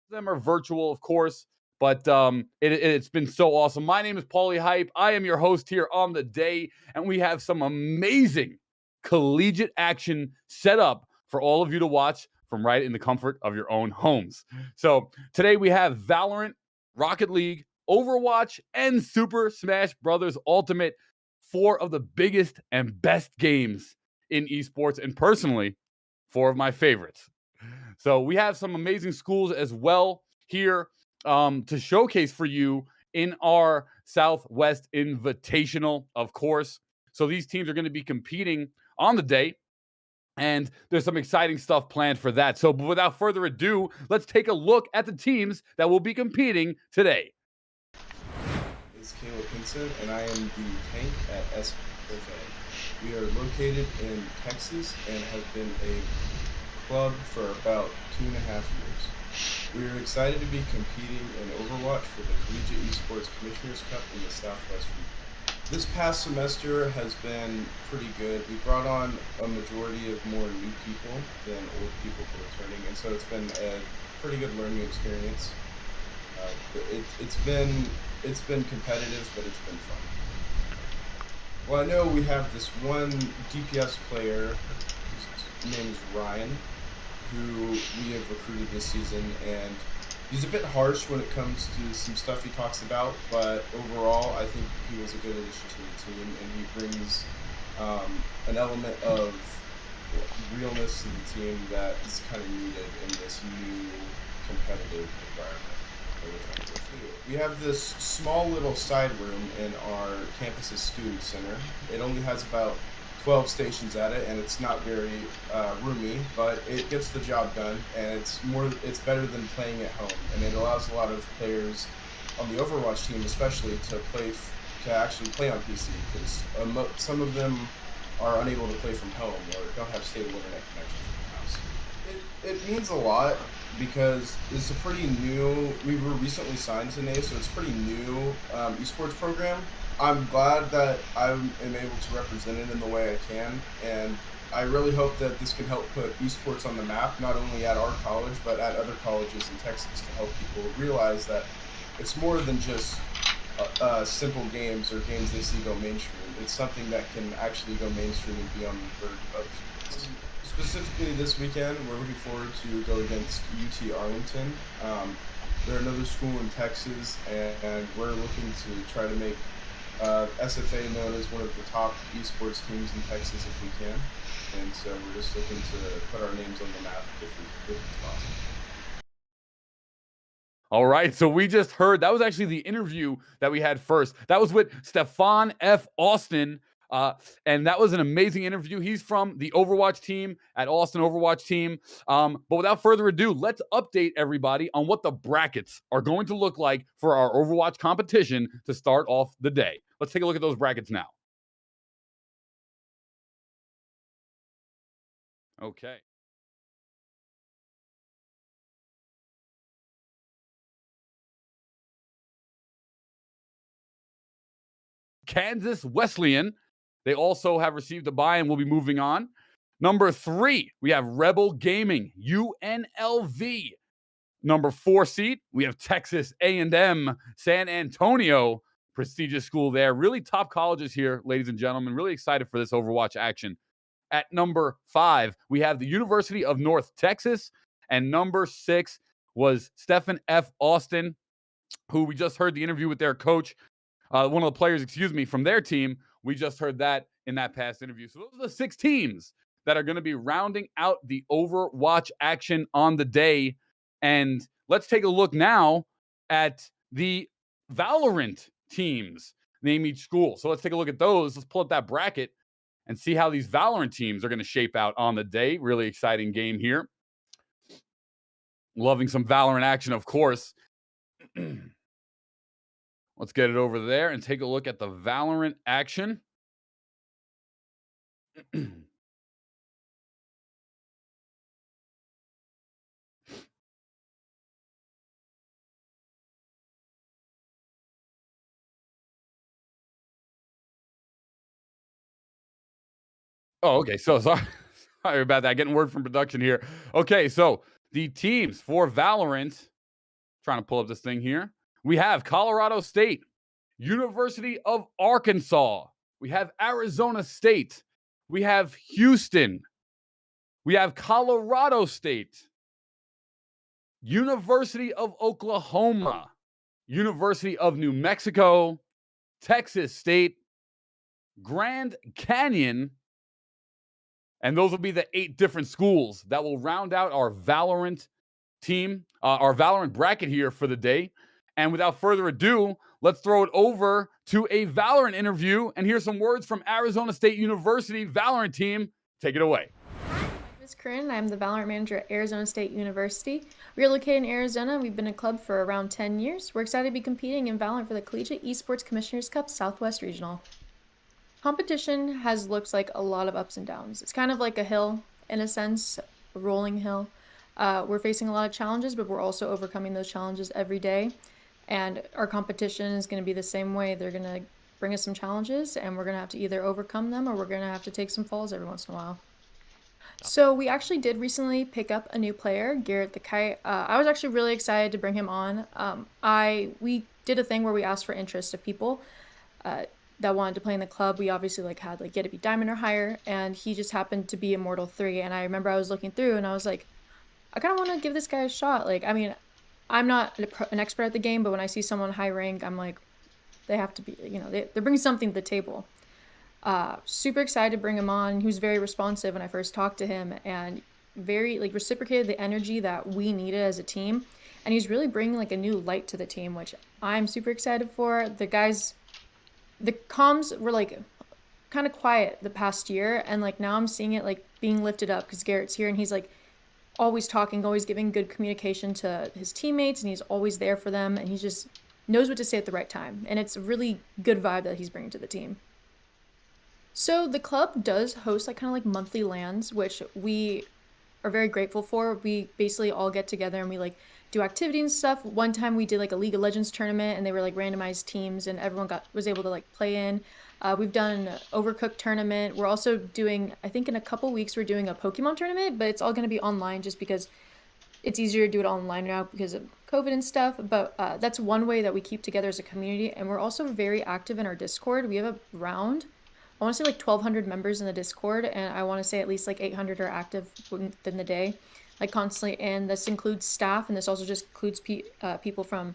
Them are virtual, of course, but it's been so awesome. My name is Paulie Hype. I am your host here on the day, and we have some amazing collegiate action set up for all of you to watch from right in the comfort of your own homes. So today we have Valorant, Rocket League, Overwatch, and Super Smash Brothers Ultimate, four of the biggest and best games in esports, and personally, four of my favorites. So we have some amazing schools as well here to showcase for you in our Southwest Invitational, of course. So these teams are going to be competing on the day, and there's some exciting stuff planned for that. So without further ado, let's take a look at the teams that will be competing today. Is Caleb Pinson, and I am the tank at SFA. We are located in Texas and have been a club for about 2.5 years. We are excited to be competing in Overwatch for the Collegiate Esports Commissioners Cup in the Southwest region. This past semester has been pretty good. We brought on a majority of more new people than old people returning, and so it's been a pretty good learning experience. It's been competitive, but it's been fun. Well, I know we have this one DPS player whose name is Ryan, who we have recruited this season, and he's a bit harsh when it comes to some stuff he talks about, but overall, I think he was a good addition to the team, and he brings an element of realness to the team that is kind of needed in this new competitive environment that we're trying to go through. We have this small little side room in our campus's student center. It only has about 12 stations at it, and it's not very roomy, but it gets the job done, and it's better than playing at home, and it allows a lot of players on the Overwatch team especially to actually play on PC, because some of them are unable to play from home or don't have stable internet connections in the house. It means a lot because it's a pretty new, we were recently signed to NA, so it's a pretty new esports program. I'm glad that I am able to represent it in the way I can, and I really hope that this can help put esports on the map, not only at our college, but at other colleges in Texas, to help people realize that it's more than just simple games or games they see go mainstream. It's something that can actually go mainstream and be on the verge of other. Specifically this weekend, we're looking forward to go against UT Arlington. They're another school in Texas, and we're looking to try to make SFA known as one of the top esports teams in Texas if we can, and so we're just looking to put our names on the map if it's possible. All right, so we just heard that was actually the interview that we had first. That was with Stefan F. Austin, and that was an amazing interview. He's from the Overwatch team at Austin Overwatch team. But without further ado, let's update everybody on what the brackets are going to look like for our Overwatch competition to start off the day. Let's take a look at those brackets now. Okay. Kansas Wesleyan. They also have received a bye and will be moving on. Number 3, we have Rebel Gaming, UNLV. Number 4 seed, we have Texas A&M, San Antonio, prestigious school there. Really top colleges here, ladies and gentlemen. Really excited for this Overwatch action. At number 5, we have the University of North Texas. And number 6 was Stephen F. Austin, who we just heard the interview with their coach, one of the players, from their team. We just heard that in that past interview. So those are the 6 teams that are going to be rounding out the Overwatch action on the day. And let's take a look now at the Valorant teams, name each school. So let's take a look at those. Let's pull up that bracket and see how these Valorant teams are going to shape out on the day. Really exciting game here. Loving some Valorant action, of course. Let's get it over there and take a look at the Valorant action. Oh, okay. So sorry. Sorry about that. Getting word from production here. Okay, so the teams for Valorant Trying to pull up this thing here. We have Colorado State, University of Arkansas. We have Arizona State. We have Houston. We have Colorado State, University of Oklahoma, University of New Mexico, Texas State, Grand Canyon, and those will be the 8 different schools that will round out our Valorant team, our Valorant bracket here for the day. And without further ado, let's throw it over to a Valorant interview and hear some words from Arizona State University Valorant team. Take it away. My name is Corinne. I'm the Valorant Manager at Arizona State University. We are located in Arizona. We've been a club for around 10 years. We're excited to be competing in Valorant for the Collegiate Esports Commissioners Cup Southwest Regional. Competition has looked like a lot of ups and downs. It's kind of like a hill, in a sense, a rolling hill. We're facing a lot of challenges, but we're also overcoming those challenges every day. And our competition is going to be the same way. They're going to bring us some challenges, and we're going to have to either overcome them or we're going to have to take some falls every once in a while. So we actually did recently pick up a new player, Garrett the Kite. I was actually really excited to bring him on. We did a thing where we asked for interest of people that wanted to play in the club. We obviously had you had to be diamond or higher, and he just happened to be Immortal 3. And I remember I was looking through and I was like, I kind of want to give this guy a shot. I'm not an expert at the game, but when I see someone high rank, I'm like, they have to be, they're bringing something to the table. Super excited to bring him on. He was very responsive when I first talked to him, and very reciprocated the energy that we needed as a team. And he's really bringing a new light to the team, which I'm super excited for. The comms were kind of quiet the past year, and now I'm seeing it being lifted up because Garrett's here and he's always talking, always giving good communication to his teammates, and he's always there for them, and he just knows what to say at the right time. And it's a really good vibe that he's bringing to the team. So the club does host monthly LANs, which we are very grateful for. We basically all get together and we do activity and stuff. One time we did a League of Legends tournament, and they were randomized teams, and everyone was able to play in. We've done an Overcooked tournament. We're also doing, I think in a couple weeks, we're doing a Pokemon tournament, but it's all going to be online just because it's easier to do it online now because of COVID and stuff. But that's one way that we keep together as a community. And we're also very active in our Discord. We have around, I want to say 1,200 members in the Discord, and I want to say at least 800 are active within the day, constantly. And this includes staff, and this also just includes people from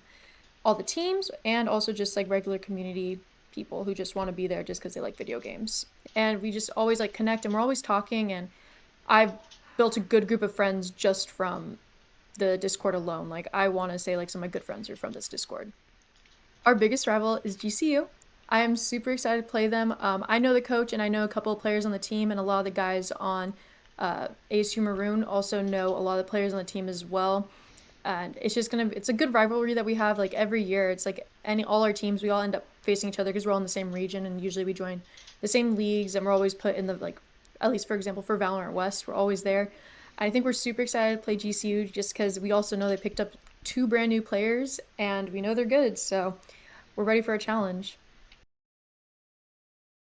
all the teams, and also just regular community people who just want to be there just because they like video games. And we just always connect, and we're always talking, and I've built a good group of friends just from the Discord alone. I want to say some of my good friends are from this Discord. Our biggest rival is GCU. I am super excited to play them. I know the coach, and I know a couple of players on the team, and a lot of the guys on ASU Maroon also know a lot of the players on the team as well. And it's just it's a good rivalry that we have every year. It's all our teams, we all end up facing each other because we're all in the same region, and usually we join the same leagues, and we're always put in the at least for example for Valorant West, we're always there. I think we're super excited to play GCU just because we also know they picked up 2 brand new players, and we know they're good, so we're ready for a challenge.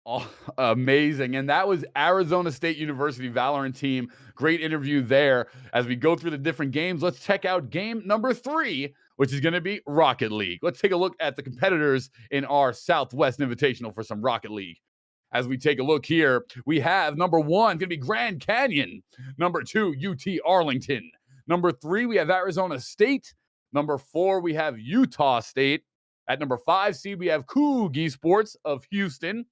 Oh, amazing. And that was Arizona State University Valorant team. Great interview there. As we go through the different games, let's check out game number 3, which is going to be Rocket League. Let's take a look at the competitors in our Southwest Invitational for some Rocket League. As we take a look here, we have number 1 going to be Grand Canyon. Number 2, UT Arlington. Number 3, we have Arizona State. Number 4, we have Utah State. At number 5 seed, we have Coug Esports of Houston.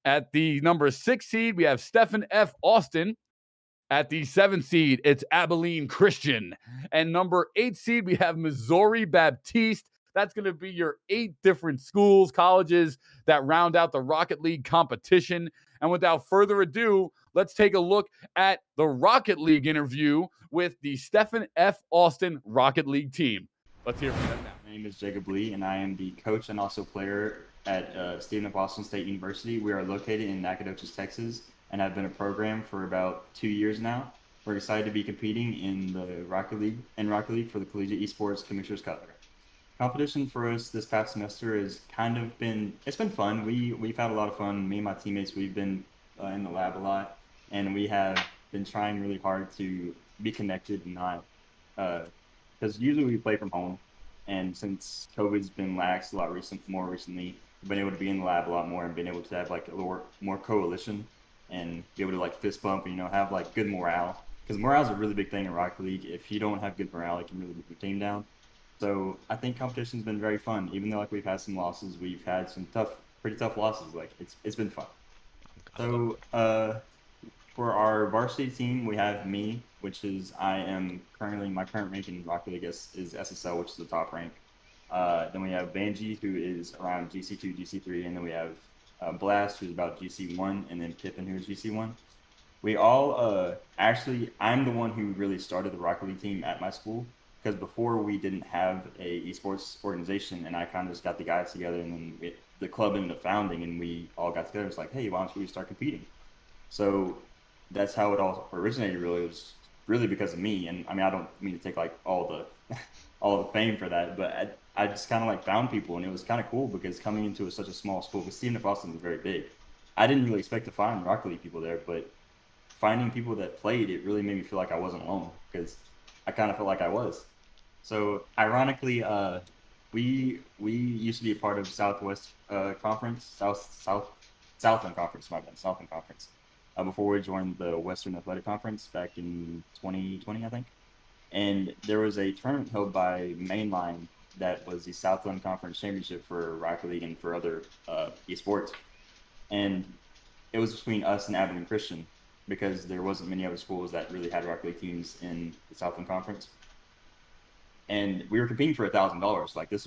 At the number 6 seed, we have Stephen F. Austin. At the 7th seed, it's Abilene Christian. And number 8 seed, we have Missouri Baptiste. That's going to be your 8 different schools, colleges that round out the Rocket League competition. And without further ado, let's take a look at the Rocket League interview with the Stephen F. Austin Rocket League team. Let's hear from them now. My name is Jacob Lee, and I am the coach and also player at Stephen F. Austin State University. We are located in Nacogdoches, Texas, and have been a program for about 2 years now. We're excited to be competing in the Rocket League for the Collegiate Esports Commissioners Cup. Competition for us this past semester has been fun. We've had a lot of fun. Me and my teammates, we've been in the lab a lot, and we have been trying really hard to be connected and not, because usually we play from home, And since COVID's been lax a lot more recently, we've been able to be in the lab a lot more and been able to have like a little more coalition and be able to like fist bump and have like good morale, because morale is a really big thing in Rocket League. If you don't have good morale, it can really bring your team down. So I think competition's been very fun, even though like we've had some losses. We've had some pretty tough losses. Like it's been fun. So for our varsity team, we have me, which is I am currently my current rank in Rocket League is SSL, which is the top rank. Then we have Banji, who is around GC2, GC3, and then we have Blast, who's about GC1, and then Pippin, who's GC1. We all actually, I'm the one who really started the Rocket League team at my school, because before we didn't have a esports organization, and I kind of just got the guys together, and then the club ended up founding, and we all got together. It's like, hey, why don't we start competing? So that's how it all originated. Really, it was really because of me, and I mean, I don't mean to take like all the fame for that, but I just kind of like found people, and it was kind of cool because coming into such a small school, because Stephen F. Austin is very big, I didn't really expect to find Rocket League people there, but finding people that played, it really made me feel like I wasn't alone, because I kind of felt like I was. So ironically, we used to be a part of Southwest Conference, Southland Conference, my bad, Southland Conference, before we joined the Western Athletic Conference back in 2020, I think. And there was a tournament held by Mainline that was the Southland Conference Championship for Rocket League and for other esports. And it was between us and Aberdeen Christian, because there wasn't many other schools that really had Rocket League teams in the Southland Conference. And we were competing for $1,000. Like this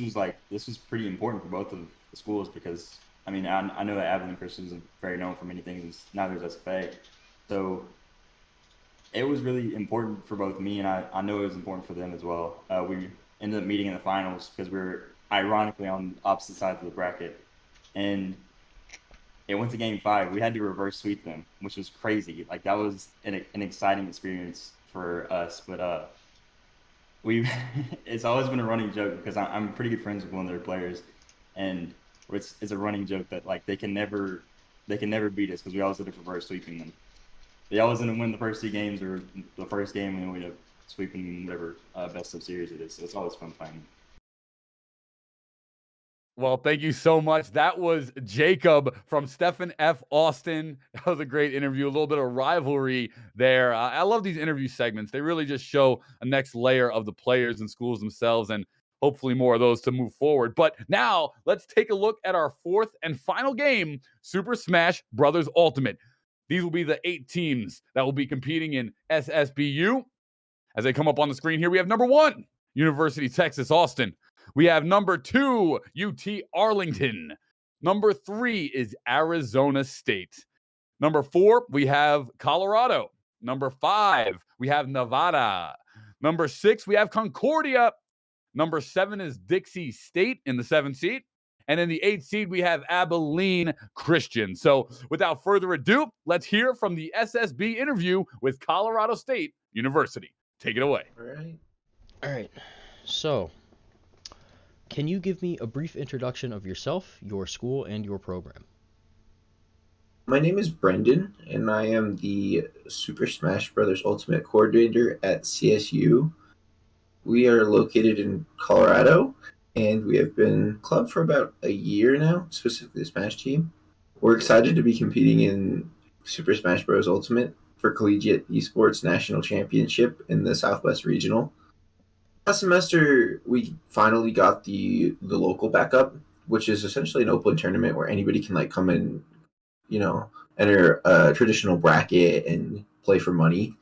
was pretty important for both of the schools, because I mean I know that Aberdeen Christian is very known for many things. Now there's SFA, so it was really important for both me, and I know it was important for them as well. We ended up meeting in the finals because we were ironically on opposite sides of the bracket, and it went to game 5. We had to reverse sweep them, which was crazy. Like that was an exciting experience for us. But it's always been a running joke, because I'm pretty good friends with one of their players, and it's a running joke that like they can never beat us, because we always end up reverse sweeping them. They always end up winning the first 2 games, or the first game, and then we end up sweeping whatever best of series it is. So it's always fun playing. Well, thank you so much. That was Jacob from Stephen F. Austin. That was a great interview. A little bit of rivalry there. I love these interview segments. They really just show a next layer of the players and schools themselves, and hopefully more of those to move forward. But now let's take a look at our 4th and final game, Super Smash Bros. Ultimate. These will be the 8 teams that will be competing in SSBU. As they come up on the screen here, we have number 1, University of Texas, Austin. We have number 2, UT Arlington. Number 3 is Arizona State. Number 4, we have Colorado. Number 5, we have Nevada. Number 6, we have Concordia. Number 7 is Dixie State in the 7th seed. And in the 8th seed, we have Abilene Christian. So without further ado, let's hear from the SSB interview with Colorado State University. Take it away. All right. So, can you give me a brief introduction of yourself, your school, and your program? My name is Brendan, and I am the Super Smash Bros. Ultimate Coordinator at CSU. We are located in Colorado, and we have been club for about a year now, specifically the Smash team. We're excited to be competing in Super Smash Bros. Ultimate for Collegiate Esports National Championship in the Southwest Regional. Last semester, we finally got the local backup, which is essentially an open tournament where anybody can like come and, enter a traditional bracket and play for money.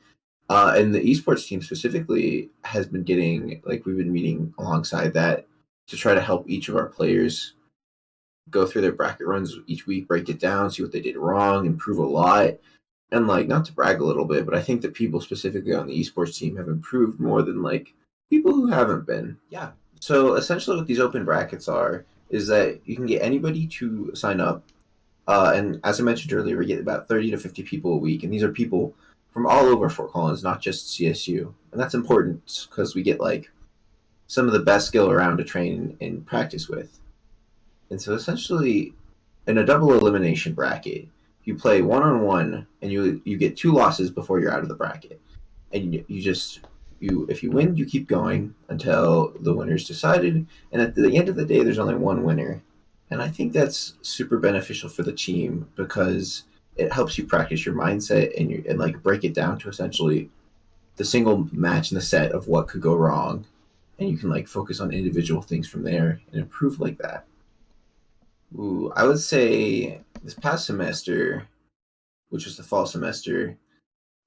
And the esports team specifically has been getting, like, we've been meeting alongside that to try to help each of our players go through their bracket runs each week, break it down, see what they did wrong, improve a lot. And like, not to brag a little bit, but I think that people specifically on the esports team have improved more than like people who haven't been. Yeah. So essentially what these open brackets are is that you can get anybody to sign up. And as I mentioned earlier, we get about 30 to 50 people a week. And these are people from all over Fort Collins, not just CSU. And that's important because we get like some of the best skill around to train and practice with. And so essentially in a double elimination bracket, you play 1-on-1 and you get 2 losses before you're out of the bracket. And you if you win, you keep going until the winner's decided. And at the end of the day, there's only one winner. And I think that's super beneficial for the team because it helps you practice your mindset and like break it down to essentially the single match in the set of what could go wrong. And you can like focus on individual things from there and improve like that. Ooh, I would say this past semester, which was the fall semester,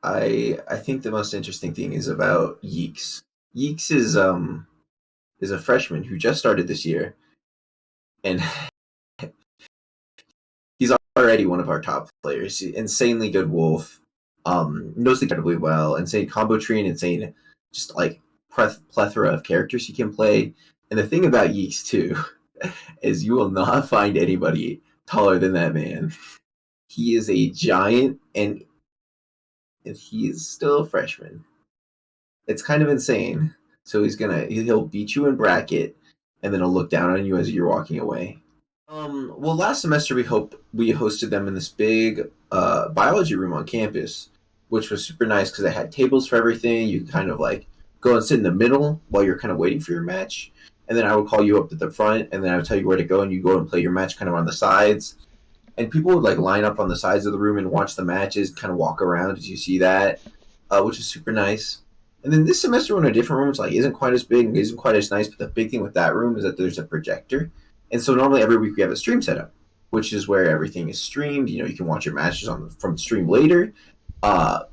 I think the most interesting thing is about Yeeks. Yeeks is a freshman who just started this year, and he's already one of our top players. Insanely good wolf, knows incredibly well. Insane combo tree and insane, just like plethora of characters he can play. And the thing about Yeeks too is you will not find anybody taller than that man. He is a giant, and he is still a freshman. It's kind of insane. So he'll beat you in bracket, and then he'll look down on you as you're walking away. Well, last semester we hosted them in this big biology room on campus, which was super nice because they had tables for everything. You could kind of like go and sit in the middle while you're kind of waiting for your match, and then I would call you up at the front, and then I would tell you where to go, and you go and play your match kind of on the sides. And people would like line up on the sides of the room and watch the matches, kind of walk around as you see that, which is super nice. And then this semester we're in a different room, which like isn't quite as big, isn't quite as nice. But the big thing with that room is that there's a projector, and so normally every week we have a stream setup, which is where everything is streamed. You know, you can watch your matches from the stream later. But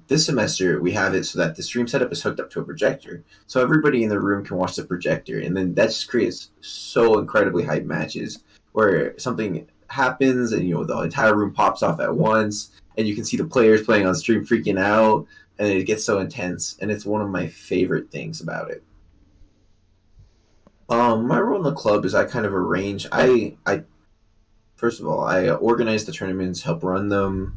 this semester we have it so that the stream setup is hooked up to a projector, so everybody in the room can watch the projector, and then that just creates so incredibly hype matches where something happens and the entire room pops off at once, and you can see the players playing on stream freaking out, and it gets so intense, and it's one of my favorite things about it. My role in the club is I kind of arrange. I first of all, I organize the tournaments, help run them,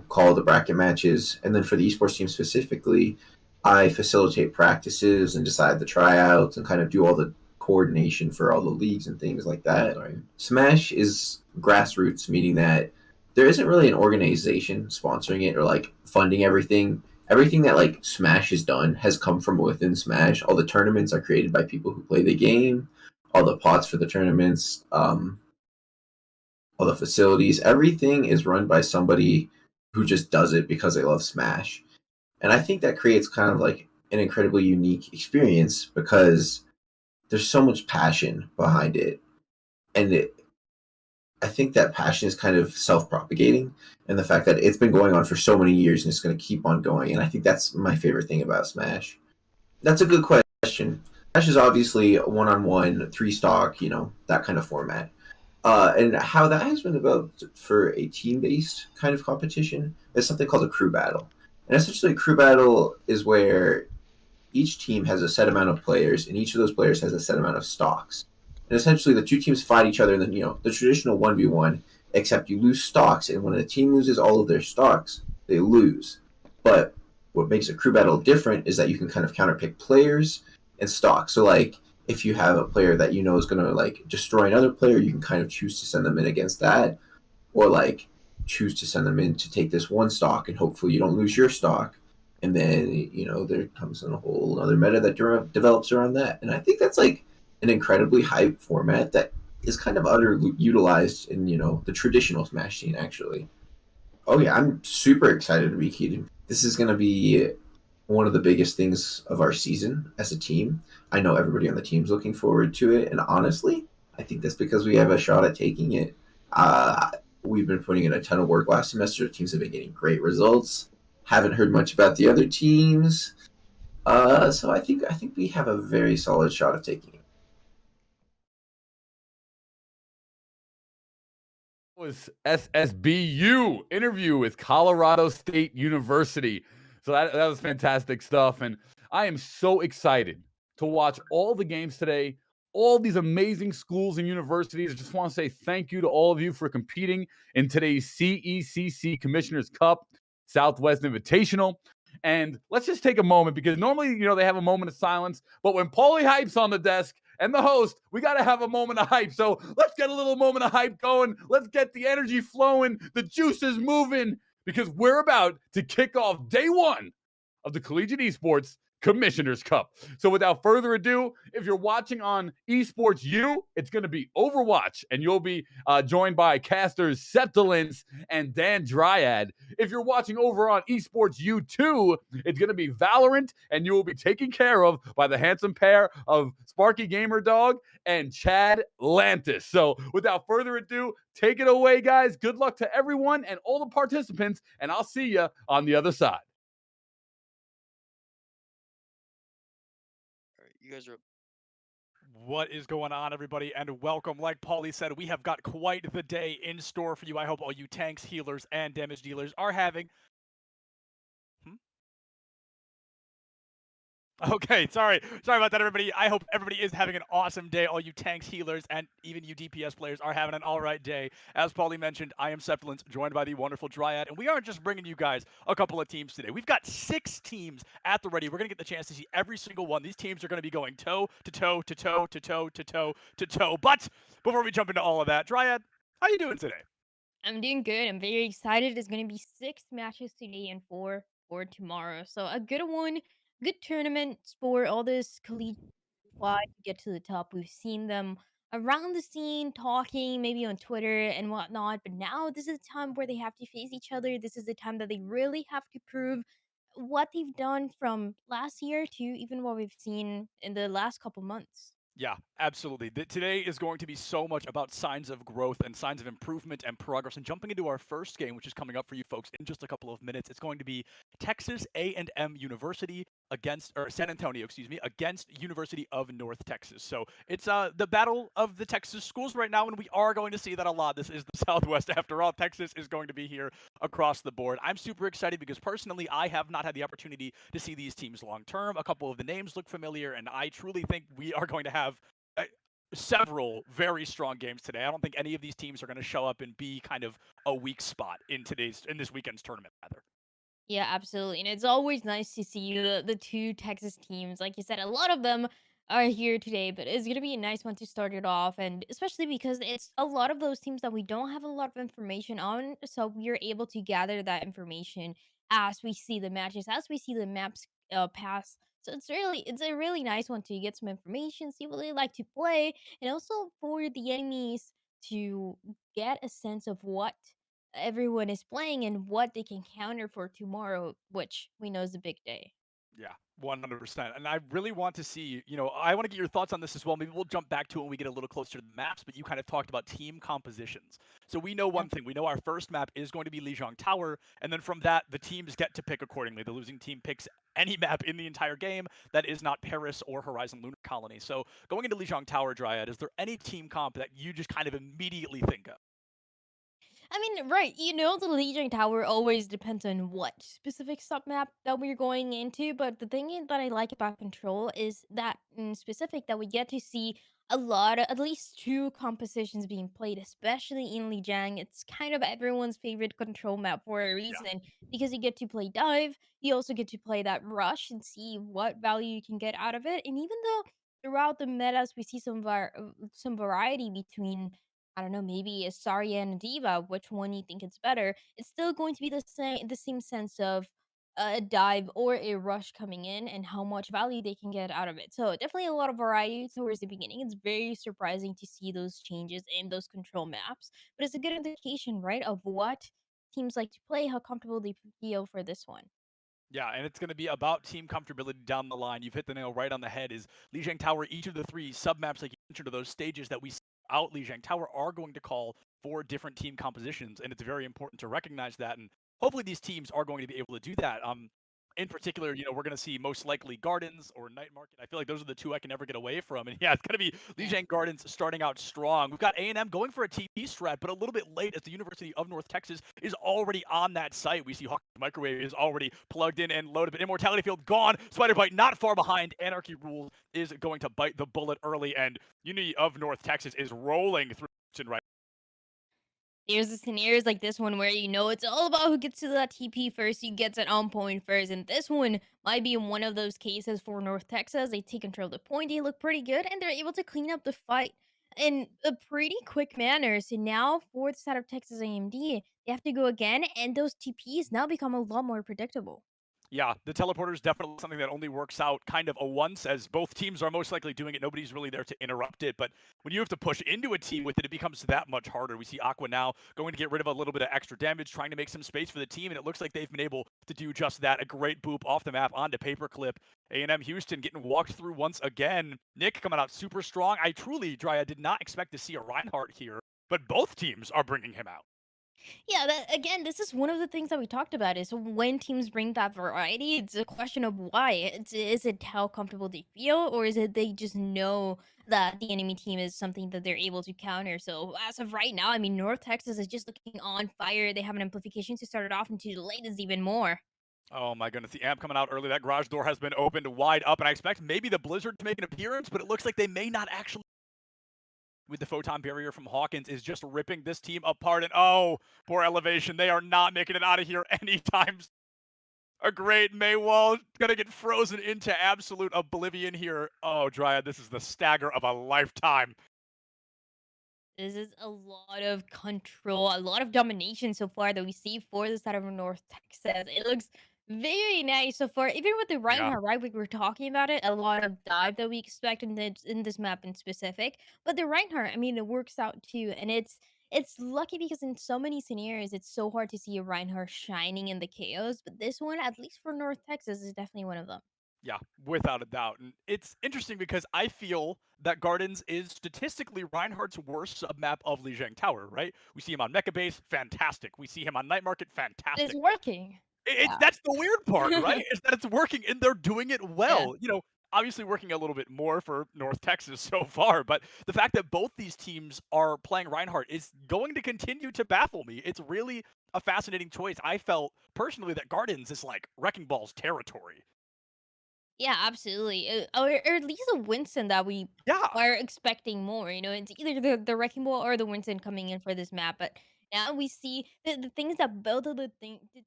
call the bracket matches, and then for the esports team specifically, I facilitate practices and decide the tryouts and kind of do all the coordination for all the leagues and things like that. Right. Smash is grassroots, meaning that there isn't really an organization sponsoring it or like funding everything. Everything that like Smash has done has come from within Smash. All the tournaments are created by people who play the game. All the pots for the tournaments, all the facilities, everything is run by somebody who just does it because they love Smash. And I think that creates kind of like an incredibly unique experience because there's so much passion behind it. And I think that passion is kind of self-propagating, and the fact that it's been going on for so many years and it's going to keep on going. And I think that's my favorite thing about Smash. That's a good question. Smash is obviously a one-on-one, 3-stock, that kind of format. And how that has been developed for a team-based kind of competition is something called a crew battle. And essentially, a crew battle is where each team has a set amount of players, and each of those players has a set amount of stocks. And essentially, the two teams fight each other in the traditional 1v1, except you lose stocks, and when a team loses all of their stocks, they lose. But what makes a crew battle different is that you can kind of counterpick players and stocks. So, like, if you have a player that is going to, like, destroy another player, you can kind of choose to send them in against that, or, like, choose to send them in to take this one stock, and hopefully you don't lose your stock. And then, there comes in a whole other meta that develops around that. And I think that's, like, an incredibly hype format that is kind of underutilized in, the traditional Smash scene, actually. Oh, yeah, I'm super excited to be Keaton. This is going to be one of the biggest things of our season as a team. I know everybody on the team's looking forward to it. And honestly, I think that's because we have a shot at taking it. We've been putting in a ton of work last semester. The teams have been getting great results. Haven't heard much about the other teams. So I think we have a very solid shot of taking it. Was SSBU interview with Colorado State University. So that was fantastic stuff. And I am so excited to watch all the games today, all these amazing schools and universities. I just want to say thank you to all of you for competing in today's CECC Commissioner's Cup Southwest Invitational. And let's just take a moment because normally, they have a moment of silence. But when Paulie Hype's on the desk and the host, we got to have a moment of hype. So let's get a little moment of hype going. Let's get the energy flowing, the juices moving, because we're about to kick off day one of the Collegiate Esports Commissioner's Cup. So without further ado, if you're watching on Esports U, it's going to be Overwatch, and you'll be joined by casters Septilence and Dan Dryad. If you're watching over on Esports U2, it's going to be Valorant, and you will be taken care of by the handsome pair of Sparky Gamer Dog and Chad Lantis. So without further ado, take it away, guys. Good luck to everyone and all the participants, and I'll see you on the other side. All right, you guys are. What is going on, everybody, and welcome. Like Paulie said, we have got quite the day in store for you. I hope all you tanks, healers, and damage dealers are having... Okay, sorry about that, everybody. I hope everybody is having an awesome day. All you tanks, healers, and even you DPS players are having an all right day. As Paulie mentioned, I am Septilence, joined by the wonderful Dryad, and we aren't just bringing you guys a couple of teams today. We've got 6 teams at the ready. We're going to get the chance to see every single one. These teams are going to be going toe to toe to toe to toe to toe to toe. But before we jump into all of that, Dryad, how you doing today? I'm doing good. I'm very excited. There's going to be 6 matches today and 4 for tomorrow. So a good one, good tournament for all this collegiate fly to get to the top. We've seen them around the scene talking, maybe on Twitter and whatnot. But now this is the time where they have to face each other. This is the time that they really have to prove what they've done from last year to even what we've seen in the last couple months. Yeah, absolutely. Today is going to be so much about signs of growth and signs of improvement and progress. And jumping into our first game, which is coming up for you folks in just a couple of minutes, it's going to be Texas A&M University against, or San Antonio, excuse me, against University of North Texas. So it's the battle of the Texas schools right now, and we are going to see that a lot. This is the Southwest after all. Texas is going to be here across the board. I'm super excited because personally, I have not had the opportunity to see these teams long term. A couple of the names look familiar, and I truly think we are going to have several very strong games today. I don't think any of these teams are going to show up and be kind of a weak spot in this weekend's tournament, rather. Yeah, absolutely. And it's always nice to see the 2 Texas teams. Like you said, a lot of them are here today, but it's going to be a nice one to start it off. And especially because it's a lot of those teams that we don't have a lot of information on. So we're able to gather that information as we see the matches, as we see the maps pass. So it's a really nice one to get some information, see what they like to play, and also for the enemies to get a sense of what everyone is playing and what they can counter for tomorrow, which we know is a big day. Yeah, 100%. And I really want to see, I want to get your thoughts on this as well. Maybe we'll jump back to it when we get a little closer to the maps, but you kind of talked about team compositions. So we know one thing. We know our first map is going to be Lijiang Tower, and then from that, the teams get to pick accordingly. The losing team picks any map in the entire game that is not Paris or Horizon Lunar Colony. So going into Lijiang Tower, Dryad, is there any team comp that you just kind of immediately think of? I mean, right, the Legion Tower always depends on what specific submap that we're going into, but the thing that I like about Control is that in specific that we get to see a lot of, at least 2 compositions being played, especially in Lijiang. It's kind of everyone's favorite Control map for a reason, because you get to play Dive, you also get to play that Rush and see what value you can get out of it, and even though throughout the metas we see some variety between, I don't know, maybe a Zarya and a Diva, which one you think it's better, it's still going to be the same sense of a dive or a rush coming in and how much value they can get out of it. So definitely a lot of variety towards the beginning. It's very surprising to see those changes in those control maps, but it's a good indication, right, of what teams like to play, how comfortable they feel for this one. Yeah, and it's going to be about team comfortability down the line. You've hit the nail right on the head. Is Lijiang Tower, each of the 3 submaps, like you mentioned, are those stages that we see out Lijiang Tower are going to call for different team compositions, and it's very important to recognize that. And hopefully these teams are going to be able to do that. In particular, we're going to see most likely Gardens or Night Market. I feel like those are the 2 I can never get away from. And yeah, it's going to be Lijiang Gardens starting out strong. We've got A&M going for a TP strat, but a little bit late as the University of North Texas is already on that site. We see Hawk Microwave is already plugged in and loaded, but Immortality Field gone. Spider Bite not far behind. Anarchy Rules is going to bite the bullet early, and Unity of North Texas is rolling through right. There's the scenarios like this one where it's all about who gets to that TP first, who gets it on point first. And this one might be one of those cases for North Texas. They take control of the point, they look pretty good, and they're able to clean up the fight in a pretty quick manner. So now for the side of Texas AMD, they have to go again, and those TPs now become a lot more predictable. Yeah, the teleporter is definitely something that only works out kind of a once, as both teams are most likely doing it. Nobody's really there to interrupt it. But when you have to push into a team with it, it becomes that much harder. We see Aqua now going to get rid of a little bit of extra damage, trying to make some space for the team, and it looks like they've been able to do just that. A great boop off the map onto Paperclip. A&M Houston getting walked through once again. Nick coming out super strong. I truly, Drya, did not expect to see a Reinhardt here, but both teams are bringing him out. Yeah, that, again, this is one of the things that we talked about is when teams bring that variety, it's a question of why. Is it how comfortable they feel, or is it they just know that the enemy team is something that they're able to counter? So as of right now, I mean, North Texas is just looking on fire. They have an amplification to start it off, and to the latest even more. Oh my goodness, the amp coming out early. That garage door has been opened wide up, and I expect maybe the Blizzard to make an appearance, but it looks like they may not actually. With the photon barrier from Hawkins is just ripping this team apart, and oh, poor Elevation. They are not making it out of here anytime soon. A great Maywall gonna get frozen into absolute oblivion here. Oh, Dryad, this is the stagger of a lifetime. This is a lot of control, a lot of domination so far that we see for the side of North Texas. It looks very nice so far. Even with the Yeah. Reinhardt, right? We were talking about it, a lot of dive that we expect in this map in specific. But the Reinhardt, I mean, it works out too, and it's lucky because in so many scenarios, it's so hard to see a Reinhardt shining in the chaos. But this one, at least for North Texas, is definitely one of them. Yeah, without a doubt. And it's interesting because I feel that Gardens is statistically Reinhardt's worst submap of Lijiang Tower, right? We see him on Mecha Base, fantastic. We see him on Night Market, fantastic. It's working. Yeah. That's the weird part, right? Is that it's working and they're doing it well. Obviously working a little bit more for North Texas so far, but the fact that both these teams are playing Reinhardt is going to continue to baffle me. It's really a fascinating choice. I felt personally that Gardens is like Wrecking Ball's territory. Yeah, absolutely. Or at least a Winston that we Yeah. are expecting more. It's either the Wrecking Ball or the Winston coming in for this map. But now we see the things that both of the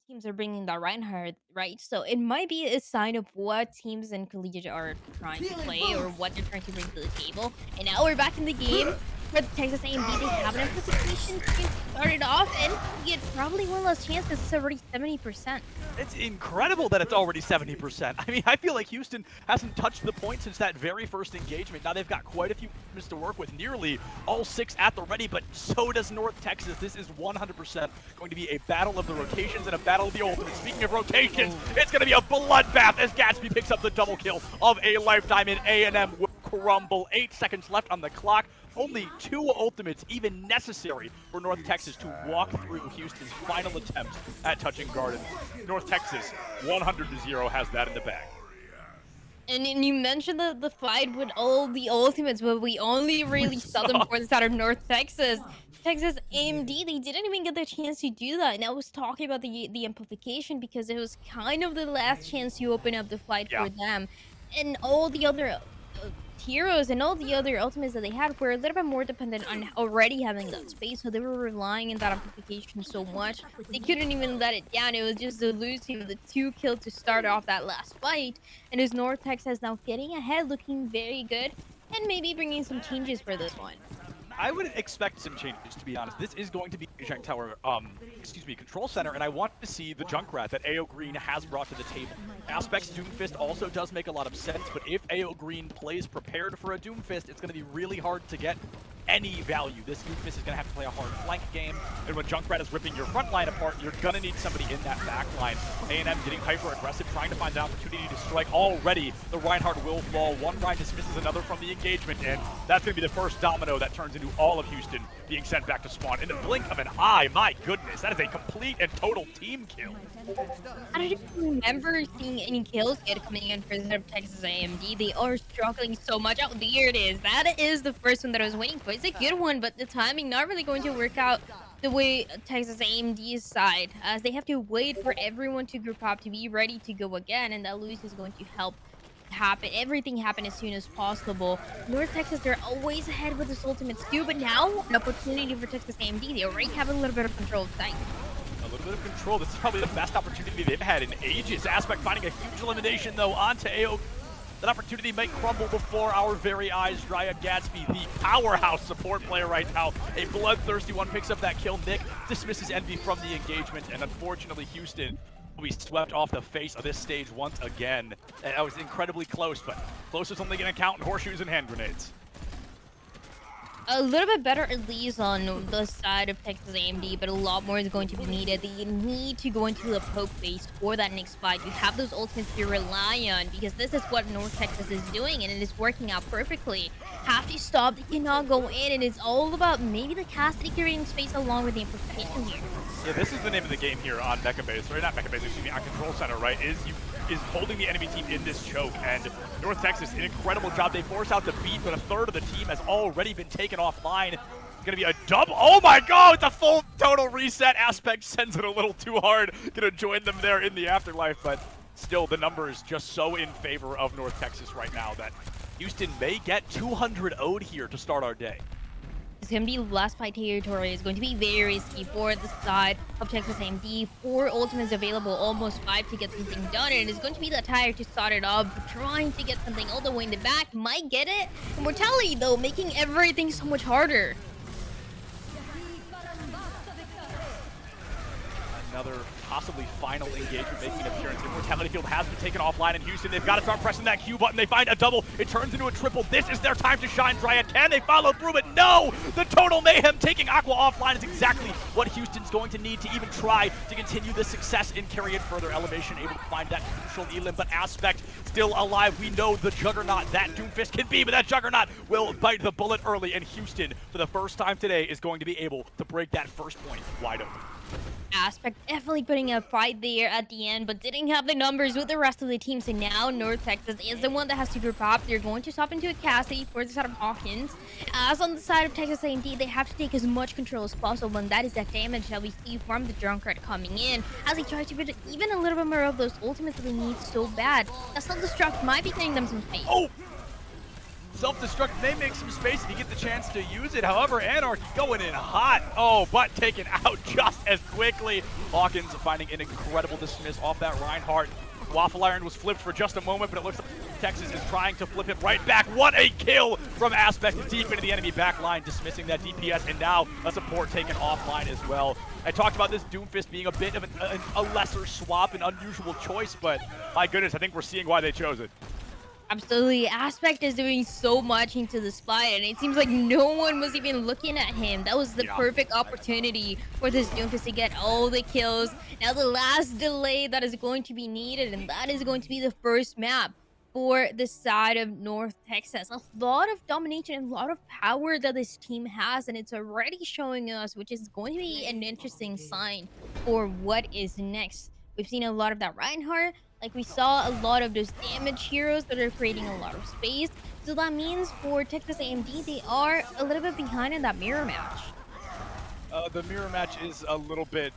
teams are bringing that Reinhardt, right? So it might be a sign of what teams in Collegiate are trying to play or what they're trying to bring to the table. And now we're back in the game. For Texas A&M, they have an amplification to start it off, and you get probably one of those chances. It's already 70%. It's incredible that it's already 70%. I mean, I feel like Houston hasn't touched the point since that very first engagement. Now they've got quite a few minutes to work with, nearly all 6 at the ready, but so does North Texas. This is 100% going to be a battle of the rotations and a battle of the ultimate. Speaking of rotations, it's going to be a bloodbath as Gatsby picks up the double kill of a lifetime, and A&M will crumble. 8 seconds left on the clock. Only 2 ultimates even necessary for North Texas to walk through Houston's final attempt at touching Gardens. North Texas, 100-0, has that in the bag. And you mentioned the fight with all the ultimates, but we only really saw them for the side of North Texas. Texas AMD, they didn't even get the chance to do that. And I was talking about the amplification because it was kind of the last chance to open up the fight for them. And all the other heroes and all the other ultimates that they had were a little bit more dependent on already having that space, so they were relying on that amplification so much they couldn't even let it down. It was just elusive, the 2 kills to start off that last fight, and as North Texas now getting ahead, looking very good, and maybe bringing some changes for this one. I would expect some changes, to be honest. This is going to be Lijiang Tower, control center, and I want to see the Junkrat that AO Green has brought to the table. Aspects Doomfist also does make a lot of sense, but if AO Green plays prepared for a Doomfist, it's going to be really hard to get any value. This Doomfist is going to have to play a hard flank game, and when Junkrat is ripping your front line apart, you're going to need somebody in that back line. A&M getting hyper-aggressive, trying to find an opportunity to strike. Already, the Reinhardt will fall. One Rein dismisses another from the engagement, and that's going to be the first domino that turns into all of Houston being sent back to spawn in the blink of an eye. My goodness, that is a complete and total team kill. I don't remember seeing any kills yet coming in for the Texas AMD. They are struggling so much. Oh, there it is. That is the first one that I was waiting for. It's a good one, but the timing not really going to work out the way Texas AMD's side, as they have to wait for everyone to group up to be ready to go again, and that Luis is going to help everything happen as soon as possible. North Texas, they're always ahead with this ultimate too, but now an opportunity for Texas AMD. They already have a little bit of control of site. A little bit of control. This is probably the best opportunity they've had in ages. Aspect finding a huge elimination, though, onto AO. That opportunity might crumble before our very eyes. Drya Gatsby, the powerhouse support player right now. A bloodthirsty one picks up that kill. Nick dismisses Envy from the engagement, and unfortunately, Houston We swept off the face of this stage once again. That was incredibly close, but close is only going to count in horseshoes and hand grenades. A little bit better, at least on the side of Texas A&M, but a lot more is going to be needed. They need to go into the poke phase for that next fight. You have those ultimates to rely on, because this is what North Texas is doing, and it is working out perfectly. Have to stop, they cannot go in, and it's all about maybe the Cassidy creating space along with the implication here. Yeah, this is the name of the game here on Mecha Base, or not Mecha Base, excuse me, on Control Center, right? Is holding the enemy team in this choke, and North Texas, an incredible job. They force out the beat, but a third of the team has already been taken offline. It's gonna be a double. Oh my God, it's a full total reset. Aspect sends it a little too hard. Gonna join them there in the afterlife, but still the numbers just so in favor of North Texas right now that Houston may get 200 owed here to start our day. It's going to be last fight territory. It's going to be very risky for the side of Texas A&M. 4 ultimates available, almost 5 to get something done, and it's going to be the tire to start it off, trying to get something all the way in the back. Might get it. Immortality, though, making everything so much harder. Another possibly final engagement making an appearance. Immortality Field has been taken offline in Houston. They've got to start pressing that Q button. They find a double. It turns into a triple. This is their time to shine, Dryad. Can they follow through it? No! The total mayhem taking Aqua offline is exactly what Houston's going to need to even try to continue the success and carry it further. Elevation able to find that crucial elim, but Aspect still alive. We know the Juggernaut that Doomfist can be, but that Juggernaut will bite the bullet early, and Houston, for the first time today, is going to be able to break that first point wide open. Aspect definitely putting a fight there at the end, but didn't have the numbers with the rest of the team. So now North Texas is the one that has to group up. They're going to swap into a Cassidy for the side of Hawkins. As on the side of Texas A&M, they have to take as much control as possible, and that is that damage that we see from the Drunkard coming in as he tries to put even a little bit more of those ultimates that they need so bad. That self-destruct might be getting them some space. Oh! Self-destruct may make some space if you get the chance to use it. However, Anarchy going in hot. Oh, but taken out just as quickly. Hawkins finding an incredible dismiss off that Reinhardt. Waffle Iron was flipped for just a moment, but it looks like Texas is trying to flip it right back. What a kill from Aspect deep into the enemy back line, dismissing that DPS, and now a support taken offline as well. I talked about this Doomfist being a bit of a lesser swap, an unusual choice, but my goodness, I think we're seeing why they chose it. Absolutely. Aspect is doing so much into this fight, and it seems like no one was even looking at him. That was the perfect opportunity for this Doomfist to get all the kills. Now the last delay that is going to be needed, and that is going to be the first map for the side of North Texas. A lot of domination and a lot of power that this team has, and it's already showing us, which is going to be an interesting sign for what is next. We've seen a lot of that Reinhardt. Like, we saw a lot of those damage heroes that are creating a lot of space. So that means for Texas A&M, they are a little bit behind in that mirror match. The mirror match is a little bit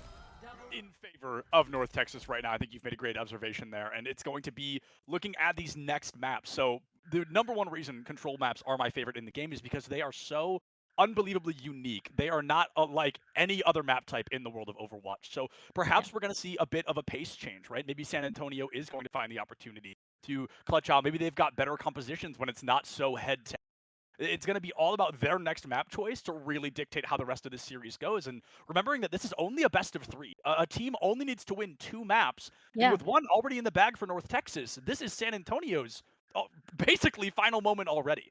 in favor of North Texas right now. I think you've made a great observation there, and it's going to be looking at these next maps. So the number one reason control maps are my favorite in the game is because they are so unbelievably unique. They are not like any other map type in the world of Overwatch. So perhaps we're going to see a bit of a pace change, right? Maybe San Antonio is going to find the opportunity to clutch out. Maybe they've got better compositions when it's not so head to. It's going to be all about their next map choice to really dictate how the rest of this series goes. And remembering that this is only a best of 3. A team only needs to win 2 maps. Yeah. And with one already in the bag for North Texas, this is San Antonio's basically final moment already.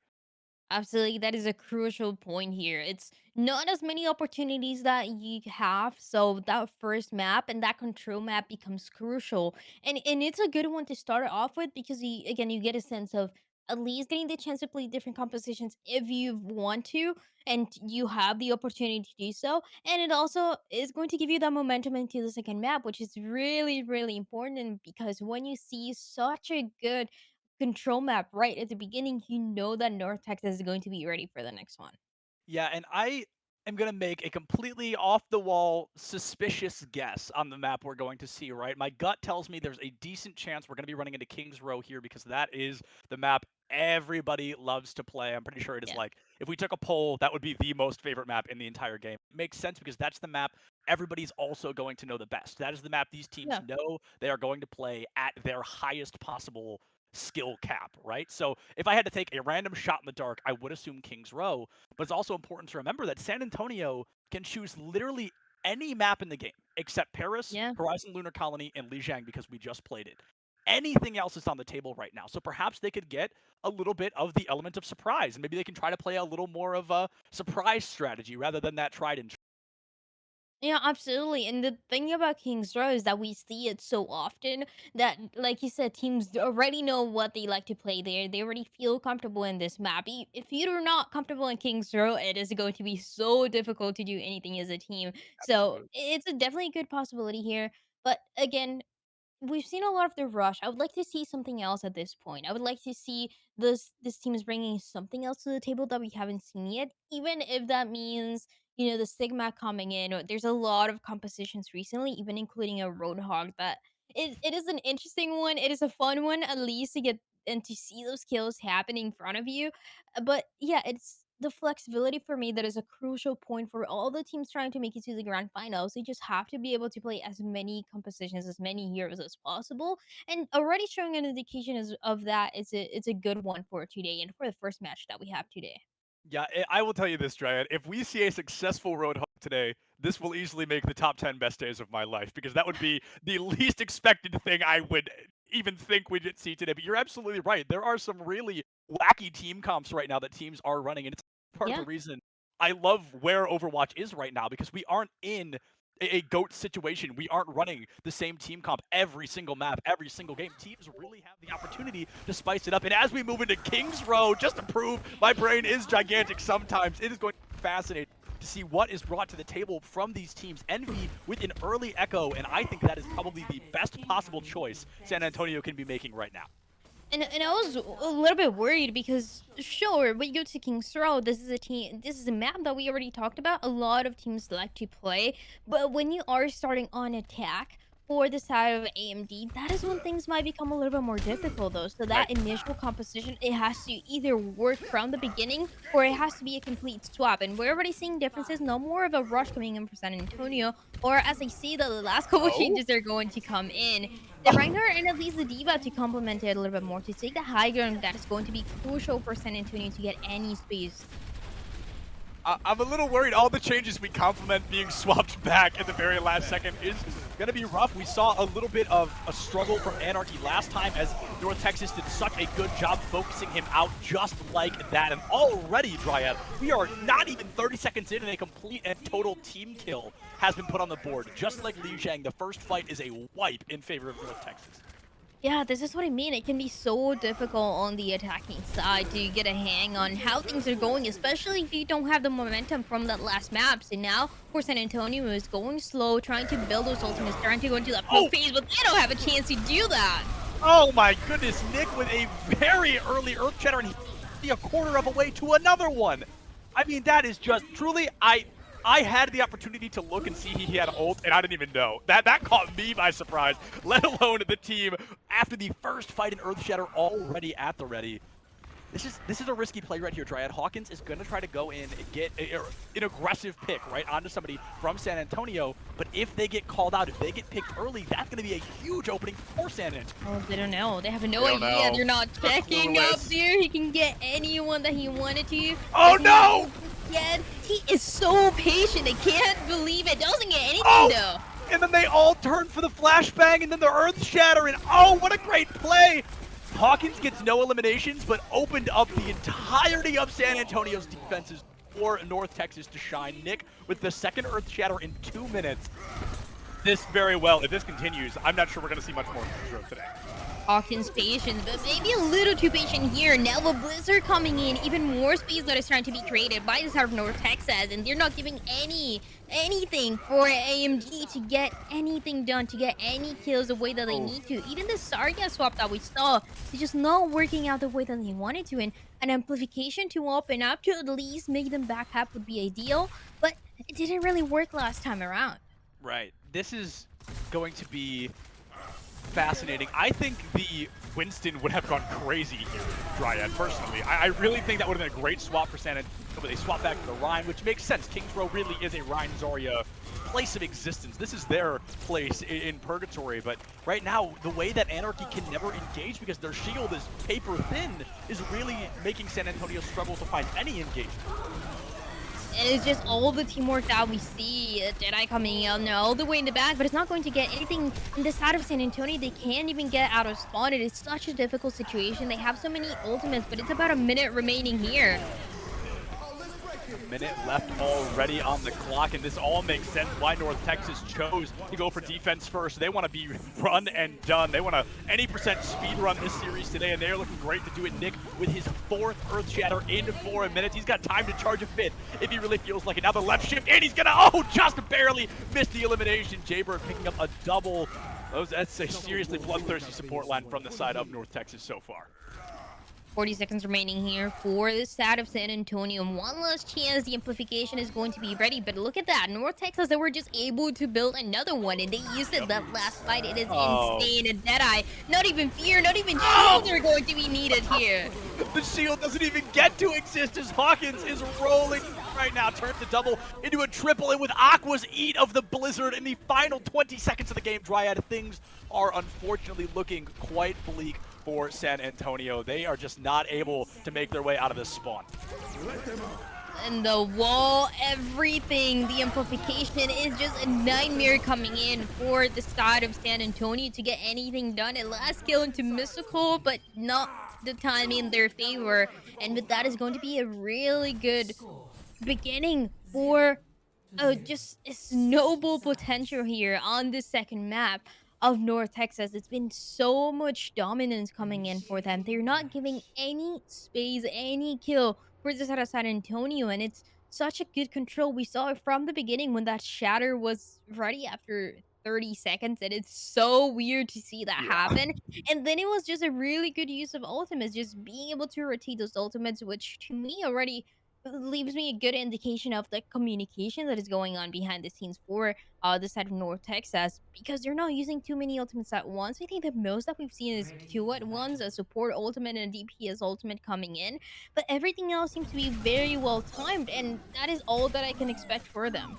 Absolutely, that is a crucial point here. It's not as many opportunities that you have, so that first map and that control map becomes crucial. And it's a good one to start off with, because you get a sense of at least getting the chance to play different compositions if you want to, and you have the opportunity to do so. And it also is going to give you that momentum into the second map, which is really, really important, because when you see such a good control map right at the beginning, you know that North Texas is going to be ready for the next one. Yeah, and I am going to make a completely off-the-wall, suspicious guess on the map we're going to see, right? My gut tells me there's a decent chance we're going to be running into King's Row here, because that is the map everybody loves to play. I'm pretty sure it is like, if we took a poll, that would be the most favorite map in the entire game. It makes sense because that's the map everybody's also going to know the best. That is the map these teams know they are going to play at their highest possible skill cap, right? So if I had to take a random shot in the dark, I would assume King's Row, but it's also important to remember that San Antonio can choose literally any map in the game except Paris, Yeah. Horizon Lunar Colony, and Lijiang because we just played it. Anything else is on the table right now. So perhaps they could get a little bit of the element of surprise, and maybe they can try to play a little more of a surprise strategy rather than that tried and true. Yeah, absolutely. And the thing about Kings Row is that we see it so often that, like you said, teams already know what they like to play there. They already feel comfortable in this map. If you're not comfortable in Kings Row, it is going to be so difficult to do anything as a team. So Absolutely. it's a definitely a good possibility here. But again, we've seen a lot of the rush. I would like to see something else at this point. I would like to see this team is bringing something else to the table that we haven't seen yet, even if that means the stigma coming in. There's a lot of compositions recently, even including a Roadhog. That it is an interesting one. It is a fun one, at least to get and to see those kills happen in front of you. But yeah, it's the flexibility for me that is a crucial point for all the teams trying to make it to the grand finals. They just have to be able to play as many compositions, as many heroes as possible. And already showing an indication of that, it's a good one for today and for the first match that we have today. Yeah, I will tell you this, Dryad. If we see a successful Roadhog today, this will easily make the top 10 best days of my life because that would be the least expected thing I would even think we'd see today. But you're absolutely right. There are some really wacky team comps right now that teams are running, and it's part of Yeah. the reason I love where Overwatch is right now because we aren't in a GOAT situation. We aren't running the same team comp every single map, every single game. Teams really have the opportunity to spice it up. And as we move into Kings Row, just to prove my brain is gigantic sometimes, it is going to be fascinating to see what is brought to the table from these teams. Envy with an early Echo, and I think that is probably the best possible choice San Antonio can be making right now. And I was a little bit worried because sure, when you go to Kings Row, this is a map that we already talked about. A lot of teams like to play, but when you are starting on attack for the side of AMD, that is when things might become a little bit more difficult though. So that initial composition, it has to either work from the beginning or it has to be a complete swap. And we're already seeing differences, no more of a rush coming in for San Antonio, or as I see that the last couple changes are going to come in. The Reinhardt and at least the Diva to complement it a little bit more, to take the high ground that is going to be crucial for San Antonio to get any space. I'm a little worried all the changes we complement being swapped back at the very last second is going to be rough. We saw a little bit of a struggle from Anarchy last time as North Texas did such a good job focusing him out just like that. And already, Dryad, we are not even 30 seconds in and a complete and total team kill has been put on the board. Just like Lijiang, the first fight is a wipe in favor of North Texas. Yeah, this is what I mean. It can be so difficult on the attacking side to get a hang on how things are going, especially if you don't have the momentum from that last map. So now, for San Antonio, is going slow, trying to build those ultimates, trying to go into that pro phase, but they don't have a chance to do that. Oh my goodness, Nick with a very early Earth Shatter, and he's a quarter of a way to another one. I mean, that is just truly, I had the opportunity to look and see he had ult, and I didn't even know. That caught me by surprise, let alone the team after the first fight in Earthshatter already at the ready. This is a risky play right here, Dryad. Hawkins is going to try to go in and get an aggressive pick right onto somebody from San Antonio, but if they get called out, if they get picked early, that's going to be a huge opening for San Antonio. Oh, they don't know. They have no idea. They're not checking up there. He can get anyone that he wanted to. Oh no! Yeah, he is so patient. I can't believe it. Doesn't get anything though. And then they all turn for the flashbang and then the Earth Shatter, and oh, what a great play! Hawkins gets no eliminations, but opened up the entirety of San Antonio's defenses for North Texas to shine. Nick with the second Earth Shatter in 2 minutes. This very well, if this continues, I'm not sure we're going to see much more from today. Hawkins patient, but maybe a little too patient here. Now with Blizzard coming in, even more space that is trying to be created by the side of North Texas, and they're not giving anything for AMD to get anything done, to get any kills the way that they need to. Even the Zarya swap that we saw is just not working out the way that they wanted to, and an amplification to open up to at least make them back up would be ideal, but it didn't really work last time around. Right. This is going to be fascinating. I think the Winston would have gone crazy here, Dryad, personally. I really think that would have been a great swap for San Antonio, but they swap back to the Rhine, which makes sense. Kings Row really is a Rhine Zarya place of existence. This is their place in Purgatory, but right now, the way that Anarchy can never engage because their shield is paper thin is really making San Antonio struggle to find any engagement. And it's just all the teamwork that we see. Jedi coming out now all the way in the back, but it's not going to get anything in the side of San Antonio. They can't even get out of spawn. It is such a difficult situation. They have so many ultimates, but it's about a minute remaining here. A minute left already on the clock, and this all makes sense why North Texas chose to go for defense first. They want to be run and done. They want to any percent speed run this series today, and they're looking great to do it. Nick with his 4th Earth Shatter in 4 minutes. He's got time to charge a 5th if he really feels like it. Now the left shift, and he's gonna just barely miss the elimination. Jaybird picking up a double. That's a seriously bloodthirsty support line from the side of North Texas so far. 40 seconds remaining here for the side of San Antonio. One last chance. The amplification is going to be ready. But look at that. North Texas, they were just able to build another one. And they used it that last fight. It is insane. And Deadeye, not even fear, not even shields are going to be needed here. The shield doesn't even get to exist as Hawkins is rolling right now. Turns the double into a triple. And with Aqua's Eat of the Blizzard in the final 20 seconds of the game, Dryad, things are unfortunately looking quite bleak for San Antonio. They are just not able to make their way out of this spawn. And the wall, everything, the amplification is just a nightmare coming in for the side of San Antonio to get anything done. At last kill into Mystical, but not the time in their favor. And with that is going to be a really good beginning for just a snowball potential here on the second map of North Texas. It's been so much dominance coming in for them. They're not giving any space, any kill for the side of San Antonio, and it's such a good control. We saw it from the beginning when that shatter was ready after 30 seconds, and it's so weird to see that happen. And then it was just a really good use of ultimates, just being able to rotate those ultimates, which to me already leaves me a good indication of the communication that is going on behind the scenes for the side of North Texas, because they're not using too many ultimates at once. I think the most that we've seen is 2 at once, a support ultimate and a DPS ultimate coming in, but everything else seems to be very well timed, and that is all that I can expect for them.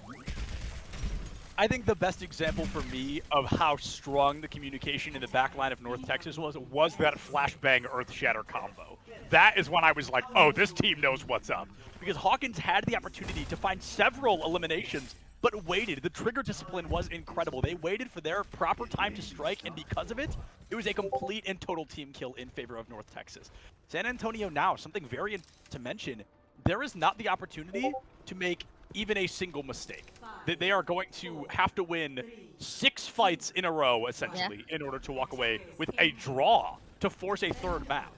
I think the best example for me of how strong the communication in the back line of North Texas was that flashbang Earth Shatter combo. That is when I was like, oh, this team knows what's up. Because Hawkins had the opportunity to find several eliminations, but waited. The trigger discipline was incredible. They waited for their proper time to strike, and because of it, it was a complete and total team kill in favor of North Texas. San Antonio now, something very to mention, there is not the opportunity to make even a single mistake. They are going to have to win 6 fights in a row, essentially, in order to walk away with a draw to force a 3rd map.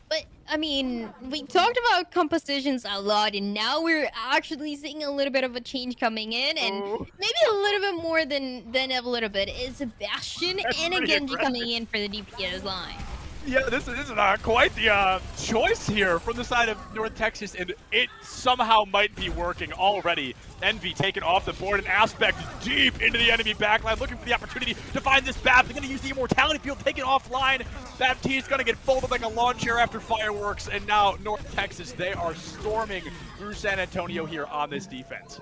But, I mean, we talked about compositions a lot, and now we're actually seeing a little bit of a change coming in, and maybe a little bit more than a little bit. Is Sebastian and a Genji coming in for the DPS line? Yeah, this is quite the choice here from the side of North Texas, and it somehow might be working already. Envy taken off the board, and Aspect deep into the enemy backline, looking for the opportunity to find this Bap. They're going to use the Immortality Field, take it offline. Baptiste's going to get folded like a lawn chair after fireworks, and now North Texas, they are storming through San Antonio here on this defense.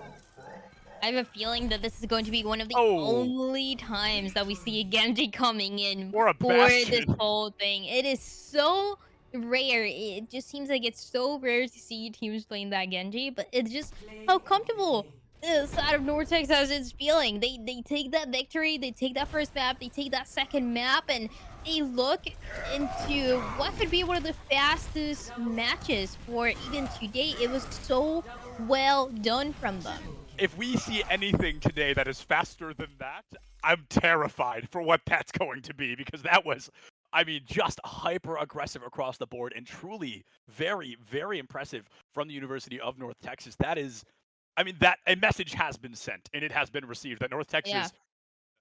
I have a feeling that this is going to be one of the only times that we see a Genji coming in for this whole thing. It is so rare. It just seems like it's so rare to see teams playing that Genji, but it's just how comfortable the side of North Texas is feeling. They take that victory, they take that first map, they take that second map, and they look into what could be one of the fastest matches for even today. It was so well done from them. If we see anything today that is faster than that, I'm terrified for what that's going to be, because that was, I mean, just hyper aggressive across the board and truly very, very impressive from the University of North Texas. That is, I mean, that a message has been sent and it has been received that North Texas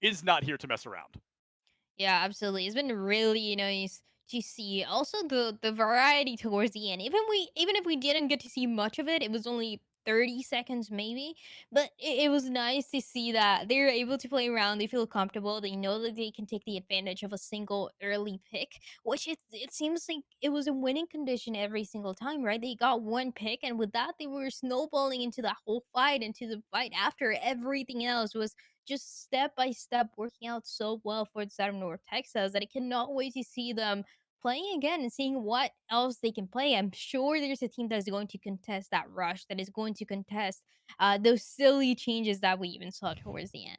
is not here to mess around. Yeah, absolutely. It's been really nice to see. Also, the variety towards the end. Even if we didn't get to see much of it, it was only 30 seconds maybe, but it was nice to see that they're able to play around. They feel comfortable. They know that they can take the advantage of a single early pick, which it seems like it was a winning condition every single time, right? They got one pick, and with that, they were snowballing into that whole fight, into the fight after. Everything else was just step by step working out so well for the side of North Texas that I cannot wait to see them playing again and seeing what else they can play. I'm sure there's a team that is going to contest that rush, that is going to contest those silly changes that we even saw towards the end.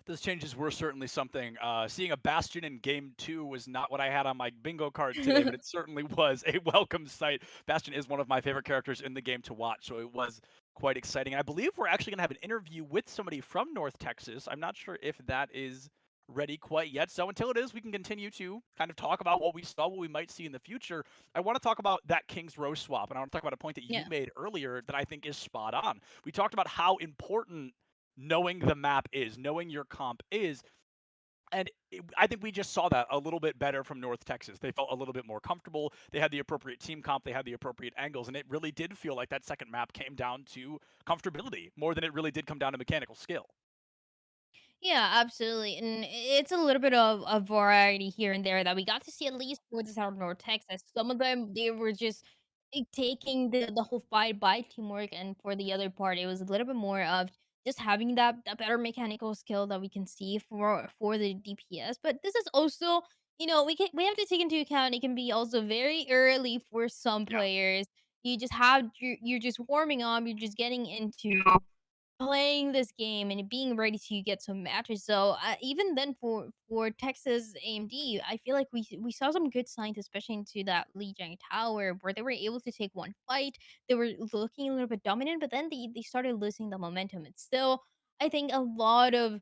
Those changes were certainly something. Seeing a Bastion in Game 2 was not what I had on my bingo card today, but it certainly was a welcome sight. Bastion is one of my favorite characters in the game to watch, so it was quite exciting. I believe we're actually going to have an interview with somebody from North Texas. I'm not sure if that is ready quite yet. So until it is, we can continue to kind of talk about what we saw, what we might see in the future. I want to talk about that Kings Row swap, and I want to talk about a point that you Yeah. made earlier that I think is spot on. We talked about how important knowing the map is, knowing your comp is. And I think we just saw that a little bit better from North Texas. They felt a little bit more comfortable. They had the appropriate team comp. They had the appropriate angles. And it really did feel like that second map came down to comfortability more than it really did come down to mechanical skill. Yeah, absolutely. And it's a little bit of a variety here and there that we got to see at least for the South North Texas. Some of them they were just taking the whole fight by teamwork, and for the other part, it was a little bit more of just having that better mechanical skill that we can see for the DPS. But this is also, we have to take into account it can be also very early for some Yeah. players. You're just warming up, you're just getting into playing this game and being ready to get some matches. So even then, for Texas AMD, I feel like we saw some good signs, especially into that Lijiang Tower, where they were able to take one fight. They were looking a little bit dominant, but then they started losing the momentum. It's still, I think, a lot of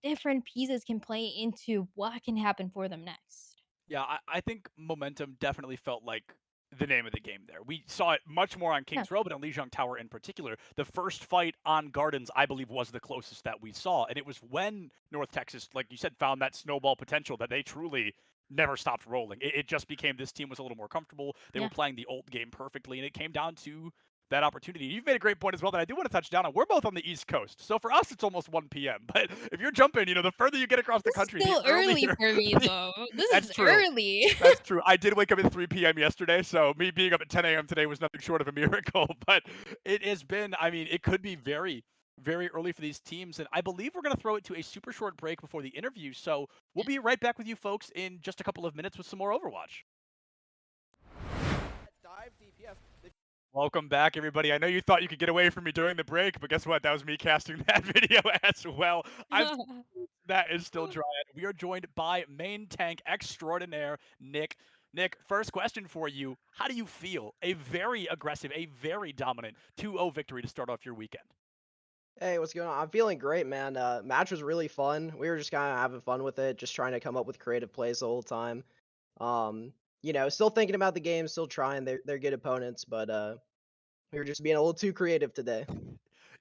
different pieces can play into what can happen for them next. Yeah, I think momentum definitely felt like the name of the game there. We saw it much more on Yeah. King's Row, but on Lijiang Tower in particular. The first fight on Gardens, I believe, was the closest that we saw. And it was when North Texas, like you said, found that snowball potential that they truly never stopped rolling. It just became this team was a little more comfortable. They were Yeah. playing the ult game perfectly, and it came down to that opportunity. You've made a great point as well that I do want to touch down on. We're both on the East Coast. So for us, it's almost 1 p.m. But if you're jumping, the further you get across the This is country, the still early earlier. for me, though. This That's is true. early. That's true. I did wake up at 3 p.m. yesterday, so me being up at 10 a.m. today was nothing short of a miracle. But it has been, it could be very, very early for these teams. And I believe we're going to throw it to a super short break before the interview. So we'll be right back with you folks in just a couple of minutes with some more Overwatch. Welcome back, everybody. I know you thought you could get away from me during the break, but guess what? That was me casting that video as well. That is still Dryad. We are joined by main tank extraordinaire, Nick. Nick, first question for you. How do you feel? A very aggressive, a very dominant 2-0 victory to start off your weekend. Hey, what's going on? I'm feeling great, man. Match was really fun. We were just kind of having fun with it, just trying to come up with creative plays the whole time. Still thinking about the game, still trying. They're good opponents, but we were just being a little too creative today.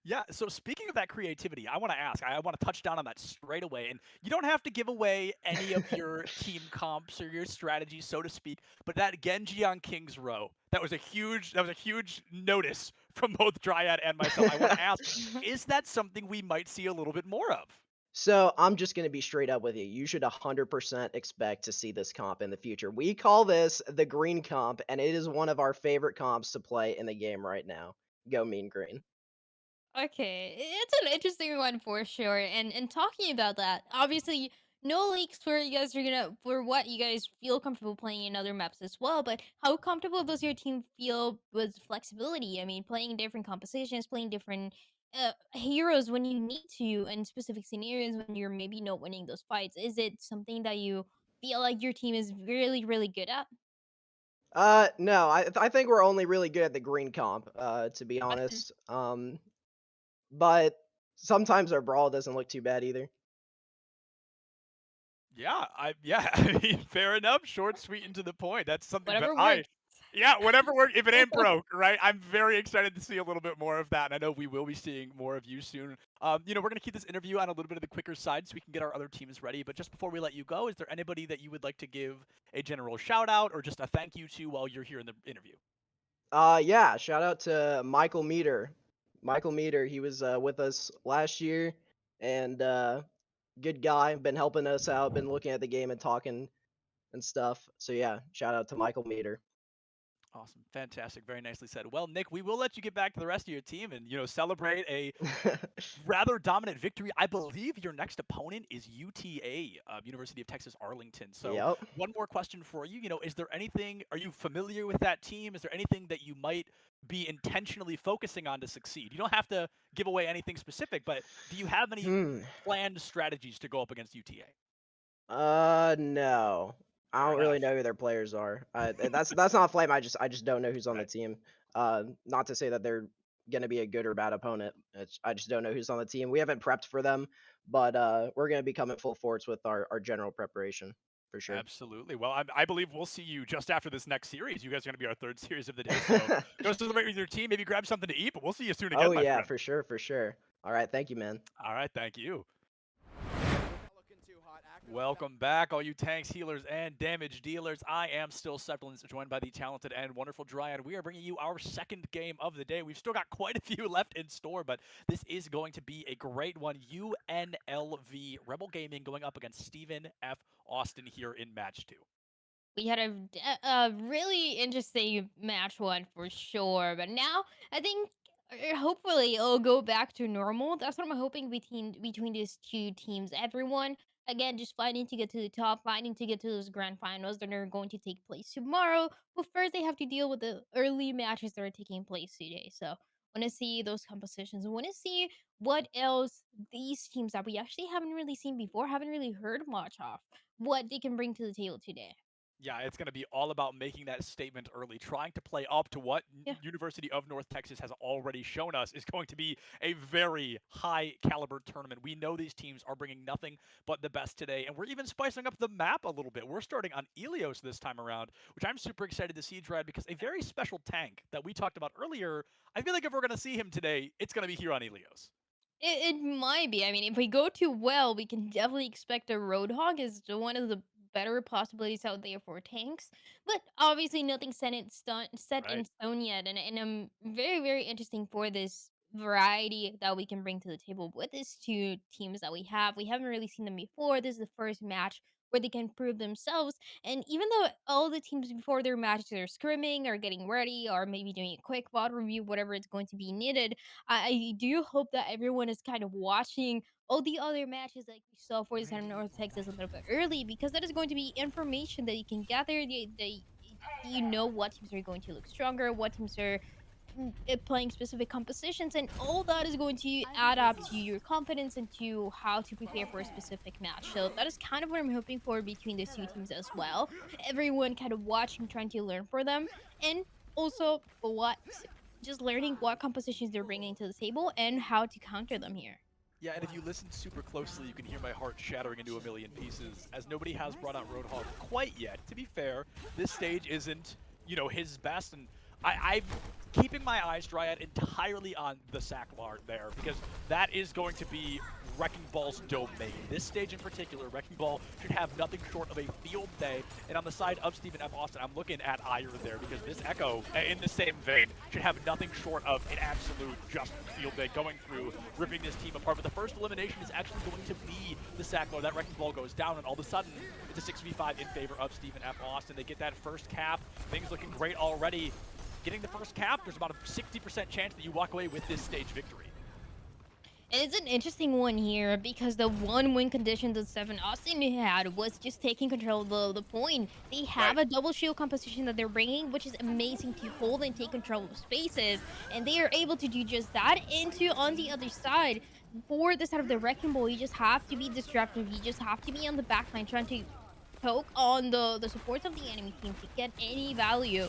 Yeah, so speaking of that creativity, I want to ask, I want to touch down on that straight away. And you don't have to give away any of your team comps or your strategies, so to speak, but that Genji on King's Row, that was a huge notice from both Dryad and myself. I want to ask, is that something we might see a little bit more of? So I'm just gonna be straight up with you. You should 100% expect to see this comp in the future. We call this the green comp, and it is one of our favorite comps to play in the game right now. Go mean green. Okay, it's an interesting one for sure. And talking about that, obviously no leaks for you guys are gonna for what you guys feel comfortable playing in other maps as well. But how comfortable does your team feel with flexibility? I mean, playing different compositions, playing different heroes when you need to, in specific scenarios when you're maybe not winning those fights. Is it something that you feel like your team is really, really good at? No, I think we're only really good at the green comp, to be Okay. honest. But sometimes our brawl doesn't look too bad either. Yeah, I mean, fair enough. Short, sweet, and to the point. That's something that Whatever works. yeah, whatever works. If it ain't broke, right? I'm very excited to see a little bit more of that, and I know we will be seeing more of you soon. We're gonna keep this interview on a little bit of the quicker side so we can get our other teams ready. But just before we let you go, is there anybody that you would like to give a general shout out or just a thank you to while you're here in the interview? Yeah, shout out to Michael Meter. Michael Meter, he was with us last year, and good guy. Been helping us out. Been looking at the game and talking and stuff. So yeah, shout out to Michael Meter. Awesome. Fantastic. Very nicely said. Well, Nick, we will let you get back to the rest of your team and, celebrate a rather dominant victory. I believe your next opponent is UTA, University of Texas Arlington. So Yep. one more question for you. Is there anything, are you familiar with that team? Is there anything that you might be intentionally focusing on to succeed? You don't have to give away anything specific, but do you have any planned strategies to go up against UTA? No. I Fair don't really enough. know who their players are. That's not a flame. I just don't know who's on the Right. team. Not to say that they're gonna be a good or bad opponent. I just don't know who's on the team. We haven't prepped for them, but we're gonna be coming full force with our general preparation for sure. Absolutely. Well, I believe we'll see you just after this next series. You guys are going to be our third series of the day. So go celebrate with your team. Maybe grab something to eat, but we'll see you soon again, Oh my yeah, friend. for sure, for sure. All right, thank you, man. All right. Thank you. Welcome back, all you tanks, healers, and damage dealers. I am still Sepulence, joined by the talented and wonderful Dryad. We are bringing you our second game of the day. We've still got quite a few left in store, but this is going to be a great one. UNLV Rebel Gaming going up against Stephen F. Austin here in match 2. We had a really interesting match one for sure, but now I think hopefully it'll go back to normal. That's what I'm hoping between these two teams. Everyone again just fighting to get to the top, fighting to get to those grand finals that are going to take place tomorrow. But first, they have to deal with the early matches that are taking place today. So want to see those compositions. Want to see what else these teams that we actually haven't really seen before, haven't really heard much of, what they can bring to the table today. Yeah, it's going to be all about making that statement early, trying to play up to what Yeah. University of North Texas has already shown us is going to be a very high caliber tournament. We know these teams are bringing nothing but the best today, and we're even spicing up the map a little bit. We're starting on Ilios this time around, which I'm super excited to see, Dredd, because a very special tank that we talked about earlier, I feel like if we're going to see him today, it's going to be here on Ilios. It might be. I mean, if we go too well, we can definitely expect a Roadhog is one of the better possibilities out there for tanks. But obviously, nothing set in Right. stone yet, and I'm very interesting for this variety that we can bring to the table with these two teams that we have. We haven't really seen them before. This is the first match where they can prove themselves. And even though all the teams before their matches are scrimming or getting ready or maybe doing a quick VOD review, whatever it's going to be needed, I do hope that everyone is kind of watching all the other matches like we saw for the Center North Texas a little bit early, because that is going to be information that you can gather. You know what teams are going to look stronger, what teams are playing specific compositions, and all that is going to add up to your confidence and to how to prepare for a specific match. So that is kind of what I'm hoping for between these two teams as well. Everyone kind of watching, trying to learn for them, and also just learning what compositions they're bringing to the table and how to counter them here. Yeah, and if you listen super closely, you can hear my heart shattering into a million pieces, as nobody has brought out Roadhog quite yet. To be fair, this stage isn't, his best, and I'm keeping my eyes, Dryad, entirely on the Sacklar there, because that is going to be Wrecking Ball's domain. This stage in particular, Wrecking Ball should have nothing short of a field day, and on the side of Stephen F. Austin, I'm looking at Ire there, because this Echo, in the same vein, should have nothing short of an absolute just field day, going through, ripping this team apart. But the first elimination is actually going to be the Sacklar. That Wrecking Ball goes down, and all of a sudden, it's a 6v5 in favor of Stephen F. Austin. They get that first cap, things looking great already. Getting the first cap, there's about a 60% chance that you walk away with this stage victory. And it's an interesting one here because the one win condition that Stephen Austin had was just taking control of the point. They have a double shield composition that they're bringing, which is amazing to hold and take control of spaces. And they are able to do just that. On the other side, for the side of the Wrecking Ball, you just have to be disruptive. You just have to be on the backline trying to poke on the supports of the enemy team to get any value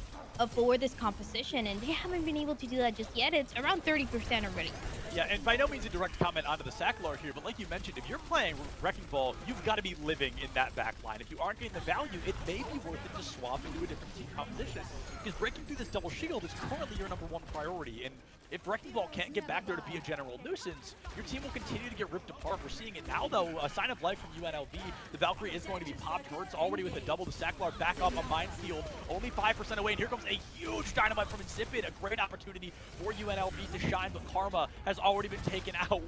for this composition, and they haven't been able to do that just yet. It's around 30% already. Yeah, and by no means a direct comment onto the Sacklar here, but like you mentioned, if you're playing Wrecking Ball, you've got to be living in that back line. If you aren't getting the value, it may be worth it to swap into a different team composition, because breaking through this double shield is currently your #1 priority, and if Wrecking Ball can't get back there to be a general nuisance, your team will continue to get ripped apart. We're seeing it now, though. A sign of life from UNLV. The Valkyrie is going to be popped. Hurts already with a double. The Sacklar back up a minefield, only 5% away, and here comes a huge dynamite from Insipid. A great opportunity for UNLV to shine, but Karma has already been taken out.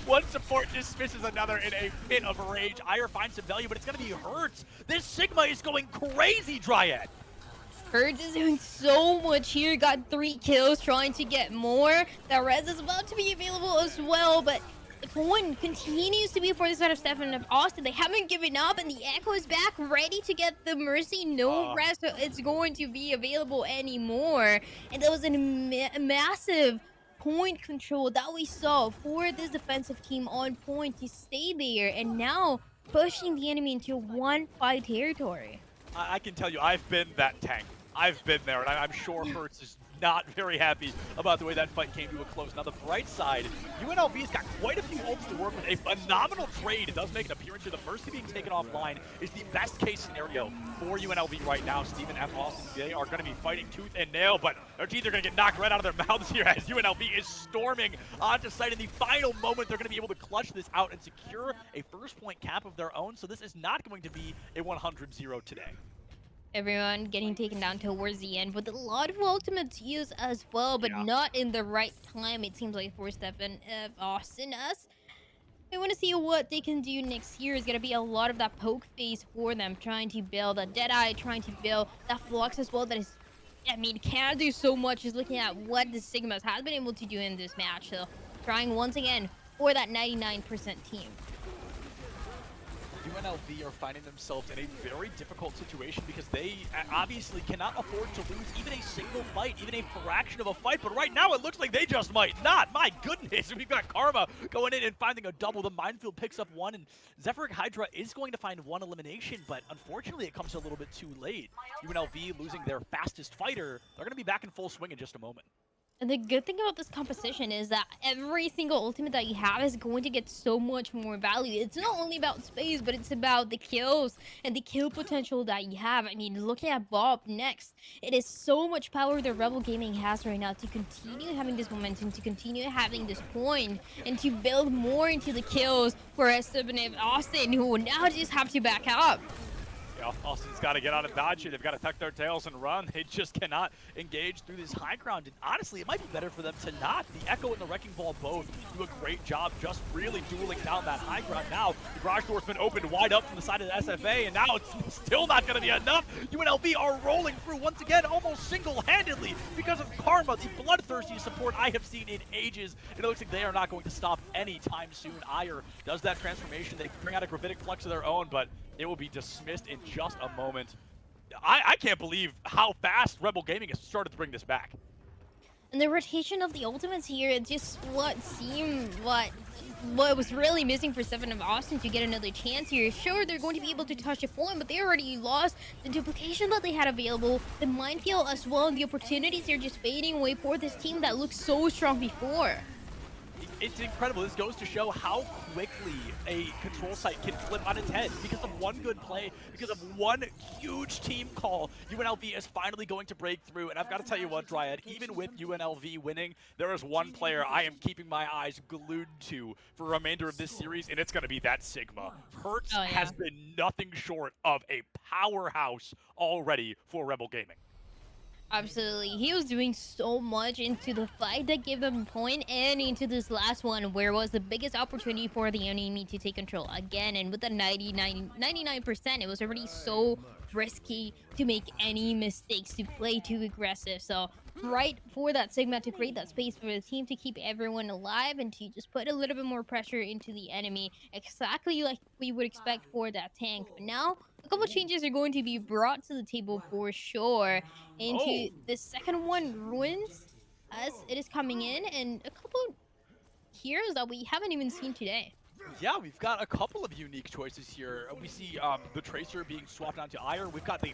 One support just misses another in a fit of rage. Ire finds some value, but it's going to be Hurts. This Sigma is going crazy, Dryad. Hurts is doing so much here. Got 3 kills, trying to get more. The res is about to be available as well, but the point continues to be for the side of Stefan of Austin. They haven't given up, and the Echo is back, ready to get the Mercy. No rest it's going to be available anymore. And that was a massive point control that we saw for this defensive team on point to stay there, and now pushing the enemy into 1-5 territory. I can tell you, I've been that tank. I've been there, and I'm sure Hurts is not very happy about the way that fight came to a close. Now, the bright side, UNLV's got quite a few ults to work with. A phenomenal trade does make an appearance here. The Mercy being taken offline is the best case scenario for UNLV right now. Steven F. Austin, they are going to be fighting tooth and nail, but their teeth are going to get knocked right out of their mouths here as UNLV is storming onto site. In the final moment, they're going to be able to clutch this out and secure a first point cap of their own. So this is not going to be a 100-0 today. Everyone getting taken down towards the end with a lot of ultimates used as well, but not in the right time, it seems like, for Stefan F. Austin. I want to see what they can do next year. Is going to be a lot of that poke phase for them, trying to build a Deadeye, trying to build that Flux as well. That is, I mean, can't do so much just looking at what the Sigmas has been able to do in this match. So trying once again for that 99% team. UNLV are finding themselves in a very difficult situation because they obviously cannot afford to lose even a single fight, even a fraction of a fight. But right now, it looks like they just might not. My goodness, we've got Karma going in and finding a double. The Minefield picks up 1, and Zephyric Hydra is going to find 1 elimination, but unfortunately, it comes a little bit too late. UNLV losing their fastest fighter. They're going to be back in full swing in just a moment. And the good thing about this composition is that every single ultimate that you have is going to get so much more value. It's not only about space, but it's about the kills and the kill potential that you have. I mean, looking at Bob next, it is so much power that Rebel Gaming has right now to continue having this momentum, to continue having this point, and to build more into the kills for Stefan F. Austin, who will now just have to back up. Yeah, Austin's got to get on a dodge here. They've got to tuck their tails and run. They just cannot engage through this high ground. And honestly, it might be better for them to not. The Echo and the Wrecking Ball both do a great job just really dueling down that high ground. Now, the garage door's been opened wide up from the side of the SFA, and now it's still not going to be enough. UNLV are rolling through once again, almost single-handedly, because of Karma, the bloodthirsty support I have seen in ages. And it looks like they are not going to stop anytime soon. Ire does that transformation. They bring out a Gravitic Flux of their own, but it will be dismissed in just a moment. I can't believe how fast Rebel Gaming has started to bring this back. And the rotation of the ultimates here, it's just what seemed what was really missing for Stefan of Austin to get another chance here. Sure, they're going to be able to touch a point, but they already lost the duplication that they had available, the minefield as well, and the opportunities are just fading away for this team that looked so strong before. It's incredible. This goes to show how quickly a control site can flip on its head because of one good play, because of one huge team call. UNLV is finally going to break through, and I've got to tell you what, Dryad, even with UNLV winning, there is one player I am keeping my eyes glued to for the remainder of this series, and it's going to be that Sigma. Hurts has been nothing short of a powerhouse already for Rebel Gaming. Absolutely. He was doing so much into the fight that gave them a point and into this last one where was the biggest opportunity for the enemy to take control again. And with the 99%, it was already so risky to make any mistakes, to play too aggressive. So right for that Sigma to create that space for the team to keep everyone alive and to just put a little bit more pressure into the enemy, exactly like we would expect for that tank. But now a couple changes are going to be brought to the table for sure. Into the second one, Ruins, as it is coming in, and a couple heroes that we haven't even seen today. Yeah, we've got a couple of unique choices here. We see the Tracer being swapped onto Ire. We've got the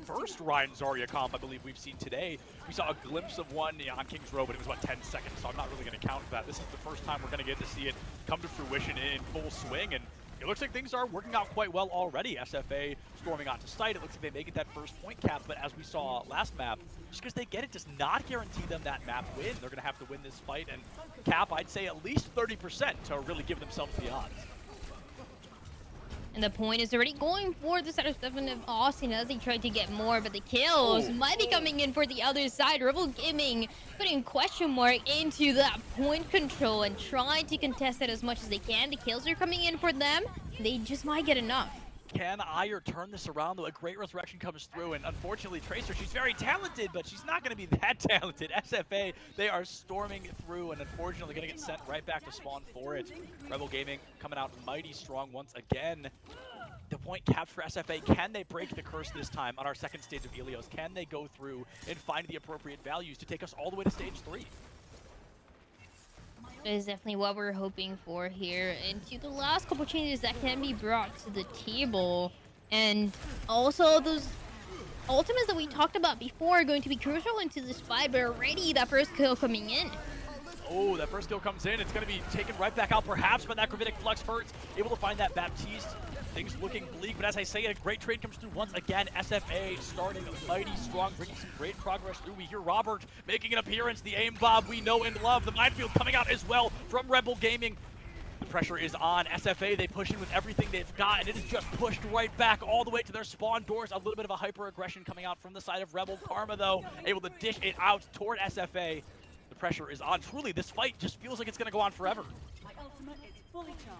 first Ryan Zarya comp I believe we've seen today. We saw a glimpse of one on King's Row, but it was about 10 seconds, so I'm not really going to count that. This is the first time we're going to get to see it come to fruition in full swing, and it looks like things are working out quite well already. SFA storming onto site. It looks like they make it that first point cap, but as we saw last map, just because they get it does not guarantee them that map win. They're going to have to win this fight and cap, I'd say, at least 30% to really give themselves the odds. And the point is already going for the side of Stefan of Austin as they try to get more, but the kills might be coming in for the other side. Rebel Gaming putting question mark into that point control and trying to contest it as much as they can. The kills are coming in for them. They just might get enough. Can Ire turn this around, though? A great resurrection comes through, and unfortunately, Tracer, she's very talented, but she's not going to be that talented. SFA, they are storming through, and unfortunately going to get sent right back to spawn for it. Rebel Gaming coming out mighty strong once again. The point capped for SFA. Can they break the curse this time on our second stage of Helios? Can they go through and find the appropriate values to take us all the way to stage 3? Is definitely what we're hoping for here. Into the last couple changes that can be brought to the table, and also those ultimates that we talked about before are going to be crucial into this fight. But already that first kill coming in. Oh, that first kill comes in. It's going to be taken right back out, perhaps, but that gravitic flux hurts. Able to find that Baptiste. Things looking bleak, but as I say, a great trade comes through once again. SFA starting mighty strong, bringing some great progress through. We hear Robert making an appearance. The aim bob we know and love. The minefield coming out as well from Rebel Gaming. The pressure is on. SFA, they push in with everything they've got, and it is just pushed right back all the way to their spawn doors. A little bit of a hyper-aggression coming out from the side of Rebel. Karma, though, able to dish it out toward SFA. The pressure is on. Truly, this fight just feels like it's going to go on forever.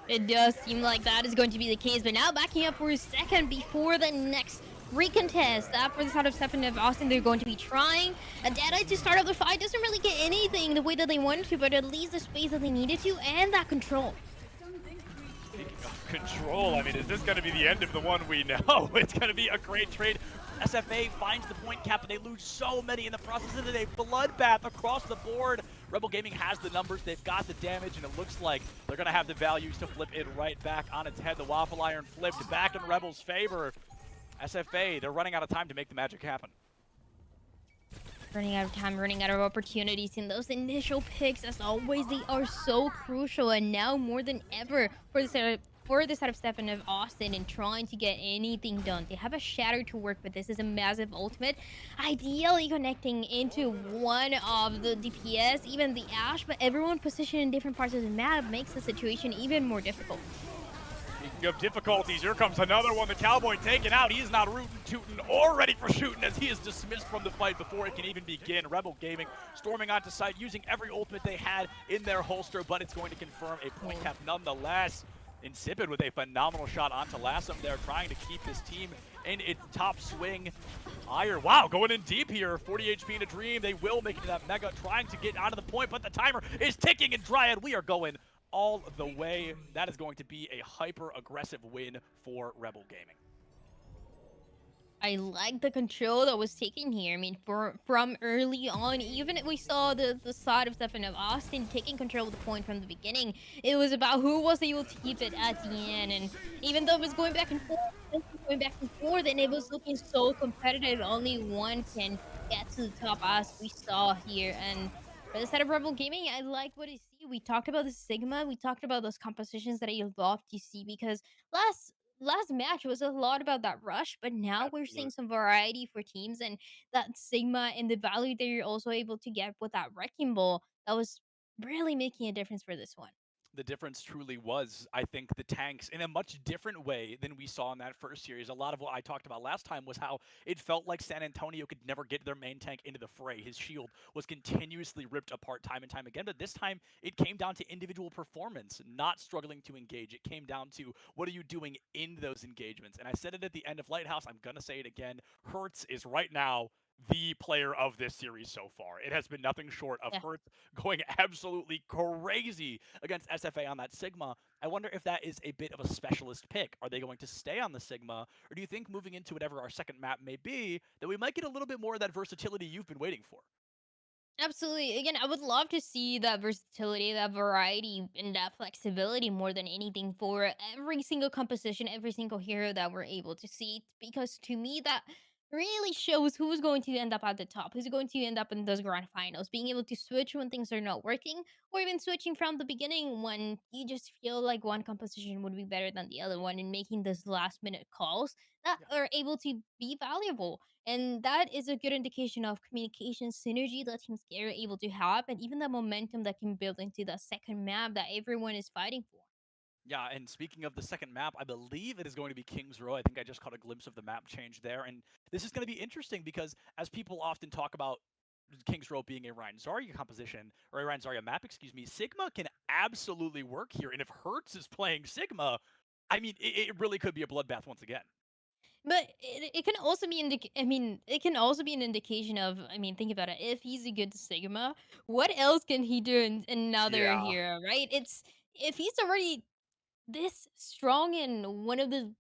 It does seem like that is going to be the case, but now backing up for a second before the next recontest. That for the side of Stefan of Austin, they're going to be trying. A Deadeye to start up the fight doesn't really get anything the way that they wanted to, but at least the space that they needed to, and that control. Speaking of control, I mean, is this going to be the end of the one we know? It's going to be a great trade. SFA finds the point cap, and they lose so many in the process of a bloodbath across the board. Rebel Gaming has the numbers, they've got the damage, and it looks like they're going to have the values to flip it right back on its head. The Waffle Iron flipped back in Rebel's favor. SFA, they're running out of time to make the magic happen. Running out of time, running out of opportunities, and those initial picks, as always, they are so crucial, and now more than ever for the side of Stefan of Austin and trying to get anything done. They have a Shatter to work with. This is a massive ultimate, ideally connecting into one of the DPS, even the Ash, but everyone positioned in different parts of the map makes the situation even more difficult. Speaking of difficulties, here comes another one. The Cowboy taken out. He is not rootin', tootin', or ready for shooting as he is dismissed from the fight before it can even begin. Rebel Gaming storming onto site, using every ultimate they had in their holster, but it's going to confirm a point cap nonetheless. Insipid with a phenomenal shot onto Lassum there, trying to keep this team in its top swing. Ire, wow, going in deep here. 40 HP in a dream. They will make it to that Mega, trying to get onto the point, but the timer is ticking, and Dryad, we are going all the way. That is going to be a hyper-aggressive win for Rebel Gaming. I like the control that was taken here. I mean, from early on, even if we saw the side of Stefan of Austin taking control of the point from the beginning, it was about who was able to keep it at the end. And even though it was going back and forth, and it was looking so competitive, only one can get to the top, as we saw here. And for the side of Rebel Gaming, I like what I see. We talked about the Sigma. We talked about those compositions that I love to see, because last match was a lot about that rush, but now we're seeing some variety for teams, and that Sigma and the value that you're also able to get with that Wrecking Ball, that was really making a difference for this one. The difference truly was, I think, the tanks in a much different way than we saw in that first series. A lot of what I talked about last time was how it felt like San Antonio could never get their main tank into the fray. His shield was continuously ripped apart time and time again, but this time it came down to individual performance, not struggling to engage. It came down to what are you doing in those engagements. And I said it at the end of Lighthouse, I'm going to say it again. Hertz is right now the player of this series so far. It has been nothing short of Hertz going absolutely crazy against SFA on that Sigma. I wonder if that is a bit of a specialist pick. Are they going to stay on the Sigma, or do you think moving into whatever our second map may be, that we might get a little bit more of that versatility you've been waiting for? Absolutely. Again, I would love to see that versatility, that variety, and that flexibility more than anything for every single composition, every single hero that we're able to see. Because to me, that really shows who's going to end up at the top, who's going to end up in those grand finals, being able to switch when things are not working, or even switching from the beginning when you just feel like one composition would be better than the other one, and making those last minute calls that are able to be valuable. And that is a good indication of communication synergy that teams are able to have, and even the momentum that can build into the second map that everyone is fighting for. Yeah, and speaking of the second map, I believe it is going to be King's Row. I think I just caught a glimpse of the map change there. And this is going to be interesting because as people often talk about King's Row being a Ryan Zarya composition, or a Ryan Zarya map, excuse me, Sigma can absolutely work here. And if Hertz is playing Sigma, I mean, it really could be a bloodbath once again. But it can also be it can also be an indication of, think about it. If he's a good Sigma, what else can he do in another Yeah. hero, right? It's if he's already this strong in one of the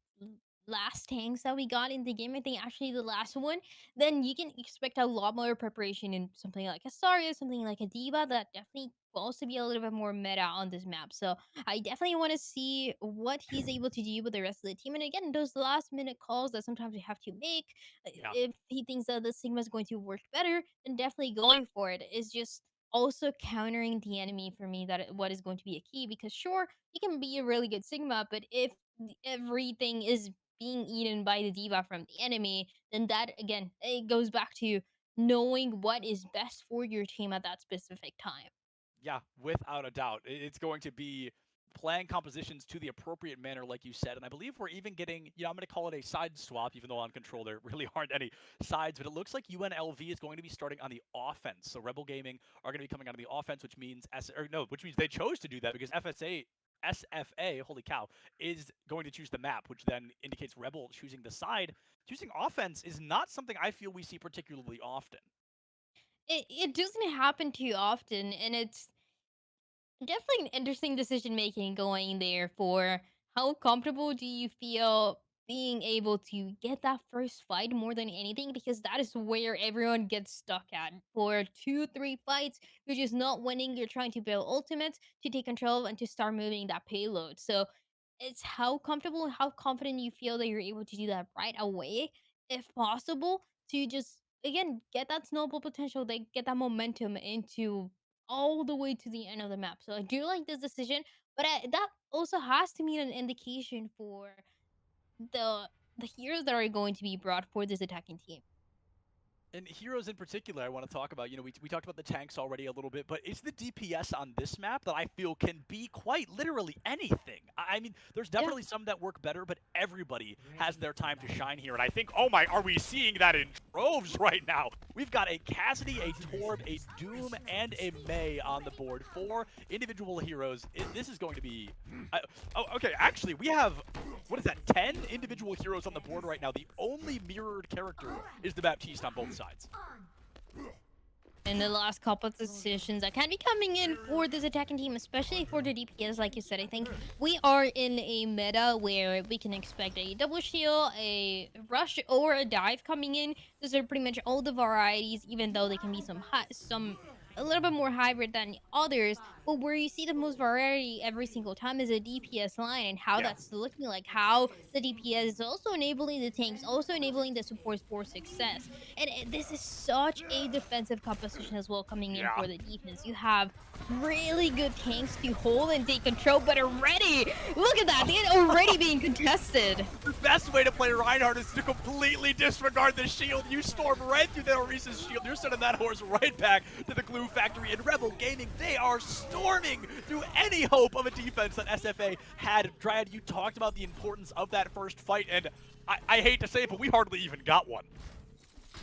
last tanks that we got in the game, I think actually the last one, then you can expect a lot more preparation in something like a Saria, something like a Diva that definitely will also be a little bit more meta on this map. So I definitely want to see what he's able to do with the rest of the team. And again, those last minute calls that sometimes we have to make, Yeah. if he thinks that the Sigma is going to work better, then definitely going for it is just also countering the enemy for me. What is going to be a key, because sure, he can be a really good Sigma, but if everything is being eaten by the diva from the enemy, then that again, it goes back to knowing what is best for your team at that specific time. Yeah, without a doubt. It's going to be playing compositions to the appropriate manner, like you said. And I believe we're even getting, I'm going to call it a side swap, even though on Control there really aren't any sides. But it looks like UNLV is going to be starting on the offense. So Rebel Gaming are going to be coming out on the offense, which means which means they chose to do that because SFA, holy cow, is going to choose the map, which then indicates Rebel choosing the side. Choosing offense is not something I feel we see particularly often. It doesn't happen too often, and it's definitely an interesting decision making going there. For how comfortable do you feel being able to get that first fight more than anything, because that is where everyone gets stuck at. For 2-3 fights you're just not winning, you're trying to build ultimates to take control and to start moving that payload. So it's how comfortable and how confident you feel that you're able to do that right away, if possible, to just again get that snowball potential, they get that momentum into all the way to the end of the map. So I do like this decision, but that also has to mean an indication for the the heroes that are going to be brought for this attacking team. And heroes in particular, I want to talk about. We talked about the tanks already a little bit, but it's the DPS on this map that I feel can be quite literally anything. I mean, there's definitely some that work better, but everybody has their time to shine here. And I think, oh my, are we seeing that in droves right now? We've got a Cassidy, a Torb, a Doom, and a Mei on the board. 4 individual heroes. This is going to be... okay, actually, we have... What is that? 10 individual heroes on the board right now. The only mirrored character is the Baptiste on both sides. In the last couple of decisions that can be coming in for this attacking team, especially for the DPS, like you said, I think we are in a meta where we can expect a double shield, a rush, or a dive coming in. Those are pretty much all the varieties, even though they can be some a little bit more hybrid than others. But where you see the most variety every single time is a DPS line, and how that's looking like, how the DPS is also enabling the tanks, also enabling the supports for success. And this is such a defensive composition as well coming in for the defense. You have really good tanks to hold and take control, but already, look at that, they're already being contested. The best way to play Reinhardt is to completely disregard the shield. You storm right through the Orisa's shield. You're sending that horse right back to the glue factory. And Rebel Gaming, they are storming through any hope of a defense that SFA had. Dryad, you talked about the importance of that first fight, and I hate to say it, but we hardly even got one.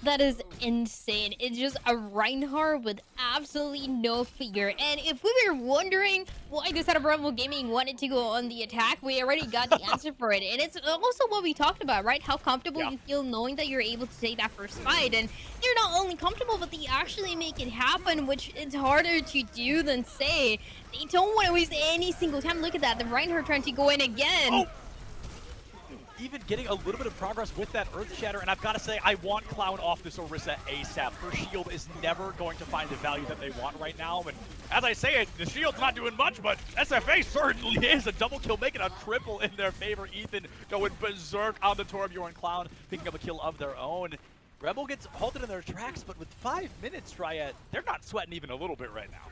That is insane. It's just a Reinhardt with absolutely no fear. And if we were wondering why the setup Rebel Gaming wanted to go on the attack, we already got the answer for it. And it's also what we talked about, right? How comfortable you feel knowing that you're able to take that first fight. And you're not only comfortable, but they actually make it happen, which is harder to do than say. They don't want to waste any single time. Look at that. The Reinhardt trying to go in again. Oh. Even getting a little bit of progress with that Earth Shatter, and I've got to say, I want Clown off this Orisa ASAP. Her shield is never going to find the value that they want right now, and as I say it, the shield's not doing much, but SFA certainly is. A double kill, making a triple in their favor. Ethan going berserk on the Torbjorn Clown, picking up a kill of their own. Rebel gets halted in their tracks, but with 5 minutes, Dryad, they're not sweating even a little bit right now.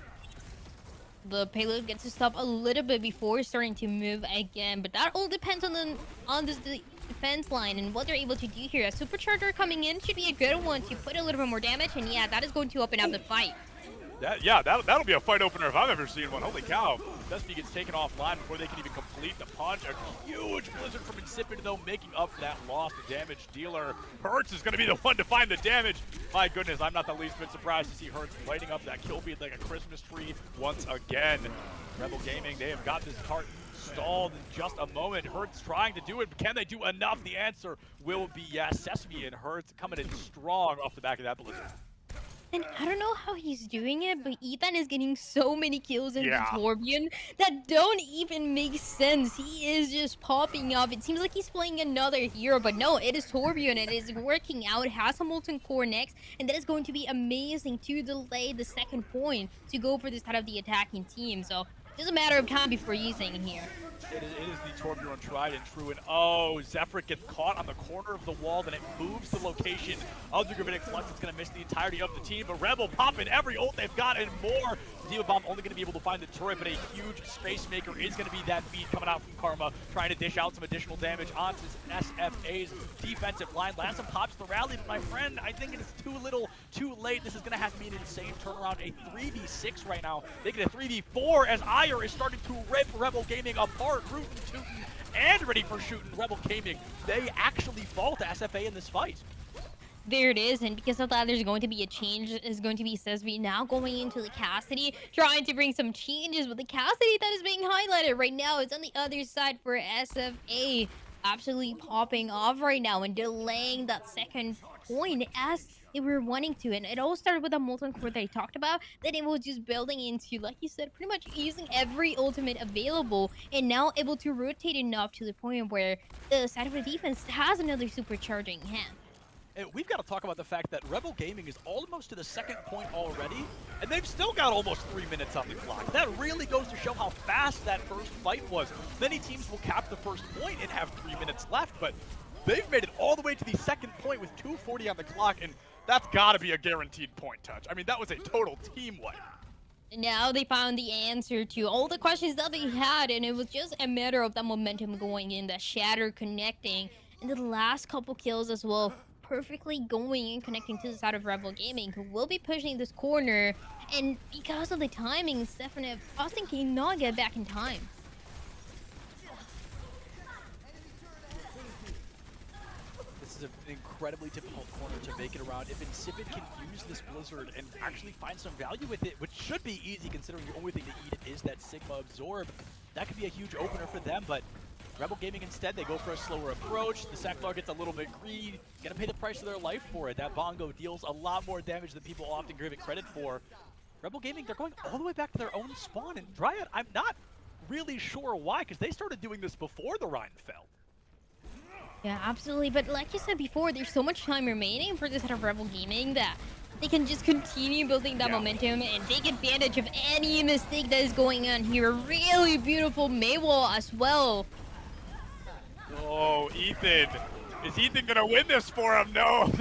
The payload gets to stop a little bit before starting to move again, but that all depends on this defense line and what they're able to do here. A supercharger coming in should be a good one to put a little bit more damage, and yeah, that is going to open up the fight. That'll be a fight opener if I've ever seen one. Holy cow. Dusty gets taken offline before they can even complete the punch. A huge blizzard from Insipid, though, making up that loss. The damage dealer. Hertz is going to be the one to find the damage. My goodness, I'm not the least bit surprised to see Hertz lighting up that kill feed like a Christmas tree once again. Rebel Gaming, they have got this cart stalled in just a moment. Hertz trying to do it, but can they do enough? The answer will be yes. Sesame and Hertz coming in strong off the back of that blizzard. And I don't know how he's doing it, but Ethan is getting so many kills into Torbjorn that don't even make sense. He is just popping up. It seems like he's playing another hero, but no, it is Torbjorn. It is working out. Has a Molten Core next, and that is going to be amazing to delay the second point to go for this side of the attacking team. So just a matter of time before using here. It is the Torbjorn tried and true, and oh, Zephyr gets caught on the corner of the wall, then it moves the location of the Gravitic Flux. It's going to miss the entirety of the team, but Rebel popping every ult they've got and more. Diva Bomb only going to be able to find the turret, but a huge Space Maker is going to be that beat coming out from Karma, trying to dish out some additional damage onto SFA's defensive line. Lansam pops the rally, but my friend, I think it is too little, too late. This is going to have to be an insane turnaround. A 3v6 right now. They get a 3v4 as Ire is starting to rip Rebel Gaming apart. Rootin', tootin', and ready for shooting. Rebel Gaming, they actually fall to SFA in this fight. There it is, and because of that, there's going to be a change. Is going to be Sesvi now going into the Cassidy, trying to bring some changes, but the Cassidy that is being highlighted right now is on the other side for SFA. Absolutely popping off right now and delaying that second point as they were wanting to. And it all started with a Molten Core that I talked about. Then it was just building into, like you said, pretty much using every ultimate available, and now able to rotate enough to the point where the side of the defense has another supercharging hand. And we've got to talk about the fact that Rebel Gaming is almost to the second point already, and they've still got almost 3 minutes on the clock. That really goes to show how fast that first fight was. Many teams will cap the first point and have 3 minutes left, but they've made it all the way to the second point with 2:40 on the clock, and that's got to be a guaranteed point touch. I mean, that was a total team wipe. Now they found the answer to all the questions that they had, and it was just a matter of the momentum going in, the shatter connecting, and the last couple kills as well, perfectly going and connecting to the side of Rebel Gaming, who will be pushing this corner, and because of the timing, Stefan Austin cannot get back in time. This is an incredibly difficult corner to make it around. If Insipid can use this Blizzard and actually find some value with it, which should be easy considering the only thing to eat it is that Sigma Absorb, that could be a huge opener for them, but Rebel Gaming instead, they go for a slower approach. The Sacklar gets a little bit greedy, gonna pay the price of their life for it. That Bongo deals a lot more damage than people often give it credit for. Rebel Gaming, they're going all the way back to their own spawn, and Dryad, I'm not really sure why, because they started doing this before the Rhine fell. Yeah, absolutely, but like you said before, there's so much time remaining for this side of Rebel Gaming that they can just continue building that momentum and take advantage of any mistake that is going on here. Really beautiful Maywall as well. Oh, Ethan. Is Ethan going to win this for him? No.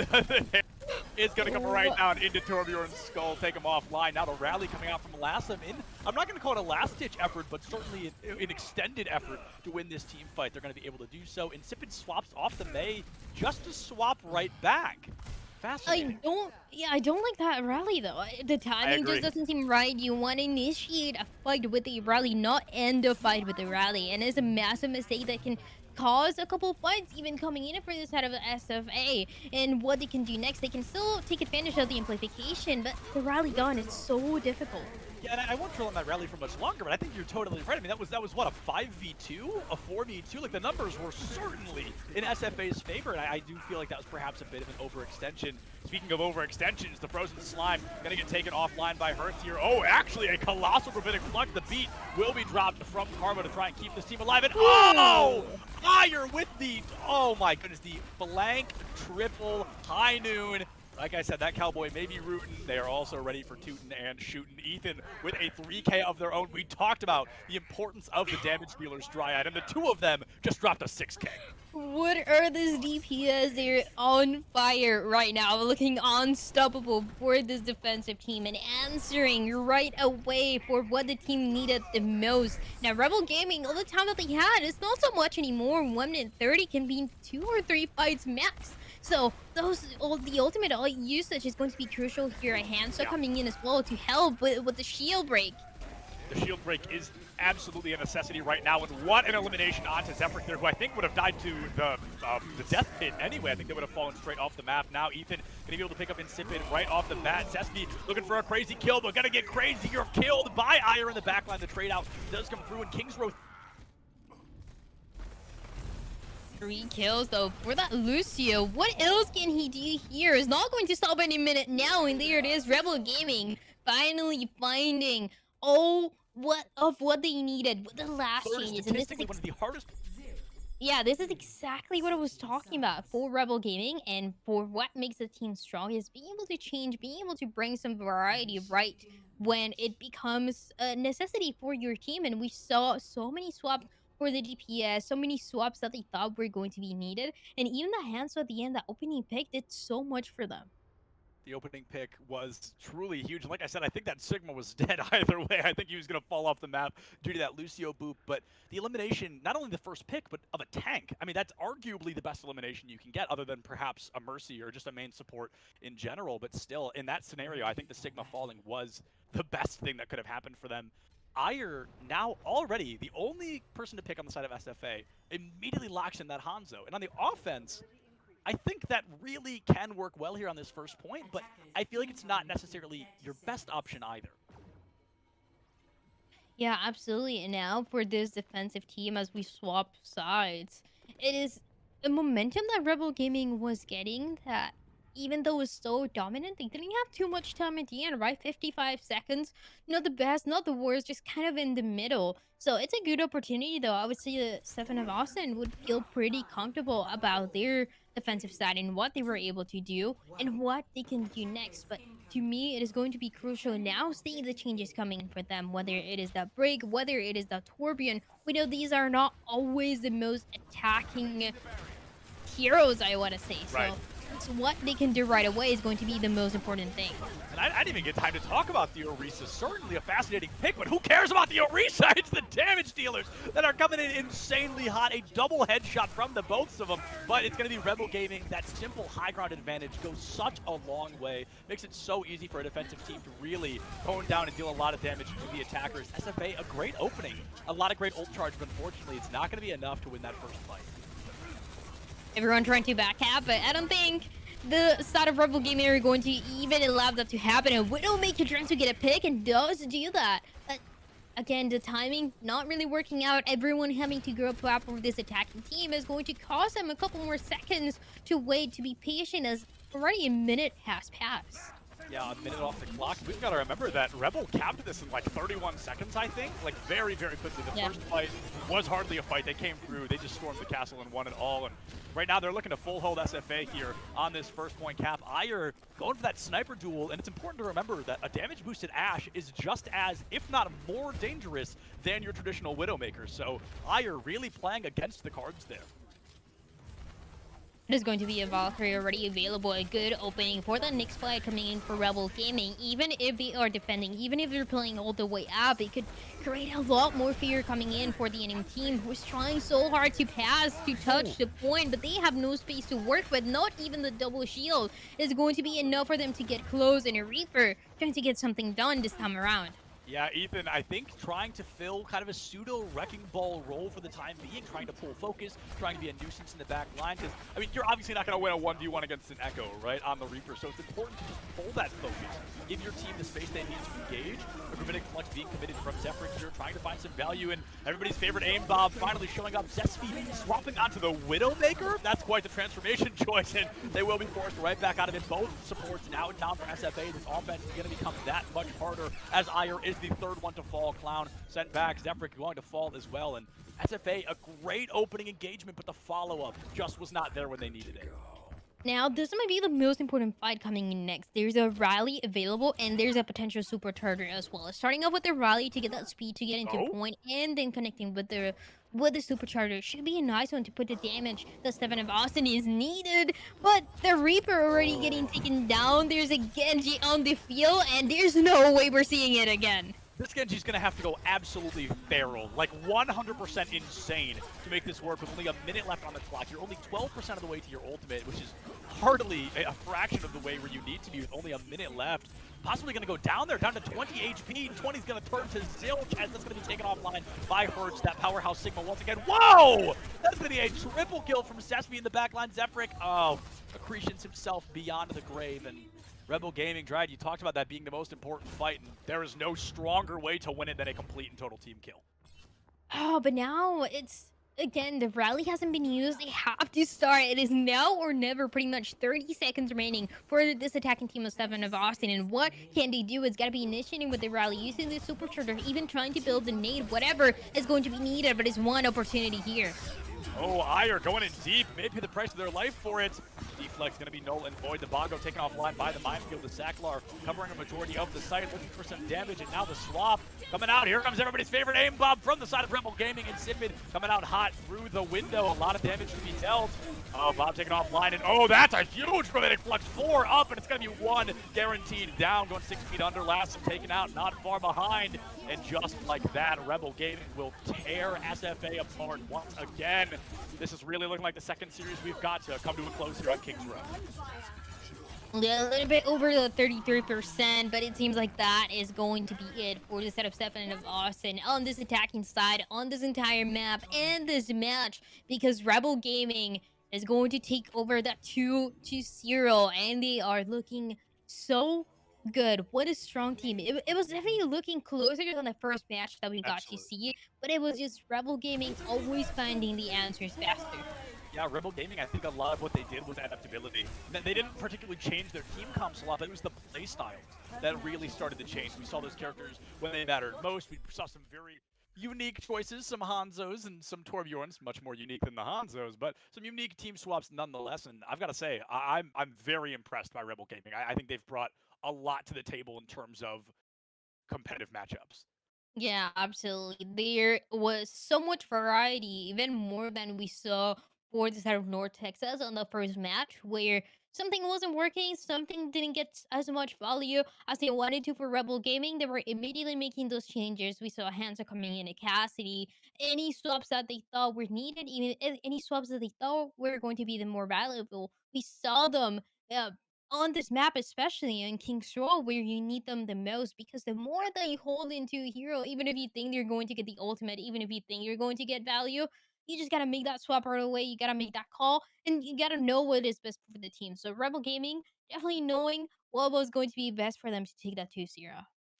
It's going to come right down into Torbjorn's skull, take him offline. Now the rally coming out from Lassam in, I'm not going to call it a last-ditch effort, but certainly an extended effort to win this team fight. They're going to be able to do so. Insipid swaps off the May just to swap right back. Fascinating. I don't like that rally though. The timing just doesn't seem right. You want to initiate a fight with the rally, not end a fight with the rally. And it's a massive mistake that can cause a couple fights even coming in for this side of the SFA. And what they can do next, they can still take advantage of the amplification, but the rally gone, it's so difficult. Yeah, and I won't drill on that rally for much longer, but I think you're totally right. I mean, that was what, a 5v2? A 4v2? Like, the numbers were certainly in SFA's favor, and I do feel like that was perhaps a bit of an overextension. Speaking of overextensions, the Frozen Slime gonna get taken offline by Hertz here. Oh, actually, a colossal Gravitic Flux. The beat will be dropped from Karma to try and keep this team alive, and oh! Fire with the, oh my goodness, the blank triple high noon. Like I said, that Cowboy may be rootin'. They are also ready for tootin' and shootin'. Ethan with a 3K of their own. We talked about the importance of the damage dealers, Dryad, and the two of them just dropped a 6K. What are these DPS? They're on fire right now, looking unstoppable for this defensive team and answering right away for what the team needed the most. Now, Rebel Gaming, all the time that they had, it's not so much anymore. 1 minute 30 can be 2 or 3 fights max. So the ultimate usage is going to be crucial here. Hanso coming in as well to help with the shield break. The shield break is absolutely a necessity right now, and what an elimination onto Zephyr there, who I think would have died to the death pit anyway. I think they would have fallen straight off the map. Now Ethan going to be able to pick up Insipid right off the bat. Zesty looking for a crazy kill, but gonna get crazier killed by Ire in the backline. The trade out does come through, and Kingsrow 3 kills though for that Lucio. What else can he do here? Is not going to stop any minute now, and there it is. Rebel Gaming finally finding what they needed with the last changes. And this is one of the hardest. Yeah, this is exactly what I was talking about for Rebel Gaming, and for what makes the team strong is being able to change, being able to bring some variety right when it becomes a necessity for your team. And we saw so many swaps for the DPS, so many swaps that they thought were going to be needed, and even the Hanso at the end, that opening pick did so much for them. The opening pick was truly huge. Like I said, I think that Sigma was dead either way. I think he was going to fall off the map due to that Lucio boop. But the elimination, not only the first pick, but of a tank. I mean, that's arguably the best elimination you can get, other than perhaps a Mercy or just a main support in general. But still, in that scenario, I think the Sigma falling was the best thing that could have happened for them. Ire, now already the only person to pick on the side of SFA, immediately locks in that Hanzo. And on the offense, I think that really can work well here on this first point, but I feel like it's not necessarily your best option either. Yeah, absolutely. And now for this defensive team, as we swap sides, it is a momentum that Rebel Gaming was getting, that even though it was so dominant, they didn't have too much time at the end, right? 55 seconds. Not the best, not the worst, just kind of in the middle. So it's a good opportunity, though. I would say that Stefan of Austin would feel pretty comfortable about their defensive side and what they were able to do and what they can do next. But to me, it is going to be crucial now seeing the changes coming for them, whether it is that break, whether it is that Torbjorn. We know these are not always the most attacking heroes, I want to say. Right. So what they can do right away is going to be the most important thing. And I didn't even get time to talk about the Orisa. Certainly a fascinating pick, but who cares about the Orisa? It's the damage dealers that are coming in insanely hot. A double headshot from the both of them, but it's going to be Rebel Gaming. That simple high ground advantage goes such a long way. Makes it so easy for a defensive team to really hone down and deal a lot of damage to the attackers. SFA, a great opening. A lot of great ult charge, but unfortunately, it's not going to be enough to win that first fight. Everyone trying to backhand, but I don't think the side of Rebel Gaming are going to even allow that to happen. And Widowmaker trying to get a pick and does do that. But again, the timing not really working out. Everyone having to go up for this attacking team is going to cost them a couple more seconds to wait, to be patient, as already a minute has passed. Yeah, a minute off the clock. We've got to remember that Rebel capped this in like 31 seconds, I think. Like very, very quickly. The first fight was hardly a fight. They came through. They just stormed the castle and won it all. And right now they're looking to full hold SFA here on this first point cap. Ire going for that sniper duel. And it's important to remember that a damage boosted Ashe is just as, if not more dangerous than your traditional Widowmaker. So Ire really playing against the cards there. There's going to be a Valkyrie already available, a good opening for the next fight coming in for Rebel Gaming. Even if they are defending, even if they're playing all the way up, it could create a lot more fear coming in for the enemy team, who's trying so hard to pass, to touch the point, but they have no space to work with. Not even the double shield is going to be enough for them to get close, and a Reaper trying to get something done this time around. Yeah, Ethan, I think trying to fill kind of a pseudo wrecking ball role for the time being, trying to pull focus, trying to be a nuisance in the back line, because, I mean, you're obviously not going to win a 1v1 against an Echo, right, on the Reaper, so it's important to just pull that focus, give your team the space they need to engage. A Gravitic Flex being committed from Zephyr here, trying to find some value, and everybody's favorite aim Bob finally showing up. Zesfi swapping onto the Widowmaker. That's quite the transformation choice, and they will be forced right back out of it. Both supports now down for SFA. This offense is going to become that much harder, as Ire is the third one to fall. Clown sent back. Zephyr going to fall as well, and SFA, a great opening engagement, but the follow-up just was not there when they needed it. Now, this might be the most important fight coming in next. There's a rally available, and there's a potential supercharger as well. Starting off with the rally to get that speed to get into point, and then connecting with the supercharger should be a nice one to put the damage that Stefan of Austin is needed. But the Reaper already getting taken down. There's a Genji on the field, and there's no way we're seeing it again. This Genji's going to have to go absolutely feral, like 100% insane to make this work with only a minute left on the clock. You're only 12% of the way to your ultimate, which is hardly a fraction of the way where you need to be with only a minute left. Possibly going to go down there, down to 20 HP. 20's going to turn to zilch as that's going to be taken offline by Hertz. That powerhouse Sigma once again. Whoa! That's going to be a triple kill from Sesame in the backline. Zephyric, oh, accretions himself beyond the grave. And Rebel Gaming, Dryad, you talked about that being the most important fight, and there is no stronger way to win it than a complete and total team kill. Oh, but now it's again the rally hasn't been used. They have to start. It is now or never. Pretty much 30 seconds remaining for this attacking team of 7 of Austin. And what can they do? It's got to be initiating with the rally, using the supercharger, even trying to build the nade, whatever is going to be needed. But it's one opportunity here. Oh, Ire going in deep, maybe the price of their life for it. Deflex going to be null and void. The Bongo taken offline by the minefield. The Sacklar covering a majority of the site, looking for some damage. And now the swap coming out. Here comes everybody's favorite aim bomb from the side of Rebel Gaming, and Sidmid coming out hot through the window. A lot of damage to be dealt. Oh, Bob taken offline, and oh, that's a huge Gravitic Flux. 4 up, and it's going to be 1 guaranteed down. Going 6 feet under, last and taken out, not far behind. And just like that, Rebel Gaming will tear SFA apart once again. This is really looking like the second series we've got to come to a close here on Kings Row. Yeah, a little bit over the 33%, but it seems like that is going to be it for the set of 7 of Austin on this attacking side, on this entire map, and this match, because Rebel Gaming is going to take over that 2-0, and they are looking so good. What a strong team. It was definitely looking closer than the first match that we got to see, but it was just Rebel Gaming always finding the answers faster. Yeah, Rebel Gaming, I think a lot of what they did was adaptability. They didn't particularly change their team comps a lot, but it was the play styles that really started to change. We saw those characters when they mattered most. We saw some very unique choices, some Hanzos and some Torbjorns, much more unique than the Hanzos, but some unique team swaps nonetheless. And I've got to say, I'm very impressed by Rebel Gaming. I think they've brought a lot to the table in terms of competitive matchups. Yeah, absolutely. There was so much variety, even more than we saw for the side of North Texas on the first match, where something wasn't working, something didn't get as much value as they wanted to for Rebel Gaming. They were immediately making those changes. We saw Hansa coming in at Cassidy, any swaps that they thought were needed, even any swaps that they thought were going to be the more valuable. We saw them. On this map, especially in King's Row, where you need them the most, because the more that you hold into a hero, even if you think you're going to get the ultimate, even if you think you're going to get value, you just gotta make that swap right away. You gotta make that call, and you gotta know what is best for the team. So Rebel Gaming definitely knowing what was going to be best for them to take that 2-0.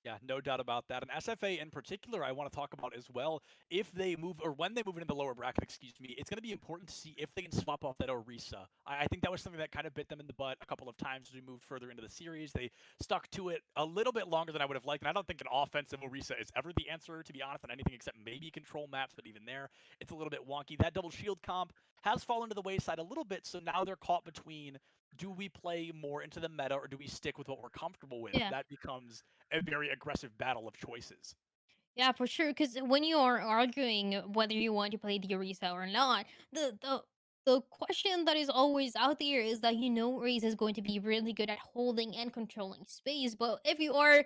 Yeah, no doubt about that. And SFA in particular, I want to talk about as well. If they move, or when they move into the lower bracket, excuse me, it's going to be important to see if they can swap off that Orisa. I think that was something that kind of bit them in the butt a couple of times as we moved further into the series. They stuck to it a little bit longer than I would have liked. And I don't think an offensive Orisa is ever the answer, to be honest, on anything except maybe control maps. But even there, it's a little bit wonky. That double shield comp has fallen to the wayside a little bit. So now they're caught between, do we play more into the meta or do we stick with what we're comfortable with? Yeah. That becomes a very aggressive battle of choices. Yeah, for sure. Because when you are arguing whether you want to play the Orisa or not, the question that is always out there is that Orisa is going to be really good at holding and controlling space. But if you are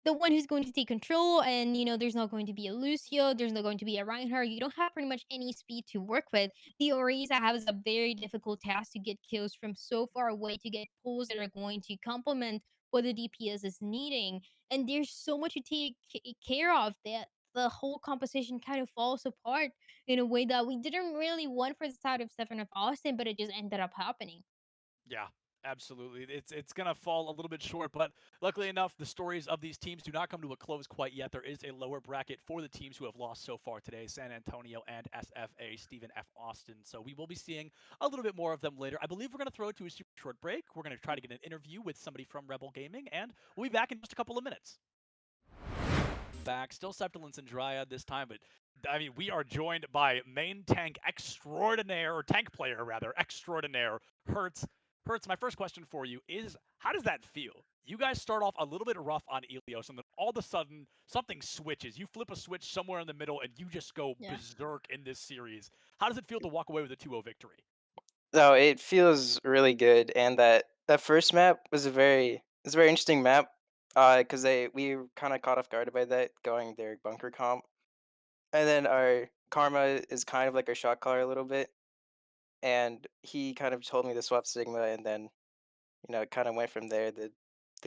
the one who's going to take control, and there's not going to be a Lucio, there's not going to be a Reinhardt, you don't have pretty much any speed to work with. The Orisa has a very difficult task to get kills from so far away, to get pulls that are going to complement what the DPS is needing, and there's so much to take care of that the whole composition kind of falls apart in a way that we didn't really want for the side of Stefan of Austin, but it just ended up happening. Yeah, absolutely. It's gonna fall a little bit short, but luckily enough, the stories of these teams do not come to a close quite yet. There is a lower bracket for the teams who have lost so far today: San Antonio and SFA, Stephen F. Austin. So we will be seeing a little bit more of them later. I believe we're gonna throw it to a super short break. We're gonna try to get an interview with somebody from Rebel Gaming, and we'll be back in just a couple of minutes. Back, still Septilence and Dryad this time, but I mean, we are joined by main tank extraordinaire, or tank player rather, extraordinaire, Hertz. Hertz, my first question for you is, how does that feel? You guys start off a little bit rough on Ilios, and then all of a sudden, something switches. You flip a switch somewhere in the middle, and you just go berserk in this series. How does it feel to walk away with a 2-0 victory? No, it feels really good, and that first map was it's a very interesting map. Because we were kind of caught off guard by that going their bunker comp, and then our Karma is kind of like our shot caller a little bit, and he kind of told me to swap Sigma, and then it kind of went from there. The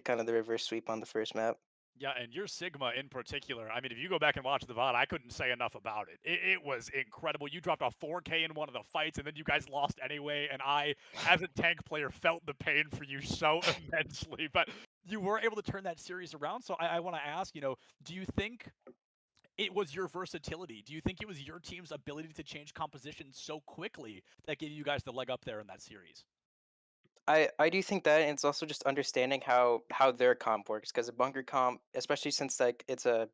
kind of the reverse sweep on the first map. Yeah, and your Sigma in particular, I mean, if you go back and watch the VOD, I couldn't say enough about it. It was incredible. You dropped a 4K in one of the fights, and then you guys lost anyway, and I, as a tank player, felt the pain for you so immensely. But you were able to turn that series around, so I want to ask, do you think it was your versatility? Do you think it was your team's ability to change composition so quickly that gave you guys the leg up there in that series? I do think that, and it's also just understanding how their comp works, because a bunker comp, especially since like it's a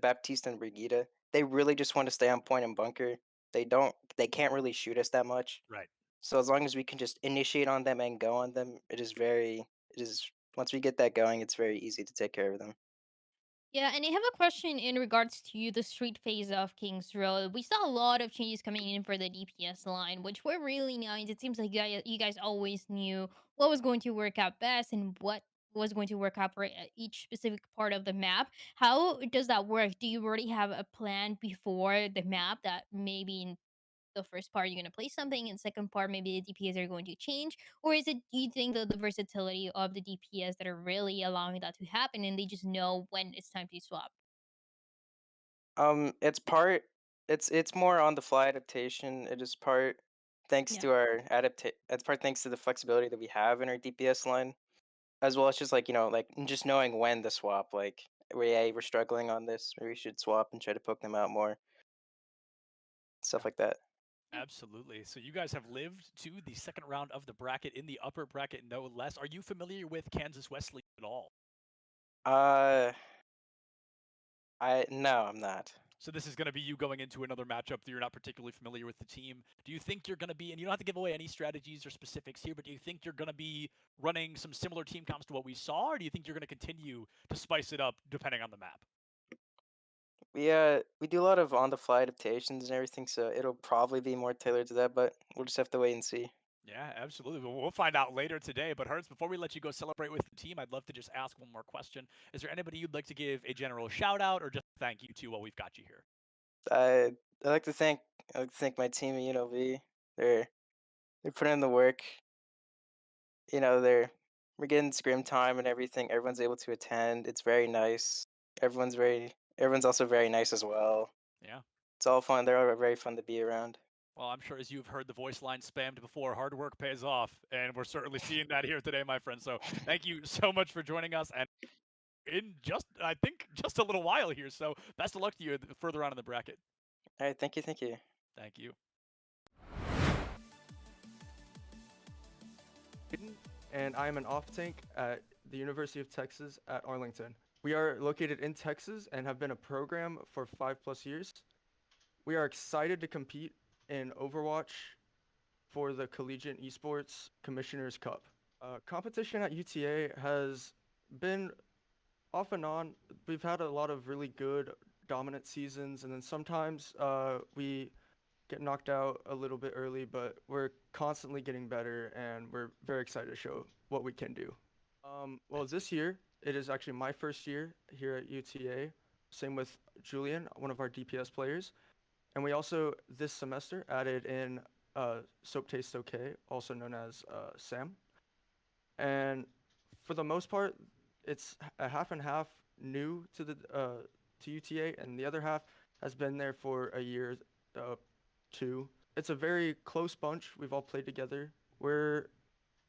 Baptiste and Brigida, they really just want to stay on point and bunker. They can't really shoot us that much. Right. So as long as we can just initiate on them and go on them, it is once we get that going, it's very easy to take care of them. Yeah, and I have a question in regards to the street phase of Kings Road. We saw a lot of changes coming in for the DPS line, which were really nice. It seems like you guys always knew what was going to work out best and what was going to work out for each specific part of the map. How does that work? Do you already have a plan before the map that maybe in the first part you're going to play something and second part maybe the DPS are going to change, or is it, do you think that the versatility of the DPS that are really allowing that to happen and they just know when it's time to swap? It's part it's more on the fly adaptation. It is part thanks Yeah. to our it's part thanks to the flexibility that we have in our DPS line, as well as just like, like just knowing when to swap, like we're struggling on this, maybe we should swap and try to poke them out more, stuff Yeah. like that. Absolutely. So you guys have lived to the second round of the bracket in the upper bracket, no less. Are you familiar with Kansas Wesleyan at all? Uh I no, I'm not. So this is going to be you going into another matchup that you're not particularly familiar with the team. Do you think you're going to be, and you don't have to give away any strategies or specifics here, but do you think you're going to be running some similar team comps to what we saw, or do you think you're going to continue to spice it up depending on the map? We do a lot of on the fly adaptations and everything, so it'll probably be more tailored to that, but we'll just have to wait and see. Yeah, absolutely. Well, we'll find out later today. But Hertz, before we let you go celebrate with the team, I'd love to just ask one more question. Is there anybody you'd like to give a general shout out or just thank you to while we've got you here? I I like to thank I like to thank my team at UNLV. They're putting in the work. We're getting scrim time and everything. Everyone's able to attend. It's very nice. Everyone's also very nice as well. Yeah. It's all fun. They're all very fun to be around. Well, I'm sure as you've heard the voice line spammed before, hard work pays off. And we're certainly seeing that here today, my friend. So thank you so much for joining us. And in just, I think, just a little while here. So best of luck to you further on in the bracket. All right, thank you, thank you. Thank you. And I am an off tank at the University of Texas at Arlington. We are located in Texas and have been a program for 5+ years. We are excited to compete in Overwatch for the Collegiate Esports Commissioner's Cup. Competition at UTA has been off and on. We've had a lot of really good dominant seasons, and then sometimes we get knocked out a little bit early, but we're constantly getting better, and we're very excited to show what we can do. Well, this year, it is actually my first year here at UTA. Same with Julian, one of our DPS players. And we also, this semester, added in Soap Taste Okay, also known as Sam. And for the most part, it's a half and half new to the to UTA, and the other half has been there for a year, two. It's a very close bunch. We've all played together. We're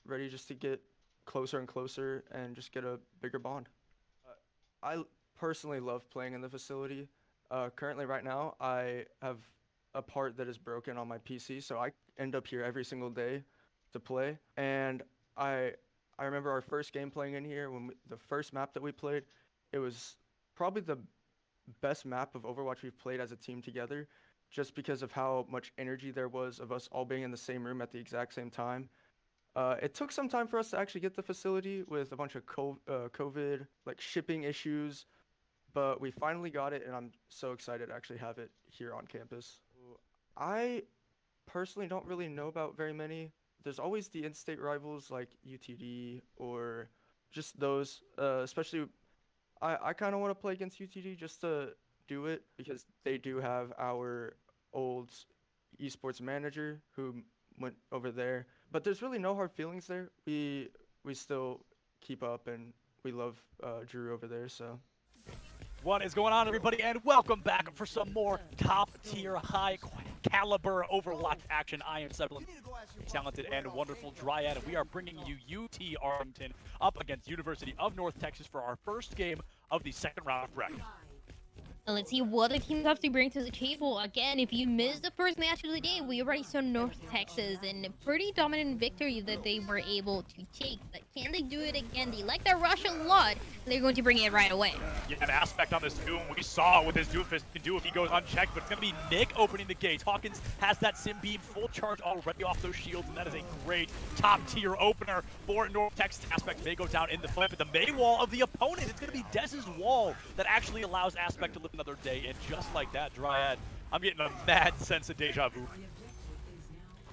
ready just to get closer and closer and just get a bigger bond. I personally love playing in the facility. Currently, right now, I have a part that is broken on my PC, so I end up here every single day to play. And I remember our first game playing in here the first map that we played, it was probably the best map of Overwatch we've played as a team together, just because of how much energy there was of us all being in the same room at the exact same time. It took some time for us to actually get the facility with a bunch of COVID like shipping issues, but we finally got it, and I'm so excited to actually have it here on campus. I personally don't really know about very many. There's always the in-state rivals like UTD or just those, especially I kind of want to play against UTD just to do it because they do have our old esports manager who went over there. But there's really no hard feelings there. We still keep up and we love Drew over there. So. What is going on, everybody, and welcome back for some more top-tier, high-caliber Overwatch action. I am Seven, talented and wonderful Dryad, and we are bringing you UT Arlington up against University of North Texas for our first game of the second round of bracket. Let's see what the teams have to bring to the table. Again, if you missed the first match of the day, we already saw North Texas and a pretty dominant victory that they were able to take. But can they do it again? They like that rush a lot. They're going to bring it right away. Yeah, an aspect on this Doom. We saw what this Doomfist can do if he goes unchecked, but it's going to be Nick opening the gates. Hawkins has that Sim Beam full charge already off those shields, and that is a great top-tier opener for North Texas. Aspect may go down in the flip, but the main wall of the opponent, it's going to be Dez's wall that actually allows Aspect to live another day, and just like that, Dryad, I'm getting a mad sense of deja vu.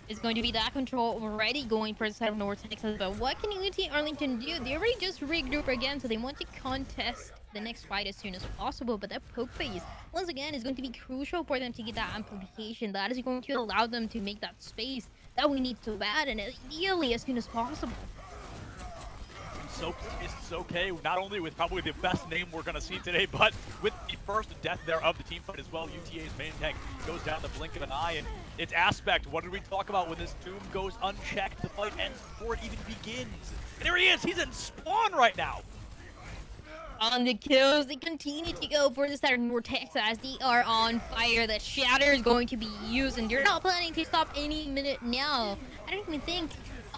It's going to be that control already going for the side of North Texas, but what can UT Arlington do? They already just regroup again, so they want to contest the next fight as soon as possible, but that poke phase, once again, is going to be crucial for them to get that amplification. That is going to allow them to make that space that we need so bad, and ideally as soon as possible. So it's okay, not only with probably the best name we're going to see today, but with the first death there of the team fight as well. UTA's main tank goes down the blink of an eye, and it's Aspect. What did we talk about when this Doom goes unchecked? The fight ends before it even begins. And there he is, he's in spawn right now. On the kills, they continue to go for the side of North Texas. They are on fire. The Shatter is going to be used, and they're not planning to stop any minute now. I don't even think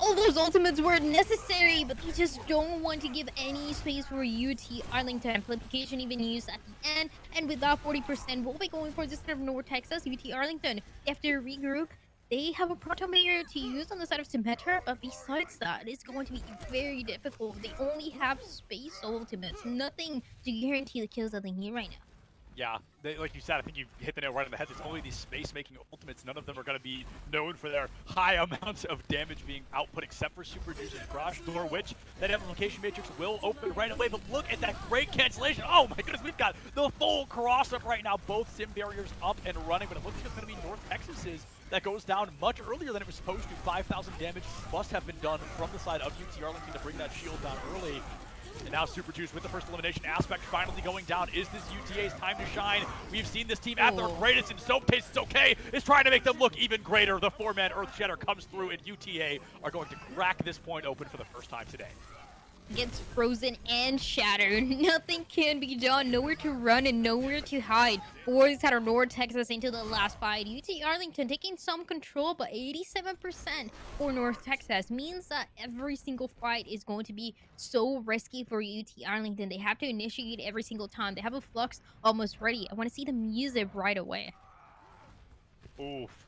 all those ultimates were necessary, but they just don't want to give any space for UT Arlington. Amplification even used at the end, and with that 40%, we'll be going for this side of North Texas. UT Arlington, after regroup, they have a Proto Mayor to use on the side of Symmetra, but besides that, it's going to be very difficult. They only have space ultimates, nothing to guarantee the kills that they need right now. Yeah, like you said, I think you hit the nail right on the head. It's only these space-making ultimates. None of them are going to be known for their high amounts of damage being output, except for Super Juice's Garage Door, which that amplification matrix will open right away. But look at that great cancellation. Oh my goodness, we've got the full cross-up right now. Both Sim barriers up and running, but it looks like it's going to be North Texas's that goes down much earlier than it was supposed to. 5,000 damage must have been done from the side of UT Arlington to bring that shield down early. And now Super Juice with the first elimination. Aspect finally going down. Is this UTA's time to shine? We've seen this team at their greatest, and Soap Taste It's Okay is trying to make them look even greater. The four-man Earth Shatter comes through, and UTA are going to crack this point open for the first time today. Gets frozen and shattered. Nothing can be done. Nowhere to run and nowhere to hide. For the side of North Texas into the last fight. UT Arlington taking some control, but 87% for North Texas means that every single fight is going to be so risky for UT Arlington. They have to initiate every single time. They have a flux almost ready. I want to see them use it right away. Oof.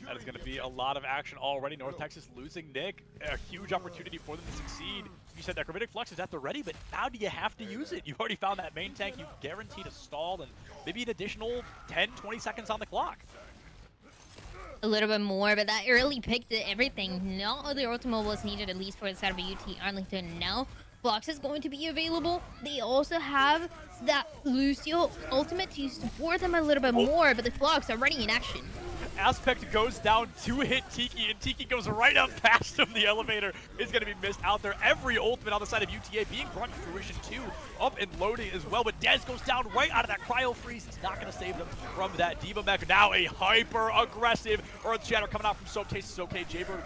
That is going to be a lot of action already. North Texas losing Nick. A huge opportunity for them to succeed. You said that Gravitic Flux is at the ready, but now do you have to use it? You've already found that main tank. You've guaranteed a stall and maybe an additional 10, 20 seconds on the clock. A little bit more, but that early pick did everything. No other ultimate was needed, at least for the side of UT Arlington. Now Flux is going to be available. They also have that Lucio ultimate to support them a little bit more, but the Flux are already in action. Aspect goes down to hit Tiki, and Tiki goes right up past him. The elevator is going to be missed out there. Every ultimate on the side of UTA being brought to fruition too, up and loading as well. But Dez goes down right out of that cryo freeze. It's not going to save them from that Diva mech. Now a hyper aggressive Earth Shatter coming out from Soap Taste It's Okay. Jaybird,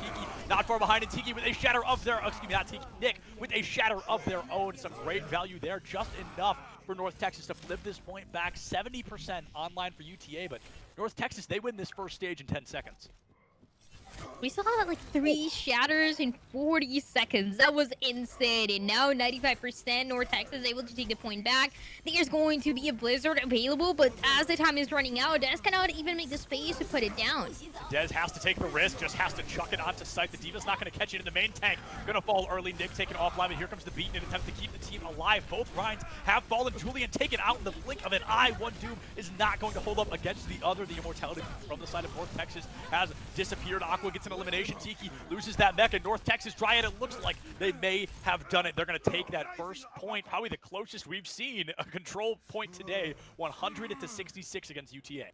Tiki not far behind, and Tiki with a shatter of their, excuse me, not Tiki, Nick with a shatter of their own. Some great value there, just enough for North Texas to flip this point back. 70% online for UTA, but North Texas, they win this first stage in 10 seconds. We saw like 3 shatters in 40 seconds. That was insane. And now 95% North Texas able to take the point back. There's going to be a blizzard available, but as the time is running out, Dez cannot even make the space to put it down. Dez has to take the risk, just has to chuck it onto site. The Diva's not going to catch it in the main tank. Gonna fall early. Nick taken offline, but here comes the beat in an attempt to keep the team alive. Both Rhines have fallen. Julian taken out in the blink of an eye. One Doom is not going to hold up against the other. The immortality from the side of North Texas has disappeared. Aqua gets an elimination. Tiki loses that mech, and North Texas Dryad, it looks like they may have done it. They're going to take that first point, probably the closest we've seen a control point today, 100-66 against UTA.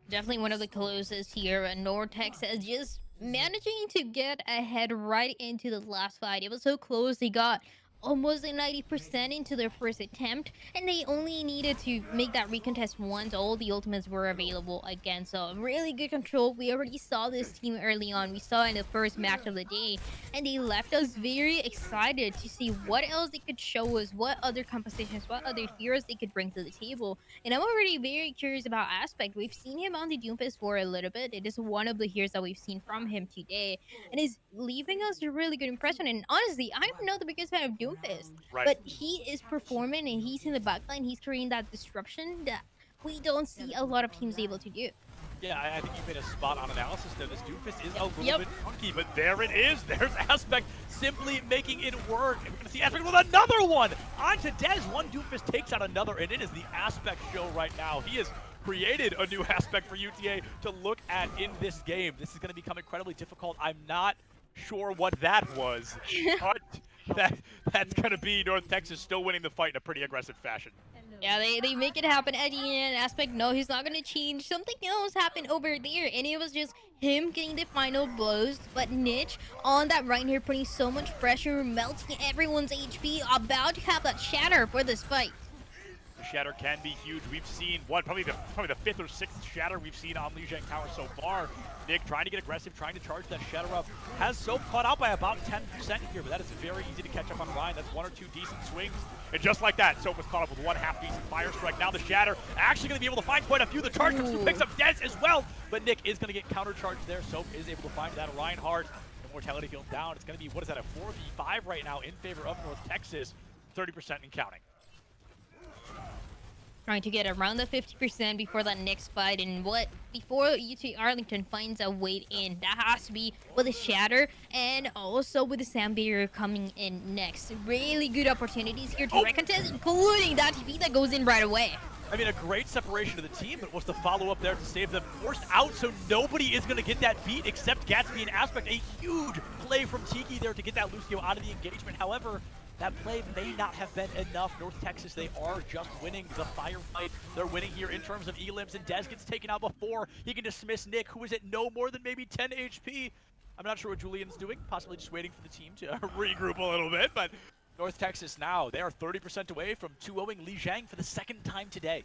Definitely one of the closest here. And North Texas just managing to get ahead right into the last fight. It was so close. They got almost a 90% into their first attempt, and they only needed to make that recontest once all the ultimates were available again. So really good control. We already saw this team early on. We saw in the first match of the day, and they left us very excited to see what else they could show us, what other compositions, what other heroes they could bring to the table. And I'm already very curious about Aspect. We've seen him on the Doomfist for a little bit. It is one of the heroes that we've seen from him today, and is leaving us a really good impression. And honestly, I'm not the biggest fan of Doomfist, but he is performing, and he's in the backline. He's creating that disruption that we don't see a lot of teams able to do. Yeah, I think you made a spot-on analysis there. This Doomfist is a little bit funky, but there it is. There's Aspect simply making it work. And we're going to see Aspect with another one. On to Dez. One Doomfist takes out another, and it is the Aspect show right now. He has created a new Aspect for UTA to look at in this game. This is going to become incredibly difficult. I'm not sure what that was, but that's going to be North Texas still winning the fight in a pretty aggressive fashion. Yeah, they make it happen at the end. Aspect, no, he's not going to change. Something else happened over there, and it was just him getting the final blows. But Niche on that right here, putting so much pressure, melting everyone's HP, about to have that shatter for this fight. The shatter can be huge. We've seen probably the fifth or sixth shatter we've seen on Lijiang Tower so far. Nick trying to get aggressive, trying to charge that shatter up. Has Soap caught out by about 10% here, but that is very easy to catch up on Ryan. That's one or two decent swings. And just like that, Soap was caught up with one half decent fire strike. Now the shatter actually going to be able to find quite a few. The charge comes through, picks up Dez as well, but Nick is going to get countercharged there. Soap is able to find that. Reinhardt, the mortality goes down. It's going to be, what is that, a 4v5 right now in favor of North Texas, 30% and counting. Trying to get around the 50% before that next fight, and before UT Arlington finds a way in, that has to be with a shatter and also with the sound barrier coming in next. Really good opportunities here to recontest, including that TP that goes in right away. I mean, a great separation of the team, but what's the follow-up there to save them? Forced out, so nobody is going to get that beat except Gatsby and Aspect. A huge play from Tiki there to get that Lucio out of the engagement. However, that play may not have been enough. North Texas, they are just winning the firefight. They're winning here in terms of elims, and Dez gets taken out before he can dismiss Nick, who is at no more than maybe 10 HP. I'm not sure what Julian's doing, possibly just waiting for the team to regroup a little bit, but North Texas now, they are 30% away from 2-0ing Lijiang for the second time today.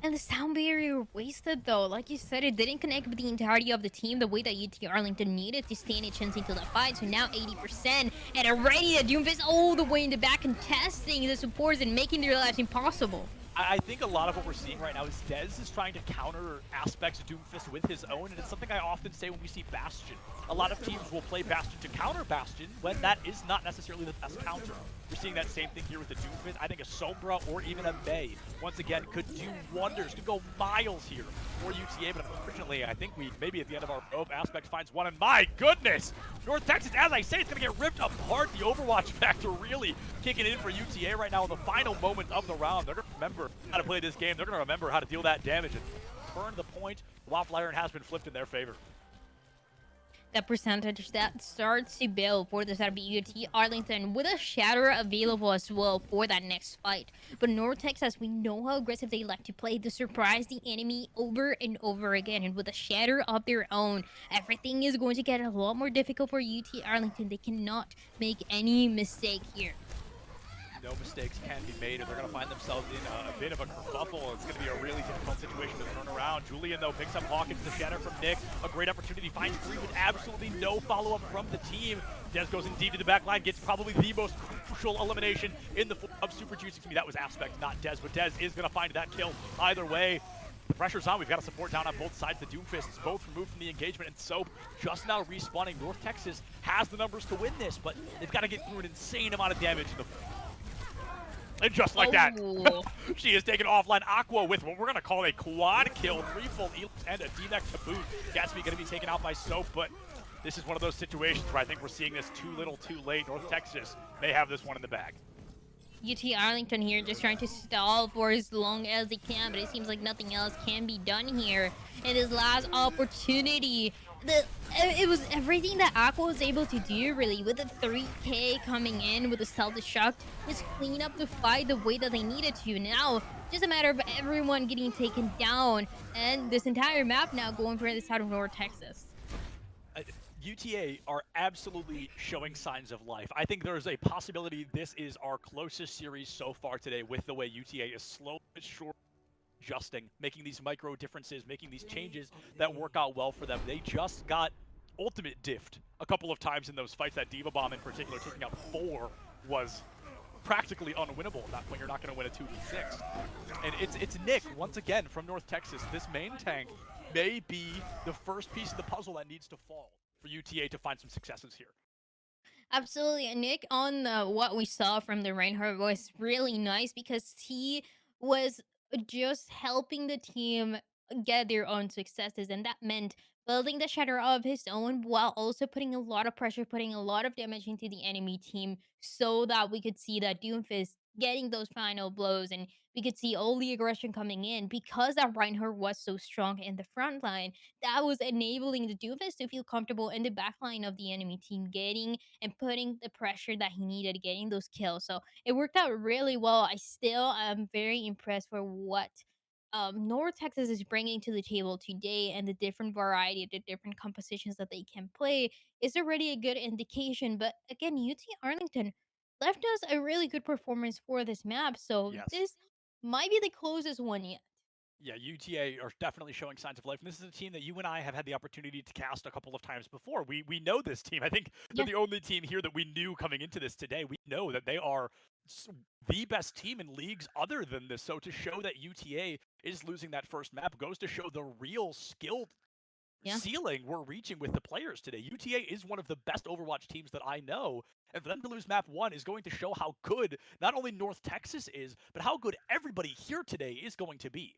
And the sound barrier wasted though. Like you said, it didn't connect with the entirety of the team the way that UT Arlington needed to stand a chance into the fight. So now 80%, and already the Doomfist all the way in the back contesting the supports and making their lives impossible. I think a lot of what we're seeing right now is Dez is trying to counter Aspect's Doomfist with his own, and it's something I often say when we see Bastion. A lot of teams will play Bastion to counter Bastion when that is not necessarily the best counter. We're seeing that same thing here with the Doomfist. I think a Sombra or even a May, once again, could do wonders, could go miles here for UTA, but unfortunately, I think we maybe at the end of our probe, Aspect finds one, and my goodness! North Texas, as I say, it's going to get ripped apart. The Overwatch factor really kicking in for UTA right now in the final moments of the round. They're going to remember how to play this game. They're going to remember how to deal that damage and turn the point. The Waffle Iron has been flipped in their favor. That percentage that starts to build for the UT Arlington with a shatter available as well for that next fight. But North Texas, we know how aggressive they like to play to surprise the enemy over and over again. And with a shatter of their own, everything is going to get a lot more difficult for UT Arlington. They cannot make any mistake here. No mistakes can be made, or they're going to find themselves in a bit of a kerfuffle. It's going to be a really difficult situation to turn around. Julian, though, picks up Hawkins, the shatter from Nick. A great opportunity, finds three with absolutely no follow-up from the team. Dez goes in deep to the back line, gets probably the most crucial elimination in the form of Super Juice. Excuse me, that was Aspect, not Dez, but Dez is going to find that kill either way. The pressure's on. We've got a support down on both sides. The Doomfists both removed from the engagement, and Soap just now respawning. North Texas has the numbers to win this, but they've got to get through an insane amount of damage in the and just like that, she is taken offline. Aqua with what we're going to call a quad kill, 3 full elims and a D-neck to boot. Gatsby going to be taken out by Soap, but this is one of those situations where I think we're seeing this too little too late. North Texas may have this one in the bag. UT Arlington here just trying to stall for as long as they can, but it seems like nothing else can be done here in this last opportunity. it was everything that Aqua was able to do, really, with the 3K coming in with the self-destruct, just clean up the fight the way that they needed to. Now, just a matter of everyone getting taken down, and this entire map now going for the side of North Texas. UTA are absolutely showing signs of life. I think there's a possibility this is our closest series so far today with the way UTA is slowly but surely adjusting, making these micro differences, making these changes that work out well for them. They just got ultimate diffed a couple of times in those fights. That Diva Bomb in particular, taking out 4 was practically unwinnable. At that point, you're not going to win a 2v6. And it's Nick, once again, from North Texas. This main tank may be the first piece of the puzzle that needs to fall for UTA to find some successes here. Absolutely. And Nick, on what we saw from the Reinhardt was really nice because he was just helping the team get their own successes. And that meant building the shatter of his own while also putting a lot of pressure, putting a lot of damage into the enemy team so that we could see that Doomfist getting those final blows and we could see all the aggression coming in because that Reinhardt was so strong in the front line. That was enabling the Doomfist to feel comfortable in the back line of the enemy team, getting and putting the pressure that he needed, getting those kills. So it worked out really well. I still am very impressed for what North Texas is bringing to the table today, and the different variety, the different compositions that they can play is already a good indication. But again, UT Arlington left us a really good performance for this map. So Yes. this might be the closest one yet. Yeah, UTA are definitely showing signs of life. And this is a team that you and I have had the opportunity to cast a couple of times before. We know this team. I think they're the only team here that we knew coming into this today. We know that they are the best team in leagues other than this. So to show that UTA is losing that first map goes to show the real skill ceiling we're reaching with the players today. UTA is one of the best Overwatch teams that I know. And for them to lose map 1 is going to show how good not only North Texas is, but how good everybody here today is going to be.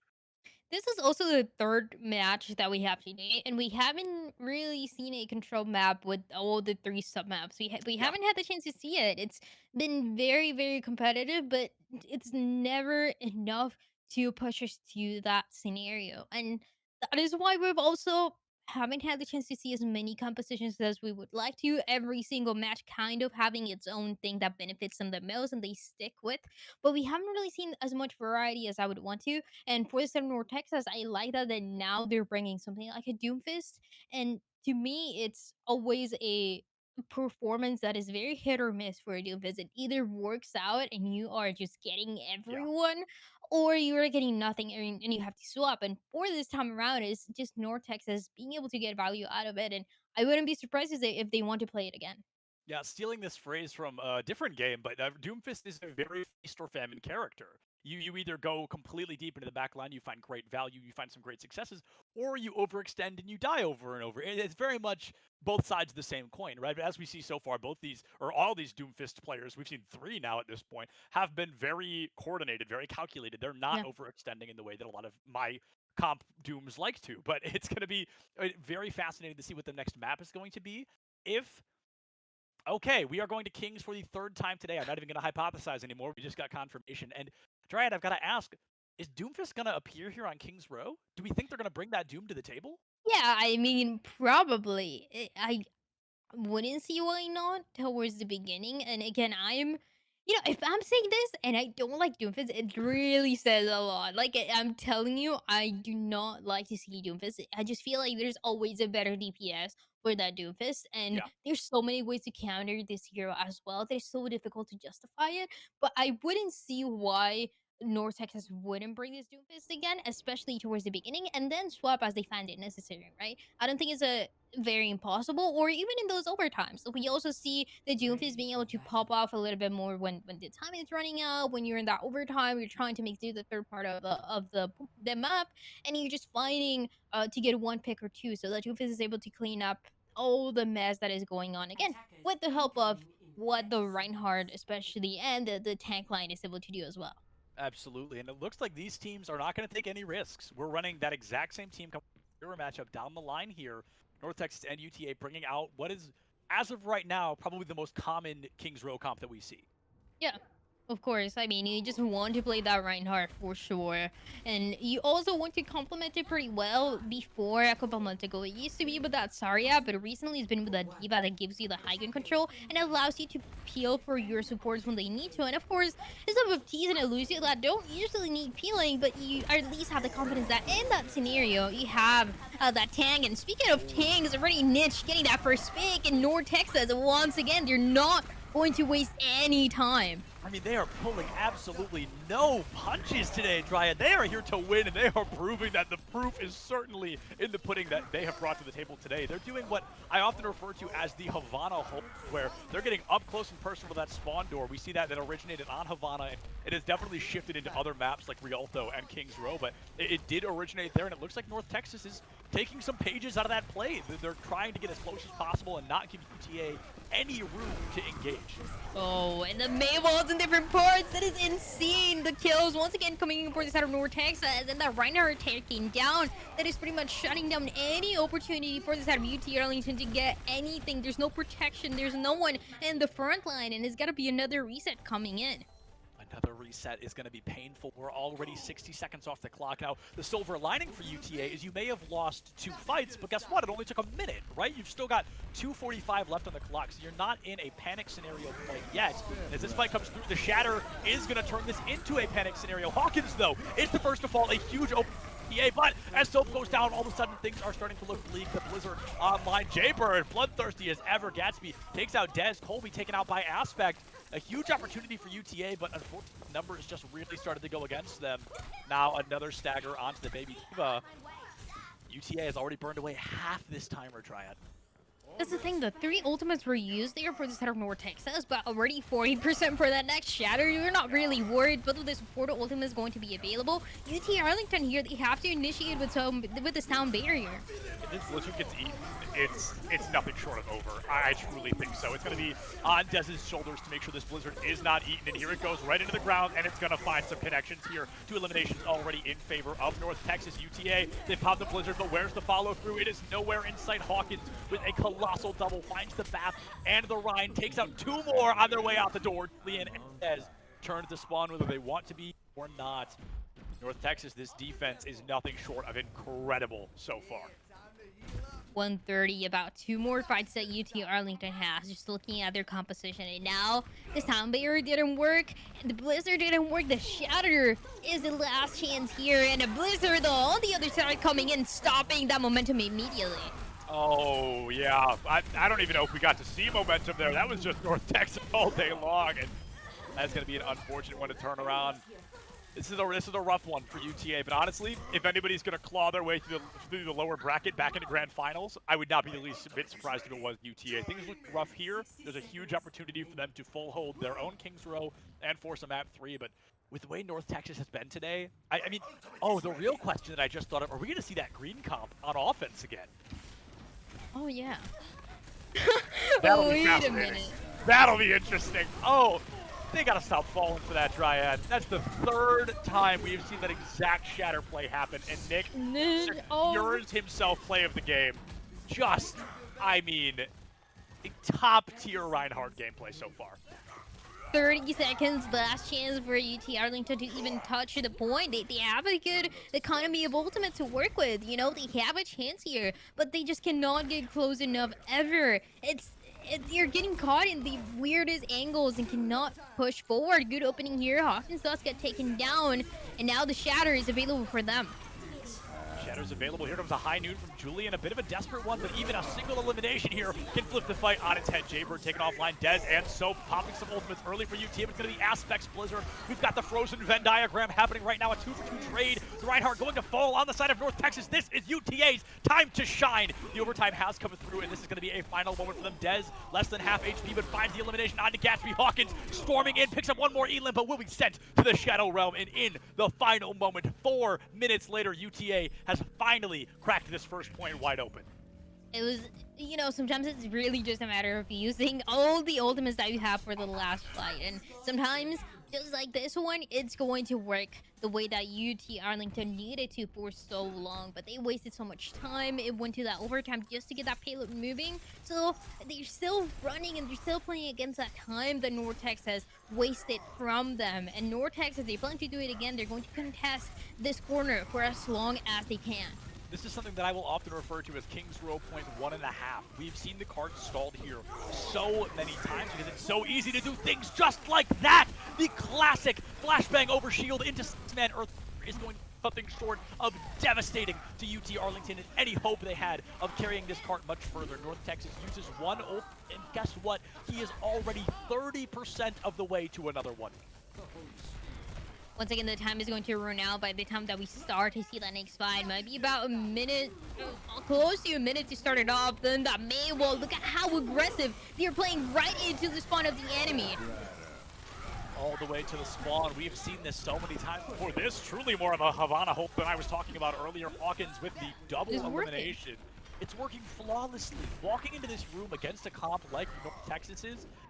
This is also the third match that we have today, and we haven't really seen a control map with all the 3 sub maps. We haven't had the chance to see it. It's been very, very competitive, but it's never enough to push us to that scenario. And that is why we've also haven't had the chance to see as many compositions as we would like to. Every single match kind of having its own thing that benefits them the most and they stick with. But we haven't really seen as much variety as I would want to. And for the state of North Texas, I like that now they're bringing something like a Doomfist. And to me, it's always a performance that is very hit or miss for a Doomfist. It either works out and you are just getting everyone, or you are getting nothing and you have to swap. And for this time around, it's just North Texas being able to get value out of it. And I wouldn't be surprised if they want to play it again. Yeah, stealing this phrase from a different game, but Doomfist is a very feast or famine character. You either go completely deep into the back line, you find great value, you find some great successes, or you overextend and you die over and over. It's very much both sides of the same coin, right? But as we see so far, both these, or all these Doomfist players, we've seen 3 now at this point, have been very coordinated, very calculated. They're not overextending in the way that a lot of my comp Dooms like to. But it's going to be very fascinating to see what the next map is going to be. Okay, we are going to Kings for the 3rd time today. I'm not even going to hypothesize anymore. We just got confirmation. And Dryad, I've got to ask, is Doomfist going to appear here on Kings Row? Do we think they're going to bring that Doom to the table? Yeah, I mean, probably. I wouldn't see why not towards the beginning. And again, if I'm saying this and I don't like Doomfist, it really says a lot. Like, I'm telling you, I do not like to see Doomfist. I just feel like there's always a better DPS for that Doomfist. And there's so many ways to counter this hero as well that it's so difficult to justify it. But I wouldn't see why North Texas wouldn't bring this Doomfist again, especially towards the beginning, and then swap as they find it necessary, right? I don't think it's a very impossible, or even in those overtimes. So we also see the Doomfist being able to pop off a little bit more when the time is running out, when you're in that overtime, you're trying to make do the third part of the map, and you're just fighting to get 1 pick or 2. So the Doomfist is able to clean up all the mess that is going on again with the help of what the Reinhardt especially and the tank line is able to do as well. Absolutely, and it looks like these teams are not going to take any risks. We're running that exact same team matchup down the line here. North Texas and UTA bringing out what is, as of right now, probably the most common Kings Row comp that we see. Yeah. Of course, I mean, you just want to play that Reinhardt for sure. And you also want to complement it pretty well. Before, a couple months ago, it used to be with that Zarya, but recently it's been with that D.Va that gives you the high gun control and allows you to peel for your supports when they need to. And of course, there's some of T's and Elusia that don't usually need peeling, but you at least have the confidence that in that scenario, you have that tank. And speaking of tanks, already Niche getting that first pick, and North Texas, once again, they're not going to waste any time. I mean, they are pulling absolutely no punches today, Dryad. They are here to win, and they are proving that the proof is certainly in the pudding that they have brought to the table today. They're doing what I often refer to as the Havana hold, where they're getting up close and personal with that spawn door. We see that originated on Havana, and it has definitely shifted into other maps like Rialto and Kings Row, but it did originate there, and it looks like North Texas is taking some pages out of that play. They're trying to get as close as possible and not give UTA any room to engage. Oh, and the Maywalls in different parts. That is insane. The kills once again coming in for the side of North Texas, and that Reinhardt taking down. That is pretty much shutting down any opportunity for the side of UT Arlington to get anything. There's no protection. There's no one in the front line, and it's got to be another reset coming in. Another reset is going to be painful. We're already 60 seconds off the clock now. The silver lining for UTA is you may have lost 2 fights, but guess what? It only took a minute, right? You've still got 2:45 left on the clock, so you're not in a panic scenario quite yet. As this fight comes through, the Shatter is going to turn this into a panic scenario. Hawkins, though, is the first to fall. A huge open UTA, but as Soap goes down, all of a sudden things are starting to look bleak. The Blizzard online. Jaybird, bloodthirsty as ever. Gatsby takes out Dez. Colby taken out by Aspect. A huge opportunity for UTA, but unfortunately, numbers just really started to go against them. Now another stagger onto the baby D.Va. UTA has already burned away half this timer, Triad. That's the thing, the 3 ultimates were used there for the side of North Texas, but already 40% for that next Shatter. You're not really worried whether the support ultimate is going to be available. UT Arlington here, they have to initiate with the sound barrier. If this Blizzard gets eaten, it's nothing short of over. I truly think so. It's going to be on Dez's shoulders to make sure this Blizzard is not eaten, and here it goes right into the ground, and it's going to find some connections here. 2 eliminations already in favor of North Texas. UTA, they popped the Blizzard, but where's the follow-through? It is nowhere in sight. Hawkins with a colossal double finds the Bap and the Rhine, takes out 2 more on their way out the door. Julian and Dez turn to spawn whether they want to be or not. North Texas, this defense is nothing short of incredible so far. 130, about 2 more fights that UT Arlington has, just looking at their composition. And now, the sound barrier didn't work, and the Blizzard didn't work. The Shatter is the last chance here, and a Blizzard, though, on the other side coming in, stopping that momentum immediately. Oh, yeah. I don't even know if we got to see momentum there. That was just North Texas all day long, and that's going to be an unfortunate one to turn around. This is a rough one for UTA, but honestly, if anybody's going to claw their way through the lower bracket back into grand finals, I would not be the least bit surprised if it was UTA. Things look rough here. There's a huge opportunity for them to full hold their own Kings Row and force a map 3, but with the way North Texas has been today, I mean, oh, the real question that I just thought of, are we going to see that green comp on offense again? Oh, yeah. That'll be Wait a fascinating. minute. That'll be interesting. Oh, they gotta stop falling for that Dryad. That's the 3rd time we've seen that exact Shatter play happen, and Nick secures himself play of the game. Just, I mean, top-tier Reinhardt gameplay so far. 30 seconds, last chance for UT Arlington to even touch the point. They have a good economy of ultimate to work with. You know, they have a chance here, but they just cannot get close enough ever. You're getting caught in the weirdest angles and cannot push forward. Good opening here. Hawkins does get taken down, and now the Shatter is available for them. Shatter's available. Here comes a high noon from Julian. A bit of a desperate one, but even a single elimination here can flip the fight on its head. Jaybird taken offline. Dez and Soap popping some ultimates early for UT. It's going to be Aspects Blizzard. We've got the frozen Venn diagram happening right now. A 2-for-2 trade. The Reinhardt going to fall on the side of North Texas. This is UTA's time to shine. The overtime has come through, and this is going to be a final moment for them. Dez, less than half HP, but finds the elimination onto Gatsby. Hawkins storming in, picks up 1 more Elim, but will be sent to the Shadow Realm. And in the final moment, 4 minutes later, UTA has finally cracked this first point wide open. It was, you know, sometimes it's really just a matter of using all the ultimates that you have for the last fight. And sometimes just like this one, it's going to work the way that UT Arlington needed to for so long, but they wasted so much time. It went to that overtime just to get that payload moving. So they're still running and they're still playing against that time that Nortex has wasted from them. And Nortex, if they plan to do it again, they're going to contest this corner for as long as they can. This is something that I will often refer to as King's Row point 1.5. We've seen the card stalled here so many times because it's so easy to do things just like that. The classic flashbang over shield into 6-man Earth is going something short of devastating to UT Arlington and any hope they had of carrying this cart much further. North Texas uses one ult, and guess what? He is already 30% of the way to another one. Once again, the time is going to run out by the time that we start to see that next fight. Might be about a minute, close to a minute to start it off. Then that Maywall, look at how aggressive they're playing right into the spawn of the enemy. All the way to the spawn. We've seen this so many times before. This truly more of a Havana hope than I was talking about earlier. Hawkins with the double elimination. It's working flawlessly. Walking into this room against a comp like North Texas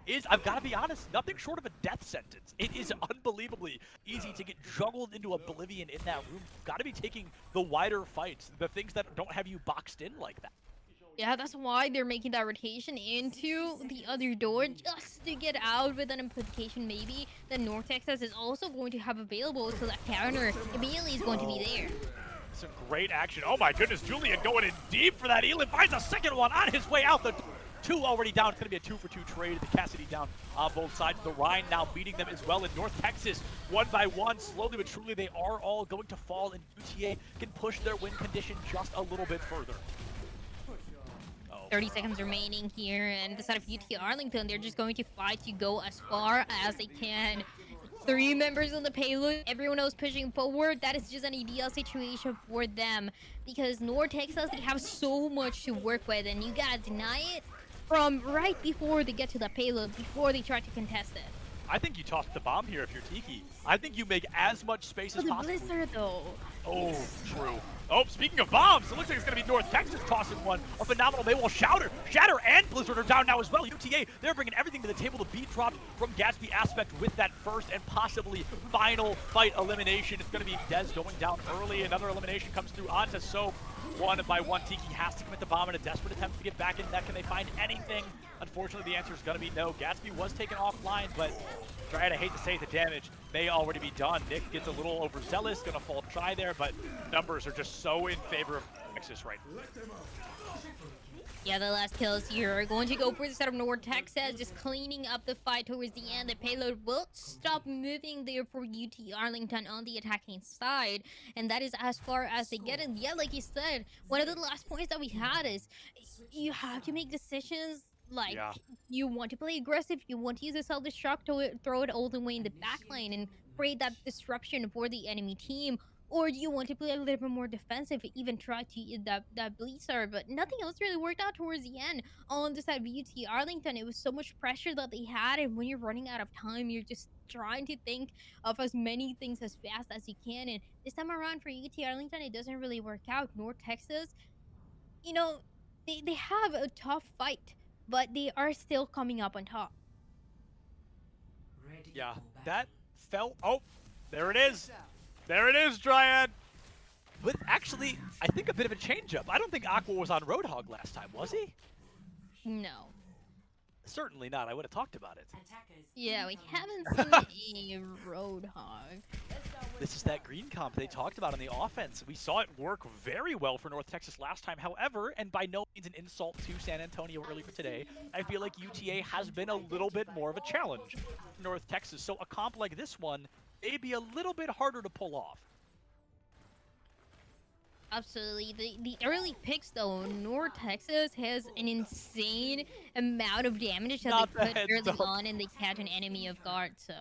is, I've got to be honest, nothing short of a death sentence. It is unbelievably easy to get juggled into oblivion in that room. You've got to be taking the wider fights, the things that don't have you boxed in like that. Yeah, that's why they're making that rotation into the other door just to get out with an implication maybe that North Texas is also going to have available, so that counter immediately is going to be there. Some great action. Oh my goodness, Julian going in deep for that. Elin finds a second one on his way out. The two already down. It's going to be a 2-for-2 trade. The Cassidy down on both sides. The Rhine now beating them as well in North Texas. One by one, slowly but truly, they are all going to fall, and UTA can push their win condition just a little bit further. 30 seconds remaining here, and the side of UT Arlington, they're just going to fight to go as far as they can. 3 members on the payload, everyone else pushing forward. That is just an ideal situation for them because North Texas, they have so much to work with, and you gotta deny it from right before they get to the payload, before they try to contest it. I think you tossed the bomb here if you're Tiki. I think you make as much space as possible. The Blizzard, though. Oh, true. Oh, speaking of bombs, it looks like it's going to be North Texas tossing one. A phenomenal Maywall Shatter and Blizzard are down now as well. UTA, they're bringing everything to the table. The beat dropped from Gatsby Aspect with that first and possibly final fight elimination. It's going to be Dez going down early. Another elimination comes through onto Soap. One by one, Tiki has to commit the bomb in a desperate attempt to get back in net. Can they find anything? Unfortunately, the answer is going to be no. Gatsby was taken offline, but Dryad, I hate to say it, the damage may already be done. Nick gets a little overzealous, going to fall try there, but numbers are just so in favor of Texas right now. Yeah, the last kills here are going to go for the side of North Texas, just cleaning up the fight towards the end. The payload will stop moving there for UT Arlington on the attacking side, and that is as far as they get. And yeah, like you said, one of the last points that we had is you have to make decisions. Like, you want to play aggressive, you want to use a self-destruct to throw it all the way in the backline and create that disruption for the enemy team, or do you want to play a little bit more defensive, even try to eat that Blizzard? But nothing else really worked out towards the end on the side of UT Arlington. It was so much pressure that they had, and when you're running out of time, you're just trying to think of as many things as fast as you can, and this time around for UT Arlington, it doesn't really work out. North Texas, you know, they have a tough fight, but they are still coming up on top. Yeah, that felt... Oh, there it is. There it is, Dryad. With actually, I think a bit of a change-up. I don't think Aqua was on Roadhog last time, was he? No. Certainly not. I would have talked about it. Yeah, we haven't seen a Roadhog. This is that green comp they talked about on the offense. We saw it work very well for North Texas last time. However, and by no means an insult to San Antonio earlier today, I feel like UTA has been a little bit more of a challenge for North Texas. So a comp like this one may be a little bit harder to pull off. Absolutely. The early picks, though, North Texas has an insane amount of damage that they put early on, and they catch an enemy off guard, so...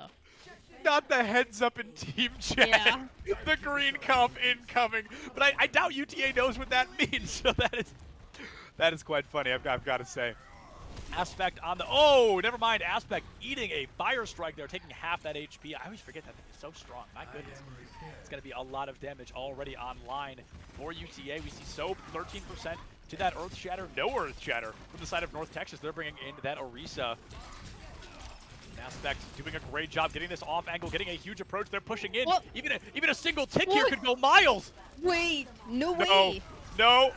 Not the heads up in team chat. Yeah. The green comp incoming. But I doubt UTA knows what that means, so that is quite funny, I've got to say. Aspect on the... Oh, never mind. Aspect eating a fire strike there, taking half that HP. I always forget that thing is so strong. My goodness. It's going to be a lot of damage already online for UTA. We see Soap, 13% to that Earth Shatter. No Earth Shatter from the side of North Texas. They're bringing in that Orisa. Aspect doing a great job getting this off angle, getting a huge approach. They're pushing in. What? Even a single tick here What? could go miles. Wait, no No, way. no,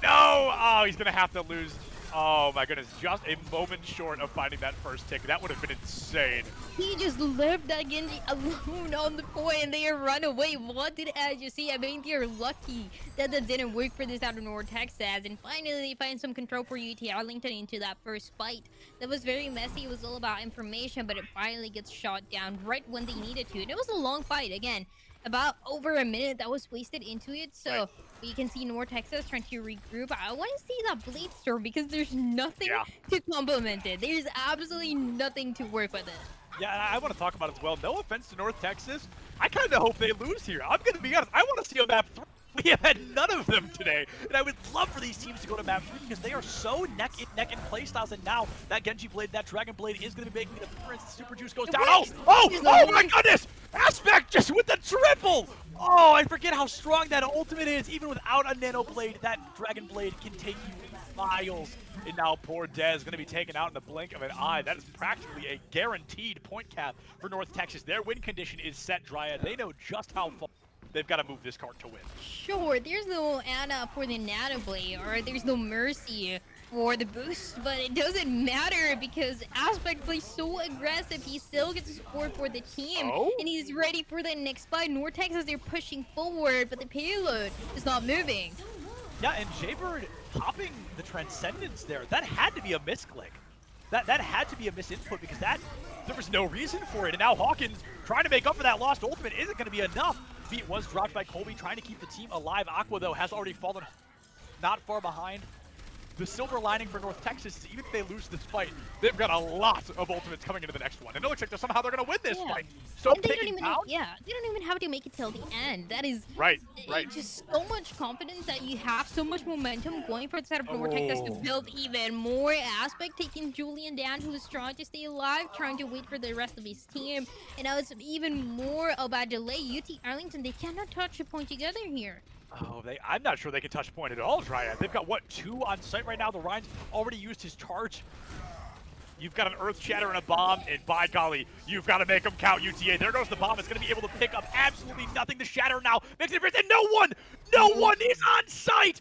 no. Oh, he's gonna have to lose. Oh my goodness, just a moment short of finding that first tick. That would have been insane. He just left that Genji alone on the point and they run away. What did I just see? I mean, they're lucky that didn't work for this out of North Texas. And finally, they find some control for UT Arlington into that first fight. That was very messy. It was all about information, but it finally gets shot down right when they needed to. And it was a long fight. Again, about over a minute that was wasted into it. So right. You can see North Texas trying to regroup. I want to see that Blade Storm because there's nothing to complement it. There's absolutely nothing to work with it. Yeah, I want to talk about it as well. No offense to North Texas. I kind of hope they lose here. I'm going to be honest. I want to see a map 3. We have had none of them today. And I would love for these teams to go to map 3 because they are so neck in play styles. And now that Genji Blade, that Dragon Blade is going to be making an appearance. Super Juice goes down. Oh my goodness! Aspect just with the triple! Oh, I forget how strong that ultimate is. Even without a Nano Blade, that Dragon Blade can take you miles. And now poor Dez is going to be taken out in the blink of an eye. That is practically a guaranteed point cap for North Texas. Their win condition is set, Dryad. They know just how far they've got to move this card to win. Sure, there's no Ana for the Nano Blade, or there's no Mercy for the boost, but it doesn't matter because Aspect plays so aggressive. He still gets support for the team, and he's ready for the next fight. North Texas, they're pushing forward, but the payload is not moving. Yeah, and Jaybird popping the Transcendence there. That had to be a misclick. That had to be a misinput because there was no reason for it. And now Hawkins trying to make up for that lost ultimate isn't going to be enough. Beat was dropped by Colby, trying to keep the team alive. Aqua, though, has already fallen not far behind. The silver lining for North Texas is even if they lose this fight, they've got a lot of ultimates coming into the next one. And it looks like somehow they're going to win this fight. So they don't even have to make it till the end. That is right. Just so much confidence that you have so much momentum going for the side of North Texas to build even more Aspect, taking Julian down, who is trying to stay alive, trying to wait for the rest of his team. And now it's even more of a delay. UT Arlington, they cannot touch a point together here. Oh, I'm not sure they can touch point at all, Dryad. They've got, what, 2 on site right now? The Ryan's already used his charge. You've got an Earth Shatter and a bomb, and by golly, you've got to make them count, UTA. There goes the bomb. It's going to be able to pick up absolutely nothing. The Shatter now makes it, and no one is on site!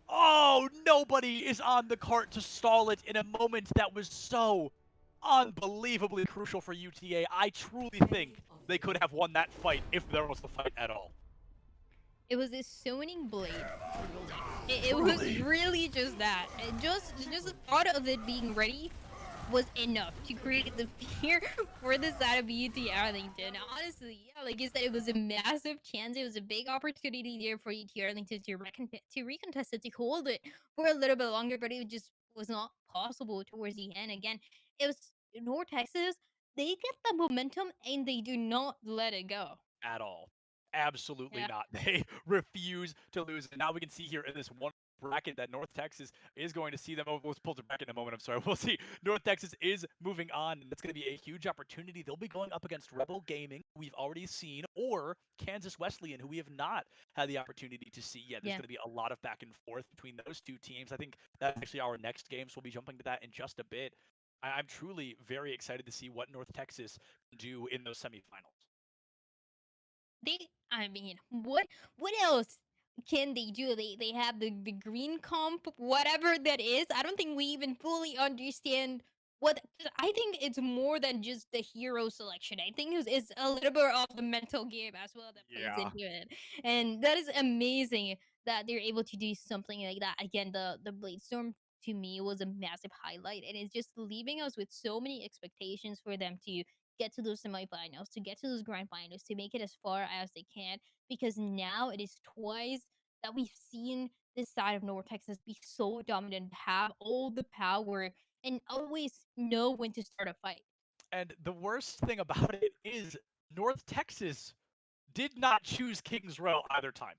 Oh, nobody is on the cart to stall it in a moment that was so unbelievably crucial for UTA. I truly think they could have won that fight if there was a fight at all. It was a summoning blade. It was really just that. Just the thought of it being ready was enough to create the fear for the side of UT Arlington. Honestly, yeah, like you said, it was a massive chance. It was a big opportunity there for UT Arlington to recontest it, to hold it for a little bit longer, but it just was not possible towards the end. Again, it was North Texas. They get the momentum and they do not let it go. At all. Absolutely not. They refuse to lose. And now we can see here in this one bracket that North Texas is going to see them. Oh, let's pull the bracket in a moment. I'm sorry. We'll see. North Texas is moving on. And that's going to be a huge opportunity. They'll be going up against Rebel Gaming, who we've already seen, or Kansas Wesleyan, who we have not had the opportunity to see yet. There's going to be a lot of back and forth between those two teams. I think that's actually our next game, so we'll be jumping to that in just a bit. I'm truly very excited to see what North Texas can do in those semifinals. What else can they do? They have the green comp, whatever that is. I don't think we even fully understand what. I think it's more than just the hero selection. I think it's a little bit of the mental game as well that plays into it, and that is amazing that they're able to do something like that. Again, the Blade Storm to me was a massive highlight, and it's just leaving us with so many expectations for them to get to those semifinals, to get to those grand finals, to make it as far as they can, because now it is twice that we've seen this side of North Texas be so dominant, have all the power, and always know when to start a fight. And the worst thing about it is North Texas did not choose Kings Row either time.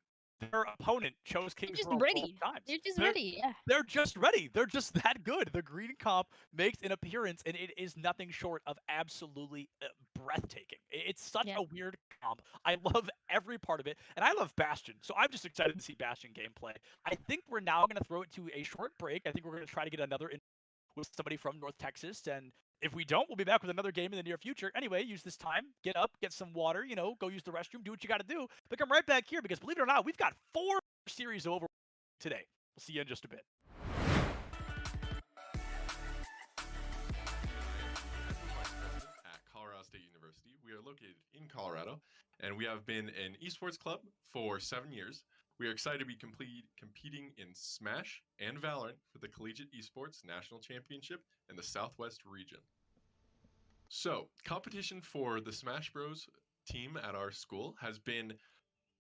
Their opponent chose Kings Row both times. They're just ready, yeah. They're just ready. They're just that good. The green comp makes an appearance, and it is nothing short of absolutely breathtaking. It's such a weird comp. I love every part of it, and I love Bastion, so I'm just excited to see Bastion gameplay. I think we're now going to throw it to a short break. I think we're going to try to get another with somebody from North Texas, and If we don't, we'll be back with another game in the near future. Anyway, use this time, get up, get some water, go use the restroom, do what you got to do. But come right back here because believe it or not, we've got 4 series of Overwatch today. We'll see you in just a bit. At Colorado State University. We are located in Colorado, and we have been an esports club for 7 years. We are excited to be competing in Smash and Valorant for the Collegiate Esports National Championship in the Southwest region. So, competition for the Smash Bros team at our school has been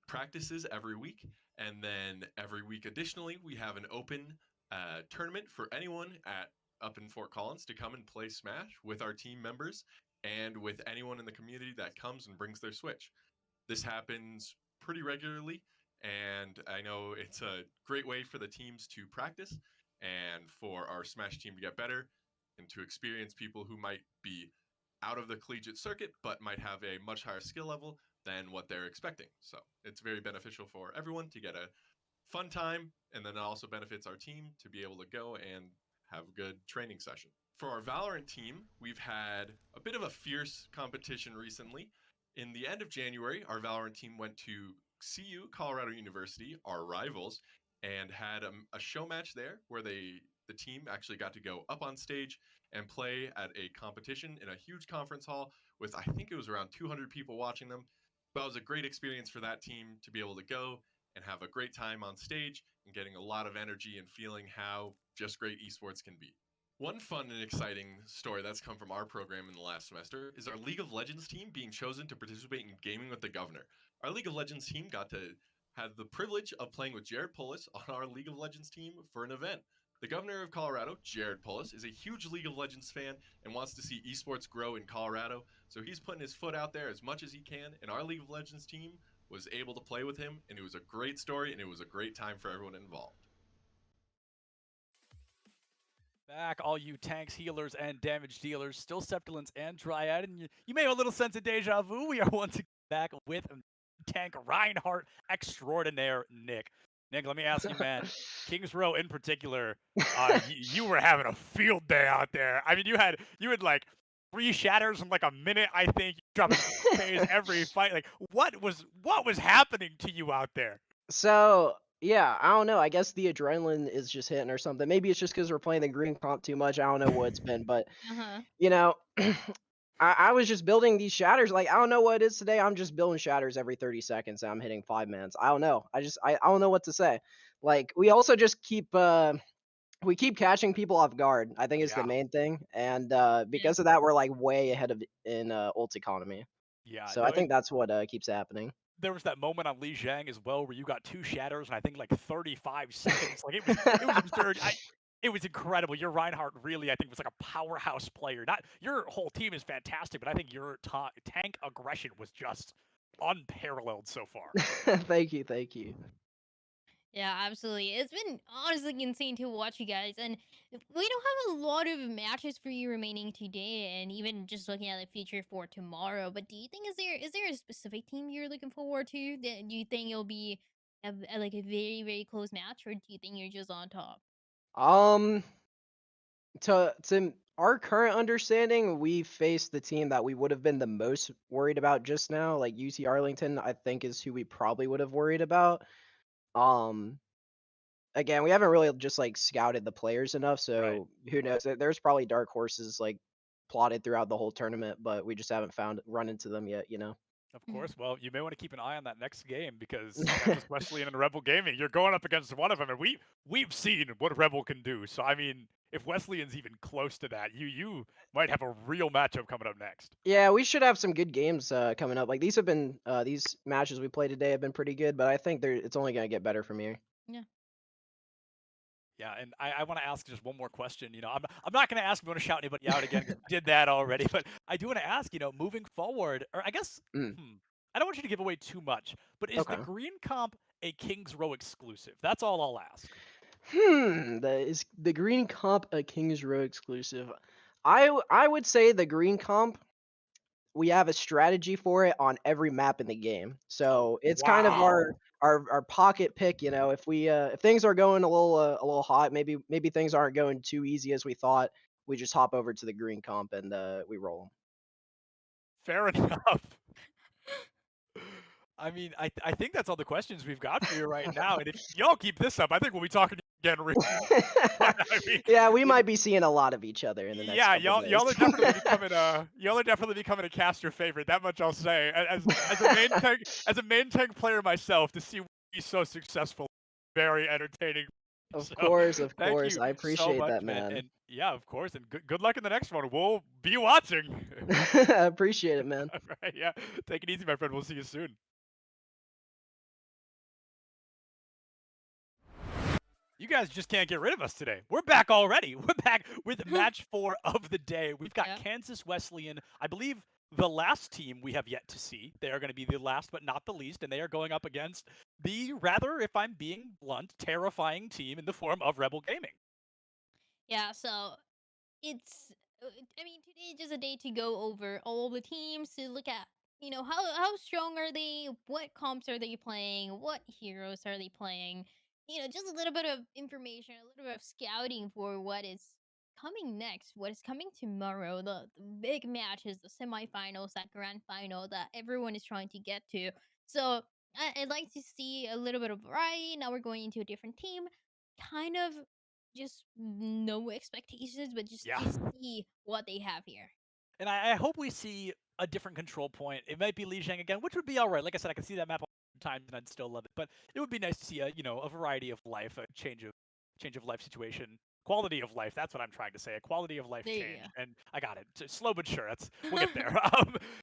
practices every week, and then every week additionally, we have an open tournament for anyone up in Fort Collins to come and play Smash with our team members and with anyone in the community that comes and brings their Switch. This happens pretty regularly, and I know it's a great way for the teams to practice and for our Smash team to get better and to experience people who might be out of the collegiate circuit but might have a much higher skill level than what they're expecting. So it's very beneficial for everyone to get a fun time, and then it also benefits our team to be able to go and have a good training session. For our Valorant team, we've had a bit of a fierce competition recently. In the end of January, our Valorant team went to CU, Colorado University, our rivals, and had a show match there where the team actually got to go up on stage and play at a competition in a huge conference hall with, I think it was around 200 people watching them. But it was a great experience for that team to be able to go and have a great time on stage and getting a lot of energy and feeling how just great esports can be. One fun and exciting story that's come from our program in the last semester is our League of Legends team being chosen to participate in Gaming with the Governor. Our League of Legends team got to have the privilege of playing with Jared Pullis on our League of Legends team for an event. The governor of Colorado, Jared Pullis, is a huge League of Legends fan and wants to see esports grow in Colorado, so he's putting his foot out there as much as he can, and our League of Legends team was able to play with him, and it was a great story, and it was a great time for everyone involved. Back, all you tanks, healers, and damage dealers, still Septilance and Dryad, and you may have a little sense of deja vu. We are once again back with tank Reinhardt extraordinaire Nick. Nick, let me ask you, man, Kings Row in particular, you were having a field day out there. I mean, you had like 3 shatters in like a minute, I think. You dropping phase every fight. Like, what was happening to you out there? So yeah, I don't know. I guess the adrenaline is just hitting or something. Maybe it's just because we're playing the green comp too much. I don't know what it's been, but you know, I was just building these shatters. Like, I don't know what it is today. I'm just building shatters every 30 seconds and I'm hitting 5 mans. I don't know. I don't know what to say. Like, we also just keep catching people off guard. I think is the main thing. And because of that, we're like way ahead of in ult economy. Yeah. So I think that's what keeps happening. There was that moment on Li Zhang as well where you got 2 shatters and I think like 35 seconds. Like, it was absurd. It was incredible. Your Reinhardt really, I think, was like a powerhouse player. Not your whole team is fantastic, but I think your tank aggression was just unparalleled so far. Thank you. Yeah, absolutely. It's been honestly insane to watch you guys, and we don't have a lot of matches for you remaining today, and even just looking at the future for tomorrow. But do you think is there a specific team you're looking forward to? Do you think it'll be like a very very close match, or do you think you're just on top? To our current understanding, we faced the team that we would have been the most worried about just now. Like UT Arlington, I think is who we probably would have worried about. Again, we haven't really just like scouted the players enough, so who knows? There's probably dark horses like plotted throughout the whole tournament, but we just haven't run into them yet, you know. Of course. Well, you may want to keep an eye on that next game because Kansas Wesleyan and Rebel Gaming, you're going up against one of them, and we've seen what Rebel can do. So I mean, if Wesleyan's even close to that, you might have a real matchup coming up next. Yeah, we should have some good games coming up. Like these matches we played today have been pretty good, but I think it's only gonna get better from here. Yeah. Yeah, and I want to ask just one more question. I'm not going to ask if you want to shout anybody out again. 'Cause we did that already, but I do want to ask. Moving forward, or I guess I don't want you to give away too much. But is the Green Comp a Kings Row exclusive? That's all I'll ask. Is the Green Comp a Kings Row exclusive? I would say the Green Comp, we have a strategy for it on every map in the game. So it's kind of our pocket pick, if things are going a little hot, maybe things aren't going too easy as we thought, we just hop over to the green comp and we roll them. Fair enough. I mean, I think that's all the questions we've got for you right now. And if y'all keep this up, I think we'll be talking again real soon. I mean, Yeah, we might be seeing a lot of each other in the next couple y'all days. y'all are definitely becoming a caster favorite. That much I'll say. As a main tank player myself, to see you so successful, very entertaining. Of So, course, thank you I so appreciate much, that, man. And yeah, of course, and good luck in the next one. We'll be watching. I appreciate it, man. All right, yeah. Take it easy, my friend. We'll see you soon. You guys just can't get rid of us today. We're back already. We're back with match 4 of the day. We've got Kansas Wesleyan, I believe the last team we have yet to see. They are going to be the last but not the least, and they are going up against the rather, if I'm being blunt, terrifying team in the form of Rebel Gaming. Yeah, so it's, I mean, today is just a day to go over all the teams, to look at, you know, how strong are they, what comps are they playing, what heroes are they playing, you know, just a little bit of information, a little bit of scouting for what is coming next, what is coming tomorrow. The big matches, the semifinals, that grand final that everyone is trying to get to. So I'd like to see a little bit of variety. Now we're going into a different team, kind of just no expectations, but just to see what they have here. And I hope we see a different control point. It might be Lijiang again, which would be all right. Like I said, I can see that map all the time, and I'd still love it. But it would be nice to see a variety of life, a change of life situation, quality of life. That's what I'm trying to say. A quality of life change. And I got it. Slow but sure. We'll get there.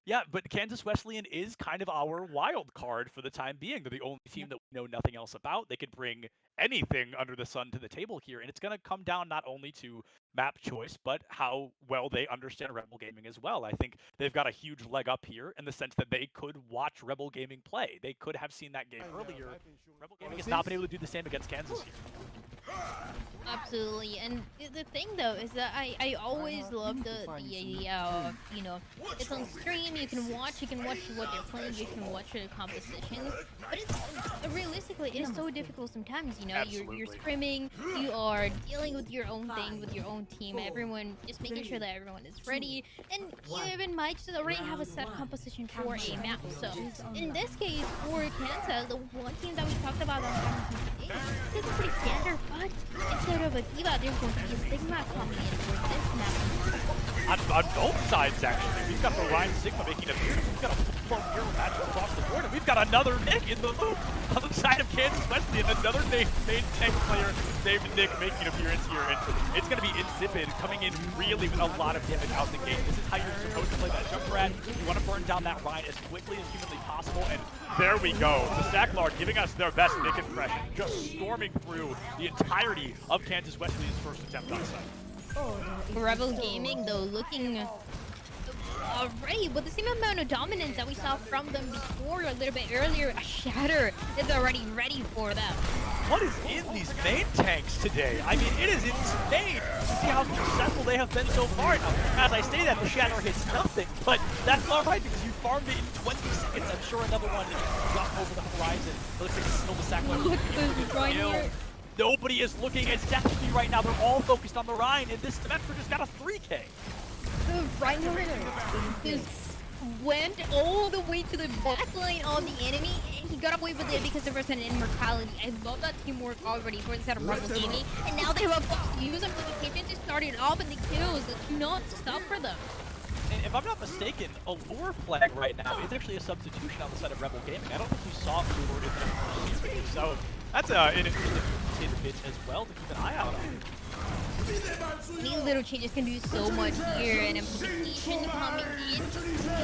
Yeah, but Kansas Wesleyan is kind of our wild card for the time being. They're the only team that we know nothing else about. They could bring anything under the sun to the table here, and it's going to come down not only to map choice, but how well they understand Rebel Gaming as well. I think they've got a huge leg up here in the sense that they could watch Rebel Gaming play. They could have seen that game earlier. Rebel Gaming has not been able to do the same against Kansas here. Absolutely, and the thing though is that I always love the idea of, you know, it's on stream, you can watch what they're playing, you can watch the compositions, but it's realistically it is so difficult sometimes. You know, you're scrimming, you are dealing with your own thing, with your own team, everyone just making sure that everyone is ready, and you even might just already have a set composition for a map. So in this case, for Kansas, the one team that we talked about on today, it's pretty standard, but instead of a Diva, there's going to be a Sigma coming in for this map. On both sides, actually. We've got the Ryan Sigma making a move. We've got a full hero match across the board, and we've got another Nick in the loop on the side of Kansas Wesleyan. Another main tank player named Nick making an appearance here, and it's going to be Insipid coming in really with a lot of damage out the gate. This is how you're supposed to play that jump rat. You want to burn down that Ryan as quickly as humanly possible, and there we go. The Stacklord giving us their best Nick impression, just storming through the entirety of Kansas Wesleyan's first attempt on site. Rebel Gaming, though, looking already with the same amount of dominance that we saw from them before, a little bit earlier. A Shatter is already ready for them. What is in these main tanks today? I mean, it is insane to see how successful they have been so far. Now, as I say that, the Shatter hits nothing, but that's all right because you farmed it in 20 seconds. I'm sure another one dropped over the horizon. It looks like still the Sackler. Look at this right here. Nobody is looking at Destiny right now. They're all focused on the Rhine, and this Symmetra just got a 3K. The Rhino just went all the way to the backline on the enemy, and he got away with it because there was an immortality. I love that teamwork already for the set of Rebel Gaming, and now they have a box to use them for the kitchen to start it off, and the kills do not stop for them. And if I'm not mistaken, a lure flag right now is actually a substitution on the side of Rebel Gaming. I don't think we saw lure in the series, so that's an interesting tidbit as well to keep an eye out on. These little changes can do so much here, and amplification coming in,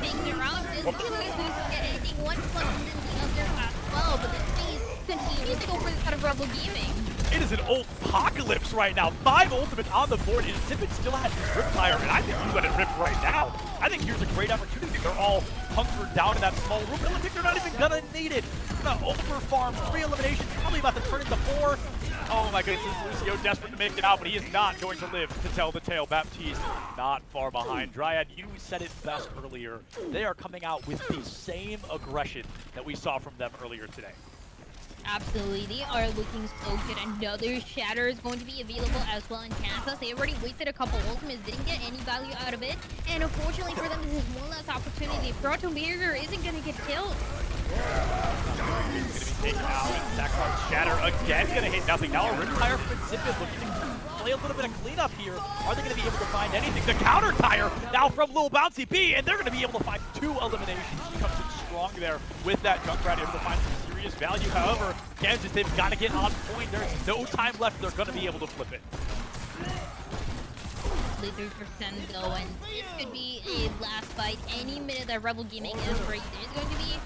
getting around this getting one plus than the other as well, but the phase continues to go for the side of Rebel Gaming. It is an apocalypse right now. 5 ultimates on the board, and Tippett still has Ripfire, and I think you let it rip right now. I think here's a great opportunity. They're all hunkered down in that small room. I think they're not even gonna need it. Gonna overfarm 3 eliminations, probably about to turn into 4. Oh my goodness, Lucio desperate to make it out, but he is not going to live to tell the tale. Baptiste not far behind. Dryad, you said it best earlier. They are coming out with the same aggression that we saw from them earlier today. Absolutely, they are looking so good. Another Shatter is going to be available as well in Kansas. They already wasted a couple ultimates, didn't get any value out of it. And unfortunately for them, this is one last opportunity. Proto Mirror isn't going to get killed. Going to be taken out, and Sacklar's Shatter again going to hit nothing. Now a Riptire from Insipid looking to play a little bit of cleanup here. Are they going to be able to find anything? The counter tire now from Lil Bouncy B, and they're going to be able to find 2 eliminations. He comes in strong there with that Junkrat, able to find some serious value. However, Kansas, they've got to get on point. There's no time left. They're going to be able to flip it. 3% though, and this could be a last fight any minute that Rebel Gaming is ready. There's going to be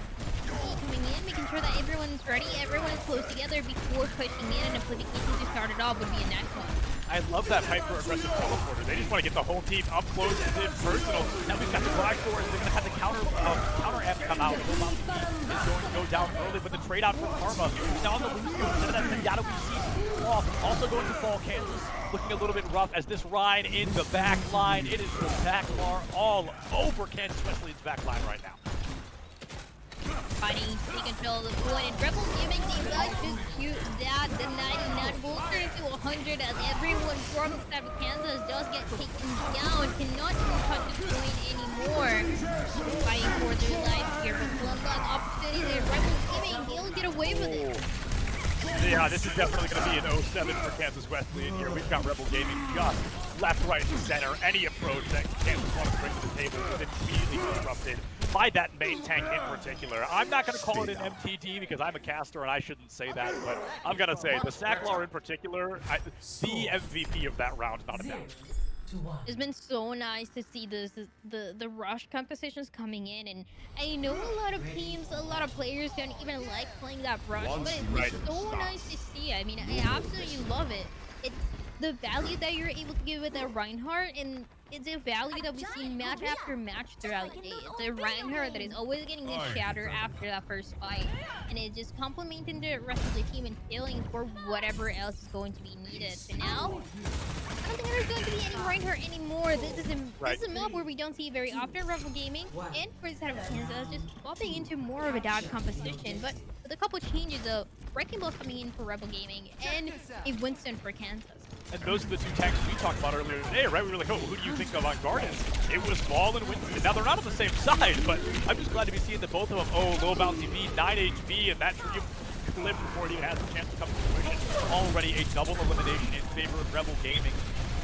coming in, making sure that everyone's ready, everyone's close together before pushing in, and amplification to start it off would be a next one. I love that hyper aggressive teleporter. They just want to get the whole team up close and personal. Now we've got the Flash Doors. They're going to have the counter amp come out. Lil Bouncy B is going to go down early, but the trade out for Karma is now on the loose field. Instead of that Zenyatta we see off. Also going to fall Kansas. Looking a little bit rough as this Ryan in the back line. It is the backbar all over Kansas Wesleyan's back line right now. Fighting to take control of the point, and Rebel Gaming seems like to shoot that. The 99 will turn into 100 as everyone from the side of Kansas does get taken down. Cannot even touch the point anymore. Fighting for their life here, but one last opportunity there. Rebel Gaming, he'll get away with it. Yeah, this is definitely going to be an 0-7 for Kansas Wesleyan here. We've got Rebel Gaming just left, right, and center. Any approach that Kansas wants to bring to the table is immediately disrupted by that main tank in particular. I'm not going to call it an MTD because I'm a caster and I shouldn't say that, but I'm going to say the Sacklar in particular, the MVP of that round, not a doubt. It's been so nice to see the rush compositions coming in, and I know a lot of teams, a lot of players don't even like playing that rush, but it's so nice to see. I mean, I absolutely love it. It's the value that you're able to give with a Reinhardt, and it's a value that we've seen match after match throughout the day. It's a Reinhardt that is always getting the shatter after that first fight, and it's just complementing the rest of the team and filling for whatever else is going to be needed. So now, I don't think there's going to be any Reinhardt anymore. This is a map where we don't see very often. Rebel Gaming and for the side of Kansas just swapping into more of a dodge composition, but with a couple changes of Wrecking Ball coming in for Rebel Gaming and a Winston for Kansas. And those are the 2 tanks we talked about earlier today, right? We were like, oh, who do you think Avant-Garde is? It was Ball and Winston. Now, they're not on the same side, but I'm just glad to be seeing that both of them, Lil Bouncy B, 9 HP, and that tree clipped before it even has a chance to come to fruition. Already a double elimination in favor of Rebel Gaming.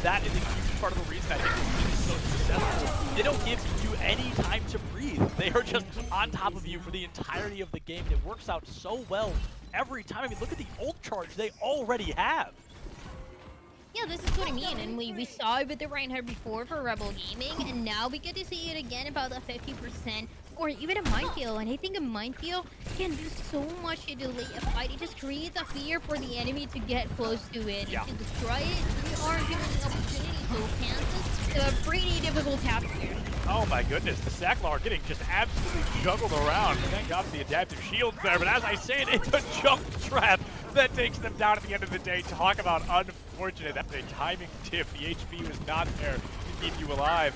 That is a huge part of the reason I think this team is so successful. They don't give you any time to breathe. They are just on top of you for the entirety of the game. It works out so well every time. I mean, look at the ult charge they already have. Yeah, this is what I mean, and we saw it with the Reinhardt before for Rebel Gaming, and now we get to see it again about the 50%, or even a Minefield, and I think a Minefield can do so much to delay a fight. It just creates a fear for the enemy to get close to it, and to destroy it, we aren't given the opportunity, so Kansas, a pretty difficult task here. Oh my goodness, the Sacklar getting just absolutely juggled around. Thank God for the adaptive shields there, but as I say it, it's a jump trap that takes them down at the end of the day. Talk about unfortunate. That's a timing tip. The HP was not there to keep you alive.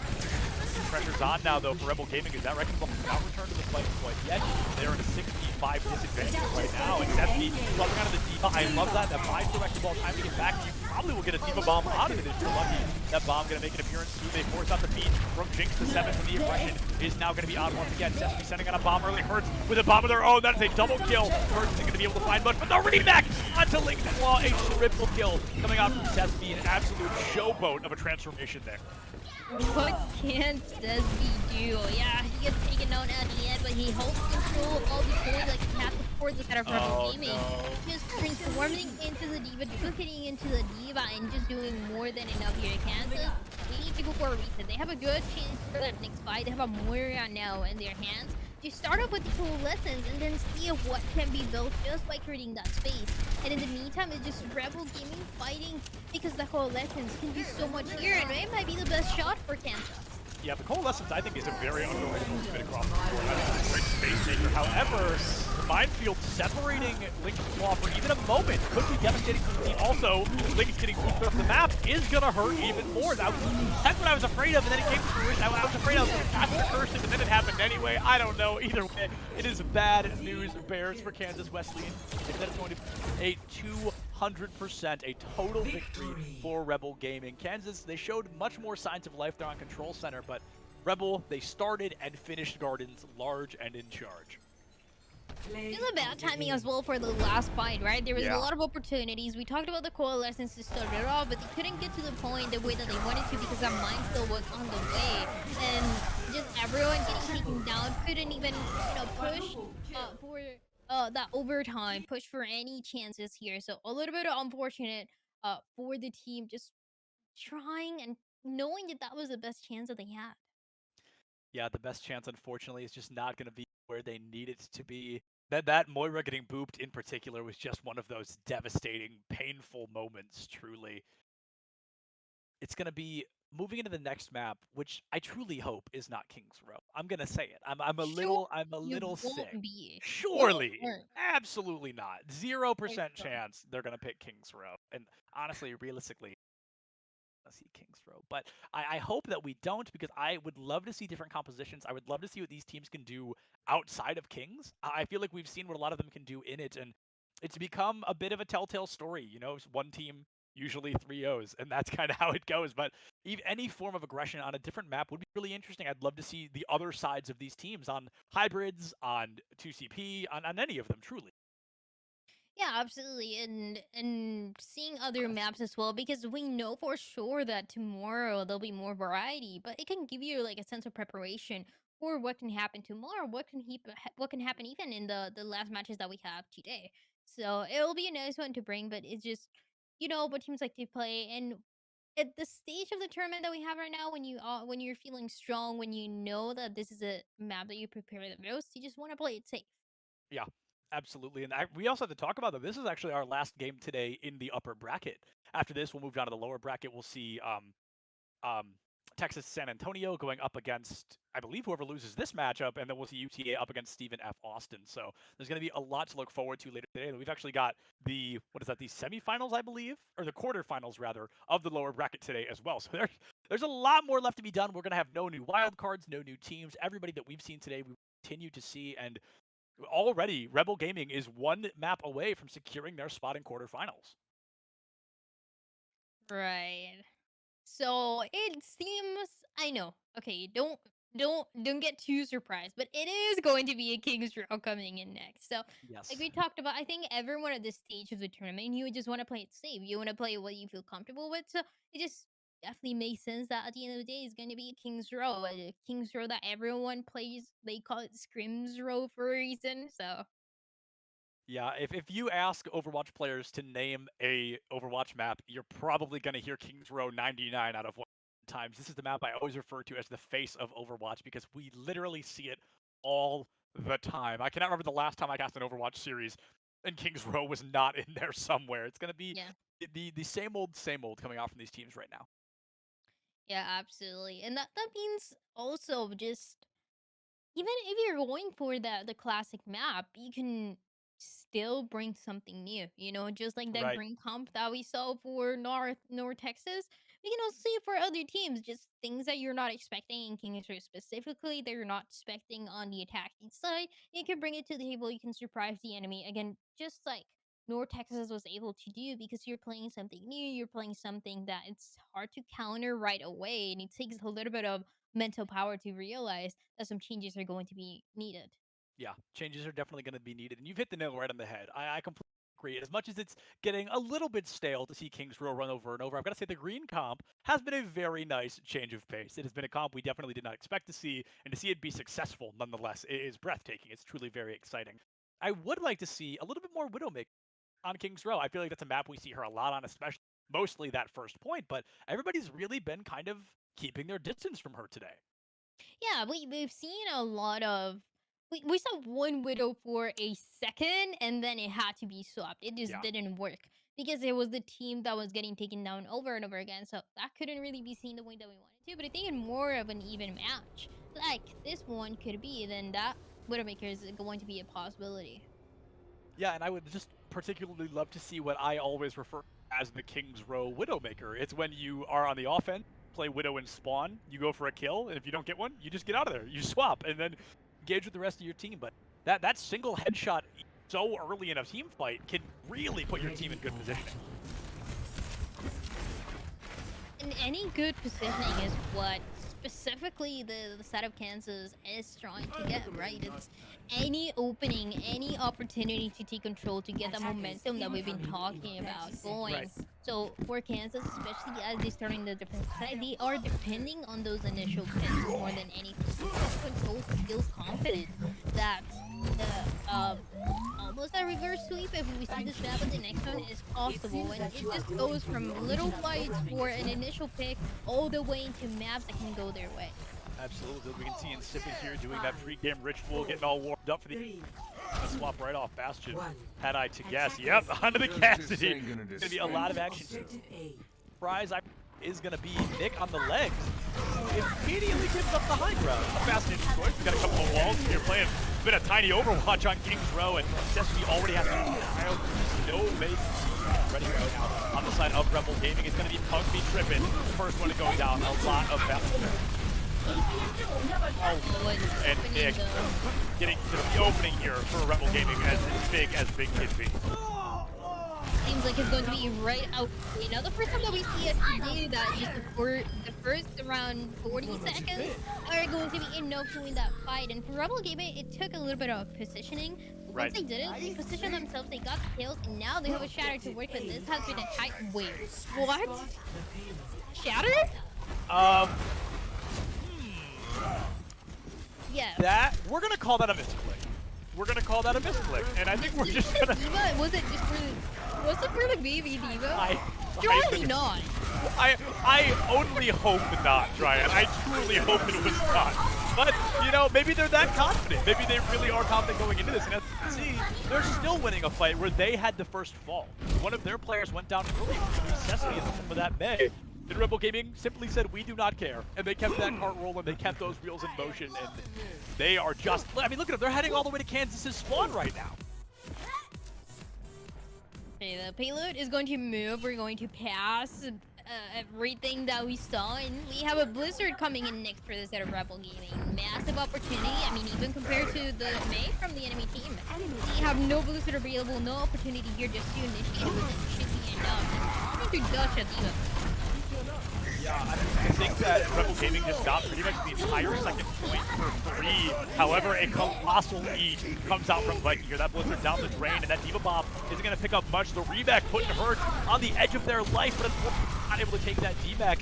Pressure's on now, though, for Rebel Gaming. Is that Wrecking Ball not return to the fight quite yet? They're in a 65 disadvantage right now, and that's the coming out of the D.Va. I love that. That buys the Wrecking Ball time to get back. You probably will get a D.Va bomb out of it if you're lucky. That bomb going to make an appearance soon. They force out the feed from Jinx to 7, and the aggression is now going to be on once again. Sesame sending out a bomb early. Hurts with a bomb of their own. That is a double kill. Hurts isn't going to be able to find much, but the reback onto Lincoln Law. A triple kill coming out from Sesame. An absolute showboat of a transformation there. What can Sesame do? Yeah, he gets taken out at the end, but he holds control of all the points like he has to support the set of Rebel Gaming. No. Just transforming into the D.Va, hitting into the D.Va, and just doing more than enough here. Kansas, they need to go for a reset. They have a good chance for that next fight. They have a Moira now in their hands. You start off with the coalescence and then see what can be built just by creating that space. And in the meantime, it's just Rebel Gaming fighting because the coalescence can do so much here, and it might be the best shot for Kansas. Yeah, the Coalescence, I think, is a very underrated ultimate across the board. I think it's a great space taker. However, the minefield separating Link's Claw for even a moment could be devastating for the team. Also, Link's getting booped off the map is going to hurt even more. That's what I was afraid of, and then it came to fruition. I was afraid I was going to cast the curse, and then it happened anyway. I don't know. Either way, it is bad news bears for Kansas Wesleyan. If that's going to be a 200% a total victory for Rebel Gaming. Kansas, they showed much more signs of life there on Control Center, but Rebel, they started and finished Gardens large and in charge. It was a bad timing as well for the last fight, right? There was a lot of opportunities. We talked about the Coalescence to start it off, but they couldn't get to the point the way that they wanted to because that mine still was on the way. And just everyone getting taken down, couldn't even, push for that overtime, push for any chances here. So a little bit unfortunate for the team just trying and knowing that that was the best chance that they had. Yeah, the best chance, unfortunately, is just not going to be where they need it to be. That Moira getting booped in particular was just one of those devastating, painful moments, truly. It's going to be moving into the next map, which I truly hope is not King's Row. I'm going to say it. I'm a little sick. Surely. Absolutely not. 0% chance they're going to pick King's Row. And honestly, realistically, see King's Row, but I hope that we don't, because I would love to see different compositions. I would love to see what these teams can do outside of Kings. I feel like we've seen what a lot of them can do in it, and it's become a bit of a telltale story. One team, usually 3-0s, and that's kind of how it goes. But any form of aggression on a different map would be really interesting. I'd love to see the other sides of these teams on hybrids, on 2CP, on any of them, truly. Yeah, absolutely, and seeing other maps as well, because we know for sure that tomorrow there'll be more variety, but it can give you like a sense of preparation for what can happen tomorrow, what can happen even in the last matches that we have today. So it'll be a nice one to bring, but it's just what teams like to play, and at the stage of the tournament that we have right now, when you're feeling strong, when you know that this is a map that you prepare the most, you just want to play it safe. Yeah, absolutely. And we also have to talk about that. This is actually our last game today in the upper bracket. After this, we'll move down to the lower bracket. We'll see Texas San Antonio going up against, I believe, whoever loses this matchup, and then we'll see UTA up against Stephen F. Austin. So there's going to be a lot to look forward to later today. We've actually got the semifinals, I believe, or the quarterfinals rather, of the lower bracket today as well. So there's a lot more left to be done. We're going to have no new wild cards, no new teams. Everybody that we've seen today, we continue to see, and already Rebel Gaming is one map away from securing their spot in quarterfinals. Right. So it seems, I know. Okay, don't get too surprised, but it is going to be a King's Row coming in next. So Yes. like we talked about, I think everyone at this stage of the tournament, you just want to play it safe. You want to play what you feel comfortable with. So it just definitely makes sense that at the end of the day, it's going to be a King's Row, a King's Row that everyone plays. They call it Scrims Row for a reason. So Yeah, if you ask Overwatch players to name a Overwatch map, you're probably going to hear Kings Row 99 out of 1 times. This is the map I always refer to as the face of Overwatch because we literally see it all the time. I cannot remember the last time I cast an Overwatch series and Kings Row was not in there somewhere. It's going to be the same old coming out from these teams right now. yeah, absolutely. And that means also just even if you're going for the classic map, you can still bring something new. Just like that green comp that we saw for North Texas, we can also see for other teams, just things that you're not expecting in Kings Row specifically, that you're not expecting on the attacking side. You can bring it to the table. You can surprise the enemy again, just like North Texas was able to do, because you're playing something new. You're playing something that it's hard to counter right away, and it takes a little bit of mental power to realize that some changes are going to be needed. Yeah, changes are definitely going to be needed, and you've hit the nail right on the head. I completely agree. As much as it's getting a little bit stale to see Kings Row run over and over, I've got to say the green comp has been a very nice change of pace. It has been a comp we definitely did not expect to see, and to see it be successful nonetheless is breathtaking. It's truly very exciting. I would like to see a little bit more Widowmaker on Kings Row. I feel like that's a map we see her a lot on, especially mostly that first point, but everybody's really been kind of keeping their distance from her today. Yeah, we've seen a lot of. We saw one Widow for a second, and then it had to be swapped. It just didn't work. because it was the team that was getting taken down over and over again. So that couldn't really be seen the way that we wanted to. But I think in more of an even match, like this one could be, then that Widowmaker is going to be a possibility. Yeah, and I would just particularly love to see what I always refer as the King's Row Widowmaker. It's when you are on the offense, play Widow and spawn, you go for a kill, and if you don't get one, you just get out of there. You swap, and then engage with the rest of your team. But that single headshot so early in a team fight can really put your team in good positioning. And any good positioning is what specifically the side of Kansas is trying to get, right? It's any opening, any opportunity to take control, to get that momentum that we've been talking about going. Right. So for Kansas, especially as they start in the defensive side, they are depending on those initial picks more than anything. Control feels confident that almost a reverse sweep, if we see this happen, the next one is possible. And it just goes from little fights for an initial pick all the way into maps that can go their way. Absolutely. We can see Insipid here doing that pre-game ritual, getting all warmed up for the swap right off Bastion. Had I to guess. Yep, onto the Cassidy. Going to be a lot of action. Prize is going to be Nick on the legs. Immediately gives up the high ground. A fascinating choice. We've got a couple of walls here playing. Been a tiny Overwatch on King's Row, and Sesame already has no base ready to go now. On the side of Rebel Gaming, it's going to be Punk be tripping. The first one to go down. A lot of battle. And Nick getting to the opening here for Rebel Gaming as big can be. Seems like it's going to be right out. You know, the first time that we see it do that, just for the first around 40 seconds are going to be enough to win that fight. And for Rebel Gaming, it took a little bit of positioning. Once they did it, they positioned themselves, they got the kills, and now they have a Shatter to work with. This has been a tight wait. What? Shatter? Yeah. That, we're going to call that a misclick. We're going to call that a misclick. And I think we're just going to... Was it just for... Was it for the baby Diva? Surely not. I only hope not, Ryan. I truly hope it was not. But, you know, maybe they're that confident. Maybe they really are confident going into this. And as you can see, they're still winning a fight where they had the first fall. One of their players went down early with Sesame for that May. And Rebel Gaming simply said, we do not care. And they kept that cart rolling, they kept those wheels in motion, and they are just, I mean, look at them, they're heading all the way to Kansas's spawn right now. Okay, the payload is going to move, we're going to pass everything that we saw, and we have a Blizzard coming in next for this set of Rebel Gaming. Massive opportunity, I mean, even compared to the May from the enemy team. We have no Blizzard available, no opportunity here just to initiate with it. Should be enough. I'm going to dodge a Diva. Yeah, I think that Rebel Gaming just got pretty much the entire second point for free. However, a colossal lead comes out from Viking here. That Blizzard down the drain, and that Diva Bomb isn't going to pick up much. The reback putting her on the edge of their life, but unfortunately not able to take that D-back.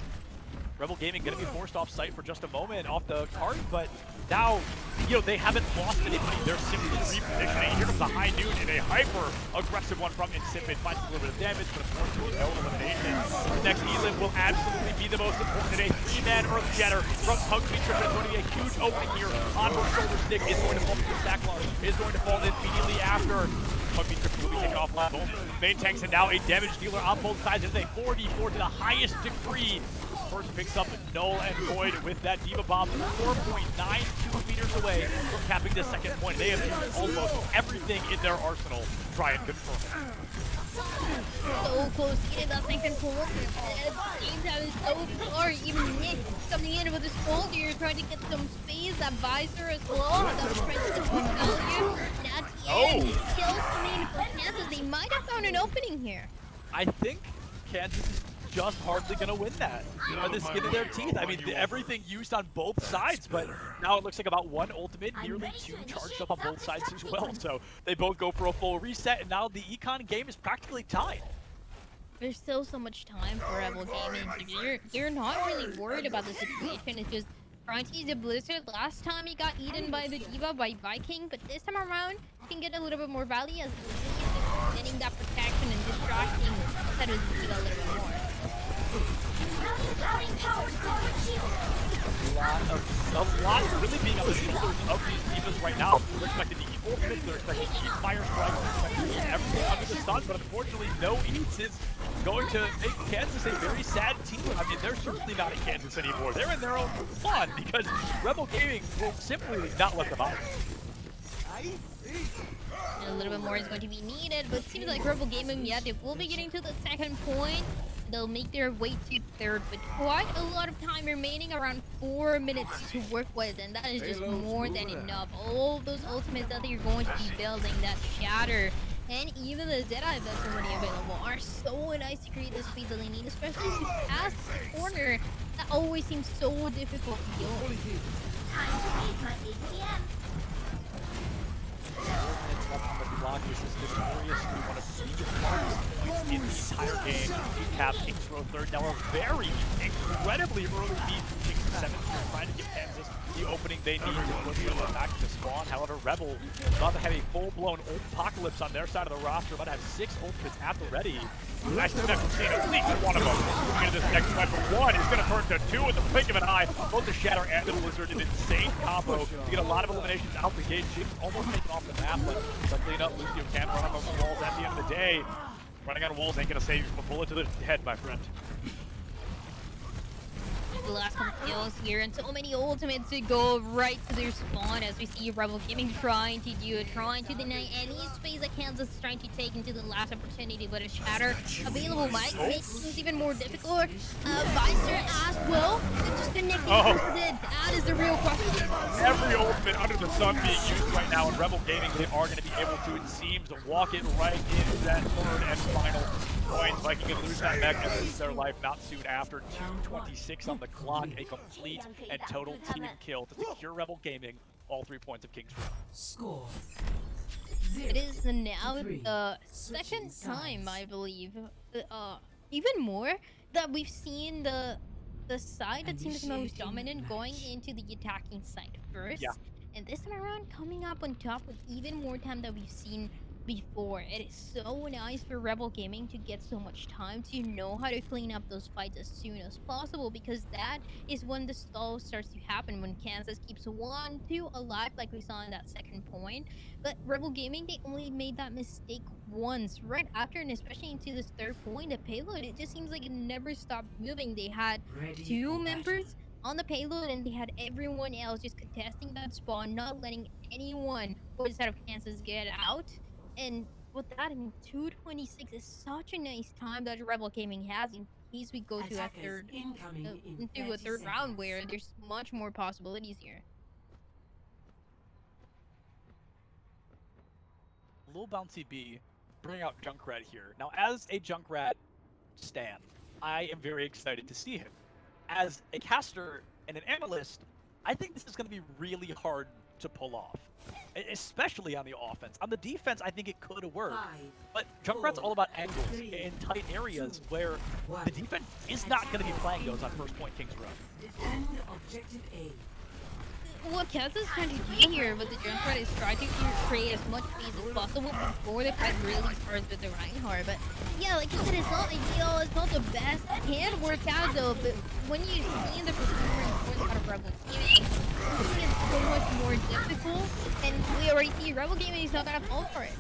Rebel Gaming going to be forced off site for just a moment off the cart, but now, you know, they haven't lost anybody. They're simply repositioning. Here comes the high noon in a hyper-aggressive one from Insipid. Finds a little bit of damage, but unfortunately no elimination. Next Elim will absolutely be the most important today. 3-man Earth Jetter from Punk Feature. It's going to be a huge opening here on her shoulder stick. Is going to fall to the stack line. Is going to fall immediately after. Punk Feature will be taken off last moment. Main tanks and now a damage dealer on both sides. It is a 4v4 to the highest degree. First picks up Null and Void with that Diva Bomb 4.92 meters away from capping the second point. They have used almost everything in their arsenal to try and confirm it. So close to getting that second point. Games out is so far. Even Nick coming in with his folder, trying to get some space. That visor as well. That was trying to put value. Not yet. Kills coming in for Kansas. They might have found an opening here. I think Kansas is just hardly going to win that. You know, the skin of their teeth. I mean, everything used on both sides, but now it looks like about one ultimate, nearly two charged up on both sides as well. So they both go for a full reset, and now the Econ game is practically tied. There's still so much time for Rebel Gaming. You're not really worried about the situation. It's just trying to use the Blizzard. Last time he got eaten by the Diva, by Viking, but this time around, you can get a little bit more value as he's getting that protection and distracting instead of the Diva a little bit more. A lot really being on the shoulders of these Divas right now. We're expecting to ultimates, they're expecting Eat Fire Strike, they're expecting everything under the sun, but unfortunately, no Eats is going to make Kansas a very sad team. I mean, they're certainly not in Kansas anymore. They're in their own fun because Rebel Gaming will simply not let them out. And a little bit more is going to be needed, but it seems like Rebel Gaming, yeah, they will be getting to the second point. They'll make their way to third, but quite a lot of time remaining, around 4 minutes to work with, and that is just more than enough. All those ultimates that they're going to be building, that Shatter, and even the Deadeye that's already available are so nice to create the speed that they need, especially to pass the corner. That always seems so difficult to deal with. Time to eat my 8 p.m. 4 minutes left on the clock. This is notoriously one of the hardest points in the entire game. Cap Kings Row third. Now a very incredibly early lead from Kings 7 trying to give Kansas the opening they need to push them back to spawn. However, Rebel about to have a full-blown apocalypse on their side of the roster. About to have 6 ultimates at the ready. I suspect we're seeing at least one of them moving into this next fight, but one is going to turn to 2 in the blink of an eye. Both the Shatter and the Blizzard, an insane combo. You get a lot of eliminations out the gate. Chiefs almost taken off the map, but luckily enough, Lucio can run on those walls at the end of the day. Running on walls ain't going to save you from a bullet to the head, my friend. The last couple kills here, and so many ultimates to go right to their spawn as we see Rebel Gaming trying to do it, trying to deny any space that Kansas is trying to take into the last opportunity, but a Shatter available might make things even more difficult. Visor as well, just connecting that is the real question. Every ultimate under the sun being used right now in Rebel Gaming, they are going to be able to, it seems, walk it right into that third and final point. Viking can lose that mech and lose their life not soon after. 2:26 on the clock, a complete and total team kill to secure Rebel Gaming all 3 points of Kings Row. Score. It is now the second time, I believe, even more, that we've seen the side that seems most dominant going into the attacking side first. Yeah. And this time around, coming up on top with even more time that we've seen before. It is so nice for Rebel Gaming to get so much time to know how to clean up those fights as soon as possible, because that is when the stall starts to happen, when Kansas keeps 1-2 alive like we saw in that second point. But Rebel Gaming, they only made that mistake once right after, and especially into this third point, the payload, it just seems like it never stopped moving. They had 2 members on the payload, and they had everyone else just contesting that spawn, not letting anyone for the side of Kansas get out. And with that, I mean, 2:26 is such a nice time that Rebel Gaming has in case we go to a third, into a third round where there's much more possibilities here. Lil Bouncy B, bring out Junkrat here. Now, as a Junkrat stan, I am very excited to see him. As a caster and an analyst, I think this is going to be really hard to pull off, especially on the offense. On the defense, I think it could work, but Junkrat's all about angles in tight areas where the defense is not going to be playing those on first point Kings Row. Defend objective A. What Kansas is trying to do here with the Junkrat is trying to create as much space as possible before the fight really starts with the Reinhardt. But yeah, like you said, it's not ideal, it's not the best. It can work out though, but when you see the performance out of Rebel Gaming, it's so much more difficult, and we already see Rebel Gaming is not gonna fall for it.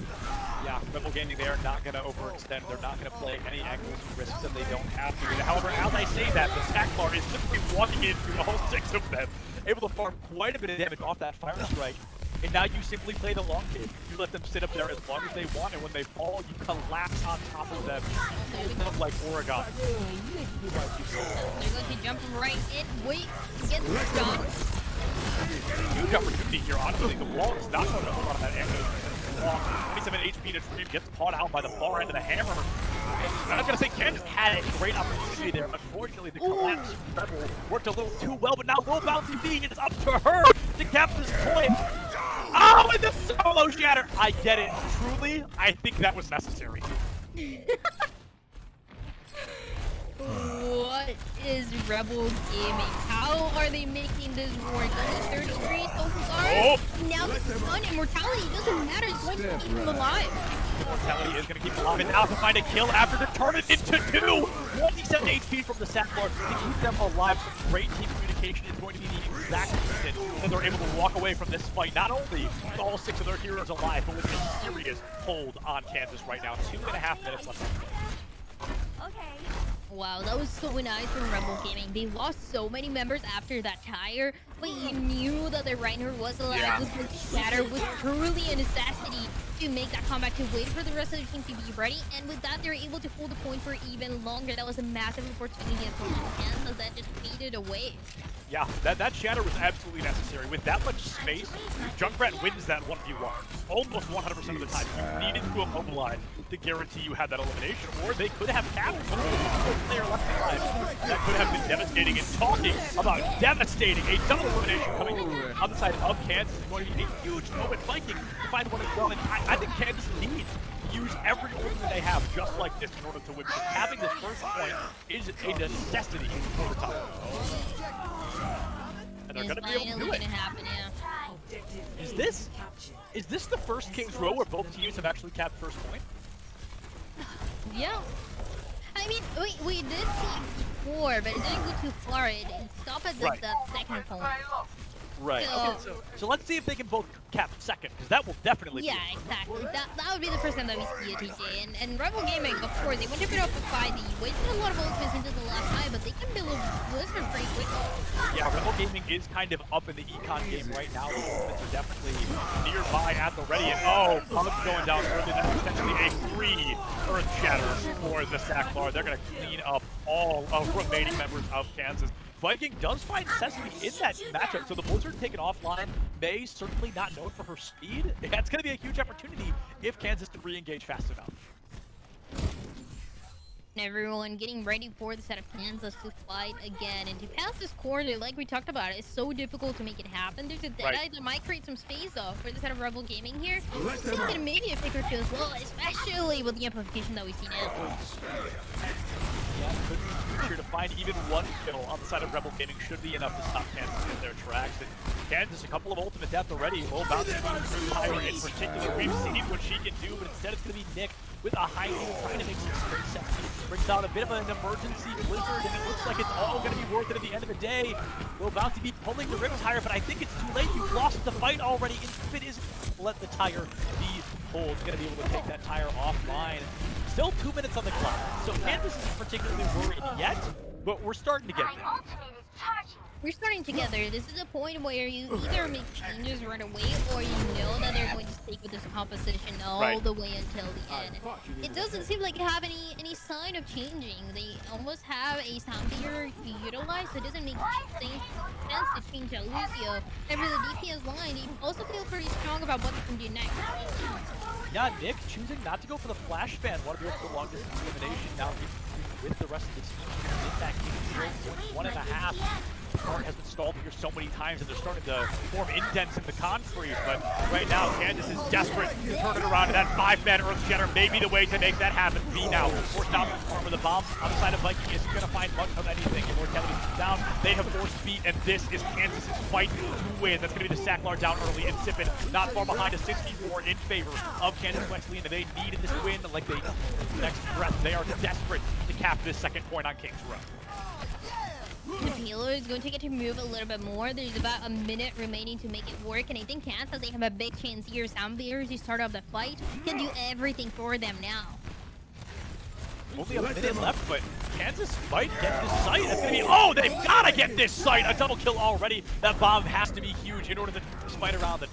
Yeah, Rebel Gaming, they are not going to overextend. They're not going to play any angles and risks that they don't have to. However, as I say that, the Sackbar is simply walking into all 6 of them, able to farm quite a bit of damage off that Fire Strike. And now you simply play the long game. You let them sit up there as long as they want, and when they fall, you collapse on top of them. Hold them like Oregon. They're going to jump right in, wait, get this done. Huge opportunity here. Honestly, the wall is not going to hold on that angle. 27 HP to Dream gets caught out by the far end of the hammer. And I was going to say, Kansas had a great opportunity there. Unfortunately, the collapse Rebel worked a little too well, but now Lil Bouncy B, it's up to her to cap this point. Oh, and the solo shatter! I get it. Truly, I think that was necessary. What is Rebel Gaming? How are they making this work? Only 33 so far. Oh. Now the sun immortality doesn't matter. It's going to keep them alive. Immortality is going to keep them alive, and now to find a kill after the turn it into 2. 27 HP from the Sackbar to keep them alive. Some great team communication location is going to be the exact reason that they're able to walk away from this fight, not only with all 6 of their heroes alive, but with a serious hold on Kansas right now. 2.5 minutes left. Wow, that was so nice from Rebel Gaming. They lost so many members after that tire, but you knew that the Reiner was alive. Yeah. The Shatter was truly a necessity to make that comeback, to wait for the rest of the team to be ready, and with that, they're able to hold the point for even longer. That was a massive opportunity for Kansas that just faded away. Yeah, that shatter was absolutely necessary. With that much space, Junkrat wins that 1v1 almost 100% of the time. You needed to immobilize to guarantee you had that elimination, or they could have capped one player left alive. That could have been devastating. And talking about devastating, a double elimination coming on the side of Kansas is going to be a huge moment. Viking to find one as well, and I think Kansas needs to use every ultimate they have just like this in order to win. Because having this first point is a necessity for the top. And they're going to be able to do it. Happen, yeah. Is this the first Kings Row where both teams have actually capped first point? Yeah. I mean, we did see before, but it didn't go too far. It stopped at the second point. Right. So let's see if they can both cap second, because that will definitely be. Yeah, exactly. That would be the first time that we see a TJ. And Rebel Gaming, of course, they went to put up a fight. They wasted a lot of ultimates into the last time, but they can build a blizzard pretty quickly. Yeah, Rebel Gaming is kind of up in the econ game right now. The ultimates are definitely nearby at the ready. And Pug's going down early. That's essentially a free Earth Shatter for the Sacklar. They're going to clean up all of remaining members of Kansas. Viking does find necessity in that matchup, so the Blizzard taken offline. May certainly not known for her speed. That's going to be a huge opportunity if Kansas can re-engage fast enough. Everyone getting ready for the set of Kansas to fight again. And to pass this corner, like we talked about, it's so difficult to make it happen. There's a Deadeye that might create some space, though, for the set of Rebel Gaming here. I think that maybe a pick or two as well, especially with the amplification that we see now. Yeah, could be sure to find even one kill on the side of Rebel Gaming should be enough to stop Kansas in their tracks. And Kansas, a couple of ultimate death already. Low bounce in particular. We've seen what she can do, but instead it's going to be Nick with a high heel trying to make some straight sets. Brings out a bit of an emergency blizzard, and it looks like it's all going to be worth it at the end of the day. Low bounce to be pulling the rip tire, but I think it's too late. You've lost the fight already. If it isn't, let the tire be pulled. It's going to be able to take that tire offline. Still 2 minutes on the clock, so Kansas isn't particularly worried yet, but we're starting to get there. We're starting together. This is a point where you either make changes right away, or you know that they're going to stick with this composition all the way until the end. It doesn't seem like you have any sign of changing. They almost have a Soundbeater to utilize, so it doesn't make sense to change out Lucio. And for the DPS line, they also feel pretty strong about what they can do next. Yeah, Nick choosing not to go for the flash fan. Want to go for the long distance elimination now with the rest of the team here in that game. 1.5. Cart has been stalled here so many times and they're starting to form indents in the concrete, but right now Kansas is desperate to turn it around, and that 5-man Earth Shatter may be the way to make that happen. B now forced out for the bomb on the side of Viking isn't going to find much of anything. Immortality down. They have forced beat, and this is Kansas's fight to win. That's going to be the Sacklar down early, and Sippin not far behind, a 64 in favor of Kansas Wesleyan. They needed this win like they next breath. They are desperate to cap this second point on Kings Row. The payload is going to get to move a little bit more. There's about a minute remaining to make it work, and I think Kansas, they have a big chance here. Soundbeaters who start off the fight can do everything for them now. Only a minute left, but Kansas might get this site. That's going to be, oh, they've got to get this site. A double kill already. That bomb has to be huge in order to spite around the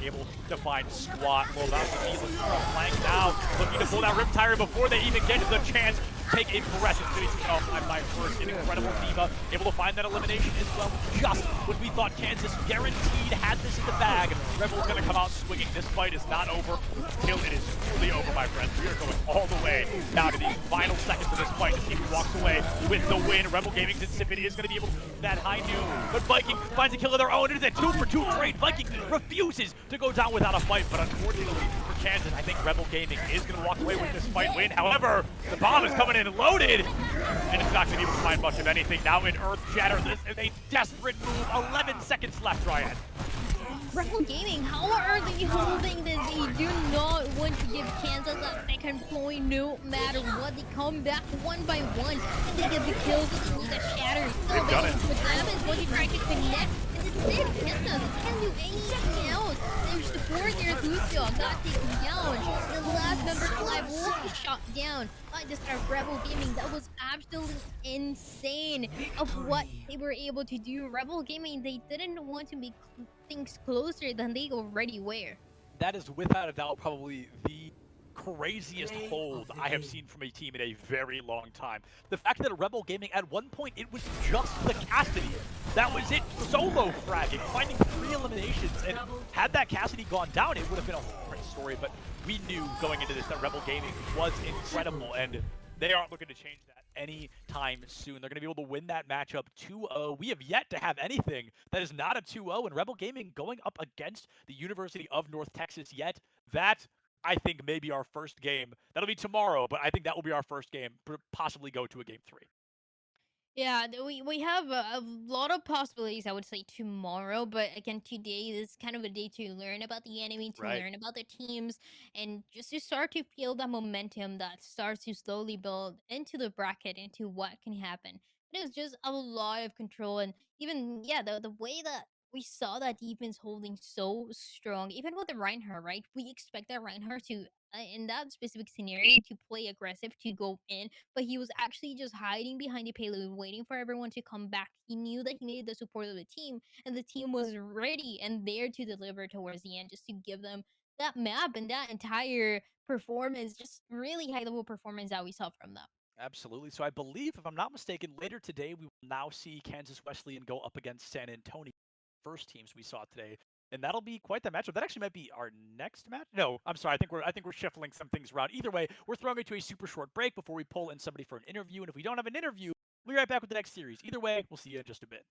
able to find Squat. Well, about to be looking for a flank now. Looking to pull that rip tire before they even get the chance. Take a breath. It's going to be taken off by first. An incredible Diva. Able to find that elimination as well. Just when we thought Kansas guaranteed had this in the bag, Rebel's going to come out swinging. This fight is not over until it is fully over, my friends. We are going all the way now to the final seconds of this fight. The team walks away with the win. Rebel Gaming's Insipid is going to be able to do that high noon. But Viking finds a kill of their own. It is a 2-for-2 trade. Viking refuses to go down without a fight, but unfortunately for Kansas, I think Rebel Gaming is going to walk away with this fight win. However, the bomb is coming in loaded, and it's not going to be able to find much of anything. Now in Earth Shatter, this is a desperate move. 11 seconds left, Ryan. Rebel Gaming, how are they holding this? They do not want to give Kansas a second point no matter what. They come back one by one and they get the kills that they need to shatter. Still They've done it. available for them is what they try to connect. And this is it, Kansas. They can't do anything else. There's the four there, Lucio got taken down. The last member Clive Wolf is shot down by the start of Rebel Gaming. That was absolutely insane of what they were able to do. Rebel Gaming, they didn't want to make things closer than they already were. That is without a doubt probably the craziest hold I have seen from a team in a very long time. The fact that Rebel Gaming, at one point, it was just the Cassidy. That was it, solo fragging, finding 3 eliminations, and had that Cassidy gone down, it would have been a different story, but we knew going into this that Rebel Gaming was incredible, and they aren't looking to change that anytime soon. They're going to be able to win that matchup 2-0. We have yet to have anything that is not a 2-0, and Rebel Gaming going up against the University of North Texas yet. That, I think, may be our first game. That'll be tomorrow, but I think that will be our first game, possibly go to a game 3. Yeah, we have a lot of possibilities, I would say, tomorrow. But again, today is kind of a day to learn about the enemy, to Right. learn about the teams, and just to start to feel that momentum that starts to slowly build into the bracket, into what can happen. It is just a lot of control, and even yeah, the way that we saw that defense holding so strong, even with the Reinhardt, right? We expect that Reinhardt to, in that specific scenario, to play aggressive, to go in, but he was actually just hiding behind the payload, waiting for everyone to come back. He knew that he needed the support of the team, and the team was ready and there to deliver towards the end, just to give them that map and that entire performance, just really high level performance that we saw from them. Absolutely. So I believe, if I'm not mistaken, later today we will now see Kansas Wesleyan go up against San Antonio, first teams we saw today, and that'll be quite the matchup. That actually might be our next match. No, I'm sorry. I think we're shuffling some things around. Either way, we're throwing it to a super short break before we pull in somebody for an interview, and if we don't have an interview, we'll be right back with the next series. Either way, we'll see you in just a bit.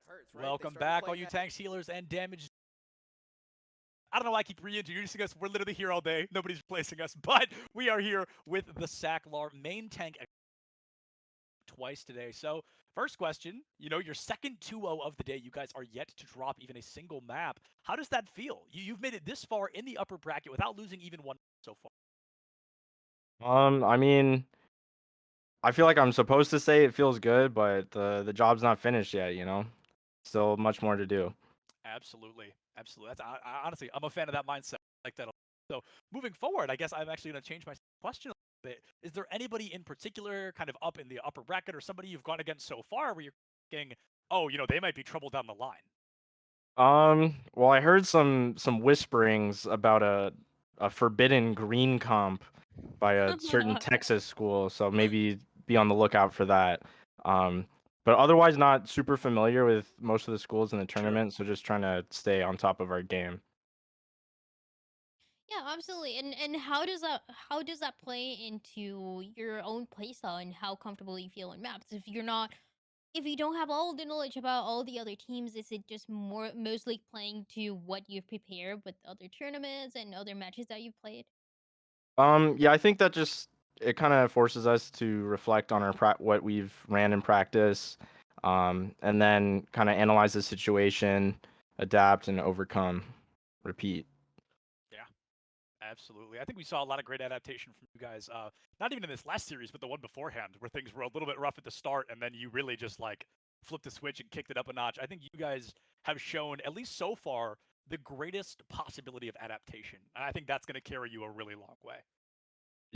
Hurts, right? Welcome back, all you tanks, healers, and damage. I don't know why I keep reintroducing us. We're literally here all day. Nobody's replacing us, but we are here with the Sacklar main tank twice today. So first question, your second 2-0 of the day. You guys are yet to drop even a single map. How does that feel? You've made it this far in the upper bracket without losing even one so far. I mean, I feel like I'm supposed to say it feels good, but the job's not finished yet, Still much more to do. Absolutely. Absolutely. That's honestly, I'm a fan of that mindset. I like that a lot. So moving forward, I guess I'm actually going to change my question a little bit. Is there anybody in particular kind of up in the upper bracket, or somebody you've gone against so far where you're thinking, oh, they might be trouble down the line? Well, I heard some whisperings about a forbidden green comp by a certain Texas school, so maybe be on the lookout for that. But otherwise not super familiar with most of the schools in the tournament, so just trying to stay on top of our game. Yeah, absolutely. And how does that play into your own playstyle and how comfortable you feel in maps? If you don't have all the knowledge about all the other teams, is it just mostly playing to what you've prepared with other tournaments and other matches that you've played? Yeah, I think that just it kind of forces us to reflect on our what we've ran in practice, and then kind of analyze the situation, adapt, and overcome, repeat. Yeah, absolutely. I think we saw a lot of great adaptation from you guys. Not even in this last series, but the one beforehand, where things were a little bit rough at the start, and then you really just flipped the switch and kicked it up a notch. I think you guys have shown, at least so far, the greatest possibility of adaptation, and I think that's going to carry you a really long way.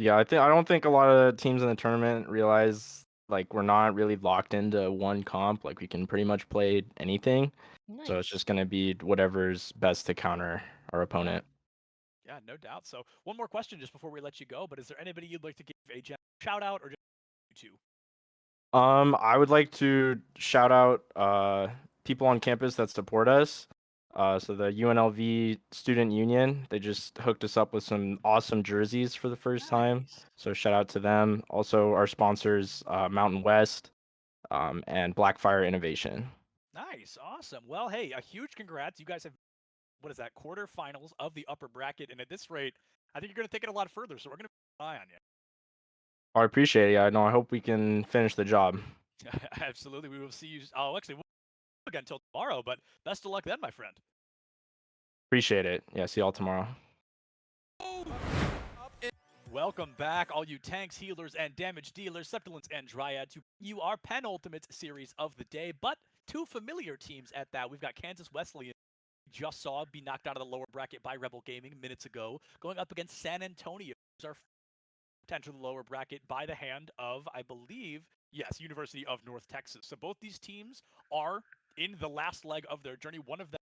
Yeah, I don't think a lot of teams in the tournament realize we're not really locked into one comp. Like we can pretty much play anything. So it's Nice. just gonna be whatever's best to counter our opponent. Yeah, no doubt. So one more question just before we let you go, but is there anybody you'd like to give a shout out, or just you two? I would like to shout out people on campus that support us. So the UNLV Student Union, they just hooked us up with some awesome jerseys for the first time. So shout out to them. Also our sponsors, Mountain West, and Blackfire Innovation. Nice, awesome. Well, hey, a huge congrats. You guys have, what is that, quarterfinals of the upper bracket, and at this rate, I think you're going to take it a lot further. So we're going to keep an eye on you. I appreciate it. Yeah, no, I hope we can finish the job. Absolutely. We will see you. Oh, actually, we'll again until tomorrow, but best of luck then, my friend. Appreciate it. Yeah, see y'all tomorrow. Welcome back, all you tanks, healers, and damage dealers, Septilants, and Dryads. You are penultimate series of the day, but two familiar teams at that. We've got Kansas Wesleyan, just saw be knocked out of the lower bracket by Rebel Gaming minutes ago, going up against San Antonio, who's our enter the lower bracket by the hand of, I believe, yes, University of North Texas. So both these teams are in the last leg of their journey. One of them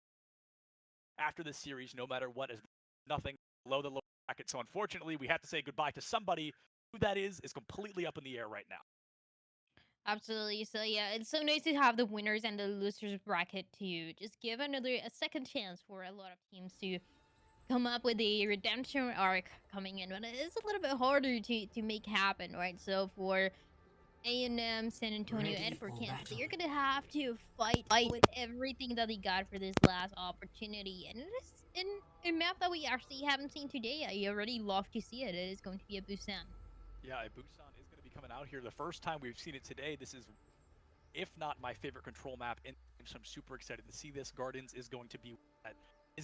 after this series, no matter what, is nothing below the lower bracket. So unfortunately, we have to say goodbye to somebody. Who that is completely up in the air right now. Absolutely. So yeah, it's so nice to have the winners and the losers bracket to just give a second chance for a lot of teams to come up with a redemption arc coming in, but it's a little bit harder to make happen, right? So for A&M, San Antonio, and for Kansas, you're gonna have to fight with everything that they got for this last opportunity, and it is in a map that we actually haven't seen today. I already love to see it. It is going to be a Busan. Yeah, Busan is going to be coming out here. The first time we've seen it today, this is, if not my favorite control map in the game, so I'm super excited to see this. Gardens is going to be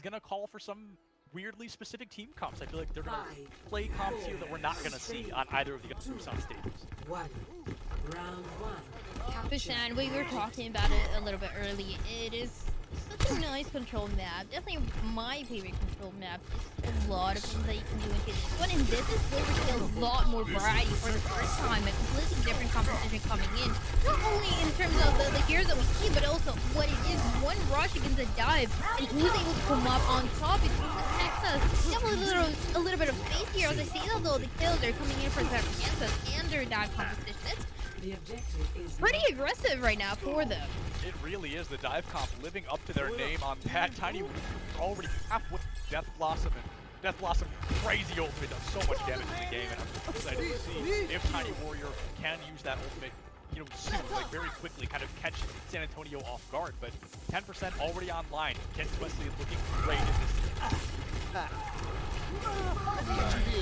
going to call for some weirdly specific team comps. I feel like they're going to play comps here that we're not going to see on either of the Busan stages. Round one. Busan, we were talking about it a little bit early. It is such a nice control map. Definitely my favorite control map. Just a lot of things that you can do into this one. And this is where we see a lot more variety for the first time. A completely different competition coming in. Not only in terms of the heroes that we see, but also what it is. One rush against a dive. And who's able to come up on top is Texas. They have a little bit of space here. As I see that though, the kills are coming in for Kansas and their dive competition. It's pretty aggressive right now for them. It really is. The dive comp living up to their name on that. Tiny already halfway. Death Blossom, and Death Blossom, crazy ultimate, does so much damage in the game, and I'm excited to see if Tiny Warrior can use that ultimate, soon, like very quickly, kind of catch San Antonio off guard. But 10% already online. Kansas Wesley is looking great in this.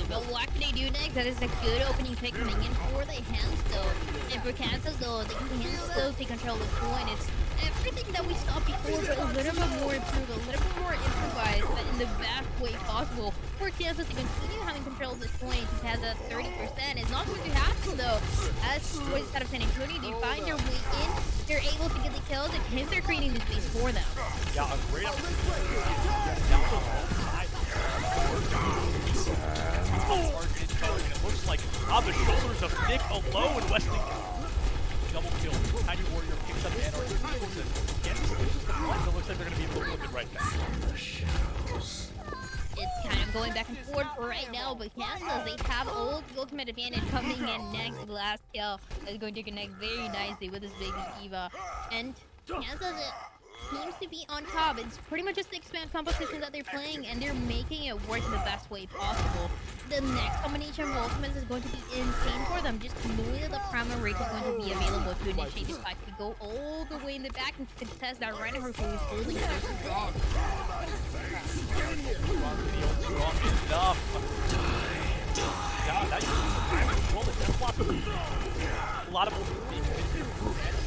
But what can they do next? That is a good opening pick coming in for the hand still. And for Kansas though, they can still take control of the point. It's everything that we saw before, but a little bit more improved, a little bit more improvised, but in the best way possible. For Kansas to continue having control of this point, it has a 30%. It's not going to happen though. As boys out of San Antonio, they find their way in. They're able to get the kills, and hence they're creating the space for them. Yeah, a great opportunity. And it looks like on the shoulders of Nick alone, Wesley double kill. Tiny Warrior picks up Anarchy and gets the point. It looks like they're going to be looking right back. It's kind of going back and forth right now, but Kansas, they have ultimate advantage coming in next. The last kill is going to connect very nicely with his baby Eva. And Kansas seems to be on top. It's pretty much just the expand composition that they're playing, and they're making it work in the best way possible. The next combination of ultimates is going to be insane for them. Just knowing that the primary rate is going to be available to initiate this fight, to go all the way in the back and contest that Reinhardt who is holding it so strong. Strong enough. Yeah, that's a lot of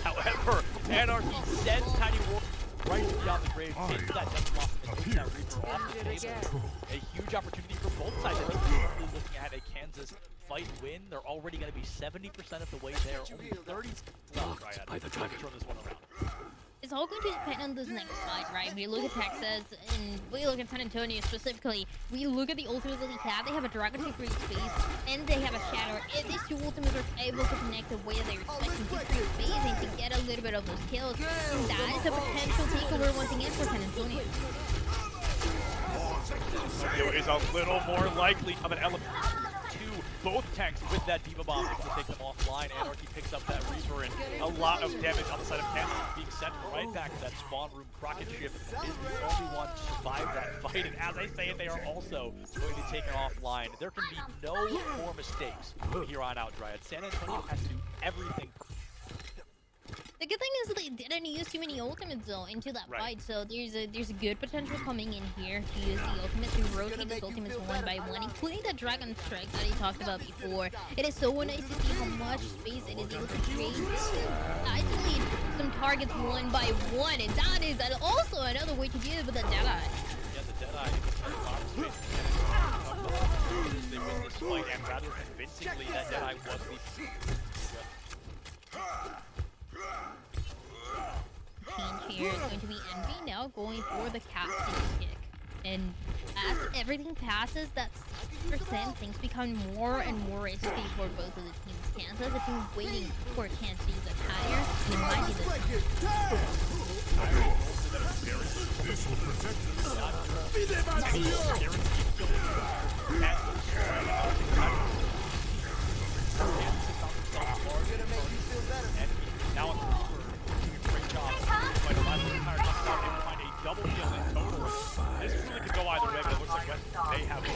however, Anarchy sends Tiny Warrior right beyond the grave, takes that Death Blossom and takes that Reaper off the table. A huge opportunity for both sides. I think we're looking at a Kansas fight win. They're already going to be 70% of the way there. Only 30 left. Right, turn this one around. It's all going to depend on this next fight, right? We look at Texas, and we look at San Antonio specifically. We look at the ultimates that they have. They have a Dragon to create space, and they have a Shatter. If these two ultimates are able to connect the way that they're expecting to create space and to get a little bit of those kills, that is a potential takeover once again for San Antonio. Is a little more likely of an element to both tanks with that Diva Bomb able to take them offline. Anarchy picks up that Reaper, and a lot of damage on the side of Kansas being sent right back to that spawn room. Rocket Ship is the only one to survive that fight, and as I say it, they are also going to be taken offline. There can be no more mistakes from here on out, Dryad. San Antonio has to do everything perfect. The good thing is that they didn't use too many ultimates though into that fight, so there's a good potential coming in here to use the ultimates, to rotate these ultimates one by one, including the Dragon Strike that he talked about before. It is so nice to see how much space it is able to create. Nicely some targets one by one, and that is also another way to deal with the Deadeye. Yeah, the Deadeye side, a lot of space. They win this fight, and rather convincingly, that Deadeye was the change here is going to be Envy now going for the captain kick. And as everything passes, that 60%, things become more and more risky for both of the teams. Kansas have been waiting for a chance to use a tire, and it might be this time. This will protect now on the doing a great job. Like a lot of the entire time, they would find a double kill in total. This really could go either way, but it looks like they have it.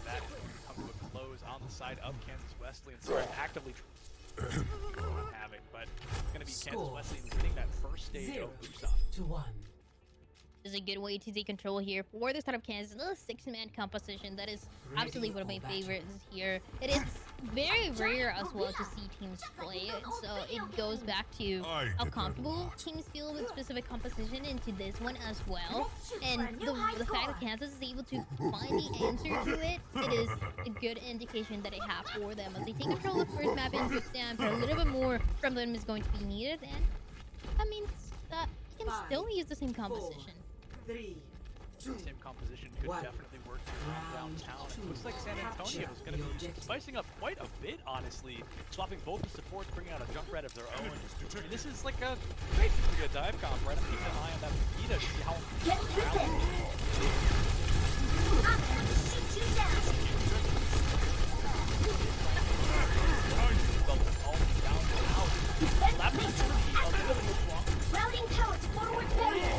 That come to a close on the side of Kansas Wesleyan. So actively Havoc, but it's going to be Kansas Wesleyan winning that first stage of Busan. 0-1. This is a good way to take control here for the start of Kansas. A 6-man composition that is absolutely one of my favorites here. It is very rare as well to see teams play it, so it goes back to how comfortable teams feel with specific composition into this one as well. And the fact that Kansas is able to find the answer to it, it is a good indication that they have for them as they take control of the first map and understand a little bit more from them is going to be needed. And that means that you can still use the same composition. 3, 2, Same composition could definitely work downtown. It looks like San Antonio is going to be spicing up quite a bit, honestly. Swapping both the supports, bringing out a Junkrat of their own. I mean, this is like a basically a dive comp, right? I'm keeping an eye on that Vegeta to see how Routing tower to forward barrier.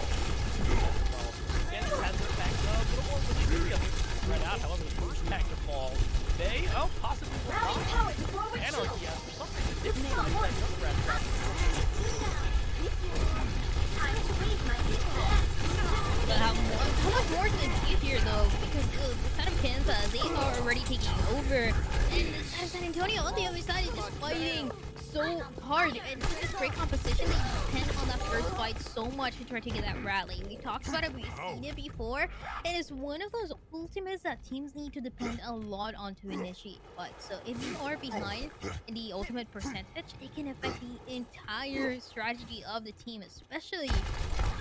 Right out, however, the first tank to fall, they, possibly will not. Anarchy, for some reason, didn't know that Junkrat trap. Time to raise my But how much more can they do here, though? Because the side of Kansas, they are already taking over. And San Antonio on the other side is just fighting so hard. And this great composition, they depend on that first fight so much to try to get that rally. We talked about it, we've seen it before. It is one of those ultimates that teams need to depend a lot on to initiate fights. So if you are behind in the ultimate percentage, it can affect the entire strategy of the team, especially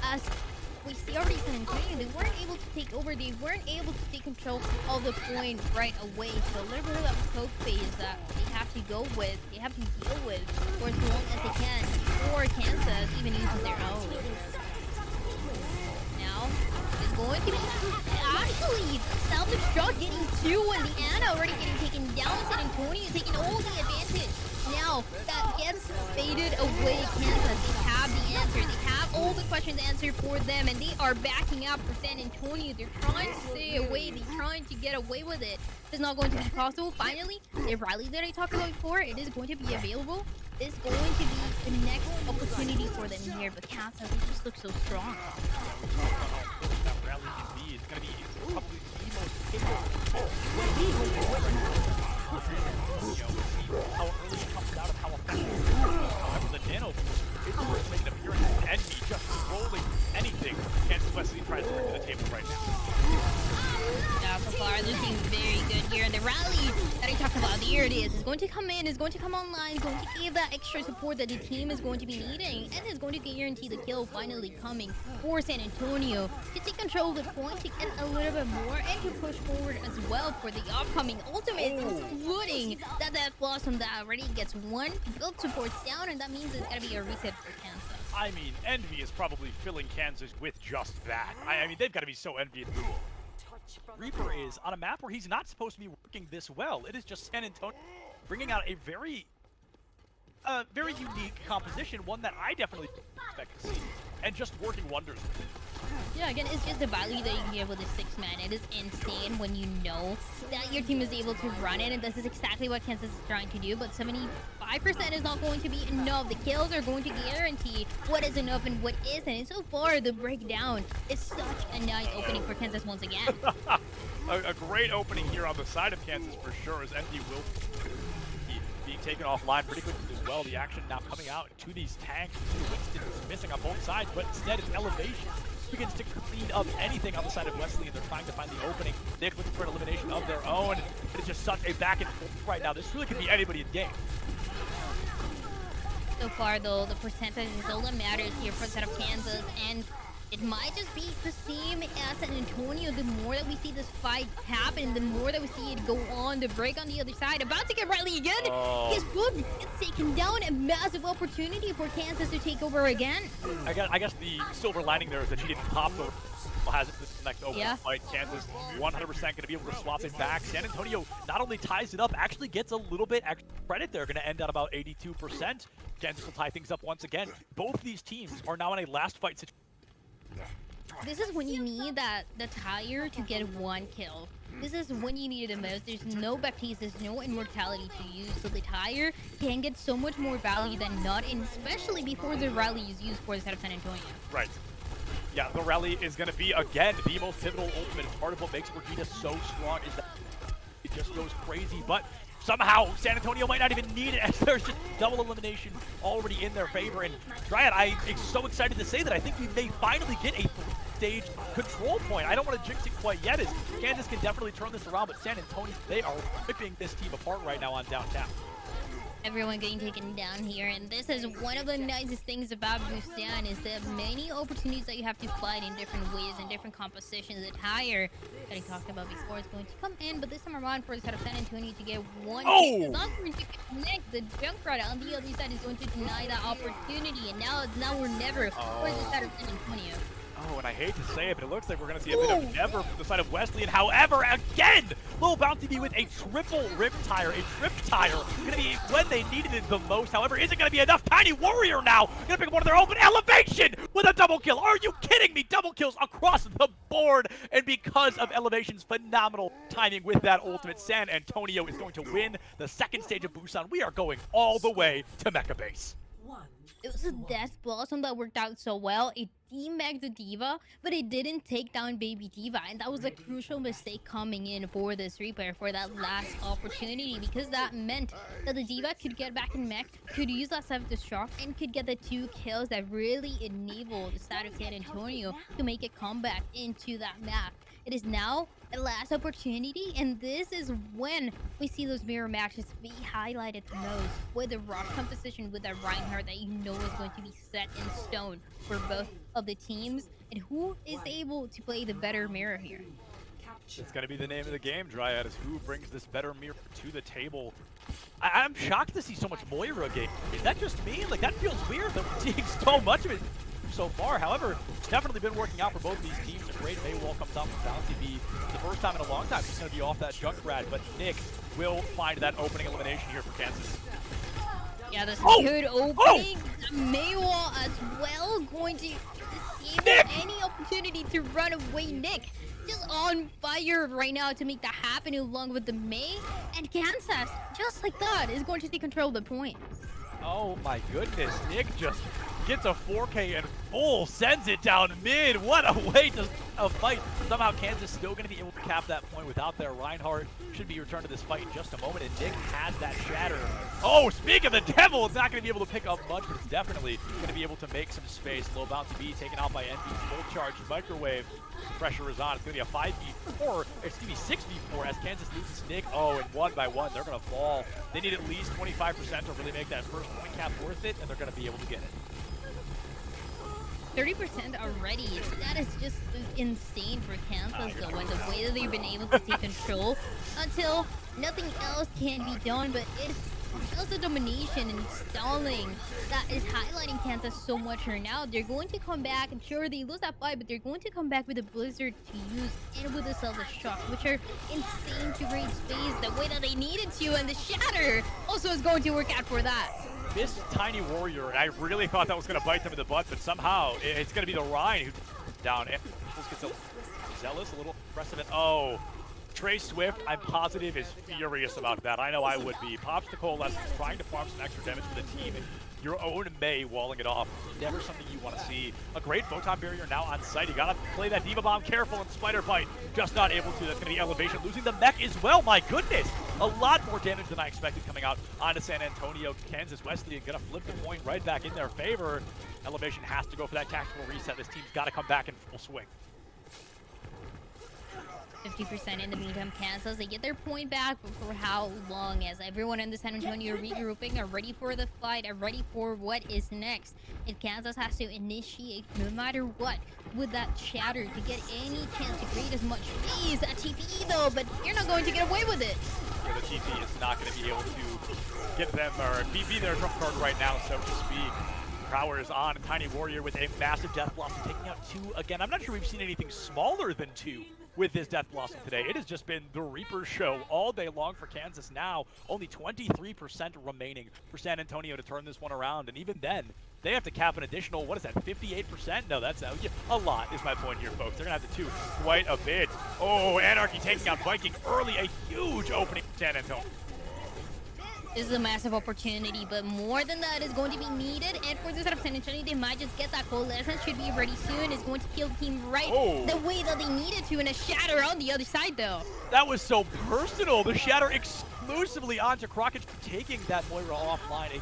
as we see already San Antonio, they weren't able to take over, they weren't able to take control of the point right away. So a little bit of that cope phase that they have to go with, they have to deal with for as long as they can before Kansas even uses their own. Now, it's going to be actually self-destruct getting 2 and the Ana already getting taken down. San Antonio taking all the advantage. Now, that gets faded away. Kansas, they have the answer. They have all the questions answered for them, and they are backing up for San Antonio. They're trying to stay away. They're trying to get away with it. It's not going to be possible. Finally, the rally that I talked about before, it is going to be available. It's going to be the next opportunity for them here, but Kansas, they just look so strong. That rally can be. It's going to be probably the most capable. How early it comes out of how effective. However, the nano is making an appearance and he just rolling anything Kansas Wesleyan tries to bring to the table right now. Yeah, so far looking very good here. And the rally that I talked about, here it is. It's going to come in, it's going to come online, it's going to give that extra support that the team is going to be needing, and it's going to guarantee the kill finally coming for San Antonio to take control of the point, to get a little bit more, and to push forward as well for the upcoming ultimate, including that Blossom that already gets 1 build supports down, and that means it's going to be a reset for Kansas. I mean, Envy is probably filling Kansas with just that. I mean, they've got to be so envious. Reaper is on a map where he's not supposed to be working this well. It is just San Antonio bringing out a very unique composition, one that I definitely expect to see, and just working wonders. Yeah, again, it's just the value that you can get with a 6-man. It is insane when you know that your team is able to run it, and this is exactly what Kansas is trying to do, but 75% is not going to be enough. The kills are going to guarantee what is enough and what isn't, and so far, the breakdown is such a nice opening for Kansas once again. a great opening here on the side of Kansas for sure, as ND will be being taken offline pretty quickly as well. The action now coming out to these tanks, to Winston is missing on both sides, but instead it's Elevation begins to clean up anything on the side of Wesleyan. They're trying to find the opening. Nick looking for an elimination of their own. It's just such a back and forth right now. This really could be anybody in game. So far, though, the percentage is all that matters here for the side of Kansas, and it might just be the same as San Antonio. The more that we see this fight happen, the more that we see it go on, the break on the other side. About to get Riley again. His book gets taken down. A massive opportunity for Kansas to take over again. I guess the silver lining there is that she didn't pop the has it this next open fight. Kansas 100% going to be able to swap it back. San Antonio not only ties it up, actually gets a little bit extra credit. They're going to end at about 82%. Kansas will tie things up once again. Both these teams are now in a last fight situation. This is when you need the tire to get one kill. This is when you need it the most. There's no Baptiste, there's no immortality to use, so the tire can get so much more value than not, and especially before the rally is used for the side of San Antonio. Right. Yeah, the rally is going to be, again, the most pivotal ultimate. Part of what makes Regina so strong is that it just goes crazy, but somehow San Antonio might not even need it, as there's just double elimination already in their favor. And Dryad, I'm so excited to say that I think we may finally get a stage control point. I don't want to jinx it quite yet, as Kansas can definitely turn this around, but San Antonio, they are ripping this team apart right now on downtown. Everyone getting taken down here, and this is one of the nicest things about Busan is the many opportunities that you have to fight in different ways and different compositions. The tire that he talked about before is going to come in, but this time around for the side of San Antonio to get one hit is not going to connect. The Junkrat on the other side is going to deny that opportunity, and now it's now or never for the side of San Antonio. Oh, and I hate to say it, but it looks like we're going to see a bit of never from the side of Wesleyan. However, again, Lil Bounty B with a triple rip tire, a trip tire. Going to be when they needed it the most. However, is it going to be enough? Tiny Warrior now going to pick up one of their open Elevation with a double kill. Are you kidding me? Double kills across the board. And because of Elevation's phenomenal timing with that ultimate, San Antonio is going to win the second stage of Busan. We are going all the way to Mecha Base. It was a Death Blossom that worked out so well. It demagged the Diva, but it didn't take down Baby Diva. And that was a crucial mistake coming in for this replay for that last opportunity, because that meant that the Diva could get back in mech, could use that self-destruct, and could get the 2 kills that really enabled the side of San Antonio to make a comeback into that map. It is now a last opportunity, and this is when we see those mirror matches be highlighted the most, with the rock composition with that Reinhardt that you know is going to be set in stone for both of the teams, and who is able to play the better mirror here. It's going to be the name of the game, Dryad, is who brings this better mirror to the table. I'm shocked to see so much Moira game. Is that just me? Like, that feels weird that we're seeing so much of it so far. However, it's definitely been working out for both these teams. A great Maywall comes out from Bounty B. The first time in a long time he's going to be off that Junkrat, but Nick will find that opening elimination here for Kansas. Yeah, that's a good opening. Maywall as well, going to disable any opportunity to run away. Nick just on fire right now to make that happen, along with the May, and Kansas, just like that, is going to take control of the point. Oh my goodness, Nick just gets a 4K and full, sends it down mid. What a way to fight. Somehow Kansas still going to be able to cap that point without their Reinhardt. Should be returned to this fight in just a moment, and Nick has that shatter. Oh, speak of the devil, it's not going to be able to pick up much, but it's definitely going to be able to make some space. Low Bounty B taken out by NB, full charge microwave. Pressure is on. It's going to be a 5v4, excuse me, 6v4 as Kansas loses Nick. Oh, and one by one, they're going to fall. They need at least 25% to really make that first point cap worth it, and they're going to be able to get it. 30% already. That is just insane for Kansas, though, and the way that they've been able to take control until nothing else can be done, but it's just the domination and stalling that is highlighting Kansas so much right now. They're going to come back, and sure, they lose that fight, but they're going to come back with a Blizzard to use and with the self-destruct, which are insane to create space the way that they needed to, and the shatter also is going to work out for that. This Tiny Warrior, and I really thought that was going to bite them in the butt, but somehow it's going to be the Ryan who down. And gets a zealous, a little aggressive. And oh, Trey Swift, I'm positive, is furious about that. I know I would be. Pops to Coalesce, trying to farm some extra damage for the team. And your own Mei walling it off. Never something you want to see. A great photon barrier now on site. You gotta play that Diva Bomb careful and Spider Bite. Just not able to. That's gonna be elevation. Losing the mech as well. My goodness. A lot more damage than I expected coming out onto San Antonio. Kansas Wesleyan gonna flip the point right back in their favor. Elevation has to go for that tactical reset. This team's gotta come back in full swing. 50% in the meantime, Kansas, they get their point back, but for how long? As everyone in the San Antonio regrouping are ready for the fight, are ready for what is next. And Kansas has to initiate no matter what with that shatter to get any chance to create as much phase at TPE though, but you're not going to get away with it. Yeah, the TP is not going to be able to get them, or be their trump card right now, so to speak. Prowler is on, and Tiny Warrior with a massive Death Blossom taking out 2 again. I'm not sure we've seen anything smaller than 2 with this Death Blossom today. It has just been the Reaper show all day long for Kansas now. Only 23% remaining for San Antonio to turn this one around, and even then, they have to cap an additional, what is that, 58%? No, that's a lot is my point here, folks. They're going to have to 2 quite a bit. Oh, Anarchy taking out Viking early, a huge opening for San Antonio. This is a massive opportunity, but more than that is going to be needed. And for this side of San Antonio, they might just get that coalescence. Should be ready soon. It's going to kill the team right the way that they needed to. And a shatter on the other side, though. That was so personal. The shatter exclusively onto Crockett, taking that Moira offline.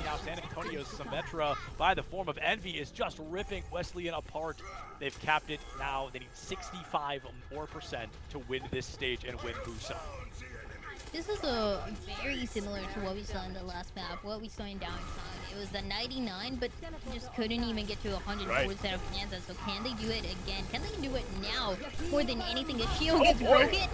Now San Antonio's Symmetra, by the form of Envy, is just ripping Wesleyan apart. They've capped it now. They need 65% more to win this stage and win Busan. This is very similar to what we saw in the last map, what we saw in Downtown. It was the 99, but just couldn't even get to 100 for the set of Kansas. So can they do it again? Can they do it now? More than anything, the shield gets broken.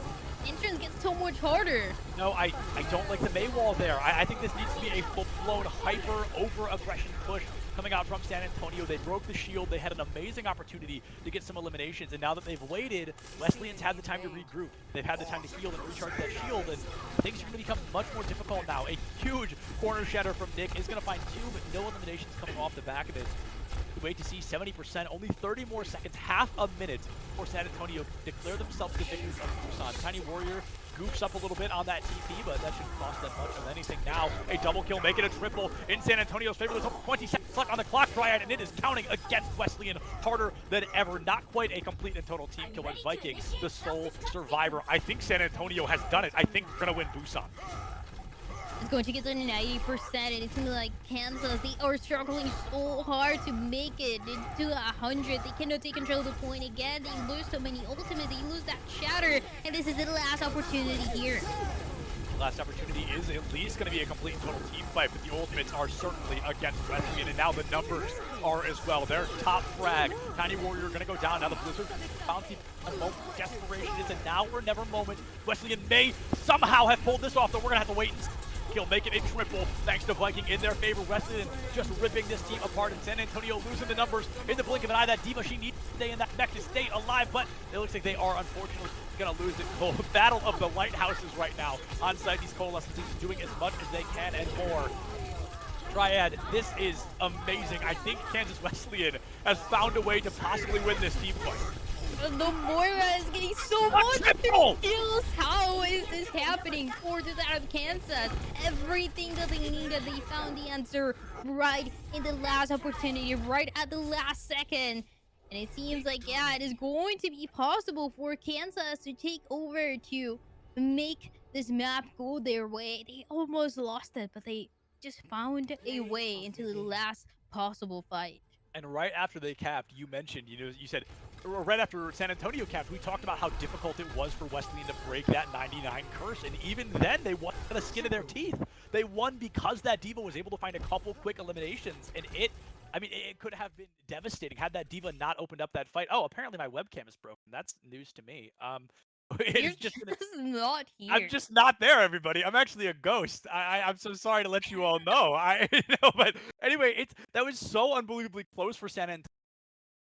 Entrance gets so much harder. No, I don't like the Mei wall there. I think this needs to be a full-blown hyper over-aggression push coming out from San Antonio. They broke the shield. They had an amazing opportunity to get some eliminations, and now that they've waited, Wesleyan's had the time to regroup. They've had the time to heal and recharge that shield, and things are going to become much more difficult now. A huge corner shatter from Nick is going to find 2, but no eliminations coming off the back of it. We wait to see 70%, only 30 more seconds, half a minute for San Antonio to declare themselves the victors of Busan. Tiny Warrior goofs up a little bit on that TP, but that shouldn't cost them much of anything now. A double kill, make it a triple in San Antonio's favor. There's 20 seconds left on the clock, Triad, and it is counting against Wesleyan harder than ever. Not quite a complete and total team kill, and Viking, the sole survivor. I think San Antonio has done it. I think we're going to win Busan. It's going to get to 90%, and it's going to be like Kansas. They are struggling so hard to make it to 100. They cannot take control of the point again. They lose so many ultimates. They lose that shatter, and this is the last opportunity here. Last opportunity is at least going to be a complete and total team fight, but the ultimates are certainly against Wesleyan, and now the numbers are as well. Their top frag. Tiny Warrior going to go down. Now the Blizzard bounty moment. Desperation. It's a now or never moment. Wesleyan may somehow have pulled this off, though we're going to have to wait and see. Kill, make it a triple, thanks to Viking in their favor. Wesleyan just ripping this team apart, and San Antonio losing the numbers in the blink of an eye. That Diva, she needs to stay in that mech to stay alive, but it looks like they are unfortunately gonna lose it. Battle of the lighthouses right now on site. These coalescent teams doing as much as they can and more. Triad, this is amazing. I think Kansas Wesleyan has found a way to possibly win this team fight. The Moira is getting so much kills. How is this happening for this out of Kansas? Everything that they needed, they found the answer right in the last opportunity, right at the last second. And it seems like, yeah, it is going to be possible for Kansas to take over, to make this map go their way. They almost lost it, but they just found a way into the last possible fight. And right after they capped, you mentioned, you said, right after San Antonio capped, we talked about how difficult it was for Wesleyan to break that 99 curse, and even then, they won by the skin of their teeth. They won because that Diva was able to find a couple quick eliminations, and it could have been devastating had that Diva not opened up that fight. Oh, apparently my webcam is broken. That's news to me. You're just not here. I'm just not there, everybody. I'm actually a ghost. I'm so sorry to let you all know. But anyway, that was so unbelievably close for San Antonio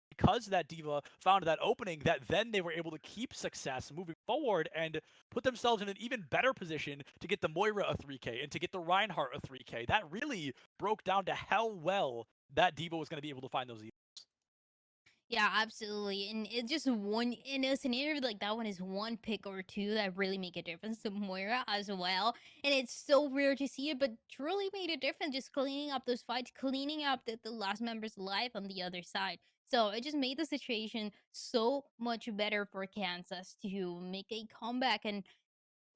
because that Diva found that opening, that then they were able to keep success moving forward and put themselves in an even better position to get the Moira a 3K and to get the Reinhardt a 3K. That really broke down to how well that Diva was going to be able to find those evils. Yeah, absolutely. And it's just one in a scenario like that one is one pick or two that really make a difference to Moira as well. And it's so rare to see it, but truly made a difference just cleaning up those fights, cleaning up the last member's life on the other side. So it just made the situation so much better for Kansas to make a comeback. And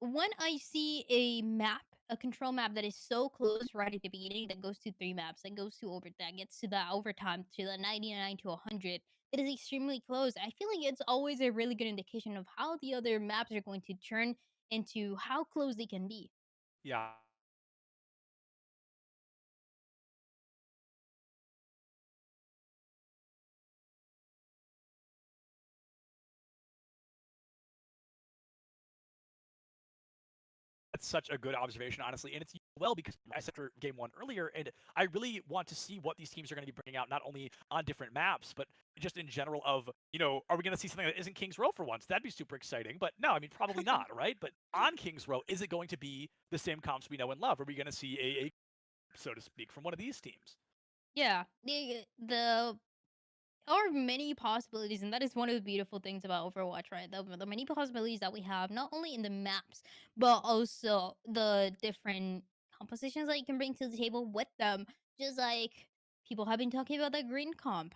when I see a map, a control map that is so close right at the beginning, that goes to three maps, that goes to over, that gets to the overtime, to the 99 to 100, it is extremely close. I feel like it's always a really good indication of how the other maps are going to turn into how close they can be. Yeah. That's such a good observation, honestly, and it's well because I said for game one earlier, and I really want to see what these teams are going to be bringing out, not only on different maps, but just in general. Of are we going to see something that isn't Kings Row for once? That'd be super exciting. But no, I mean probably not, right? But on Kings Row, is it going to be the same comps we know and love? Are we going to see a so to speak, from one of these teams? Yeah, the are many possibilities, and that is one of the beautiful things about Overwatch, right? The many possibilities that we have, not only in the maps, but also the different compositions that you can bring to the table with them. Just like people have been talking about the green comp.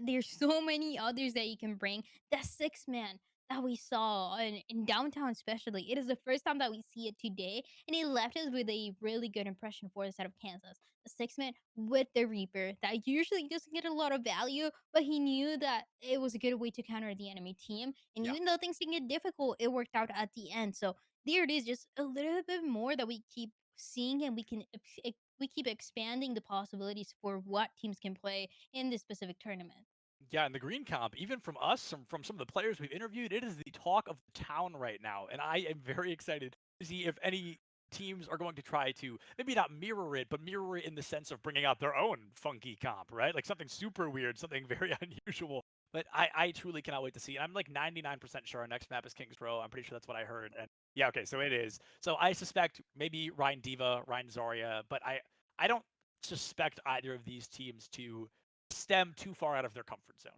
There's so many others that you can bring. The six man that we saw in downtown, especially, it is the first time that we see it today, and it left us with a really good impression for the side of Kansas. The six man with the Reaper that usually doesn't get a lot of value, but he knew that it was a good way to counter the enemy team. And Yeah. even though things can get difficult, it worked out at the end. So there it is, just a little bit more that we keep seeing, and we keep expanding the possibilities for what teams can play in this specific tournament. Yeah, and the green comp, even from us, from some of the players we've interviewed, it is the talk of the town right now, and I am very excited to see if any teams are going to try to maybe not mirror it, but mirror it in the sense of bringing out their own funky comp, right? Like something super weird, something very unusual. But I truly cannot wait to see. I'm like 99% sure our next map is Kings Row. I'm pretty sure that's what I heard. And yeah, okay, so it is. So I suspect maybe Ryan Diva, Ryan Zarya, but I don't suspect either of these teams to stem too far out of their comfort zone.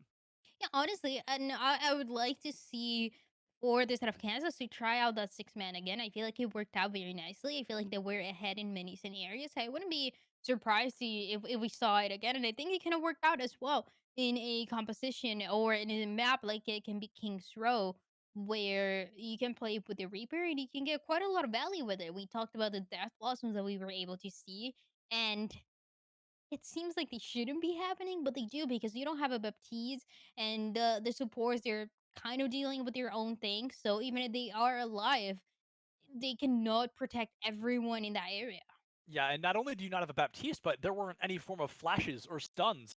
Yeah, honestly, and I would like to see for the side of Kansas to try out that six man again. I feel like it worked out very nicely. I feel like they were ahead in many scenarios. I wouldn't be surprised to, if we saw it again. And I think it kind of worked out as well in a composition or in a map like it can be Kings Row, where you can play with the Reaper and you can get quite a lot of value with it. We talked about the Death Blossoms that we were able to see, and it seems like they shouldn't be happening, but they do because you don't have a Baptiste, and the supports, they're kind of dealing with their own thing. So even if they are alive, they cannot protect everyone in that area. Yeah, and not only do you not have a Baptiste, but there weren't any form of flashes or stuns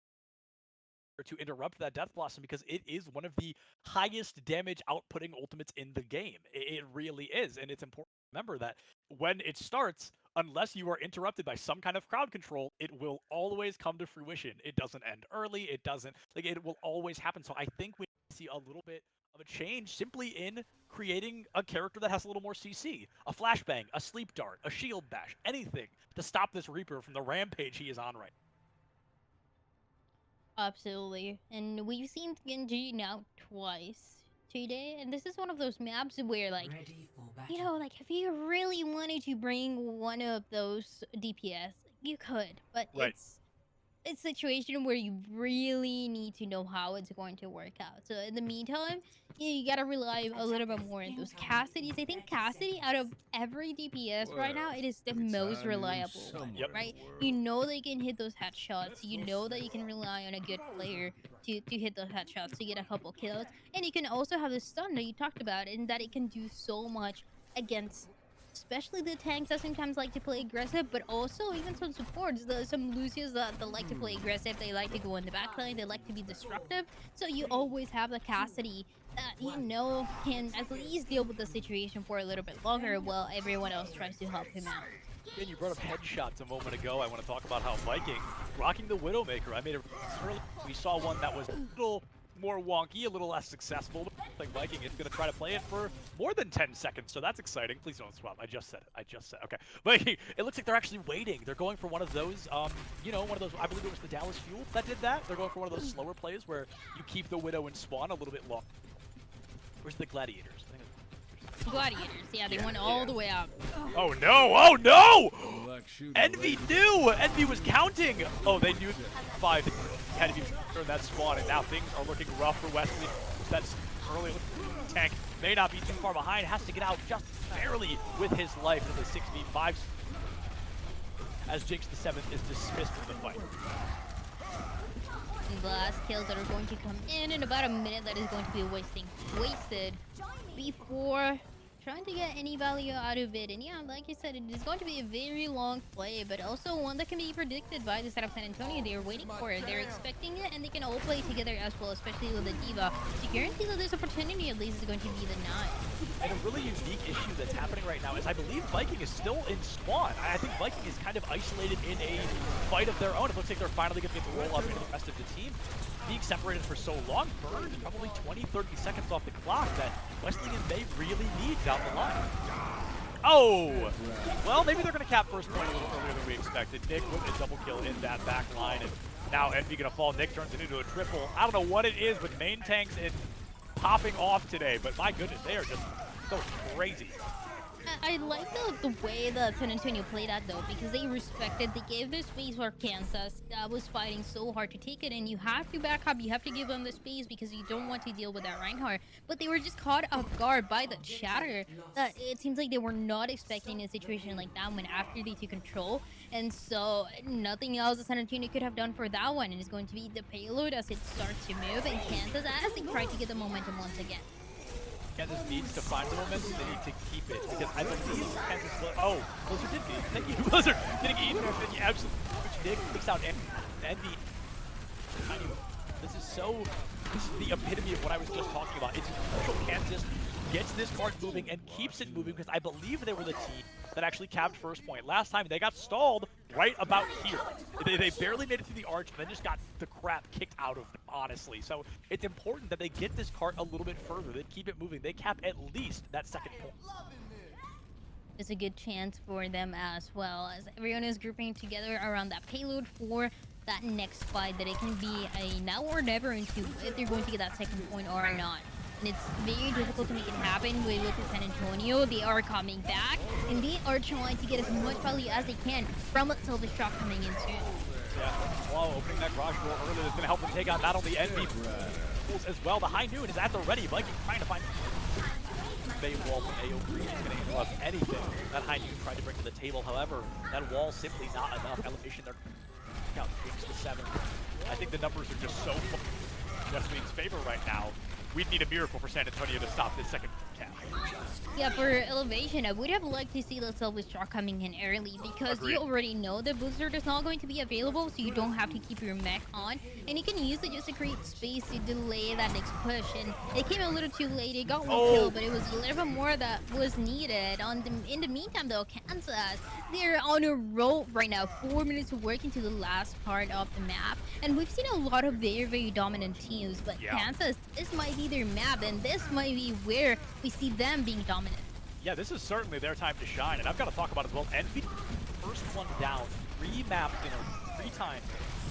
to interrupt that Death Blossom because it is one of the highest damage outputting ultimates in the game. It really is, and it's important to remember that when it starts, unless you are interrupted by some kind of crowd control, it will always come to fruition. It doesn't end early. It doesn't, like, it will always happen. So I think we see a little bit of a change simply in creating a character that has a little more CC, a flashbang, a sleep dart, a shield bash, anything to stop this Reaper from the rampage he is on right now. Absolutely. And we've seen Genji now twice today, and this is one of those maps where, like, Ready for battle. like if you really wanted to bring one of those DPS, you could, but Right. it's a situation where you really need to know how it's going to work out. So in the meantime, you gotta rely a little bit more on those Cassidy's. I think Cassidy, out of every DPS right now, it is the most reliable one, Yep. right? You know they can hit those headshots. You know that you can rely on a good player to hit those headshots to get a couple kills. And you can also have the stun that you talked about, and that it can do so much against especially the tanks that sometimes like to play aggressive, but also even some supports. Some Lucius that like to play aggressive, they like to go in the backline, they like to be destructive. So you always have the Cassidy that can at least deal with the situation for a little bit longer while everyone else tries to help him out. And you brought up headshots a moment ago. I want to talk about how Viking rocking the Widowmaker. I made a early. We saw one that was a little more wonky, a little less successful. Like Viking is going to try to play it for more than 10 seconds, so that's exciting. Please don't swap. I just said it. Okay. Viking, it looks like they're actually waiting. They're going for one of those, you know, one of those, I believe it was the Dallas Fuel that did that. They're going for one of those slower plays where you keep the Widow and Spawn a little bit long. Where's the Gladiators? Gladiators, yeah, they went all the way out. Oh no! Oh no! Envy knew! Envy was counting! Oh, they knew 5 had to be in that spawn, and now things are looking rough for Wesleyan. That's early. Tank may not be too far behind, has to get out just barely with his life to the 6v5 as Jinx the 7th is dismissed from the fight. And the last kills that are going to come in about a minute that is going to be wasted before trying to get any value out of it. And yeah, like you said, it is going to be a very long play, but also one that can be predicted by the side of San Antonio. They are waiting for it, they're expecting it, and they can all play together as well, especially with the D.Va. To guarantee that this opportunity at least is going to be the 9. And a really unique issue that's happening right now is I believe Viking is still in spawn. I think Viking is kind of isolated in a fight of their own. It looks like they're finally going to get the roll up into the rest of the team. Being separated for so long burned probably 20-30 seconds off the clock that Wesleyan may really need down the line. Oh! Well, maybe they're going to cap first point a little earlier than we expected. Nick with a double kill in that back line, and now Envy going to fall. Nick turns it into a triple. I don't know what it is, but main tanks and popping off today, but my goodness, they are just so crazy. I like the way that San Antonio played that though, because they respected, they gave the space for Kansas that was fighting so hard to take it, and you have to back up, you have to give them the space because you don't want to deal with that Reinhardt. But they were just caught off guard by the chatter that it seems like they were not expecting a situation like that when after they took control, and so nothing else that San Antonio could have done for that one, and it's going to be the payload as it starts to move, and Kansas as they try to get the momentum once again. Kansas needs to find the momentum, they need to keep it, because I believe Kansas... Oh, Blizzard did get it. Thank you, Blizzard. Getting eaten up, and you absolutely... Nick takes out Envy. This is the epitome of what I was just talking about. It's crucial Kansas gets this card moving and keeps it moving, because I believe they were the team that actually capped first point. Last time, they got stalled right about here. They barely made it through the arch, and then just got the crap kicked out of them, honestly. So it's important that they get this cart a little bit further. They keep it moving. They cap at least that second point. It's a good chance for them as well, as everyone is grouping together around that payload for that next fight, that it can be a now or never into if they're going to get that second point or not. And it's very difficult to make it happen with San Antonio. They are coming back, and they are trying to get as much value as they can from that Silver Shock coming in soon. Yeah, Wow opening that garage door early is going to help them take out not only Envy as well. The High Noon is at the ready. Viking trying to find Bay wall from AO3 is going to interrupt anything that High Noon tried to bring to the table. However, that wall simply not enough. Elevation there. Count Jinx the 7. I think the numbers are just so Wesleyan's favor right now. We'd need a miracle for San Antonio to stop this second cap. Yeah, for Elevation, I would have liked to see the Silver Star coming in early, because you already know the Blizzard is not going to be available, so you don't have to keep your mech on, and you can use it just to create space to delay that next push. And it came a little too late. It got one kill, but it was a little bit more that was needed. In the meantime, though, Kansas, they're on a roll right now. 4 minutes to work into the last part of the map, and we've seen a lot of very, very dominant teams, but Kansas, this might be their map, and this might be where we see them being dominant. Yeah, this is certainly their time to shine, and I've got to talk about it as well. Envy, first one down, 3 maps, 3 times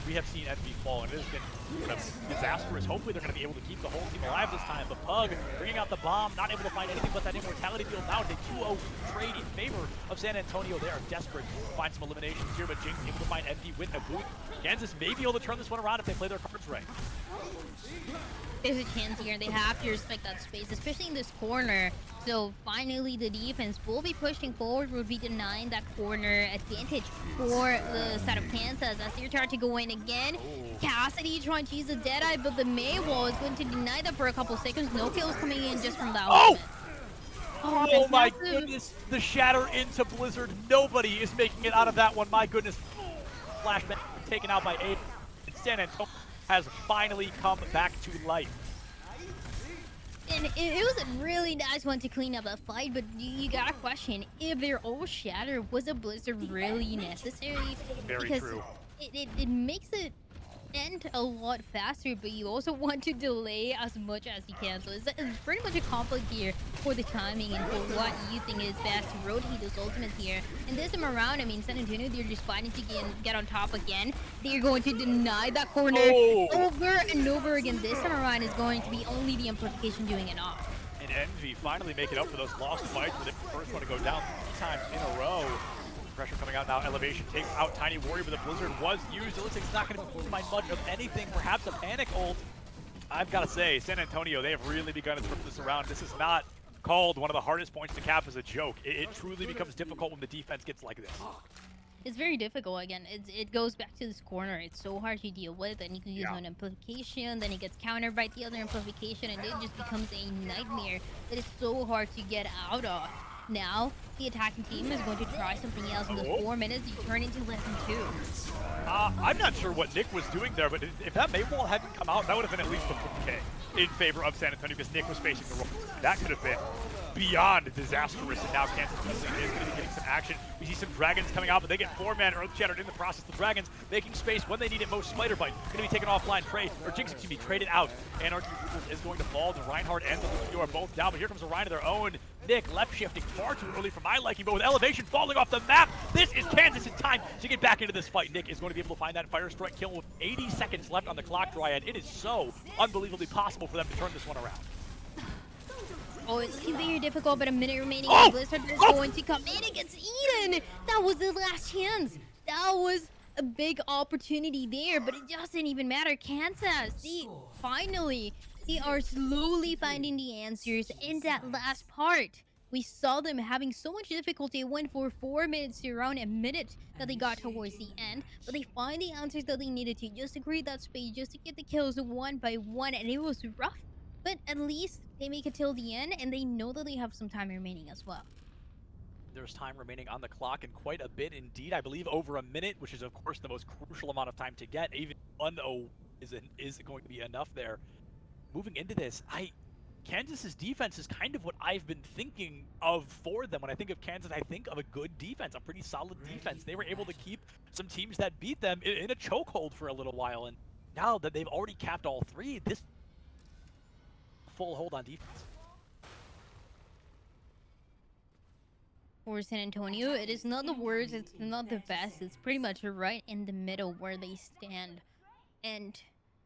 we have seen Envy fall, and it has been disastrous. Hopefully they're going to be able to keep the whole team alive this time. The Pug bringing out the bomb, not able to find anything but that immortality field. Now a 2-0 trade in favor of San Antonio. They are desperate to find some eliminations here, but Jinx able to find Envy with a boot. Kansas may be able to turn this one around if they play their cards right. There's a chance here. They have to respect that space, especially in this corner. So finally, the defense will be pushing forward, will be denying that corner advantage for the side of Kansas as they're trying to go in again. Cassidy trying to use the Deadeye, but the May wall is going to deny that for a couple seconds. No kills coming in just from that one. Oh my goodness, the shatter into Blizzard. Nobody is making it out of that one. My goodness. Flashback taken out by 8. And San Antonio has finally come back to life. And it was a really nice one to clean up that fight, but you gotta question if they're all shattered, was a Blizzard really necessary? Very because true. It makes it end a lot faster, but you also want to delay as much as you can. So it's pretty much a conflict here for the timing and for what you think is best to rotate those ultimates here. And this time around, I mean, San Antonio, they're just fighting to get on top again. They're going to deny that corner over and over again. This time around is going to be only the amplification doing it off. And Envy finally making up for those lost fights with the first one to go down 3 times in a row. Pressure coming out now. Elevation takes out Tiny Warrior, but the Blizzard was used. It looks like it's not going to find much of anything. Perhaps a panic ult. I've got to say, San Antonio, they have really begun to flip this around. This is not called one of the hardest points to cap as a joke. It truly becomes difficult when the defense gets like this. It's very difficult. Again, it goes back to this corner. It's so hard to deal with, and you can use one amplification, then it gets countered by the other amplification, and it just becomes a nightmare that is so hard to get out of. Now, the attacking team is going to try something else. In those 4 minutes, you turn into less than 2. I'm not sure what Nick was doing there, but if that Maple wall hadn't come out, that would have been at least a 4K in favor of San Antonio because Nick was facing the roll. That could have been beyond disastrous, and now Kansas Wesleyan is going to be getting some action. We see some Dragons coming out, but they get 4-man Earth Shattered in the process. The Dragons making space when they need it most. Spider Bite going to be taken offline. Jinx, excuse me, traded out. Anarchy is going to fall. The Reinhardt and the Lucio are both down, but here comes a Ryan of their own. Nick left shifting far too early for my liking, but with Elevation falling off the map, this is Kansas in time to get back into this fight. Nick is going to be able to find that Fire Strike kill with 80 seconds left on the clock, Dryad. It is so unbelievably possible for them to turn this one around. Oh, it's looking very difficult, but a minute remaining. Blizzard is going to come in against Eden. That was the last chance. That was a big opportunity there, but it doesn't even matter. Kansas, they are slowly finding the answers in that last part. We saw them having so much difficulty. It went for 4 minutes to around a minute that they got towards the end, but they find the answers that they needed to just to create that space, just to get the kills one by one, and it was rough. But at least they make it till the end, and they know that they have some time remaining as well. There's time remaining on the clock, and quite a bit indeed. I believe over a minute, which is, of course, the most crucial amount of time to get. Even 1-0 is going to be enough there. Moving into this, Kansas's defense is kind of what I've been thinking of for them. When I think of Kansas, I think of a good defense, a pretty solid defense. They were able to keep some teams that beat them in a chokehold for a little while, and now that they've already capped all 3, this full hold on defense. For San Antonio, it is not the worst, it's not the best. It's pretty much right in the middle where they stand. And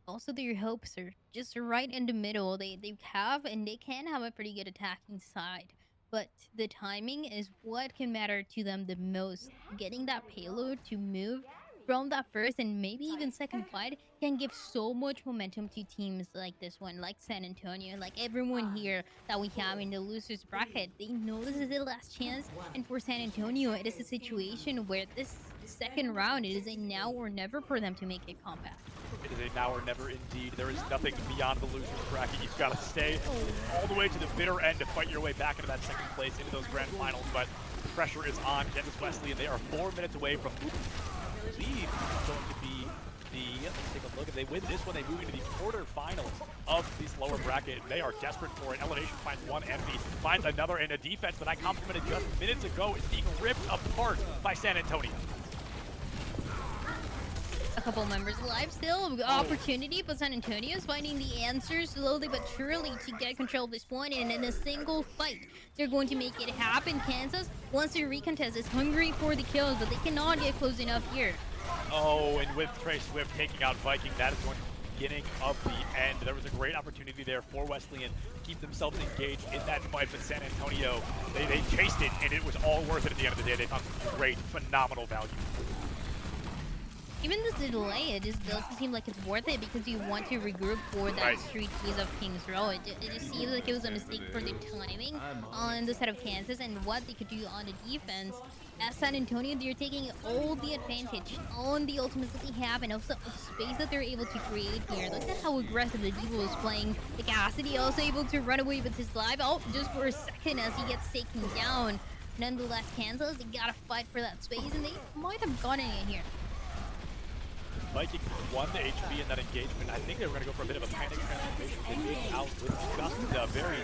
also their hopes are just right in the middle. They have and they can have a pretty good attacking side. But the timing is what can matter to them the most. Getting that payload to move from that first and maybe even second fight can give so much momentum to teams like this one, like San Antonio, like everyone here that we have in the losers bracket. They know this is their last chance, and for San Antonio, it is a situation where this second round, it is a now or never for them to make a comeback. It is a now or never indeed. There is nothing beyond the losers bracket. You've got to stay all the way to the bitter end to fight your way back into that second place, into those grand finals, but the pressure is on Kansas Wesleyan. They are 4 minutes away from moving. Lead is going to be let's take a look. If they win this one, they move into the quarterfinals of this lower bracket. They are desperate for it. Elevation finds one, Envy finds another, and a defense that I complimented just minutes ago is being ripped apart by San Antonio. A couple members alive still, opportunity, but San Antonio is finding the answers slowly but surely to get control of this point, and in a single fight, they're going to make it happen. Kansas wants to recontest, is hungry for the kills, but they cannot get close enough here. Oh, and with Trey Swift taking out Viking, that is going to be the beginning of the end. There was a great opportunity there for Wesleyan to keep themselves engaged in that fight, but San Antonio, they chased it, and it was all worth it at the end of the day. They found some great, phenomenal value. Even this delay, it just doesn't seem like it's worth it because you want to regroup for that street piece of Kings Row. It just seems like it was a mistake for the timing on the side of Kansas and what they could do on the defense. As San Antonio, they're taking all the advantage on the ultimates that they have and also the space that they're able to create here. Look at how aggressive the Devo is playing. The Cassidy also able to run away with his life. Oh, just for a second as he gets taken down. Nonetheless, Kansas, they gotta fight for that space and they might have gotten it here. Viking 1 HP in that engagement. I think they were going to go for a bit of a panic transformation. They made out with just the very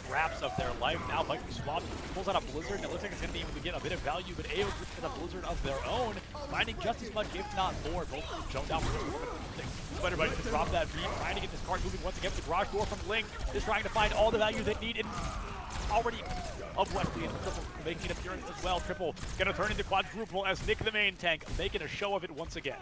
scraps of their life. Now Viking swaps, pulls out a Blizzard, and it looks like it's going to be able to get a bit of value, but AO with a Blizzard of their own, finding just as much, if not more. Both shown down for Spider Bite to drop that beat, trying to get this card moving once again with the garage door from Link, just trying to find all the value they need. Already of Wesleyan, Triple making an appearance as well. Triple gonna turn into quadruple as Nick the main tank making a show of it once again.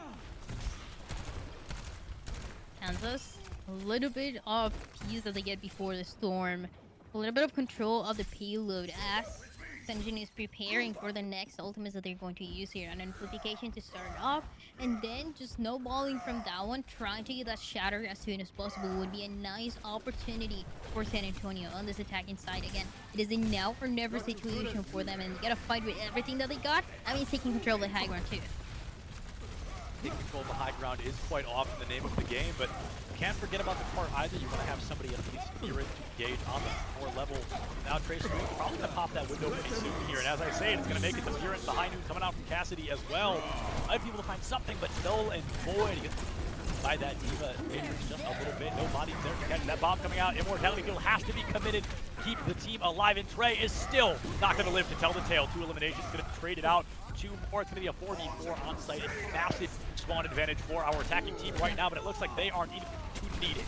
Kansas, a little bit of peace that they get before the storm, a little bit of control of the payload as Senjin is preparing for the next ultimates that they're going to use here. An amplification to start off, and then just snowballing from that one, trying to get that shatter as soon as possible would be a nice opportunity for San Antonio on this attacking side again. It is a now or never situation for them, and they gotta fight with everything that they got. I mean, taking control of the high ground too. Taking control of the high ground is quite often the name of the game, but can't forget about the part either. You want to have somebody at least spirit to engage on the floor level. Now Trace Green probably going to pop that window pretty soon here, and as I say, it's going to make it to Furence. The high noon coming out from Cassidy as well. Might be able to find something, but null and void. By that D.Va Matrix just a little bit. No bodies there to catch that bomb coming out. Immortality Field has to be committed. Keep the team alive, and Trey is still not going to live to tell the tale. 2 eliminations, going to trade it out. 2 more. It's going to be a 4v4 on site. It's massive spawn advantage for our attacking team right now, but it looks like they aren't even to need it.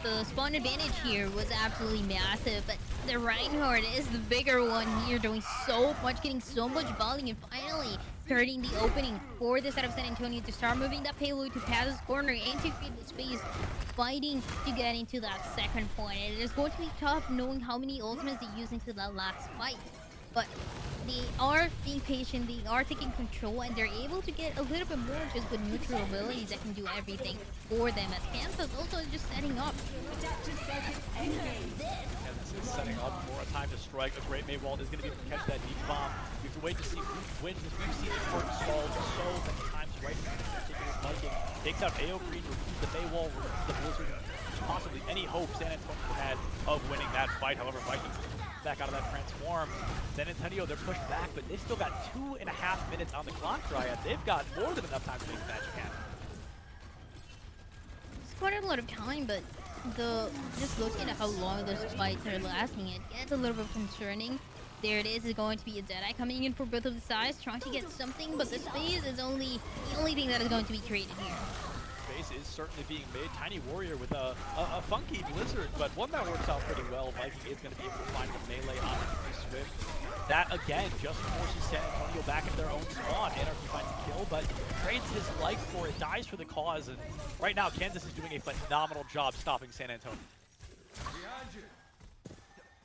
The spawn advantage here was absolutely massive, but the Reinhardt is the bigger one here, doing so much, getting so much volume, and finally turning the opening for the side of San Antonio to start moving that payload to Paz's corner and to create the space, fighting to get into that second point. And it is going to be tough knowing how many ultimates they use into that last fight. But they are being patient, they are taking control, and they're able to get a little bit more just with neutral abilities that can do everything for them. As Kansas also just setting up. Kansas is setting up for a time to strike. A great Maywald is going to be able to catch that deep bomb. We have to wait to see who wins this. We've seen this work stalled so many times right in this particular Viking. Takes out AO Green, removes the Maywall, removes the Blizzard. Possibly any hope San Antonio had of winning that fight. However, Vikings back out of that transform. San Antonio, they're pushed back, but they've still got 2.5 minutes on the clock, Triad. They've got more than enough time to make the magic happen. It's quite a lot of time, but just looking at how long those fights are lasting, it gets a little bit concerning. There it is going to be a Deadeye coming in for both of the sides, trying to get something, but the space is the only thing that is going to be created here. Is certainly being made. Tiny Warrior with a funky Blizzard, but one that works out pretty well. Viking is going to be able to find the melee on Swift. That, again, just forces San Antonio back in their own spawn. Anarchy finds a kill, but trades his life for it, dies for the cause, and right now Kansas is doing a phenomenal job stopping San Antonio.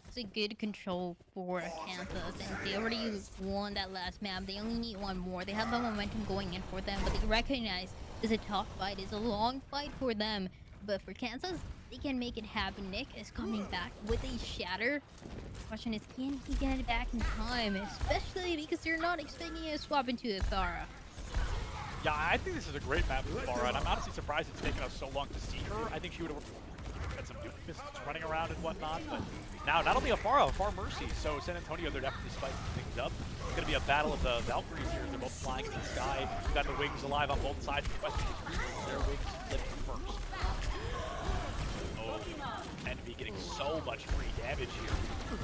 It's a good control for Kansas, and they already won that last map. They only need one more. They have the momentum going in for them, but they recognize it's a tough fight. It's a long fight for them, but for Kansas, they can make it happen. Nick is coming back with a shatter. The question is, can he get it back in time? Especially because they're not expecting a swap into a Thara. Yeah, I think this is a great map for Thara, and I'm honestly surprised it's taken us so long to see her. I think she would have had some fists running around and whatnot, but now not only a Far Mercy, so San Antonio, they're definitely spiking things up. It's going to be a battle of the Valkyries here. They're both flying in the sky. We've got the wings alive on both sides. The question is, their wings flip first. Oh, Envy getting so much free damage here.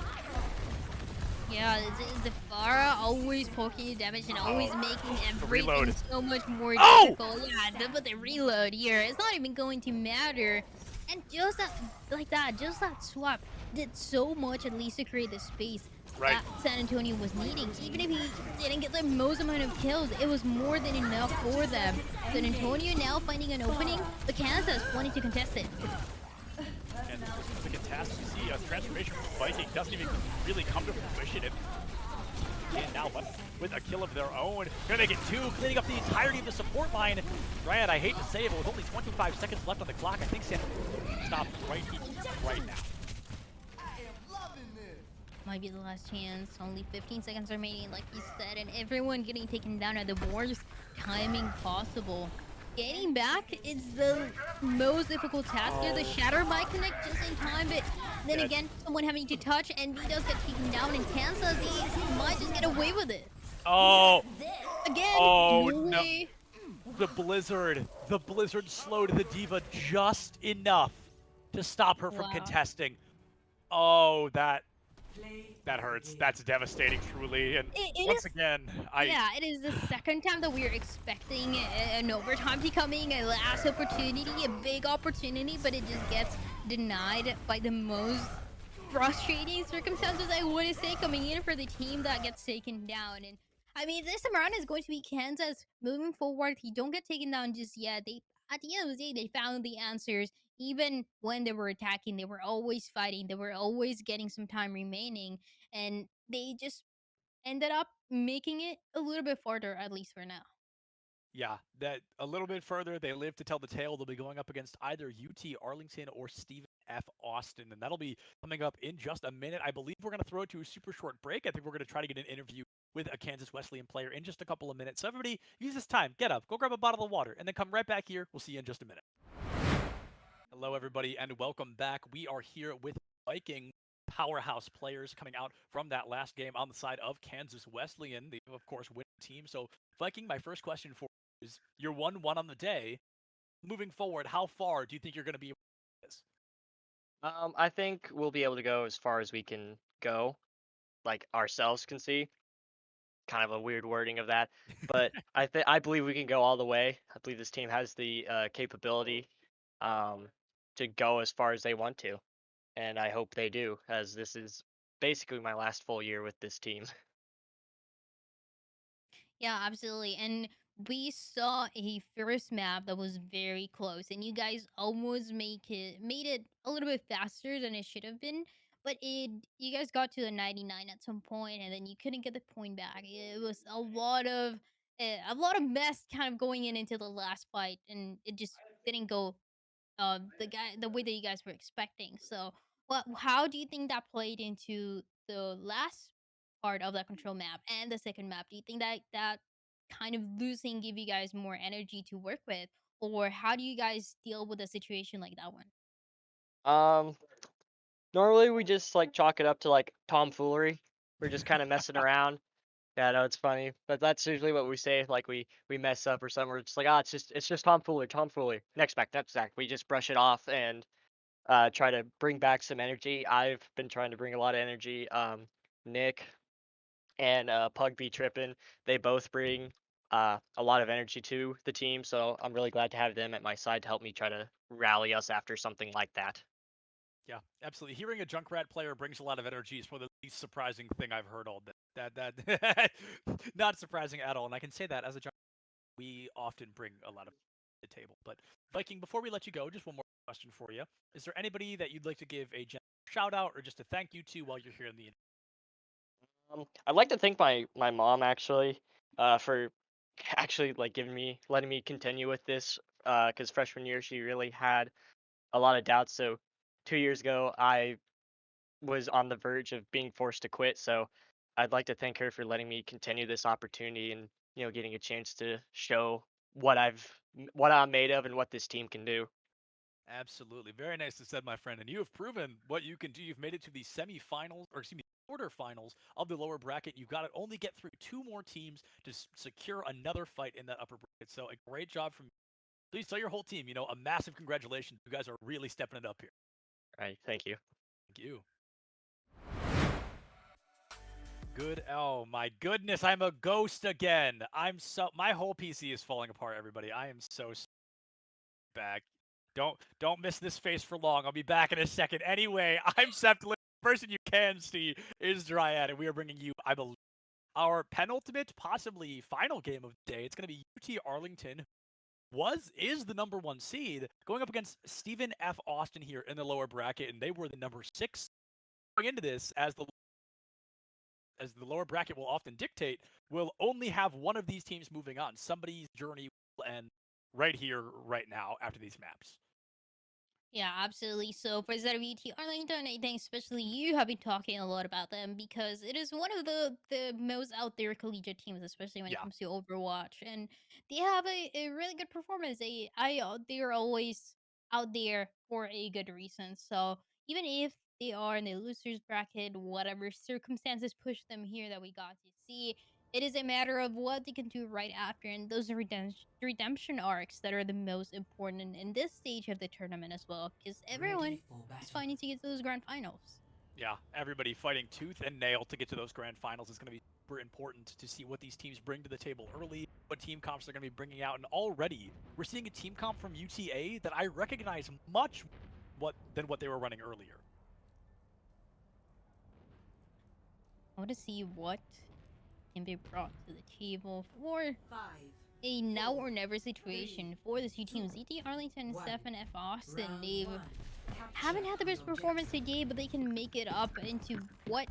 Yeah, the Pharah always poking you damage and always making everything so much more difficult. Yeah, but the reload here, it's not even going to matter. And just that swap did so much at least to create the space that San Antonio was needing. Even if he didn't get the most amount of kills, it was more than enough for them. San Antonio now finding an opening, but Kansas wanting to contest it. And the contest, you see a transformation from Viking doesn't even really come to fruition. And now with a kill of their own, gonna make it 2, cleaning up the entirety of the support line. Riot, I hate to say it, but with only 25 seconds left on the clock, I think San Antonio can stop right now. Might be the last chance. Only 15 seconds remaining, like you said, and everyone getting taken down at the worst timing possible. Getting back is the most difficult task here. The shatter might connect just in time, but then again, someone having to touch, and he does get taken down, and Kansas, he might just get away with it. Oh! Again, oh, no way. The Blizzard slowed the Diva just enough to stop her from Wow. contesting. Oh, that hurts. That's devastating, truly. And It once is. again, Yeah, it is the second time that we're expecting an overtime to coming, a last opportunity, a big opportunity, but it just gets denied by the most frustrating circumstances, I would say, coming in for the team that gets taken down. And I mean, this time around is going to be Kansas moving forward. He don't get taken down just yet. They at the end of the day, they found the answers. Even when they were attacking, they were always fighting. They were always getting some time remaining, and they just ended up making it a little bit farther, at least for now. yeah, that a little bit further, they live to tell the tale. They'll be going up against either UT Arlington or Stephen F. Austin, and that'll be coming up in just a minute. I believe we're going to throw it to a super short break. I think we're going to try to get an interview with a Kansas Wesleyan player in just a couple of minutes. So everybody, use this time. Get up, go grab a bottle of water, and then come right back here. We'll see you in just a minute. Hello, everybody, and welcome back. We are here with Viking powerhouse players coming out from that last game on the side of Kansas Wesleyan, the, of course, winning team. So, Viking, my first question for you is, you're 1-1 on the day. Moving forward, how far do you think you're going to be able to do this? I think we'll be able to go as far as we can go, like ourselves can see. Kind of a weird wording of that, but I believe we can go all the way. I believe this team has the capability um, to go as far as they want to, and I hope they do, as this is basically my last full year with this team. Yeah, absolutely. And we saw a first map that was very close, and you guys almost made it a little bit faster than it should have been. But you guys got to the 99 at some point, and then you couldn't get the point back. It was a lot of mess kind of going into the last fight, and it just didn't go the way that you guys were expecting. So, how do you think that played into the last part of that control map and the second map? Do you think that kind of losing give you guys more energy to work with, or how do you guys deal with a situation like that one? Um, Normally we just like chalk it up to like tomfoolery. We're just kind of messing around. Yeah, I know it's funny, but that's usually what we say. Like we mess up or something. We're just like, ah, it's just tomfoolery, tomfoolery. Next back. We just brush it off and try to bring back some energy. I've been trying to bring a lot of energy. Nick and Pug be tripping. They both bring a lot of energy to the team, so I'm really glad to have them at my side to help me try to rally us after something like that. Yeah, absolutely. Hearing a Junkrat player brings a lot of energy is probably the least surprising thing I've heard all day. That not surprising at all. And I can say that as a Junkrat, we often bring a lot of to the table. But Viking, before we let you go, just one more question for you. Is there anybody that you'd like to give a general shout out or just a thank you to while you're here in the I'd like to thank my mom actually for actually like letting me continue with this because freshman year she really had a lot of doubts. So 2 years ago I was on the verge of being forced to quit. So I'd like to thank her for letting me continue this opportunity and getting a chance to show what I'm made of and what this team can do. Absolutely. Very nicely said, my friend. And you have proven what you can do. You've made it to the semifinals, or excuse me, quarterfinals of the lower bracket. You've got to only get through two more teams to secure another fight in that upper bracket. So a great job from you. Please tell your whole team, a massive congratulations. You guys are really stepping it up here. All right, thank you. Thank you. Good. Oh my goodness, I'm a ghost again. My whole PC is falling apart, everybody. I am so back. Don't miss this face for long. I'll be back in a second. Anyway, I'm Septimus. The person you can see is Dryad, and we are bringing you, I believe, our penultimate, possibly final game of the day. It's going to be UT Arlington, is the number 1 seed, going up against Stephen F. Austin here in the lower bracket, and they were the number 6. Going into this, as the lower bracket will often dictate, we'll only have one of these teams moving on. Somebody's journey will end right here, right now, after these maps. Yeah, absolutely. So for ZWT Arlington, I think especially you have been talking a lot about them because it is one of the most out there collegiate teams, especially when it comes to Overwatch, and they have a really good performance. They are always out there for a good reason. So even if they are in the losers bracket, whatever circumstances push them here that we got to see, It is a matter of what they can do right after, and those are redemption arcs that are the most important in this stage of the tournament as well, because everyone is fighting to get to those grand finals. Yeah, everybody fighting tooth and nail to get to those grand finals is going to be super important to see what these teams bring to the table early, what team comps they're going to be bringing out, and already we're seeing a team comp from UTA that I recognize much than what they were running earlier. I want to see what can be brought to the table for a now or never situation for the two teams, ZT Arlington and Stefan F. Austin. They haven't had the best performance today, but they can make it up into what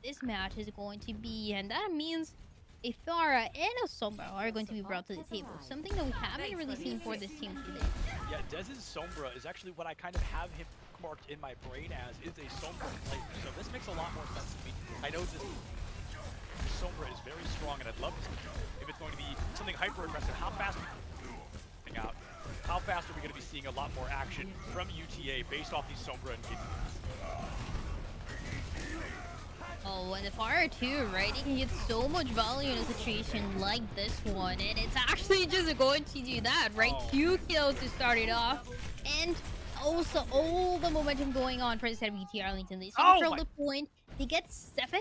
this match is going to be, and that means a Farah and a Sombra are going to be brought to the table, something that we haven't really seen for this team today. Yeah, Dez's Sombra is actually what I kind of have him marked in my brain as, is a Sombra player, so this makes a lot more sense to me. I know this Sombra is very strong, and I'd love to see if it's going to be something hyper-aggressive. How fast out? How fast are we going to be seeing a lot more action from UTA based off these Sombra and Oh, and the Fire too, right? It can get so much value in a situation like this one, and it's actually just going to do that, right? 2 kills to start it off, and also all the momentum going on for the side of UT Arlington. They control the point. They get 70%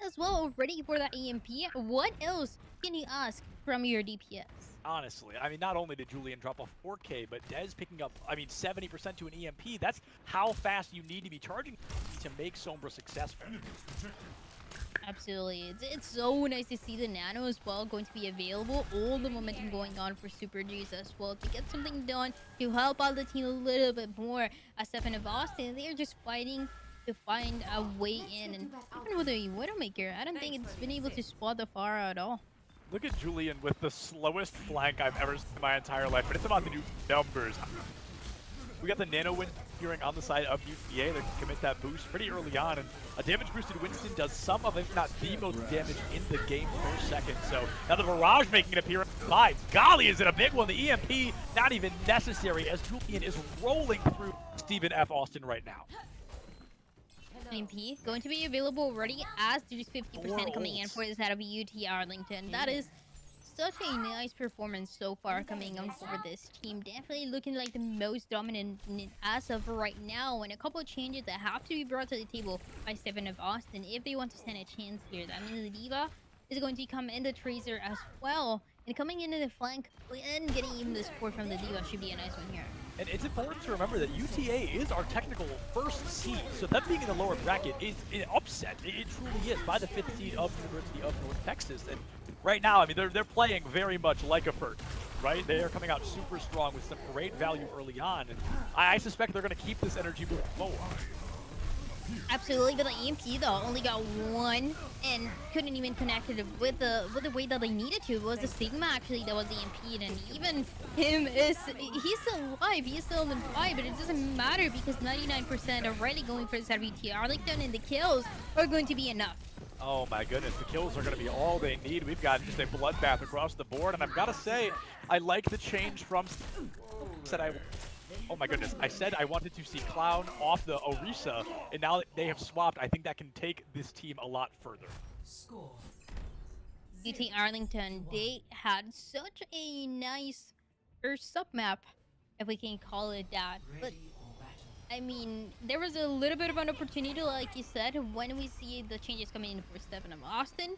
as well already for that EMP. What else can you ask from your DPS? Honestly, I mean, not only did Julian drop a 4K, but Dez picking up, 70% to an EMP. That's how fast you need to be charging to make Sombra successful. Absolutely. It's so nice to see the Nano as well going to be available. All the momentum going on for Super G's as well to get something done to help out the team a little bit more. As Stefan of Austin, they're just fighting to find a way in. And even with a Widowmaker, I don't think it's been able to spot the Farah at all. Look at Julian with the slowest flank I've ever seen in my entire life, but it's about to do numbers. We got the Nano win appearing on the side of UTA. They can commit that boost pretty early on, and a damage-boosted Winston does some of, if not the most damage in the game per second. So now the Barrage making an appearance. My golly, is it a big one? The EMP not even necessary as Julian is rolling through Stephen F. Austin right now. EMP going to be available already as there's 50% coming in for the side of UT Arlington. That is such a nice performance so far coming on for this team. Definitely looking like the most dominant as of right now, and a couple of changes that have to be brought to the table by Stephen of Austin if they want to stand a chance here. That means the D.Va is going to come in the Tracer as well, and coming into the flank and getting even the support from the D.Va should be a nice one here. And it's important to remember that UTA is our technical first seed, so them being in the lower bracket is an upset. It truly is, by the 5th seed of University of North Texas. And right now, I mean, they're playing very much like a first, right? They are coming out super strong with some great value early on, and I suspect they're going to keep this energy moving forward. Absolutely, but the EMP though only got one and couldn't even connect it with the way that they needed to. It was the Sigma actually that was EMP'd, and even him he's still alive, he's still in the fight, but it doesn't matter because 99% are already going for the side of UT Arlington, and the kills are going to be enough. Oh my goodness, the kills are going to be all they need. We've got just a bloodbath across the board, and I've got to say, I like the change from oh my goodness, I said I wanted to see Clown off the Orisa, and now that they have swapped, I think that can take this team a lot further. UT Arlington, they had such a nice sub-map, if we can call it that, but I mean, there was a little bit of an opportunity, like you said, when we see the changes coming in for Stephen of Austin,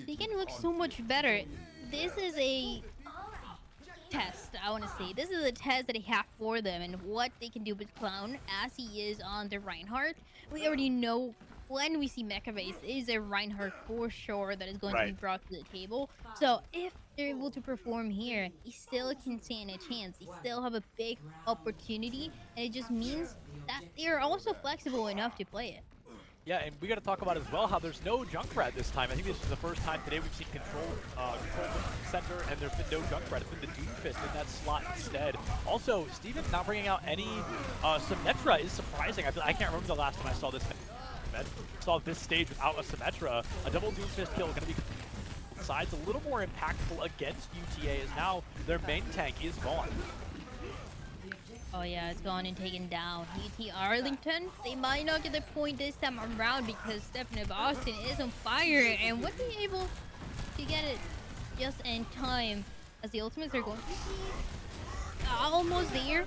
they can look so much better. This is a test, I want to say. This is a test that they have for them and what they can do with Clown as he is on the Reinhardt. We already know when we see Mecha Base is a Reinhardt for sure that is going to be brought to the table. So if they're able to perform here, he still can stand a chance. He still have a big opportunity, and it just means that they're also flexible enough to play it. Yeah, and we got to talk about as well how there's no Junkrat this time. I think this is the first time today we've seen Control Center, and there's been no Junkrat. It's been the Doomfist in that slot instead. Also, Steven not bringing out any Symmetra is surprising. I can't remember the last time I saw this stage without a Symmetra. A double Doomfist kill going to be sides a little more impactful against UTA, as now their main tank is gone. Oh yeah, it's gone and taken down. UT Arlington, they might not get the point this time around because Stephen of Austin is on fire and would be able to get it just in time, as the ultimates are going to be almost there.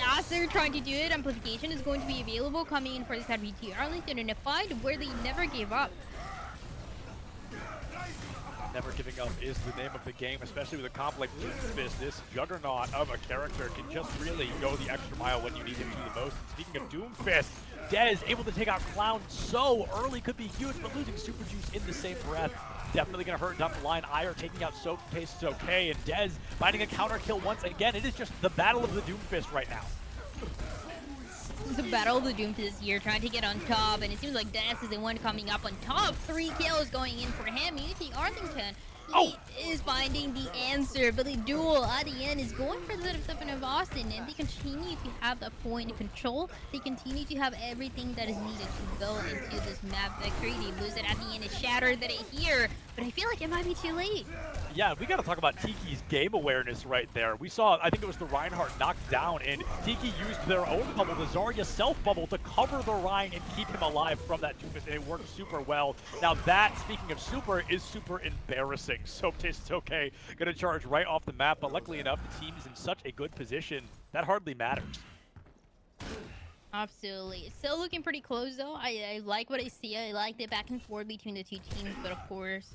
As they're trying to do it, amplification is going to be available coming in for the side of UT Arlington in a fight where they never gave up. Never giving up is the name of the game, especially with a comp like Doomfist. This juggernaut of a character can just really go the extra mile when you need him to the most. And speaking of Doomfist, Dez able to take out Clown so early could be huge, but losing Super Juice in the same breath definitely going to hurt down the line. Ire taking out Soap Tastes okay, and Dez finding a counter kill once again. It is just the battle of the Doomfist right now. It's a battle of the Doomfist here, trying to get on top, and it seems like Dennis is the one coming up on top. 3 kills going in for him. UT Arlington, he is finding the answer, but the duel at the end is going for the Stephen of Austin, and they continue to have that point control. They continue to have everything that is needed to go into this map victory. They lose it at the end. It's shattered that it here, but I feel like it might be too late. Yeah, we got to talk about Tiki's game awareness right there. We saw, I think it was the Reinhardt knocked down, and Tiki used their own bubble, the Zarya self-bubble, to cover the Rein and keep him alive from that Doomfist, and it worked super well. Now that, speaking of super, is super embarrassing. Soap Tastes okay, gonna charge right off the map, but luckily enough, the team is in such a good position, that hardly matters. Absolutely. It's still looking pretty close, though. I like what I see. I like the back and forth between the two teams, but of course,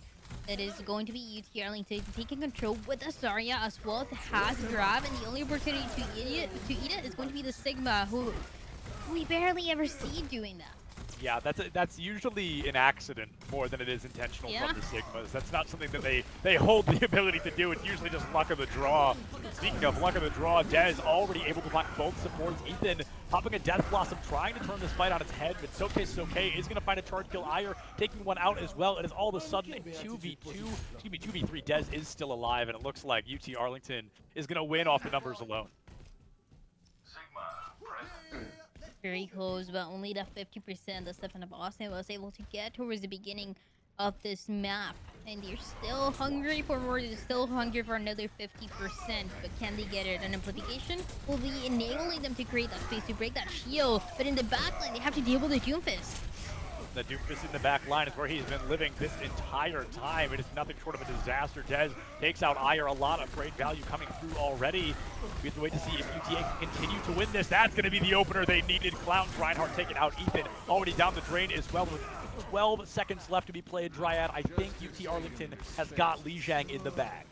it is going to be UT Arlington taking control with the Zarya as well. It has grab, and the only opportunity to eat it is going to be the Sigma, who we barely ever see doing that. Yeah, that's usually an accident more than it is intentional from the Sigmas. That's not something that they hold the ability to do. It's usually just luck of the draw. Speaking of luck of the draw, Dez already able to block both supports. Ethan popping a Death Blossom, trying to turn this fight on its head, but Soap Tastes okay is going to find a charge kill. Ire taking one out as well. It is all of a sudden a 2v3. Dez is still alive, and it looks like UT Arlington is going to win off the numbers alone. Very close, but only the 50% that Stephen of Austin was able to get towards the beginning of this map. And they're still hungry for more, they're still hungry for another 50%, but can they get it? An amplification will be enabling them to create that space to break that shield, but in the backline, they have to deal with the Doomfist. The Doomfist in the back line is where he's been living this entire time. It is nothing short of a disaster. Dez takes out Ire. A lot of great value coming through already. We have to wait to see if UTA can continue to win this. That's going to be the opener they needed. Clown, Reinhardt taking out Ethan. Already down the drain as well with 12 seconds left to be played. Dryad, I think UT Arlington has got Li Zhang in the bag.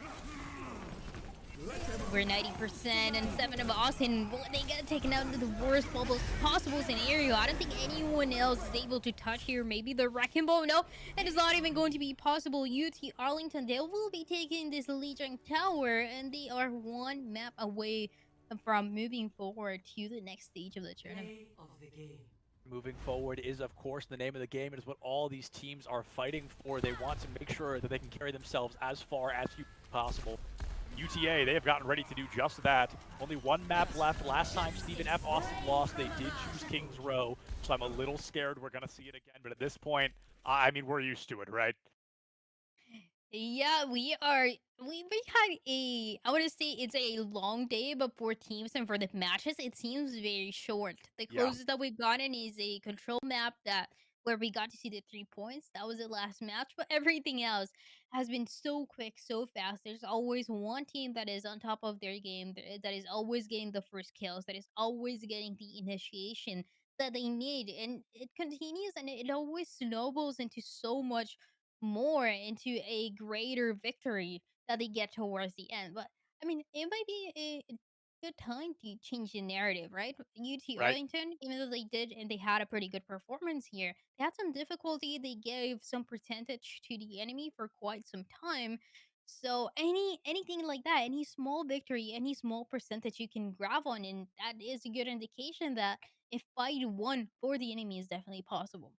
We're 90%, and 7 of Austin, they get taken out into the worst possible scenario. I don't think anyone else is able to touch here. Maybe the Wrecking Ball. No, it is not even going to be possible. UT Arlington, they will be taking this Legion Tower, and they are 1 map away from moving forward to the next stage of the tournament. Moving forward is, of course, the name of the game. It is what all these teams are fighting for. They want to make sure that they can carry themselves as far as possible. UTA, they have gotten ready to do just that. Only 1 map left. Last time Stephen F. Austin lost, they did choose King's Row, so I'm a little scared we're going to see it again. But at this point, I mean, we're used to it, right? Yeah, we are. We had I want to say it's a long day, but for teams and for the matches, it seems very short. The closest that we've gotten is a control map where we got to see the 3 points. That was the last match, but everything else has been so quick, so fast. There's always one team that is on top of their game, that is always getting the first kills, that is always getting the initiation that they need, and it continues, and it always snowballs into so much more, into a greater victory that they get towards the end. But I mean, it might be a good time to change the narrative, right? UT Right. Arlington, even though they did and they had a pretty good performance here, they had some difficulty. They gave some percentage to the enemy for quite some time. So anything like that, any small victory, any small percentage you can grab on, and that is a good indication that if fight 1 for the enemy is definitely possible.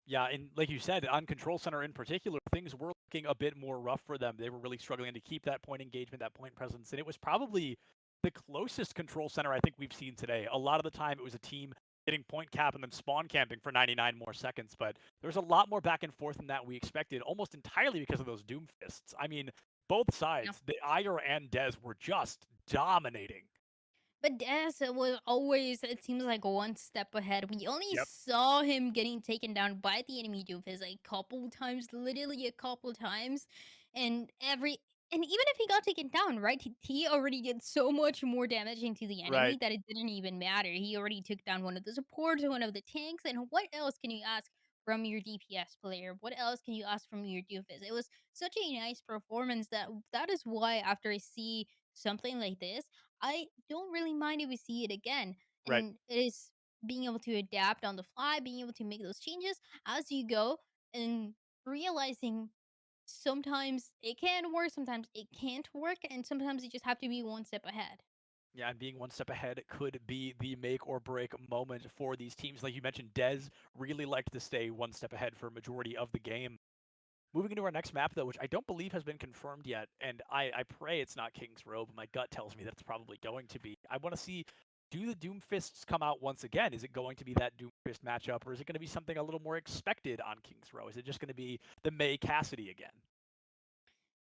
Yeah, and like you said, on Control Center in particular, things were looking a bit more rough for them. They were really struggling to keep that point engagement, that point presence, and it was probably the closest Control Center I think we've seen today. A lot of the time, it was a team getting point cap and then spawn camping for 99 more seconds, but there was a lot more back and forth than that we expected, almost entirely because of those Doomfists. I mean, both sides, the Ire and Dez were just dominating. But Dez was always, it seems like, 1 step ahead. We only saw him getting taken down by the enemy Doomfist a couple times, literally a couple times. And even if he got taken down, right? He already did so much more damage into the enemy Right. that it didn't even matter. He already took down one of the supports, one of the tanks, and what else can you ask from your DPS player? What else can you ask from your doofus? It was such a nice performance that is why after I see something like this, I don't really mind if we see it again. Right. And it is being able to adapt on the fly, being able to make those changes as you go, and realizing sometimes it can work, sometimes it can't work, and sometimes you just have to be one step ahead. Yeah, and being one step ahead could be the make or break moment for these teams. Like you mentioned, Dez really liked to stay one step ahead for a majority of the game. Moving into our next map, though, which I don't believe has been confirmed yet, and I pray it's not King's Row, but my gut tells me that it's probably going to be. I want to see, do the Doomfists come out once again? Is it going to be that Doomfist matchup, or is it going to be something a little more expected on King's Row? Is it just going to be the May Cassidy again?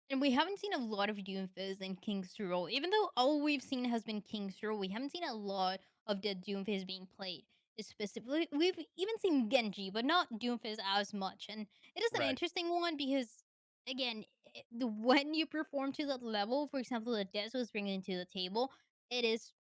And we haven't seen a lot of Doomfist in King's Row. Even though all we've seen has been King's Row, we haven't seen a lot of the Doomfist being played. Specifically, we've even seen Genji, but not Doomfist as much. And it is an Right. interesting one because, again, when you perform to that level, for example, that Des was bringing to the table, it is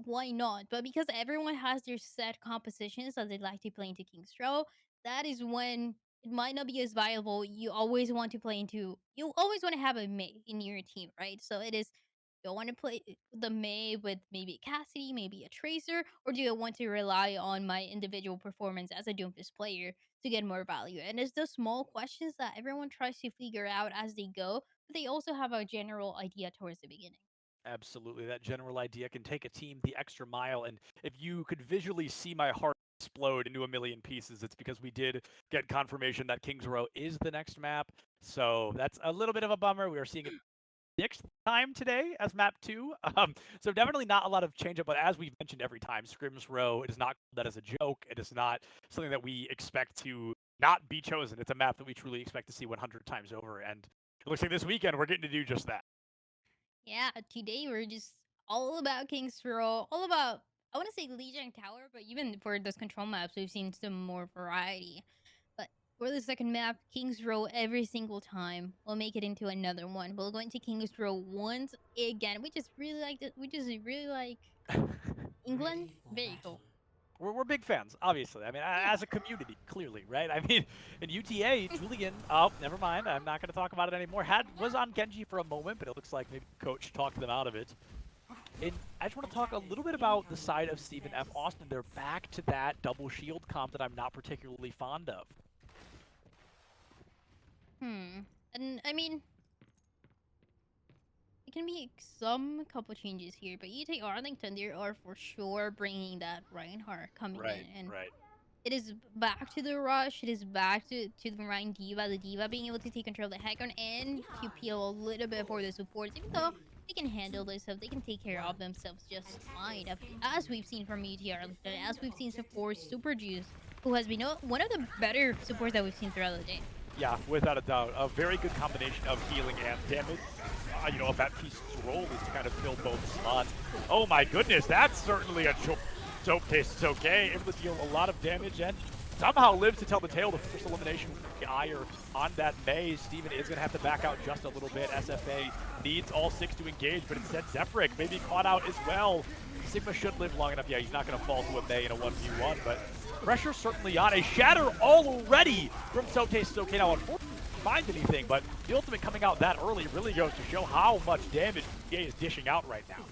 why not? But because everyone has their set compositions that they like to play into King's Row, that is when it might not be as viable. You always want to play into, you always want to have a May in your team, right? So it is, do I want to play the May with maybe a Cassidy, maybe a Tracer, or do I want to rely on my individual performance as a Doomfist player to get more value? And it's those small questions that everyone tries to figure out as they go, but they also have a general idea towards the beginning. Absolutely. That general idea can take a team the extra mile. And if you could visually see my heart explode into a million pieces, it's because we did get confirmation that King's Row is the next map. So that's a little bit of a bummer. We are seeing it sixth time today as map 2. So definitely not a lot of change up, but as we've mentioned every time, Scrims Row, it is not that as a joke. It is not something that we expect to not be chosen. It's a map that we truly expect to see 100 times over. And it looks like this weekend we're getting to do just that. Yeah, today we're just all about King's Row, all about, I want to say Legion Tower, but even for those control maps, we've seen some more variety. But for the second map, King's Row every single time. We'll make it into another one. We'll go into King's Row once again. We just really like it. We just really like England. Very cool. We're big fans, obviously. I mean, as a community, clearly, right? I mean, in UTA, Julian, oh, never mind. I'm not going to talk about it anymore. Was on Genji for a moment, but it looks like maybe coach talked them out of it. And I just want to talk a little bit about the side of Stephen F. Austin. They're back to that double shield comp that I'm not particularly fond of. And I mean, it can be couple changes here, but you take Arlington, they are for sure bringing that Reinhardt coming in, and it is back to the rush. It is back to the Ryan Diva, the Diva being able to take control of the Hegon and to peel a little bit for the supports, even though they can handle this stuff, they can take care of themselves just fine. As we've seen from UT Arlington, as we've seen support Super Juice, who has been one of the better supports that we've seen throughout the day. Yeah, without a doubt. A very good combination of healing and damage. You know, Baptiste's role is to kind of fill both spots. Oh my goodness, that's certainly a dope taste. It's okay. Able to deal a lot of damage and somehow lives to tell the tale. The first elimination with the Ire on that May. Steven is going to have to back out just a little bit. SFA needs all 6 to engage, but instead Zephyric may be caught out as well. Sigma should live long enough. Yeah, he's not going to fall to a May in a 1v1, but pressure certainly on. A shatter already from Sote Soke. Now, unfortunately, find anything, but the ultimate coming out that early really goes to show how much damage EA is dishing out right now.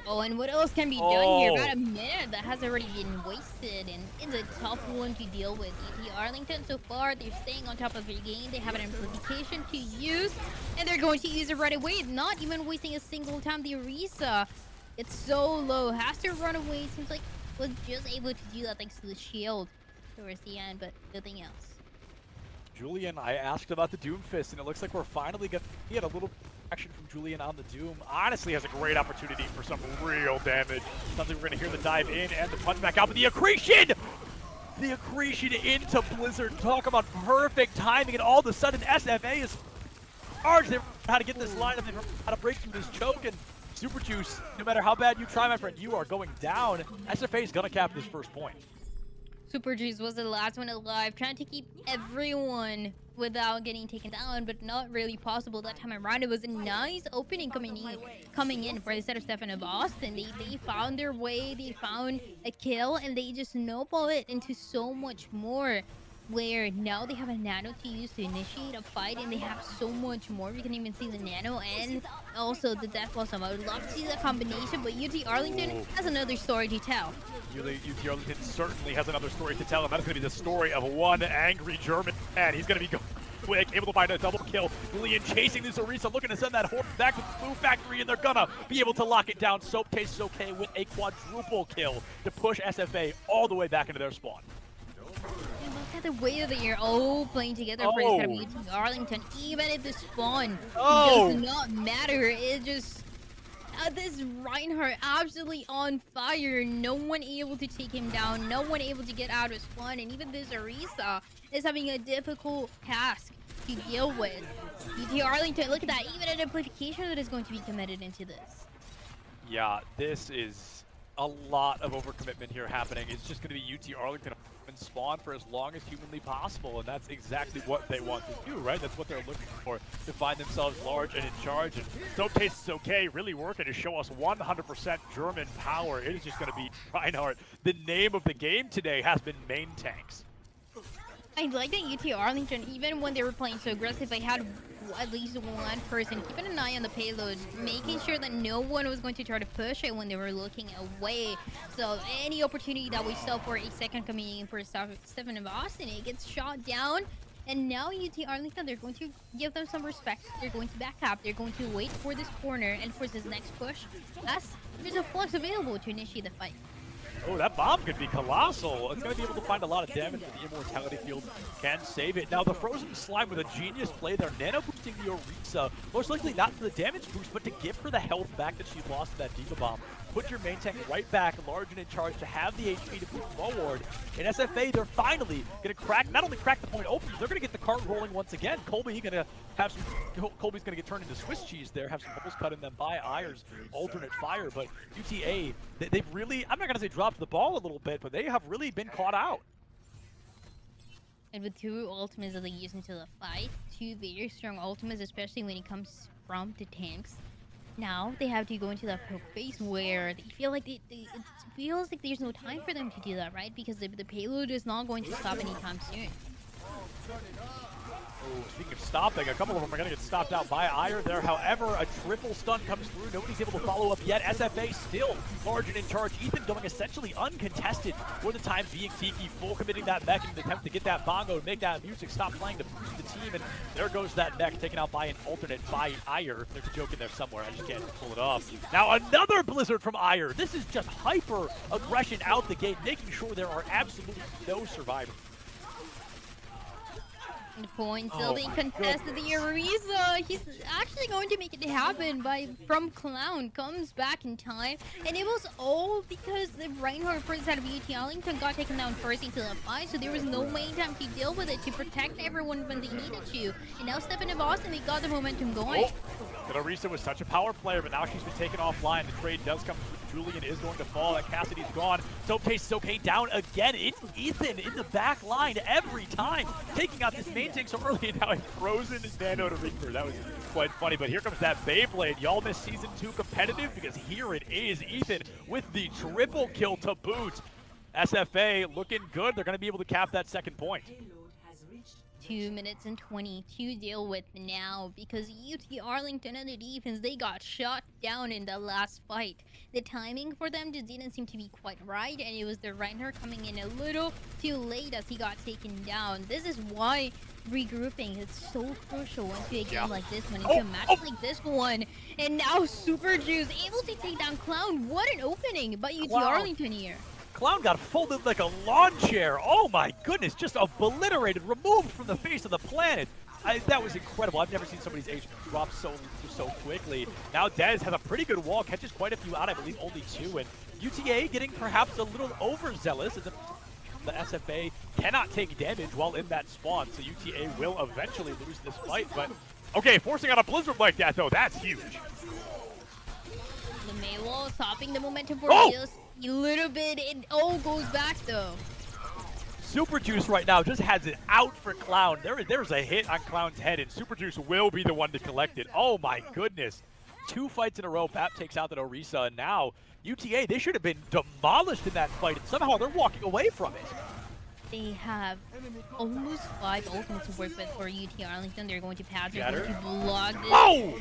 Oh, and what else can be done here? About a minute that has already been wasted, and it's a tough one to deal with. UT Arlington, so far, they're staying on top of their game. They have an amplification to use, and they're going to use it right away, not even wasting a single time. The Orisa, it's so low, has to run away. Seems like was just able to do that thanks to the shield towards the end, but nothing else. Julian, I asked about the Doomfist, and it looks like we're finally going to get a little action from Julian on the Doom. Honestly has a great opportunity for some real damage. Something we're going to hear the dive in and the punch back out, but the accretion! The accretion into Blizzard. Talk about perfect timing, and all of a sudden SFA is charged. They know how to get this lineup, they know how to break through this choke, and Super Juice, no matter how bad you try, my friend, you are going down. SFA is going to cap this first point. Super Juice was the last one alive, trying to keep everyone without getting taken down, but not really possible that time around. It was a nice opening coming in for the set of Stefan of Austin. They found their way, they found a kill, and they just snowball it into so much more. Where now they have a nano to use to initiate a fight, and they have so much more. You can even see the nano and also the death blossom. I would love to see that combination, but UT Arlington has another story to tell. UT Arlington certainly has another story to tell, and that's going to be the story of one angry German man. He's going to be going quick, able to find a double kill. Julian chasing this Orisa, looking to send that horse back to the Blue Factory, and they're gonna be able to lock it down. Soap tastes okay with a quadruple kill to push SFA all the way back into their spawn. And look at the way that you're all playing together for this kind of UT Arlington. Even if the spawn does not matter, it just this Reinhardt absolutely on fire. No one able to take him down. No one able to get out of spawn, and even this Orisa is having a difficult task to deal with. UT Arlington, look at that, even an amplification that is going to be committed into this. Yeah, this is a lot of overcommitment here happening. It's just going to be UT Arlington and spawn for as long as humanly possible, and that's exactly what they want to do, right? That's what they're looking for, to find themselves large and in charge. And Soap Tastes Okay really working to show us 100% German power. It is just going to be Reinhardt. The name of the game today has been main tanks. I like that UT Arlington, even when they were playing so aggressive, they had at least one person keeping an eye on the payload, making sure that no one was going to try to push it when they were looking away. So any opportunity that we saw for a second coming in for Stefan of Austin, it gets shot down. And now UT Arlington, they're going to give them some respect. They're going to back up. They're going to wait for this corner and for this next push. As there's a flux available to initiate the fight. Oh, that bomb could be colossal. It's going to be able to find a lot of damage, but the Immortality Field can save it. Now, the Frozen Slime with a genius play there, nano boosting the Orisa. Most likely not for the damage boost, but to give her the health back that she lost to that Diva Bomb. Put your main tank right back, large and in charge, to have the HP to move forward. In SFA, they're finally going to crack, not only crack the point open, they're going to get the cart rolling once again. Colby's going to get turned into Swiss cheese there, have some bubbles cut in them by Ayer's alternate fire. But UTA, they've really, I'm not going to say dropped the ball a little bit, but they have really been caught out. And with two ultimates that they use into the fight, two very strong ultimates, especially when it comes from the tanks. Now they have to go into that poke phase where they feel like it feels like there's no time for them to do that, right? Because the payload is not going to stop anytime soon. Oh, speaking of stopping, a couple of them are going to get stopped out by Ayer there. However, a triple stun comes through. Nobody's able to follow up yet. SFA still large and in charge. Ethan going essentially uncontested for the time being. Tiki full committing that mech in an attempt to get that bongo and make that music stop playing to boost the team. And there goes that mech taken out by an alternate by Ayer. There's a joke in there somewhere. I just can't pull it off. Now another blizzard from Ayer. This is just hyper aggression out the gate, making sure there are absolutely no survivors. The point still being contested. The Orisa, he's actually going to make it happen from Clown, comes back in time, and it was all because the Reinhardt first out of UT Arlington got taken down first into the fight, so there was no main time to deal with it, to protect everyone when they needed to. And now Stefan of Austin, they got the momentum going. The Orisa was such a power player, but now she's been taken offline. The trade does come through. Julian is going to fall. That Cassidy's gone. Soap Tastes Okay down again. It's Ethan in the back line every time, taking out this main tank so early, and now a frozen nano to Reaper. That was quite funny, but here comes that Beyblade. Y'all missed Season 2 competitive, because here it is. Ethan with the triple kill to boot. SFA looking good. They're going to be able to cap that second point. 2 minutes and 20 to deal with now, because UT Arlington and the defense, they got shot down in the last fight. The timing for them just didn't seem to be quite right, and it was the Reinhardt coming in a little too late as he got taken down. This is why regrouping is so crucial into a game like this one, into a match like this one. And now Super Juice able to take down Clown. What an opening by UT Arlington here. Clown got folded like a lawn chair. Oh my goodness, just obliterated, removed from the face of the planet. That was incredible. I've never seen somebody's age drop so quickly. Now Dez has a pretty good wall, catches quite a few out, I believe only 2. And UTA getting perhaps a little overzealous, as the SFA cannot take damage while in that spawn. So UTA will eventually lose this fight. But okay, forcing out a blizzard like that though, that's huge. The Maywall stopping the momentum for just a little bit. It all goes back though. Super Juice right now just has it out for Clown. There's a hit on Clown's head, and Super Juice will be the one to collect it. Oh my goodness. 2 fights in a row, Bap takes out that Orisa, and now UTA, they should have been demolished in that fight, and somehow they're walking away from it. They have almost 5 ultimates to work with for UT Arlington. They're going to pass. They're going to block this. Oh!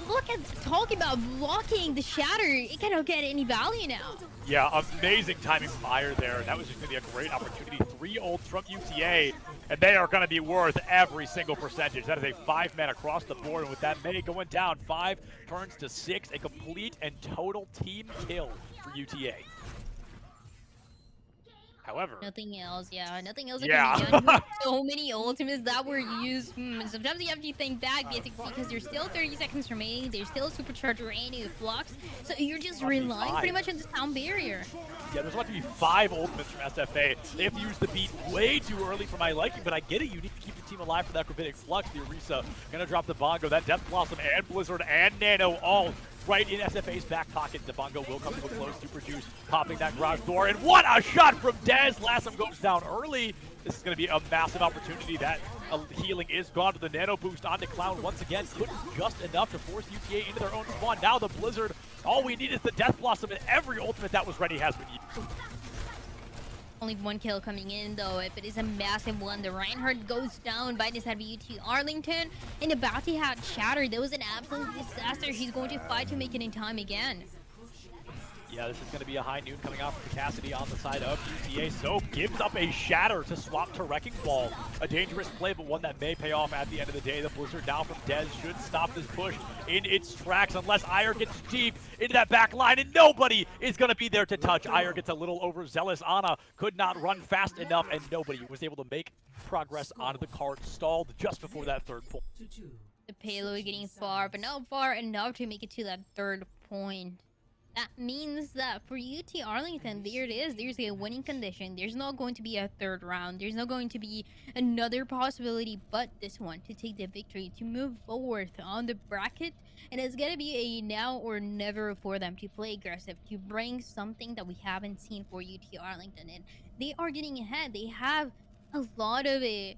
Look at talking about blocking the shatter. It cannot get any value now. Yeah, amazing timing from Ire there. That was just going to be a great opportunity. 3 ults from UTA, and they are going to be worth every single percentage. That is a 5-man across the board, and with that May going down, 5 turns to 6, a complete and total team kill for UTA. However, nothing else can be Yeah. done with so many ultimates that were used. Sometimes you have to think back because there's still 30 seconds remaining. There's still a supercharger and a flux, so you're just relying pretty much on the sound barrier. Yeah, there's about to be 5 ultimates from SFA. They have to use the beat way too early for my liking, but I get it. You need to keep the team alive for that gravitic flux. The Orisa gonna drop the bongo. That Death Blossom and Blizzard and Nano all right in SFA's back pocket. The bongo will come to a close. Super Juice popping that garage door, and what a shot from Dez! Lassum goes down early. This is going to be a massive opportunity. That healing is gone to the Nano boost onto Clown once again. Couldn't just enough to force UTA into their own spawn. Now the Blizzard, all we need is the Death Blossom, and every ultimate that was ready has been used. Only 1 kill coming in though, if it is a massive one. The Reinhardt goes down by this heavy UT Arlington, and the bounty had shattered. That was an absolute disaster. He's going to fight to make it in time again. Yeah, this is going to be a high noon coming out from Cassidy on the side of UTA. So gives up a shatter to swap to Wrecking Ball. A dangerous play, but one that may pay off at the end of the day. The Blizzard now from Dez should stop this push in its tracks unless Ire gets deep into that back line, and nobody is going to be there to touch. Ire gets a little overzealous. Ana could not run fast enough, and nobody was able to make progress onto the cart. Stalled just before that 3rd point. The payload getting far, but not far enough to make it to that 3rd point. That means that for UT Arlington, there it is. There's a winning condition. There's not going to be a 3rd round. There's not going to be another possibility but this one to take the victory, to move forward on the bracket. And it's going to be a now or never for them to play aggressive, to bring something that we haven't seen for UT Arlington. And they are getting ahead. They have a lot of a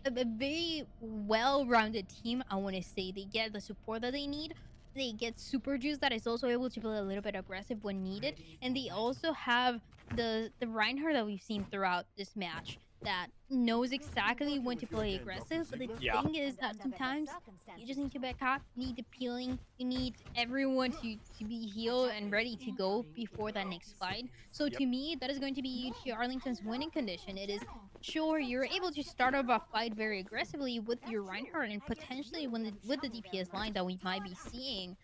very well-rounded team, I want to say. They get the support that they need. They get Super Juice that is also able to play a little bit aggressive when needed, and they also have the Reinhardt that we've seen throughout this match that knows exactly when to play aggressive. But the thing is that sometimes you just need to back up, you need the peeling, you need everyone to be healed and ready to go before that next fight. So to me, that is going to be UT Arlington's winning condition. It is, sure, you're able to start off a fight very aggressively with your Reinhardt and potentially with the DPS line that we might be seeing,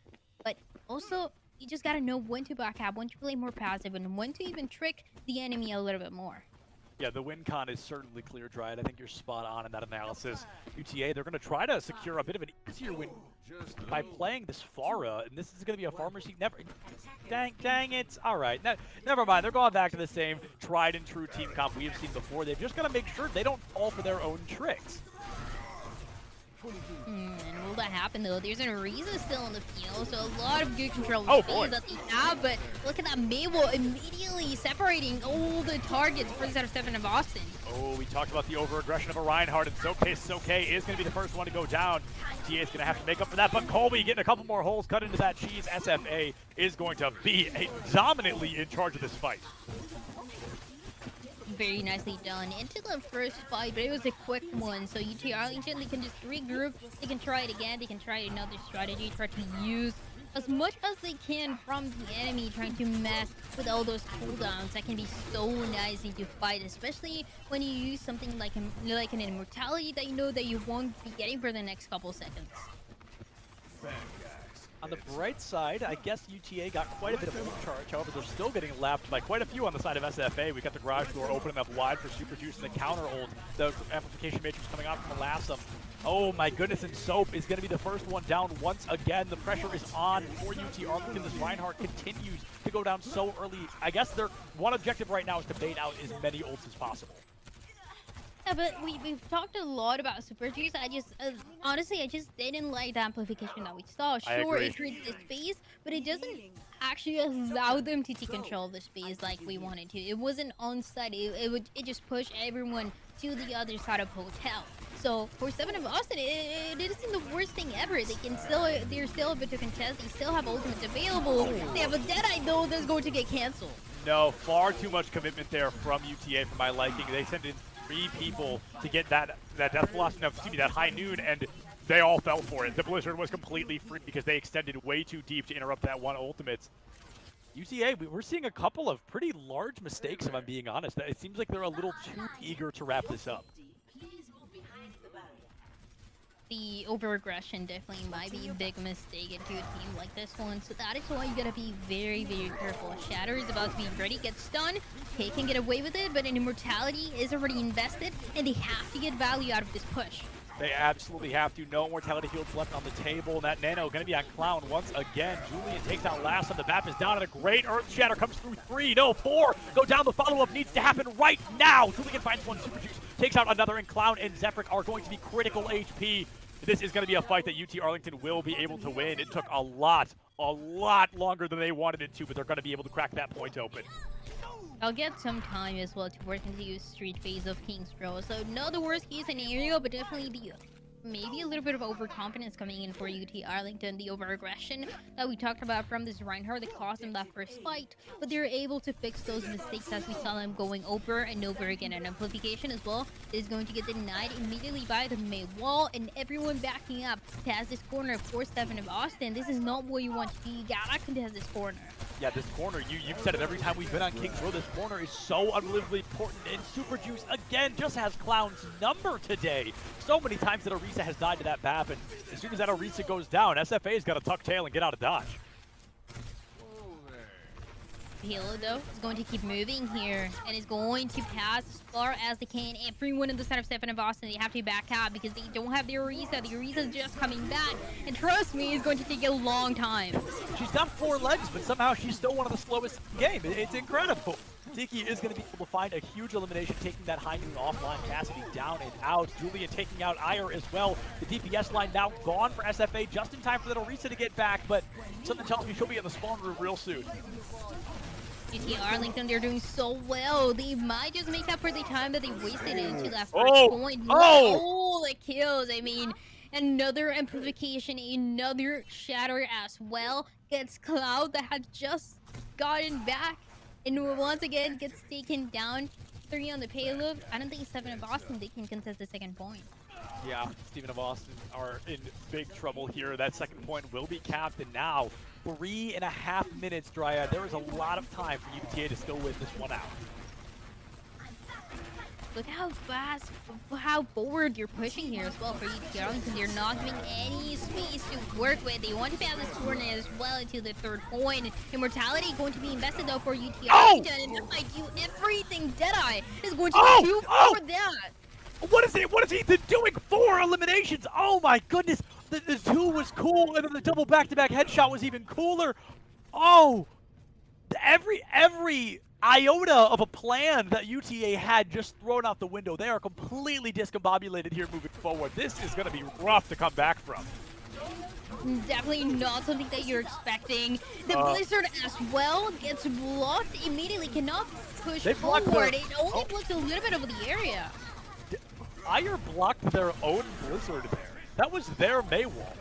but also you just gotta know when to back up, when to play more passive, and when to even trick the enemy a little bit more. Yeah, the win con is certainly clear, Dryad. I think you're spot on in that analysis. UTA, they're going to try to secure a bit of an easier win by playing this Pharah, and this is going to be a pharmacy. Dang it. All right, never mind. They're going back to the same tried and true team comp we have seen before. They've just got to make sure they don't fall for their own tricks. And will that happen though? There's an Orisa still in the field, so a lot of good control that they have, but look at that Mabel immediately separating all the targets for the set of 7 of Austin. Oh, we talked about the over-aggression of a Reinhardt, and Soke is going to be the first one to go down. TA is going to have to make up for that, but Colby getting a couple more holes cut into that cheese. SFA is going to be dominantly in charge of this fight. Very nicely done into the first fight, but it was a quick one. So UT Arlington, they can just regroup, they can try it again, they can try another strategy, try to use as much as they can from the enemy, trying to mess with all those cooldowns. That can be so nice to fight, especially when you use something like an immortality that you know that you won't be getting for the next couple seconds. On the bright side, I guess UTA got quite a bit of overcharge. However, they're still getting lapped by quite a few on the side of SFA. We got the garage door opening up wide for Super Juice and the counter ult. The amplification matrix coming out from Lassum. Oh my goodness, and Soap is going to be the first one down once again. The pressure is on for UT Arlington. This Reinhardt continues to go down so early. I guess their one objective right now is to bait out as many ults as possible. Yeah, but we've talked a lot about Super Juice. I just, honestly, I just didn't like the amplification that we saw. Sure, it creates the space, but it doesn't actually allowed them to take control of the space like we wanted to. It wasn't on site. It just pushed everyone to the other side of hotel. So for 7 of Austin, it isn't the worst thing ever. They're still able to contest. They still have ultimates available. They have a Deadeye though that's going to get canceled. No, far too much commitment there from UTA for my liking. They sent in 3 people to get that Death Blossom, no, excuse me, that High Noon, and they all fell for it. The Blizzard was completely free because they extended way too deep to interrupt that one ultimate. UTA, we're seeing a couple of pretty large mistakes, if I'm being honest. It seems like they're a little too eager to wrap this up. The over-aggression definitely might be a big mistake into a team like this one, so that is why you gotta be very, very careful. Shatter is about to be ready, get stunned. K can get away with it, but an Immortality is already invested, and they have to get value out of this push. They absolutely have to. No mortality fields left on the table. And that Nano going to be on Clown once again. Julian takes out last on the map, is down, and a great Earth Shatter comes through 3. No, 4. Go down. The follow-up needs to happen right now. Julian finds one. Super Juice takes out another, and Clown and Zephyr are going to be critical HP. This is going to be a fight that UT Arlington will be able to win. It took a lot longer than they wanted it to, but they're going to be able to crack that point open. I'll get some time as well to work into street phase of King's Row. So not the worst case scenario, but definitely maybe a little bit of overconfidence coming in for UT Arlington. The over-aggression that we talked about from this Reinhardt that caused them that first fight. But they're able to fix those mistakes as we saw them going over and over again. And Amplification as well is going to get denied immediately by the mid wall. And everyone backing up to has this corner of 4-7 of Austin. This is not what you want to be. You gotta contest this corner. Yeah, this corner, you've said it every time we've been on King's Row, this corner is so unbelievably important, and Super Juice, again, just has Clown's number today. So many times that Orisa has died to that BAP, and as soon as that Orisa goes down, SFA's got to tuck tail and get out of dodge. Halo, though, is going to keep moving here and is going to pass as far as they can. Everyone in the side of 7 of Austin, they have to back out because they don't have the Orisa. The Orisa is just coming back, and trust me, it's going to take a long time. She's got 4 legs, but somehow she's still one of the slowest in the game. It's incredible. Tiki is going to be able to find a huge elimination, taking that High Noon offline. Cassidy down and out. Julian taking out Ire as well. The DPS line now gone for SFA, just in time for that Orisa to get back, but something tells me she'll be in the spawn room real soon. UT Arlington, they're doing so well. They might just make up for the time that they wasted into that first point. Oh, the kills. I mean, another amplification, another shatter as well. Gets Cloud that had just gotten back. And once again, gets taken down. 3 on the payload. I don't think 7 of Austin, they can contest the second point. Yeah, Stephen of Austin are in big trouble here. That second point will be capped, and now 3.5 minutes, Dryad. There is a lot of time for UTA to still win this one out. Look how fast, how forward you're pushing here as well for UT Arlington. They're not giving any space to work with. They want to pass this corner as well into the third point. Immortality going to be invested though for UT Arlington, and that might do everything. Deadeye is going to do for that. What is Ethan doing? 4 eliminations! Oh my goodness! The 2 was cool, and then the double back-to-back headshot was even cooler. Oh! Every iota of a plan that UTA had just thrown out the window. They are completely discombobulated here moving forward. This is going to be rough to come back from. Definitely not something that you're expecting. The Blizzard as well gets blocked immediately, cannot push forward. It only blocks a little bit of the area. Ire blocked their own Blizzard there. That was their Maywall.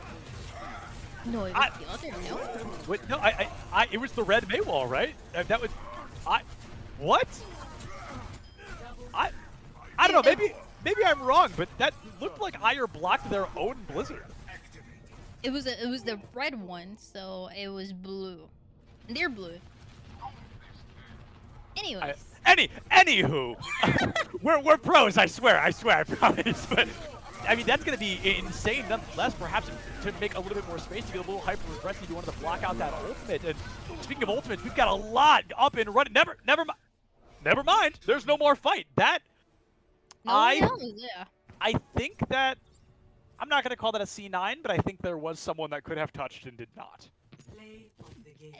No, it was the other, no? Wait, no, it was the red Maywall, right? That was, what? I don't know, maybe I'm wrong, but that looked like Ire blocked their own Blizzard. It was the red one, so it was blue. And they're blue. Anyways. Anywho, we're pros, I swear, I promise. But I mean, that's going to be insane nonetheless, perhaps to make a little bit more space, to get a little hyper-aggressive. You wanted to block out that ultimate. And speaking of ultimates, we've got a lot up and running. Never mind. There's no more fight. I think that, I'm not going to call that a C9, but I think there was someone that could have touched and did not.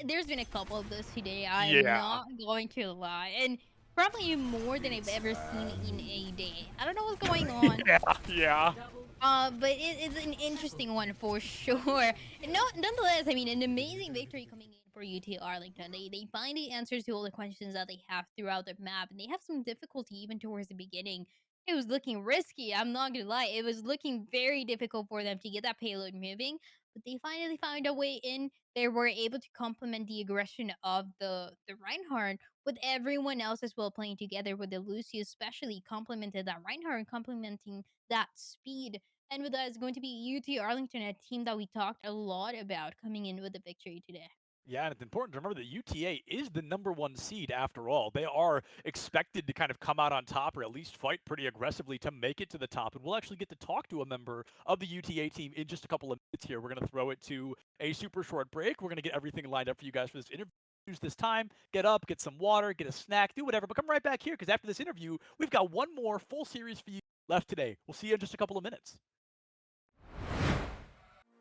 There's been a couple of those today, I'm not going to lie. And probably more than I've ever seen in a day. I don't know what's going on. Yeah. But it's an interesting one for sure. And nonetheless, I mean, an amazing victory coming in. for UT Arlington. They find the answers to all the questions that they have throughout the map, and they have some difficulty even towards the beginning. It was looking risky. I'm not gonna lie. It was looking very difficult for them to get that payload moving, but they finally found a way in. They were able to complement the aggression of the Reinhardt with everyone else as well playing together. With the Lucy especially complemented that Reinhardt, complementing that speed. And with that is going to be UT Arlington, a team that we talked a lot about coming in with the victory today. Yeah, and it's important to remember that UTA is the #1 seed after all. They are expected to kind of come out on top or at least fight pretty aggressively to make it to the top. And we'll actually get to talk to a member of the UTA team in just a couple of minutes here. We're going to throw it to a super short break. We're going to get everything lined up for you guys for this interview. Use this time, get up, get some water, get a snack, do whatever. But come right back here because after this interview, we've got one more full series for you left today. We'll see you in just a couple of minutes.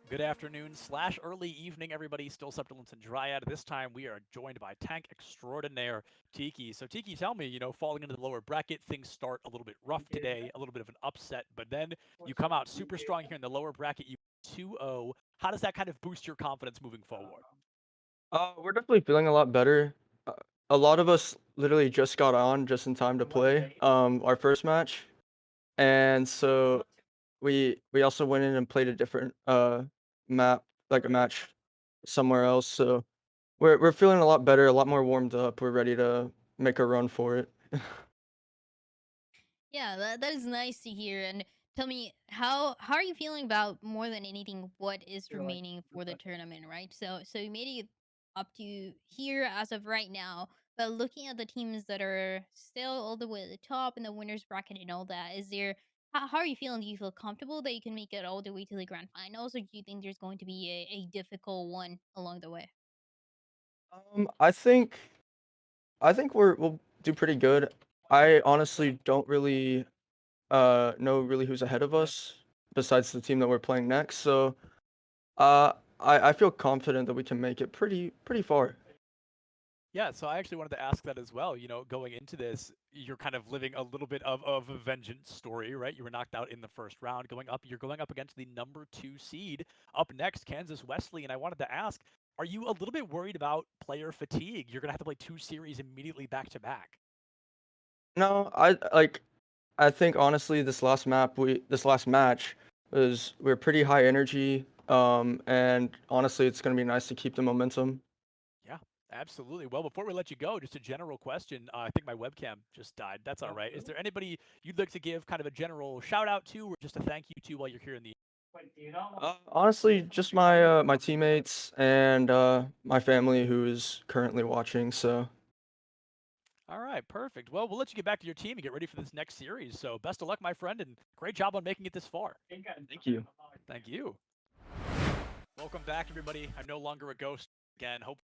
Good afternoon / early evening, everybody. Still Subtilance and Dryad. This time we are joined by tank extraordinaire Tiki. So Tiki, tell me, falling into the lower bracket, things start a little bit rough today, a little bit of an upset, but then you come out super strong here in the lower bracket. You 2-0. How does that kind of boost your confidence moving forward? We're definitely feeling a lot better. A lot of us literally just got on just in time to play our first match, and so we also went in and played a different map, like a match somewhere else. So we're feeling a lot better, a lot more warmed up. We're ready to make a run for it. Yeah, that is nice to hear. And tell me, how are you feeling about more than anything what is remaining for the tournament, right? So you made it up to here as of right now, but looking at the teams that are still all the way at the top in the winners bracket and all that, is there how are you feeling? Do you feel comfortable that you can make it all the way to the grand finals, or do you think there's going to be a difficult one along the way? I think we'll do pretty good. I honestly don't really know really who's ahead of us besides the team that we're playing next. So I feel confident that we can make it pretty far. Yeah, so I actually wanted to ask that as well. Going into this, you're kind of living a little bit of a vengeance story, right? You were knocked out in the first round. You're going up against the #2 seed. Up next, Kansas Wesleyan. And I wanted to ask, are you a little bit worried about player fatigue? You're going to have to play 2 series immediately back to back. No, I think honestly this last match we're pretty high energy. And honestly it's gonna be nice to keep the momentum. Yeah, absolutely. Well, before we let you go, just a general question. I think my webcam just died. That's all right. Is there anybody you'd like to give kind of a general shout out to or just a thank you to while you're here in the Honestly, just my my teammates and my family who is currently watching. So All right, perfect. Well, we'll let you get back to your team and get ready for this next series. So best of luck, my friend, and great job on making it this far. thank you. Thank you. Welcome back, everybody. I'm no longer a ghost again. Hope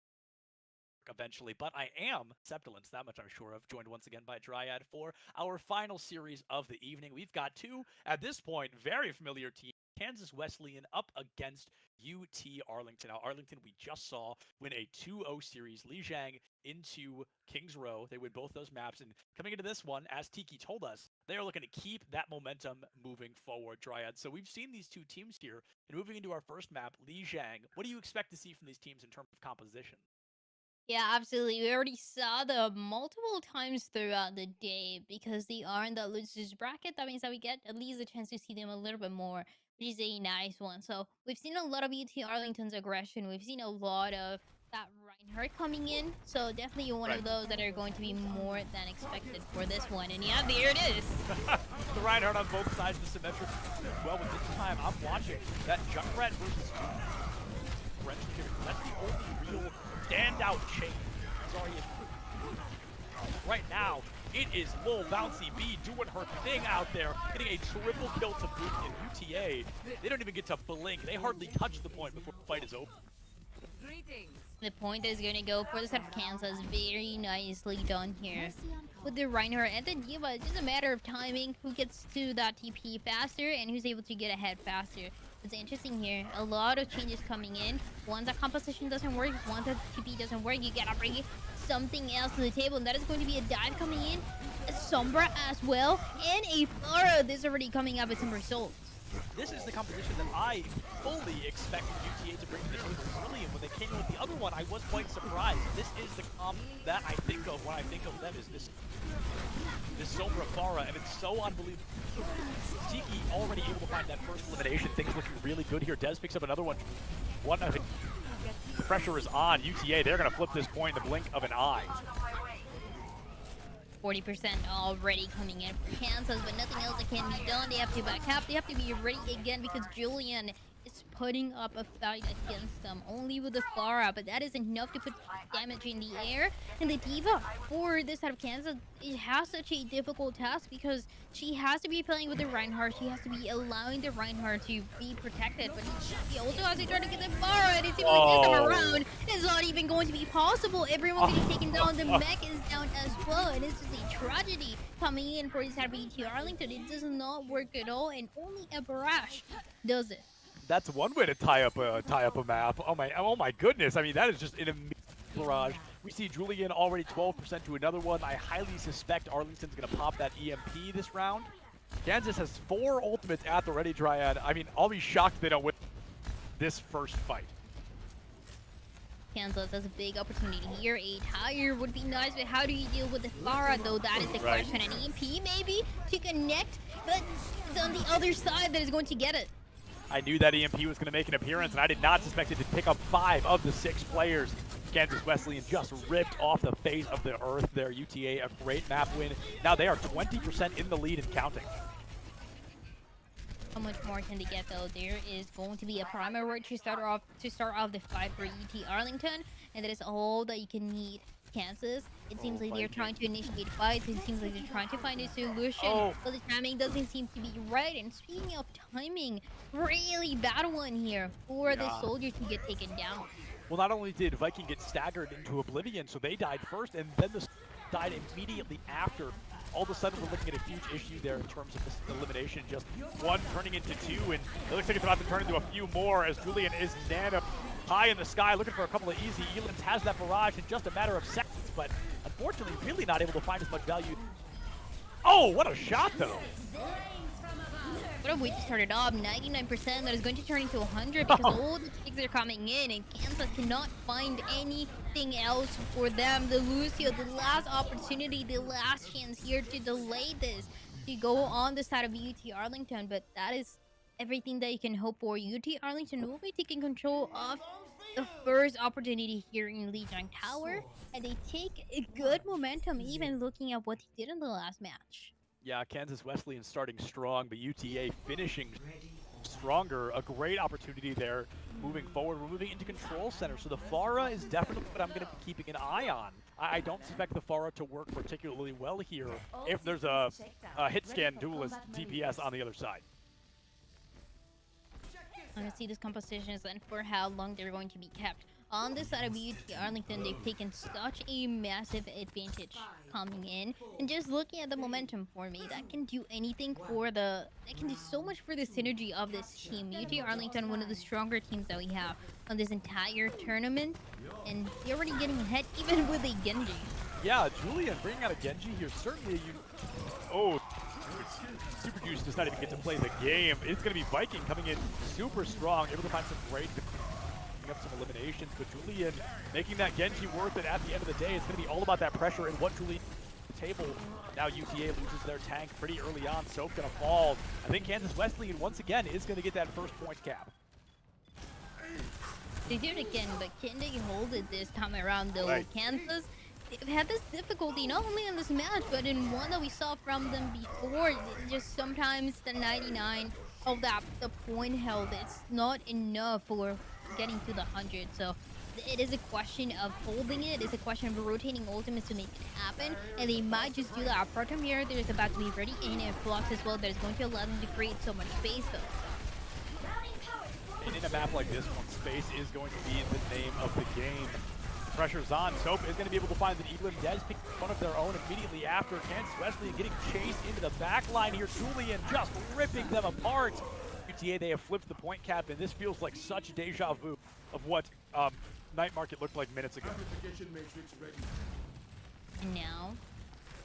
eventually, but I am Septilance, that much I'm sure of, joined once again by Dryad for our final series of the evening. We've got 2, at this point, very familiar teams. Kansas Wesleyan up against UT Arlington. Now, Arlington, we just saw win a 2-0 series. Lijiang into Kings Row. They win both those maps. And coming into this one, as Tiki told us, they are looking to keep that momentum moving forward, Dryad. So we've seen these 2 teams here. And moving into our first map, Lijiang, what do you expect to see from these teams in terms of composition? Yeah, absolutely. We already saw them multiple times throughout the day because they are in the losers bracket. That means that we get at least a chance to see them a little bit more, which is a nice one. So we've seen a lot of UT Arlington's aggression. We've seen a lot of that Reinhardt coming in. So definitely one of those that are going to be more than expected for this one. And yeah, there it is. The Reinhardt on both sides of the symmetric. Well, with this time, I'm watching that Junkrat versus French character. That's the only real standout change. Sorry, right now, it is Lil Bouncy B doing her thing out there, getting a triple kill to boot in UTA. They don't even get to blink. They hardly touch the point before the fight is over. The point is going to go for the set of Kansas. Very nicely done here. With the Reinhardt and the D.Va, it's just a matter of timing. Who gets to that TP faster and who's able to get ahead faster. It's interesting here. A lot of changes coming in. Once that composition doesn't work, once that TP doesn't work, you gotta bring something else to the table. And that is going to be a dive coming in. A Sombra as well. And a Pharah. This is already coming up with some results. This is the composition that I fully expected UTA to bring to the table early, and when they came in with the other one, I was quite surprised. This is the comp that I think of when I think of them, is this Sombra Pharah, and it's so unbelievable. Tiki already able to find that first elimination. Things looking really good here. Dez picks up another one. The pressure is on UTA. They're going to flip this coin in the blink of an eye. 40% already coming in for Kansas, but nothing else that can be done. They have to back up. They have to be ready again because Julian is putting up a fight against them only with the Pharah, but that is enough to put damage in the air. And the Diva for this side of Kansas, it has such a difficult task because she has to be playing with the Reinhardt. She has to be allowing the Reinhardt to be protected, but she also has to try to get the Pharah, and it seems like this time around it's not even going to be possible. Everyone's getting taken down. The mech is down as well, and it's just a tragedy coming in for this side of UT Arlington. It does not work at all, and only a barrage does it. That's one way to tie up a map. Oh my goodness! I mean, that is just an immediate barrage. We see Julian already 12% to another one. I highly suspect Arlington's gonna pop that EMP this round. Kansas has 4 ultimates at the ready, Dryad. I mean, I'll be shocked if they don't win this first fight. Kansas has a big opportunity here. A tire would be nice, but how do you deal with the Pharah, though? That is the question. An EMP maybe to connect, but it's on the other side that is going to get it. I knew that EMP was going to make an appearance, and I did not suspect it to pick up 5 of the 6 players. Kansas Wesleyan just ripped off the face of the earth there. UTA, a great map win. Now they are 20% in the lead and counting. How much more can they get, though? There is going to be a primary to start off the fight for UT Arlington, and that is all that you can need. Kansas, it seems like they're trying to initiate fights. It seems like they're trying to find a solution, but the timing doesn't seem to be right. And speaking of timing, really bad one here for the soldiers to get taken down. Well, not only did Viking get staggered into oblivion, so they died first, and then the died immediately after. All of a sudden, we're looking at a huge issue there in terms of this elimination. Just 1 turning into 2, and it looks like it's about to turn into a few more as Julian is nano high in the sky looking for a couple of easy. Elans has that barrage in just a matter of seconds, but unfortunately really not able to find as much value. Oh, what a shot, though. What a way to start it off. 99% that is going to turn into 100 because all the picks are coming in, and Kansas cannot find anything else for them. The Lucio, the last opportunity, the last chance here to delay this, to go on the side of UT Arlington, but that is everything that you can hope for. UT Arlington will be taking control of the first opportunity here in Lijiang Tower, and they take a good momentum, even looking at what they did in the last match. Yeah, Kansas Wesleyan starting strong, but UTA finishing stronger. A great opportunity there moving forward. We're moving into control center, so the Pharah is definitely what I'm going to be keeping an eye on. I don't expect the Pharah to work particularly well here if there's a hit scan duelist DPS on the other side. I'm going to see this compositions and for how long they're going to be kept. On this side of UT Arlington, they've taken such a massive advantage coming in. And just looking at the momentum for me, that can do anything for that can do so much for the synergy of this team. UT Arlington, one of the stronger teams that we have on this entire tournament. And they're already getting ahead even with a Genji. Yeah, Julian bringing out a Genji here. Certainly Super Juice does not even get to play the game. It's going to be Viking coming in super strong, able to find some great up some eliminations, but Julian making that Genji worth it at the end of the day. It's going to be all about that pressure and what Julian table. Now UTA loses their tank pretty early on. Soap going to fall. I think Kansas Wesleyan once again is going to get that first point cap. They did it again, but can they hold it this time around though? Right. Kansas, they've had this difficulty not only in this match, but in one that we saw from them before. Just sometimes the 99 of the point held, it's not enough for getting to the 100, so it is a question of holding it. It's a question of rotating ultimates to make it happen, and they might just do that. Proton Mirror, there's about to be ready in and Flux as well. That is going to allow them to create so much space though. And in a map like this one, space is going to be the name of the game. Pressure's on. Soap is going to be able to find that Evelyn Dez picked one of their own immediately after. Kansas Wesleyan getting chased into the back line here. Julian just ripping them apart. UTA, they have flipped the point cap, and this feels like such deja vu of what Night Market looked like minutes ago. And now,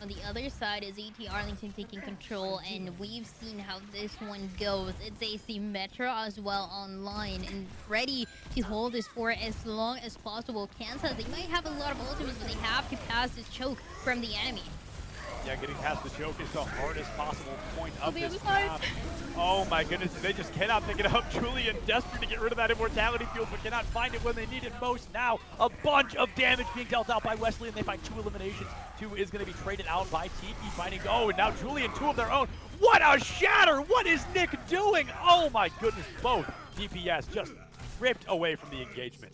On the other side is ET Arlington taking control, and we've seen how this one goes. It's a Symmetra as well online and ready to hold this for as long as possible. Kansas, they might have a lot of ultimates, but they have to pass this choke from the enemy. Yeah, getting past the choke is the hardest possible point of the other this side. map. Oh my goodness, they just cannot pick it up. Julian desperate to get rid of that immortality field, but cannot find it when they need it most. Now, a bunch of damage being dealt out by Wesleyan. They find 2 eliminations. 2 is going to be traded out by Tiki, finding, oh, and now Julian, 2 of their own. What a shatter! What is Nick doing? Oh my goodness, both DPS just ripped away from the engagement.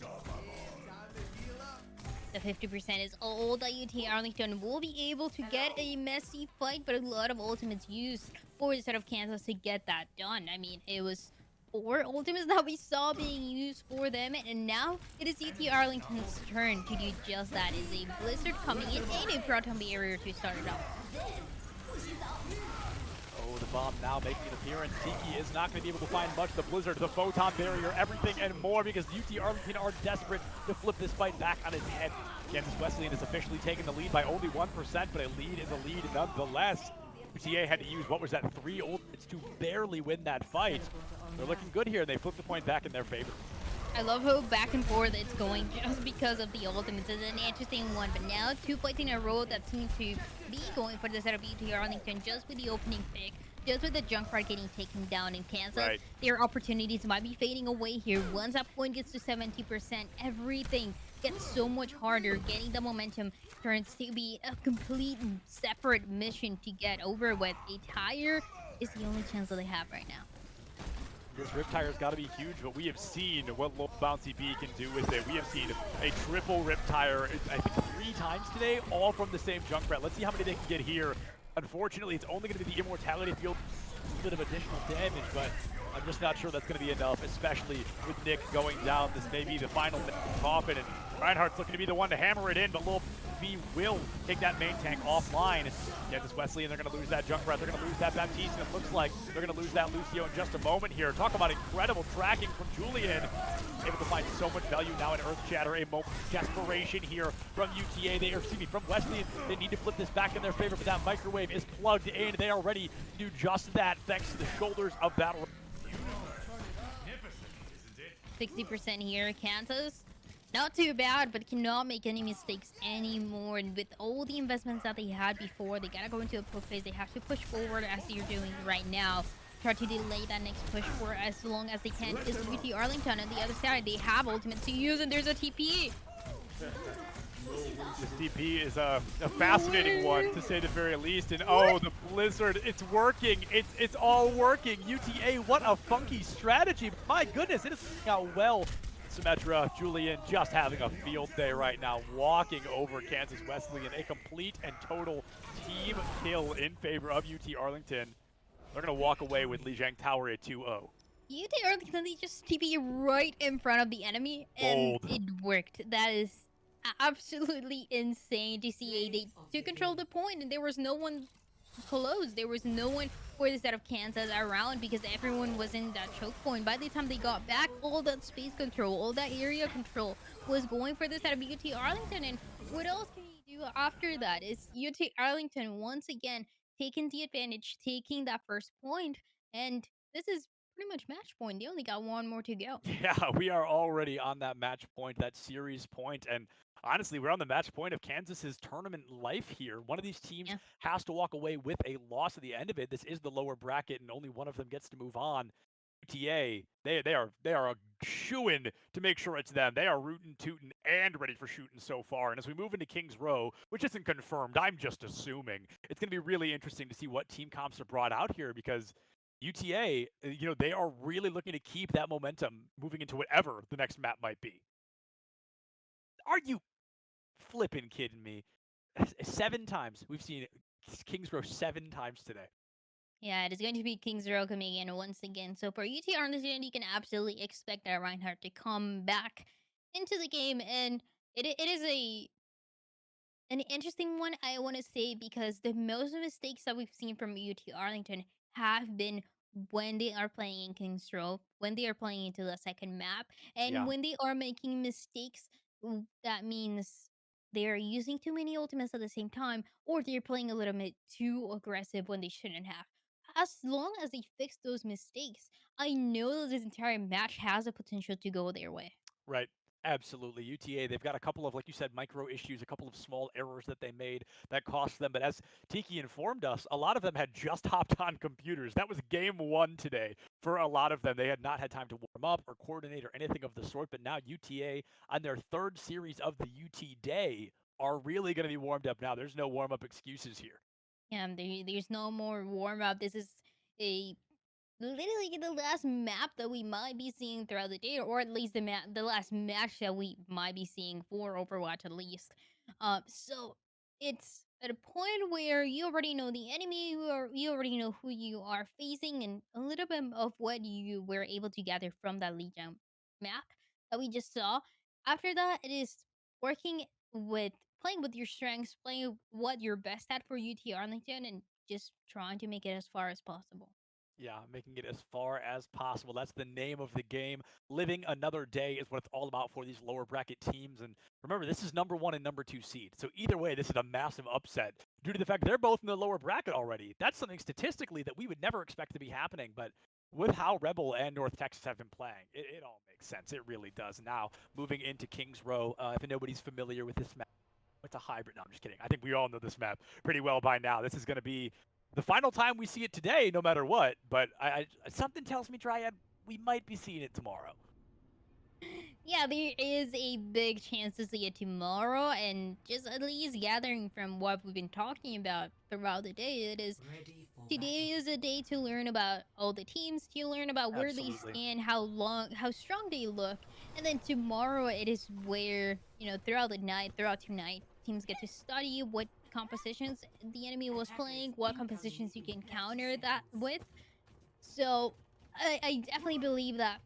The 50% is all that UT Arlington will be able to get a messy fight, but a lot of ultimates used for the set of Kansas to get that done. I mean, it was 4 ultimates that we saw being used for them, and now it is UT Arlington's turn to do just that. Is a Blizzard coming in and a Proton Barrier to start it off. Oh, the bomb now making an appearance. Tiki is not going to be able to find much. The Blizzard, the Photon Barrier, everything and more, because UT Arlington are desperate to flip this fight back on its head. Kansas Wesleyan has officially taken the lead by only 1%, but a lead is a lead nonetheless. UTA had to use, what was that, 3 ultimates to barely win that fight. They're looking good here. They flipped the point back in their favor. I love how back and forth it's going just because of the ultimates. It's an interesting one, but now 2 fights in a row that seem to be going for the set of UT Arlington just with the opening pick, just with the Junkrat getting taken down in Kansas. Right. Their opportunities might be fading away here. Once that point gets to 70%, everything gets so much harder. Getting the momentum turns to be a complete separate mission to get over with. A tire is the only chance that they have right now. This Rip Tire's got to be huge, but we have seen what Low Bouncy B can do with it. We have seen a triple Rip Tire, I think 3 times today, all from the same Junkrat. Let's see how many they can get here. Unfortunately, it's only going to be the Immortality Field, a bit of additional damage, but I'm just not sure that's going to be enough, especially with Nick going down. This may be the final coffin, and Reinhardt's looking to be the one to hammer it in, but Lil B will take that main tank offline. Kansas Wesleyan, they're going to lose that Junkrat, they're going to lose that Baptiste, and it looks like they're going to lose that Lucio in just a moment here. Talk about incredible tracking from Julian. Able to find so much value now in Earth Shatter. A moment of desperation here from UTA. From Wesleyan. They need to flip this back in their favor, but that microwave is plugged in. They are ready to do just that thanks to the shoulders of Battle. 60% here, Kansas. Not too bad, but cannot make any mistakes anymore. And with all the investments that they had before, they gotta go into a push phase. They have to push forward as they're doing right now. Try to delay that next push for as long as they can. Because UT Arlington on the other side, they have ultimates to use, and there's a TP. This TP is a fascinating one, to say the very least. And oh, the Blizzard, it's working. It's all working. UTA, what a funky strategy. My goodness, it is working out well. Symmetra, Julian just having a field day right now, walking over Kansas Wesleyan. A complete and total team kill in favor of UT Arlington. They're going to walk away with Lijiang Tower at 2-0. UT Arlington, they just TP right in front of the enemy, and Bold. it worked. That is absolutely insane to see. They took control of the point, and there was no one close. There was no one for the set of Kansas around because everyone was in that choke point. By the time they got back, all that space control, all that area control was going for the set of UT Arlington. And what else can you do after that? Is UT Arlington once again taking the advantage, taking that first point, and this is pretty much match point. They only got 1 more to go. Yeah, we are already on that match point, that series point, and honestly, we're on the match point of Kansas's tournament life here. One of these teams has to walk away with a loss at the end of it. This is the lower bracket, and only one of them gets to move on. UTA, they are a shoo-in to make sure it's them. They are rootin', tootin', and ready for shooting so far. And as we move into Kings Row, which isn't confirmed, I'm just assuming, it's going to be really interesting to see what team comps are brought out here because UTA, they are really looking to keep that momentum moving into whatever the next map might be. Are you flipping kidding me? 7 times. We've seen Kings Row 7 times today. Yeah, it is going to be Kings Row coming in once again. So for UT Arlington, you can absolutely expect that Reinhardt to come back into the game. And it is an interesting one, I want to say, because the most mistakes that we've seen from UT Arlington have been when they are playing in Kings Row, when they are playing into the second map, and Yeah. when they are making mistakes. That means they are using too many ultimates at the same time, or they're playing a little bit too aggressive when they shouldn't have. As long as they fix those mistakes, I know that this entire match has the potential to go their way. Right. Absolutely. UTA, they've got a couple of, like you said, micro issues, a couple of small errors that they made that cost them. But as Tiki informed us, a lot of them had just hopped on computers. That was game one today for a lot of them. They had not had time to warm up or coordinate or anything of the sort. But now UTA, on their third series of the UT day, are really going to be warmed up now. There's no warm up excuses here. Yeah, there's no more warm up. This is a literally the last map that we might be seeing throughout the day, or at least the last match that we might be seeing for Overwatch at least. So it's at a point where you already know the enemy, you already know who you are facing, and a little bit of what you were able to gather from that Legion map that we just saw. After that, it is working with playing with your strengths, playing what you're best at for UT Arlington, and just trying to make it as far as possible. Yeah, making it as far as possible. That's the name of the game. Living another day is what it's all about for these lower bracket teams. And remember, this is number 1 and number 2 seed. So either way, this is a massive upset due to the fact they're both in the lower bracket already. That's something statistically that we would never expect to be happening. But with how Rebel and North Texas have been playing, it all makes sense. It really does. Now, moving into Kings Row, if nobody's familiar with this map, it's a hybrid. No, I'm just kidding. I think we all know this map pretty well by now. This is going to be the final time we see it today, no matter what. But something tells me, Dryad, we might be seeing it tomorrow. Yeah, there is a big chance to see it tomorrow, and just at least gathering from what we've been talking about throughout the day, today is a day to learn about all the teams, to learn about where they stand, how strong they look, and then tomorrow it is where, throughout the night, throughout tonight, teams get to study what compositions the enemy was playing, what compositions you can counter that with. So I definitely believe that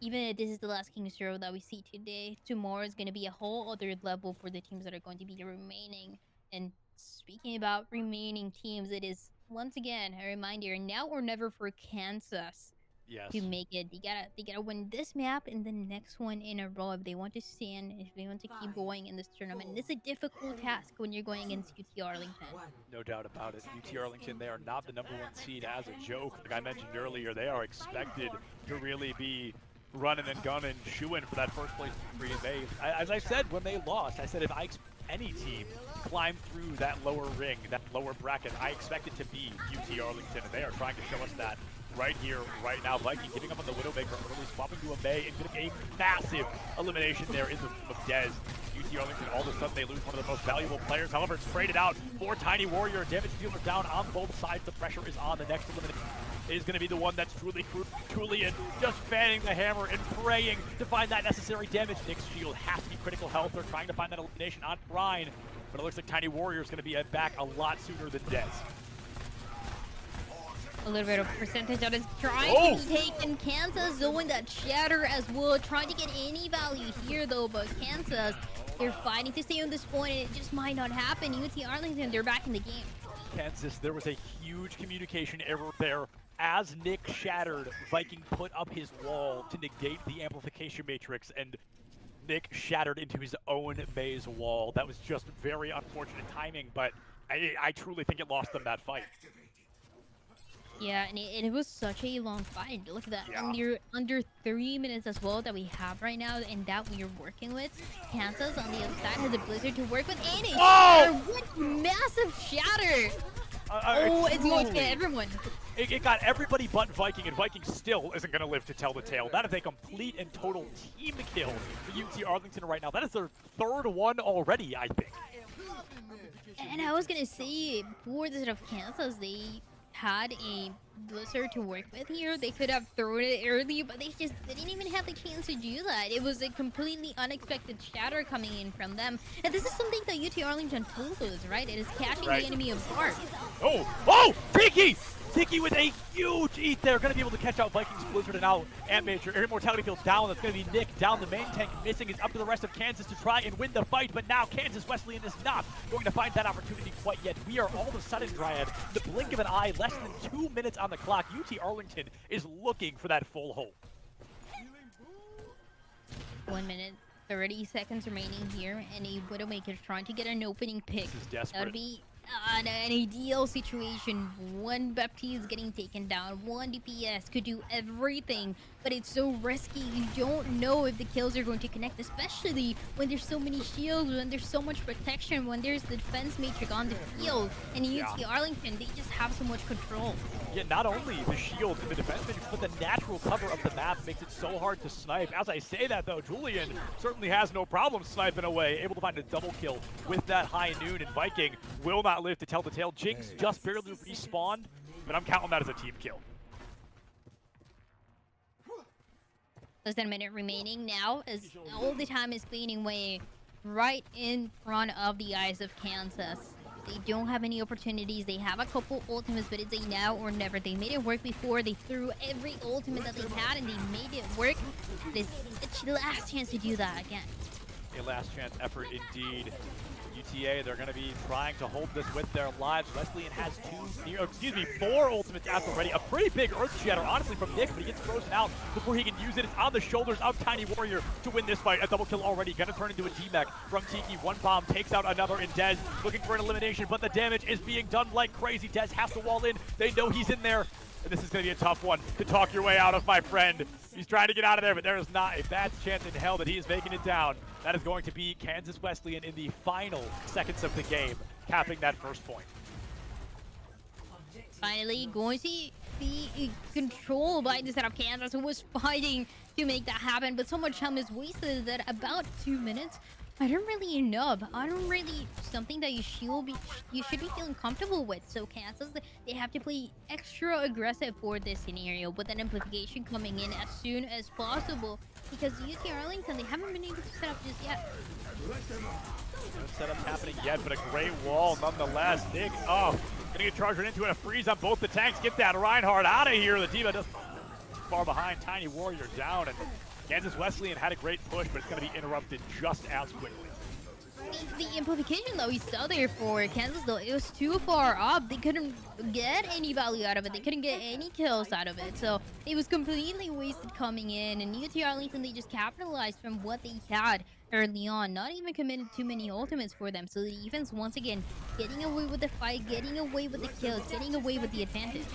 even if this is the last Kings Row that we see today, tomorrow is going to be a whole other level for the teams that are going to be remaining. And speaking about remaining teams, it is once again a reminder, now or never for Kansas to make it. They gotta win this map and the next one in a row if they want to stand, if they want to keep going in this tournament. It's a difficult task when you're going against UT Arlington. No doubt about it. UT Arlington, they are not the number 1 seed as a joke. Like I mentioned earlier, they are expected to really be running and gunning, shooing for that first place victory. And as I said when they lost, I said if I expect any team to climb through that lower ring, that lower bracket, I expect it to be UT Arlington, and they are trying to show us that right here, right now. Viking giving up on the Widowmaker early, swapping to a May, and getting a massive elimination there in the room of Dez. UT Arlington, all of a sudden they lose one of the most valuable players. However, it's traded out for Tiny Warrior. Damage dealer down on both sides. The pressure is on. The next elimination is going to be the one that's truly in, just fanning the hammer and praying to find that necessary damage. Nick's shield has to be critical health. They're trying to find that elimination on Ryan, but it looks like Tiny Warrior is going to be back a lot sooner than Dez. A little bit of percentage that is trying to be taken. Kansas doing that shatter as well, trying to get any value here though, but Kansas, they're fighting to stay on this point, and it just might not happen. UT Arlington, they're back in the game. Kansas, there was a huge communication error there. As Nick shattered, Viking put up his wall to negate the amplification matrix, and Nick shattered into his own maze wall. That was just very unfortunate timing, but I truly think it lost them that fight. Yeah, and it was such a long fight. Look at that. Yeah. Under 3 minutes as well that we have right now, and that we are working with. Kansas on the other side has a blizzard to work with, and a shatter! What massive shatter! It's going to get everyone. It got everybody but Viking, and Viking still isn't going to live to tell the tale. That is a complete and total team kill for UT Arlington right now. That is their third one already, I think. And I was going to say, for the side of Kansas, they had a blizzard to work with here. They could have thrown it early, but they didn't even have the chance to do that. It was a completely unexpected shatter coming in from them. And this is something that UT Arlington told us, right? It is catching the enemy apart. Oh! Tiki! Tiki with a huge eat there. Going to be able to catch out Vikings Blizzard and out Ant Major. Air Immortality Field down. That's going to be Nick down the main tank. Missing. It's up to the rest of Kansas to try and win the fight. But now Kansas Wesleyan is not going to find that opportunity quite yet. We are all of a sudden, Dryad, the blink of an eye, less than 2 minutes on the clock. UT Arlington is looking for that full hold. 1 minute. 30 seconds remaining here, and a Widowmaker is trying to get an opening pick. This is That desperate. would be an ideal situation. One Baptiste getting taken down, one DPS could do everything, but it's so risky. You don't know if the kills are going to connect, especially when there's so many shields, when there's so much protection, when there's the defense matrix on the field. And UT Arlington, they just have so much control. Yeah, not only the shield and the defense matrix, but the natural cover of the map makes it so hard to snipe. As I say that, though, Julian certainly has no problem sniping away, able to find a double kill with that high noon, and Viking will not live to tell the tale. Jinx just barely respawned, but I'm counting that as a team kill. Less than a minute remaining now, as all the time is fading away right in front of the eyes of Kansas. They don't have any opportunities. They have a couple ultimates, but it's a now or never. They made it work before. They threw every ultimate that they had, and they made it work. It's the last chance to do that again. A last chance effort indeed. UTA, they're going to be trying to hold this with their lives. Wesleyan has four ultimates out already. A pretty big Earth Shatter, honestly, from Nick, but he gets frozen out before he can use it. It's on the shoulders of Tiny Warrior to win this fight. A double kill already. Going to turn into a D-Mech from Tiki. One bomb takes out another, and Dez looking for an elimination, but the damage is being done like crazy. Dez has to wall in. They know he's in there. And this is going to be a tough one to talk your way out of, my friend. He's trying to get out of there, but there is not a bad chance in hell that he is making it down. That is going to be Kansas Wesleyan in the final seconds of the game, capping that first point. Finally, going to be controlled by the set of Kansas, who was fighting to make that happen, but so much time is wasted that about 2 minutes. I don't really know. Something that you should be feeling comfortable with. So Kansas, they have to play extra aggressive for this scenario, with an amplification coming in as soon as possible, because UT Arlington, they haven't been able to set up just yet. No setup's happening yet, but a great wall nonetheless. Nick, gonna get charged into it. A freeze on both the tanks. Get that Reinhardt out of here. The D.Va does far behind. Tiny Warrior down, and Kansas Wesleyan had a great push, but it's going to be interrupted just as quickly. The amplification that we saw there for Kansas, though, it was too far up. They couldn't get any value out of it. They couldn't get any kills out of it. So it was completely wasted coming in. And UT Arlington, they just capitalized from what they had early on. Not even committed too many ultimates for them. So the defense, once again, getting away with the fight, getting away with the kills, getting away with the advantage.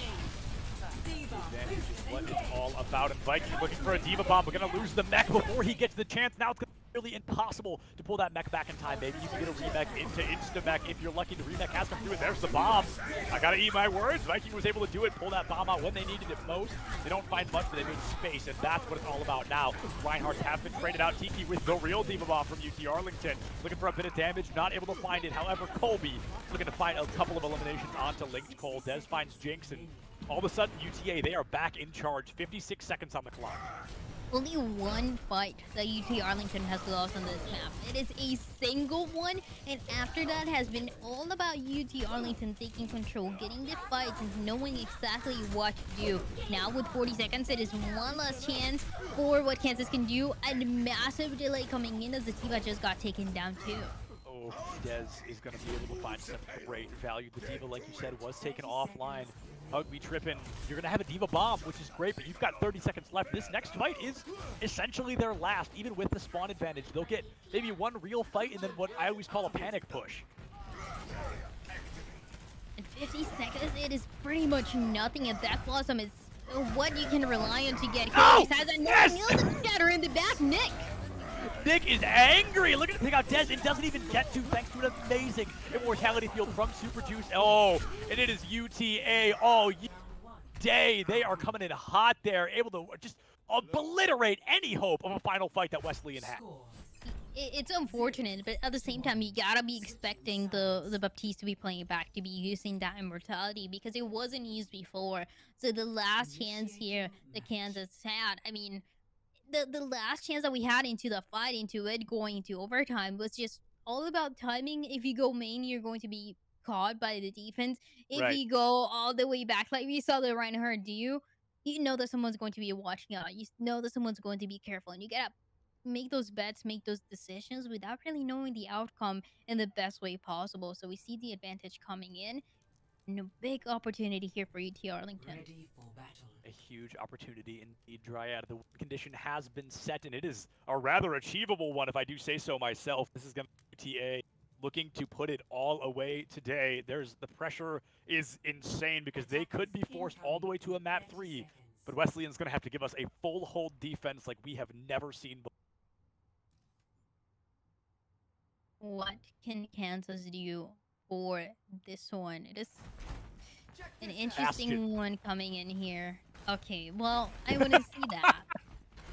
Advantage is what it's all about. And Viking looking for a D.Va bomb. We're going to lose the mech before he gets the chance. Now it's going to be really impossible to pull that mech back in time. Maybe you can get a remech into insta-mech if you're lucky. The remech has come through, and there's the bomb. I got to eat my words. Viking was able to do it, pull that bomb out when they needed it most. They don't find much, but they made space, and that's what it's all about now. Reinhardt has been traded out. Tiki with the real D.Va bomb from UT Arlington. Looking for a bit of damage, not able to find it. However, Colby looking to find a couple of eliminations onto Linked Cole. Dez finds Jinx, and all of a sudden, UTA, they are back in charge. 56 seconds on the clock. Only one fight that UT Arlington has lost on this map. It is a single one, and after that has been all about UT Arlington taking control, getting the fights, and knowing exactly what to do. Now with 40 seconds, it is one last chance for what Kansas can do, and massive delay coming in as the D.Va just got taken down too. Oh, Dez is going to be able to find some great value. The D.Va, like you said, was taken offline. Hug me tripping. You're going to have a D.Va bomb, which is great, but you've got 30 seconds left. This next fight is essentially their last, even with the spawn advantage. They'll get maybe one real fight and then what I always call a panic push. In 50 seconds, it is pretty much nothing, and that Blossom is what you can rely on to get kills. Has a shatter in the back, Nick. Nick is angry. Look at him pick out Dez. It doesn't even get to, thanks to an amazing immortality field from Super Juice. Oh, and it is UTA all day. They are coming in hot there, able to just obliterate any hope of a final fight that Wesleyan had. It's unfortunate, but at the same time, you gotta be expecting the Baptiste to be playing back, to be using that immortality, because it wasn't used before. So the last chance here that Kansas had, I mean, the last chance that we had into the fight, into it going into overtime, was just all about timing. If you go main, you're going to be caught by the defense. If you go all the way back, like we saw the Reinhardt do, you know that someone's going to be watching out. You know that someone's going to be careful, and you gotta make those bets, make those decisions without really knowing the outcome in the best way possible. So we see the advantage coming in. a big opportunity here for UT Arlington. Ready for battle. A huge opportunity indeed, Dryad. The win condition has been set, and it is a rather achievable one, if I do say so myself. This is going to be UTA looking to put it all away today. The pressure is insane because they could be forced all the way to a map 3, but Wesleyan's going to have to give us a full hold defense like we have never seen before. What can Kansas do for this one? It is an interesting one coming in here. Okay, well, I want to see that.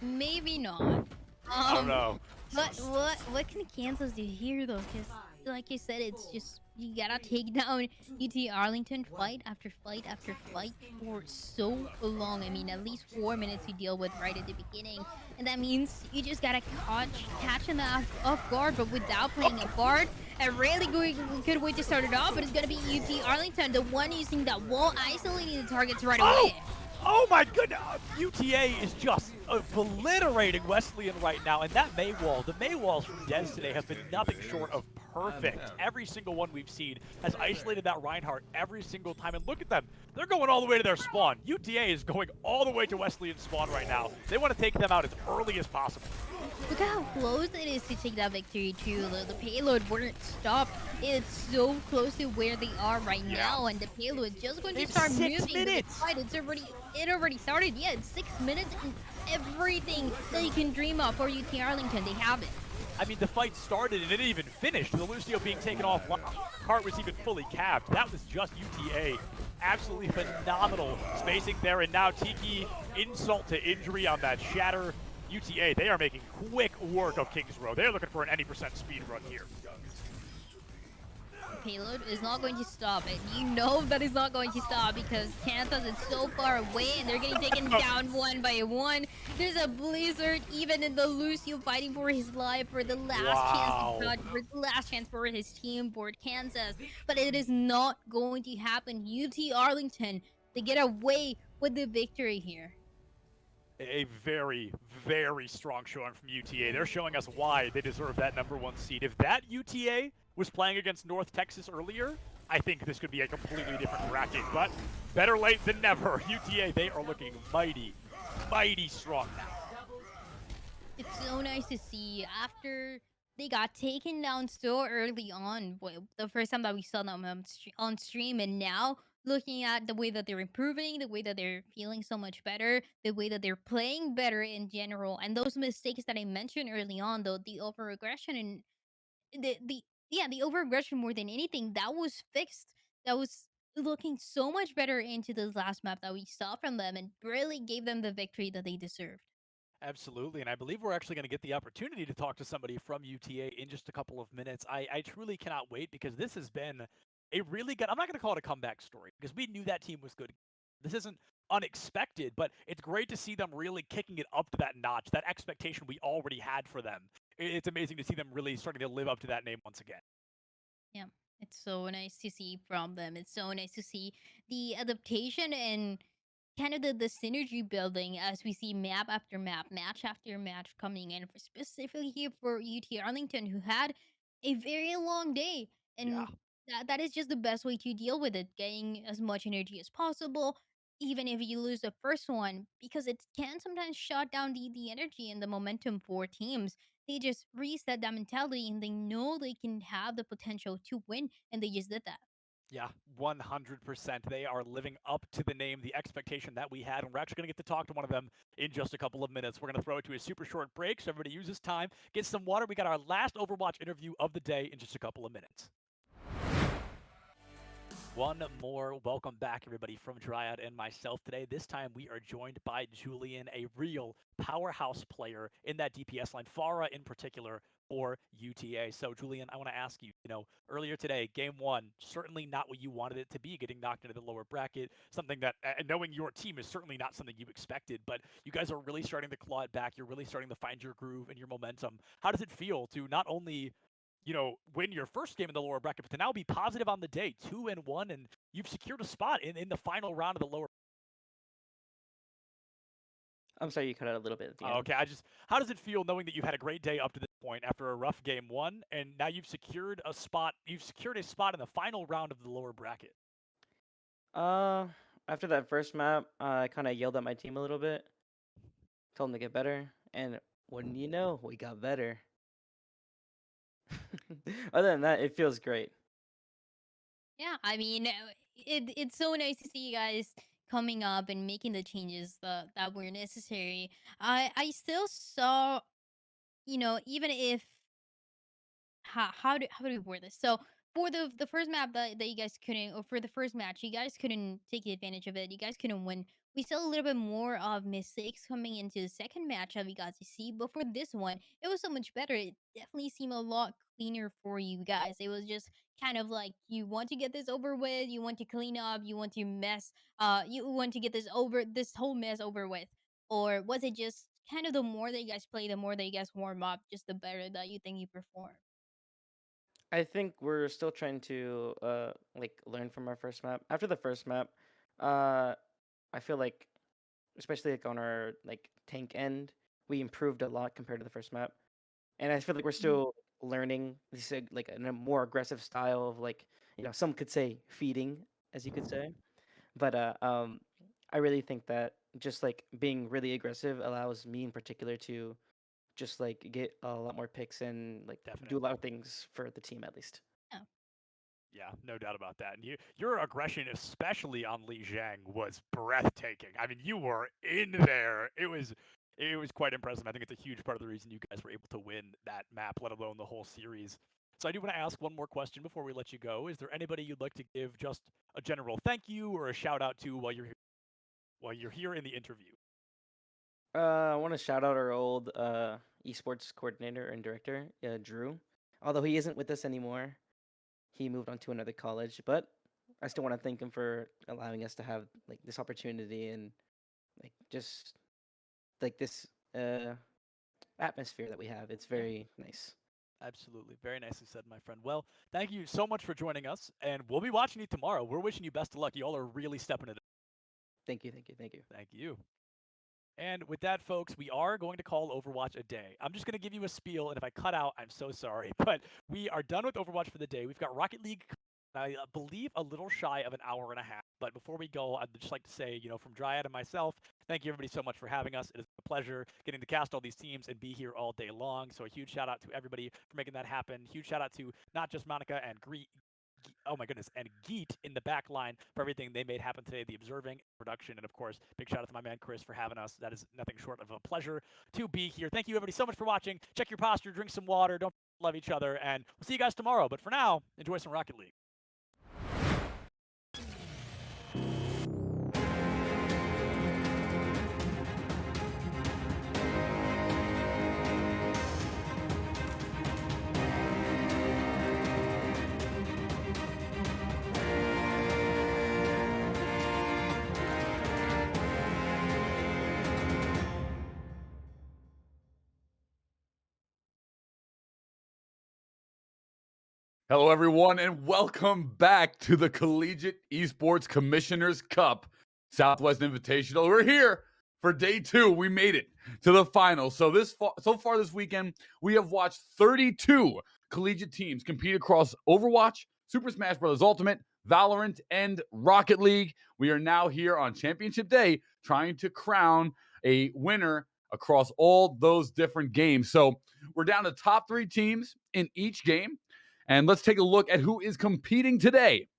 Maybe not. I don't know. But what can Kansas do here though? Because like you said, it's just you gotta take down UT Arlington fight after fight after fight for so long. I mean, at least 4 minutes to deal with right at the beginning, and that means you just gotta catch them off guard, but without playing a guard. A really good way to start it off, but it's gonna be UT Arlington, the one using that wall, isolating the targets right away. Oh my goodness! UTA is just obliterating Wesleyan right now, and that Maywall, the Maywalls from Dez today have been nothing short of perfect. Every single one we've seen has isolated that Reinhardt every single time, and look at them. They're going all the way to their spawn. UTA is going all the way to Wesleyan's spawn right now. They want to take them out as early as possible. Look how close it is to take that victory too. The payload wouldn't stop. It's so close to where they are right now, and the payload is just going to start moving. 6 minutes. It already started. Yeah, it's 6 minutes, and everything that you can dream of for UT Arlington, they have it. I mean, the fight started and it didn't even finish. The Lucio being taken off, Cart was even fully capped. That was just UTA. Absolutely phenomenal spacing there, and now Tiki, insult to injury on that shatter. UTA, they are making quick work of Kings Row. They're looking for an 90% speed run here. Payload is not going to stop it. You know that it's not going to stop because Kansas is so far away and they're getting taken down one by one. There's a Blizzard even in the Lucio fighting for his life for the last chance to touch, for the last chance for his team board Kansas. But it is not going to happen. UT Arlington, they get away with the victory here. A very, very strong showing from UTA. They're showing us why they deserve that #1 seed. If that UTA was playing against North Texas earlier, I think this could be a completely different bracket. But better late than never. UTA, they are looking mighty, mighty strong now. It's so nice to see after they got taken down so early on, the first time that we saw them on stream, and now looking at the way that they're improving, the way that they're feeling so much better, the way that they're playing better in general, and those mistakes that I mentioned early on, though, the over-aggression and the over-aggression more than anything, that was fixed. That was looking so much better into this last map that we saw from them and really gave them the victory that they deserved. Absolutely, and I believe we're actually going to get the opportunity to talk to somebody from UTA in just a couple of minutes. I truly cannot wait because this has been a really good, I'm not going to call it a comeback story because we knew that team was good. This isn't unexpected, but it's great to see them really kicking it up to that notch, that expectation we already had for them. It's amazing to see them really starting to live up to that name once again. Yeah, it's so nice to see from them. It's so nice to see the adaptation and kind of the synergy building as we see map after map, match after match coming in, for specifically here for UT Arlington, who had a very long day. And that is just the best way to deal with it, getting as much energy as possible, even if you lose the first one, because it can sometimes shut down the energy and the momentum for teams. They just reset that mentality and they know they can have the potential to win, and they just did that. Yeah, 100%. They are living up to the name, the expectation that we had, and we're actually going to get to talk to one of them in just a couple of minutes. We're going to throw it to a super short break, so everybody uses time, get some water. We got our last Overwatch interview of the day in just a couple of minutes. One more welcome back, everybody, from Dryad and myself today. This time we are joined by Julian, a real powerhouse player in that DPS line, Pharah in particular for UTA. So, Julian, I want to ask you, earlier today, game one, certainly not what you wanted it to be, getting knocked into the lower bracket, something that, knowing your team is certainly not something you expected, but you guys are really starting to claw it back. You're really starting to find your groove and your momentum. How does it feel to not only win your first game in the lower bracket, but to now be positive on the day, 2-1, and you've secured a spot in the final round of the lower. I'm sorry, you cut out a little bit at the end. Okay, how does it feel knowing that you've had a great day up to this point after a rough game one, and now you've secured a spot in the final round of the lower bracket? After that first map, I kind of yelled at my team a little bit, told them to get better, and wouldn't you know, we got better. Other than that, it feels great. Yeah, I mean, it's so nice to see you guys coming up and making the changes that were necessary. I still saw, even if how do we word this? So for the first map that you guys couldn't, or for the first match, you guys couldn't take advantage of it. You guys couldn't win. We saw a little bit more of mistakes coming into the second match that we got to see. But for this one, it was so much better. It definitely seemed a lot cleaner for you guys. It was just kind of like you want to get this over with, you want to clean up, you want to get this whole mess over with. Or was it just kind of the more that you guys play, the more that you guys warm up, just the better that you think you perform? I think we're still trying to like learn from our first map. After the first map, uh, I feel like, especially like on our like tank end, we improved a lot compared to the first map. And I feel like we're still learning this like in a more aggressive style of like, some could say feeding, as you could say. But I really think that just like being really aggressive allows me in particular to just like get a lot more picks and like do a lot of things for the team at least. Yeah, no doubt about that. And your aggression, especially on Li Zhang, was breathtaking. I mean, you were in there. It was quite impressive. I think it's a huge part of the reason you guys were able to win that map, let alone the whole series. So I do want to ask one more question before we let you go. Is there anybody you'd like to give just a general thank you or a shout out to while you're here in the interview? I want to shout out our old esports coordinator and director, Drew. Although he isn't with us anymore, he moved on to another college. But I still want to thank him for allowing us to have like this opportunity and like just like this atmosphere that we have. It's very nice. Absolutely. Very nicely said, my friend. Well, thank you so much for joining us, and we'll be watching you tomorrow. We're wishing you best of luck. You all are really stepping it up. Thank you, thank you, thank you. Thank you. And with that, folks, we are going to call Overwatch a day. I'm just going to give you a spiel, and if I cut out, I'm so sorry. But we are done with Overwatch for the day. We've got Rocket League, I believe, a little shy of an hour and a half. But before we go, I'd just like to say, from Dryad and myself, thank you, everybody, so much for having us. It is a pleasure getting to cast all these teams and be here all day long. So a huge shout-out to everybody for making that happen. Huge shout-out to not just Monica and oh my goodness, and Geet in the back line for everything they made happen today, the observing, production, and of course, big shout out to my man Chris for having us. That is nothing short of a pleasure to be here. Thank you, everybody, so much for watching. Check your posture, drink some water, don't love each other, and we'll see you guys tomorrow. But for now, enjoy some Rocket League. Hello, everyone, and welcome back to the Collegiate Esports Commissioners Cup Southwest Invitational. We're here for day 2. We made it to the final. So far this weekend, we have watched 32 collegiate teams compete across Overwatch, Super Smash Bros. Ultimate, Valorant, and Rocket League. We are now here on Championship Day trying to crown a winner across all those different games. So we're down to top 3 teams in each game. And let's take a look at who is competing today.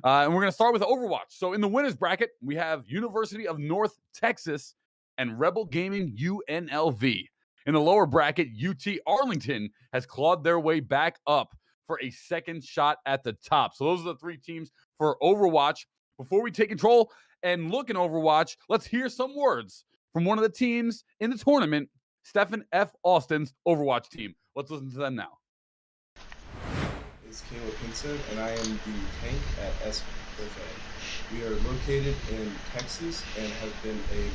And we're going to start with Overwatch. So in the winners bracket, we have University of North Texas and Rebel Gaming UNLV. In the lower bracket, UT Arlington has clawed their way back up for a second shot at the top. So those are the 3 teams for Overwatch. Before we take control and look in Overwatch, let's hear some words from one of the teams in the tournament, Stephen F. Austin's Overwatch team. Let's listen to them now. Is Caleb Hinson, and I am the tank at SFA. We are located in Texas and have been a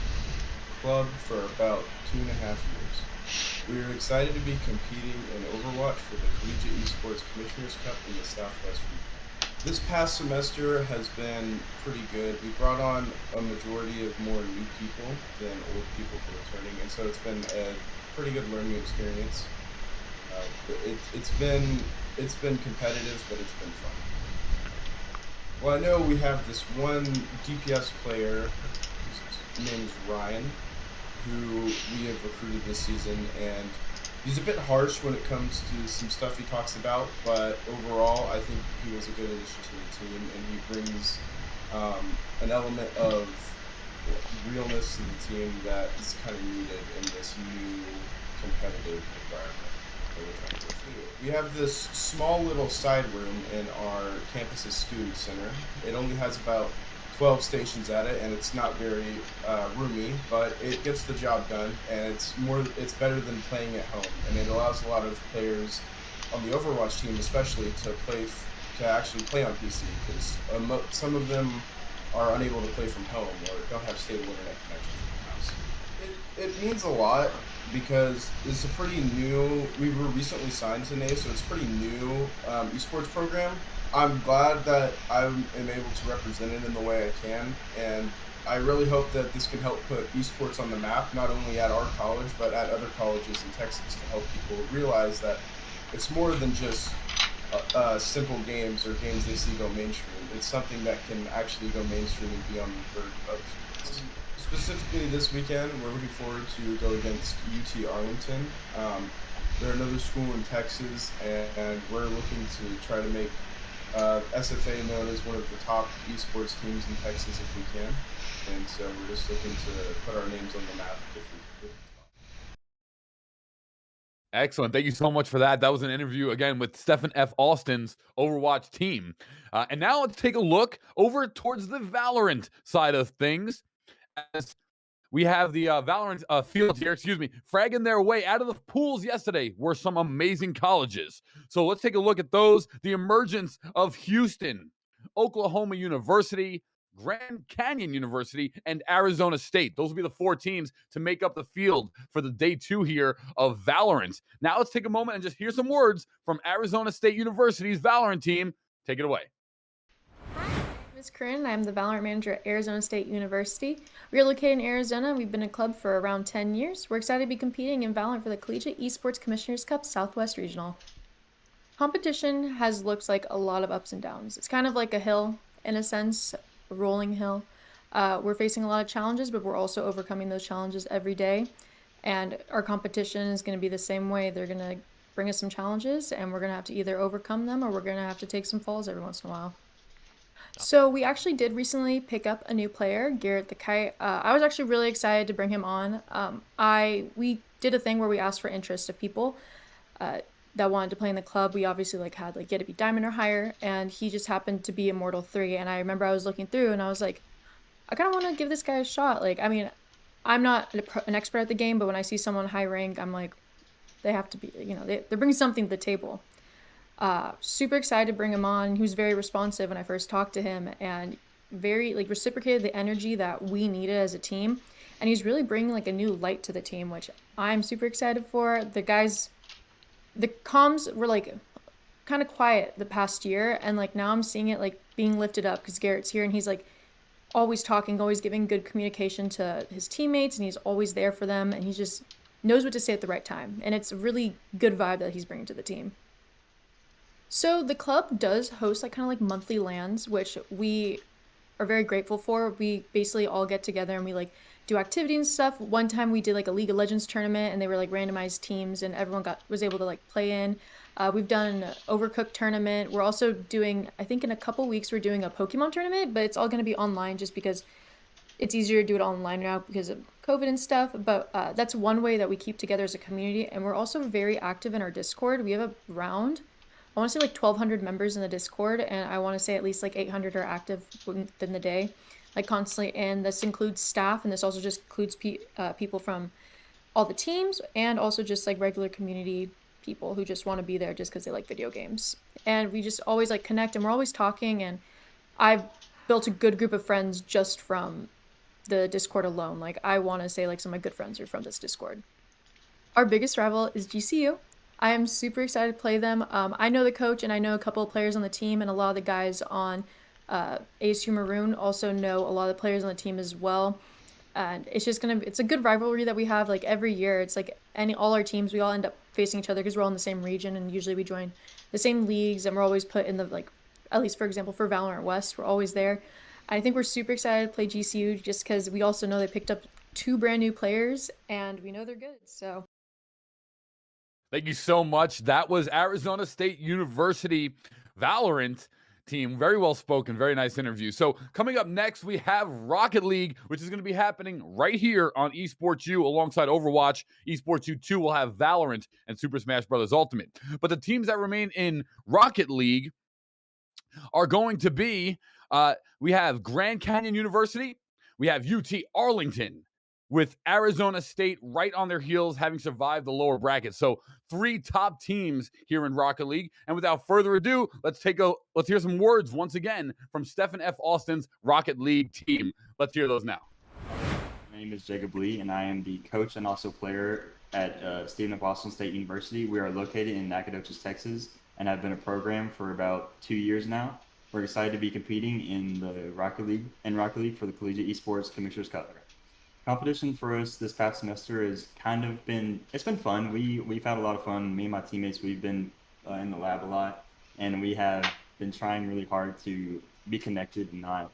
club for about 2.5 years. We are excited to be competing in Overwatch for the Collegiate Esports Commissioners Cup in the Southwest region. This past semester has been pretty good. We brought on a majority of more new people than old people returning, and so it's been a pretty good learning experience. It's been competitive, but it's been fun. Well, I know we have this one DPS player, his name is Ryan, who we have recruited this season, and he's a bit harsh when it comes to some stuff he talks about, but overall, I think he was a good addition to the team, and he brings an element of realness to the team that is kind of needed in this new competitive environment that we're trying to go through. We have this small little side room in our campus's student center. It only has about 12 stations at it, and it's not very roomy, but it gets the job done, and it's better than playing at home, and it allows a lot of players on the Overwatch team, especially, to actually play on PC, because some of them are unable to play from home or don't have stable internet connections in the house. It means a lot because it's a pretty new. We were recently signed to NAE, so it's a pretty new esports program. I'm glad that I am able to represent it in the way I can, and I really hope that this can help put esports on the map, not only at our college, but at other colleges in Texas, to help people realize that it's more than just simple games or games they see go mainstream. It's something that can actually go mainstream and be on the verge of other sports. Specifically this weekend, we're looking forward to go against UT Arlington. They're another school in Texas, and we're looking to try to make SFA known as one of the top esports teams in Texas if we can. And so we're just looking to put our names on the map if we can. Excellent. Thank you so much for that. That was an interview, again, with Stephen F. Austin's Overwatch team. And now let's take a look over towards the Valorant side of things, as we have the Valorant field here, fragging their way out of the pools yesterday were some amazing colleges. So let's take a look at those. The emergence of Houston, Oklahoma University, Grand Canyon University, and Arizona State. Those will be the 4 teams to make up the field for the day 2 here of Valorant. Now let's take a moment and just hear some words from Arizona State University's Valorant team. Take it away. My name is Corinne. I'm the Valorant Manager at Arizona State University. We are located in Arizona. We've been a club for around 10 years. We're excited to be competing in Valorant for the Collegiate Esports Commissioners Cup Southwest Regional. Competition has looked like a lot of ups and downs. It's kind of like a hill, in a sense, a rolling hill. We're facing a lot of challenges, but we're also overcoming those challenges every day. And our competition is going to be the same way. They're going to bring us some challenges, and we're going to have to either overcome them or we're going to have to take some falls every once in a while. So we actually did recently pick up a new player, Garrett the Kite. I was actually really excited to bring him on. We did a thing where we asked for interest of people that wanted to play in the club. We obviously had get to be diamond or higher, and he just happened to be Immortal 3. And I remember I was looking through and I was like, I kind of want to give this guy a shot. I mean, I'm not an expert at the game, but when I see someone high rank, I'm like, they have to be, they're bringing something to the table. Super excited to bring him on. He was very responsive when I first talked to him, and very reciprocated the energy that we needed as a team. And he's really bringing a new light to the team, which I'm super excited for. The comms were kind of quiet the past year, and now I'm seeing it being lifted up because Garrett's here and he's always talking, always giving good communication to his teammates, and he's always there for them, and he just knows what to say at the right time. And it's a really good vibe that he's bringing to the team. So the club does host monthly LANs, which we are very grateful for. We basically all get together and we do activity and stuff. One time we did a League of Legends tournament, and they were randomized teams, and everyone was able to play in. We've done an Overcooked tournament. We're also doing, I think in a couple weeks, we're doing a Pokemon tournament, but it's all going to be online just because it's easier to do it online now because of COVID and stuff. But that's one way that we keep together as a community, and we're also very active in our Discord. We have around, I want to say 1,200 members in the Discord, and I want to say at least 800 are active within the day, constantly. And this includes staff, and this also just includes people from all the teams, and also just regular community people who just want to be there just because they like video games. And we just always connect, and we're always talking, and I've built a good group of friends just from the Discord alone. I want to say some of my good friends are from this Discord. Our biggest rival is GCU. I am super excited to play them. I know the coach, and I know a couple of players on the team, and a lot of the guys on ASU Maroon also know a lot of the players on the team as well. And it's just it's a good rivalry that we have every year. It's all our teams, we all end up facing each other because we're all in the same region, and usually we join the same leagues, and we're always put in the at least for example, for Valorant West, we're always there. I think we're super excited to play GCU just because we also know they picked up 2 brand new players and we know they're good. So Thank you so much. That was Arizona State University Valorant team. Very well spoken. Very nice interview. So coming up next, we have Rocket League, which is going to be happening right here on Esports U alongside Overwatch. Esports U 2 will have Valorant and Super Smash Bros. Ultimate. But the teams that remain in Rocket League are going to be, we have Grand Canyon University, we have UT Arlington, with Arizona State right on their heels, having survived the lower bracket. So 3 top teams here in Rocket League. And without further ado, let's hear some words once again from Stephen F. Austin's Rocket League team. Let's hear those now. My name is Jacob Lee, and I am the coach and also player at Stephen F. Austin State University. We are located in Nacogdoches, Texas, and have been a program for about 2 years now. We're excited to be competing in the Rocket League for the Collegiate Esports Commissioner's Cup. Competition for us this past semester has kind of been, it's been fun. We've had a lot of fun. Me and my teammates, we've been in the lab a lot, and we have been trying really hard to be connected and not,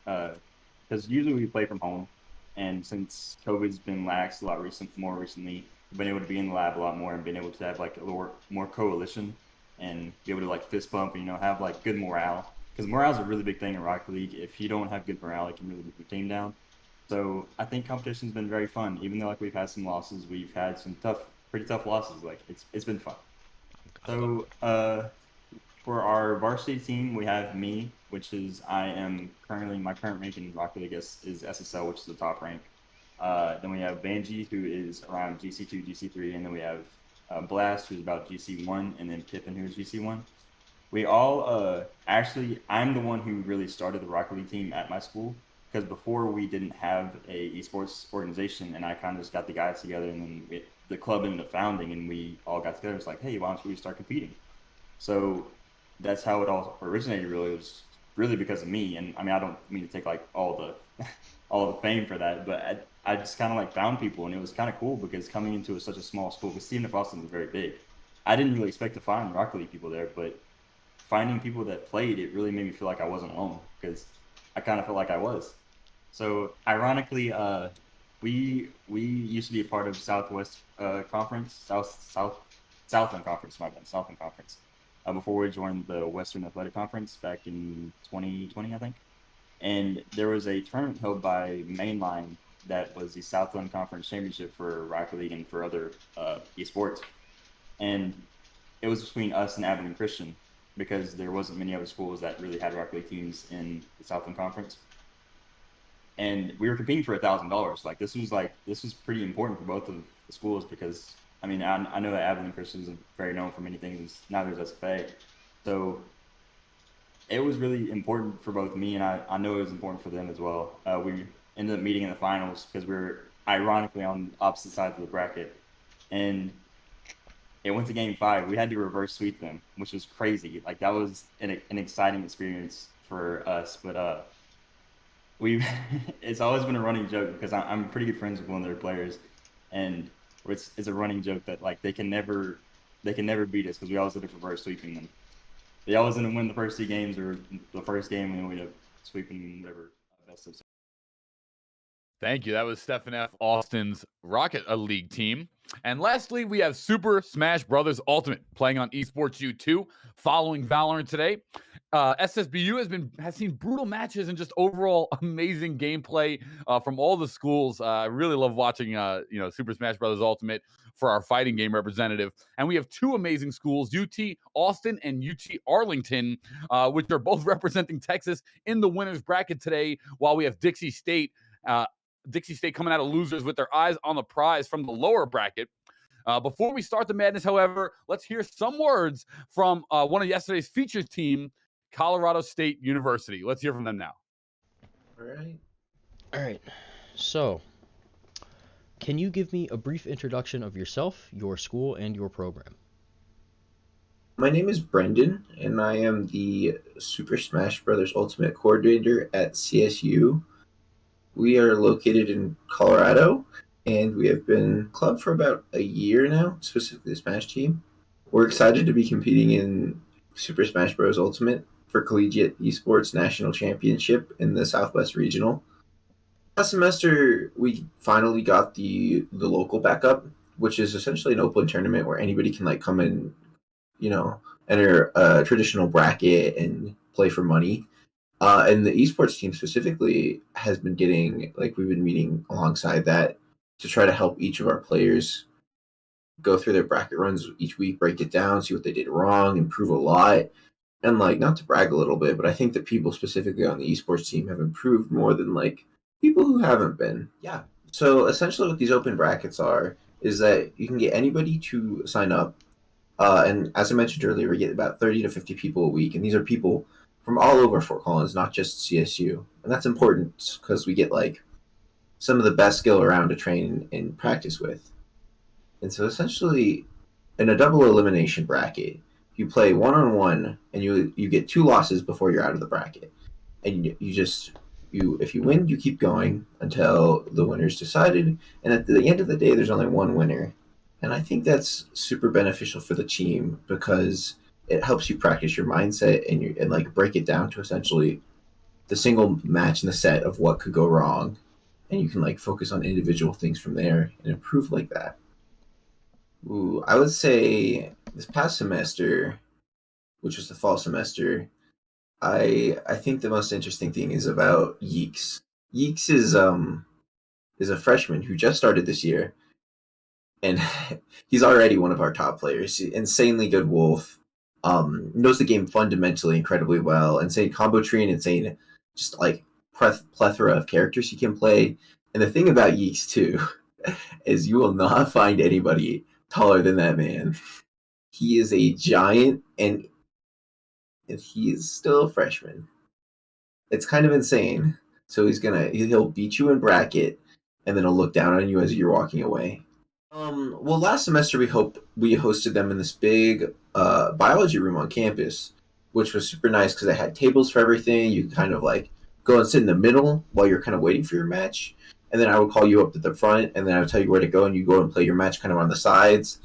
because usually we play from home, and since COVID's been lax a lot more recently, we've been able to be in the lab a lot more and been able to have like a little more coalition and be able to like fist bump and, have like good morale, because morale is a really big thing in Rocket League. If you don't have good morale, it can really get your team down. So I think competition's been very fun. Even though like we've had some losses, we've had some pretty tough losses. Like it's been fun. So for our varsity team, we have me, which is I am currently my current rank in Rocket League is SSL, which is the top rank. Then we have Banji, who is around GC2, GC3, and then we have Blast, who's about GC1, and then Pippin, who's GC1. We all actually, I'm the one who really started the Rocket League team at my school. Because before we didn't have a esports organization, and I kind of just got the guys together, and then the club ended up founding, and we all got together. It's like, hey, why don't we start competing? So that's how it all originated. Really, it was really because of me. And I mean, I don't mean to take like all the fame for that, but I just kind of like found people, and it was kind of cool because coming into such a small school, because Stephen F. Austin is very big, I didn't really expect to find Rocket League people there, but finding people that played, it really made me feel like I wasn't alone, because I kind of felt like I was. So ironically, we used to be a part of Southwest Conference, Southland Conference, Southland Conference, before we joined the Western Athletic Conference back in 2020, I think. And there was a tournament held by Mainline that was the Southland Conference Championship for Rocket League and for other esports. And it was between us and Abilene Christian, because there wasn't many other schools that really had Rocket League teams in the Southland Conference. And we were competing for $1,000. Like this was pretty important for both of the schools, because I mean I know that Abilene Christian is very known for many things. Now there's SFA, so it was really important for both me and I know it was important for them as well. We ended up meeting in the finals because we were ironically on opposite sides of the bracket, and it went to game 5. We had to reverse sweep them, which was crazy. Like that was an exciting experience for us, but it's always been a running joke because I'm pretty good friends with one of their players, and it's a running joke that like they can never beat us because we always end up reverse sweeping them. They always end up winning the first 2 games, or the first game, and then we end up sweeping whatever best of. Thank you. That was Stephen F. Austin's Rocket League team. And lastly, we have Super Smash Bros. Ultimate playing on Esports U 2 following Valorant today. SSBU has seen brutal matches and just overall amazing gameplay from all the schools. I really love watching Super Smash Bros. Ultimate for our fighting game representative. And we have 2 amazing schools, UT Austin and UT Arlington, which are both representing Texas in the winners bracket today, while we have Dixie State coming out of losers with their eyes on the prize from the lower bracket. Before we start the madness, however, let's hear some words from one of yesterday's featured team, Colorado State University. Let's hear from them now. All right. So, can you give me a brief introduction of yourself, your school, and your program? My name is Brendan, and I am the Super Smash Bros. Ultimate Coordinator at CSU. We are located in Colorado, and we have been club for about a year now, specifically the Smash team. We're excited to be competing in Super Smash Bros. Ultimate. for Collegiate Esports National Championship in the Southwest Regional. Last semester, we finally got the local backup, which is essentially an open tournament where anybody can like come and, you know, enter a traditional bracket and play for money. And the esports team specifically has been getting, like, we've been meeting alongside that to try to help each of our players go through their bracket runs each week, break it down, see what they did wrong, improve a lot. And like, not to brag a little bit, but I think that people specifically on the esports team have improved more than like people who haven't been. Yeah. So essentially what these open brackets are is that you can get anybody to sign up. And as I mentioned earlier, we get about 30 to 50 people a week. And these are people from all over Fort Collins, not just CSU. And that's important because we get like some of the best skill around to train and practice with. And so essentially, in a double elimination bracket, you play one-on-one, and you get 2 losses before you're out of the bracket. And if you win, you keep going until the winner's decided. And at the end of the day, there's only one winner. And I think that's super beneficial for the team because it helps you practice your mindset and like break it down to essentially the single match in the set of what could go wrong. And you can like focus on individual things from there and improve like that. Ooh, I would say this past semester, which was the fall semester, I think the most interesting thing is about Yeeks. Yeeks is a freshman who just started this year, and he's already one of our top players. Insanely good wolf, knows the game fundamentally incredibly well. Insane combo tree and insane just like plethora of characters he can play. And the thing about Yeeks too is you will not find anybody taller than that man. He is a giant, and he is still a freshman. It's kind of insane. So he'll beat you in bracket, and then he'll look down on you as you're walking away. Well, last semester we hosted them in this big biology room on campus, which was super nice because they had tables for everything. You could kind of like go and sit in the middle while you're kind of waiting for your match. And then I would call you up to the front, and then I would tell you where to go, and you go and play your match kind of on the sides.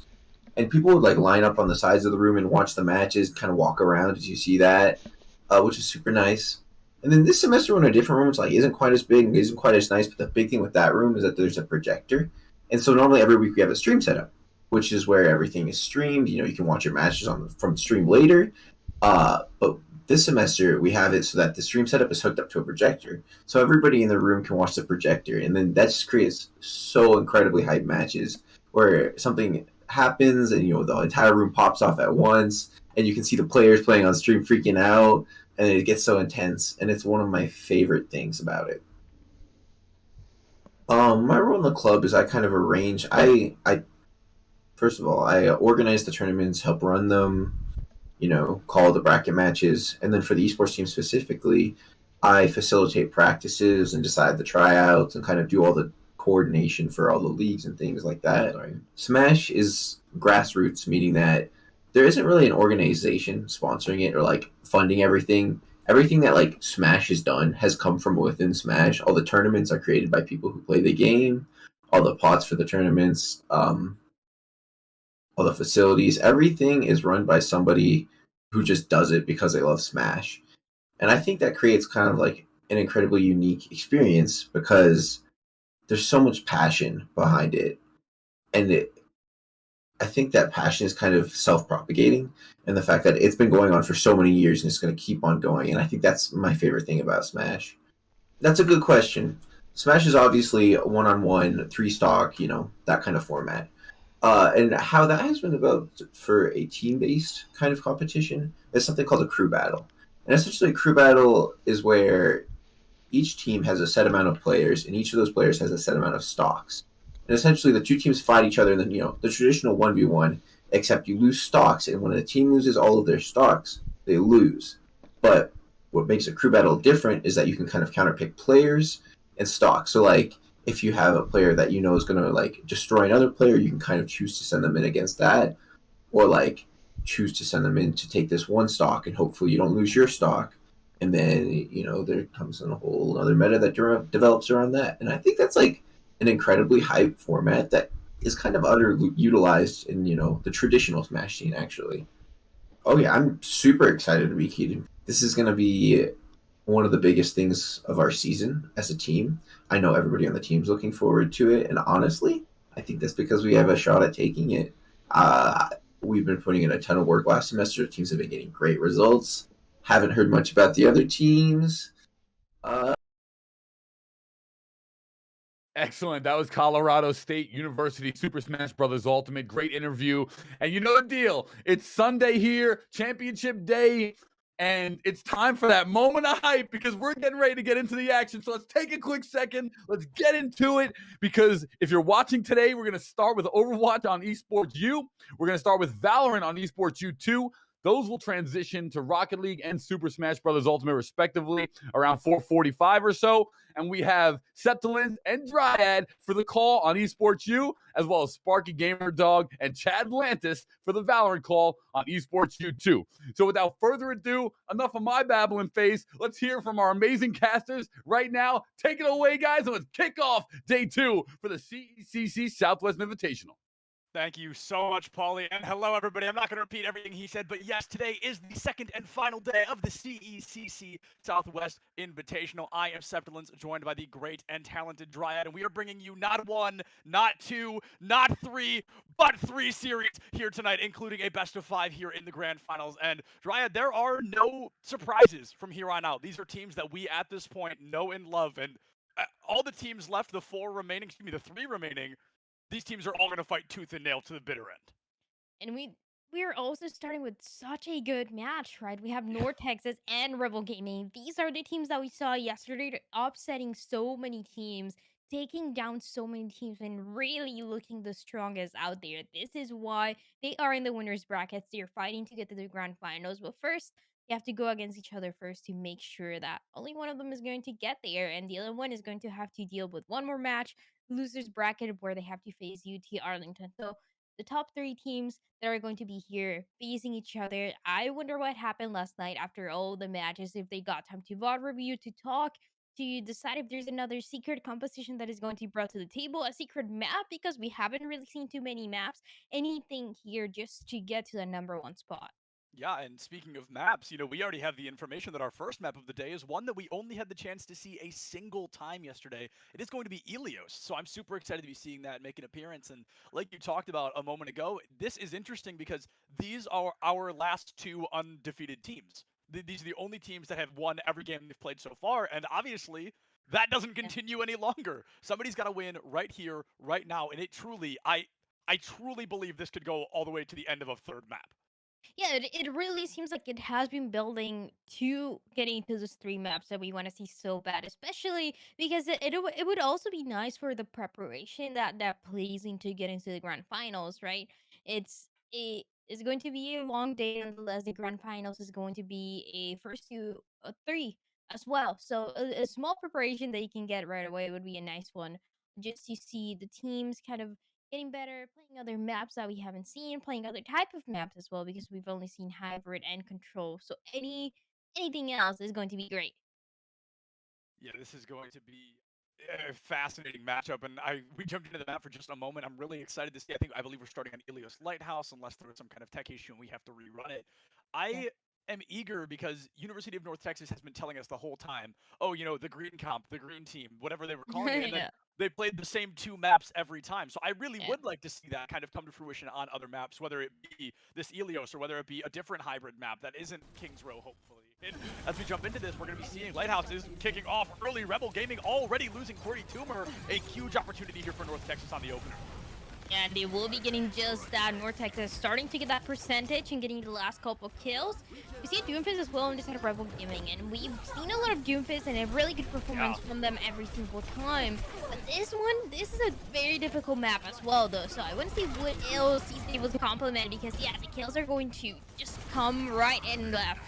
And people would like line up on the sides of the room and watch the matches, kind of walk around as you see that, which is super nice. And then this semester we're in a different room, which like isn't quite as big and isn't quite as nice. But the big thing with that room is that there's a projector, and so normally every week we have a stream setup, which is where everything is streamed. You know, you can watch your matches from stream later. But this semester we have it so that the stream setup is hooked up to a projector, so everybody in the room can watch the projector, and then that just creates so incredibly hype matches where something happens and the entire room pops off at once, and you can see the players playing on stream freaking out, and it gets so intense, and it's one of my favorite things about it. My role in the club is I kind of arrange. First of all, I organize the tournaments, help run them, call the bracket matches. And then for the esports team specifically, I facilitate practices and decide the tryouts and kind of do all the coordination for all the leagues and things like that. Smash is grassroots, meaning that there isn't really an organization sponsoring it or like funding everything. Everything that like Smash has done has come from within Smash. All the tournaments are created by people who play the game. All the pots for the tournaments, all the facilities, everything is run by somebody who just does it because they love Smash. And I think that creates kind of like an incredibly unique experience because there's so much passion behind it. And I think that passion is kind of self-propagating, and the fact that it's been going on for so many years and it's going to keep on going. And I think that's my favorite thing about Smash. That's a good question. Smash is obviously one-on-one, 3-stock, that kind of format. And how that has been developed for a team-based kind of competition is something called a crew battle. And essentially a crew battle is where each team has a set amount of players, and each of those players has a set amount of stocks. And essentially the two teams fight each other in the traditional 1v1, except you lose stocks, and when a team loses all of their stocks, they lose. But what makes a crew battle different is that you can kind of counterpick players and stocks. So like if you have a player that is going to like destroy another player, you can kind of choose to send them in against that, or like choose to send them in to take this one stock and hopefully you don't lose your stock. And then, there comes in a whole other meta that develops around that. And I think that's like an incredibly hype format that is kind of underutilized in, the traditional Smash scene, actually. Oh yeah, I'm super excited to be Keaton. This is going to be one of the biggest things of our season as a team. I know everybody on the team's looking forward to it, and honestly, I think that's because we have a shot at taking it. We've been putting in a ton of work last semester. Teams have been getting great results. Haven't heard much about the other teams. Excellent. That was Colorado State University Super Smash Brothers Ultimate. Great interview. And you know the deal. It's Sunday here, championship day, and it's time for that moment of hype because we're getting ready to get into the action. So let's take a quick second. Let's get into it because if you're watching today, we're going to start with Overwatch on Esports U. We're going to start with Valorant on Esports U 2. Those will transition to Rocket League and Super Smash Brothers Ultimate, respectively, around 4:45 or so. And we have Septilins and Dryad for the call on Esports U, as well as Sparky Gamer Dog and Chad Lantis for the Valorant call on Esports U 2. So without further ado, enough of my babbling face. Let's hear from our amazing casters right now. Take it away, guys, and let's kick off day 2 for the CECC Southwest Invitational. Thank you so much, Paulie. And hello, everybody. I'm not going to repeat everything he said, but yes, today is the second and final day of the CECC Southwest Invitational. I am Septilins, joined by the great and talented Dryad, and we are bringing you not 1, not 2, not 3, but 3 series here tonight, including a best of 5 here in the grand finals. And Dryad, there are no surprises from here on out. These are teams that we, at this point, know and love. And all the teams left, the 3 remaining, these teams are all going to fight tooth and nail to the bitter end. And we are also starting with such a good match, right? We have North Texas and Rebel Gaming. These are the teams that we saw yesterday, upsetting so many teams, taking down so many teams, and really looking the strongest out there. This is why they are in the winners brackets. They're fighting to get to the grand finals. But first, they have to go against each other first to make sure that only one of them is going to get there, and the other one is going to have to deal with one more match, losers bracket, where they have to face UT Arlington. So the top 3 teams that are going to be here facing each other. I wonder what happened last night after all the matches, if they got time to VOD review, to talk, to decide if there's another secret composition that is going to be brought to the table, a secret map, because we haven't really seen too many maps, anything here just to get to the number 1 spot. Yeah, and speaking of maps, we already have the information that our first map of the day is one that we only had the chance to see a single time yesterday. It is going to be Ilios, so I'm super excited to be seeing that make an appearance. And like you talked about a moment ago, this is interesting because these are our last 2 undefeated teams. These are the only teams that have won every game they've played so far, and obviously that doesn't continue any longer. Somebody's got to win right here, right now, and I truly believe this could go all the way to the end of a 3rd map. Yeah, it really seems like it has been building to getting to those 3 maps that we want to see so bad, especially because it would also be nice for the preparation that plays into getting to the grand finals, right? It's going to be a long day, nonetheless. The grand finals is going to be a first to 3 as well. So a small preparation that you can get right away would be a nice one, just to see the teams kind of getting better, playing other maps that we haven't seen, playing other type of maps as well, because we've only seen hybrid and control. So anything else is going to be great. Yeah, this is going to be a fascinating matchup, and we jumped into the map for just a moment. I'm really excited to see. I believe we're starting on Ilios Lighthouse, unless there was some kind of tech issue and we have to rerun it. I am eager because University of North Texas has been telling us the whole time, oh, the green comp, the green team, whatever they were calling it, and then they played the same 2 maps every time. So I really would like to see that kind of come to fruition on other maps, whether it be this Ilios or whether it be a different hybrid map that isn't Kings Row, hopefully. And as we jump into this, we're going to be seeing Lighthouse is kicking off early. Rebel Gaming already losing Cordy Toomer. A huge opportunity here for North Texas on the opener. And they will be getting just that. North Texas starting to get that percentage and getting the last couple kills. We see Doomfist as well in this side of Rebel Gaming, and we've seen a lot of Doomfist and a really good performance from them every single time. But this is a very difficult map as well, though. So I want to see what else he's able to complement, because yeah, the kills are going to just come right and left.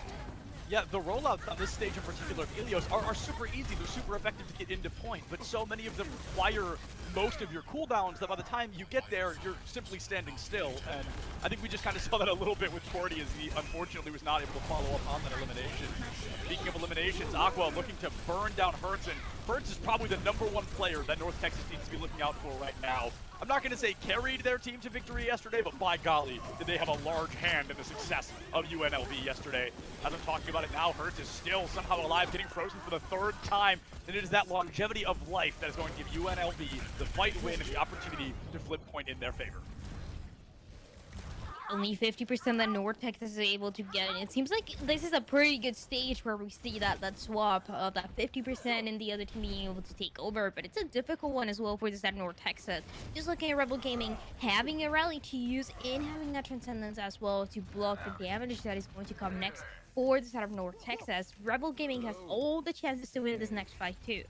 Yeah, the rollouts on this stage in particular of Ilios are super easy. They're super effective to get into point, but so many of them require most of your cooldowns that by the time you get there, you're simply standing still. And I think we just kind of saw that a little bit with Cordy, as he unfortunately was not able to follow up on that elimination. Speaking of eliminations, Aqua looking to burn down Hertz, and Hertz is probably the #1 player that North Texas needs to be looking out for right now. I'm not going to say carried their team to victory yesterday, but by golly, did they have a large hand in the success of UNLV yesterday. As I'm talking about it now, Hertz is still somehow alive, getting frozen for the 3rd time, and it is that longevity of life that is going to give UNLV the fight win and the opportunity to flip point in their favor. Only 50% that North Texas is able to get it. It seems like this is a pretty good stage where we see that swap of that 50% and the other team being able to take over, but it's a difficult one as well for this side of North Texas. Just looking at Rebel Gaming, having a rally to use and having that Transcendence as well to block the damage that is going to come next for the side of North Texas. Rebel Gaming has all the chances to win this next fight too.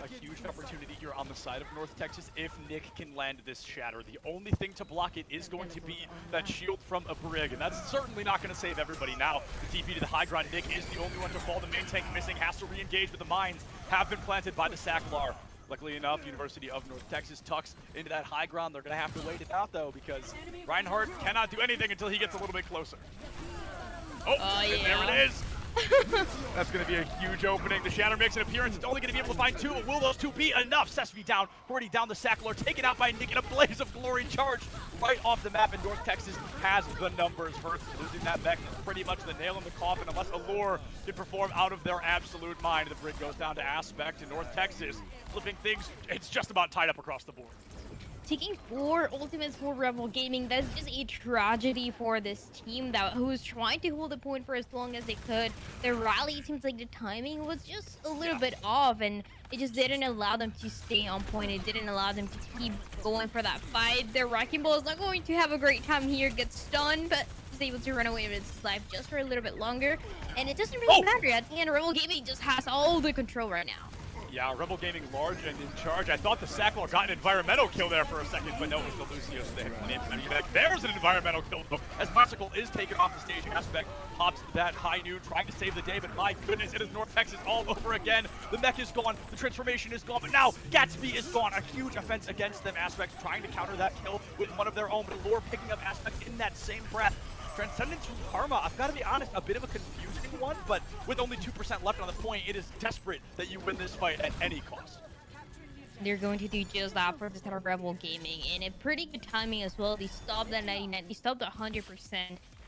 A huge opportunity here on the side of North Texas if Nick can land this Shatter. The only thing to block it is going to be that shield from a Brig, and that's certainly not going to save everybody. Now, the TP to the high ground, Nick is the only one to fall. The main tank missing, has to re-engage, but the mines have been planted by the Sacklar. Luckily enough, University of North Texas tucks into that high ground. They're going to have to wait it out, though, because Reinhardt cannot do anything until he gets a little bit closer. Oh, and yeah. there it is. That's going to be a huge opening. The Shatter makes an appearance. It's only going to be able to find 2. Will those 2 be enough? Sesame down, already down the Sackler, taken out by Nick in a blaze of glory charge right off the map, and North Texas has the numbers. Hertz losing that mech is pretty much the nail in the coffin unless Allure can perform out of their absolute mind. The Brig goes down to Aspect, and North Texas flipping things. It's just about tied up across the board. Taking 4 ultimates for Rebel Gaming, that's just a tragedy for this team who was trying to hold the point for as long as they could. Their rally, it seems like the timing was just a little bit off, and it just didn't allow them to stay on point. It didn't allow them to keep going for that fight. Their Wrecking Ball is not going to have a great time here, gets stunned, but is able to run away with his life just for a little bit longer. And it doesn't really matter. At the end, Rebel Gaming just has all the control right now. Yeah, Rebel Gaming large and in charge. I thought the Sackler got an environmental kill there for a second, but no, it was the Lucio, so they had plenty of time to get back. There's an environmental kill, though, as Bicycle is taken off the stage. Aspect pops that high noon, trying to save the day, but my goodness, it is North Texas all over again. The mech is gone, the transformation is gone, but now Gatsby is gone. A huge offense against them. Aspect trying to counter that kill with one of their own, but Allure picking up Aspect in that same breath. Transcendence from Karma, I've got to be honest, a bit of a confusing one, but with only 2% left on the point, it is desperate that you win this fight at any cost. They're going to do just that for the side of Rebel Gaming, and a pretty good timing as well. They stopped at 99, they stopped at 100%,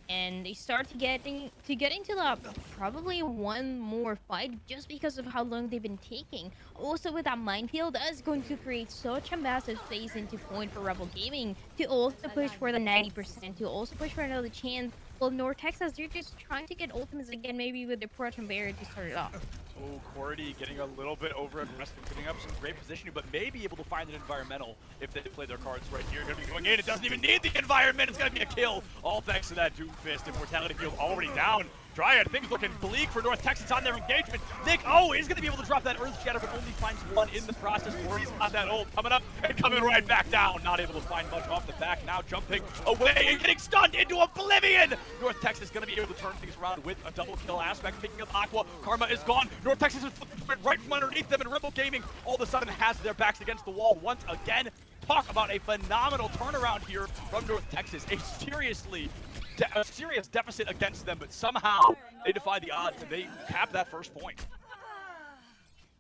and they start to get into the probably one more fight just because of how long they've been taking. Also with that minefield, that is going to create such a massive space into point for Rebel Gaming to also push for the 90%, to also push for another chance. Well, North Texas, they're just trying to get ultimates again, maybe with the Proton Barrier to start it off. Oh, Cordy getting a little bit over aggressive, putting up some great positioning, but may be able to find an environmental if they play their cards right here. Gonna be going in. It doesn't even need the environment. It's gonna be a kill. All thanks to that Doomfist. Immortality field already down. Dryad, things looking bleak for North Texas on their engagement. Nick, is going to be able to drop that Earth Shatter, but only finds 1 in the process. Corey's got that ult coming up and coming right back down. Not able to find much off the back. Now jumping away and getting stunned into oblivion. North Texas going to be able to turn things around with a double kill. Aspect picking up Aqua. Karma is gone. North Texas is right from underneath them, and Rebel Gaming all of a sudden has their backs against the wall once again. Talk about a phenomenal turnaround here from North Texas. A serious deficit against them, but somehow they defy the odds and they cap that first point.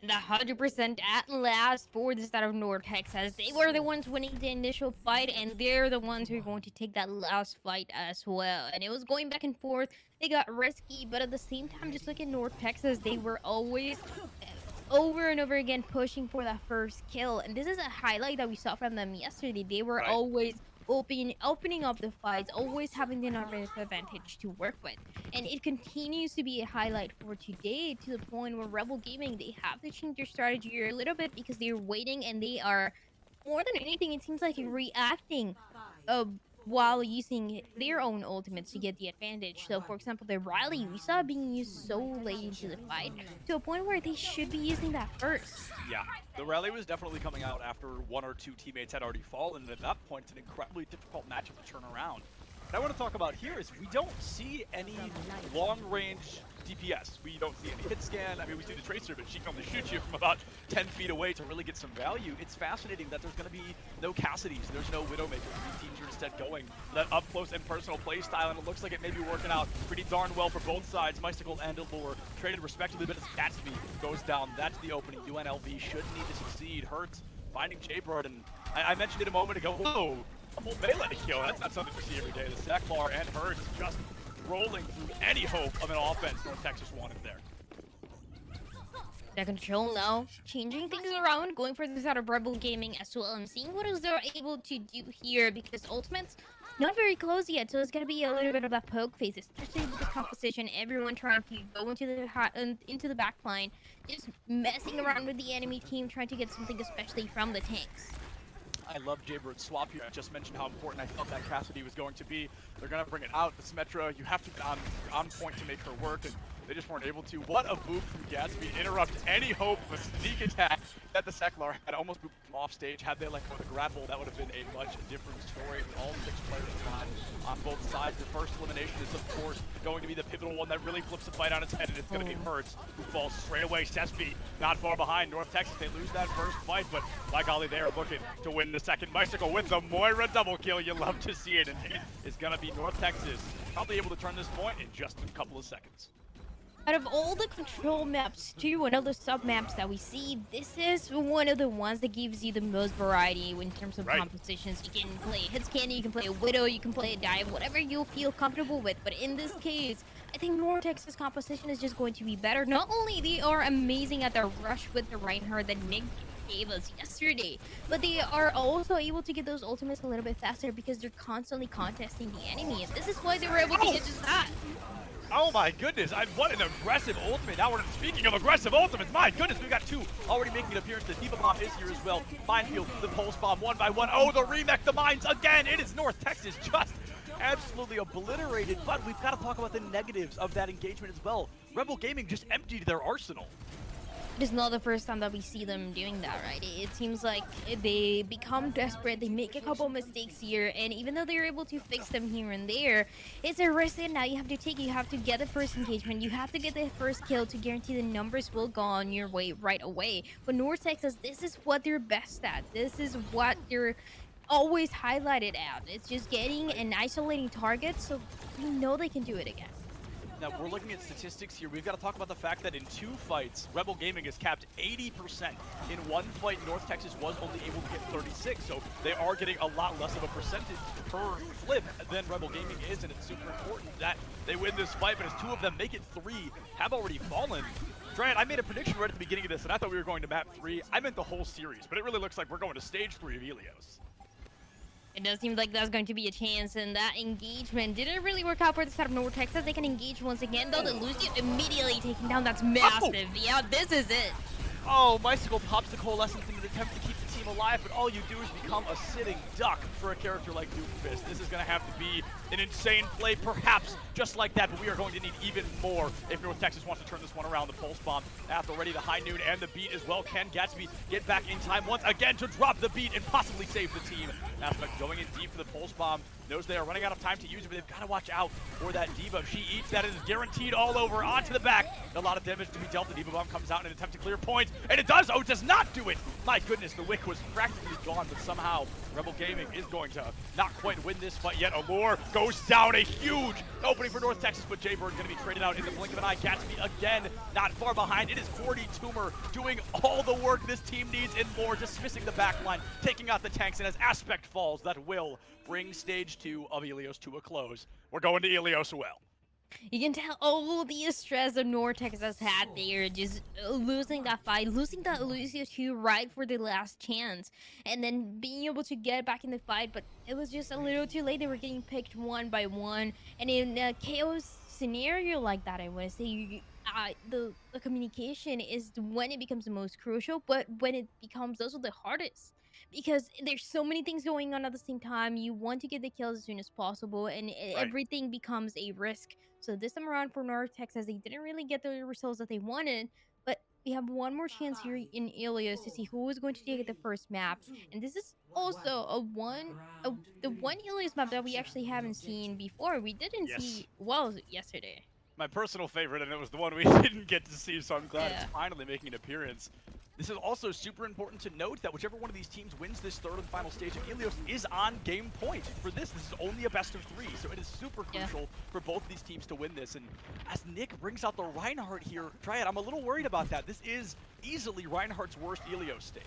The 100% at last for the side of North Texas. They were the ones winning the initial fight, and they're the ones who are going to take that last fight as well. And it was going back and forth. They got risky, but at the same time, just look at North Texas. They were always over and over again pushing for that first kill. And this is a highlight that we saw from them yesterday. They were always opening up the fights, always having the numbers advantage to work with, and it continues to be a highlight for today, to the point where Rebel Gaming, they have to change their strategy a little bit because they're waiting, and they are, more than anything, it seems like reacting while using their own ultimates to get the advantage. So for example, the rally, we saw being used so late into the fight to a point where they should be using that first. Yeah, the rally was definitely coming out after 1 or 2 teammates had already fallen, and at that point it's an incredibly difficult matchup to turn around. What I want to talk about here is we don't see any long-range DPS. We don't see any hit scan. I mean, we see the Tracer, but she can only shoot you from about 10 feet away to really get some value. It's fascinating that there's going to be no Cassidy's, there's no Widowmakers. These teams are instead going that up-close and personal play style, and it looks like it may be working out pretty darn well for both sides. Mystical and Allure traded respectively, but as Gatsby goes down, that's the opening. UNLV should need to succeed. Hurts finding Jaybird, and I mentioned it a moment ago. Whoa! A whole melee kill. That's not something we see every day. The Seklar and Hurts just rolling through any hope of an offense North Texas wanted there. The control now, changing things around, going for this out of Rebel Gaming as well. I'm seeing what they're able to do here because Ultimate's not very close yet, so it's gonna be a little bit of that poke phase, especially with the composition. Everyone trying to go into the back line, just messing around with the enemy team, trying to get something, especially from the tanks. I love Jaybird's swap here. I just mentioned how important I felt that Cassidy was going to be. They're going to bring it out. The Symmetra, you have to be on point to make her work, and they just weren't able to. What a boop from Gatsby. Interrupt any hope of a sneak attack that the Seklar had. Almost booped them off stage. Had they let go of the grapple, that would have been a much different story with all 6 players on both sides. The first elimination is, of course, going to be the pivotal one that really flips the fight on its head, and it's going to be Hurts, who falls straight away. Sespi not far behind. North Texas, they lose that first fight, but by golly, they are looking to win the second. Bicycle with the Moira double kill. You love to see it, and it is going to be North Texas probably able to turn this point in just a couple of seconds. Out of all the control maps too, and other sub maps that we see, this is one of the ones that gives you the most variety in terms of compositions. You can play a hit scanner, you can play a Widow, you can play a dive, whatever you feel comfortable with. But in this case, I think North Texas composition is just going to be better. Not only they are amazing at their rush with the Reinhardt that Nick gave us yesterday, but they are also able to get those ultimates a little bit faster because they're constantly contesting the enemy, and this is why they were able to get just that. Oh my goodness, what an aggressive ultimate. Now we're speaking of aggressive ultimates. My goodness, we've got 2 already making an appearance. The Diva Bomb is here as well. Minefield, the Pulse Bomb, 1 by 1. Oh, the remech, the mines again. It is North Texas just absolutely obliterated, but we've got to talk about the negatives of that engagement as well. Rebel Gaming just emptied their arsenal. It is not the first time that we see them doing that, right? It seems like they become desperate, they make a couple mistakes here, and even though they're able to fix them here and there, it's a risk that now you have to take. You have to get the first engagement, you have to get the first kill to guarantee the numbers will go on your way right away. But North Texas, this is what they're best at. This is what they're always highlighted at. It's just getting and isolating targets, so we know they can do it again. Now, we're looking at statistics here. We've got to talk about the fact that in 2 fights, Rebel Gaming has capped 80%. In 1 fight, North Texas was only able to get 36, so they are getting a lot less of a percentage per flip than Rebel Gaming is, and it's super important that they win this fight, but as 2 of them make it 3, have already fallen. Grant, I made a prediction right at the beginning of this, and I thought we were going to map 3. I meant the whole series, but it really looks like we're going to stage 3 of Helios. It does seem like that's going to be a chance, and that engagement didn't really work out for the side of North Texas. They can engage once again, though. The Lucio immediately taken down. That's massive. Yeah, this is it. Oh, Bicycle pops the Coalescence in an attempt to keep the team alive, but all you do is become a sitting duck for a character like Doomfist. This is going to have to be an insane play, perhaps just like that, but we are going to need even more if North Texas wants to turn this one around. The Pulse Bomb after already, the High Noon and the beat as well. Can Gatsby get back in time once again to drop the beat and possibly save the team? Aspect going in deep for the Pulse Bomb. Knows they are running out of time to use it, but they've got to watch out for that Diva. If she eats that, it is guaranteed all over onto the back. A lot of damage to be dealt. The Diva Bomb comes out in an attempt to clear points, and it does. Oh, it does not do it. My goodness, the Wick was practically gone, but somehow Rebel Gaming is going to not quite win this fight yet. Allure goes down. A huge opening for North Texas, but Jaybird going to be traded out in the blink of an eye. Gatsby again, not far behind. It is 40 Tumor doing all the work this team needs and more, dismissing the backline, taking out the tanks, and as Aspect falls, that will bring stage 2 of Helios to a close. We're going to Helios well. You can tell all the stress that North Texas has had there, just losing that fight, losing that Lucio 2 right for the last chance, and then being able to get back in the fight, but it was just a little too late. They were getting picked 1 by 1, and in a chaos scenario like that, I want to say, the communication is when it becomes the most crucial, but when it becomes also the hardest. Because there's so many things going on at the same time. You want to get the kills as soon as possible, and everything becomes a risk. So this time around for North Texas, they didn't really get the results that they wanted, but we have one more chance here in Ilios to see who is going to take the first map. And this is also the one Ilios map that we actually haven't seen before. We didn't Yes. see Wells yesterday. My personal favorite, and it was the one we didn't get to see, so I'm glad Yeah. it's finally making an appearance. This is also super important to note that whichever one of these teams wins this third and final stage of Ilios is on game point for this. This is only a best of 3, so it is super crucial for both of these teams to win this. And as Nick brings out the Reinhardt here, Triad, I'm a little worried about that. This is easily Reinhardt's worst Ilios stage.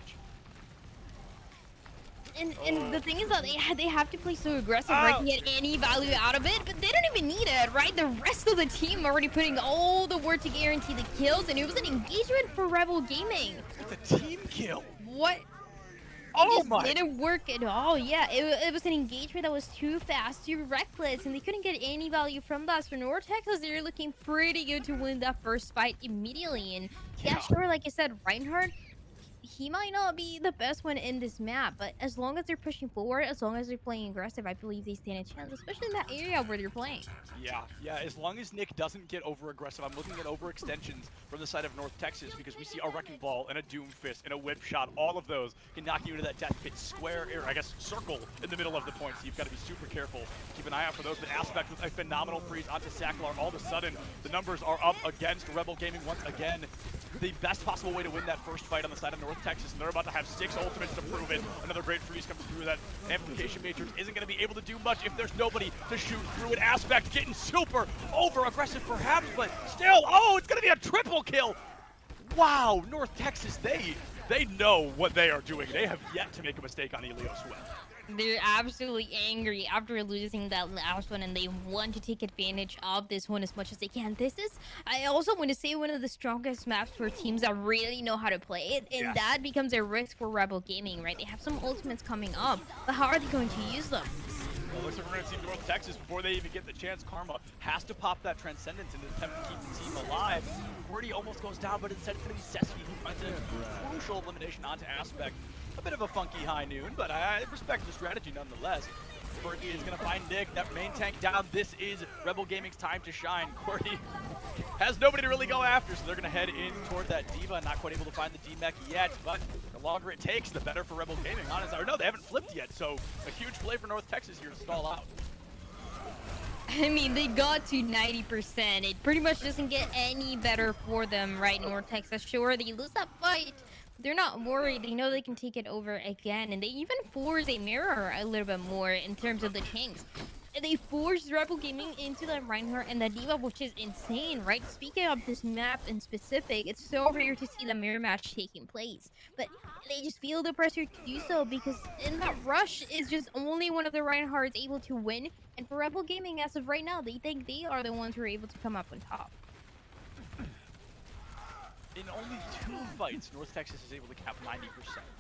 And the thing is that they have to play so aggressive right to get any value out of it, but they don't even need it, right? The rest of the team already putting all the work to guarantee the kills, and it was an engagement for Rebel Gaming. It's a team kill. What? Oh It my! just didn't work at all. Yeah, it was an engagement that was too fast, too reckless, and they couldn't get any value from that. So North Texas, they're looking pretty good to win that first fight immediately. And yeah, sure, like I said, Reinhardt, he might not be the best one in this map, but as long as they're pushing forward, as long as they're playing aggressive, I believe they stand a chance, especially in that area where they're playing. Yeah, as long as Nick doesn't get over-aggressive, I'm looking at overextensions from the side of North Texas because we see a Wrecking Ball and a Doom Fist and a Whip Shot. All of those can knock you into that death pit square, or I guess circle in the middle of the point, so you've got to be super careful. Keep an eye out for those, but Aspect with a phenomenal freeze onto Sacklar. All of a sudden, the numbers are up against Rebel Gaming once again. The best possible way to win that first fight on the side of North Texas, and they're about to have 6 ultimates to prove it. Another great freeze comes through. That Amplification Matrix isn't going to be able to do much if there's nobody to shoot through it. Aspect getting super over-aggressive perhaps, but still, oh, it's going to be a triple kill. Wow, North Texas, they know what they are doing. They have yet to make a mistake on Ilios well. They're absolutely angry after losing that last one, and they want to take advantage of this one as much as they can. This is, I also want to say, one of the strongest maps for teams that really know how to play it, and that becomes a risk for Rebel Gaming, right? They have some ultimates coming up, but how are they going to use them? Well, looks like we're going to see North Texas before they even get the chance. Karma has to pop that Transcendence in an attempt to keep the team alive. Gordy almost goes down, but instead it's going to be Sessi who finds a crucial elimination onto Aspect. A bit of a funky high noon, but I respect the strategy nonetheless. Gordy is going to find Nick, that main tank down. This is Rebel Gaming's time to shine. Gordy has nobody to really go after, so they're going to head in toward that D.Va. Not quite able to find the D-Mech yet, but the longer it takes, the better for Rebel Gaming. Honestly, or no, they haven't flipped yet, so a huge play for North Texas here to stall out. I mean, they got to 90%. It pretty much doesn't get any better for them, right? North Texas, sure, they lose that fight. They're not worried. They know they can take it over again, and they even force a mirror a little bit more in terms of the tanks. They forced Rebel Gaming into the Reinhardt and the D.Va, which is insane, right? Speaking of this map in specific, it's so rare to see the mirror match taking place. But they just feel the pressure to do so because in that rush is just only one of the Reinhardts able to win. And for Rebel Gaming, as of right now, they think they are the ones who are able to come up on top. In only 2 fights, North Texas is able to cap 90%.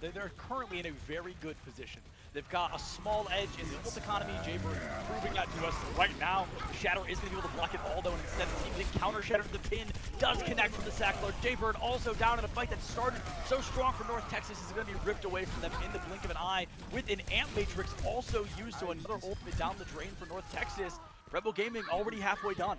They're currently in a very good position. They've got a small edge in the ult economy. Jaybird proving that to us right now. Shatter is going to be able to block it all, though, and instead the team did counter Shatter. The pin does connect from the Sackler. Jaybird also down in a fight that started so strong for North Texas is going to be ripped away from them in the blink of an eye with an Amp Matrix also used, so another ultimate down the drain for North Texas. Rebel Gaming already halfway done.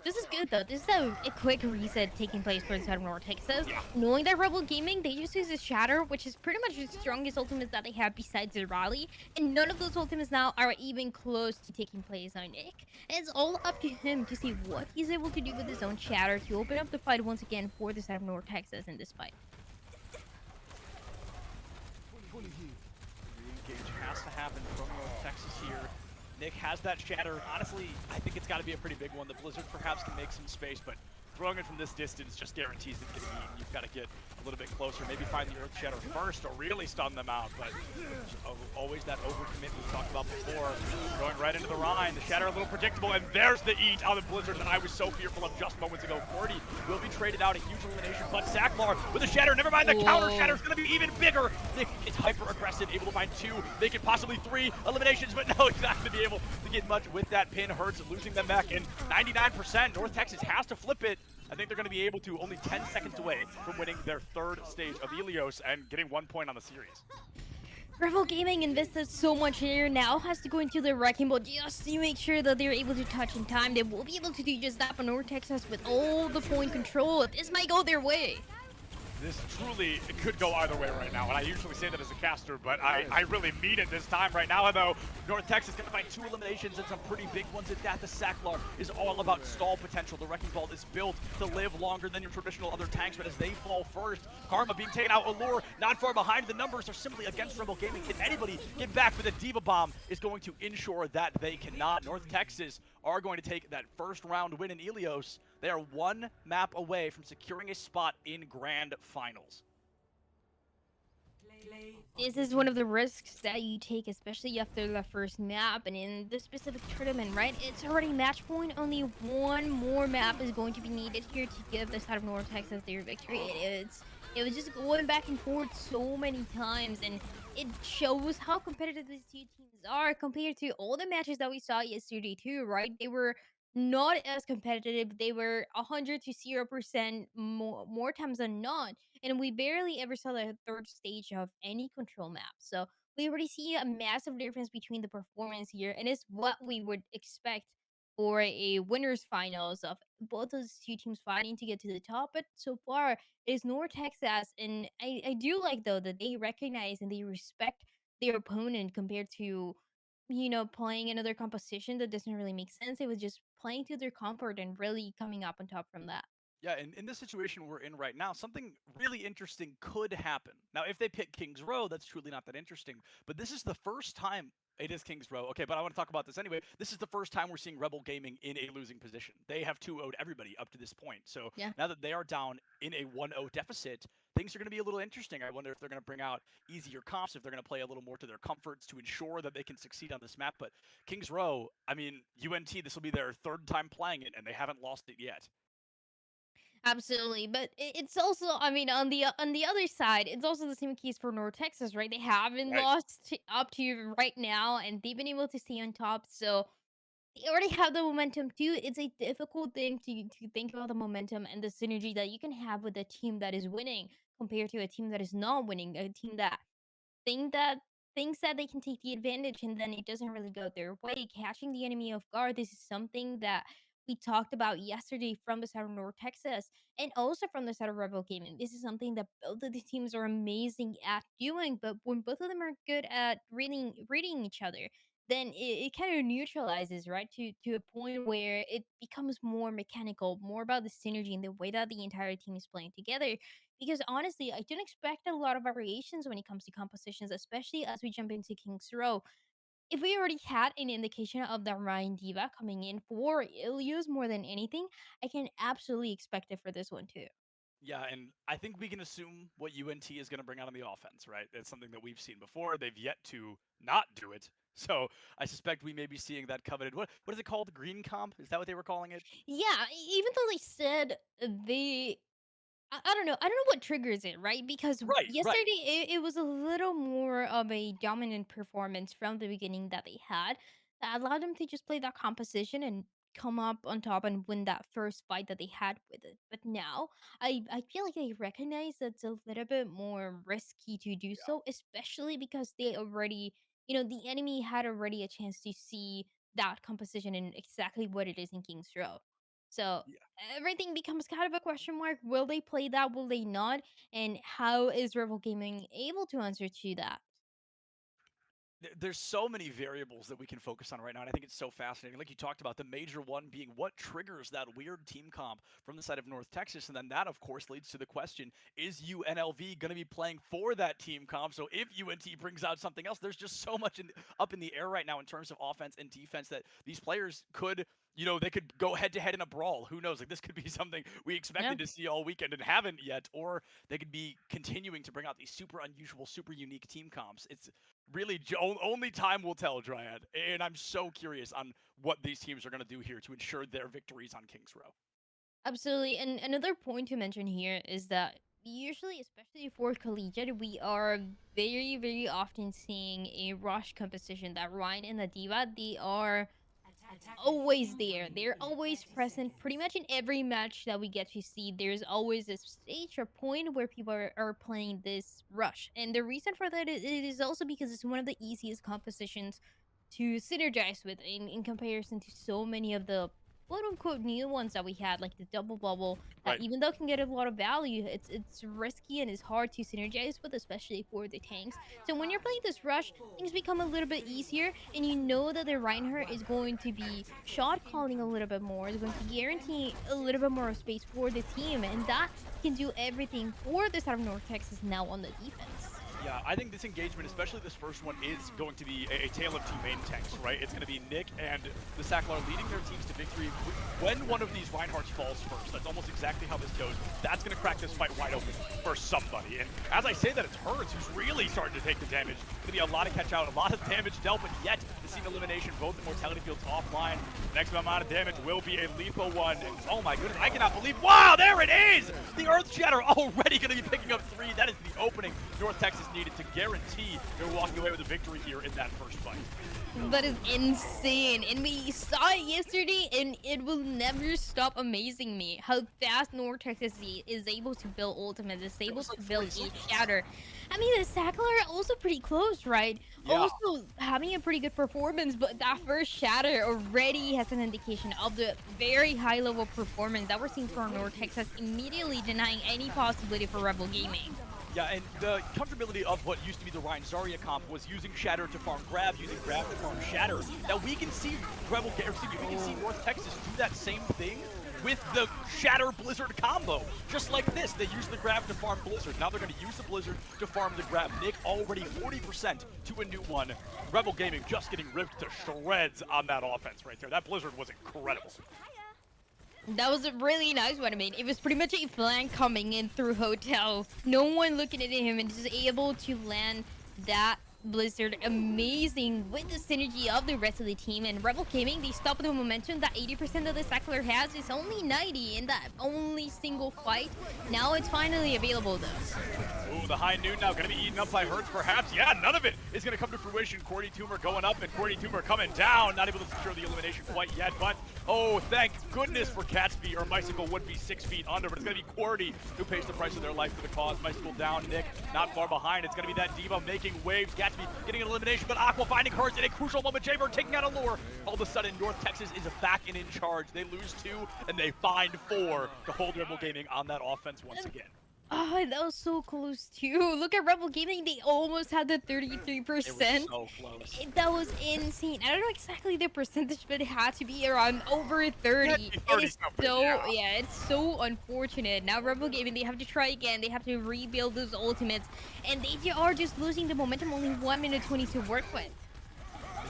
This is good though. This is a quick reset taking place for the side of North Texas. Knowing that Rebel Gaming, they just use the Shatter, which is pretty much the strongest ultimates that they have besides the Rally. And none of those ultimates now are even close to taking place on Nick. And it's all up to him to see what he's able to do with his own Shatter to open up the fight once again for the side of North Texas in this fight. Re-engage has to happen from North Texas here. Nick has that Shatter. Honestly, I think it's got to be a pretty big one. The Blizzard perhaps can make some space, but throwing it from this distance just guarantees it getting eaten. You've got to get a little bit closer, maybe find the Earth Shatter first to really stun them out, but always that overcommit we talked about before. Going right into the Rhine, the Shatter a little predictable, and there's the eat on the Blizzard that I was so fearful of just moments ago. 40 will be traded out, a huge elimination, but Sacklar with a Shatter, never mind, the counter Shatter is going to be even bigger. Nick is hyper-aggressive, able to find 2, make it possibly 3 eliminations, but no, he's not going to be able to get much with that pin. Hurts losing them back in 99%. North Texas has to flip it. I think they're going to be able to, only 10 seconds away from winning their 3rd stage of Ilios and getting 1 point on the series. Rebel Gaming invested so much here, now has to go into the Wrecking Ball just to make sure that they're able to touch in time. They will be able to do just that, but North Texas with all the point control, this might go their way. This truly could go either way right now, and I usually say that as a caster, but I really mean it this time right now, though. North Texas going to find 2 eliminations and some pretty big ones at that. The Sacklar is all about stall potential. The Wrecking Ball is built to live longer than your traditional other tanks, but as they fall first, Karma being taken out, Allure not far behind. The numbers are simply against Rebel Gaming. Can anybody get back? But the Diva Bomb is going to ensure that they cannot. North Texas are going to take that first round win in Ilios. They are 1 map away from securing a spot in Grand Finals. This is one of the risks that you take, especially after the first map and in this specific tournament, right? It's already match point. Only 1 more map is going to be needed here to give the side of North Texas their victory. It was just going back and forth so many times, and it shows how competitive these 2 teams are compared to all the matches that we saw yesterday too, right? They were not as competitive. They were 100 to 0% more times than not, and we barely ever saw the third stage of any control map. So we already see a massive difference between the performance here, and it's what we would expect for a winners finals of both those 2 teams fighting to get to the top. But so far, it's North Texas, and I do like though that they recognize and they respect their opponent compared to playing another composition that doesn't really make sense. It was just playing to their comfort and really coming up on top from that. Yeah, and in this situation we're in right now, something really interesting could happen. Now, if they pick Kings Row, that's truly not that interesting. But this is the first time it is Kings Row. Okay, but I want to talk about this anyway. This is the first time we're seeing Rebel Gaming in a losing position. They have 2-0'd everybody up to this point. So Yeah. now that they are down in a 1-0 deficit, things are going to be a little interesting. I wonder if they're going to bring out easier comps, if they're going to play a little more to their comforts to ensure that they can succeed on this map. But Kings Row, I mean, UNT, this will be their 3rd time playing it, and they haven't lost it yet. Absolutely, but it's also, I mean, on the other side, it's also the same case for North Texas, right? They haven't Right. lost up to right now, and they've been able to stay on top. So they already have the momentum too. It's a difficult thing to think about the momentum and the synergy that you can have with a team that is winning compared to a team that is not winning, a team that think that thinks that they can take the advantage and then it doesn't really go their way. Catching the enemy off guard, this is something that we talked about yesterday from the side of North Texas and also from the side of Rebel Gaming. This is something that both of the teams are amazing at doing, but when both of them are good at reading each other, then it kind of neutralizes, right? To a point where it becomes more mechanical, more about the synergy and the way that the entire team is playing together. Because honestly, I don't expect a lot of variations when it comes to compositions, especially as we jump into King's Row. If we already had an indication of the Ryan Diva coming in for Ilios more than anything, I can absolutely expect it for this one too. Yeah, and I think we can assume what UNT is going to bring out on the offense, right? It's something that we've seen before. They've yet to not do it. So I suspect we may be seeing that coveted. What is it called? Green comp? Is that what they were calling it? Yeah, even though they said they I don't know. I don't know what triggers it, right? Because Right, right. yesterday it was a little more of a dominant performance from the beginning that they had that allowed them to just play that composition and come up on top and win that first fight that they had with it. But now I feel like they recognize that it's a little bit more risky to do so, especially because they already, the enemy had already a chance to see that composition and exactly what it is in King's Row. So Yeah. everything becomes kind of a question mark. Will they play that? Will they not? And how is Rebel Gaming able to answer to that? There's so many variables that we can focus on right now, and I think it's so fascinating. Like you talked about, the major one being what triggers that weird team comp from the side of North Texas, and then that, of course, leads to the question: is UNLV going to be playing for that team comp? So if UNT brings out something else, there's just so much up in the air right now in terms of offense and defense that these players could. They could go head to head in a brawl. Who knows? Like, this could be something we expected to see all weekend and haven't yet, or they could be continuing to bring out these super unusual, super unique team comps. It's really only time will tell, Dryad. And I'm so curious on what these teams are going to do here to ensure their victories on Kings Row. Absolutely. And another point to mention here is that usually, especially for Collegiate, we are very, very often seeing a rush composition that Ryan and the Diva, they are always there. They're always present pretty much in every match that we get to see. There's always a stage or point where people are playing this rush. And the reason for that is it is also because it's one of the easiest compositions to synergize with in comparison to so many of the quote-unquote new ones that we had, like the double bubble, that Right. even though it can get a lot of value, it's risky and it's hard to synergize with, especially for the tanks. So when you're playing this rush, things become a little bit easier, and you know that the Reinhardt is going to be shot calling a little bit more, is going to guarantee a little bit more space for the team, and that can do everything for this out of North Texas now on the defense. Yeah, I think this engagement, especially this first one, is going to be a tale of two main tanks, right? It's going to be Nick and the Sacklar leading their teams to victory. When one of these Reinhardts falls first, that's almost exactly how this goes. That's going to crack this fight wide open for somebody. And as I say that, it's Hurts who's really starting to take the damage. Going to be a lot of catch out, a lot of damage dealt, but yet the scene elimination, both the mortality fields offline. Next amount of damage will be a lethal one. And oh my goodness, I cannot believe, wow, there it is! The Earth Shatter already going to be picking up 3. That is the opening North Texas needed to guarantee they're walking away with a victory here in that first fight. That is insane, and we saw it yesterday, and it will never stop amazing me how fast North Texas is able to build ultimate, is able to build each shatter. I mean, the Sackler are also pretty close, right? Yeah. Also having a pretty good performance, but that first shatter already has an indication of the very high level performance that we're seeing from North Texas, immediately denying any possibility for Rebel Gaming. Yeah, and the comfortability of what used to be the Ryan Zarya comp was using Shatter to farm Grab, using Grab to farm Shatter. Now we can see we can see North Texas do that same thing with the Shatter Blizzard combo. Just like this, they use the Grab to farm Blizzard. Now they're going to use the Blizzard to farm the Grab. Nick already 40% to a new one. Rebel Gaming just getting ripped to shreds on that offense right there. That Blizzard was incredible. That was a really nice one. I mean, it was pretty much a flank coming in through Hotel. No one looking at him, and just able to land that Blizzard amazing with the synergy of the rest of the team. And Rebel Gaming, they stop the momentum that 80% of the Sackler has. Is only 90 in that only single fight. Now it's finally available though. Ooh, the high noon now going to be eaten up by Hurts perhaps. Yeah, none of it is going to come to fruition. Cordy Toomer going up and Cordy Toomer coming down. Not able to secure the elimination quite yet, but oh, thank goodness for Catsby, or Bicycle would be 6 feet under, but it's going to be Cordy who pays the price of their life for the cause. Bicycle down, Nick not far behind. It's going to be that Diva making waves. Catsby getting an elimination, but Aqua finding Hurts in a crucial moment. Jaybird taking out Allure. All of a sudden, North Texas is back and in charge. They lose 2, and they find 4 to hold Rebel Gaming on that offense once again. Oh, that was so close too. Look at Rebel Gaming, they almost had the 33%. It was so close. That was insane. I don't know exactly the percentage, but it had to be around over 30. It is so, yeah, it's so unfortunate. Now Rebel Gaming, they have to try again. They have to rebuild those ultimates, and they are just losing the momentum. Only 1 minute 20 to work with.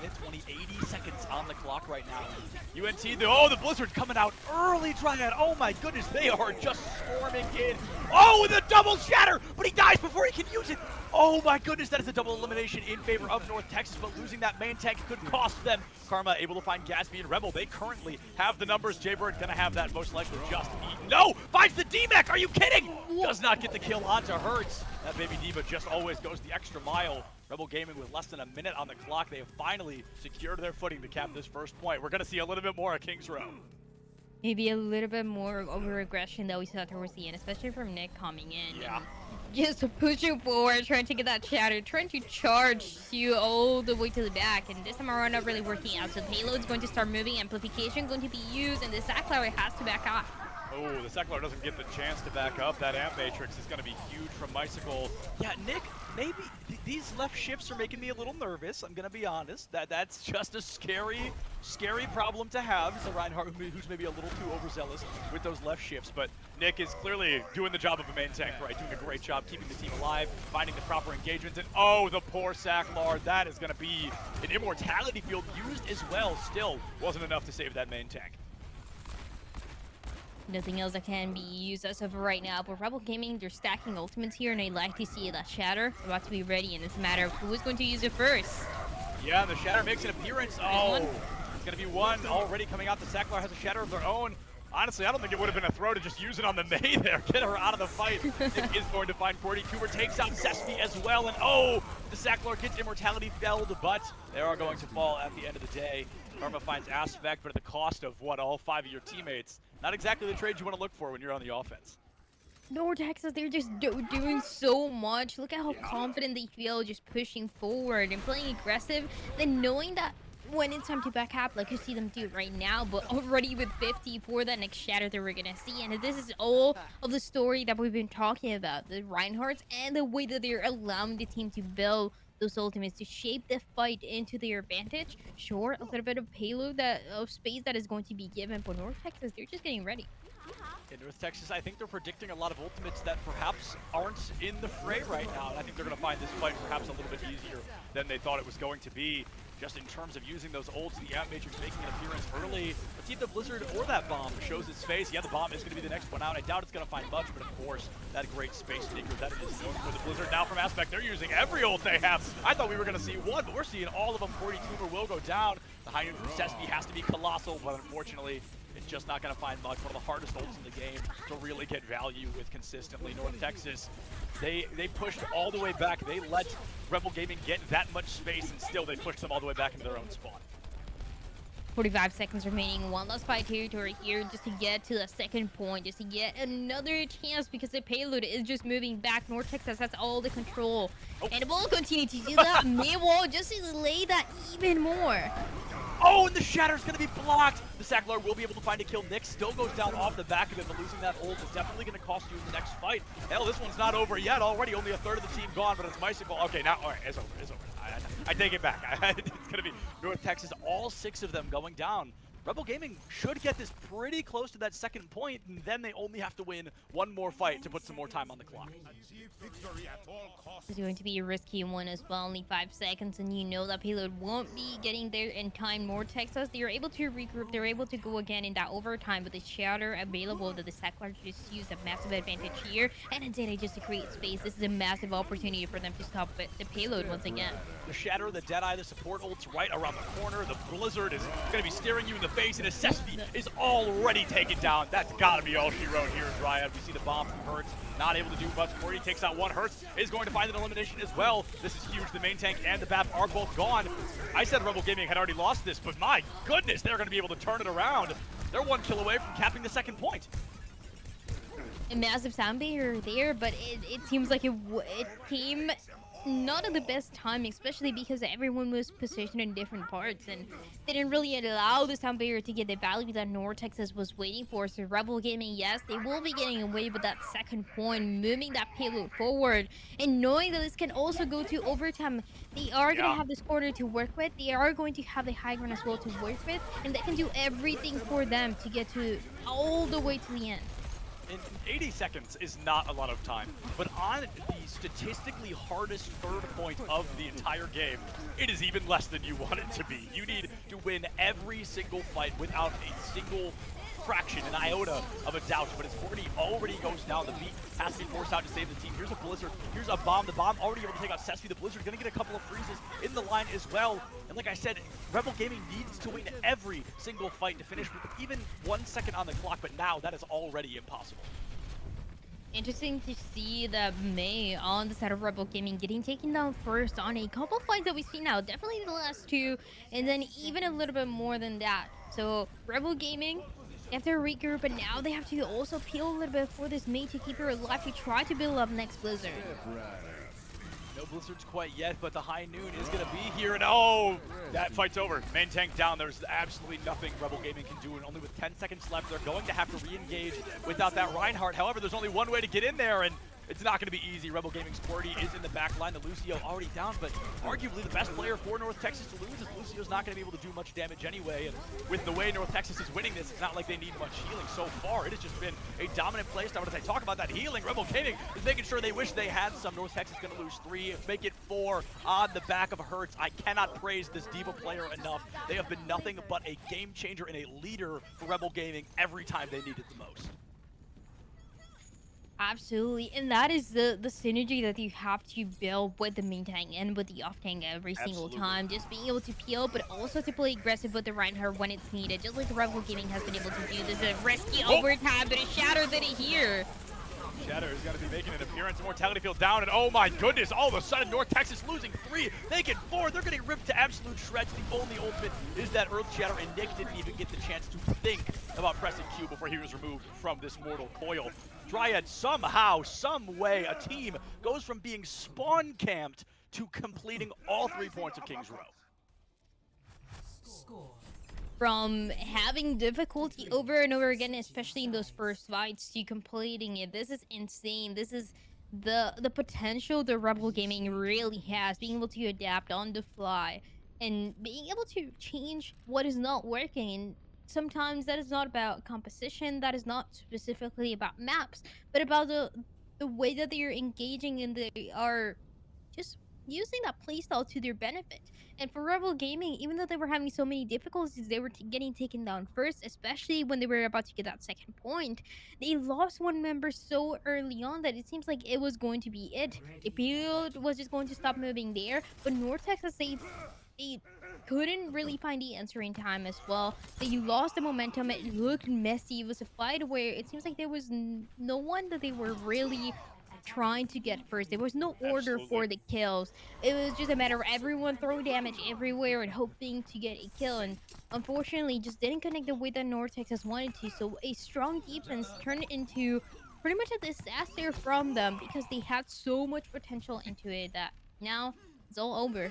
Minute 20, 80 seconds on the clock right now. UNT, the Blizzard coming out early, Dryad. Oh my goodness, they are just swarming in. Oh, the double shatter, but he dies before he can use it. Oh my goodness, that is a double elimination in favor of North Texas, but losing that main tank could cost them. Karma able to find Gatsby and Rebel. They currently have the numbers. Jaybird gonna have that most likely just eaten. No, finds the D-Mech, are you kidding? Does not get the kill onto Hurts. That baby Diva just always goes the extra mile. Rebel Gaming with less than a minute on the clock. They have finally secured their footing to cap this first point. We're gonna see a little bit more at King's Row. Maybe a little bit more of a regression that we saw towards the end, especially from Nick coming in. Yeah. Just pushing forward, trying to get that shatter, trying to charge you all the way to the back, and this time around not really working out. So the payload's going to start moving, amplification going to be used, and the Sackler has to back off. Oh, the Sackler doesn't get the chance to back up. That Amp Matrix is going to be huge from Bicycle. Yeah, Nick, maybe these left shifts are making me a little nervous. I'm going to be honest. That's just a scary problem to have. It's a Reinhardt who's maybe a little too overzealous with those left shifts. But Nick is clearly doing the job of a main tank, right? Doing a great job keeping the team alive, finding the proper engagements. And oh, the poor Sacklar. That is going to be an immortality field used as well. Still wasn't enough to save that main tank. Nothing else that can be used as of right now, but Rebel Gaming, they're stacking ultimates here, and I like to see that Shatter about to be ready, and it's a matter of who is going to use it first. Yeah, the Shatter makes an appearance. Oh, it's going to be one already coming out. The Sacklar has a Shatter of their own. Honestly, I don't think it would have been a throw to just use it on the Mei there. Get her out of the fight. Nick is going to find Cordy. Cooper takes out Sesame as well, and oh, the Sacklar gets immortality felled, but they are going to fall at the end of the day. Karma finds Aspect, but at the cost of what, all 5 of your teammates. Not exactly the trade you want to look for when you're on the offense. North Texas, they're just doing so much. Look at how confident they feel just pushing forward and playing aggressive, then knowing that when it's time to back up, like you see them do right now, but already with 50 for that next shatter that we're gonna see. And this is all of the story that we've been talking about, the Reinhardts and the way that they're allowing the team to build those ultimates to shape the fight into their advantage. Sure, a little bit of payload of space that is going to be given, but North Texas, they're just getting ready. In North Texas, I think they're predicting a lot of ultimates that perhaps aren't in the fray right now, and I think they're going to find this fight perhaps a little bit easier than they thought it was going to be. Just in terms of using those ults, the Amp Matrix making an appearance early. Let's see if the Blizzard or that bomb shows its face. Yeah, the bomb is going to be the next one out. I doubt it's going to find much, but of course, that great Space Sneaker, that is known for the Blizzard. Now from Aspect, they're using every ult they have. I thought we were going to see one, but we're seeing all of them. 42 will go down. The high noon from Sesame has to be colossal, but unfortunately, it's just not going to find much. One of the hardest ults in the game to really get value with consistently. North Texas, they pushed all the way back. They let Rebel Gaming get that much space, and still they pushed them all the way back into their own spawn. 45 seconds remaining. One last fight territory here just to get to the second point, just to get another chance because the payload is just moving back. North Texas has all the control. And the ball continues to do that mid-wall just to delay that even more. Oh, and the Shatter's going to be blocked. The Sackler will be able to find a kill. Nick still goes down off the back of it, but losing that ult is definitely going to cost you in the next fight. Hell, this one's not over yet already. Only a third of the team gone, but it's Bicycle. Okay, now, all right, it's over. It's over. I take it back. It's going to be North Texas, all 6 of them going down. Rebel Gaming should get this pretty close to that second point, and then they only have to win one more fight to put some more time on the clock. It's going to be a risky one as well, only 5 seconds, and you know that payload won't be getting there in time. North Texas, they're able to regroup, they're able to go again in that overtime, but the shatter available that the Sackler just used a massive advantage here, and indeed just to create space. This is a massive opportunity for them to stop the payload once again. The Shatter, the Deadeye, the support ult's right around the corner. The Blizzard is going to be staring you in the face, and Necessity is already taken down. That's got to be all she wrote here in Dryad. We see the bomb from Hertz, not able to do much. 40 takes out one. Hertz is going to find an elimination as well. This is huge. The main tank and the BAP are both gone. I said Rebel Gaming had already lost this, but my goodness, they're going to be able to turn it around. They're 1 kill away from capping the second point. A massive sound barrier there, but it seems like it came not at the best time, especially because everyone was positioned in different parts and they didn't really allow the sound barrier to get the value that North Texas was waiting for. So Rebel Gaming, yes, they will be getting away with that second point, moving that payload forward, and knowing that this can also go to overtime. They are going to have this quarter to work with, they are going to have the high ground as well to work with, and they can do everything for them to get to all the way to the end. In 80 seconds is not a lot of time, but on the statistically hardest third point of the entire game, it is even less than you want it to be. You need to win every single fight without a single fraction, an iota of a doubt, but as 40 already goes down, the beat has to be forced out to save the team. Here's a Blizzard, here's a bomb. The bomb already able to take out Sesame. The Blizzard gonna get a couple of freezes in the line as well. And like I said, Rebel Gaming needs to win every single fight to finish with even 1 second on the clock, but now that is already impossible. Interesting to see that May on the side of Rebel Gaming getting taken down first on a couple fights that we see now. Definitely the last 2, and then even a little bit more than that. So Rebel Gaming, they have to regroup, but now they have to also peel a little bit for this May to keep her alive to try to build up next Blizzard. No Blizzards quite yet, but the high noon is going to be here, and oh, that fight's over. Main tank down. There's absolutely nothing Rebel Gaming can do, and only with 10 seconds left, they're going to have to re-engage without that Reinhardt. However, there's only one way to get in there, and it's not going to be easy. Rebel Gaming's 40 is in the back line. The Lucio already down, but arguably the best player for North Texas to lose is Lucio's not going to be able to do much damage anyway. And with the way North Texas is winning this, it's not like they need much healing so far. It has just been a dominant play style. But as I talk about that healing, Rebel Gaming is making sure they wish they had some. North Texas going to lose 3, make it 4 on the back of Hertz. I cannot praise this Diva player enough. They have been nothing but a game changer and a leader for Rebel Gaming every time they need it the most. Absolutely, and that is the synergy that you have to build with the main tank and with the off tank every single time. Just being able to peel, but also to play aggressive with the Reinhardt when it's needed, just like Rebel Gaming has been able to do. There's a risky overtime, but a Shatter did it here. Shatter is going to be making an appearance. Mortality field down, and oh my goodness, all of a sudden North Texas losing 3, they get 4. They're getting ripped to absolute shreds. The only ultimate is that Earth Shatter, and Nick didn't even get the chance to think about pressing Q before he was removed from this mortal coil. Dryad, somehow, some way, a team goes from being spawn camped to completing all 3 points of King's Row. From having difficulty over and over again, especially in those first fights, to completing it. This is insane. This is the potential the Rebel Gaming really has, being able to adapt on the fly and being able to change what is not working. And sometimes that is not about composition, that is not specifically about maps, but about the way that they are engaging and they are just using that playstyle to their benefit. And for Rebel Gaming, even though they were having so many difficulties, they were getting taken down first, especially when they were about to get that second point. They lost one member so early on that it seems like it was going to be it. The field was just going to stop moving there, but North Texas, they couldn't really find the answer in time as well. They lost the momentum. It looked messy. It was a fight where it seems like there was no one that they were really trying to get first. There was no order for the kills. It was just a matter of everyone throwing damage everywhere and hoping to get a kill. And unfortunately, just didn't connect the way that North Texas wanted to. So a strong defense turned into pretty much a disaster from them because they had so much potential into it that now it's all over.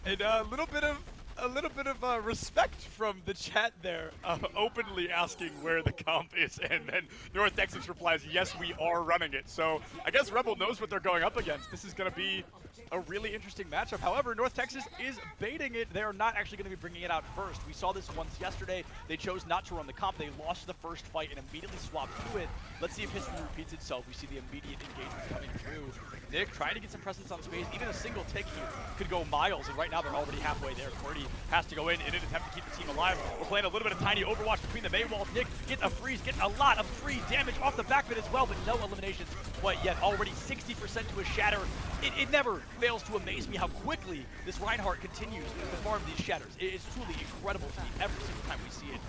And a little bit of respect from the chat there, openly asking where the comp is, and then North Texas replies, "Yes, we are running it." So I guess Rebel knows what they're going up against. This is going to be a really interesting matchup. However, North Texas is baiting it. They are not actually going to be bringing it out first. We saw this once yesterday. They chose not to run the comp. They lost the first fight and immediately swapped to it. Let's see if history repeats itself. We see the immediate engagement coming through. Nick trying to get some presence on space. Even a single tick here could go miles, and right now they're already halfway there. Cordy has to go in an attempt to keep the team alive. We're playing a little bit of tiny Overwatch between the May walls. Nick getting a freeze, getting a lot of free damage off the back of it as well, but no eliminations quite yet. Already 60% to a shatter. It never fails to amaze me how quickly this Reinhardt continues to perform these shatters. It's truly incredible to me every single time we see it.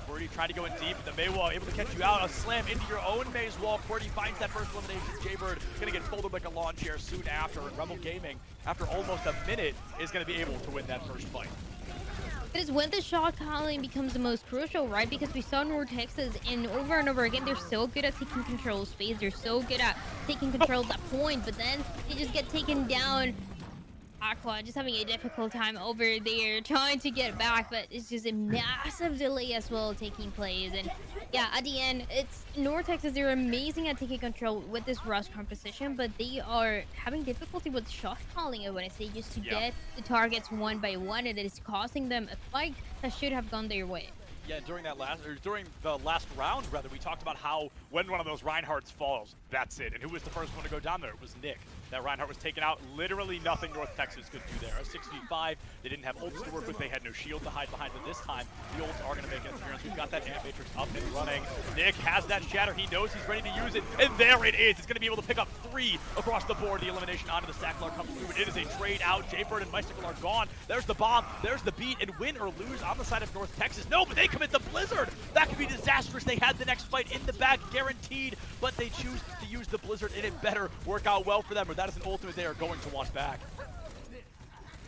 Cordy trying to go in deep. The May wall able to catch you out. A slam into your own Maze wall. Cordy finds that first elimination. Jaybird gonna get folded like a lawn chair soon after. And Rebel Gaming, after almost a minute, is gonna be able to win that first fight. It is when the shot calling becomes the most crucial, right? Because we saw North Texas, and over again, they're so good at taking control of space. They're so good at taking control of that point, but then they just get taken down. Aqua just having a difficult time over there trying to get back, but it's just a massive delay as well taking place. And yeah, at the end, it's North Texas. They're amazing at taking control with this rush composition, but they are having difficulty with shot calling. I want to say just to get the targets one by one, and it is costing them a fight that should have gone their way. Yeah, during the last round, rather, we talked about how when one of those Reinhardts falls, that's it. And who was the first one to go down there? It was Nick. That Reinhardt was taken out. Literally nothing North Texas could do there. A 6v5. They didn't have ults to work with. They had no shield to hide behind. But this time, the ults are going to make an appearance. We've got that Ant Matrix up and running. Nick has that shatter. He knows he's ready to use it. And there it is. It's going to be able to pick up 3 across the board. The elimination onto the Sacklar comes through. It is a trade out. Jaybird and Bicycle are gone. There's the bomb. There's the beat. And win or lose on the side of North Texas. No, but they commit the Blizzard. That could be disastrous. They had the next fight in the bag guaranteed, but they choose to use the Blizzard, and it better work out well for them, or that is an ultimate they are going to want back.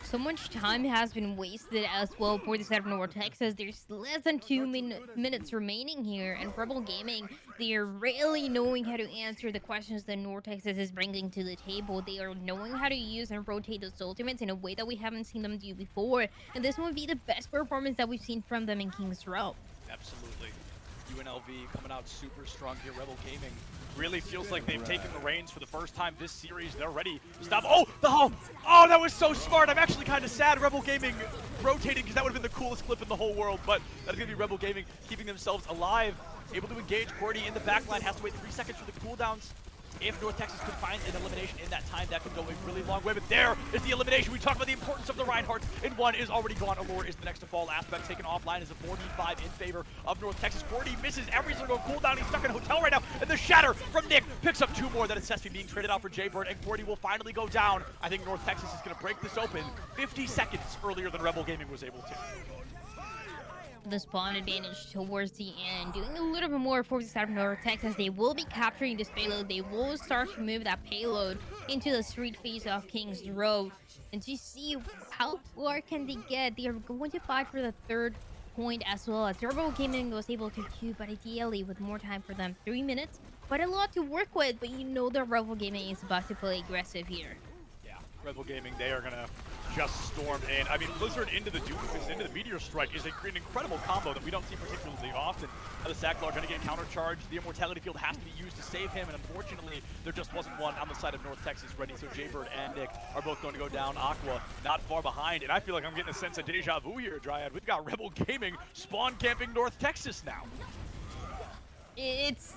So much time has been wasted as well for the side of North Texas. There's less than 2 minutes remaining here, and Rebel Gaming, they are really knowing how to answer the questions that North Texas is bringing to the table. They are knowing how to use and rotate those ultimates in a way that we haven't seen them do before, and this would be the best performance that we've seen from them in King's Row. Absolutely. UNLV coming out super strong here. Rebel Gaming really feels like they've taken the reins for the first time this series. They're ready to stop. Oh, the home! Oh, that was so smart. I'm actually kind of sad Rebel Gaming rotating because that would have been the coolest clip in the whole world. But that's going to be Rebel Gaming keeping themselves alive. Able to engage. Cordy in the backline has to wait 3 seconds for the cooldowns. If North Texas could find an elimination in that time, that could go a really long way. But there is the elimination. We talked about the importance of the Reinhardts, and one is already gone. Allure is the next to fall. Aspect taken offline is a 4v5 in favor of North Texas. Cordy misses every single cooldown. He's stuck in a hotel right now, and the shatter from Nick picks up 2 more. That is Sespi being traded out for Jaybird, and Cordy will finally go down. I think North Texas is going to break this open 50 seconds earlier than Rebel Gaming was able to. The spawn advantage towards the end, doing a little bit more for the side of North Texas. They will be capturing this payload. They will start to move that payload into the street face of King's Row. And to see how far can they get, they are going to fight for the 3rd point as well. As Rebel Gaming was able to queue, but ideally with more time for them. 3 minutes, but a lot to work with. But you know that Rebel Gaming is about to play aggressive here. Rebel Gaming, they are going to just storm in. I mean, Blizzard into the Doomfist, into the Meteor Strike is an incredible combo that we don't see particularly often. The Sackler are going to get countercharged. The Immortality Field has to be used to save him, and unfortunately, there just wasn't one on the side of North Texas ready, so Jaybird and Nick are both going to go down. Aqua not far behind, and I feel like I'm getting a sense of deja vu here, Dryad. We've got Rebel Gaming spawn camping North Texas now. It's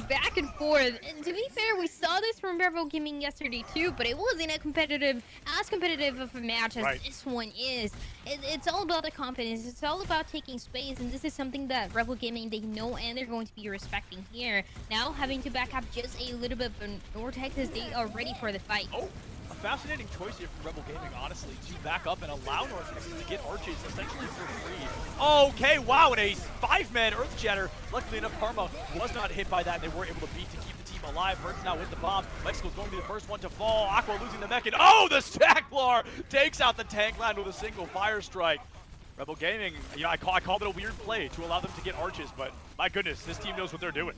back and forth, and to be fair, we saw this from Rebel Gaming yesterday too, but it wasn't as competitive of a match as this one is. It's all about the confidence, it's all about taking space, and this is something that Rebel Gaming, they know and they're going to be respecting here. Now having to back up just a little bit for North Texas, they are ready for the fight. Oh, a fascinating choice here from Rebel Gaming, honestly, to back up and allow North Texas to get arches essentially for free. Okay, wow, and a 5-man Earth Shatter. Luckily enough, Karma was not hit by that. They were able to beat to keep the team alive. Hurts now with the bomb. Mexico's going to be the first one to fall. Aqua losing the mech, and oh, the Stacklar takes out the tank line with a single fire strike. Rebel Gaming, you know, I called it a weird play to allow them to get arches, but my goodness, this team knows what they're doing.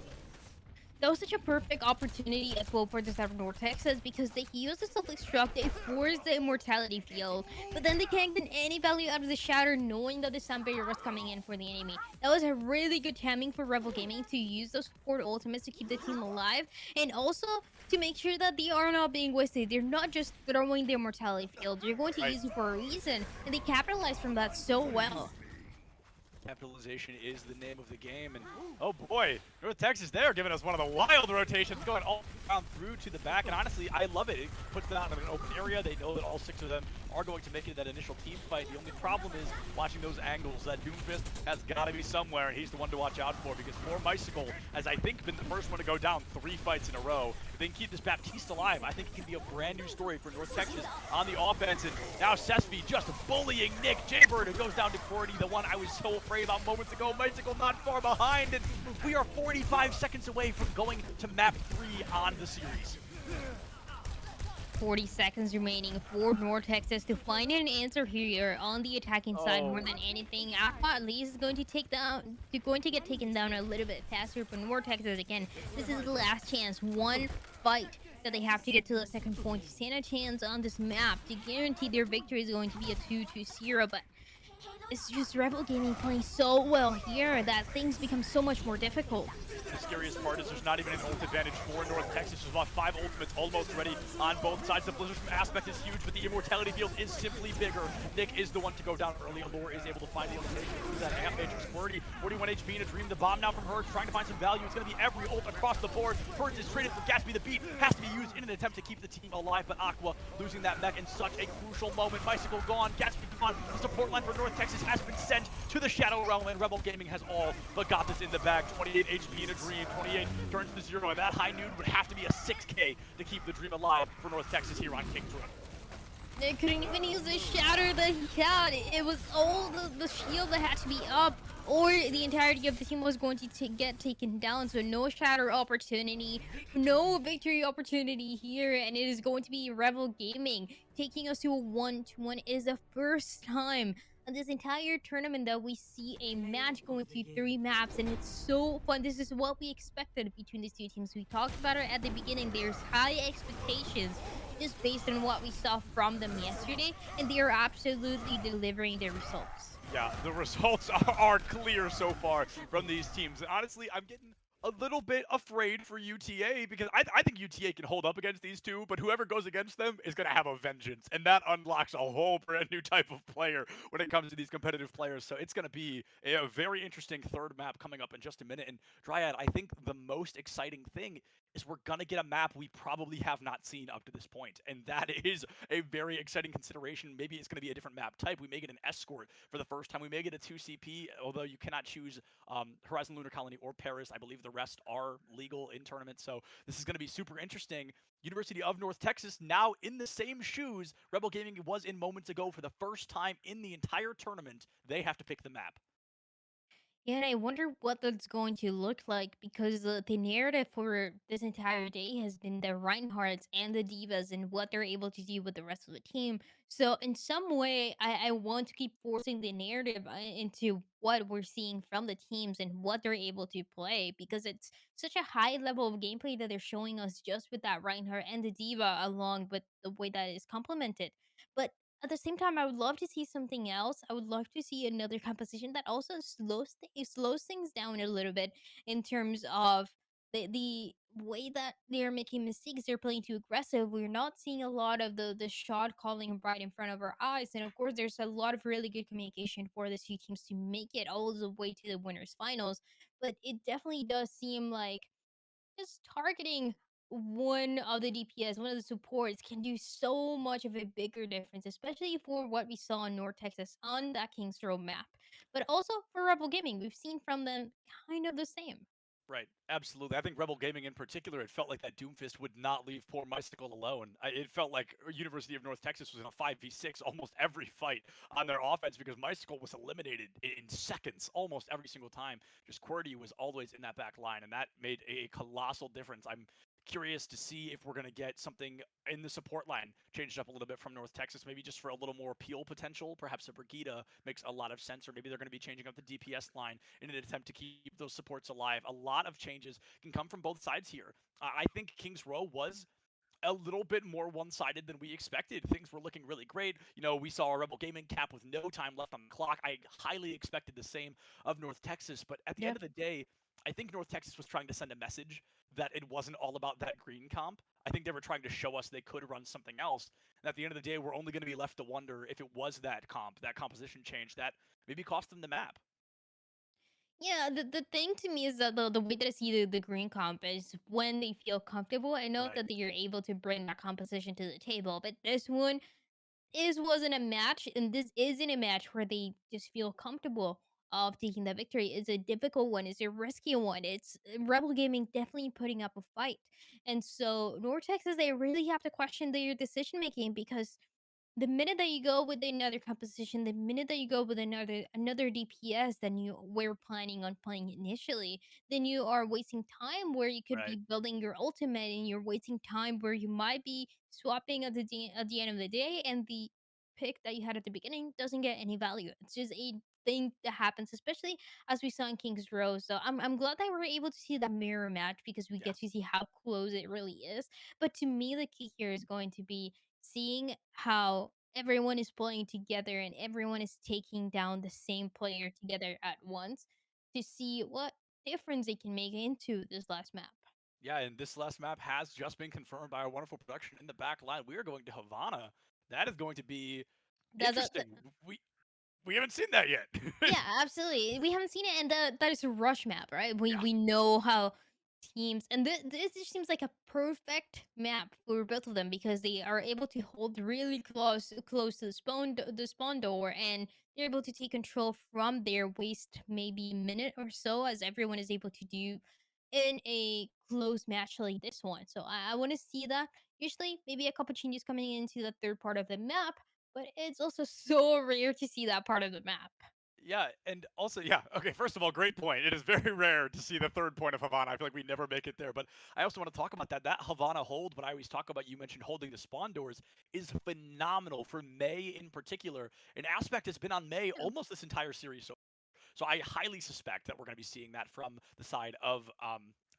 That was such a perfect opportunity as well for the side of North Texas because they used the self-destruct, they forced the Immortality Field, but then they can't get any value out of the Shatter knowing that the Sun Barrier was coming in for the enemy. That was a really good timing for Rebel Gaming to use those support ultimates to keep the team alive and also to make sure that they are not being wasted. They're not just throwing the Immortality Field, they're going to use it for a reason, and they capitalized from that so well. Capitalization is the name of the game, and oh boy, North Texas, they're giving us one of the wild rotations going all around through to the back, and honestly, I love it. It puts them out in an open area. They know that all 6 of them are going to make it that initial team fight. The only problem is watching those angles. That Doomfist has got to be somewhere, and he's the one to watch out for because poor Bicycle has, I think, been the first one to go down 3 fights in a row. If they can keep this Baptiste alive, I think it can be a brand new story for North Texas on the offense, and now Sespi just bullying Nick Jaybird, who goes down to 40, the one I was so afraid about moments ago. Bicycle not far behind, and we are 45 seconds away from going to map 3 on the series. 40 seconds remaining for North Texas to find an answer here on the attacking side more than anything. Aqua at least is going to get taken down a little bit faster, but North Texas, again, this is the last chance. One fight that they have to get to the second point to stand a chance on this map to guarantee their victory is going to be a 2-0, but it's just Rebel Gaming playing so well here that things become so much more difficult. The scariest part is there's not even an ult advantage for North Texas. There's about 5 ultimates almost ready on both sides. The Blizzard aspect is huge, but the Immortality Field is simply bigger. Nick is the one to go down early. Allure is able to find the elimination through that amp matrix. 41 HP and a dream. The bomb now from Hurts, trying to find some value. It's going to be every ult across the board. Hurts is traded for Gatsby. The beat has to be used in an attempt to keep the team alive, but Aqua losing that mech in such a crucial moment. Bicycle gone, Gatsby gone. The support line for North Texas has been sent to the Shadow Realm, and Rebel Gaming has all but got this in the bag. 28 HP in a dream. 28 turns to 0, and that high noon would have to be a 6K to keep the dream alive for North Texas here on King's Row. They couldn't even use the Shatter that he had. It was all the shield that had to be up, or the entirety of the team was going to get taken down. So no Shatter opportunity, no victory opportunity here, and it is going to be Rebel Gaming taking us to a 1-1. It is the first time on this entire tournament that we see a match going to 3 maps, and it's so fun. This is what we expected between these 2 teams. We talked about it at the beginning. There's high expectations just based on what we saw from them yesterday, and they are absolutely delivering their results. Yeah, the results are clear so far from these teams. And honestly, I'm getting a little bit afraid for UTA because I think UTA can hold up against these 2, but whoever goes against them is going to have a vengeance, and that unlocks a whole brand new type of player when it comes to these competitive players. So it's going to be a very interesting 3rd map coming up in just a minute. And Dryad, I think the most exciting thing is we're going to get a map we probably have not seen up to this point, and that is a very exciting consideration. Maybe it's going to be a different map type. We may get an escort for the first time. We may get a 2CP, although you cannot choose Horizon Lunar Colony or Paris. I believe the rest are legal in tournaments, so this is going to be super interesting. University of North Texas now in the same shoes Rebel Gaming was in moments ago. For the first time in the entire tournament, they have to pick the map. And I wonder what that's going to look like because the narrative for this entire day has been the Reinhardts and the Divas and what they're able to do with the rest of the team. So, in some way, I want to keep forcing the narrative into what we're seeing from the teams and what they're able to play because it's such a high level of gameplay that they're showing us just with that Reinhardt and the Diva, along with the way that is complemented. But at the same time, I would love to see something else. I would love to see another composition that also slows things down a little bit in terms of the way that they're making mistakes. They're playing too aggressive. We're not seeing a lot of the shot calling right in front of our eyes. And of course, there's a lot of really good communication for the two teams to make it all the way to the winners finals. But it definitely does seem like just targeting one of the DPS, one of the supports, can do so much of a bigger difference, especially for what we saw in North Texas on that Kings Row map. But also for Rebel Gaming, we've seen from them kind of the same. Right, absolutely. I think Rebel Gaming in particular, it felt like that Doomfist would not leave poor Mystical alone. It felt like University of North Texas was in a 5v6 almost every fight on their offense because Mystical was eliminated in seconds almost every single time. Just QWERTY was always in that back line, and that made a colossal difference. I'm curious to see if we're going to get something in the support line changed up a little bit from North Texas, maybe just for a little more peel potential. Perhaps a Brigida makes a lot of sense, or maybe they're going to be changing up the DPS line in an attempt to keep those supports alive. A lot of changes can come from both sides here. I think Kings Row was a little bit more one-sided than we expected. Things were looking really great. You know, we saw a Rebel Gaming cap with no time left on the clock. I highly expected the same of North Texas, but at the end of the day, I think North Texas was trying to send a message that it wasn't all about that green comp. I think they were trying to show us they could run something else. And at the end of the day, we're only going to be left to wonder if it was that comp, that composition change that maybe cost them the map. Yeah, the thing to me is that the way that I see the green comp is when they feel comfortable. I know Right. that you're able to bring that composition to the table, but this one wasn't a match, and this isn't a match where they just feel comfortable of taking the victory. It's a difficult one. It's a risky one. It's Rebel Gaming definitely putting up a fight, and so North Texas they really have to question their decision making because the minute that you go with another composition, the minute that you go with another DPS than you were planning on playing initially, then you are wasting time where you could be Right. building your ultimate, and you're wasting time where you might be swapping at the end of the day, and the pick that you had at the beginning doesn't get any value. It's just a thing that happens, especially as we saw in Kings Row. So I'm glad that we're able to see that mirror match because we Yeah. get to see how close it really is. But to me, the key here is going to be seeing how everyone is playing together and everyone is taking down the same player together at once to see what difference they can make into this last map. Yeah, and this last map has just been confirmed by our wonderful production in the back line. We are going to Havana. That is going to be The interesting. We haven't seen that yet. Yeah, absolutely. We haven't seen it, and that is a rush map, right? We Yeah. we know how teams, and this just seems like a perfect map for both of them because they are able to hold really close to the spawn door, and they're able to take control from there, waste maybe a minute or so, as everyone is able to do in a close match like this one. So I want to see that. Usually, maybe a couple changes coming into the third part of the map, but it's also so rare to see that part of the map. Yeah, and also, yeah, okay, first of all, great point. It is very rare to see the third point of Havana. I feel like we never make it there. But I also want to talk about that. That Havana hold, when I always talk about, you mentioned holding the spawn doors, is phenomenal for May in particular. An aspect has been on May almost this entire series. So I highly suspect that we're going to be seeing that from the side of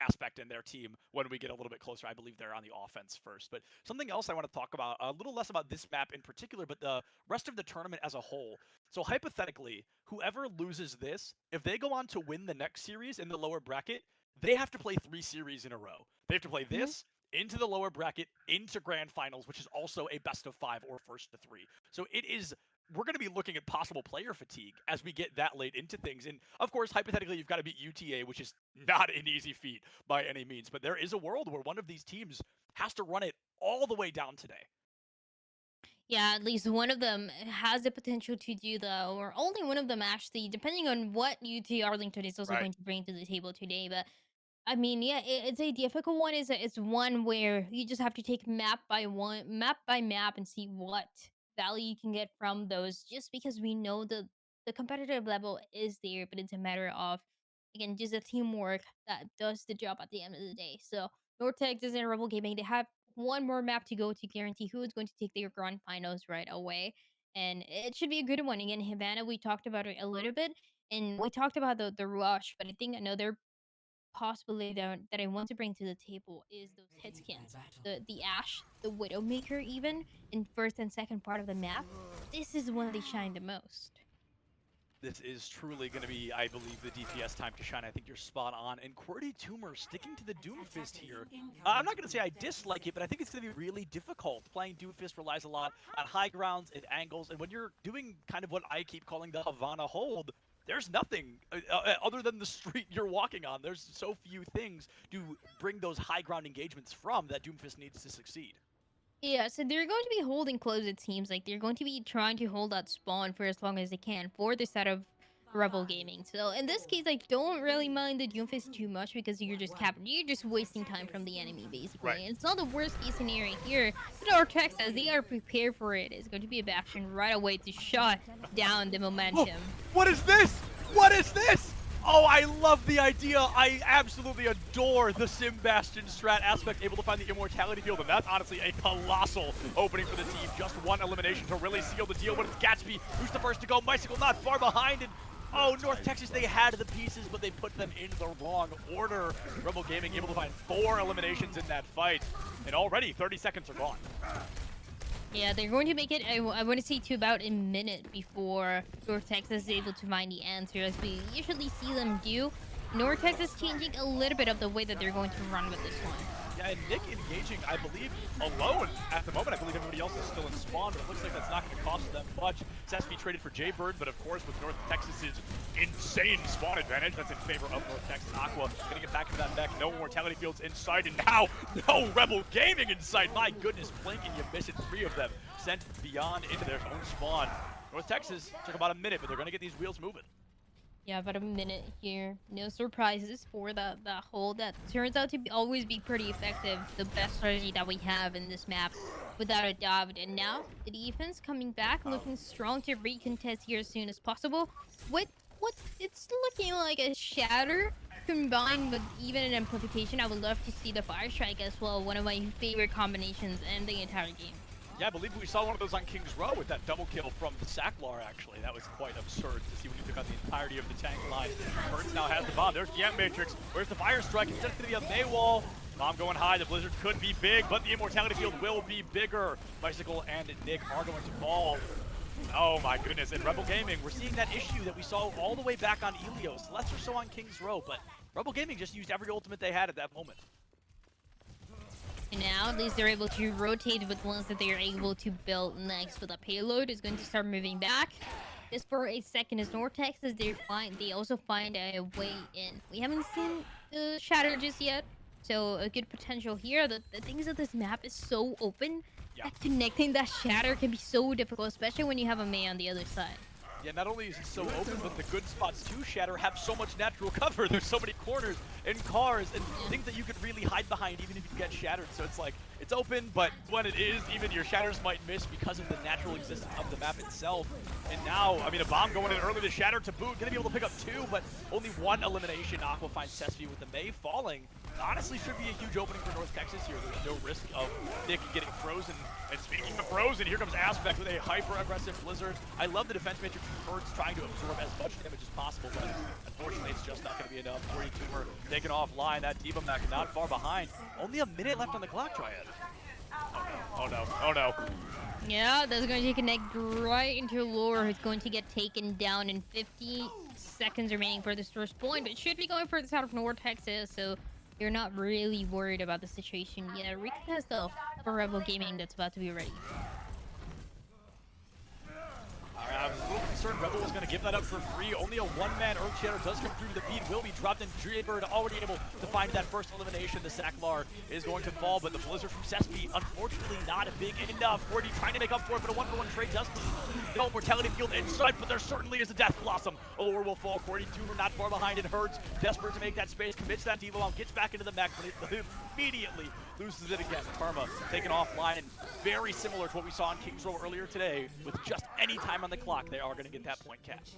Aspect and their team when we get a little bit closer. I believe they're on the offense first. But something else I want to talk about, a little less about this map in particular, but the rest of the tournament as a whole. So hypothetically, whoever loses this, if they go on to win the next series in the lower bracket, they have to play 3 series in a row. They have to play this into the lower bracket, into grand finals, which is also a best of 5 or first to 3. So it is we're going to be looking at possible player fatigue as we get that late into things. And of course, hypothetically, you've got to beat UTA, which is not an easy feat by any means. But there is a world where one of these teams has to run it all the way down today. Yeah, at least one of them has the potential to do that, or only one of them actually, depending on what UT Arlington is also Right. going to bring to the table today. But I mean, yeah, it's a difficult one. It's one where you just have to take map by map, and see what value you can get from those. Just because we know the the competitive level is there, but it's a matter of, again, just a teamwork that does the job at the end of the day. So North Texas and Rebel Gaming, they have one more map to go to guarantee who is going to take their grand finals right away. And it should be a good one. Again, Havana, we talked about it a little bit, and we talked about the rush, but I think another possibility that I want to bring to the table is those hit skins. The Ash, the Widowmaker even, in first and second part of the map. This is when they shine the most. This is truly going to be, I believe, the DPS time to shine. I think you're spot on. And QWERTY Tumor sticking to the Doomfist here. I'm not going to say I dislike it, but I think it's going to be really difficult. Playing Doomfist relies a lot on high grounds and angles. And when you're doing kind of what I keep calling the Havana hold, there's nothing other than the street you're walking on. There's so few things to bring those high ground engagements from that Doomfist needs to succeed. Yeah, so they're going to be holding close, it seems. Like, they're going to be trying to hold that spawn for as long as they can for the set of Rebel Gaming. So, in this case, I don't really mind the Doomfist too much because you're just wasting time from the enemy, basically. Right. And it's not the worst case scenario here. But our tech says they are prepared for it. It's going to be a action right away to shut down the momentum. What is this? What is this? Oh, I love the idea. I absolutely adore the Sim Bastion strat aspect, able to find the Immortality field, and that's honestly a colossal opening for the team. Just one elimination to really seal the deal, but it's Gatsby who's the first to go. Bicycle not far behind, and oh, North Texas, they had the pieces, but they put them in the wrong order. Rebel Gaming able to find 4 eliminations in that fight, and already 30 seconds are gone. Yeah, they're going to make it, I want to say, to about a minute before North Texas is able to find the answer, as we usually see them do. North Texas changing a little bit of the way that they're going to run with this one. Yeah, and Nick engaging, I believe, alone at the moment. I believe everybody else is still in spawn, but it looks like that's not going to cost them much. CECC traded for Jaybird, but of course with North Texas's insane spawn advantage, that's in favor of North Texas. Aqua gonna get back into that mech. No Mortality Fields in sight, and now no Rebel Gaming in sight. My goodness, Blink and you miss it. 3 of them sent beyond into their own spawn. North Texas took about a minute, but they're gonna get these wheels moving. Yeah, about a minute here. No surprises for that hold. That turns out to always be pretty effective. The best strategy that we have in this map, without a doubt. And now, the defense coming back, looking strong to recontest here as soon as possible. What it's looking like a Shatter combined with even an Amplification. I would love to see the Fire Strike as well. One of my favorite combinations in the entire game. Yeah, I believe we saw one of those on King's Row with that double kill from the Sacklar, actually. That was quite absurd to see when you took out the entirety of the tank line. Hertz now has the bomb. There's the Ant Matrix. Where's the Fire Strike? Instead it's going to be a Maywall. Bomb going high. The Blizzard could be big, but the Immortality Field will be bigger. Bicycle and Nick are going to fall. Oh my goodness, in Rebel Gaming, we're seeing that issue that we saw all the way back on Ilios. Less or so on King's Row, but Rebel Gaming just used every ultimate they had at that moment. And now, at least they're able to rotate with ones that they are able to build next. With a payload is going to start moving back. Just for a second, as North Texas, they also find a way in. We haven't seen the Shatter just yet, so a good potential here. The thing is that this map is so open that connecting that Shatter can be so difficult, especially when you have a Mei on the other side. Yeah, not only is it so open, but the good spots to Shatter have so much natural cover. There's so many corners and cars and things that you could really hide behind even if you get shattered. So it's like, it's open, but when it is, even your shatters might miss because of the natural existence of the map itself. And now, I mean, a bomb going in early to Shatter to boot. Gonna be able to pick up 2, but only 1 elimination. Aqua finds CECC with the Mei falling. Honestly, should be a huge opening for North Texas here. There's no risk of Nick getting frozen. And speaking of frozen, here comes Aspect with a hyper-aggressive Blizzard. I love the defense matrix from Hertz trying to absorb as much damage as possible, but unfortunately, it's just not going to be enough. QWERTY Tumor taken offline. That D.Va mech not far behind. Only a minute left on the clock, Triad. Oh no, oh no, oh no. Yeah, that's going to connect right into Lure, who's going to get taken down in 50 seconds remaining for this first point, but should be going for the side of North Texas, so you're not really worried about the situation yet. Recontest though for Rebel Gaming that's about to be ready. I was a little concerned Rebel was going to give that up for free. Only a one-man Earth Shatter does come through. The beat will be dropped, and Jaybird already able to find that first elimination. The Sacklar is going to fall, but the Blizzard from CECC, unfortunately, not big enough. QWERTY trying to make up for it, but a one-for-one trade does no Mortality Field in sight, but there certainly is a Death Blossom. Allure will fall. QWERTY Tumor not far behind, and Hertz desperate to make that space, commits that D.Va bomb, gets back into the mech, but it immediately loses it again. Karma taken offline, and very similar to what we saw on King's Row earlier today. With just any time on the clock, they are going to get that point catch.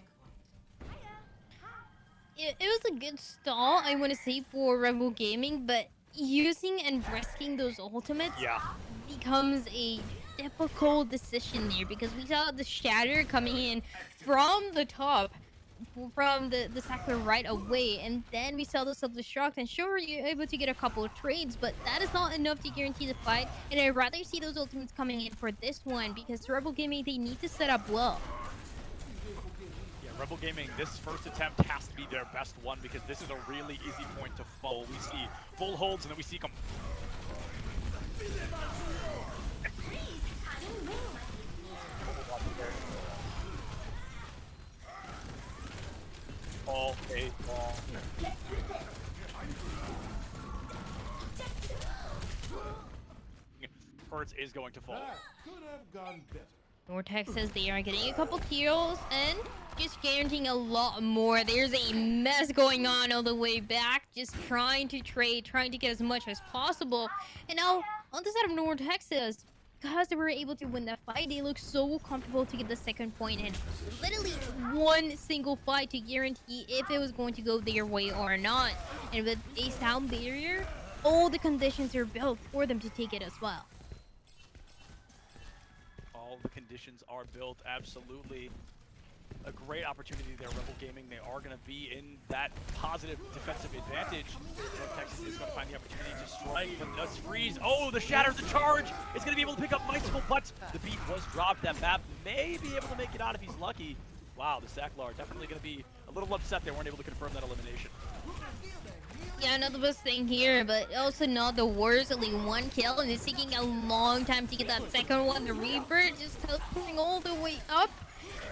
it was a good stall, I want to say, for Rebel Gaming, but using and risking those ultimates Yeah. becomes a difficult decision there because we saw the shatter coming in from the top, from the sector right away, and then we saw the self-destruct, and sure, you're able to get a couple of trades, but that is not enough to guarantee the fight, and I'd rather see those ultimates coming in for this one because Rebel Gaming, they need to set up well. Yeah, Rebel Gaming, this first attempt has to be their best one because this is a really easy point to fall. We see full holds and then we see all day long. Hurts is going to fall. Could have gone better. Vortex says they are getting a couple kills and just guaranteeing a lot more. There's a mess going on all the way back, just trying to trade, trying to get as much as possible. And now, on the side of North Texas, because they were able to win that fight, they look so comfortable to get the second point in. Literally one single fight to guarantee if it was going to go their way or not. And with a sound barrier, all the conditions are built for them to take it as well. All the conditions are built, absolutely. A great opportunity there, Rebel Gaming. They are going to be in that positive defensive advantage. North Texas is going to find the opportunity to strike, but does freeze. Oh, the shatter, the charge! It's going to be able to pick up Mitesful, but the beat was dropped. That map may be able to make it out if he's lucky. Wow, the Sacklar definitely going to be a little upset they weren't able to confirm that elimination. Yeah, not the best thing here, but also not the worst. Only one kill, and it's taking a long time to get that second one. The Reaper just teleporting all the way up.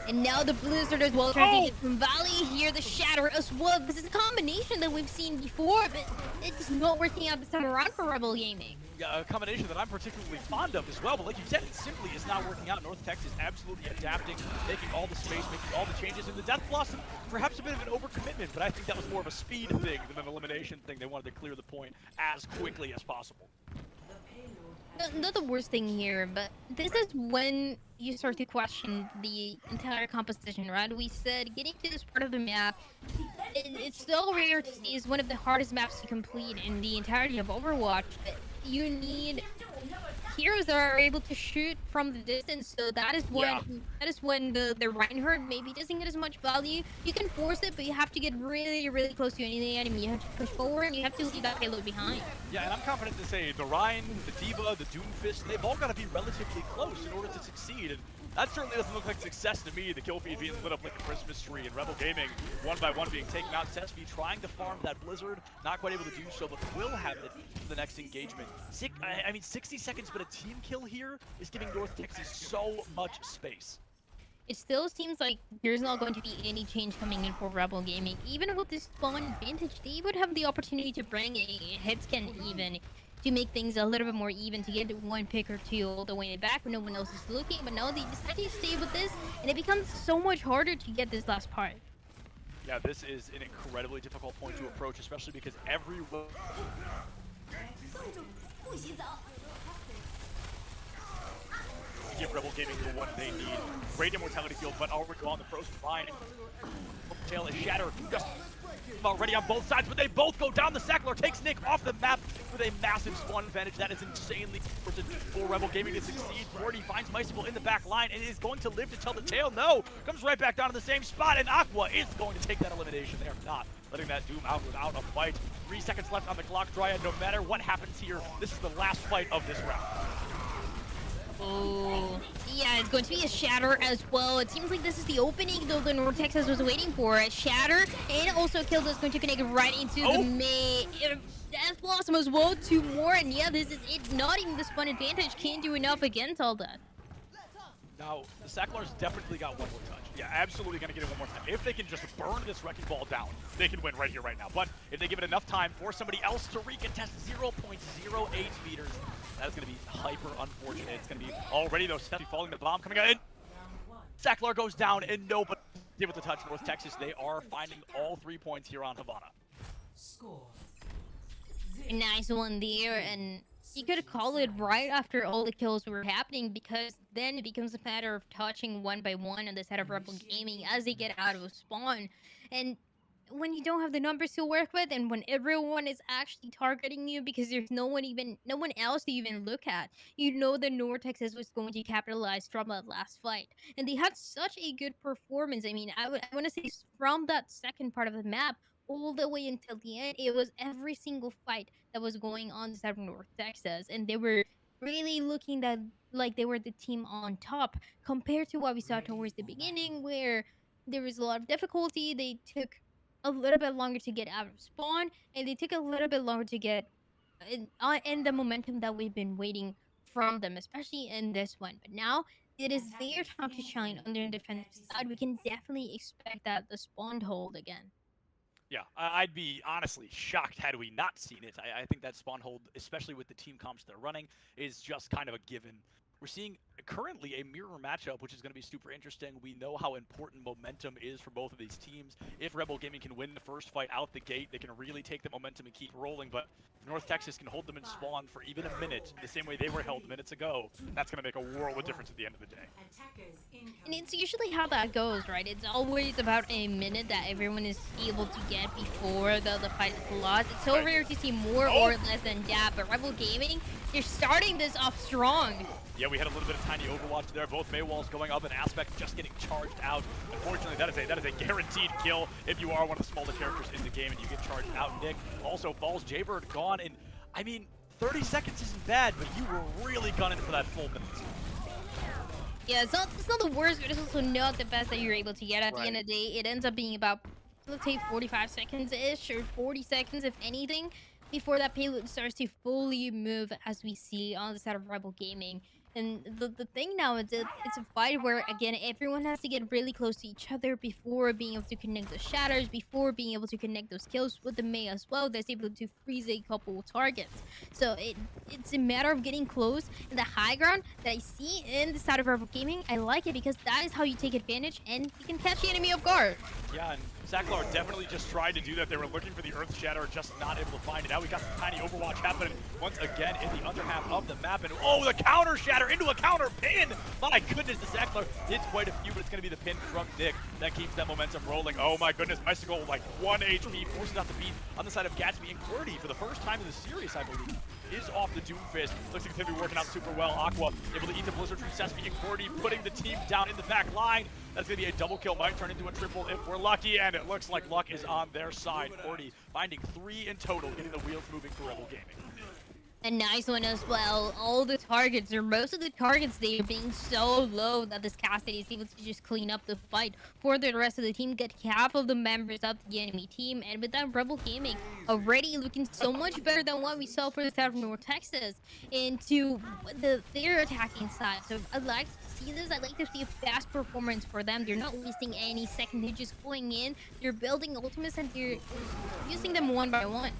And now the Blizzard as well trying to get from Valley. Here the Shatter as well. This is a combination that we've seen before, but it's not working out this time around for Rebel Gaming. Yeah, a combination that I'm particularly fond of as well, but like you said, it simply is not working out. North Texas absolutely adapting, making all the space, making all the changes, and the Death Blossom, perhaps a bit of an overcommitment, but I think that was more of a speed thing than an elimination thing. They wanted to clear the point as quickly as possible. Not the worst thing here, but this is when you start to question the entire composition, right? We said getting to this part of the map, it's so rare to see is one of the hardest maps to complete in the entirety of Overwatch. You need heroes that are able to shoot from the distance, so that is when the Reinhardt maybe doesn't get as much value. You can force it, but you have to get really close to any enemy. You have to push forward, and you have to leave that payload behind. Yeah, and I'm confident to say the Rhine, the D.Va, the Doomfist, they've all got to be relatively close in order to succeed. And that certainly doesn't look like success to me. The kill feed being lit up like a Christmas tree, and Rebel Gaming, one by one, being taken out. Sesvi trying to farm that Blizzard, not quite able to do so, but will have it for the next engagement. I mean, 60 seconds, but a team kill here is giving North Texas so much space. It still seems like there's not going to be any change coming in for Rebel Gaming. Even with this spawn advantage, they would have the opportunity to bring a hit scan even to make things a little bit more even, to get one pick or two all the way back when no one else is looking. But now they decide to stay with this, and it becomes so much harder to get this last part. Yeah, this is an incredibly difficult point to approach, especially because everyone... Give Rebel Gaming the one they need. Great immortality field, but already on the pros line. Tail is Shatter just already on both sides, but they both go down. The Sackler takes Nick off the map with a massive spawn advantage. That is insanely important for Rebel Gaming to succeed. Morty finds Mitesful in the back line and is going to live to tell the tale. No, comes right back down to the same spot, and Aqua is going to take that elimination. They are not letting that Doom out without a fight. 3 seconds left on the clock, Dryad. No matter what happens here, this is the last fight of this round. Oh, yeah, it's going to be a Shatter as well. It seems like this is the opening though that North Texas was waiting for. A Shatter and also Kill is going to connect right into the main. Death Blossom as well, 2 more, and yeah, this is it. Not even the spawn advantage can't do enough against all that. Now, the Sacklar's definitely got one more touch. Yeah, absolutely going to get it one more time. If they can just burn this Wrecking Ball down, they can win right here, right now. But if they give it enough time for somebody else to recontest 0.08 meters, that is going to be hyper unfortunate. It's going to be already, though, Steffi falling the bomb coming in. Sacklar goes down, and nobody able to touch North Texas. They are finding all 3 points here on Havana. Nice one there, and you could call it right after all the kills were happening, because then it becomes a matter of touching one by one on the side of Rebel Gaming as they get out of spawn. And when you don't have the numbers to work with, and when everyone is actually targeting you because there's no one else to even look at, you know that North Texas was going to capitalize from that last fight, and they had such a good performance. I mean, I want to say from that second part of the map all the way until the end, it was every single fight that was going on inside of North Texas, and they were really looking that like they were the team on top compared to what we saw towards the beginning, where there was a lot of difficulty. They took a little bit longer to get out of spawn, and they took a little bit longer to get in the momentum that we've been waiting from them, especially in this one. But now it is their time to shine on their defensive side. We can definitely expect that the spawn to hold again. Yeah, I'd be honestly shocked had we not seen it. I think that spawn hold, especially with the team comps they're running, is just kind of a given. We're seeing currently a mirror matchup, which is going to be super interesting. We know how important momentum is for both of these teams. If Rebel Gaming can win the first fight out the gate, they can really take the momentum and keep rolling. But if North Texas can hold them in spawn for even a minute, the same way they were held minutes ago, that's going to make a world of difference at the end of the day. And it's usually how that goes, right? It's always about a minute that everyone is able to get before the fight is lost. It's so rare to see more or less than that, but Rebel Gaming, they're starting this off strong. Yeah, we had a little bit of tiny Overwatch there. Both Maywalls going up, and Aspect just getting charged out. Unfortunately, that is a guaranteed kill if you are one of the smaller characters in the game and you get charged out. Nick also falls. Jaybird gone, and I mean, 30 seconds isn't bad, but you were really gunning for that full minute. Yeah, it's not the worst, but it's also not the best that you're able to get at the end of the day. It ends up being about, let's say, 45 seconds-ish, or 40 seconds, if anything, before that payload starts to fully move, as we see on the side of Rebel Gaming. And the thing now is it's a fight where, again, everyone has to get really close to each other before being able to connect the shatters, before being able to connect those kills with the Mei as well, that's able to freeze a couple targets. So it's a matter of getting close. And the high ground that I see in the side of Rebel Gaming, I like it because that is how you take advantage and you can catch the enemy off guard. Yeah, and Sacklar definitely just tried to do that. They were looking for the Earth Shatter, just not able to find it. Now we got some tiny Overwatch happening once again in the other half of the map. And oh, the counter Shatter into a counter pin! My goodness, the Sacklar hits quite a few, but it's going to be the pin from Nick that keeps that momentum rolling. Oh my goodness, Bicycle, like 1 HP, forces out the beat on the side of Gatsby, and Qwerty, for the first time in the series, I believe, is off the Doomfist. Looks like it's going to be working out super well. Aqua able to eat the Blizzard from Sesame, and Qwerty putting the team down in the back line. That's going to be a double kill, might turn into a triple if we're lucky, and it looks like luck is on their side. Qwerty finding 3 in total, getting the wheels moving for Rebel Gaming. A nice one as well. All the targets, or most of the targets, they are being so low that this Cassidy is able to just clean up the fight for the rest of the team, get half of the members of the enemy team, and with that, Rebel Gaming already looking so much better than what we saw for the side of North Texas into their attacking side. So I'd like to see this. I'd like to see a fast performance for them. They're not wasting any second. They're just going in. They're building ultimates, and they're using them one by one.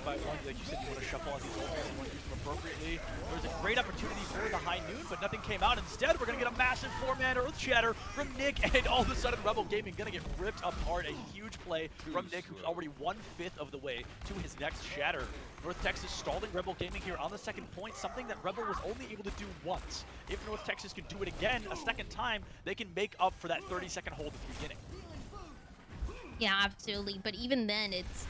Like you said, you want to shuffle out these ultimates, you want to use them appropriately. There was a great opportunity for the high noon, but nothing came out. Instead, we're going to get a massive 4-man Earth Shatter from Nick, and all of a sudden, Rebel Gaming going to get ripped apart. A huge play from Nick, who's already 1/5 of the way to his next Shatter. North Texas stalling Rebel Gaming here on the second point, something that Rebel was only able to do once. If North Texas can do it again a second time, they can make up for that 30-second hold at the beginning. Yeah, absolutely. But even then, it's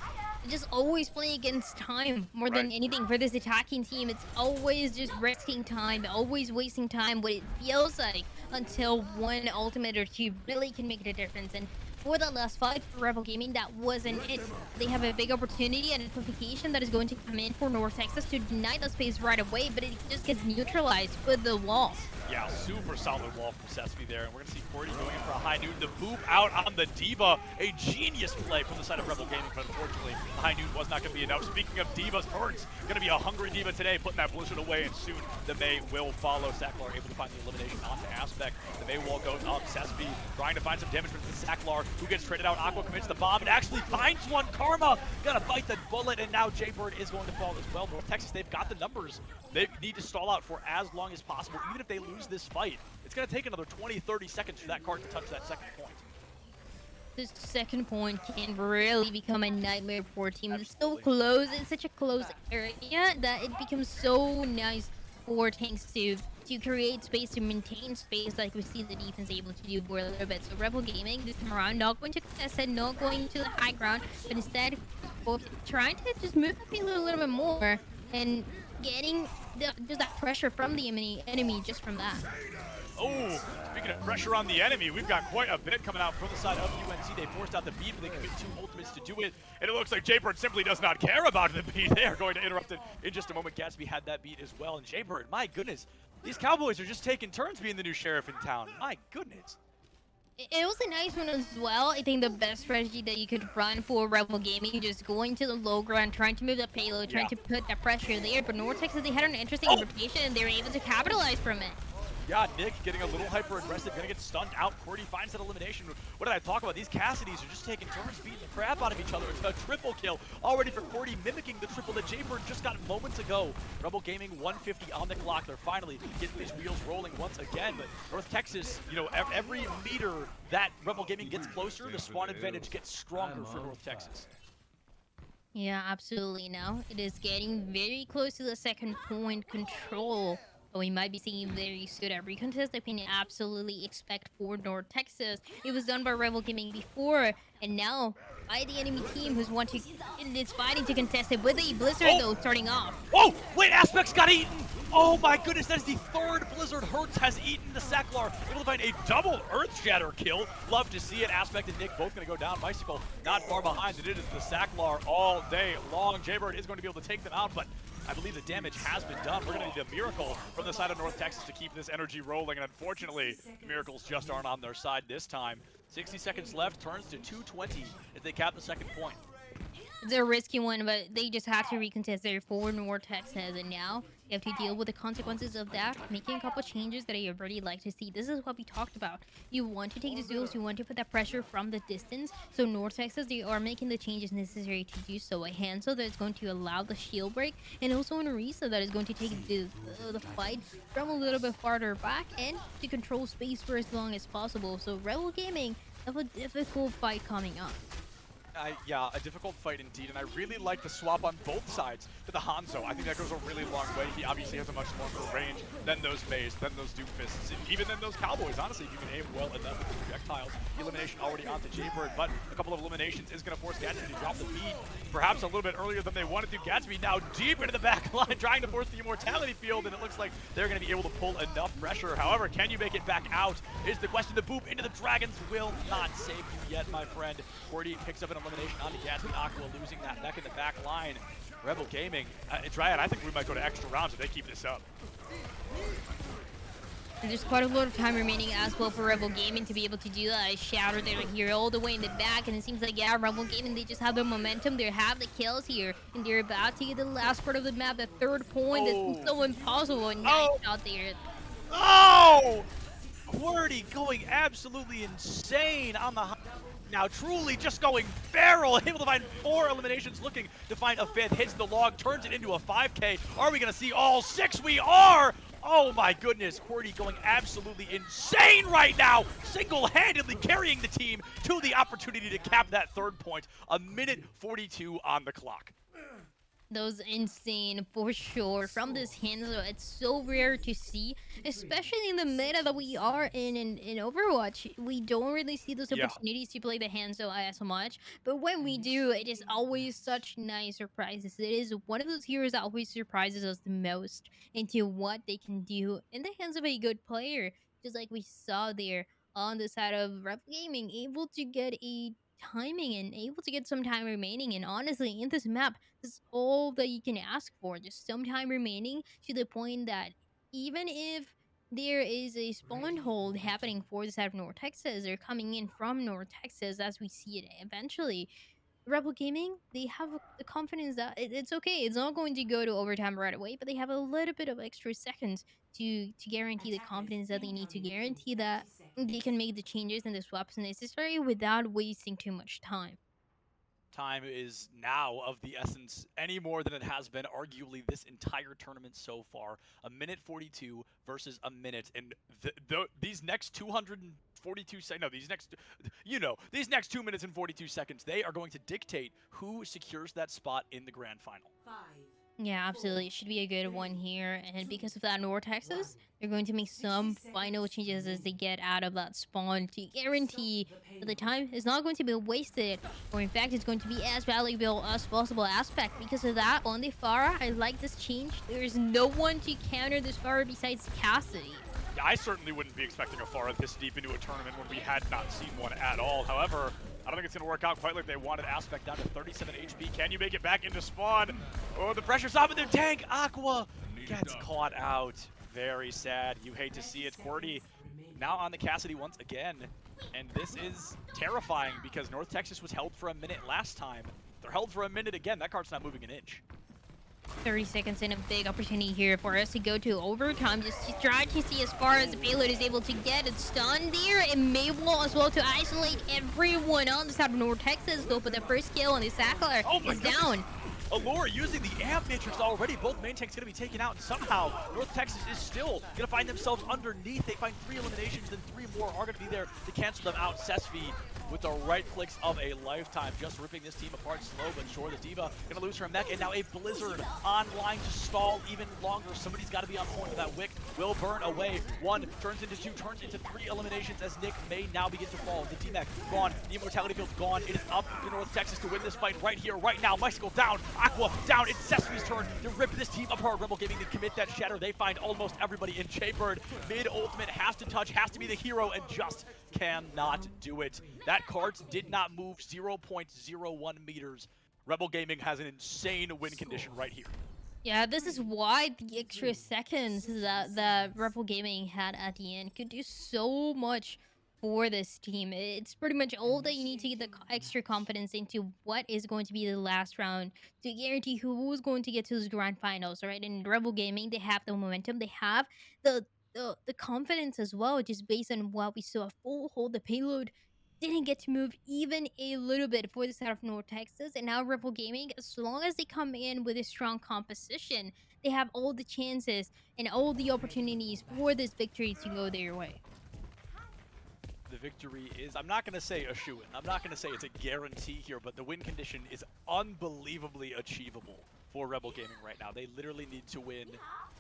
just always playing against time more than anything for this attacking team. It's always just risking time, always wasting time, what it feels like, until one ultimate or two really can make a difference. And for the last fight for Rebel Gaming, that wasn't it. They have a big opportunity and amplification that is going to come in for North Texas to deny the space right away, but it just gets neutralized with the wall. Yeah, super solid wall from Sesame there, and we're going to see Qwerty going in for a high noon. The boop out on the Diva, a genius play from the side of Rebel Gaming, but unfortunately, the high noon was not going to be enough. Speaking of Divas, Burns going to be a hungry Diva today, putting that Blizzard away, and soon the Mei will follow. Sacklar able to find the elimination onto Aspect. The Mei wall goes up. Sesame trying to find some damage from Sacklar, who gets traded out. Aqua commits the bomb and actually finds one. Karma going to bite the bullet, and now Jaybird is going to fall as well. North Texas, they've got the numbers. They need to stall out for as long as possible, even if they lose this fight. It's going to take another 20-30 seconds for that card to touch that second point. This second point can really become a nightmare for a team. It's so close. It's such a close area that it becomes so nice for tanks to create space, to maintain space, like we see the defense able to do for a little bit. So Rebel Gaming this time around not going to contest it, not going to the high ground, but instead trying to just move the field a little bit more and getting just that pressure from the enemy just from that. Oh, speaking of pressure on the enemy, we've got quite a bit coming out from the side of UNC. They forced out the beat, but they commit 2 ultimates to do it. And it looks like Jaybird simply does not care about the beat. They are going to interrupt it in just a moment. Gatsby had that beat as well. And Jaybird, my goodness, these Cowboys are just taking turns being the new sheriff in town. My goodness. It was a nice one as well. I think the best strategy that you could run for Rebel Gaming, just going to the low ground, trying to move the payload, trying to put that pressure there. But North Texas, they had an interesting rotation, and they were able to capitalize from it. Yeah, Nick getting a little hyper-aggressive, gonna get stunned out. Cordy finds that elimination. What did I talk about? These Cassidys are just taking turns beating the crap out of each other. It's a triple kill already for Cordy, mimicking the triple that Jaybird just got moments ago. Rebel Gaming 150 on the clock. They're finally getting these wheels rolling once again. But North Texas, you know, every meter that Rebel Gaming gets closer, the spawn advantage gets stronger for North Texas. Yeah, absolutely. Now it is getting very close to the second point control. We might be seeing very soon every contest. I can absolutely expect for North Texas. It was done by Rebel Gaming before, and now by the enemy team who's is fighting to contest it with a Blizzard though starting off. Oh, wait, Aspects got eaten! Oh my goodness, that is the 3rd Blizzard Hertz has eaten the Sacklar. Able to find a double Earth Shatter kill. Love to see it. Aspect and Nick both gonna go down. Bicycle not far behind. It is the Sacklar all day long. Jaybird is going to be able to take them out, but I believe the damage has been done. We're going to need a miracle from the side of North Texas to keep this energy rolling, and unfortunately, the miracles just aren't on their side this time. 60 seconds left, turns to 220 as they cap the second point. It's a risky one, but they just have to recontest their forward North Texas, and now they have to deal with the consequences of that, making a couple changes that I already like to see. This is what we talked about. You want to take the duels, you want to put that pressure from the distance. So North Texas, they are making the changes necessary to do so. A Hanzo that is going to allow the shield break, and also an Orisa that is going to take the fight from a little bit farther back and to control space for as long as possible. So Rebel Gaming have a difficult fight coming up. Yeah, a difficult fight indeed, and I really like the swap on both sides to the Hanzo. I think that goes a really long way. He obviously has a much longer range than those Bays, than those Doomfists, even than those Cowboys. Honestly, if you can aim well enough with the projectiles. Elimination already onto Jaybird, but a couple of eliminations is going to force Gatsby to drop the beat, perhaps a little bit earlier than they wanted to. Gatsby now deep into the back line, trying to force the Immortality field, and it looks like they're going to be able to pull enough pressure. However, can you make it back out is the question. The boop into the Dragons will not save you yet, my friend. Cordy picks up an elimination onto Gatsby. Aqua losing that back in the back line. Rebel Gaming, Dryad, I think we might go to extra rounds if they keep this up. And there's quite a lot of time remaining as well for Rebel Gaming to be able to do that. Shatter there here all the way in the back, and it seems like, yeah, Rebel Gaming, they just have the momentum. They have the kills here, and they're about to get the last part of the map, the 3rd point. That's so impossible, and nice out there. Oh! Quirty going absolutely insane on the now, truly just going feral, able to find 4 eliminations, looking to find a 5th, hits the log, turns it into a 5K. Are we going to see all 6? We are! Oh my goodness, Quirty going absolutely insane right now, single-handedly carrying the team to the opportunity to cap that 3rd point. 1:42 on the clock. Those insane for sure from this Hanzo. It's so rare to see, especially in the meta that we are in Overwatch. We don't really see those opportunities to play the Hanzo as much, but when we do, it is always such nice surprises. It is one of those heroes that always surprises us the most into what they can do in the hands of a good player, just like we saw there on the side of Rep Gaming, able to get a timing and able to get some time remaining. And honestly, in this map, this is all that you can ask for, just some time remaining, to the point that even if there is a spawn hold happening for the side of North Texas, or coming in from North Texas as we see it eventually, Rebel Gaming, they have the confidence that it's okay. It's not going to go to overtime right away, but they have a little bit of extra seconds to guarantee the confidence that they need to guarantee that they can make the changes and the swaps necessary without wasting too much time. Time is now of the essence, any more than it has been arguably this entire tournament so far. 1:42 versus a minute, and these next 242 seconds, no, these next 2 minutes and 42 seconds, they are going to dictate who secures that spot in the grand final. 5, Yeah, absolutely. It should be a good one here. And because of that, North Texas, they're going to make some final changes as they get out of that spawn to guarantee that the time is not going to be wasted, or in fact, it's going to be as valuable as possible aspect. Because of that, on the Farah, I like this change. There is no one to counter this Farah besides Cassidy. Yeah, I certainly wouldn't be expecting a Farah this deep into a tournament when we had not seen one at all. However, I don't think it's going to work out quite like they wanted. Aspect down to 37 HP. Can you make it back into spawn? Oh, the pressure's off of their tank. Aqua gets caught out. Very sad. You hate to see it. QWERTY now on the Cassidy once again. And this is terrifying because North Texas was held for a minute last time. They're held for a minute again. That card's not moving an inch. 30 seconds and a big opportunity here for us to go to overtime, just to try to see as far as the payload is able to get it stunned there, and Mabel as well to isolate everyone on the side of North Texas. Go for the first kill, and the Sackler is down. Allure using the amp matrix already. Both main tanks going to be taken out, and somehow North Texas is still going to find themselves underneath. They find 3 eliminations, then 3 more are going to be there to cancel them out. Sesvi with the right clicks of a lifetime, just ripping this team apart slow but sure. The Diva going to lose her mech, and now a Blizzard online to stall even longer. Somebody's got to be on point of that wick. Will burn away. 1 turns into 2, turns into 3 eliminations as Nick may now begin to fall. The D-Mech gone. The Immortality Field's gone. It is up to North Texas to win this fight right here, right now. Bicycle down. Aqua down. It's Sesame's turn to rip this team apart. Rebel Gaming to commit that shatter. They find almost everybody in Jaybird. Mid-ultimate has to touch, has to be the hero, and just cannot do it. That cart did not move 0.01 meters. Rebel Gaming has an insane win condition right here. Yeah, this is why the extra seconds that Rebel Gaming had at the end could do so much for this team. It's pretty much all that you need to get the extra confidence into what is going to be the last round to guarantee who's going to get to those grand finals, right? And Rebel Gaming, they have the momentum, they have the confidence as well, just based on what we saw. Full hold the payload didn't get to move even a little bit for the side of North Texas, and now Rebel Gaming, as long as they come in with a strong composition, they have all the chances and all the opportunities for this victory to go their way. The victory is, I'm not going to say a shoo-in. I'm not going to say it's a guarantee here, but the win condition is unbelievably achievable for Rebel Gaming right now. They literally need to win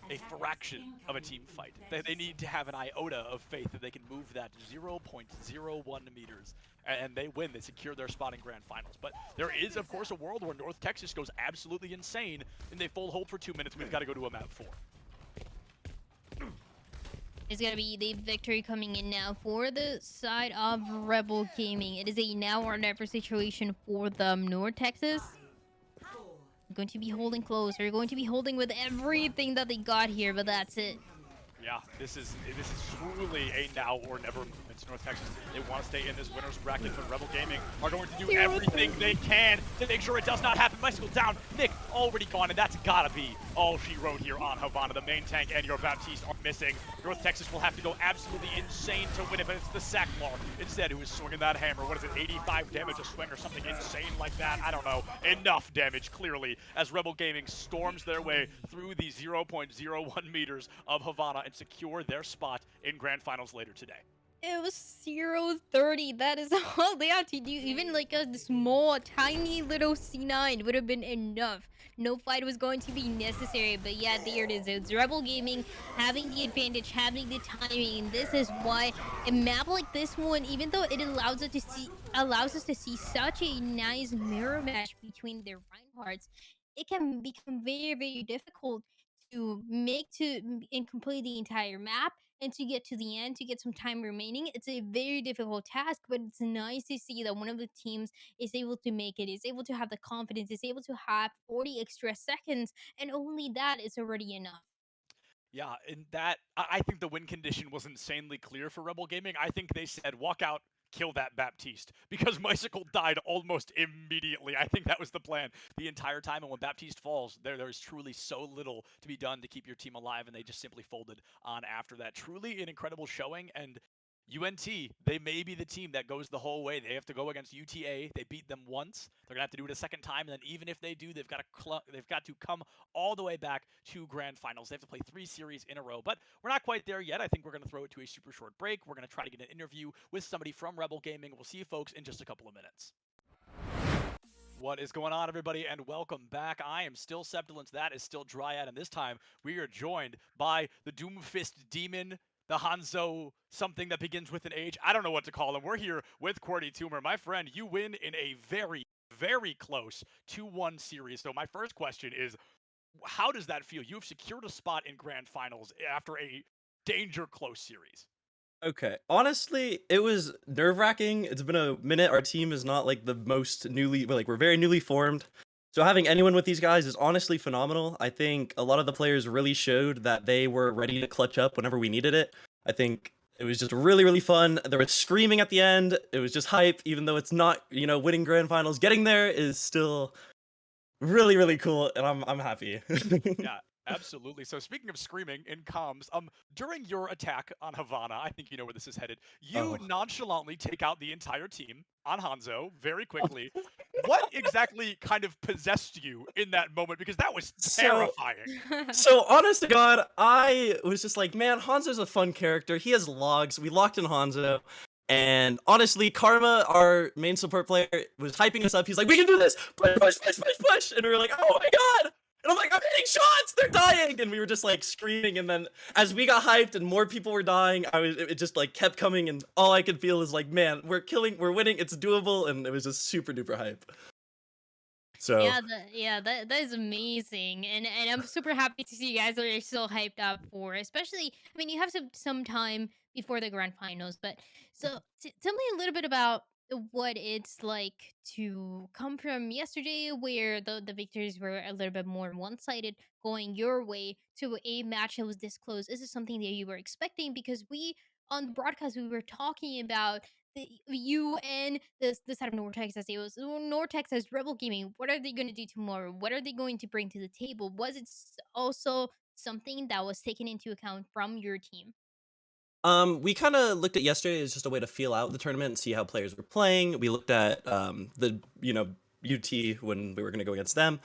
a fraction of a team fight. They need to have an iota of faith that they can move that 0.01 meters. And they win. They secure their spot in grand finals. But there is, of course, a world where North Texas goes absolutely insane and they full hold for 2 minutes. We've got to go to a map 4. It's going to be the victory coming in now for the side of Rebel Gaming. It is a now or never situation for them. North Texas going to be holding close. They're going to be holding with everything that they got here, but that's it. Yeah, this is truly a now or never movement. North Texas, they want to stay in this winner's bracket, but Rebel Gaming are going to do everything they can to make sure it does not happen. Bicycle down, Nick already gone, and that's gotta be all she wrote here on Havana. The main tank and your Baptiste are missing. North Texas will have to go absolutely insane to win it, but it's the Sacklar instead who is swinging that hammer. What is it, 85 damage a swing or something insane like that? I don't know. Enough damage, clearly, as Rebel Gaming storms their way through the 0.01 meters of Havana and secure their spot in grand finals later today. It was 0-30. That is all they had to do. Even like a small, tiny little C9 would have been enough. No fight was going to be necessary. But yeah, there it is. It's Rebel Gaming having the advantage, having the timing. This is why a map like this one, even though it allows us to see such a nice mirror match between their Reinhardts, it can become very, very difficult to and complete the entire map and to get to the end, to get some time remaining. It's a very difficult task, but it's nice to see that one of the teams is able to make it, is able to have the confidence, is able to have 40 extra seconds, and only that is already enough. Yeah, and that, I think the win condition was insanely clear for Rebel Gaming. I think they said, walk out, kill that Baptiste, because Bicycle died almost immediately. I think that was the plan the entire time, and when Baptiste falls, there's truly so little to be done to keep your team alive, and they just simply folded on after that. Truly an incredible showing, and UNT, they may be the team that goes the whole way. They have to go against UTA. They beat them once. They're gonna have to do it a second time, and then even if they do, they've got to come all the way back to grand finals. They have to play 3 series in a row, but we're not quite there yet. I think we're gonna throw it to a super short break. We're gonna try to get an interview with somebody from Rebel Gaming. We'll see you folks in just a couple of minutes. What is going on, everybody, and welcome back. I am still Septilence, that is still Dryad, and this time we are joined by the Doomfist Demon, the Hanzo something that begins with an H. I don't know what to call him. We're here with Cordy Toomer. My friend, you win in a very, very close 2-1 series. So my first question is, how does that feel? You have secured a spot in Grand Finals after a danger close series. Okay. Honestly, it was nerve-wracking. It's been a minute. Our team is not like the most we're very newly formed. So having anyone with these guys is honestly phenomenal. I think a lot of the players really showed that they were ready to clutch up whenever we needed it. I think it was just really, really fun. There was screaming at the end. It was just hype, even though it's not, winning grand finals. Getting there is still really, really cool, and I'm happy. Yeah, absolutely. So speaking of screaming in comms, during your attack on Havana, I think you know where this is headed. You Oh. nonchalantly take out the entire team on Hanzo very quickly. What exactly kind of possessed you in that moment? Because that was terrifying. So honest to God, I was just like, man, Hanzo's a fun character. He has logs. We locked in Hanzo. And honestly, Karma, our main support player, was hyping us up. He's like, we can do this! Push, push, push, push, push! And we were like, oh my god! And I'm like, I'm hitting shots! They're dying! And we were just like screaming. And then as we got hyped and more people were dying, it just like kept coming. And all I could feel is like, man, we're winning, it's doable. And it was just super duper hype. So Yeah, that is amazing, and I'm super happy to see you guys are so hyped up for, especially. I mean, you have some time before the grand finals, but so tell me a little bit about what it's like to come from yesterday, where the victories were a little bit more one sided, going your way, to a match that was this close. Is this something that you were expecting? Because we on the broadcast we were talking about you and the side of North Texas. It was North Texas Rebel Gaming. What are they going to do tomorrow? What are they going to bring to the table? Was it also something that was taken into account from your team? We kind of looked at yesterday as just a way to feel out the tournament and see how players were playing. We looked at the UT when we were going to go against them.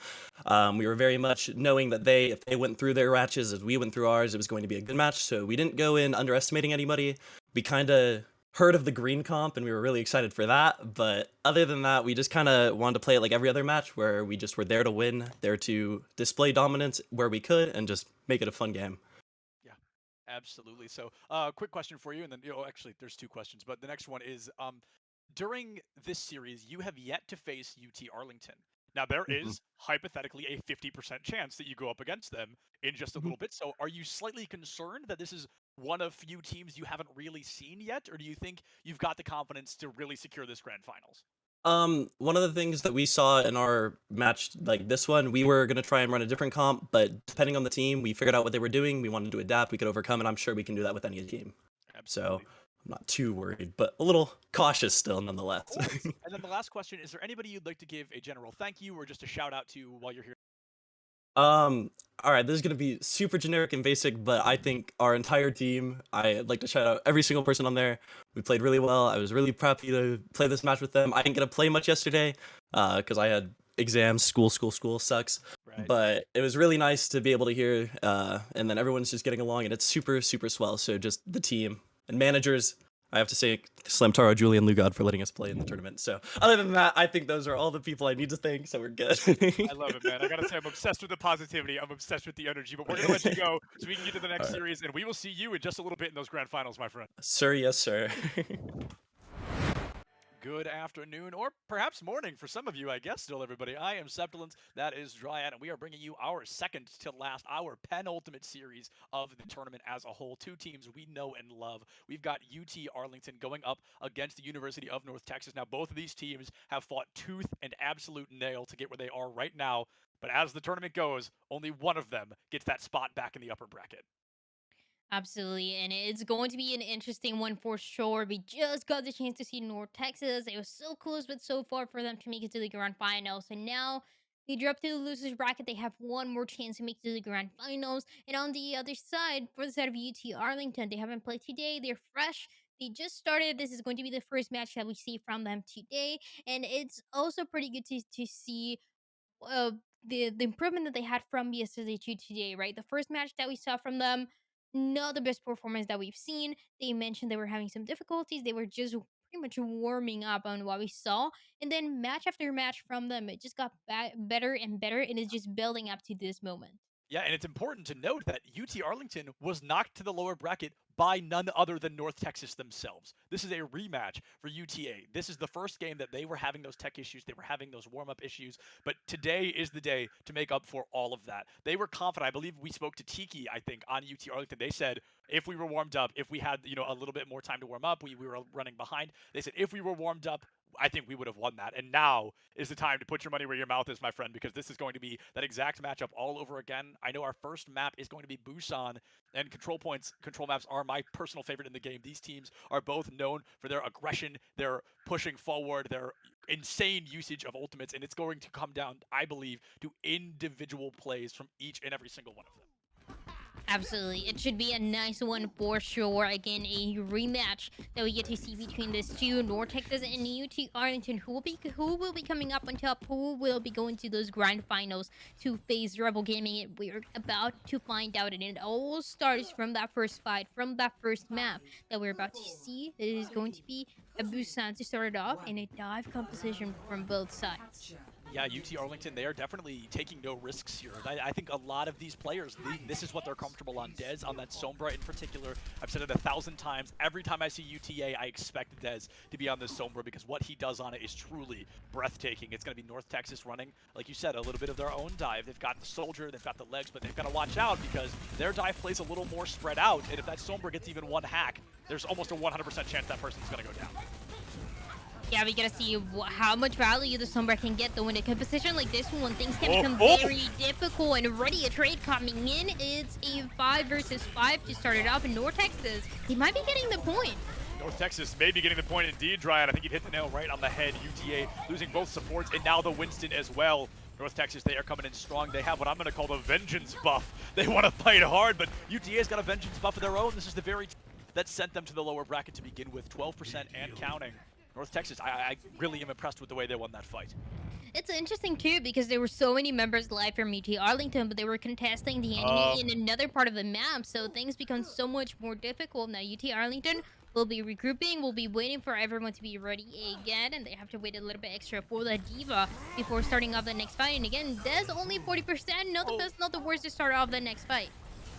We were very much knowing that if they went through their matches as we went through ours, it was going to be a good match. So we didn't go in underestimating anybody. We kind of heard of the green comp and we were really excited for that. But other than that, we just kind of wanted to play it like every other match, where we just were there to win, there to display dominance where we could, and just make it a fun game. Absolutely. So, quick question for you, and then actually, there's two questions, but the next one is, during this series, you have yet to face UT Arlington. Now, there is hypothetically a 50% chance that you go up against them in just a little bit. So, are you slightly concerned that this is one of few teams you haven't really seen yet, or do you think you've got the confidence to really secure this grand finals? One of the things that we saw in our match, like this one, we were gonna try and run a different comp, but depending on the team, we figured out what they were doing. We wanted to adapt. We could overcome, and I'm sure we can do that with any team. Absolutely. So I'm not too worried, but a little cautious still, nonetheless. And then the last question: is there anybody you'd like to give a general thank you or just a shout out to while you're here? All right, this is gonna be super generic and basic, but I think our entire team, I'd like to shout out every single person on there. We played really well. I was really happy to play this match with them. I didn't get to play much yesterday, because I had exams, school sucks. Right. But it was really nice to be able to hear, and then everyone's just getting along, and it's super, super swell. So just the team and managers, I have to say, Slamtaro, Julian Lugod for letting us play in the tournament. So other than that, I think those are all the people I need to thank, so we're good. I love it, man. I gotta say, I'm obsessed with the positivity. I'm obsessed with the energy. But we're gonna let you go so we can get to the next series, and we will see you in just a little bit in those grand finals, my friend. Sir, yes, sir. Good afternoon, or perhaps morning for some of you, I guess, still, everybody. I am Septilence, that is Dryad, and we are bringing you our second to last, our penultimate series of the tournament as a whole. Two teams we know and love. We've got UT Arlington going up against the University of North Texas. Now, both of these teams have fought tooth and absolute nail to get where they are right now, but as the tournament goes, only one of them gets that spot back in the upper bracket. Absolutely, and it's going to be an interesting one for sure. We just got the chance to see North Texas. It was so close, but so far for them to make it to the grand finals. And now they drop to the losers bracket. They have one more chance to make it to the grand finals. And on the other side, for the side of UT Arlington, they haven't played today. They're fresh. They just started. This is going to be the first match that we see from them today. And it's also pretty good to see uh, the improvement that they had from yesterday to today, right? The first match that we saw from them, not the best performance that we've seen. They mentioned they were having some difficulties. They were just pretty much warming up on what we saw. And then match after match from them, it just got better and better, and it's just building up to this moment. Yeah, and it's important to note that UT Arlington was knocked to the lower bracket by none other than North Texas themselves. This is a rematch for UTA. This is the first game that they were having those tech issues, they were having those warm-up issues, but today is the day to make up for all of that. They were confident. I believe we spoke to Tiki, I think, on UT Arlington. They said if we were warmed up, if we had, a little bit more time to warm up, we were running behind. They said if we were warmed up, I think we would have won that. And now is the time to put your money where your mouth is, my friend, because this is going to be that exact matchup all over again. I know our first map is going to be Busan, and control maps are my personal favorite in the game. These teams are both known for their aggression, their pushing forward, their insane usage of ultimates, and it's going to come down, I believe, to individual plays from each and every single one of them. Absolutely. It should be a nice one for sure. Again, a rematch that we get to see between these two, North Texas and UT Arlington. Who will be coming up on top? Who will be going to those grand finals to face Rebel Gaming? We're about to find out, and it all starts from that first fight, from that first map that we're about to see. It is going to be a Busan to start it off, and a dive composition from both sides. Yeah, UT Arlington, they are definitely taking no risks here. I think a lot of these players, this is what they're comfortable on. Dez, on that Sombra in particular, I've said it 1,000 times. Every time I see UTA, I expect Dez to be on this Sombra because what he does on it is truly breathtaking. It's going to be North Texas running, like you said, a little bit of their own dive. They've got the soldier, they've got the legs, but they've got to watch out because their dive plays a little more spread out, and if that Sombra gets even one hack, there's almost a 100% chance that person's going to go down. Yeah, we gotta see how much value the Sombra can get, though, in a position like this one. Things can become very difficult, and already a trade coming in. It's a 5 versus 5 to start it off in North Texas. He might be getting the point. North Texas may be getting the point indeed, Dryan. I think you've hit the nail right on the head. UTA losing both supports and now the Winston as well. North Texas, they are coming in strong. They have what I'm going to call the vengeance buff. They want to fight hard, but UTA's got a vengeance buff of their own. This is the very that sent them to the lower bracket to begin with, 12% and counting. North Texas, I really am impressed with the way they won that fight. It's interesting, too, because there were so many members live from UT Arlington, but they were contesting the enemy in another part of the map, so things become so much more difficult. Now, UT Arlington will be regrouping, will be waiting for everyone to be ready again, and they have to wait a little bit extra for the Diva before starting off the next fight. And again, Dez only 40%, not the best, not the worst to start off the next fight.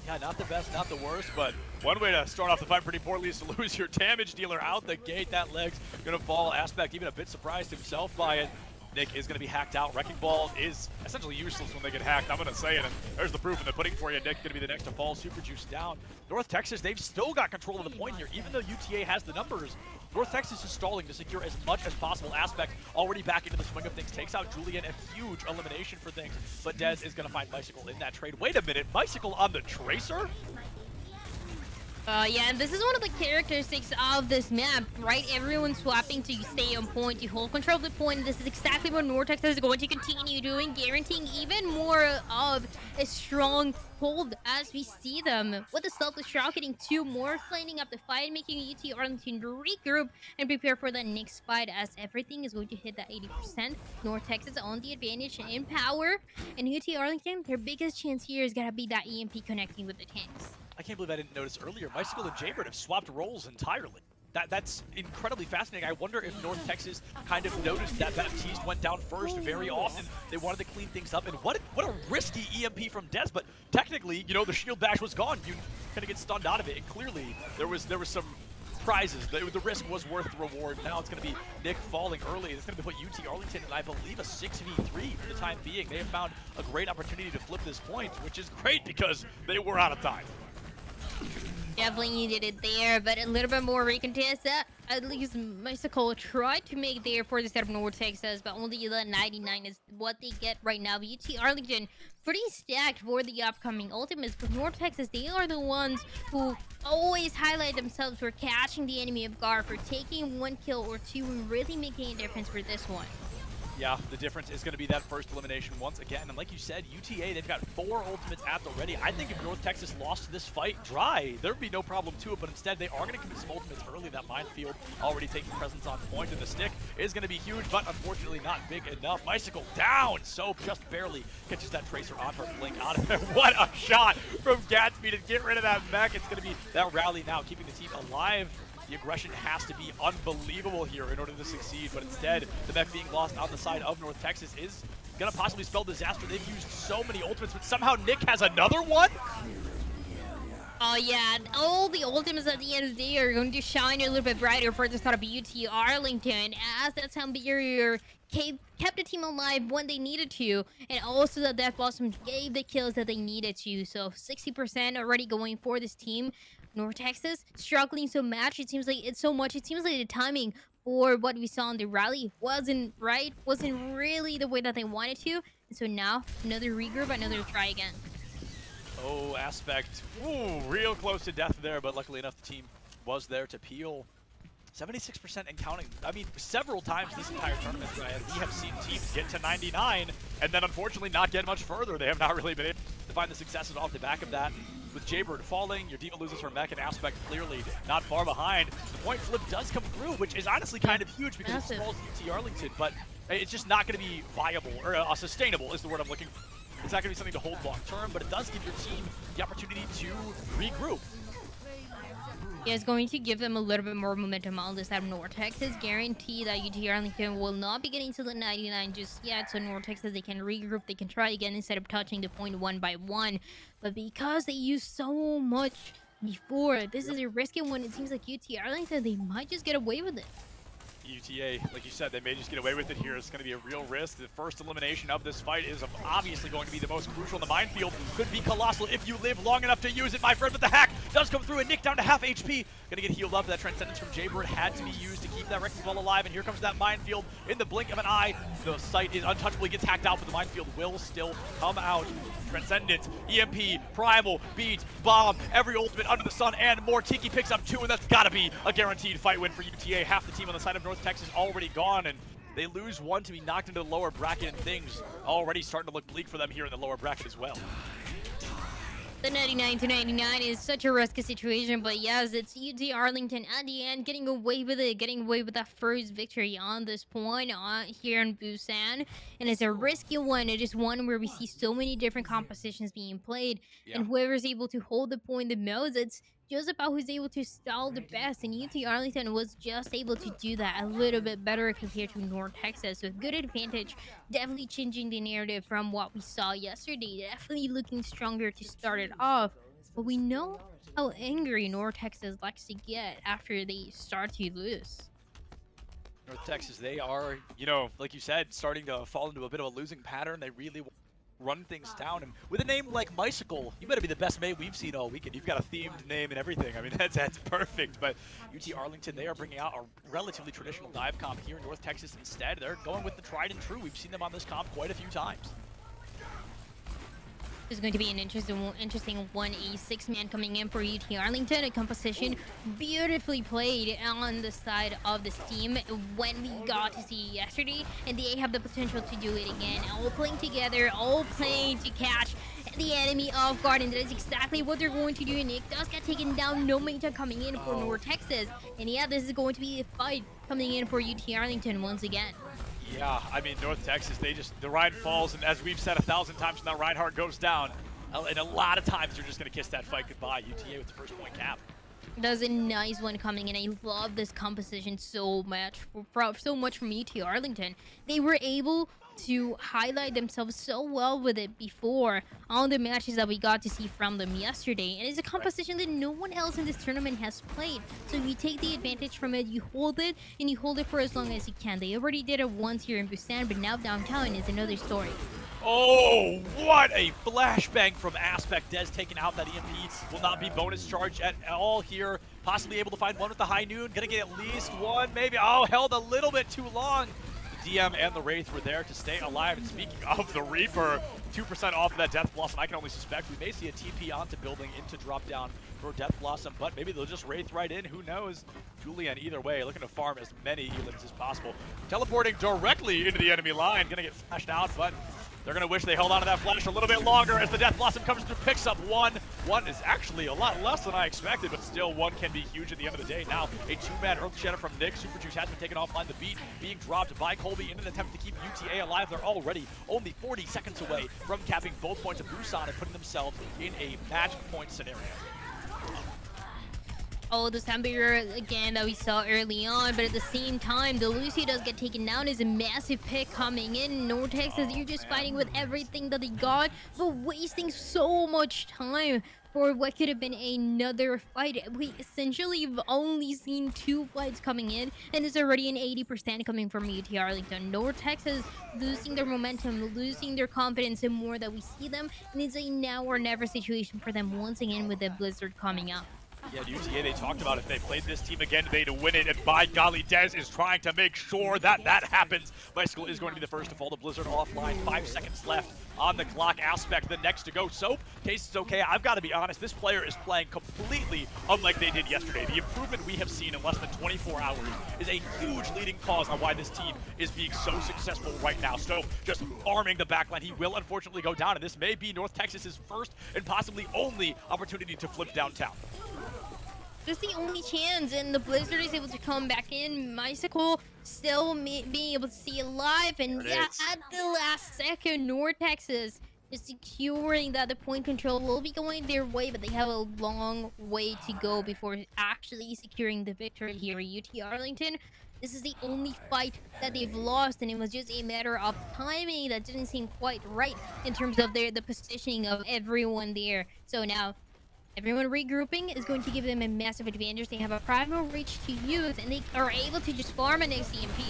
Yeah, not the best, not the worst, but one way to start off the fight pretty poorly is to lose your damage dealer out the gate. That leg's going to fall. Aspect even a bit surprised himself by it. Nick is going to be hacked out. Wrecking Ball is essentially useless when they get hacked. I'm going to say it, and there's the proof in the pudding for you. Nick going to be the next to fall. Super Juice down. North Texas, they've still got control of the point here, even though UTA has the numbers. North Texas is stalling to secure as much as possible. Aspect already back into the swing of things. Takes out Julian, a huge elimination for things. But Dez is going to find Bicycle in that trade. Wait a minute, Bicycle on the Tracer? Yeah, and this is one of the characteristics of this map, right? Everyone's swapping to stay on point, to hold control of the point. This is exactly what North Texas is going to continue doing, guaranteeing even more of a strong hold as we see them. With the self-destruct, getting 2 more, cleaning up the fight, making UT Arlington regroup and prepare for the next fight as everything is going to hit that 80%. North Texas on the advantage in power, and UT Arlington, their biggest chance here is gonna be that EMP connecting with the tanks. I can't believe I didn't notice earlier. Bicycle and Jaybird have swapped roles entirely. That's incredibly fascinating. I wonder if North Texas kind of noticed that Baptiste went down first very often. They wanted to clean things up, and what a risky EMP from Dez, but technically, the shield bash was gone. You kind of get stunned out of it, and clearly there was some prizes. The risk was worth the reward. Now it's going to be Nick falling early. It's going to put UT Arlington in, I believe, a 6v3 for the time being. They have found a great opportunity to flip this point, which is great because they were out of time. Definitely needed it there, but a little bit more recontest. At least Bicycle tried to make there for the set of North Texas, but only the 99 is what they get right now. UT Arlington pretty stacked for the upcoming ultimates, but North Texas, they are the ones who always highlight themselves for catching the enemy off guard, for taking 1 kill or 2 and really making a difference for this one. Yeah, the difference is going to be that first elimination once again. And like you said, UTA, they've got 4 ultimates at the ready. I think if North Texas lost this fight dry, there'd be no problem to it. But instead, they are going to commit some ultimates early. That minefield already taking presence on point. And the stick is going to be huge, but unfortunately not big enough. Bicycle down. Soap just barely catches that Tracer on her, blink out of there. What a shot from Gatsby to get rid of that mech. It's going to be that rally now, keeping the team alive. The aggression has to be unbelievable here in order to succeed, but instead, the mech being lost on the side of North Texas is gonna possibly spell disaster. They've used so many ultimates, but somehow Nick has another one? Oh yeah, all the ultimates at the end of the day are going to shine a little bit brighter for the start of UT Arlington, as that Sound Barrier kept the team alive when they needed to, and also the Death Blossom gave the kills that they needed to. So 60% already going for this team. North Texas struggling so much. It seems like the timing for what we saw in the rally wasn't right, wasn't really the way that they wanted to. And so now another regroup, another try again. Oh, Aspect. Ooh, real close to death there, but luckily enough the team was there to peel. 76% and counting. I mean, several times this entire tournament, Ryan, we have seen teams get to 99 and then unfortunately not get much further. They have not really been able to find the successes off the back of that. With Jaybird falling, your D.Va loses her mech, and Aspect clearly not far behind. The point flip does come through, which is honestly kind of huge because it stalls UT Arlington, but it's just not going to be viable, or sustainable is the word I'm looking for. It's not going to be something to hold long term, but it does give your team the opportunity to regroup. Yeah, it's going to give them a little bit more momentum on this side of North Texas. Guarantee that UT Arlington will not be getting to the 99 just yet. So North Texas, they can regroup, they can try again instead of touching the point one by one. But because they use so much before, this is a risky one. It seems like UT Arlington, they might just get away with it. UTA, like you said, they may just get away with it here. It's going to be a real risk. The first elimination of this fight is obviously going to be the most crucial. The minefield could be colossal if you live long enough to use it, my friend, but the hack does come through, and Nick down to half HP. Going to get healed up. That Transcendence from Jaybird had to be used to keep that Wrecking Ball alive, and here comes that minefield in the blink of an eye. The site is untouchable. He gets hacked out, but the minefield will still come out. Transcendence, EMP, Primal, Beat, Bomb, every ultimate under the sun, and more. Tiki picks up 2, and that's got to be a guaranteed fight win for UTA. Half the team on the side of North Texas already gone, and they lose one to be knocked into the lower bracket, and things already starting to look bleak for them here in the lower bracket as well. The 99 to 99 is such a risky situation, but yes, it's UT Arlington at the end getting away with it, getting away with that first victory on this point here in Busan. And it's a risky one. It is one where we see so many different compositions being played, and whoever's able to hold the point the most, it's just about who's able to stall the best, and UT Arlington was just able to do that a little bit better compared to North Texas. So good advantage, definitely changing the narrative from what we saw yesterday, definitely looking stronger to start it off. But we know how angry North Texas likes to get after they start to lose. North Texas, they are, you know, like you said, starting to fall into a bit of a losing pattern. They really run things down, and with a name like Mycicle, you better be the best May we've seen all weekend. You've got a themed name and everything. I mean, that's perfect. But UT Arlington, they are bringing out a relatively traditional dive comp here in North Texas instead. They're going with the tried and true. We've seen them on this comp quite a few times. There's going to be an interesting 1A6-man coming in for UT Arlington. A composition beautifully played on the side of this team when we got to see yesterday, and they have the potential to do it again. All playing together, all playing to catch the enemy off guard, and that is exactly what they're going to do. Nick does get taken down, no meta coming in for North Texas, and yeah, this is going to be a fight coming in for UT Arlington once again. Yeah, I mean, North Texas, the Rhine falls, and as we've said 1,000 times, when that Reinhardt goes down, and a lot of times you're just going to kiss that fight goodbye. UTA with the first point cap. That's a nice one coming in. I love this composition so much, so much from UT Arlington. They were able to highlight themselves so well with it before all the matches that we got to see from them yesterday, and it's a composition that no one else in this tournament has played. So you take the advantage from it, you hold it, and you hold it for as long as you can. They already did it once here in Busan, but now downtown is another story. Oh, what a flashbang from Aspect. Des taking out that EMP. Will not be bonus charge at all here. Possibly able to find one with the high noon. Gonna get at least one, maybe. Oh, held a little bit too long. The DM and the Wraith were there to stay alive. And speaking of the Reaper, 2% off of that Death Blossom. I can only suspect we may see a TP onto building into drop down for Death Blossom, but maybe they'll just Wraith right in. Who knows? Julian, either way, looking to farm as many elims as possible. Teleporting directly into the enemy line. Gonna get flashed out, but they're going to wish they held on to that flash a little bit longer as the Death Blossom comes through, picks up one. One is actually a lot less than I expected, but still one can be huge at the end of the day. Now, a 2-man Earth Shatter from Nick. Super Juice has been taken offline. The beat being dropped by Colby in an attempt to keep UTA alive. They're already only 40 seconds away from capping both points of Busan and putting themselves in a match point scenario. all the Sambir again that we saw early on, but at the same time, the Lucio does get taken down. Is a massive pick coming in. Nortex says you're just fighting with everything that they got, but wasting so much time for what could have been another fight. We essentially have only seen 2 fights coming in, and it's already an 80% coming from UT Arlington. Nortex is losing their momentum, losing their confidence, and more that we see them, and it's a now or never situation for them once again with the Blizzard coming up. Yeah, at UTA, they talked about if they played this team again, they'd win it. And by golly, Dez is trying to make sure that that happens. Bicycle is going to be the first to fall to Blizzard offline. 5 seconds left on the clock. Aspect, the next to go. Soap, case is okay. I've got to be honest, this player is playing completely unlike they did yesterday. The improvement we have seen in less than 24 hours is a huge leading cause on why this team is being so successful right now. Soap just arming the backline. He will unfortunately go down, and this may be North Texas's first and possibly only opportunity to flip downtown. That's the only chance, and the Blizzard is able to come back in. Bicycle still being able to stay alive, and yeah, at the last second, North Texas is securing that the point control will be going their way, but they have a long way to go before actually securing the victory here. UT Arlington, this is the only fight that they've lost, and it was just a matter of timing that didn't seem quite right in terms of the positioning of everyone there. So now, everyone regrouping is going to give them a massive advantage. They have a primal reach to use, and they are able to just farm a next EMP.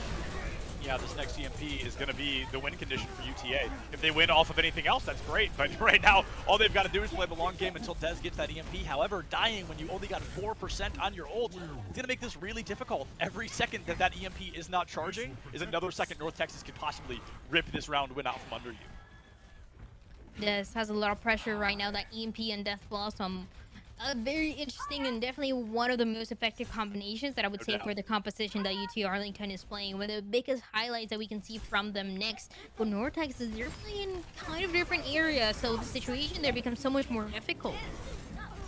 Yeah, this next EMP is going to be the win condition for UTA. If they win off of anything else, that's great. But right now, all they've got to do is play the long game until Dez gets that EMP. However, dying when you only got 4% on your ult, it's going to make this really difficult. Every second that that EMP is not charging is another second North Texas could possibly rip this round win out from under you. This has a lot of pressure right now, that EMP and Death Blossom. Very interesting and definitely one of the most effective combinations that I would say for the composition that UT Arlington is playing. One of the biggest highlights that we can see from them next. But North Texas, they're playing kind of different areas, so the situation there becomes so much more difficult.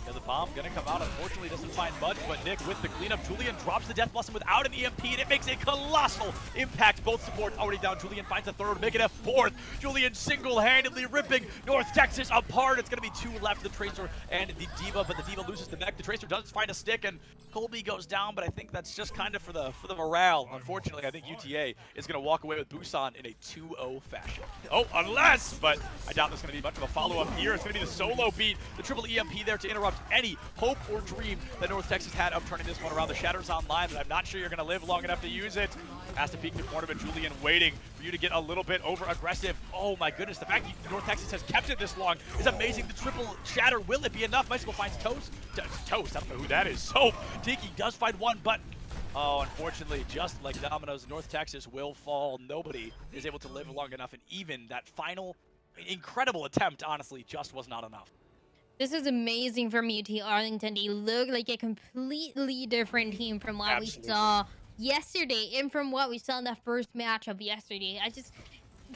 Yeah, the bomb gonna come out. Unfortunately, doesn't find much, but Nick with the cleanup. Julian drops the Death Blossom without an EMP, and it makes a colossal impact. Both supports already down. Julian finds a third, making a fourth. Julian single-handedly ripping North Texas apart. It's gonna be 2 left, the Tracer and the D.Va, but the D.Va loses the mech. The Tracer does find a stick, and Colby goes down, but I think that's just kind of for the morale. Unfortunately, I think UTA is gonna walk away with Busan in a 2-0 fashion. Oh, unless, but I doubt there's gonna be much of a follow-up here. It's gonna be the solo beat, the triple EMP there to interrupt any hope or dream that North Texas had of turning this one around. The Shatter's online, but I'm not sure you're going to live long enough to use it. Has to peek the corner, but Julian waiting for you to get a little bit over-aggressive. Oh my goodness, the fact that North Texas has kept it this long is amazing. The triple Shatter, will it be enough? Bicycle finds Toast. Toast, I don't know who that is. So, Tiki does find one, but oh, unfortunately, just like Domino's, North Texas will fall. Nobody is able to live long enough, and even that final incredible attempt, honestly, just was not enough. This is amazing from UT Arlington. They look like a completely different team from what we saw yesterday and from what we saw in the first match of yesterday. I just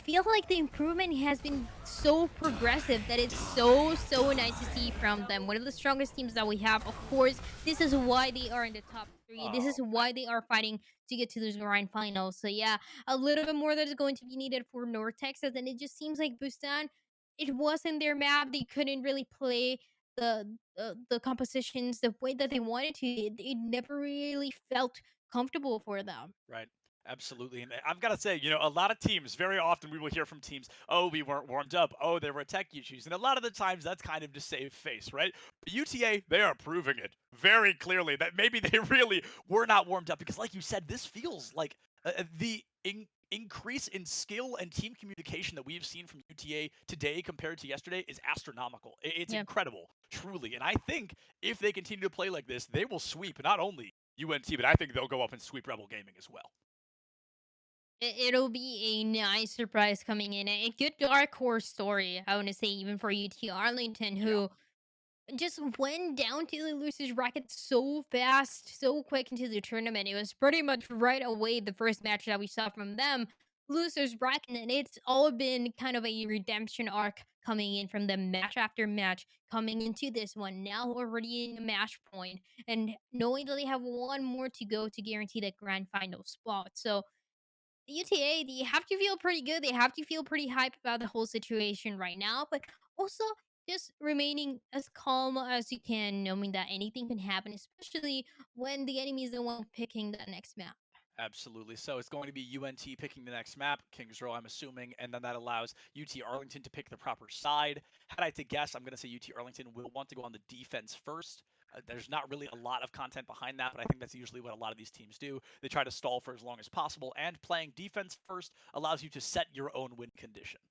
feel like the improvement has been so progressive that it's so nice to see from them. One of the strongest teams that we have, of course. This is why they are in the top 3. This is why they are fighting to get to those grand finals. So yeah, a little bit more that is going to be needed for North Texas, and it just seems like Busan, it wasn't their map. They couldn't really play the compositions the way that they wanted to. It never really felt comfortable for them. Right. Absolutely. And I've got to say, you know, a lot of teams, very often we will hear from teams, oh, we weren't warmed up. Oh, there were tech issues. And a lot of the times that's kind of to save face, right? But UTA, they are proving it very clearly that maybe they really were not warmed up because, like you said, this feels like the increase in skill and team communication that we've seen from UTA today compared to yesterday is astronomical. It's incredible, truly. And I think if they continue to play like this, they will sweep not only UNT, but I think they'll go up and sweep Rebel Gaming as well. It'll be a nice surprise coming in. A good dark horse story, I want to say, even for UT Arlington, who just went down to the losers bracket so fast, so quick into the tournament. It was pretty much right away the first match that we saw from them. Losers bracket, and it's all been kind of a redemption arc coming in from them match after match, coming into this one, now already in a match point, and knowing that they have one more to go to guarantee that grand final spot. So UTA, they have to feel pretty good. They have to feel pretty hyped about the whole situation right now. But also, just remaining as calm as you can, knowing that anything can happen, especially when the enemy is the one picking the next map. Absolutely. So it's going to be UNT picking the next map, Kings Row, I'm assuming, and then that allows UT Arlington to pick the proper side. Had I to guess, I'm going to say UT Arlington will want to go on the defense first. There's not really a lot of content behind that, but I think that's usually what a lot of these teams do. They try to stall for as long as possible, and playing defense first allows you to set your own win condition.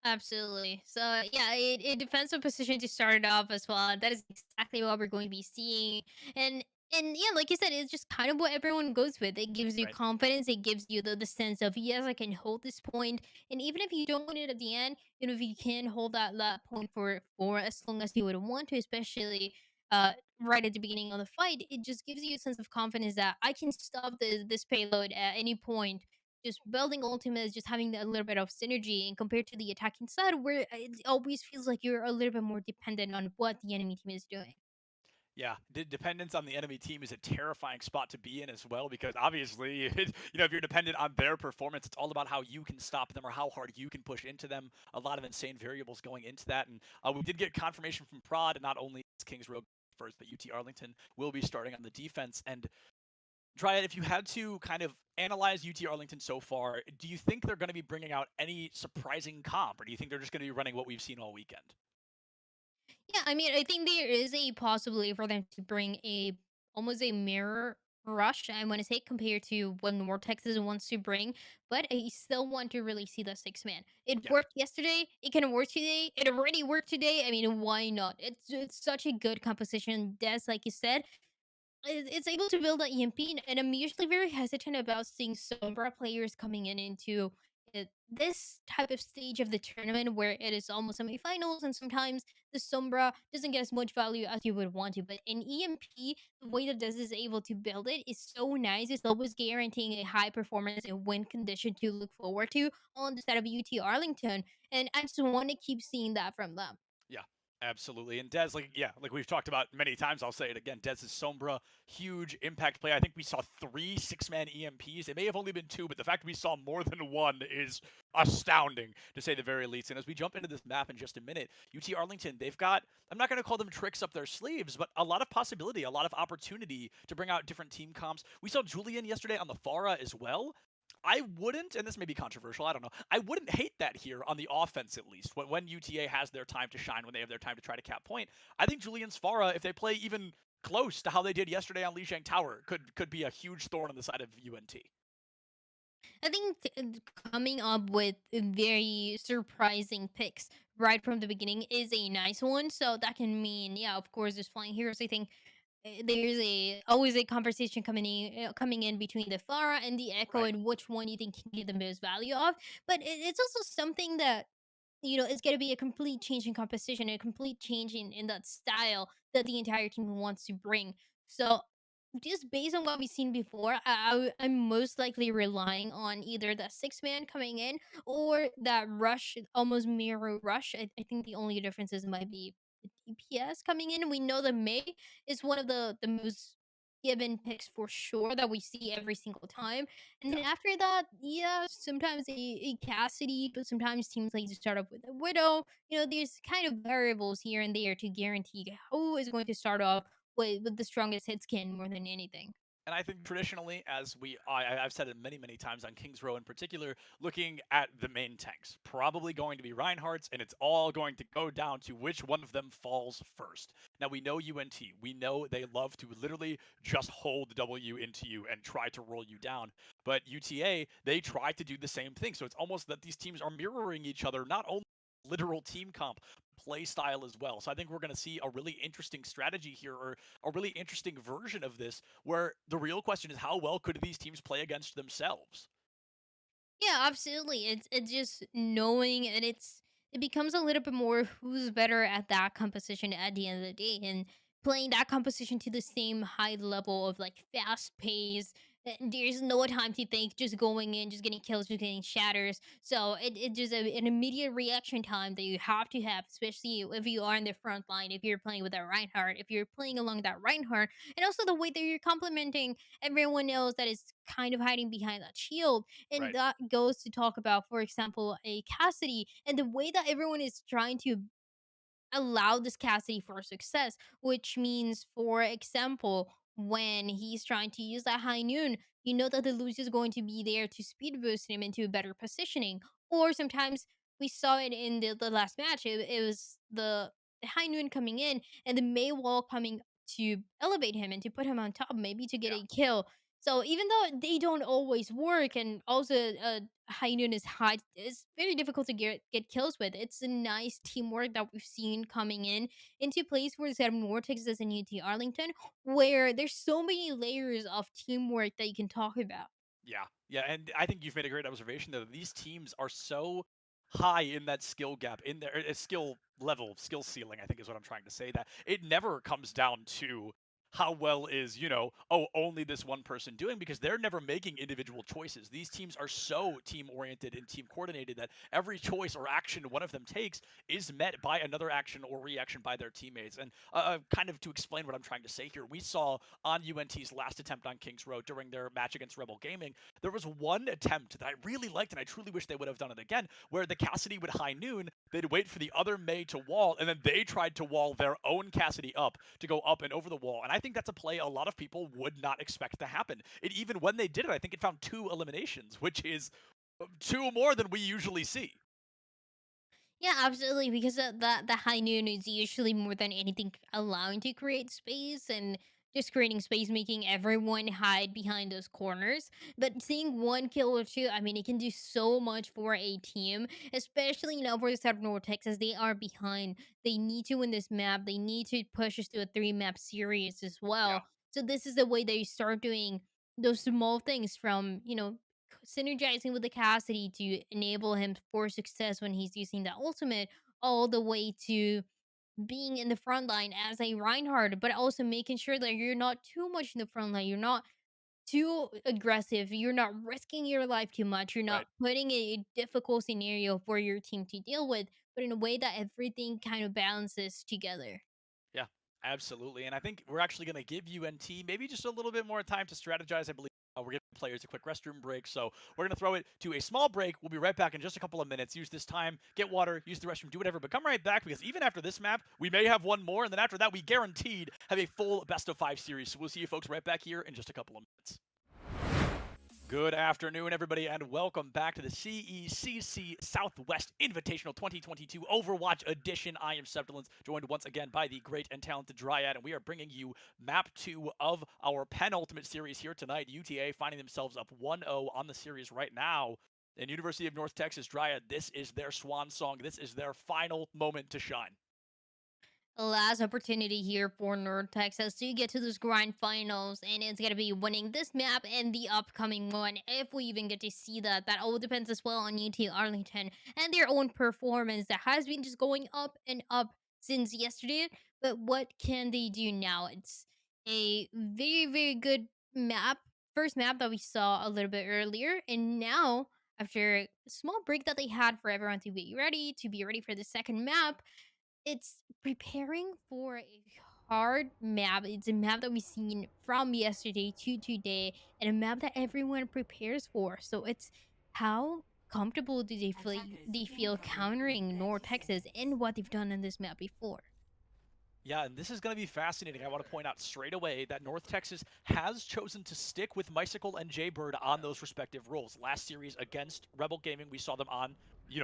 Absolutely. So yeah, a defensive position to start it off as well. That is exactly what we're going to be seeing. And and yeah, like you said, it's just kind of what everyone goes with. It gives you Right. confidence. It gives you the sense of yes, I can hold this point. And even if you don't win it at the end, if you can hold that point for as long as you would want to, especially right at the beginning of the fight, it just gives you a sense of confidence that I can stop this payload at any point. Just building ultimate is just having a little bit of synergy, and compared to the attacking side where it always feels like you're a little bit more dependent on what the enemy team is doing. Yeah, dependence on the enemy team is a terrifying spot to be in as well, because obviously, if you're dependent on their performance, it's all about how you can stop them or how hard you can push into them. A lot of insane variables going into that, and we did get confirmation from Prod, not only is Kings Row first, but UT Arlington will be starting on the defense. And Dryad, if you had to kind of analyze UT Arlington so far, do you think they're going to be bringing out any surprising comp, or do you think they're just going to be running what we've seen all weekend? Yeah, I mean, I think there is a possibility for them to bring a almost a mirror rush, I want to say, compared to what North Texas wants to bring. But I still want to really see the six man. It Yeah. worked yesterday. It can work today. It already worked today. I mean, why not? It's such a good composition. Des, like you said, it's able to build that EMP, and I'm usually very hesitant about seeing Sombra players coming into this type of stage of the tournament where it is almost semifinals, and sometimes the Sombra doesn't get as much value as you would want to. But in EMP, the way that this is able to build it is so nice. It's always guaranteeing a high performance and win condition to look forward to on the side of UT Arlington, and I just want to keep seeing that from them. Yeah, absolutely. And Dez, like we've talked about many times, I'll say it again. Dez is Sombra, huge impact play. I think we saw 3 6-man EMPs. It may have only been 2, but the fact we saw more than 1 is astounding, to say the very least. And as we jump into this map in just a minute, UT Arlington, they've got, I'm not going to call them tricks up their sleeves, but a lot of possibility, a lot of opportunity to bring out different team comps. We saw Julian yesterday on the Pharah as well. I wouldn't, and this may be controversial, I don't know. I wouldn't hate that here on the offense, at least. When UTA has their time to shine, when they have their time to try to cap point, I think Julian's Farah, if they play even close to how they did yesterday on Lijiang Tower, could be a huge thorn on the side of UNT. I think coming up with very surprising picks right from the beginning is a nice one. So that can mean, yeah, of course, there's flying heroes. I think there's a always a conversation coming in between the Farah and the Echo, Right. and which one you think can get the most value off. But it's also something that it's going to be a complete change in composition, a complete change in that style that the entire team wants to bring. So just based on what we've seen before, I'm most likely relying on either the six man coming in or that rush, almost mirror rush. I think the only differences might be the DPS coming in. We know that May is one of the most given picks for sure that we see every single time. And then after that, yeah, sometimes a Cassidy, but sometimes teams like to start off with a Widow. There's kind of variables here and there to guarantee who is going to start off with the strongest hit skin more than anything. And I think traditionally, as I've said it many, many times on Kings Row in particular, looking at the main tanks, probably going to be Reinhardt's, and it's all going to go down to which one of them falls first. Now, we know UNT. We know they love to literally just hold the W into you and try to roll you down. But UTA, they try to do the same thing. So it's almost that these teams are mirroring each other, not only literal team comp, play style as well. So I think we're going to see a really interesting strategy here, or a really interesting version of this, where the real question is how well could these teams play against themselves? Yeah, absolutely. It's just knowing, and it becomes a little bit more who's better at that composition at the end of the day, and playing that composition to the same high level of like fast pace There's no time to think, just going in, just getting kills, just getting shatters. So it just an immediate reaction time that you have to have, especially if you are in the front line, if you're playing with that Reinhardt, if you're playing along that Reinhardt, and also the way that you're complementing everyone else that is kind of hiding behind that shield. And Right. that goes to talk about, for example, a Cassidy and the way that everyone is trying to allow this Cassidy for success, which means, for example, when he's trying to use that high noon, you know that the Lucio is going to be there to speed boost him into better positioning. Or sometimes we saw it in the last match. It was the high noon coming in and the May wall coming to elevate him and to put him on top, maybe to get Yeah. a kill. So even though they don't always work, and also high noon is high, it's very difficult to get kills with. It's a nice teamwork that we've seen coming in into place for Zero Texas and UT Arlington, where there's so many layers of teamwork that you can talk about. Yeah, yeah, and I think you've made a great observation though. These teams are so high in that skill gap, in their skill level, skill ceiling, I think is what I'm trying to say, that it never comes down to how well is, oh, only this one person doing, because they're never making individual choices. These teams are so team oriented and team coordinated that every choice or action one of them takes is met by another action or reaction by their teammates. And kind of to explain what I'm trying to say here, we saw on UNT's last attempt on Kings Road during their match against Rebel Gaming, there was one attempt that I really liked, and I truly wish they would have done it again, where the Cassidy would high noon, they'd wait for the other May to wall, and then they tried to wall their own Cassidy up to go up and over the wall. And I think that's a play a lot of people would not expect to happen. And even when they did it, I think it found 2 eliminations, which is 2 more than we usually see. Yeah, absolutely. Because the high noon is usually more than anything allowing to create space and just creating space, making everyone hide behind those corners. But seeing one kill or two, I mean, it can do so much for a team, especially for the side of North Texas. They are behind. They need to win this map. They need to push us to a 3-map series as Yeah. well. So this is the way that you start doing those small things from synergizing with the Cassidy to enable him for success when he's using the ultimate, all the way to being in the front line as a Reinhardt, but also making sure that you're not too much in the front line. You're not too aggressive. You're not risking your life too much. You're not Right. putting a difficult scenario for your team to deal with, but in a way that everything kind of balances together. Yeah, absolutely. And I think we're actually going to give UNT maybe just a little bit more time to strategize. I believe we're giving players a quick restroom break. So we're going to throw it to a small break. We'll be right back in just a couple of minutes. Use this time, get water, use the restroom, do whatever. But come right back, because even after this map, we may have one more. And then after that, we guaranteed have a full best of 5 series. So we'll see you folks right back here in just a couple of minutes. Good afternoon, everybody, and welcome back to the CECC Southwest Invitational 2022 Overwatch Edition. I am Septilence, joined once again by the great and talented Dryad, and we are bringing you Map 2 of our penultimate series here tonight. UTA finding themselves up 1-0 on the series right now. And University of North Texas, Dryad, this is their swan song. This is their final moment to shine. Last opportunity here for North Texas to get to those grand finals, and it's gonna be winning this map and the upcoming one. If we even get to see that, that all depends as well on UT Arlington and their own performance that has been just going up and up since yesterday. But what can they do now? It's a very, very good map, first map that we saw a little bit earlier, and now after a small break that they had for everyone to be ready for the second map, it's preparing for a hard map. It's a map that we've seen from yesterday to today, and a map that everyone prepares for. So it's how comfortable do they feel countering North Texas and what they've done in this map before. Yeah, and this is going to be fascinating. I want to point out straight away that North Texas has chosen to stick with Mycicle and Jaybird on those respective roles. Last series against Rebel Gaming, we saw them on,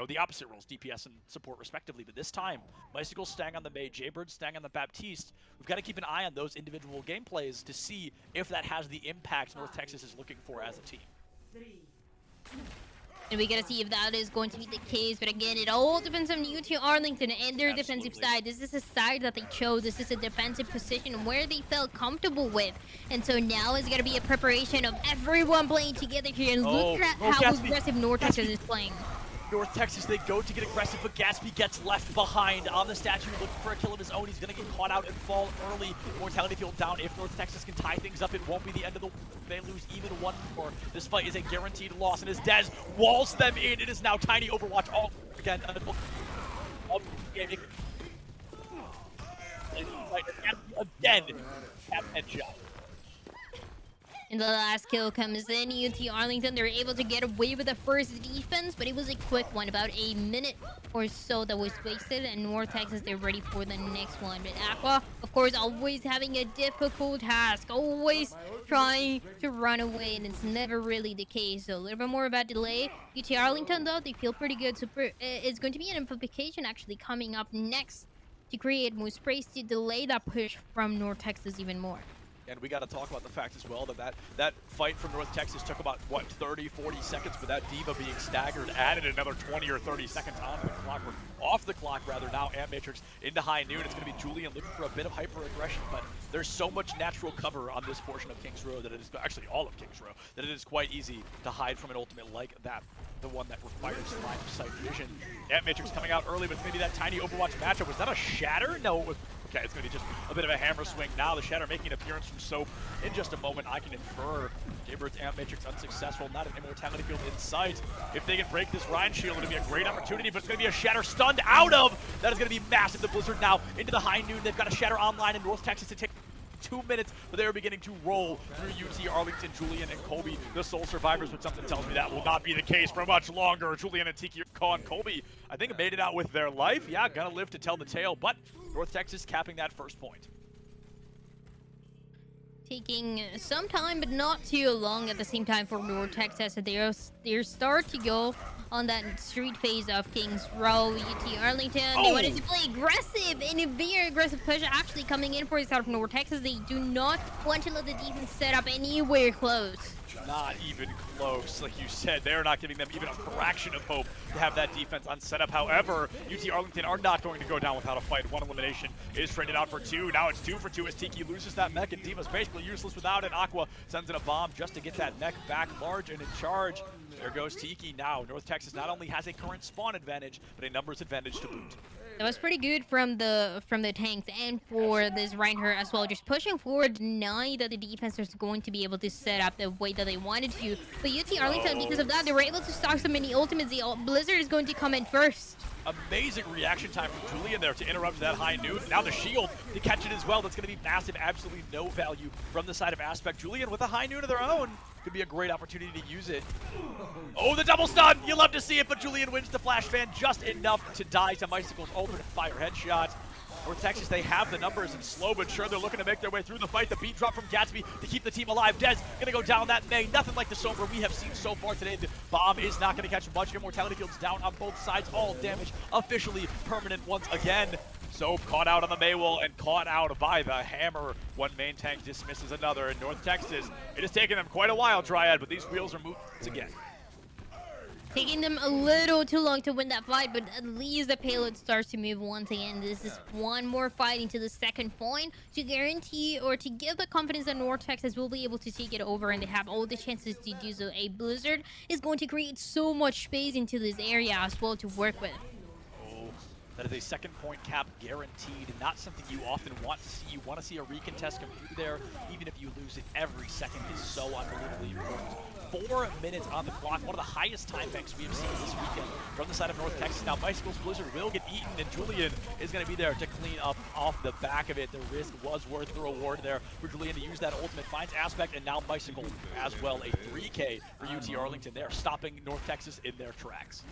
the opposite roles, DPS and support respectively. But this time, Mycicle staying on the May, Jaybird staying on the Baptiste. We've got to keep an eye on those individual gameplays to see if that has the impact North Texas is looking for as a team. And we gotta see if that is going to be the case. But again, it all depends on UT Arlington and their defensive side. This is a side that they chose. This is a defensive position where they felt comfortable with. And so now it's gonna be a preparation of everyone playing together here. And look at how aggressive North Texas is playing. North Texas, they go to get aggressive, but Gatsby gets left behind on the statue, looking for a kill of his own. He's going to get caught out and fall early. Mortality field down. If North Texas can tie things up, it won't be the end of the war. They lose even one more. This fight is a guaranteed loss, and as Dez walls them in, it is now Tiny Overwatch all again. Again, tap headshot. And the last kill comes in. UT Arlington, they're able to get away with the first defense, but it was a quick one, about a minute or so that was wasted. And North Texas, they're ready for the next one. But Aqua, of course, always having a difficult task, always trying to run away, and it's never really the case. So a little bit more about delay. UT Arlington, though, they feel pretty good. So it's going to be an amplification actually coming up next to create more space to delay that push from North Texas even more. And we got to talk about the fact as well that fight from North Texas took about, what, 30, 40 seconds, but that Diva being staggered added another 20 or 30 seconds on the clock, or off the clock rather, now Ant Matrix into high noon. It's going to be Julian looking for a bit of hyper-aggression, but there's so much natural cover on this portion of Kings Row that it is, actually all of Kings Row, that it is quite easy to hide from an ultimate like that, the one that requires line of sight vision. Ant Matrix coming out early, but it's going to be that Tiny Overwatch matchup. Was that a shatter? No, it was. Okay, it's going to be just a bit of a hammer swing. Now the Shatter making an appearance from Soap. In just a moment, I can infer Jaybird's Ant Matrix unsuccessful. Not an immortality field in sight. If they can break this Rhine shield, it'll be a great opportunity, but it's going to be a Shatter stunned out of. That is going to be massive. The Blizzard now into the high noon. They've got a Shatter online in North Texas to take 2 minutes, but they're beginning to roll through UT Arlington, Julian, and Colby, the sole survivors, but something tells me that will not be the case for much longer. Julian and Tiki and Colby, I think, made it out with their life. Yeah, gonna live to tell the tale, but North Texas capping that first point. Taking some time, but not too long at the same time for North Texas. They start to go on that street phase of Kings Row. UT Arlington, they wanted to play aggressive, and a very aggressive push actually coming in for the start of North Texas. They do not want to let the defense set up anywhere close. Not even close. Like you said, they're not giving them even a fraction of hope to have that defense on setup. However, UT Arlington are not going to go down without a fight. One elimination is traded out for 2. Now it's 2 for 2 as Tiki loses that mech, and Diva's basically useless without it. Aqua sends in a bomb just to get that mech back large and in charge. There goes Tiki. Now North Texas not only has a current spawn advantage, but a numbers advantage to boot. That was pretty good from the tanks and for this Reinhardt as well. Just pushing forward, denying that the defense is going to be able to set up the way that they wanted to. But UT Arlington, because of that, they were able to stock so many ultimates. The Blizzard is going to come in first. Amazing reaction time from Julian there to interrupt that high noon. Now the shield to catch it as well. That's going to be massive. Absolutely no value from the side of Aspect. Julian with a high noon of their own. Could be a great opportunity to use it. Oh, the double stun! You love to see it, but Julian wins the flash fan just enough to die to Icicle's ultimate fire headshot. North Texas, they have the numbers, and slow but sure, they're looking to make their way through the fight. The beat drop from Gatsby to keep the team alive. Dez gonna go down that May. Nothing like the Sombra we have seen so far today. The bomb is not gonna catch much. Immortality field's down on both sides. All damage officially permanent once again. Soap caught out on the Maywall and caught out by the hammer. One main tank dismisses another in North Texas. It has taken them quite a while, Triad, but these wheels are moving once again. Taking them a little too long to win that fight, but at least the payload starts to move once again. This is one more fight into the second point to guarantee or to give the confidence that North Texas will be able to take it over, and they have all the chances to do so. A Blizzard is going to create so much space into this area as well to work with. That is a second point cap guaranteed, and not something you often want to see. You want to see a recontest come through there, even if you lose it. Every second is so unbelievably important. 4 minutes on the clock, one of the highest time banks we have seen this weekend from the side of North Texas. Now Bicycle's Blizzard will get eaten, and Julian is going to be there to clean up off the back of it. The risk was worth the reward there for Julian to use that ultimate. Finds Aspect, and now Bicycle as well. A 3K for UT Arlington. They are stopping North Texas in their tracks.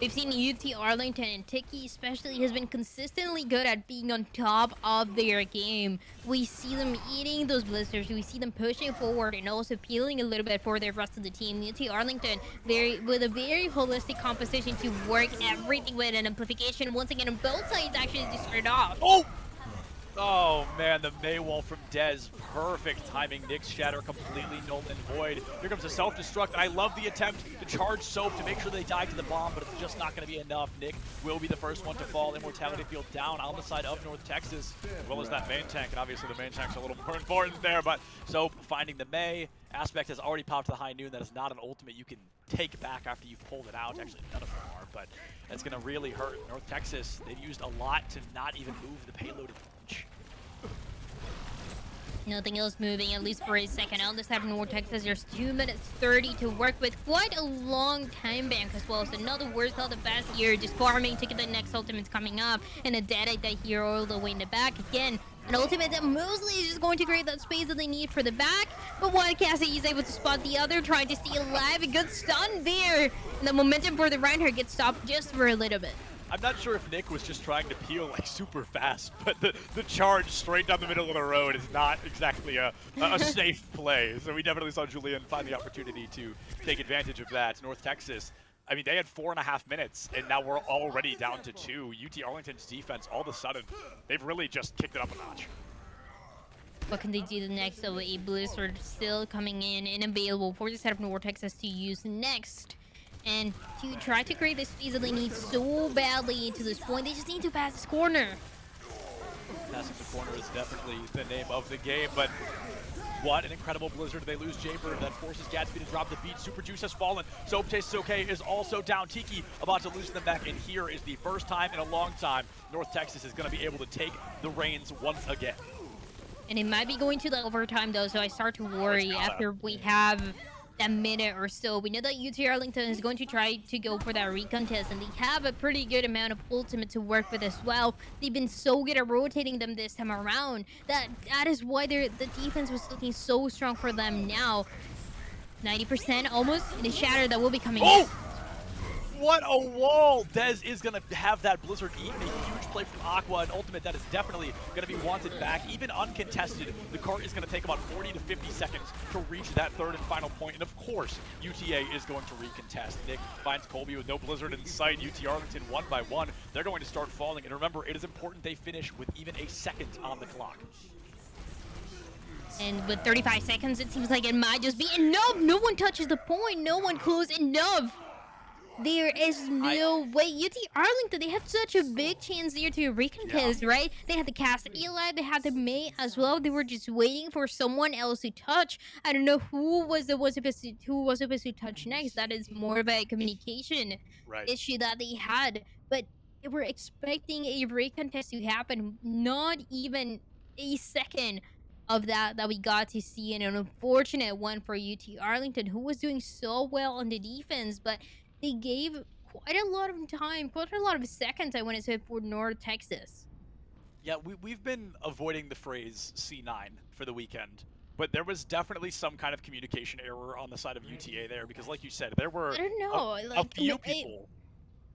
We've seen UT Arlington, and Tiki especially has been consistently good at being on top of their game. We see them eating those blisters, we see them pushing forward and also peeling a little bit for the rest of the team. UT Arlington with a very holistic composition to work everything with an amplification. Once again, on both sides actually to start off. Oh! Oh man, the Maywall from Dez. Perfect timing. Nick's shatter completely null and void. Here comes a self-destruct. I love the attempt to charge Soap to make sure they die to the bomb, but it's just not going to be enough. Nick will be the first one to fall. Immortality Field down on the side of North Texas, as well as that main tank. And obviously the main tank's a little more important there, but Soap finding the May. Aspect has already popped to the high noon. That is not an ultimate you can take back after you've pulled it out. Actually, none of them are, but that's going to really hurt North Texas. They've used a lot to not even move the payload an inch. Nothing else moving, at least for a second. On this side of North Texas, there's 2 minutes 30 to work with. Quite a long time bank as well. So not the worst, not the best here. Just farming to get the next ultimates coming up. And a dead that here all the way in the back. Again, an ultimate that mostly is just going to create that space that they need for the back. But while Cassie is able to spot the other, trying to stay alive. A good stun there. And the momentum for the Reinhardt gets stopped just for a little bit. I'm not sure if Nick was just trying to peel like super fast, but the charge straight down the middle of the road is not exactly a safe play. So we definitely saw Julian find the opportunity to take advantage of that. North Texas, I mean, they had 4.5 minutes, and now we're already down to 2. UT Arlington's defense, all of a sudden, they've really just kicked it up a notch. What can they do next? So a Blizzard still coming in and available for the set of North Texas to use next. And to try to create the space that they need so badly to this point, they just need to pass this corner. Passing the corner is definitely the name of the game, but what an incredible Blizzard. They lose Jaybird. That forces Gatsby to drop the beat. Super Juice has fallen. Soap Tastes Okay is also down. Tiki about to loosen them back, and here is the first time in a long time North Texas is going to be able to take the reins once again. And it might be going to the overtime, though, so I start to worry after we have a minute or so. We know that UT Arlington is going to try to go for that recontest, and they have a pretty good amount of ultimate to work with as well. They've been so good at rotating them this time around that is why the defense was looking so strong for them now. 90% almost in the shatter that will be coming in. What a wall! Dez is going to have that Blizzard eaten. A huge play from Aqua, an ultimate that is definitely going to be wanted back. Even uncontested, the cart is going to take about 40 to 50 seconds to reach that third and final point. And of course, UTA is going to recontest. Nick finds Colby with no Blizzard in sight. UT Arlington 1 by 1. They're going to start falling. And remember, it is important they finish with even a second on the clock. And with 35 seconds, it seems like it might just be enough. No one touches the point. No one close enough. There is no way. UT Arlington, they have such a big chance here to recontest, right? They had the cast Eli, they had the May as well. They were just waiting for someone else to touch. I don't know who was supposed to touch next. That is more of a communication issue that they had. But they were expecting a recontest to happen. Not even a second of that we got to see. And an unfortunate one for UT Arlington, who was doing so well on the defense, but they gave quite a lot of time, quite a lot of seconds, I want to say, for North Texas. Yeah, we've been avoiding the phrase C9 for the weekend, but there was definitely some kind of communication error on the side of UTA there, because like you said, there were I don't know, a few people.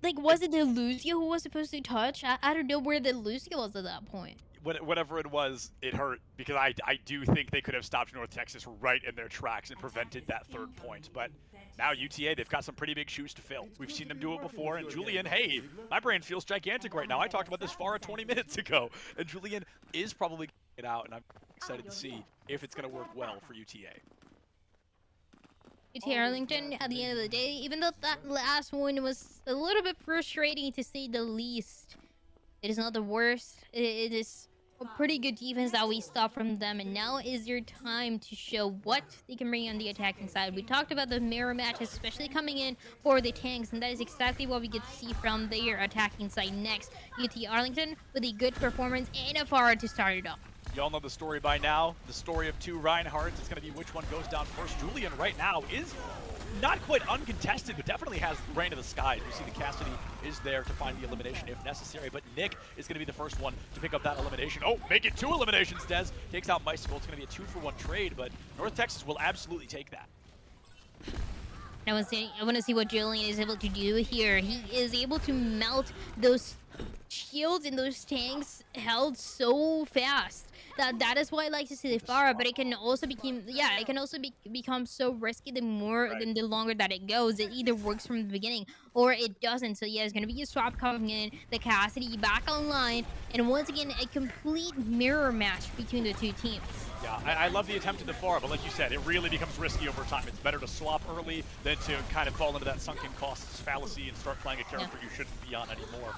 Like, was it the Lucio who was supposed to touch? I don't know where the Lucio was at that point. Whatever it was, it hurt, because I do think they could have stopped North Texas right in their tracks and prevented that third point. But now UTA, they've got some pretty big shoes to fill. We've seen them do it before, and Julian, hey, my brain feels gigantic right now. I talked about this Pharah 20 minutes ago, and Julian is probably going to get out, and I'm excited to see if it's going to work well for UTA. UT Arlington, at the end of the day, even though that last one was a little bit frustrating to say the least, it is not the worst. It is a pretty good defense that we saw from them, and now is your time to show what they can bring on the attacking side. We talked about the mirror matches, especially coming in for the tanks, and that is exactly what we get to see from their attacking side next. UT Arlington with a good performance and a Pharah to start it off. Y'all know the story by now. The story of two Reinhardts. It's going to be which one goes down first. Julian right now is not quite uncontested, but definitely has reign of the skies. We see the Cassidy is there to find the elimination if necessary, but Nick is going to be the first one to pick up that elimination. Oh, make it 2 eliminations, Dez. Takes out Bicycle. It's going to be a 2-for-1 trade, but North Texas will absolutely take that. I want to see what Julian is able to do here. He is able to melt those shields in those tanks held so fast. That is why I like to see the Pharah, but it can also become so risky the longer that it goes. It either works from the beginning or it doesn't. So yeah, it's gonna be a swap coming in, the Cassidy back online, and once again a complete mirror match between the two teams. Yeah, I love the attempt at the Pharah, but like you said, it really becomes risky over time. It's better to swap early than to kind of fall into that sunken costs fallacy and start playing a character you shouldn't be on anymore.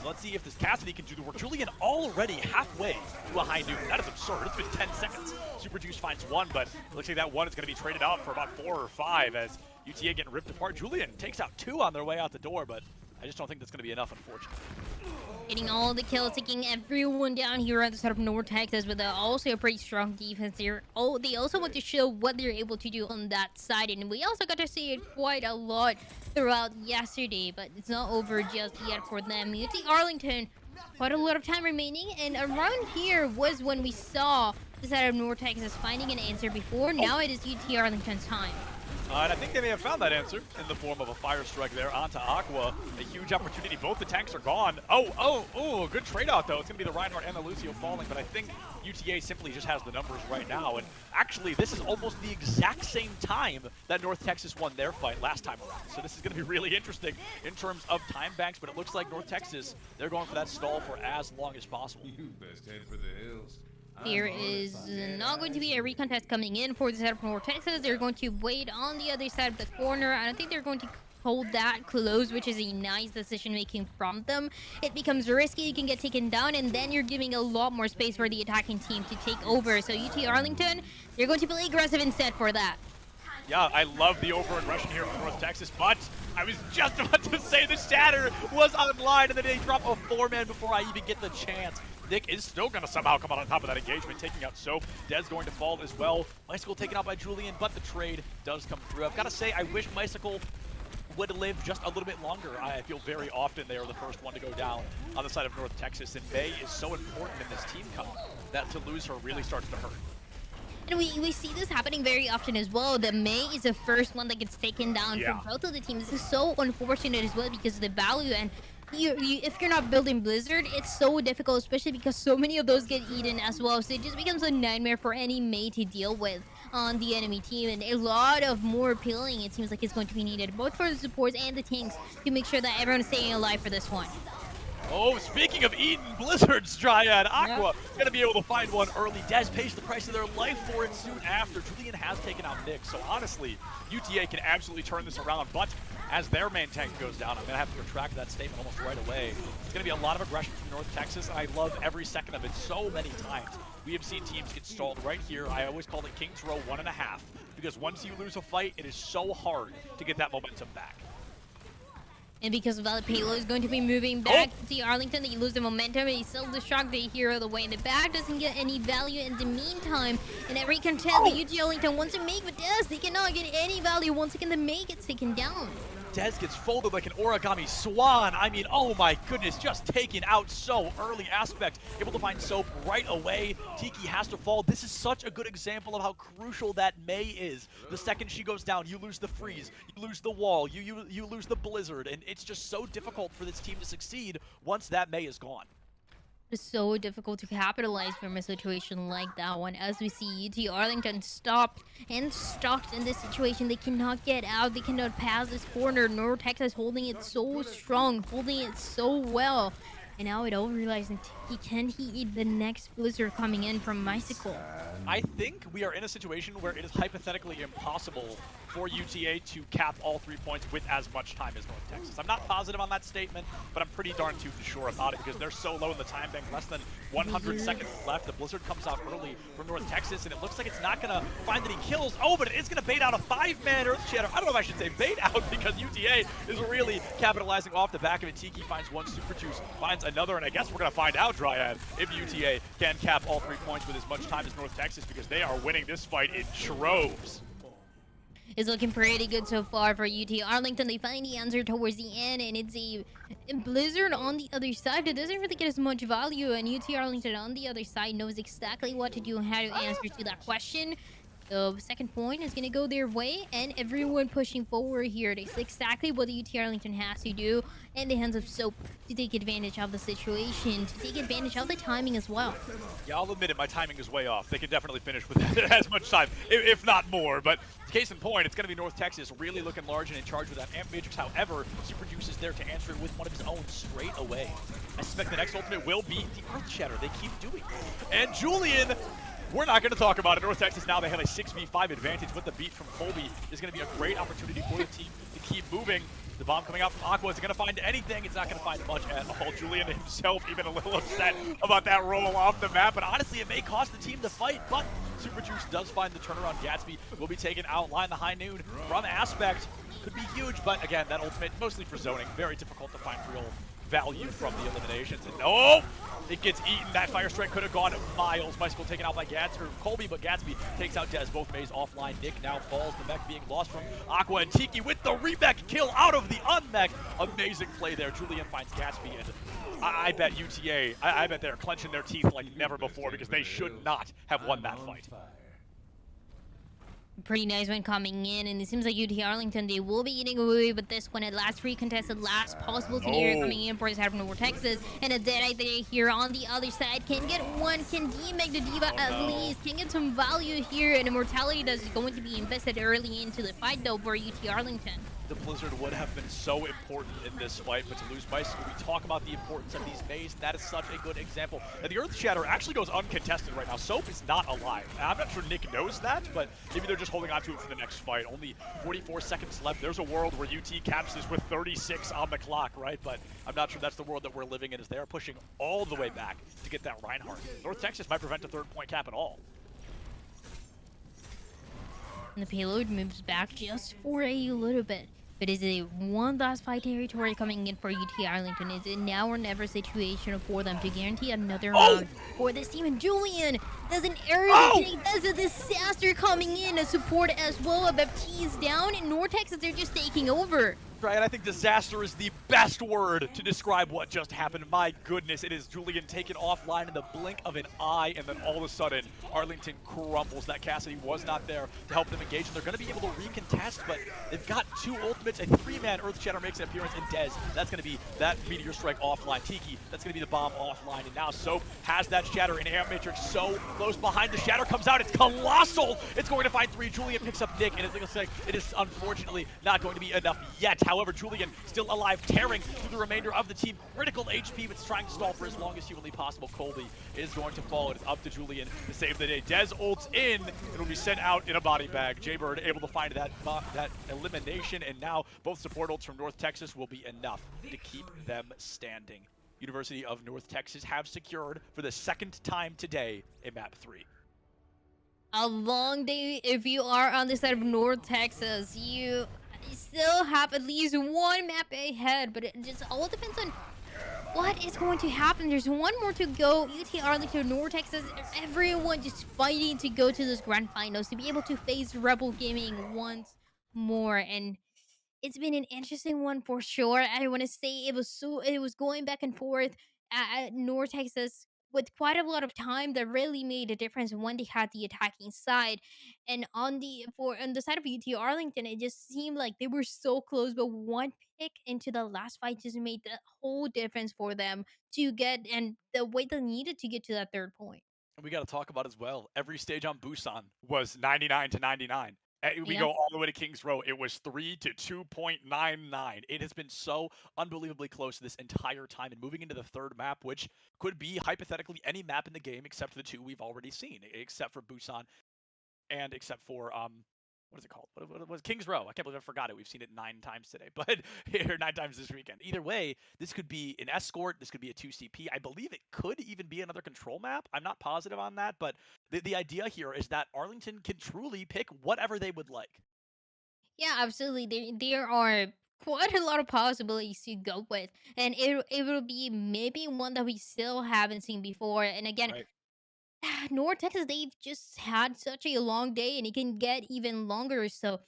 So let's see if this Cassidy can do the work. Julian already halfway to a high noon. That is absurd. It's been 10 seconds. Super Juice finds one, but it looks like that one is going to be traded out for about 4 or 5 as UTA getting ripped apart. Julian takes out 2 on their way out the door, but I just don't think that's going to be enough, unfortunately. Getting all the kills, taking everyone down here at the start of North Texas with also a pretty strong defense here. Oh, they also want to show what they're able to do on that side, and we also got to see it quite a lot throughout yesterday, but it's not over just yet for them. UT Arlington, quite a lot of time remaining, and around here was when we saw the side of North Texas finding an answer before. Now it is UT Arlington's time. And I think they may have found that answer in the form of a fire strike there onto Aqua. A huge opportunity. Both the tanks are gone. Oh, good trade out though. It's going to be the Reinhardt and the Lucio falling, but I think UTA simply just has the numbers right now. And actually, this is almost the exact same time that North Texas won their fight last time around. So this is going to be really interesting in terms of time banks, but it looks like North Texas, they're going for that stall for as long as possible. You best head for the hills. There is not going to be a recontest coming in for the side of North Texas. They're going to wait on the other side of the corner. I don't think they're going to hold that close, which is a nice decision making from them. It becomes risky, you can get taken down, and then you're giving a lot more space for the attacking team to take over. So UT Arlington, they're going to play aggressive instead for that. Yeah, I love the over-aggression here from North Texas, but I was just about to say the Shatter was online, and then they drop a 4-man before I even get the chance. Nick is still going to somehow come out on top of that engagement, taking out Soap. Dez going to fall as well. Mystical taken out by Julian, but the trade does come through. I've got to say, I wish Mystical would live just a little bit longer. I feel very often they are the first one to go down on the side of North Texas, and May is so important in this team cup that to lose her really starts to hurt. And we see this happening very often as well. The May is the first one that gets taken down from both of the teams. This is so unfortunate as well because of the value, and if you're not building Blizzard, it's so difficult, especially because so many of those get eaten as well. So it just becomes a nightmare for any May to deal with on the enemy team, and a lot of more peeling it seems like is going to be needed, both for the supports and the tanks, to make sure that everyone is staying alive for this one. Oh, speaking of eating Blizzards, Dryad, Aqua going to be able to find one early. Dez pays the price of their life for it soon after. Julian has taken out Nick, so honestly, UTA can absolutely turn this around, but as their main tank goes down, I'm going to have to retract that statement almost right away. It's going to be a lot of aggression from North Texas, and I love every second of it so many times. We have seen teams get stalled right here. I always call it King's Row 1.5, because once you lose a fight, it is so hard to get that momentum back. And because of that, Payload is going to be moving back to Arlington. They lose the momentum. They self-destruct. They hero the way in the back. Doesn't get any value in the meantime. And every contest that UT Arlington wants to make with Dez, they cannot get any value. Once again, the May gets taken down. Dez gets folded like an origami swan. I mean, oh my goodness, just taken out so early. Aspect able to find Soap right away. Tiki has to fall. This is such a good example of how crucial that May is. The second she goes down, you lose the freeze, you lose the wall, you lose the blizzard, and it's just so difficult for this team to succeed once that May is gone. It's so difficult to capitalize from a situation like that one. As we see UT Arlington stopped and stuck in this situation. They cannot get out. They cannot pass this corner. North Texas holding it so strong, holding it so well. And now it all realizing can he eat the next blizzard coming in from Mystical? I think we are in a situation where it is hypothetically impossible for UTA to cap all 3 points with as much time as North Texas. I'm not positive on that statement, but I'm pretty darn tooth sure about it because they're so low in the time bank, less than 100 seconds left. The blizzard comes out early for North Texas, and it looks like it's not going to find any kills. Oh, but it is going to bait out a 5-man Earth Shatter. I don't know if I should say bait out because UTA is really capitalizing off the back of it. Tiki finds one, Super Juice finds another, and I guess we're going to find out, Dryad, if UTA can cap all 3 points with as much time as North Texas because they are winning this fight in droves. It's looking pretty good so far for UT Arlington. They find the answer towards the end, and it's a blizzard on the other side that doesn't really get as much value, and UT Arlington on the other side knows exactly what to do and how to answer to that question. So second point is going to go their way, and everyone pushing forward here. It's exactly what the UT Arlington has to do in the hands of Soap to take advantage of the situation, to take advantage of the timing as well. Yeah, I'll admit it, my timing is way off. They can definitely finish with as much time, if not more. But case in point, it's going to be North Texas really looking large and in charge with that Amp Matrix. However, Super Juice is there to answer it with one of his own straight away. I suspect the next ultimate will be the Earth Shatter. They keep doing it. And Julian, we're not going to talk about it. North Texas now, they have a 6v5 advantage with the beat from Colby. Is going to be a great opportunity for the team to keep moving. The bomb coming out from Aqua, is it going to find anything? It's not going to find much at all. Julian himself even a little upset about that roll off the map, but honestly, it may cost the team the fight, but Super Juice does find the turnaround. Gatsby will be taken out, line the high noon from Aspect. Could be huge, but again, that ultimate, mostly for zoning, very difficult to find real value from the eliminations. And no, it gets eaten. That Fire Strike could have gone miles. Bicycle taken out by Colby, but Gatsby takes out Dez. Both Mays offline. Nick now falls. The mech being lost from Aqua, and Tiki with the remech kill out of the unmech. Amazing play there. Julian finds Gatsby, and I bet UTA, I bet they're clenching their teeth like never before because they should not have won that fight. Pretty nice one coming in, and it seems like UT Arlington, they will be eating away with this one at last free contested, last possible scenario coming in for his from North Texas, and a Deadeye there here on the other side can get one, can make the Diva at least, can get some value here, and Immortality that's going to be invested early into the fight though for UT Arlington. The Blizzard would have been so important in this fight, but to lose Bicycle, we talk about the importance of these Mays. That is such a good example. And the Earth Shatter actually goes uncontested right now. Soap is not alive. I'm not sure Nick knows that, but maybe they're just holding on to it for the next fight. Only 44 seconds left. There's a world where UT catches this with 36 on the clock, right? But I'm not sure that's the world that we're living in, as they are pushing all the way back to get that Reinhardt. North Texas might prevent a third-point cap at all. And the payload moves back just for a little bit. But is it one last fight territory coming in for UT Arlington? Is it now or never situation for them to guarantee another round for this team? And Julian does an early take. That's a disaster coming in. A support as well. A FT is down, and North Texas, they're just taking over. Right, I think disaster is the best word to describe what just happened. My goodness, it is Julian taken offline in the blink of an eye, and then all of a sudden, Arlington crumbles. That Cassidy was not there to help them engage, and they're going to be able to recontest, but they've got two ultimates. A three-man Earth Shatter makes an appearance, and Dez, that's going to be that Meteor Strike offline. Tiki, that's going to be the bomb offline, and now Soap has that Shatter in Amp Matrix so close behind. The Shatter comes out, it's colossal! It's going to find three. Julian picks up Nick, and it's going to say it is unfortunately not going to be enough yet. However, Julian still alive, tearing through the remainder of the team. Critical HP, but it's trying to stall for as long as humanly possible. Colby is going to fall. It is up to Julian to save the day. Dez ults in. It'll be sent out in a body bag. Jaybird able to find that elimination, and now both support ults from North Texas will be enough to keep them standing. University of North Texas have secured for the second time today in Map 3. A long day if you are on the side of North Texas. You still have at least one map ahead, but it just all depends on what is going to happen. There's one more to go. UT Arlington, North Texas, everyone just fighting to go to those grand finals, to be able to face Rebel Gaming once more. And it's been an interesting one for sure. I want to say it was going back and forth at North Texas with quite a lot of time that really made a difference when they had the attacking side. And on the side of UT Arlington, it just seemed like they were so close, but one pick into the last fight just made the whole difference for them to get, and the way they needed to get to that third point. We got to talk about as well. Every stage on Busan was 99 to 99. We go all the way to King's Row. It was 3 to 2.99. It has been so unbelievably close this entire time. And moving into the third map, which could be hypothetically any map in the game except for the two we've already seen, except for Busan and except for what is it called? What was King's Row? I can't believe I forgot it. We've seen it 9 times today, but here 9 times this weekend. Either way, this could be an escort. This could be a 2CP. I believe it could even be another control map. I'm not positive on that, but the idea here is that Arlington can truly pick whatever they would like. Yeah, absolutely. There are quite a lot of possibilities to go with, and it will be maybe one that we still haven't seen before. And again, Right. North Texas, they've just had such a long day, and it can get even longer. So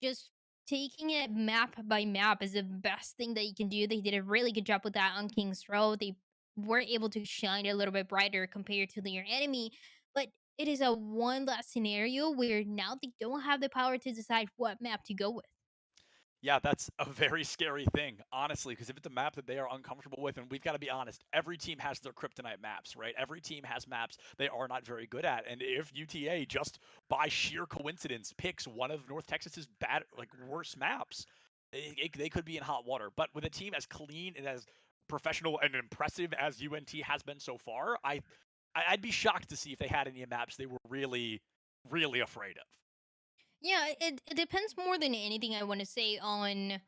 just taking it map by map is the best thing that you can do. They did a really good job with that on King's Row. They were able to shine a little bit brighter compared to their enemy. But it is a one last scenario where now they don't have the power to decide what map to go with. Yeah, that's a very scary thing, honestly, because if it's a map that they are uncomfortable with, and we've got to be honest, every team has their kryptonite maps, right? Every team has maps they are not very good at, and if UTA just by sheer coincidence picks one of North Texas's bad, like worst maps, they could be in hot water. But with a team as clean and as professional and impressive as UNT has been so far, I'd be shocked to see if they had any maps they were really, really afraid of. Yeah, it depends more than anything I want to say on.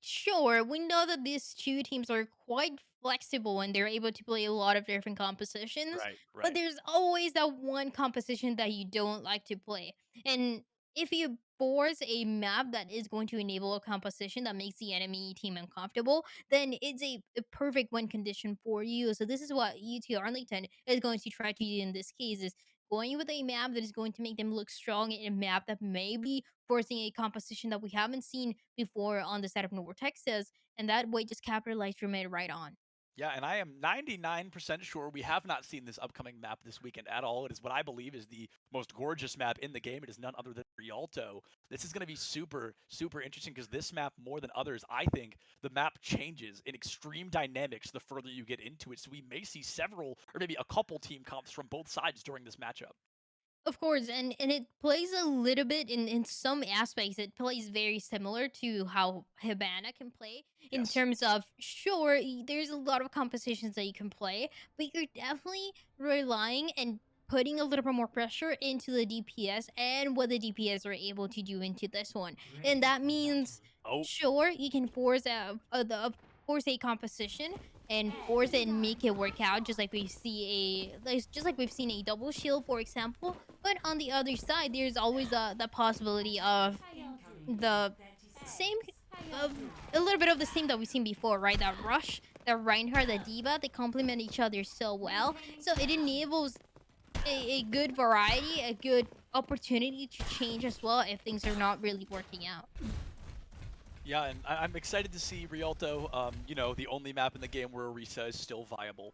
Sure, we know that these two teams are quite flexible and they're able to play a lot of different compositions, Right, but right. there's always that one composition that you don't like to play. And if you force a map that is going to enable a composition that makes the enemy team uncomfortable, then it's a perfect win condition for you. So this is what UT Arlington is going to try to do in this case, is going with a map that is going to make them look strong, in a map that may be forcing a composition that we haven't seen before on the side of North Texas, and that way just capitalize from it right on. Yeah, and I am 99% sure we have not seen this upcoming map this weekend at all. It is what I believe is the most gorgeous map in the game. It is none other than Rialto. This is going to be super, super interesting because this map, more than others, I think the map changes in extreme dynamics the further you get into it. So we may see several, or maybe a couple team comps from both sides during this matchup. Of course, and it plays a little bit in some aspects. It plays very similar to how Habana can play in Yes. terms of, sure, there's a lot of compositions that you can play, but you're definitely relying and putting a little bit more pressure into the DPS and what the DPS are able to do into this one. And that means, Oh. sure, you can force force a composition and force it and make it work out, just like we've seen a double shield, for example. But on the other side, there's always the possibility of the same, of a little bit of the same that we've seen before, right? That Rush, the Reinhardt, the Diva, they complement each other so well. So it enables a good variety, a good opportunity to change as well if things are not really working out. Yeah, and I'm excited to see Rialto, you know, the only map in the game where Orisa is still viable.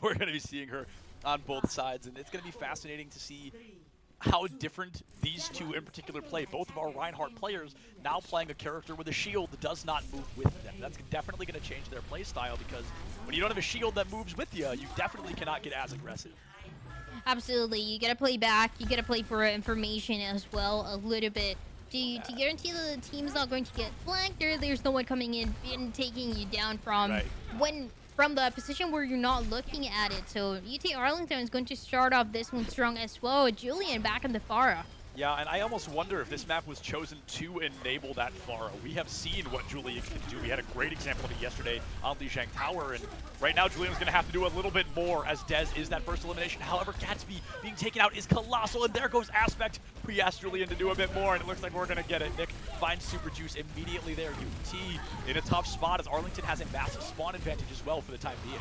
We're going to be seeing her on both sides, and it's going to be fascinating to see how different these two in particular play. Both of our Reinhardt players now playing a character with a shield that does not move with them. That's definitely going to change their play style, because when you don't have a shield that moves with you, you definitely cannot get as aggressive. Absolutely, you gotta play back, you gotta play for information as well a little bit. To guarantee that the team's not going to get flanked, there's no one coming in and taking you down from from the position where you're not looking at it. So UT Arlington is going to start off this one strong as well. Julian back in the Farah. Yeah, and I almost wonder if this map was chosen to enable that Pharah. We have seen what Julian can do. We had a great example of it yesterday on Lijiang Tower, and right now Julian's going to have to do a little bit more, as Dez is that first elimination. However, Gatsby being taken out is colossal, and there goes Aspect. We asked Julian to do a bit more, and it looks like we're going to get it. Nick finds Super Juice immediately there. UT in a tough spot, as Arlington has a massive spawn advantage as well for the time being.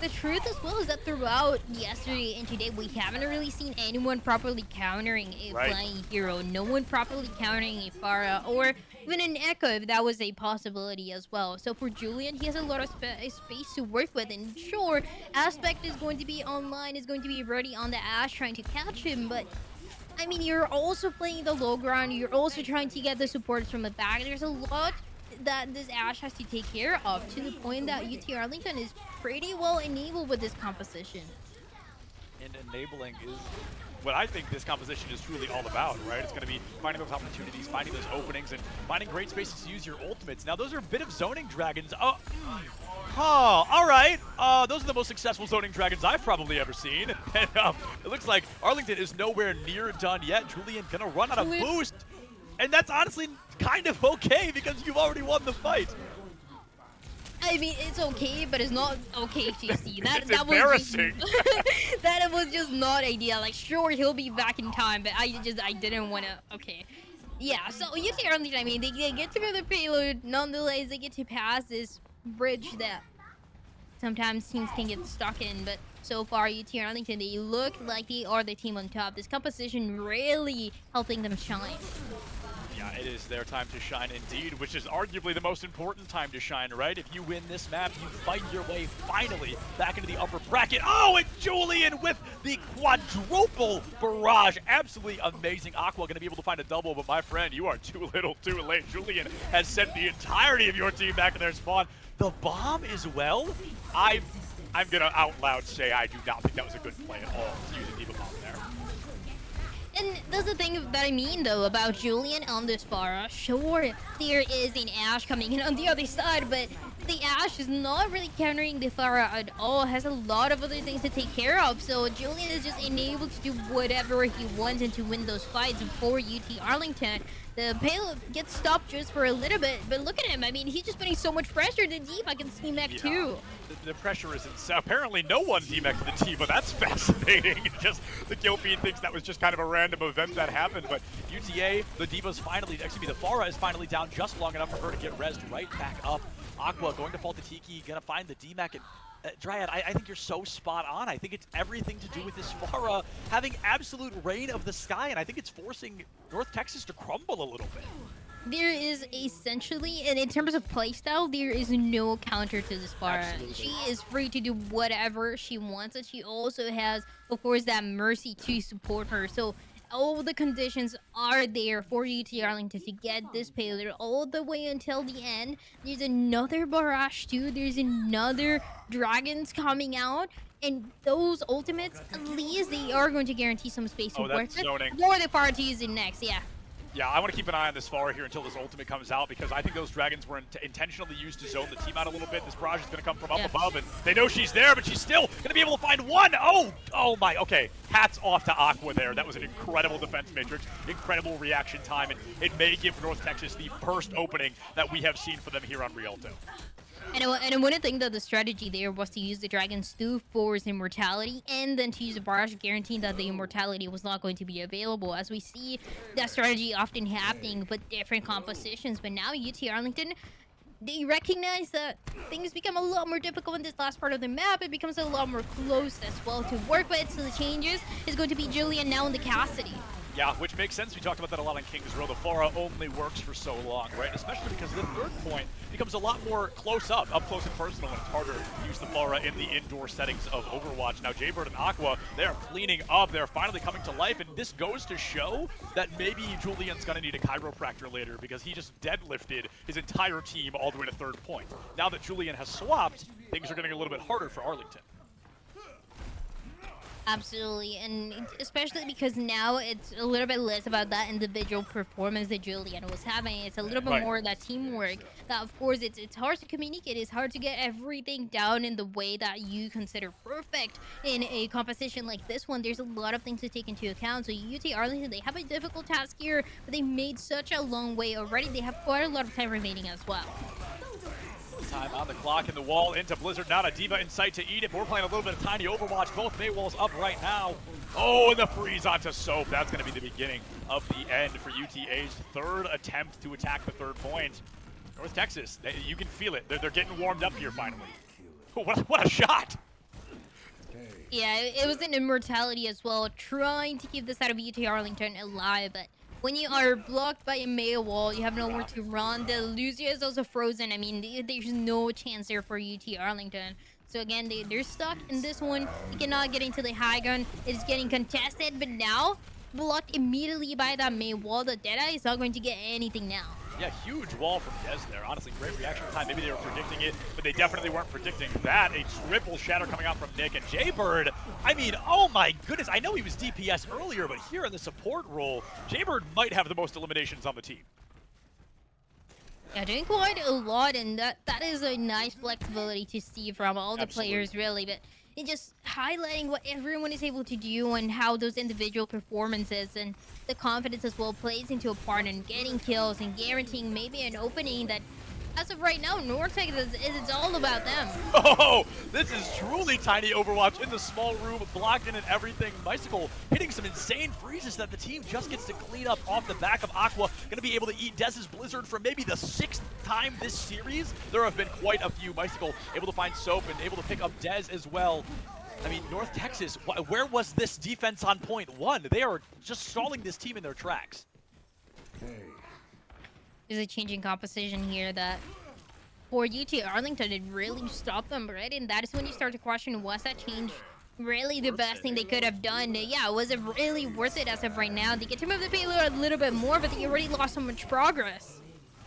The truth as well is that throughout yesterday and today, we haven't really seen anyone properly countering a flying hero. No one properly countering a Pharah, or even an Echo if that was a possibility as well. So for Julian, he has a lot of space to work with. And sure, Aspect is going to be online, is going to be ready on the Ash trying to catch him. But I mean, you're also playing the low ground. You're also trying to get the supports from the back. There's a lot that this Ash has to take care of, to the point that UT Arlington is pretty well enabled with this composition. And enabling is what I think this composition is truly all about, right? It's going to be finding those opportunities, finding those openings, and finding great spaces to use your ultimates. Now, those are a bit of zoning dragons. All right. Those are the most successful zoning dragons I've probably ever seen. And it looks like Arlington is nowhere near done yet. Julian gonna run out of boost. And that's honestly kind of okay, because you've already won the fight. I mean, it's okay, but it's not okay, TC. It's embarrassing. That was just not ideal. Like, sure, he'll be back in time, but I didn't want to. Okay. Yeah, so UT Arlington, I mean, they get through the payload. Nonetheless, they get to pass this bridge that sometimes teams can get stuck in, but so far, UT Arlington, they look like they are the team on top. This composition really helping them shine. Yeah, it is their time to shine indeed, which is arguably the most important time to shine, right? If you win this map, you fight your way finally back into the upper bracket. Oh, and Julian with the quadruple barrage. Absolutely amazing. Aqua going to be able to find a double, but my friend, you are too little too late. Julian has sent the entirety of your team back to their spawn. The bomb as well? I'm going to out loud say I do not think that was a good play at all to use a D.Va bomb there. And that's the thing that I mean, though, about Julian on this Pharah. Sure, there is an Ashe coming in on the other side, but the Ashe is not really countering the Pharah at all. Has a lot of other things to take care of, so Julian is just enabled to do whatever he wants and to win those fights for UT Arlington. The payload gets stopped just for a little bit, but look at him. I mean, he's just putting so much pressure to D.Va can C-Mech too. The pressure is insane. Apparently no one D.Mech'd the D.Va. That's fascinating. Just the Gilpine thinks that was just kind of a random event that happened, but UTA, the D.Va's finally, excuse me, the Pharah is finally down just long enough for her to get rezzed right back up. Aqua going to fall to Tiki, gonna find the D-Mech, and Dryad, I think you're so spot on. I think it's everything to do with this Pharah having absolute reign of the sky, and I think it's forcing North Texas to crumble a little bit. There is essentially, and in terms of playstyle, there is no counter to this Pharah. She is free to do whatever she wants, and she also has, of course, that Mercy to support her. So all the conditions are there for UT Arlington to get this payload all the way until the end. There's another barrage too. There's another dragons coming out. And those ultimates, at least they are going to guarantee some space to work with. Or the Pharah to use it next, yeah. Yeah, I want to keep an eye on this Pharah here until this ultimate comes out, because I think those dragons were intentionally used to zone the team out a little bit. This barrage is going to come from up above, and they know she's there, but she's still going to be able to find one. Oh my, okay. Hats off to Aqua there. That was an incredible defense matrix, incredible reaction time, and it may give North Texas the first opening that we have seen for them here on Rialto. And I want to think that the strategy there was to use the dragons to force immortality, and then to use a barrage guaranteeing that the immortality was not going to be available, as we see that strategy often happening with different compositions. But now UT Arlington, they recognize that things become a lot more difficult in this last part of the map. It becomes a lot more close as well to work with, so the changes is going to be Julian now in the Cassidy. Yeah, which makes sense. We talked about that a lot on King's Row. The Pharah only works for so long, right? Especially because the third point becomes a lot more up close and personal, and it's harder to use the Pharah in the indoor settings of Overwatch. Now, Jaybird and Aqua, they are cleaning up. They're finally coming to life, and this goes to show that maybe Julian's going to need a chiropractor later, because he just deadlifted his entire team all the way to third point. Now that Julian has swapped, things are getting a little bit harder for Arlington. Absolutely, and especially because now it's a little bit less about that individual performance that Julian was having. It's a little bit more of that teamwork. That, of course, it's hard to communicate. It's hard to get everything down in the way that you consider perfect in a competition like this one. There's a lot of things to take into account. So UT Arlington, they have a difficult task here, but they made such a long way already. They have quite a lot of time remaining as well. Time on the clock, and the wall into Blizzard. Not a D.Va in sight to eat it, but we're playing a little bit of tiny Overwatch. Both Maywalls up right now. Oh, and the freeze onto Soap. That's going to be the beginning of the end for UTA's third attempt to attack the third point. North Texas, you can feel it. They're getting warmed up here finally. Oh, what a shot! Yeah, it was an immortality as well, trying to keep the side of UT Arlington alive, but when you are blocked by a Maya wall, you have nowhere to run. The Lucia is also frozen. I mean, there's no chance there for UT Arlington. So again, they're stuck in this one. They cannot get into the high ground. It's getting contested, but now blocked immediately by that May wall. The Deadeye is not going to get anything now. Yeah, huge wall from Dez there. Honestly, great reaction time. Maybe they were predicting it, but they definitely weren't predicting that. A triple shatter coming out from Nick, and Jaybird, I mean, oh my goodness. I know he was DPS earlier, but here in the support role, Jaybird might have the most eliminations on the team. Yeah, doing quite a lot, and that is a nice flexibility to see from all the players, really. But it just highlighting what everyone is able to do and how those individual performances and the confidence as well plays into a part in getting kills and guaranteeing maybe an opening that, as of right now, North Texas it's all about them. Oh, this is truly tiny Overwatch in the small room, blocked in and everything. Bicycle hitting some insane freezes that the team just gets to clean up off the back of Aqua. Going to be able to eat Dez's Blizzard for maybe the 6th time this series. There have been quite a few. Bicycle able to find Soap and able to pick up Dez as well. I mean, North Texas, where was this defense on point one? They are just stalling this team in their tracks. There's a changing composition here that for UT Arlington, it really stopped them, right? And that is when you start to question, was that change really the best thing they could have done? Yeah, was it really worth it as of right now? They get to move the payload a little bit more, but they already lost so much progress.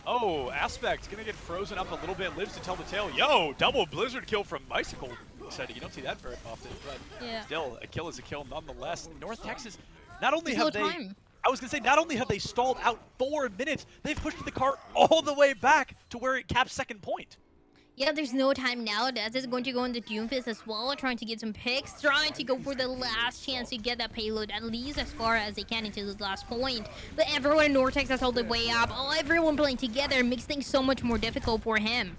Oh, Aspect gonna get frozen up a little bit, lives to tell the tale. Yo, double Blizzard kill from Bicycle. Exciting, you don't see that very often, but still, a kill is a kill nonetheless. North Texas, not only have they... I was gonna say, not only have they stalled out 4 minutes, they've pushed the cart all the way back to where it caps second point. Yeah, there's no time now. Dez is going to go into Doomfist as well, trying to get some picks, trying to go for the last chance to get that payload at least as far as they can into the last point. But everyone in North Texas all the way up. Oh, everyone playing together makes things so much more difficult for him.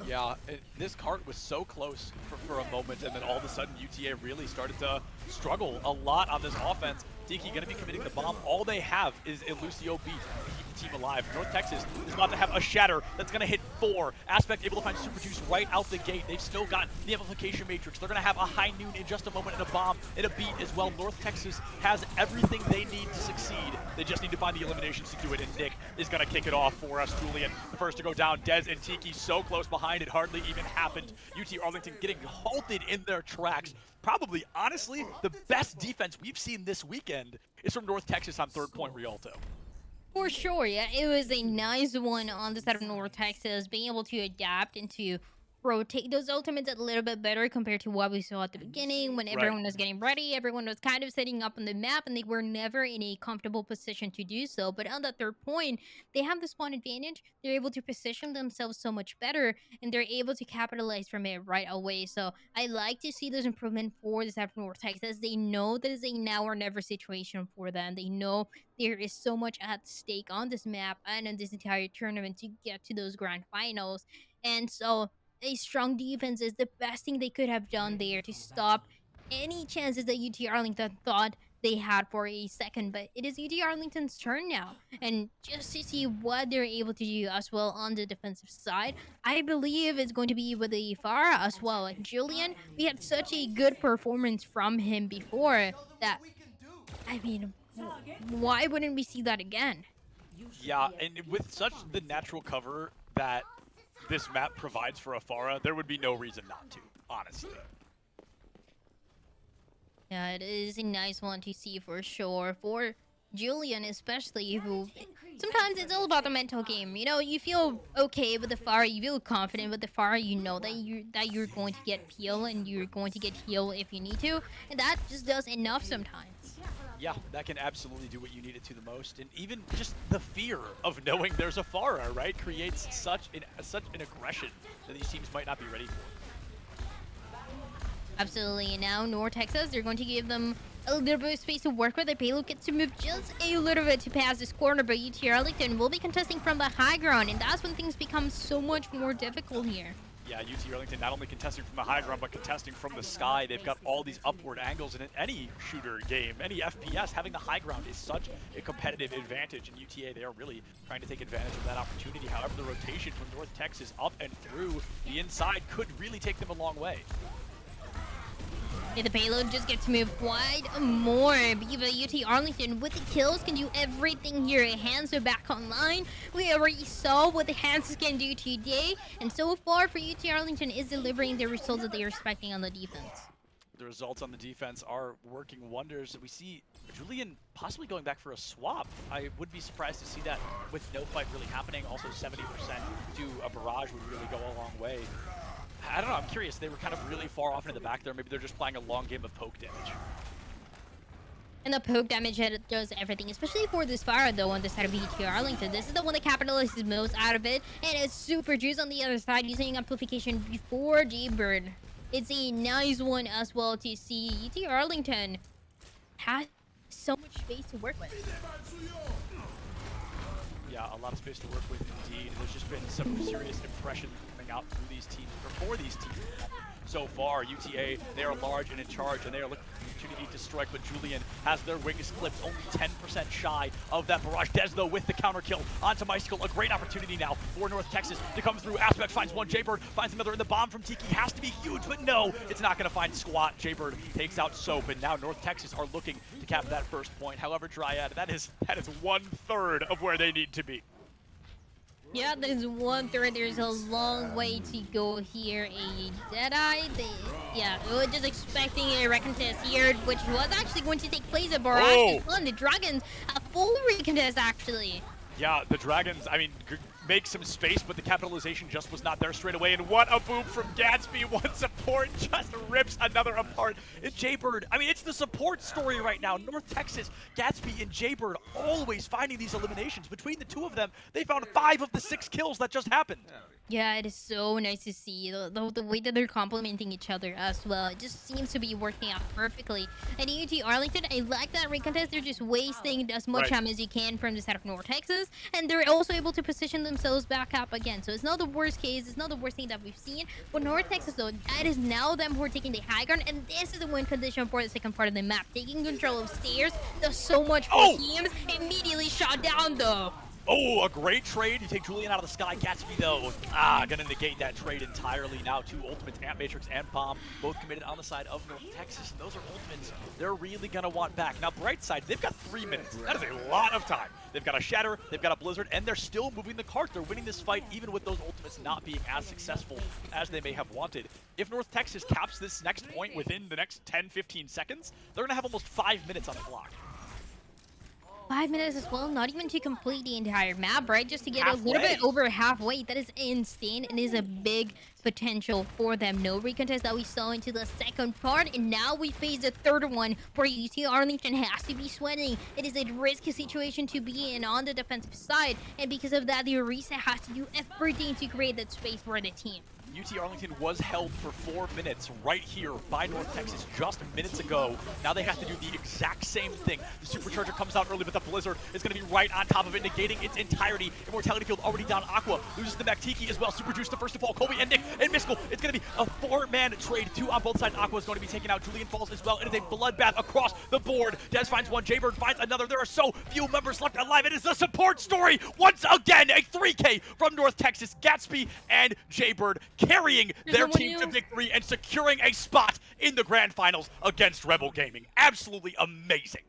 Yeah, this cart was so close for a moment, and then all of a sudden UTA really started to struggle a lot on this offense. Tiki gonna be committing the bomb. All they have is a Lucio beat to keep the team alive. North Texas is about to have a shatter that's gonna hit 4. Aspect able to find Super Juice right out the gate. They've still got the amplification matrix. They're gonna have a high noon in just a moment and a bomb and a beat as well. North Texas has everything they need to succeed. They just need to find the eliminations to do it, and Nick is gonna kick it off for us. Julian, the first to go down. Dez and Tiki so close behind, it hardly even happened. UT Arlington getting halted in their tracks. Probably, honestly, the best defense we've seen this weekend is from North Texas on third point Rialto. For sure, yeah. It was a nice one on the side of North Texas, being able to adapt and to rotate those ultimates a little bit better compared to what we saw at the beginning when everyone was getting ready. Everyone was kind of setting up on the map, and they were never in a comfortable position to do so. But on that third point, they have the spawn advantage. They're able to position themselves so much better, and they're able to capitalize from it right away. So I like to see those improvements for the side of North Texas. They know that it's a now or never situation for them. They know there is so much at stake on this map and in this entire tournament to get to those grand finals. And so a strong defense is the best thing they could have done there to stop any chances that UT Arlington thought they had for a second. But it is UT Arlington's turn now, and just to see what they're able to do as well on the defensive side, I believe it's going to be with the Farah as well. Like Julian, we had such a good performance from him before that, I mean, why wouldn't we see that again? Yeah, and with such the natural cover that this map provides for Afara, there would be no reason not to, honestly. Yeah, it is a nice one to see for sure. For Julian especially, who sometimes it's all about the mental game. You know, you feel okay with the Farah, you feel confident with the Farah, you know that you're going to get peel and you're going to get heal if you need to, and that just does enough sometimes. Yeah, that can absolutely do what you need it to the most, and even just the fear of knowing there's a Farah, right, creates such an aggression that these teams might not be ready for. Absolutely, and now North Texas, they're going to give them a little bit of space to work with. The payload gets to move just a little bit to pass this corner, but UT Arlington will be contesting from the high ground, and that's when things become so much more difficult here. Yeah, UT Arlington not only contesting from the high ground, but contesting from the sky. They've got all these upward angles, and in any shooter game, any FPS, having the high ground is such a competitive advantage. And UTA, they are really trying to take advantage of that opportunity. However, the rotation from North Texas up and through the inside could really take them a long way. Yeah, the payload just gets to move quite more. But UT Arlington with the kills can do everything here. Hands are back online. We already saw what the Hands can do today. And so far for UT Arlington is delivering the results that they are expecting on the defense. The results on the defense are working wonders. We see Julian possibly going back for a swap. I would be surprised to see that with no fight really happening. Also 70% to a barrage would really go a long way. I don't know, I'm curious. They were kind of really far off in the back there. Maybe they're just playing a long game of poke damage. And the poke damage does everything, especially for this Farah though on the side of UT Arlington. This is the one that capitalizes most out of it. And it's Super Juice on the other side using amplification before Jaybird. It's a nice one as well to see. UT Arlington has so much space to work with. Yeah, a lot of space to work with indeed. There's just been some serious impression coming out through these teams, or for these teams. So far, UTA, they are large and in charge, and they are looking for the opportunity to strike, but Julian has their wings clipped, only 10% shy of that barrage. Des, though, with the counter kill onto Mystical, a great opportunity now for North Texas to come through. Aspect finds one, Jaybird finds another, and the bomb from Tiki has to be huge, but no, it's not going to find Squat. Jaybird takes out Soap, and now North Texas are looking to cap that first point. However, Dryad, that is 1/3 of where they need to be. Yeah, there's 1/3. There's a long way to go here. A Jedi. Yeah, we were just expecting a recontest here, which was actually going to take place at Barrage as Oh! well. And the Dragons, a full recontest, actually. Yeah, the Dragons, I mean, make some space, but the capitalization just was not there straight away. And what a boom from Gatsby. One support just rips another apart. And Jaybird, I mean, it's the support story right now. North Texas, Gatsby and Jaybird always finding these eliminations. Between the two of them, they found 5 of the 6 kills that just happened. Yeah, it is so nice to see the way that they're complementing each other as well. It just seems to be working out perfectly. And UT Arlington, I like that recontest. They're just wasting as much time as you can from the side of North Texas, and they're also able to position themselves back up again. So it's not the worst case. It's not the worst thing that we've seen. But North Texas, though, it is now them who are taking the high ground, and this is the win condition for the second part of the map. Taking control of stairs does so much for teams. Immediately shot down, though. Oh, a great trade. You take Julian out of the sky. Gatsby, though, gonna negate that trade entirely now. 2 ultimates, Ant Matrix and Bomb, both committed on the side of North Texas. And those are ultimates they're really gonna want back. Now, bright side, they've got 3 minutes. That is a lot of time. They've got a Shatter, they've got a Blizzard, and they're still moving the cart. They're winning this fight, even with those ultimates not being as successful as they may have wanted. If North Texas caps this next point within the next 10-15 seconds, they're gonna have almost 5 minutes on the clock. 5 minutes as well, not even to complete the entire map, right? Just to get a little bit over halfway. That is insane and is a big potential for them. No recontest that we saw into the second part, and now we face the third one where UT Arlington has to be sweating. It is a risky situation to be in on the defensive side, and because of that, the Orisa has to do everything to create that space for the team. UT Arlington was held for 4 minutes right here by North Texas just minutes ago. Now they have to do the exact same thing. The Supercharger comes out early, but the Blizzard is going to be right on top of it, negating its entirety. Immortality Field already down. Aqua loses the Mactiki as well. Super Juice the first to fall. Kobe and Nick and Miskell. It's going to be a 4-man trade. 2 on both sides. Aqua is going to be taken out. Julian falls as well. It is a bloodbath across the board. Dez finds one. Jaybird finds another. There are so few members left alive. It is the support story. Once again, a 3K from North Texas. Gatsby and Jaybird carrying their team to victory and securing a spot in the grand finals against Rebel Gaming. Absolutely amazing.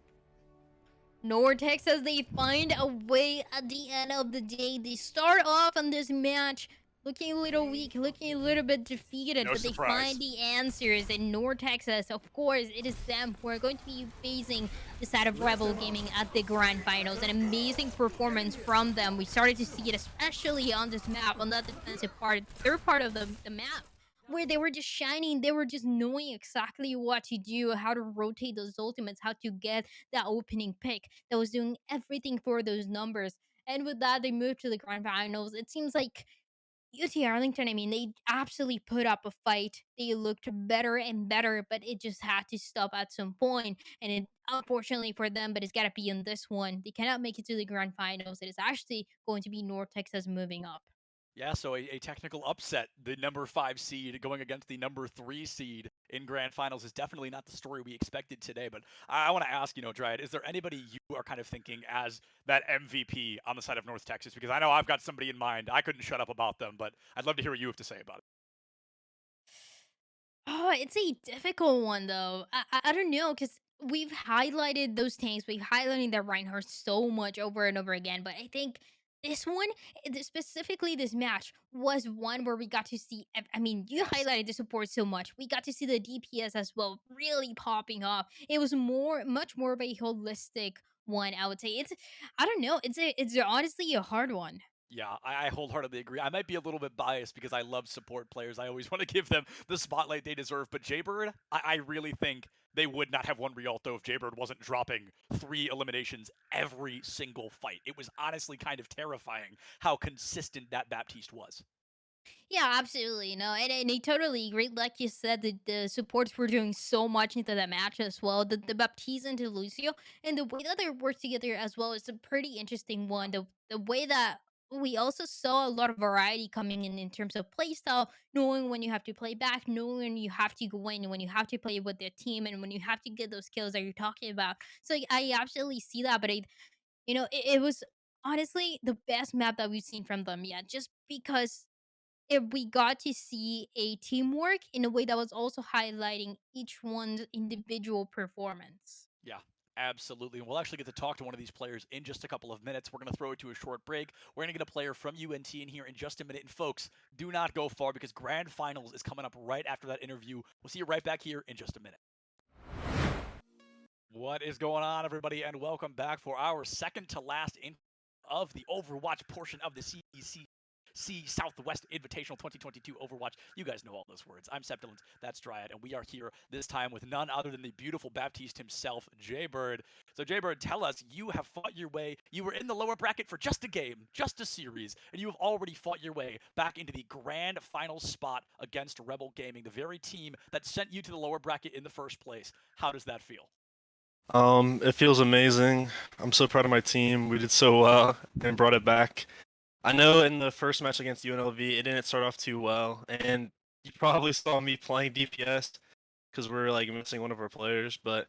North Texas, they find a way at the end of the day. They start off on this match looking a little weak, looking a little bit defeated, but they find the answers. And North Texas, of course, it is them who are going to be facing the side of Rebel Gaming at the grand finals. An amazing performance from them. We started to see it especially on this map, on that defensive part, third part of the map, where they were just shining. They were just knowing exactly what to do, how to rotate those ultimates, how to get that opening pick that was doing everything for those numbers. And with that, they moved to the grand finals. It seems like UT Arlington, I mean, they absolutely put up a fight. They looked better and better, but it just had to stop at some point. And it, unfortunately for them, but it's got to be in this one. They cannot make it to the grand finals. It is actually going to be North Texas moving up. Yeah, so a technical upset. The number 5 seed going against the number 3 seed in grand finals is definitely not the story we expected today. But I want to ask, Dryad, is there anybody you are kind of thinking as that MVP on the side of North Texas? Because I know I've got somebody in mind. I couldn't shut up about them, but I'd love to hear what you have to say about it. Oh, it's a difficult one though. I don't know, because we've highlighted those tanks, we've highlighted that Reinhardt so much over and over again, but I think this one, specifically this match, was one where we got to see. I mean, you highlighted the support so much. We got to see the DPS as well, really popping off. It was much more of a holistic one. I would say I don't know. It's honestly a hard one. Yeah, I wholeheartedly agree. I might be a little bit biased because I love support players. I always want to give them the spotlight they deserve. But Jaybird, I really think they would not have won Rialto if Jaybird wasn't dropping 3 eliminations every single fight. It was honestly kind of terrifying how consistent that Baptiste was. Yeah, absolutely. No, and I totally agree. Like you said, the supports were doing so much into the match as well. The Baptiste into Lucio, and the way that they work together as well is a pretty interesting one. The way that we also saw a lot of variety coming in terms of playstyle, knowing when you have to play back, knowing when you have to go in, when you have to play with their team, and when you have to get those kills that you're talking about. So I absolutely see that, but it was honestly the best map that we've seen from them yet, just because if we got to see a teamwork in a way that was also highlighting each one's individual performance. Yeah, Absolutely. And we'll actually get to talk to one of these players in just a couple of minutes. We're going to throw it to a short break. We're going to get a player from UNT in here in just a minute. And folks, do not go far because Grand Finals is coming up right after that interview. We'll see you right back here in just a minute. What is going on, everybody, and welcome back for our second to last in of the Overwatch portion of the CECC Southwest Invitational 2022 Overwatch. You guys know all those words. I'm Septilent, that's Dryad, and we are here this time with none other than the beautiful Baptiste himself, Jaybird. So Jaybird, tell us, you have fought your way, you were in the lower bracket for just a game, just a series, and you have already fought your way back into the grand final spot against Rebel Gaming, the very team that sent you to the lower bracket in the first place. How does that feel? It feels amazing. I'm so proud of my team. We did so well and brought it back. I know in the first match against UNLV, it didn't start off too well, and you probably saw me playing DPS because we're like missing one of our players. But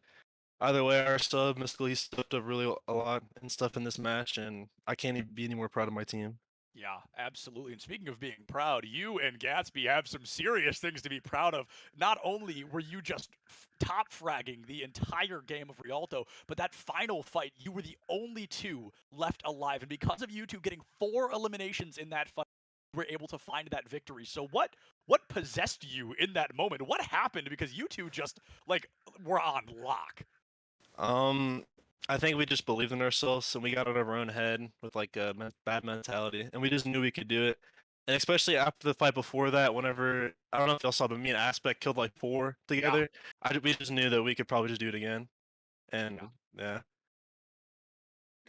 either way, our sub Mystical, he stepped up really a lot and stuff in this match, and I can't even be any more proud of my team. Yeah, absolutely. And speaking of being proud, you and Gatsby have some serious things to be proud of. Not only were you just top fragging the entire game of Rialto, but that final fight, you were the only two left alive. And because of you two getting 4 eliminations in that fight, you were able to find that victory. So what possessed you in that moment? What happened? Because you two just like were on lock. I think we just believed in ourselves and we got out of our own head with like a bad mentality, and we just knew we could do it. And especially after the fight before that, whenever I don't know if y'all saw, but me and Aspect killed like 4 together. We just knew that we could probably just do it again. And yeah.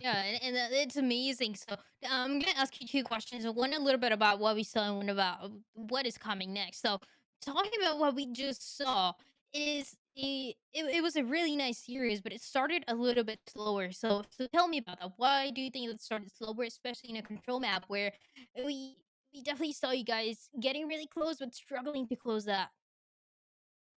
Yeah, and it's amazing. So I'm gonna ask you 2 questions. One a little bit about what we saw, and one about what is coming next. So talking about what we just saw is it was a really nice series, but it started a little bit slower. So tell me about that. Why do you think it started slower, especially in a control map where we we definitely saw you guys getting really close but struggling to close that?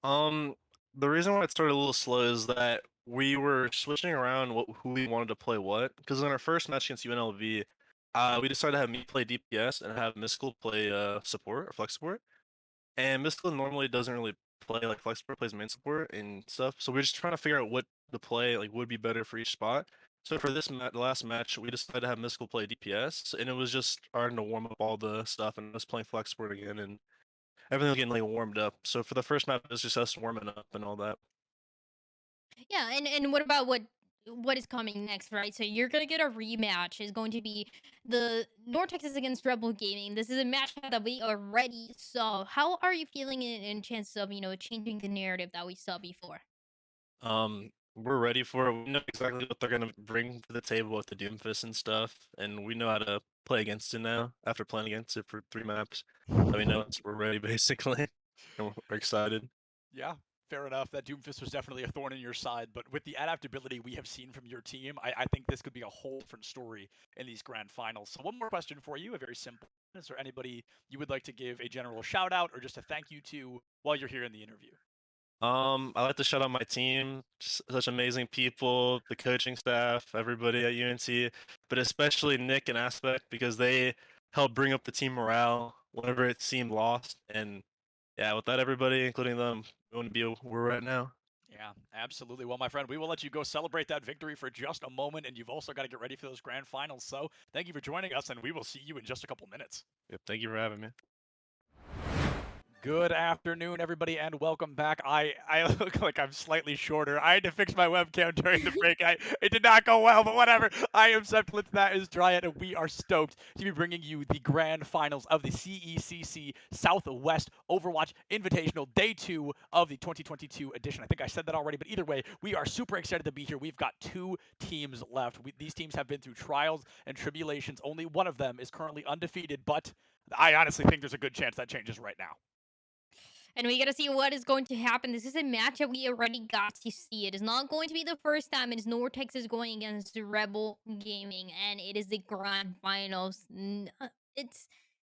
Um, the reason why it started a little slow is that we were switching around who we wanted to play what. Because in our first match against UNLV, we decided to have me play DPS and have Mystical play support or flex support. And Mystical normally doesn't really play like flex support, plays main support and stuff. So we're just trying to figure out what to play like would be better for each spot. So for this the last match, we decided to have Mystical play DPS, and it was just starting to warm up all the stuff, and us playing flex support again, and everything was getting like warmed up. So for the first map, it was just us warming up and all that. Yeah, and what about what is coming next, right? So you're gonna get a rematch. Is going to be the North Texas against Rebel Gaming. This is a match that we already saw. How are you feeling in chances of changing the narrative that we saw before? We're ready for it. We know exactly what they're gonna bring to the table with the Doomfist and stuff, and we know how to play against it now after playing against it for 3 maps. So we know we're ready basically, and we're excited. Yeah, fair enough. That Doomfist was definitely a thorn in your side, but with the adaptability we have seen from your team, I think this could be a whole different story in these grand finals. So one more question for you, a very simple one. Is there anybody you would like to give a general shout out or just a thank you to while you're here in the interview? I like to shout out my team, such amazing people, the coaching staff, everybody at UNC, but especially Nick and Aspect because they helped bring up the team morale whenever it seemed lost. And yeah, without everybody, including them, we wouldn't be where we're at now. Yeah, absolutely. Well, my friend, we will let you go celebrate that victory for just a moment, and you've also got to get ready for those grand finals. So thank you for joining us, and we will see you in just a couple minutes. Yep, thank you for having me. Good afternoon, everybody, and welcome back. I look like I'm slightly shorter. I had to fix my webcam during the break. It did not go well, but whatever. I am Septilitz, that is Dryad, and we are stoked to be bringing you the grand finals of the CECC Southwest Overwatch Invitational, Day 2 of the 2022 edition. I think I said that already, but either way, we are super excited to be here. We've got 2 teams left. These teams have been through trials and tribulations. Only one of them is currently undefeated, but I honestly think there's a good chance that changes right now. And we gotta see what is going to happen. This is a match that we already got to see. It is not going to be the first time. It is North Texas going against Rebel Gaming, and it is the grand finals. It's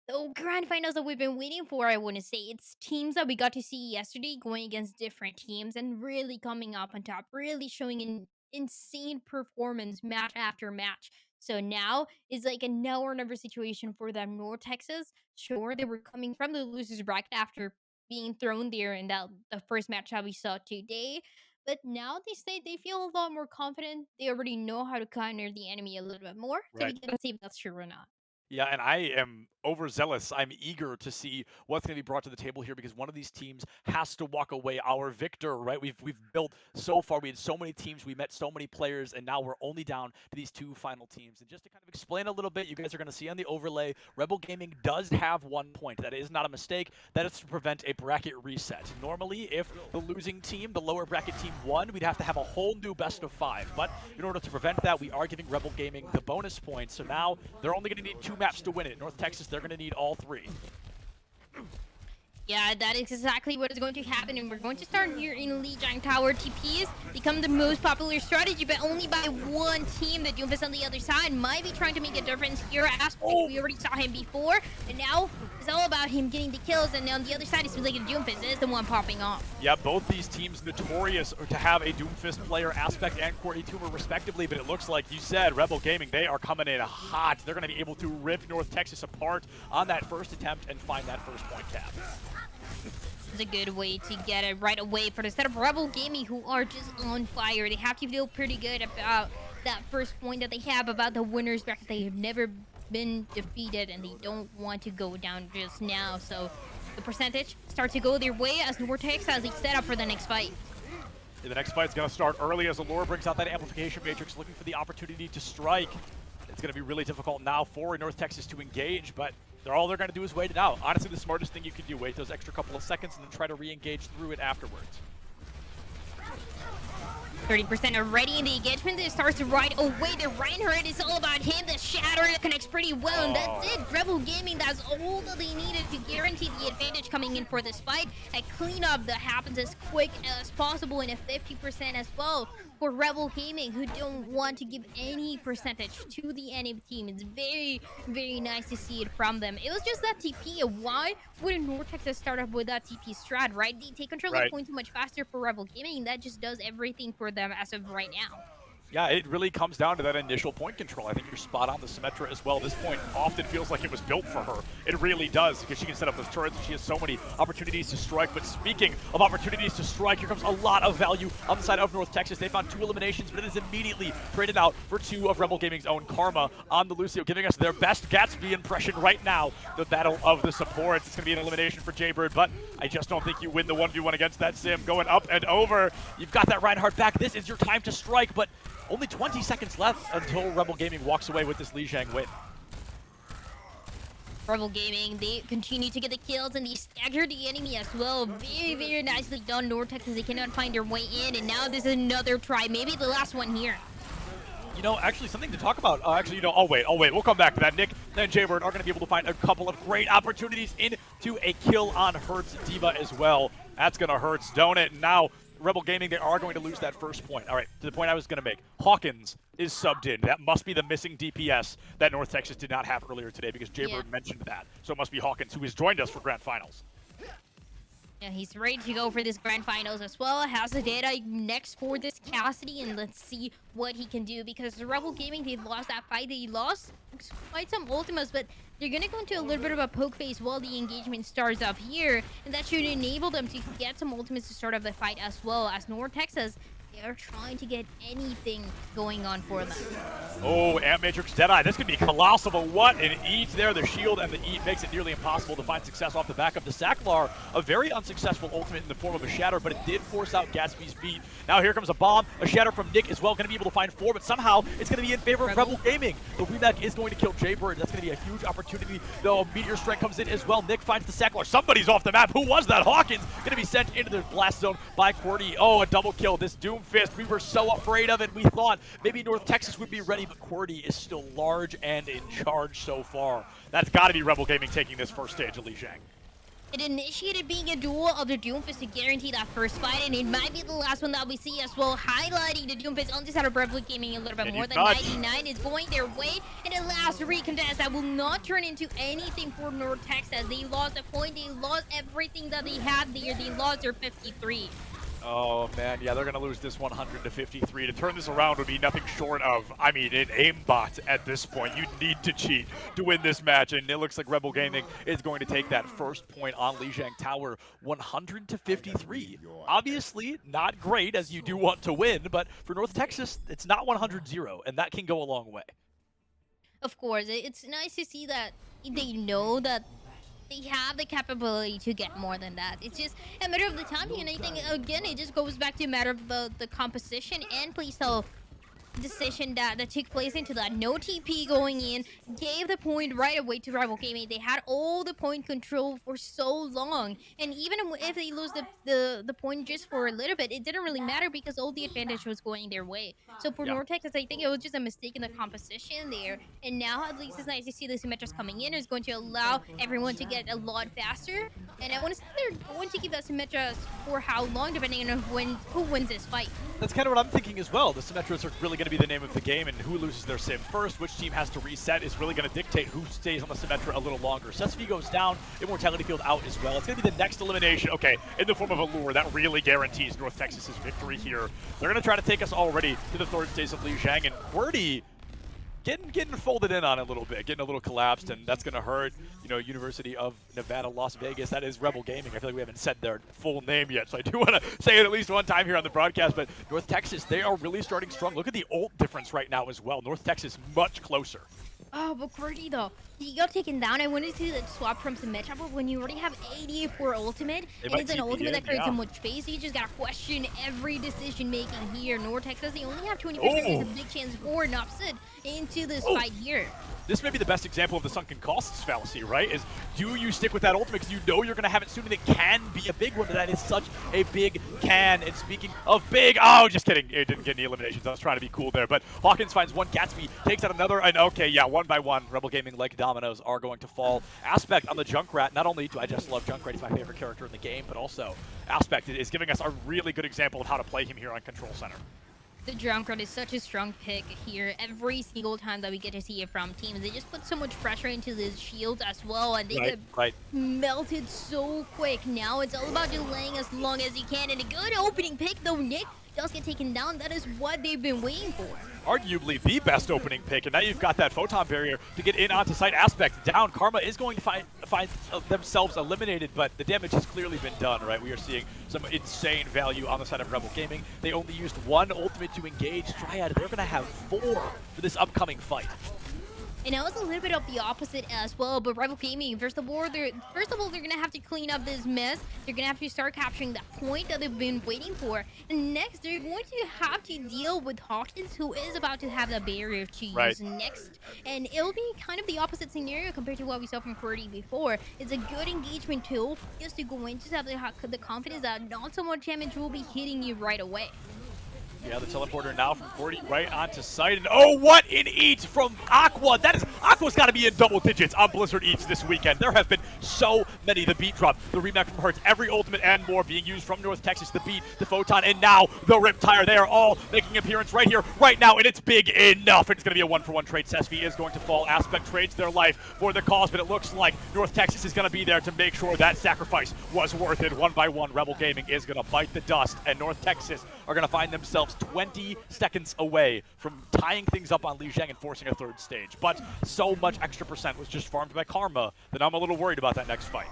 the grand finals that we've been waiting for, I want to say. It's teams that we got to see yesterday going against different teams and really coming up on top, really showing an insane performance match after match. So now is like a now or never situation for them. North Texas, sure, they were coming from the losers bracket after being thrown there in the first match that we saw today. But now they say they feel a lot more confident. They already know how to counter the enemy a little bit more. So we Right. get to see if that's true or not. Yeah, and I am overzealous. I'm eager to see what's going to be brought to the table here because one of these teams has to walk away our victor, right? We've built so far. We had so many teams, we met so many players, and now we're only down to these two final teams. And just to kind of explain a little bit, you guys are going to see on the overlay, Rebel Gaming does have 1 point. That is not a mistake. That is to prevent a bracket reset. Normally, if the losing team, the lower bracket team, won, we'd have to have a whole new best of 5. But in order to prevent that, we are giving Rebel Gaming the bonus points. So now they're only going to need 2 maps to win it. North Texas, they're going to need all 3. Yeah, that is exactly what is going to happen, and we're going to start here in Lijiang Tower. TPs become the most popular strategy, but only by one team. The Doomfist on the other side might be trying to make a difference here. We already saw him before, and now it's all about him getting the kills, and on the other side, it seems like the Doomfist is the one popping off. Yeah, both these teams notorious to have a Doomfist player aspect and Courtney Toomer respectively, but it looks like you said, Rebel Gaming, they are coming in hot. They're going to be able to rip North Texas apart on that first attempt and find that first point cap. It's a good way to get it right away for the set of Rebel Gaming, who are just on fire. They have to feel pretty good about that first point that they have, about the winners bracket. They have never been defeated, and they don't want to go down just now. So the percentage starts to go their way as North Texas has a setup for the next fight. Yeah, the next fight's going to start early as Allure brings out that amplification matrix, looking for the opportunity to strike. It's going to be really difficult now for North Texas to engage, but all they're going to do is wait it out. Honestly, the smartest thing you can do, wait those extra couple of seconds and then try to re-engage through it afterwards. 30% already in the engagement. It starts right away. The Reinhardt is all about him. The Shatter connects pretty well, and that's it. Rebel Gaming, that's all that they needed to guarantee the advantage coming in for this fight. A cleanup that happens as quick as possible, and a 50% as well for Rebel Gaming, who don't want to give any percentage to the enemy team. It's very, very nice to see it from them. It was just that TP. Why wouldn't North Texas start up with that TP strat, right? They take control of the point too much faster for Rebel Gaming, and that just does everything for them as of right now. Yeah, it really comes down to that initial point control. I think you're spot on. The Symmetra as well. This point often feels like it was built for her. It really does, because she can set up those turrets and she has so many opportunities to strike. But speaking of opportunities to strike, here comes a lot of value on the side of North Texas. They found 2 eliminations, but it is immediately traded out for 2 of Rebel Gaming's own Karma on the Lucio, giving us their best Gatsby impression right now. The battle of the supports. It's going to be an elimination for Jaybird, but I just don't think you win the 1v1 against that Sim. Going up and over. You've got that Reinhardt back. This is your time to strike, but only 20 seconds left until Rebel Gaming walks away with this Lijiang win. Rebel Gaming, they continue to get the kills and they stagger the enemy as well. Very, very nicely done. North Texas, they cannot find their way in, and now this is another try. Maybe the last one here. You know, actually, something to talk about. Actually, you know, I'll wait. We'll come back to that. Nick and Jaybird are going to be able to find a couple of great opportunities into a kill on Hertz Diva as well. That's going to hurt, don't it? Now, Rebel Gaming, they are going to lose that first point. All right, to the point I was going to make. Hawkins is subbed in. That must be the missing DPS that North Texas did not have earlier today, because Jaybird mentioned that. So it must be Hawkins, who has joined us for Grand Finals. Yeah, he's ready to go for this Grand Finals as well. Has the data next for this Cassidy, and let's see what he can do, because the Rebel Gaming, they lost that fight. They lost quite some ultimates, but they're going to go into a little bit of a poke phase while the engagement starts up here, and that should enable them to get some ultimates to start up the fight as well, as North Texas, they are trying to get anything going on for them. Oh, Amp Matrix Deadeye. This could be colossal, but what an eat there. The shield and the eat makes it nearly impossible to find success off the back of the Saklar. A very unsuccessful ultimate in the form of a Shatter, but it did force out Gatsby's feet. Now here comes a bomb. A Shatter from Nick as well, going to be able to find 4, but somehow it's going to be in favor of Rebel Gaming. The rematch is going to kill Jaybird. That's going to be a huge opportunity, though. Meteor Strike comes in as well. Nick finds the Saklar. Somebody's off the map. Who was that? Hawkins going to be sent into the blast zone by Cordy. Oh, a double kill. This Doomfist. We were so afraid of it. We thought maybe North Texas would be ready, but Cordy is still large and in charge so far. That's got to be Rebel Gaming taking this first stage of Lijiang. It initiated being a duel of the Doomfist to guarantee that first fight, and it might be the last one that we see as well, highlighting the Doomfist on this side of Rebel Gaming a little bit more. The 99 is going their way, and a last recontest that will not turn into anything for North Texas. They lost a point, they lost everything that they had there, they lost their 53. Oh man, yeah, they're gonna lose this 100 to 53. To turn this around would be nothing short of, I mean, an aimbot at this point. You need to cheat to win this match, and it looks like Rebel Gaming is going to take that first point on Lijiang Tower, 100 to 53. Obviously, not great as you do want to win, but for North Texas, it's not 100-0, and that can go a long way. Of course, it's nice to see that they know that they have the capability to get more than that. It's just a matter of the timing, and I think, again, it just goes back to a matter of the composition and playstyle decision that took place into that. No TP going in, gave the point right away to Rival Gaming. They had all the point control for so long, and even if they lose the point just for a little bit, it didn't really matter because all the advantage was going their way. So for North Texas, I think it was just a mistake in the composition there, and now at least it's nice to see the Symmetras coming in. It's going to allow everyone to get a lot faster, and I want to see if they're going to keep that Symmetras for how long, depending on who wins this fight. That's kind of what I'm thinking as well. The Symmetras are really going to be the name of the game, and who loses their sim first, which team has to reset, is really going to dictate who stays on the Symmetra a little longer. CECC goes down, Immortality Field out as well. It's going to be the next elimination, okay, in the form of a lure. That really guarantees North Texas's victory here. They're going to try to take us already to the third stage of Lijiang, and Wordy getting folded in on a little bit, getting a little collapsed, and that's going to hurt, you know, University of Nevada, Las Vegas. That is Rebel Gaming. I feel like we haven't said their full name yet, so I do want to say it at least one time here on the broadcast. But North Texas, they are really starting strong. Look at the ult difference right now as well. North Texas much closer. Oh, but Cordy though, he got taken down. I wanted to do that swap from Symmetra, but when you already have 84 ultimate, and it's an ultimate that creates so much space, you just gotta question every decision making here. North Texas, they only have 20%. There's a big chance for an upset into this fight here. This may be the best example of the sunken costs fallacy, right? Is do you stick with that ultimate because you know you're going to have it soon, and it can be a big one, but that is such a big can. And speaking of big, oh, just kidding. It didn't get any eliminations. I was trying to be cool there. But Hawkins finds one, Gatsby takes out another, and okay, yeah, one by one, Rebel Gaming, like dominoes, are going to fall. Aspect on the Junkrat. Not only do I just love Junkrat, he's my favorite character in the game, but also Aspect is giving us a really good example of how to play him here on Control Center. The Junkrat is such a strong pick here. Every single time that we get to see it from teams, they just put so much pressure into the shields as well, and they get melted so quick. Now it's all about delaying as long as you can, and a good opening pick though. Nick does get taken down. That is what they've been waiting for. Arguably the best opening pick, and now you've got that photon barrier to get in onto site. Aspect down. Karma is going to find themselves eliminated, but the damage has clearly been done, right? We are seeing some insane value on the side of Rebel Gaming. They only used one ultimate to engage Triad. They're going to have 4 for this upcoming fight. And now it's a little bit of the opposite as well, but Rival Gaming, first of all, they're gonna have to clean up this mess. They're gonna have to start capturing that point that they've been waiting for. And next, they're going to have to deal with Hawkins, who is about to have the barrier to use next. And it'll be kind of the opposite scenario compared to what we saw from Qwerty before. It's a good engagement tool just to go in, just have the confidence that not so much damage will be hitting you right away. Yeah, the teleporter now from 40 right onto site. And oh, what an eat from Aqua. Aqua's got to be in double digits on Blizzard Eats this weekend. There have been so many. The beat drop, the remake from Hertz, every ultimate and more being used from North Texas. The beat, the photon, and now the Riptire. They are all making an appearance right here, right now, and it's big enough. It's going to be a 1-for-1 trade. CECC is going to fall. Aspect trades their life for the cause, but it looks like North Texas is going to be there to make sure that sacrifice was worth it. 1 by 1, Rebel Gaming is going to bite the dust, and North Texas are going to find themselves 20 seconds away from tying things up on Lijiang and forcing a third stage. But so much extra percent was just farmed by Karma that I'm a little worried about that next fight.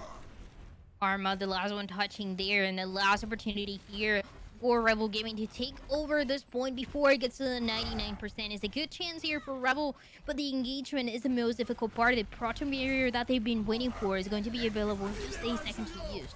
Karma, the last one touching there, and the last opportunity here for Rebel Gaming to take over this point before it gets to the 99%. Is a good chance here for Rebel, but the engagement is the most difficult part. The Proton Barrier that they've been waiting for is going to be available in just 8 seconds to use.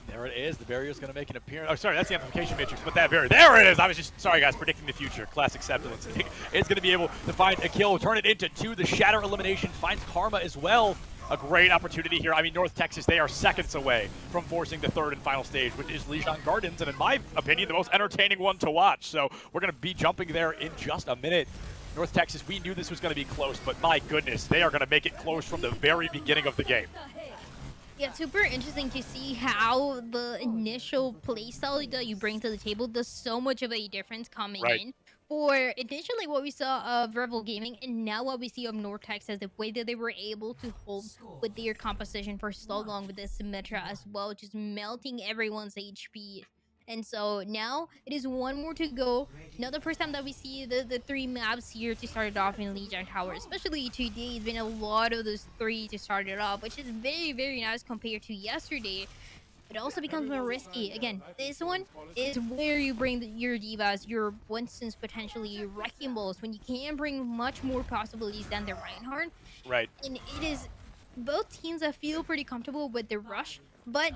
There it is. The barrier is going to make an appearance. Oh, sorry, that's the amplification matrix, but that barrier. There it is. I was just, sorry guys, predicting the future. Classic Sepulence. It's going to be able to find a kill, turn it into 2. The Shatter elimination finds Karma as well. A great opportunity here. I mean, North Texas, they are seconds away from forcing the third and final stage, which is Lijiang Gardens, and in my opinion, the most entertaining one to watch. So we're going to be jumping there in just a minute. North Texas, we knew this was going to be close, but my goodness, they are going to make it close from the very beginning of the game. Yeah, super interesting to see how the initial playstyle that you bring to the table does so much of a difference coming in. For initially what we saw of Rebel Gaming, and now what we see of North Texas, the way that they were able to hold with their composition for so long with the Symmetra as well, just melting everyone's HP. And so now it is one more to go. Not the first time that we see the 3 maps here to start it off in Legion Tower, especially today. It's been a lot of those 3 to start it off, which is very, very nice compared to yesterday. It also becomes more risky. Again, this one is where you bring your divas, your Winston's, potentially your Wrecking Balls, when you can bring much more possibilities than the Reinhardt. Right. And it is both teams that feel pretty comfortable with the rush, but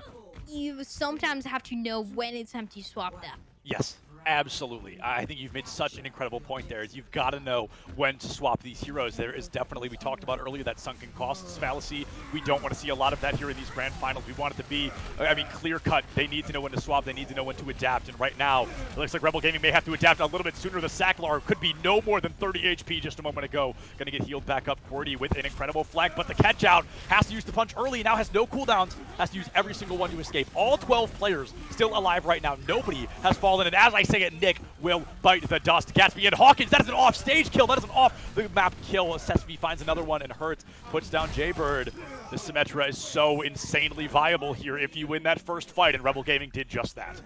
you sometimes have to know when it's time to swap them. Yes, absolutely. I think you've made such an incredible point there. Is you've got to know when to swap these heroes. There is definitely, we talked about earlier, that sunken costs fallacy. We don't want to see a lot of that here in these grand finals. We want it to be, I mean, clear cut. They need to know when to swap. They need to know when to adapt. And right now, it looks like Rebel Gaming may have to adapt a little bit sooner. The Sacklar could be no more than 30 HP just a moment ago. Going to get healed back up. Cordy with an incredible flank, but the catch out has to use the punch early. Now has no cooldowns. Has to use every single one to escape. All 12 players still alive right now. Nobody has fallen. And as I say it, Nick will bite the dust. Gatsby and Hawkins, that is an off-stage kill. That is an off-the-map kill. Sesame finds another one and hurts. Puts down Jaybird. The Symmetra is so insanely viable here if you win that first fight, and Rebel Gaming did just that.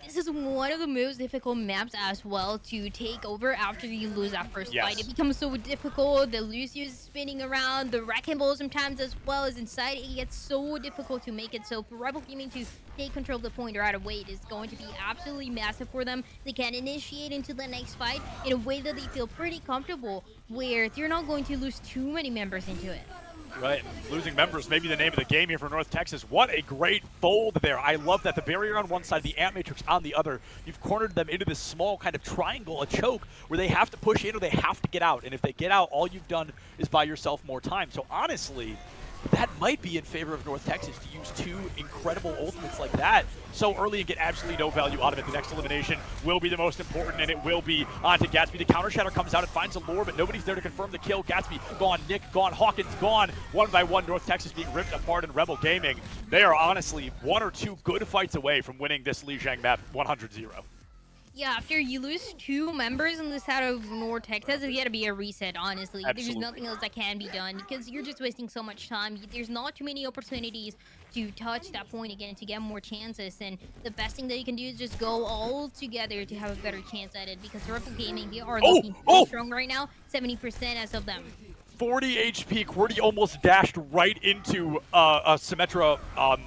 This is one of the most difficult maps as well to take over after you lose that first fight. It becomes so difficult. The Lucius spinning around, the Wrecking Ball sometimes as well as inside. It gets so difficult to make it. So for Rebel Gaming to take control of the point right away, it is going to be absolutely massive for them. They can initiate into the next fight in a way that they feel pretty comfortable, where they're not going to lose too many members into it. Right, losing members may be the name of the game here for North Texas. What a great fold there. I love that. The barrier on one side, the Ant Matrix on the other. You've cornered them into this small kind of triangle, a choke, where they have to push in or they have to get out. And if they get out, all you've done is buy yourself more time. So honestly, that might be in favor of North Texas to use 2 incredible ultimates like that so early and get absolutely no value out of it. The next elimination will be the most important, and it will be onto Gatsby. The counter shatter comes out and finds a lure, but nobody's there to confirm the kill. Gatsby gone, Nick gone, Hawkins gone. One by one, North Texas being ripped apart in Rebel Gaming. They are honestly 1 or 2 good fights away from winning this Lijiang map 100-0. Yeah, after you lose 2 members on the side of North Texas, it's gotta be a reset, honestly. Absolutely. There's nothing else that can be done because you're just wasting so much time. There's not too many opportunities to touch that point again to get more chances, and the best thing that you can do is just go all together to have a better chance at it, because Rebel Gaming, they are looking pretty strong right now, 70% as of them. 40 HP. Cordy almost dashed right into a Symmetra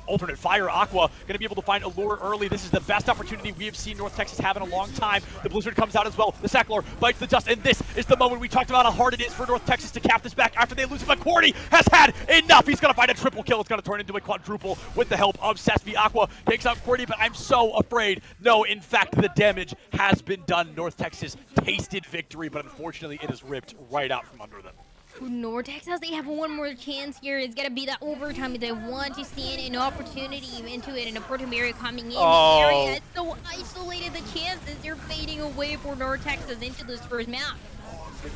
alternate fire. Aqua going to be able to find a lure early. This is the best opportunity we have seen North Texas have in a long time. The Blizzard comes out as well. The Sacklar bites the dust, and this is the moment we talked about how hard it is for North Texas to cap this back after they lose it. But Cordy has had enough. He's going to find a triple kill. It's going to turn into a quadruple with the help of Sesame. Aqua takes out Cordy, but I'm so afraid. No, in fact, the damage has been done. North Texas tasted victory, but unfortunately it is ripped right out from under them. North Texas, they have one more chance here. It's gonna be that overtime if they want to stand an opportunity into it, and a Porto Mary coming in. Oh. The area is so isolated. The chances, they're fading away for North Texas into this first map.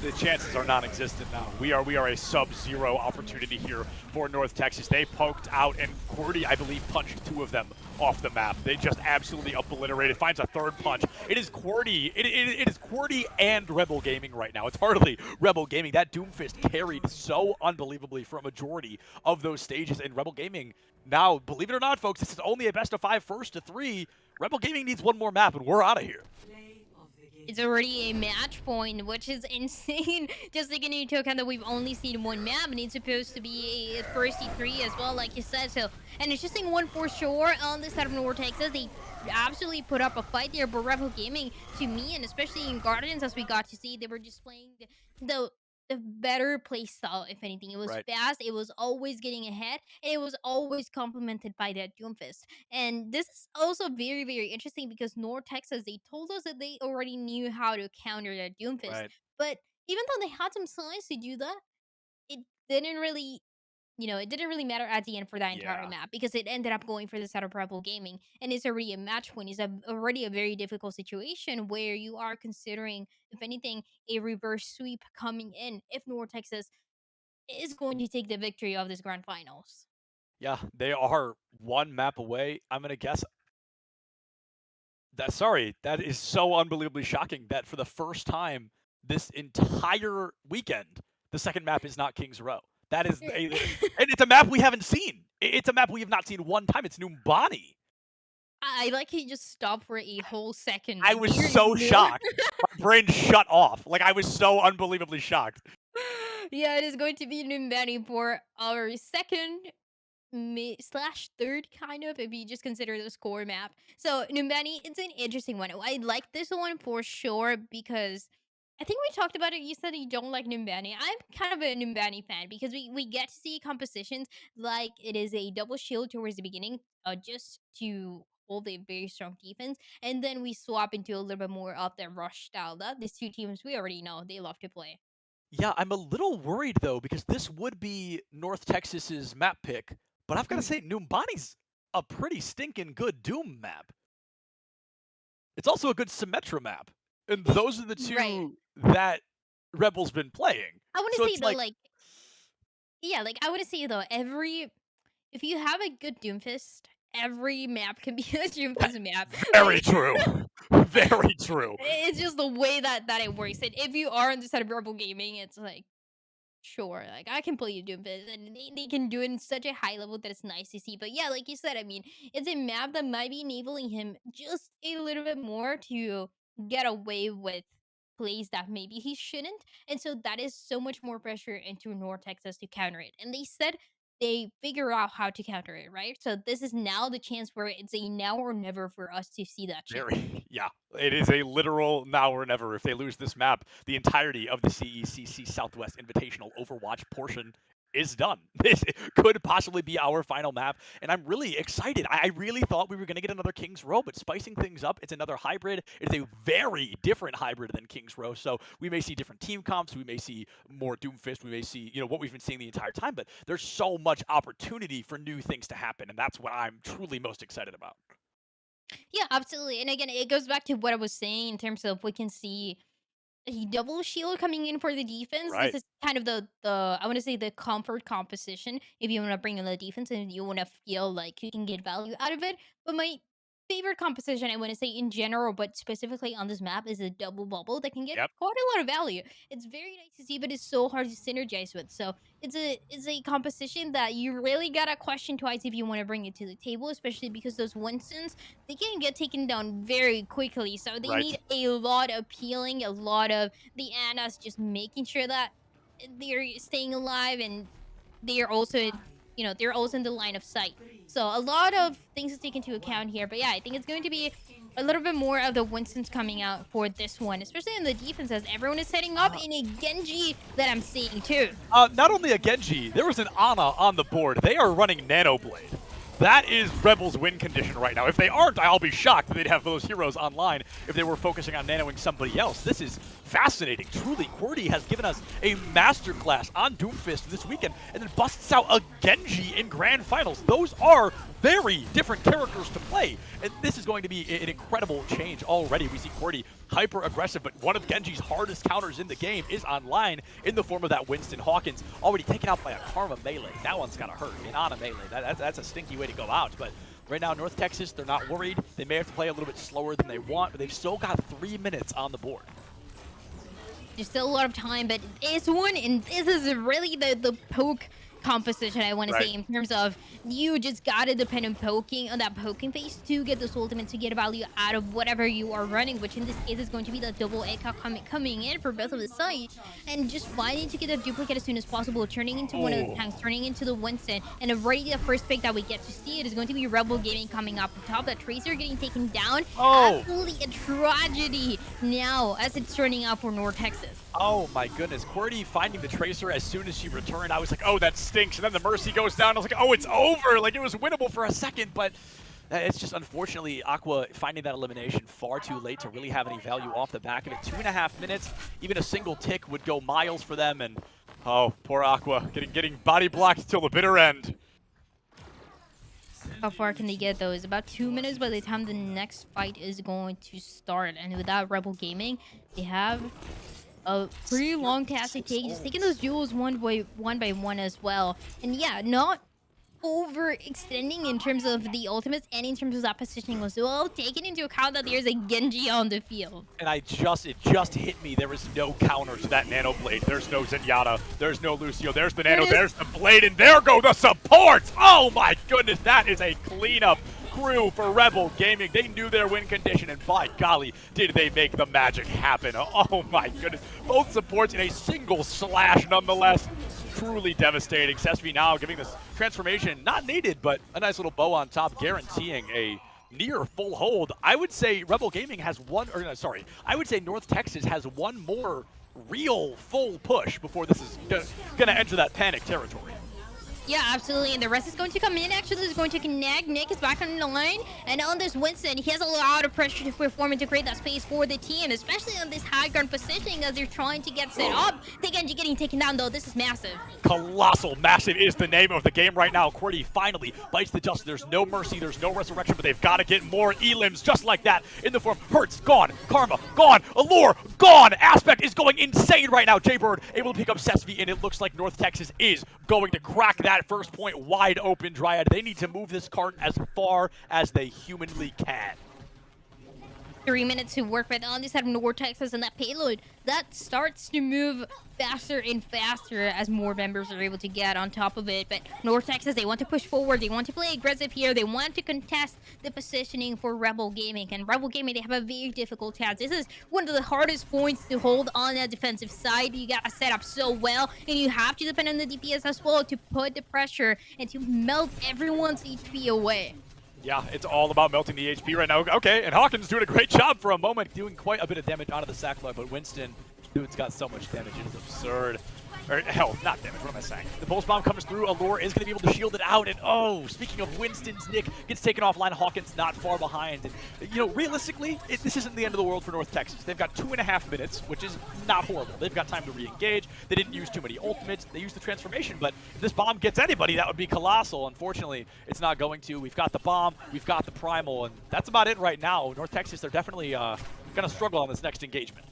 The chances are non-existent now. We are a sub-zero opportunity here for North Texas. They poked out, and Cordy, I believe, punched 2 of them off the map. They just absolutely obliterated. Finds a 3rd punch. It is Cordy. It is Cordy and Rebel Gaming right now. It's hardly Rebel Gaming. That Doomfist carried so unbelievably for a majority of those stages. And Rebel Gaming now, believe it or not, folks, this is only a best of 5 first to 3. Rebel Gaming needs 1 more map, and we're out of here. It's already a match point, which is insane. Just taking into account that we've only seen 1 map, and it's supposed to be a first T3 as well, like you said. So, and it's just saying 1 for sure on this side of North Texas. They absolutely put up a fight there, but Rebel Gaming, to me, and especially in Guardians, as we got to see, they were just playing the better play style, if anything. It was fast, it was always getting ahead, and it was always complemented by that Doomfist. And this is also very, very interesting because North Texas, they told us that they already knew how to counter that Doomfist. But even though they had some signs to do that, it didn't really, it didn't really matter at the end for that entire map, because it ended up going for the side of Rebel Gaming, and it's already a match point. It's already a very difficult situation where you are considering, if anything, a reverse sweep coming in if North Texas is going to take the victory of this grand finals. Yeah, they are 1 map away. I'm going to guess. That is so unbelievably shocking that for the first time this entire weekend, the second map is not Kings Row. That is, and it's a map we haven't seen. It's a map we have not seen 1 time. It's Numbani. I like he just stopped for a whole second. I Like, was there is so more. shocked. My brain shut off. Like I was so unbelievably shocked. Yeah, it is going to be Numbani for our second slash third kind of, if you just consider the score map. So Numbani, it's an interesting one. I like this one for sure because I think we talked about it. You said you don't like Numbani. I'm kind of a Numbani fan because we get to see compositions like it is a double shield towards the beginning, just to hold a very strong defense, and then we swap into a little bit more of the rush style that these two teams we already know they love to play. Yeah, I'm a little worried though because this would be North Texas's map pick, but I've got to say Numbani's a pretty stinking good Doom map. It's also a good Symmetra map, and those are the two Right. that Rebel's been playing. I want to So say it's though, like, yeah, like I want to say though, if you have a good Doomfist, every map can be a Doomfist map. very true, very true. It's just the way that it works. And if you are on the side of Rebel Gaming, it's like, sure, like I can play you Doomfist, and they can do it in such a high level that it's nice to see. But yeah, like you said, I mean, it's a map that might be enabling him just a little bit more to get away with plays that maybe he shouldn't. And so that is so much more pressure into North Texas to counter it. And they said they figure out how to counter it, right? So this is now the chance where it's a now or never for us to see that change. Very, yeah. It is a literal now or never. If they lose this map, the entirety of the CECC Southwest Invitational Overwatch portion is done. This could possibly be our final map, and I'm really excited. I really thought we were going to get another King's Row, but spicing things up, it's another hybrid. It's a very different hybrid than King's Row, so we may see different team comps, we may see more Doomfist, we may see, what we've been seeing the entire time, but there's so much opportunity for new things to happen, and that's what I'm truly most excited about. Yeah, absolutely. And again, it goes back to what I was saying in terms of we can see a double shield coming in for the defense. Right. This is kind of the I want to say the comfort composition if you want to bring in the defense and you want to feel like you can get value out of it. But my favorite composition I want to say in general, but specifically on this map, is a double bubble that can get quite a lot of value. It's very nice to see, but it's so hard to synergize with. So it's a composition that you really gotta question twice if you want to bring it to the table, especially because those Winstons, they can get taken down very quickly. So they need a lot of peeling, a lot of the Annas just making sure that they're staying alive, and they're also they're also in the line of sight. So a lot of things to take into account here. But yeah, I think it's going to be a little bit more of the Winstons coming out for this one, especially in the defense, as everyone is setting up in a Genji that I'm seeing too. Not only a Genji, there was an Ana on the board. They are running Nano Blade. That is Rebel's win condition right now. If they aren't, I'll be shocked that they'd have those heroes online if they were focusing on nanoing somebody else. This is fascinating. Truly, QWERTY has given us a masterclass on Doomfist this weekend and then busts out a Genji in Grand Finals. Those are very different characters to play, and this is going to be an incredible change already. We see QWERTY hyper aggressive, but one of Genji's hardest counters in the game is online in the form of that Winston Hawkins, already taken out by a Karma melee. That one's gotta hurt. And on a melee, that's a stinky way to go out. But right now, North Texas, they're not worried. They may have to play a little bit slower than they want, but they've still got 3 minutes on the board. There's still a lot of time, but this one, and this is really the poke composition, I want to say, in terms of you just gotta depend on poking, on that poking phase to get this ultimate, to get value out of whatever you are running, which in this case is going to be the double echo coming in for both of the sides, and just finding to get a duplicate as soon as possible, turning into one of the tanks, turning into the Winston, and already the first pick that we get to see it is going to be Rebel Gaming coming up on top. That Tracer getting taken down. Absolutely a tragedy now as it's turning out for North Texas. Oh my goodness, QWERTY finding the Tracer as soon as she returned. I was like, oh, that stinks. And then the Mercy goes down. I was like, oh, it's over. Like, it was winnable for a second, but it's just unfortunately Aqua finding that elimination far too late to really have any value off the back of it. 2.5 minutes, even a single tick would go miles for them, and oh, poor Aqua getting body blocked till the bitter end. How far can they get though? It's about 2 minutes by the time the next fight is going to start, and without Rebel Gaming, they have a pretty long task to take, just taking those duels one by one as well. And yeah, not overextending in terms of the ultimates and in terms of that positioning as well, taking into account that there's a Genji on the field. And it just hit me. There is no counter to that Nano Blade. There's no Zenyatta. There's no Lucio. There's the Nano. There's the Blade. And there go the supports. Oh my goodness. That is a cleanup crew for Rebel Gaming. They knew their win condition, and by golly, did they make the magic happen. Oh my goodness. Both supports in a single slash nonetheless. Truly devastating. CECC now giving this transformation, not needed, but a nice little bow on top, guaranteeing a near full hold. I would say Rebel Gaming has one, or no, sorry, I would say North Texas has one more real full push before this is gonna enter that panic territory. Yeah, absolutely, and the rest is going to come in. Actually, is going to connect. Nick is back on the line, and on this Winston, he has a lot of pressure to perform and to create that space for the team, especially on this high ground positioning as they're trying to get set up. TakeNG getting taken down, though. This is massive. Colossal. Massive is the name of the game right now. QWERTY finally bites the dust. There's no mercy. There's no resurrection, but they've got to get more elims just like that in the form. Hurts, gone. Karma, gone. Allure, gone. Aspect is going insane right now. Jaybird able to pick up CECC, and it looks like North Texas is going to crack that first point wide open. Dryad, they need to move this cart as far as they humanly can. 3 minutes to work with on this side of North Texas, and that payload that starts to move faster and faster as more members are able to get on top of it. But North Texas, they want to push forward, they want to play aggressive here, they want to contest the positioning for Rebel Gaming, and Rebel Gaming, they have a very difficult task. This is one of the hardest points to hold on that defensive side. You gotta set up so well, and you have to depend on the DPS as well to put the pressure and to melt everyone's HP away. Yeah, it's all about melting the HP right now. Okay, and Hawkins doing a great job for a moment, doing quite a bit of damage onto the Sackler, but Winston, dude's got so much damage, it is absurd. Or, hell, not damage, what am I saying? The Pulse Bomb comes through, Allure is going to be able to shield it out, and oh, speaking of Winston's, Nick gets taken offline, Hawkins not far behind. And, you know, realistically, this isn't the end of the world for North Texas. They've got 2.5 minutes, which is not horrible. They've got time to re-engage. They didn't use too many ultimates. They used the transformation, but if this bomb gets anybody, that would be colossal. Unfortunately, it's not going to. We've got the bomb, we've got the primal, and that's about it right now. North Texas, they're definitely going to struggle on this next engagement.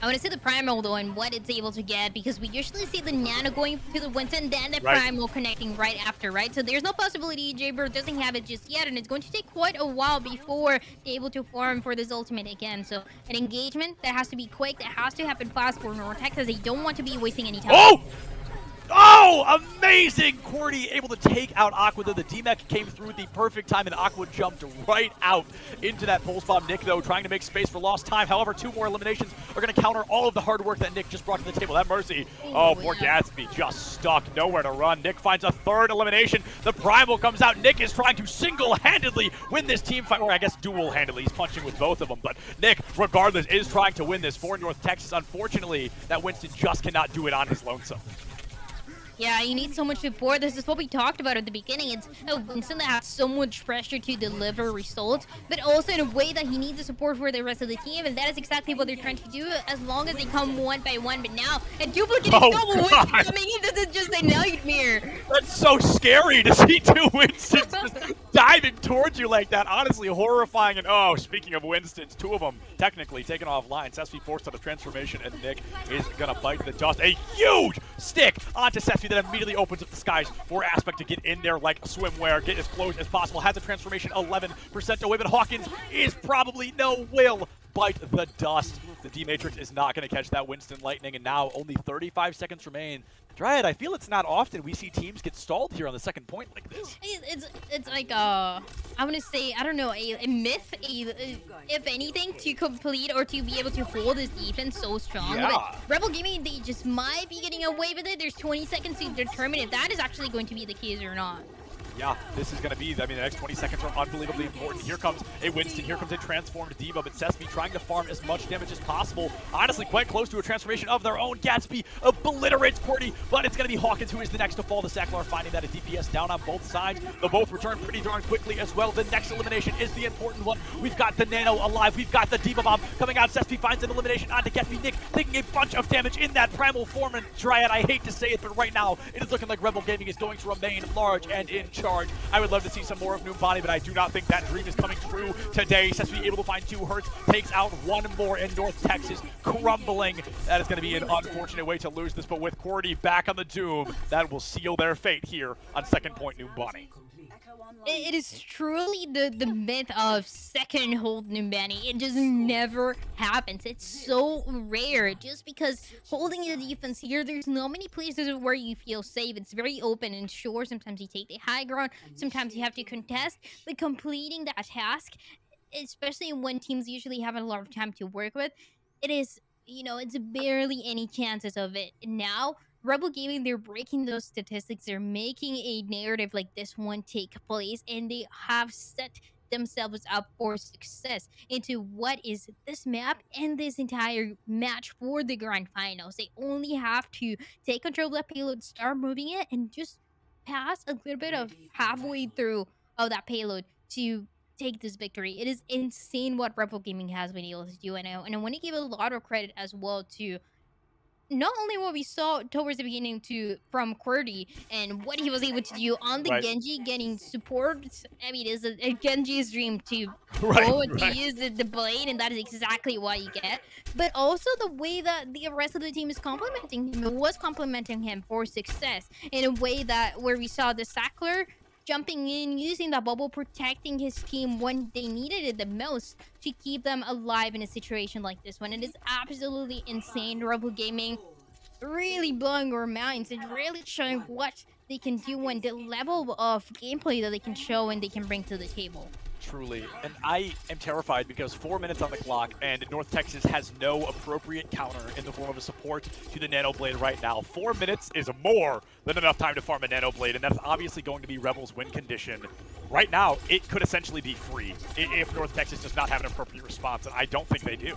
I want to see the Primal, though, and what it's able to get, because we usually see the Nano going to the Winston, then the Primal connecting right after, right? So there's no possibility Jaybird doesn't have it just yet, and it's going to take quite a while before they're able to farm for this ultimate again. So an engagement that has to be quick, that has to happen fast for North Texas. They don't want to be wasting any time. Oh! Oh, amazing! QWERTY able to take out Aqua. The DMEC came through at the perfect time, and Aqua jumped right out into that Pulse Bomb. Nick, though, trying to make space for lost time. However, 2 more eliminations are going to counter all of the hard work that Nick just brought to the table. That Mercy, oh, poor Gatsby, just stuck, nowhere to run. Nick finds a 3rd elimination. The Primal comes out. Nick is trying to single-handedly win this team fight, or I guess dual-handedly. He's punching with both of them, but Nick, regardless, is trying to win this for North Texas. Unfortunately, that Winston just cannot do it on his lonesome. Yeah, you need so much support. This is what we talked about at the beginning. It's Winston that has so much pressure to deliver results, but also in a way that he needs the support for the rest of the team, and that is exactly what they're trying to do as long as they come one by one. But now, and duplicate double Winston coming in, this is just a nightmare. That's so scary to see 2 Winstons just diving towards you like that. Honestly, horrifying. And oh, speaking of Winstons, 2 of them technically taken offline. CECC forced on a transformation, and Nick is going to bite the dust. A huge stick onto CECC that immediately opens up the skies for Aspect to get in there like swimwear, get as close as possible. Has a transformation 11% away, but Hawkins is probably will bite the dust. The D-Matrix is not going to catch that Winston Lightning, and now only 35 seconds remain. Dryad, I feel it's not often we see teams get stalled here on the second point like this. It's like I want to say, I don't know, a myth, if anything, to complete or to be able to hold this defense so strong. Yeah. But Rebel Gaming, they just might be getting away with it. There's 20 seconds to determine if that is actually going to be the case or not. Yeah, this is going to be, I mean, the next 20 seconds are unbelievably important. Here comes a Winston, here comes a transformed Diva, but CECC trying to farm as much damage as possible. Honestly, quite close to a transformation of their own. Gatsby obliterates QWERTY, but it's going to be Hawkins who is the next to fall. The Sacklar finding that a DPS down on both sides. They'll both return pretty darn quickly as well. The next elimination is the important one. We've got the Nano alive. We've got the Diva Bomb coming out. CECC finds an elimination onto Gatsby. Nick taking a bunch of damage in that primal form, and Dryad, I hate to say it, but right now it is looking like Rebel Gaming is going to remain large and in charge. I would love to see some more of Noombani, but I do not think that dream is coming true today. CECC able to find 2 hurts, takes out 1 more in North Texas, crumbling. That is going to be an unfortunate way to lose this, but with QWERTY back on the Doom, that will seal their fate here on second point Noombani. It is truly the myth of second hold Numbani. It just never happens. It's so rare just because holding the defense here, there's not many places where you feel safe. It's very open and sure. Sometimes you take the high ground. Sometimes you have to contest. But completing that task, especially when teams usually have a lot of time to work with, it is, it's barely any chances of it. Now, Rebel Gaming, they're breaking those statistics. They're making a narrative like this one take place, and they have set themselves up for success into what is this map and this entire match for the grand finals. They only have to take control of that payload, start moving it, and just pass a little bit of halfway through of that payload to take this victory. It is insane what Rebel Gaming has been able to do, and I want to give a lot of credit as well to not only what we saw towards the beginning from QWERTY and what he was able to do on the Right. Genji, getting support. I mean, it's a Genji's dream to Right, go and to right. use the blade, and that is exactly what you get. But also the way that the rest of the team is complimenting him, was complimenting him for success in a way that where we saw the Sackler jumping in, using that bubble, protecting his team when they needed it the most to keep them alive in a situation like this one. It is absolutely insane. Rebel Gaming really blowing our minds and really showing what they can do and the level of gameplay that they can show and they can bring to the table. Truly. And I am terrified because 4 minutes on the clock and North Texas has no appropriate counter in the form of a support to the Nano Blade right now. 4 minutes is more than enough time to farm a Nano Blade, and that's obviously going to be Rebels' win condition. Right now, it could essentially be free if North Texas does not have an appropriate response, and I don't think they do.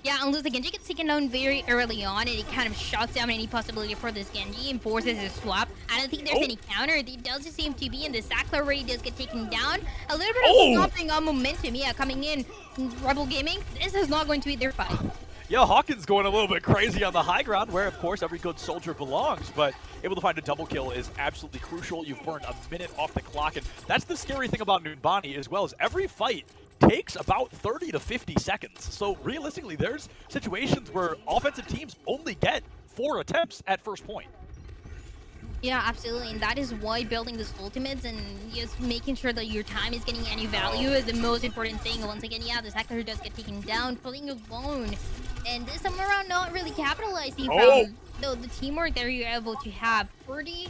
Yeah, unless the Genji gets taken down very early on and it kind of shuts down any possibility for this Genji and forces a swap. I don't think there's any counter. It does seem to be, and the Sackler already does get taken down. A little bit of stopping on momentum, yeah, coming in. Rebel Gaming, this is not going to be their fight. Yeah, Hawkins going a little bit crazy on the high ground, where, of course, every good soldier belongs, but able to find a double kill is absolutely crucial. You've burned a minute off the clock, and that's the scary thing about Numbani, as well as every fight takes about 30 to 50 seconds. So realistically, there's situations where offensive teams only get 4 attempts at first point. Yeah, absolutely, and that is why building this ultimates and just making sure that your time is getting any value is the most important thing. Once again, yeah, the Sackler does get taken down, pulling alone, and this time around not really capitalizing from the teamwork that you're able to have. 40.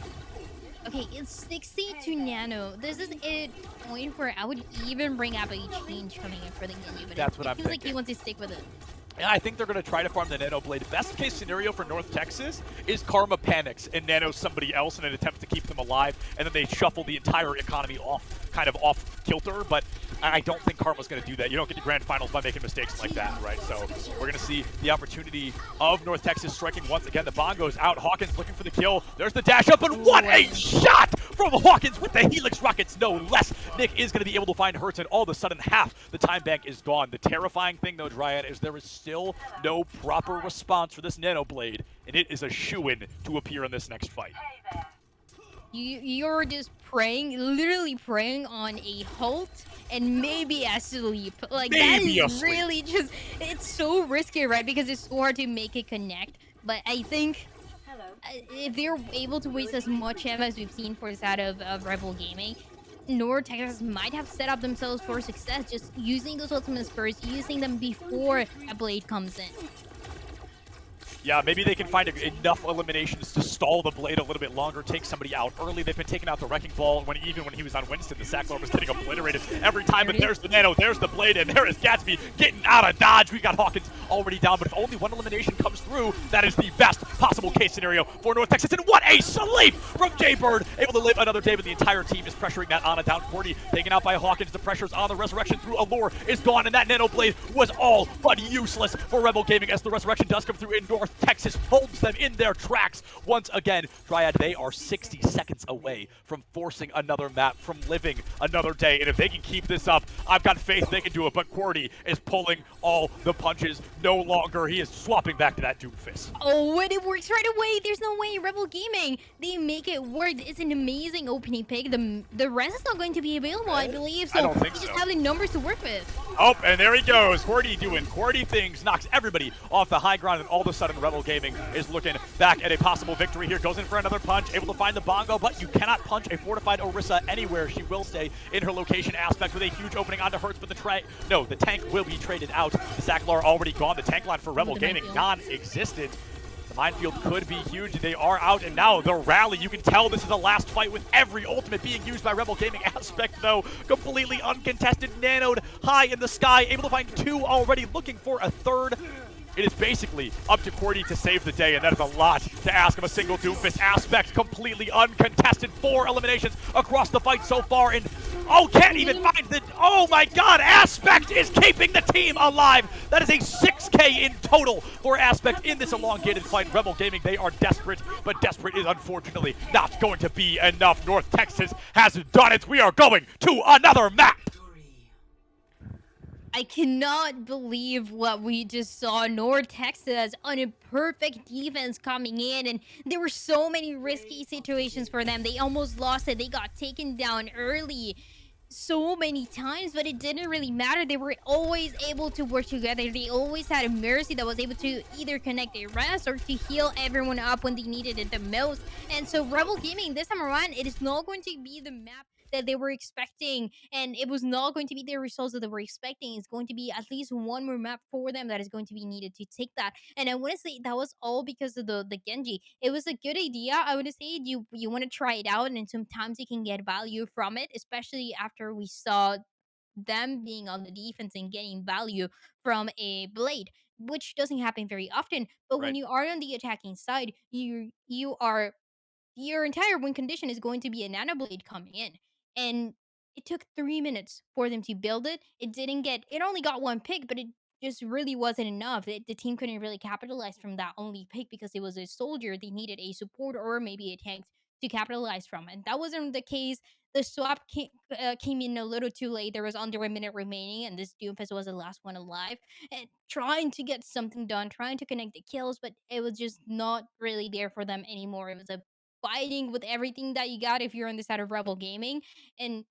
Okay, it's 60 to Nano. This is a point where I would even bring up a change coming in for the Genji, but That's what I'm feels like thinking. he wants to stick with it. Yeah, I think they're going to try to farm the Nano Blade. Best case scenario for North Texas is Karma panics and nanos somebody else in an attempt to keep them alive, and then they shuffle the entire economy off kilter, but I don't think Karma's going to do that. You don't get to grand finals by making mistakes like that, right? So we're going to see the opportunity of North Texas striking once again. The bomb goes out. Hawkins looking for the kill. There's the dash up, and what a shot from Hawkins with the Helix Rockets, no less. Nick is going to be able to find Hurts, and all of a sudden half the time bank is gone. The terrifying thing, though, Dryad, is there is still no proper response for this Nano Blade, and it is a shoo-in to appear in this next fight. You're just praying, literally praying on a halt and maybe a sleep. Like, Maybe that a is sleep. really just, it's so risky, right? Because it's so hard to make it connect. But I think if they're able to waste as much ammo as we've seen for this out of Rebel Gaming, North Texas might have set up themselves for success just using those ultimate spurs, using them before a blade comes in. Yeah, maybe they can find enough eliminations to stall the Blade a little bit longer, take somebody out early. They've been taking out the Wrecking Ball even when he was on Winston. The Sackler was getting obliterated every time, but there's the Nano, there's the Blade, and there is Gatsby getting out of dodge. We got Hawkins already down, but if only one elimination comes through, that is the best possible case scenario for North Texas. And what a sleep from Jaybird, able to live another day, but the entire team is pressuring that Ana down. QWERTY taken out by Hawkins. The pressure's on the Resurrection through Allure is gone, and that Nano Blade was all but useless for Rebel Gaming as the Resurrection does come through in North Texas, holds them in their tracks once again. Dryad, they are 60 seconds away from forcing another map, from living another day, and if they can keep this up, I've got faith they can do it, but QWERTY is pulling all the punches no longer. He is swapping back to that Doomfist. Oh, and it works right away. There's no way. Rebel Gaming, they make it work. It's an amazing opening pick. The rest is not going to be available, I believe, so I don't think they so. just have the numbers to work with. Oh, and there he goes. QWERTY doing QWERTY things, knocks everybody off the high ground, and all of a sudden Rebel Gaming is looking back at a possible victory here. Goes in for another punch, able to find the bongo, but you cannot punch a fortified Orisa anywhere. She will stay in her location aspect with a huge opening onto Hertz, but the tank will be traded out. The Sacklar already gone. The tank line for Rebel Gaming non-existent. The minefield could be huge. They are out, and now the rally. You can tell this is the last fight with every ultimate being used by Rebel Gaming. Aspect, though, completely uncontested, nanoed high in the sky, able to find 2 already, looking for a third. It is basically up to Cordy to save the day, and that is a lot to ask of a single Doomfist. Aspect completely uncontested. 4 eliminations across the fight so far, and can't even find the, oh my god, Aspect is keeping the team alive. That is a 6K in total for Aspect in this elongated fight. Rebel Gaming, they are desperate, but desperate is unfortunately not going to be enough. North Texas has done it. We are going to another map. I cannot believe what we just saw. North Texas on a perfect defense coming in, and there were so many risky situations for them. They almost lost it. They got taken down early so many times, but it didn't really matter. They were always able to work together. They always had a Mercy that was able to either connect a rest or to heal everyone up when they needed it the most. And so Rebel Gaming, this time around, it is not going to be the map that they were expecting, and it was not going to be the results that they were expecting. It's going to be at least one more map for them that is going to be needed to take that. And I want to say that was all because of the Genji. It was a good idea. I would say you want to try it out, and sometimes you can get value from it, especially after we saw them being on the defense and getting value from a blade, which doesn't happen very often. But when you are on the attacking side, your entire win condition is going to be a nano blade coming in. And it took 3 minutes for them to build it. It only got 1 pick, but it just really wasn't enough. The team couldn't really capitalize from that only pick because it was a soldier. They needed a support or maybe a tank to capitalize from. And that wasn't the case. The swap came in a little too late. There was under a minute remaining, and this Doomfist was the last one alive. And trying to get something done, trying to connect the kills, but it was just not really there for them anymore. It was a fighting with everything that you got if you're on the side of Rebel Gaming. And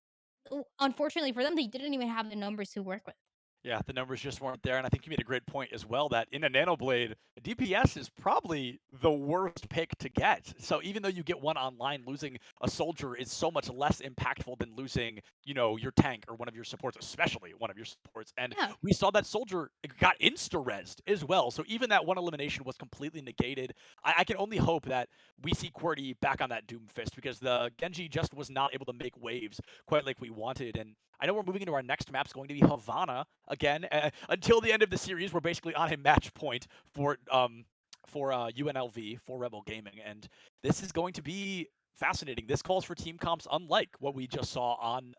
unfortunately for them, they didn't even have the numbers to work with. Yeah, the numbers just weren't there, and I think you made a great point as well that in a Nanoblade, DPS is probably the worst pick to get. So even though you get one online, losing a soldier is so much less impactful than losing, your tank or one of your supports, especially one of your supports. And we saw that soldier got insta-rezzed as well. So even that one elimination was completely negated. I can only hope that we see QWERTY back on that Doomfist, because the Genji just was not able to make waves quite like we wanted. And I know we're moving into our next map. It's going to be Havana again. Until the end of the series, we're basically on a match point for UNLV, for Rebel Gaming, and this is going to be fascinating. This calls for team comps unlike what we just saw on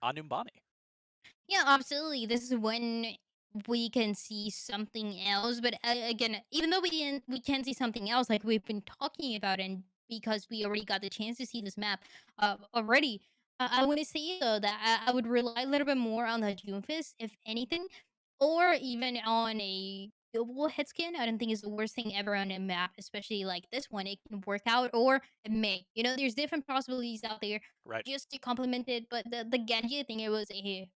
Umbani. Yeah, absolutely. This is when we can see something else. But again, even though we can see something else, like we've been talking about, and because we already got the chance to see this map already, I want to say though that I would rely a little bit more on the Doomfist, if anything, or even on a global head skin. I don't think it's the worst thing ever on a map, especially like this one. It can work out, or it may. There's different possibilities out there just to complement it. But the Genji thing, it was a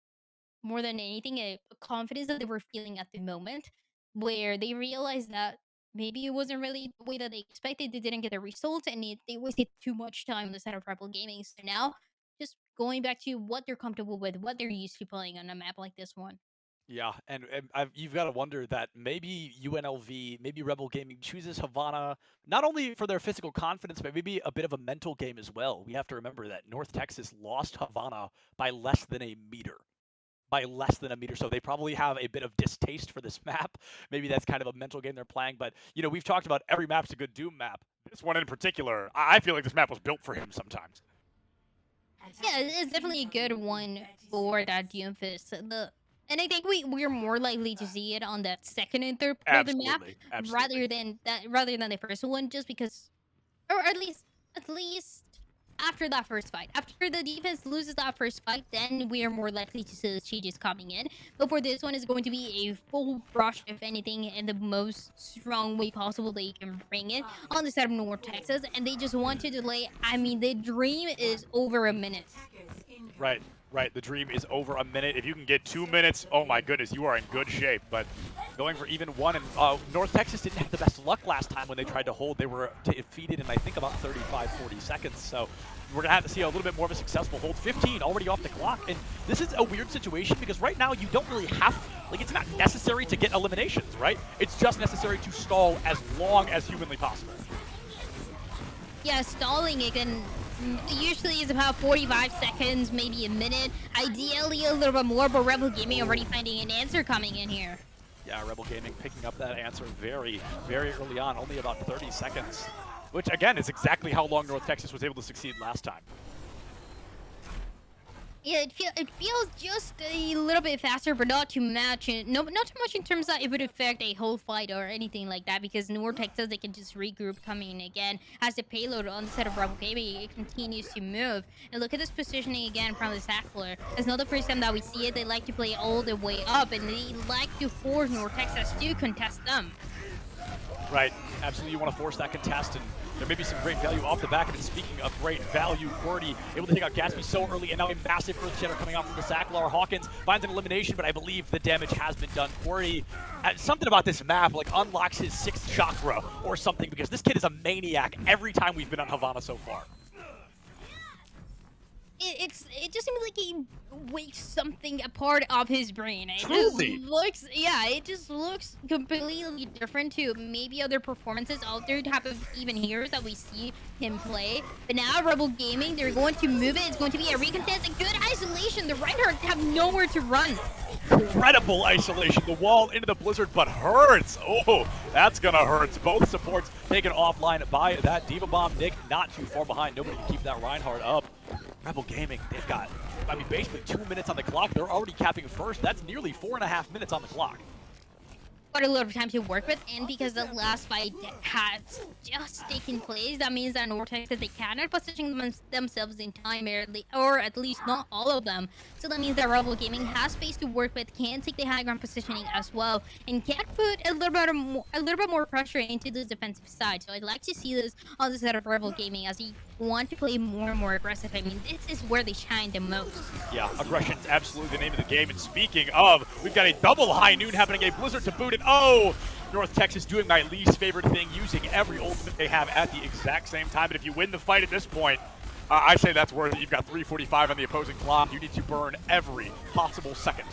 more than anything a confidence that they were feeling at the moment, where they realized that maybe it wasn't really the way that they expected. They didn't get the results, and they wasted too much time on the side of Rebel Gaming. So now, just going back to what they're comfortable with, what they're used to playing on a map like this one. Yeah, and you've got to wonder that maybe UNLV, maybe Rebel Gaming chooses Havana, not only for their physical confidence, but maybe a bit of a mental game as well. We have to remember that North Texas lost Havana by less than a meter. So they probably have a bit of distaste for this map. Maybe that's kind of a mental game they're playing. But, we've talked about every map's a good Doom map. This one in particular, I feel like this map was built for him sometimes. Yeah, it's definitely a good one for that Doomfist. And I think we're more likely to see it on that second and third part of the map rather than the first one, just because, or at least after that first fight. After the defense loses that first fight, then we are more likely to see the changes coming in. But for this one, it's going to be a full rush, if anything, in the most strong way possible that you can bring it on the side of North Texas. And they just want to delay. I mean, the dream is over a minute. Right. Right, the dream is over a minute. If you can get 2 minutes, oh my goodness, you are in good shape. But going for even one, and North Texas didn't have the best luck last time when they tried to hold. They were defeated in, I think, about 35, 40 seconds. So we're going to have to see a little bit more of a successful hold. 15 already off the clock. And this is a weird situation because right now you don't really have, like, it's not necessary to get eliminations, right? It's just necessary to stall as long as humanly possible. Yeah, stalling again usually is about 45 seconds, maybe a minute. Ideally a little bit more, but Rebel Gaming already finding an answer coming in here. Yeah, Rebel Gaming picking up that answer very, very early on, only about 30 seconds. Which, again, is exactly how long North Texas was able to succeed last time. Yeah, it feels just a little bit faster, but not too much. Not too much in terms that it would affect a whole fight or anything like that. Because North Texas, they can just regroup coming in again. As the payload on the side of Rebel Gaming, it continues to move. And look at this positioning again from the Sackler. It's not the first time that we see it. They like to play all the way up, and they like to force North Texas to contest them. Right, absolutely. You want to force that contest, and there may be some great value off the back of it. Speaking of great value, Qwerty able to take out Gatsby so early, and now a massive Earth Shatter coming out from the Sacklar. Hawkins finds an elimination, but I believe the damage has been done. Qwerty, something about this map, like, unlocks his 6th chakra or something, because this kid is a maniac every time we've been on Havana so far. It just seems like he wakes something a part of his brain. It Truly. just looks, yeah, it just looks completely different to maybe other performances, other type of even heroes that we see him play. But now Rebel Gaming, they're going to move it. It's going to be a recontest, a good isolation. The Reinhardt have nowhere to run. Incredible isolation. The wall into the blizzard, but hurts. Oh, that's gonna hurt. Both supports taken offline by that Diva Bomb. Nick not too far behind. Nobody can keep that Reinhardt up. Rebel Gaming, they've got, I mean, basically 2 minutes on the clock. They're already capping first. That's nearly 4.5 minutes on the clock. Got a lot of time to work with, and because the last fight has just taken place, that means that North Texas, they cannot position themselves entirely, or at least not all of them. So that means that Rebel Gaming has space to work with, can take the high ground positioning as well, and can put a little bit more pressure into the defensive side. So I'd like to see this on the side of Rebel Gaming as they want to play more and more aggressive. I mean, this is where they shine the most. Yeah, aggression's absolutely the name of the game. And speaking of, we've got a double high noon happening, a blizzard to boot it. Oh, North Texas doing my least favorite thing, using every ultimate they have at the exact same time. But if you win the fight at this point, I say that's worth it. You've got 3:45 on the opposing clock. You need to burn every possible second.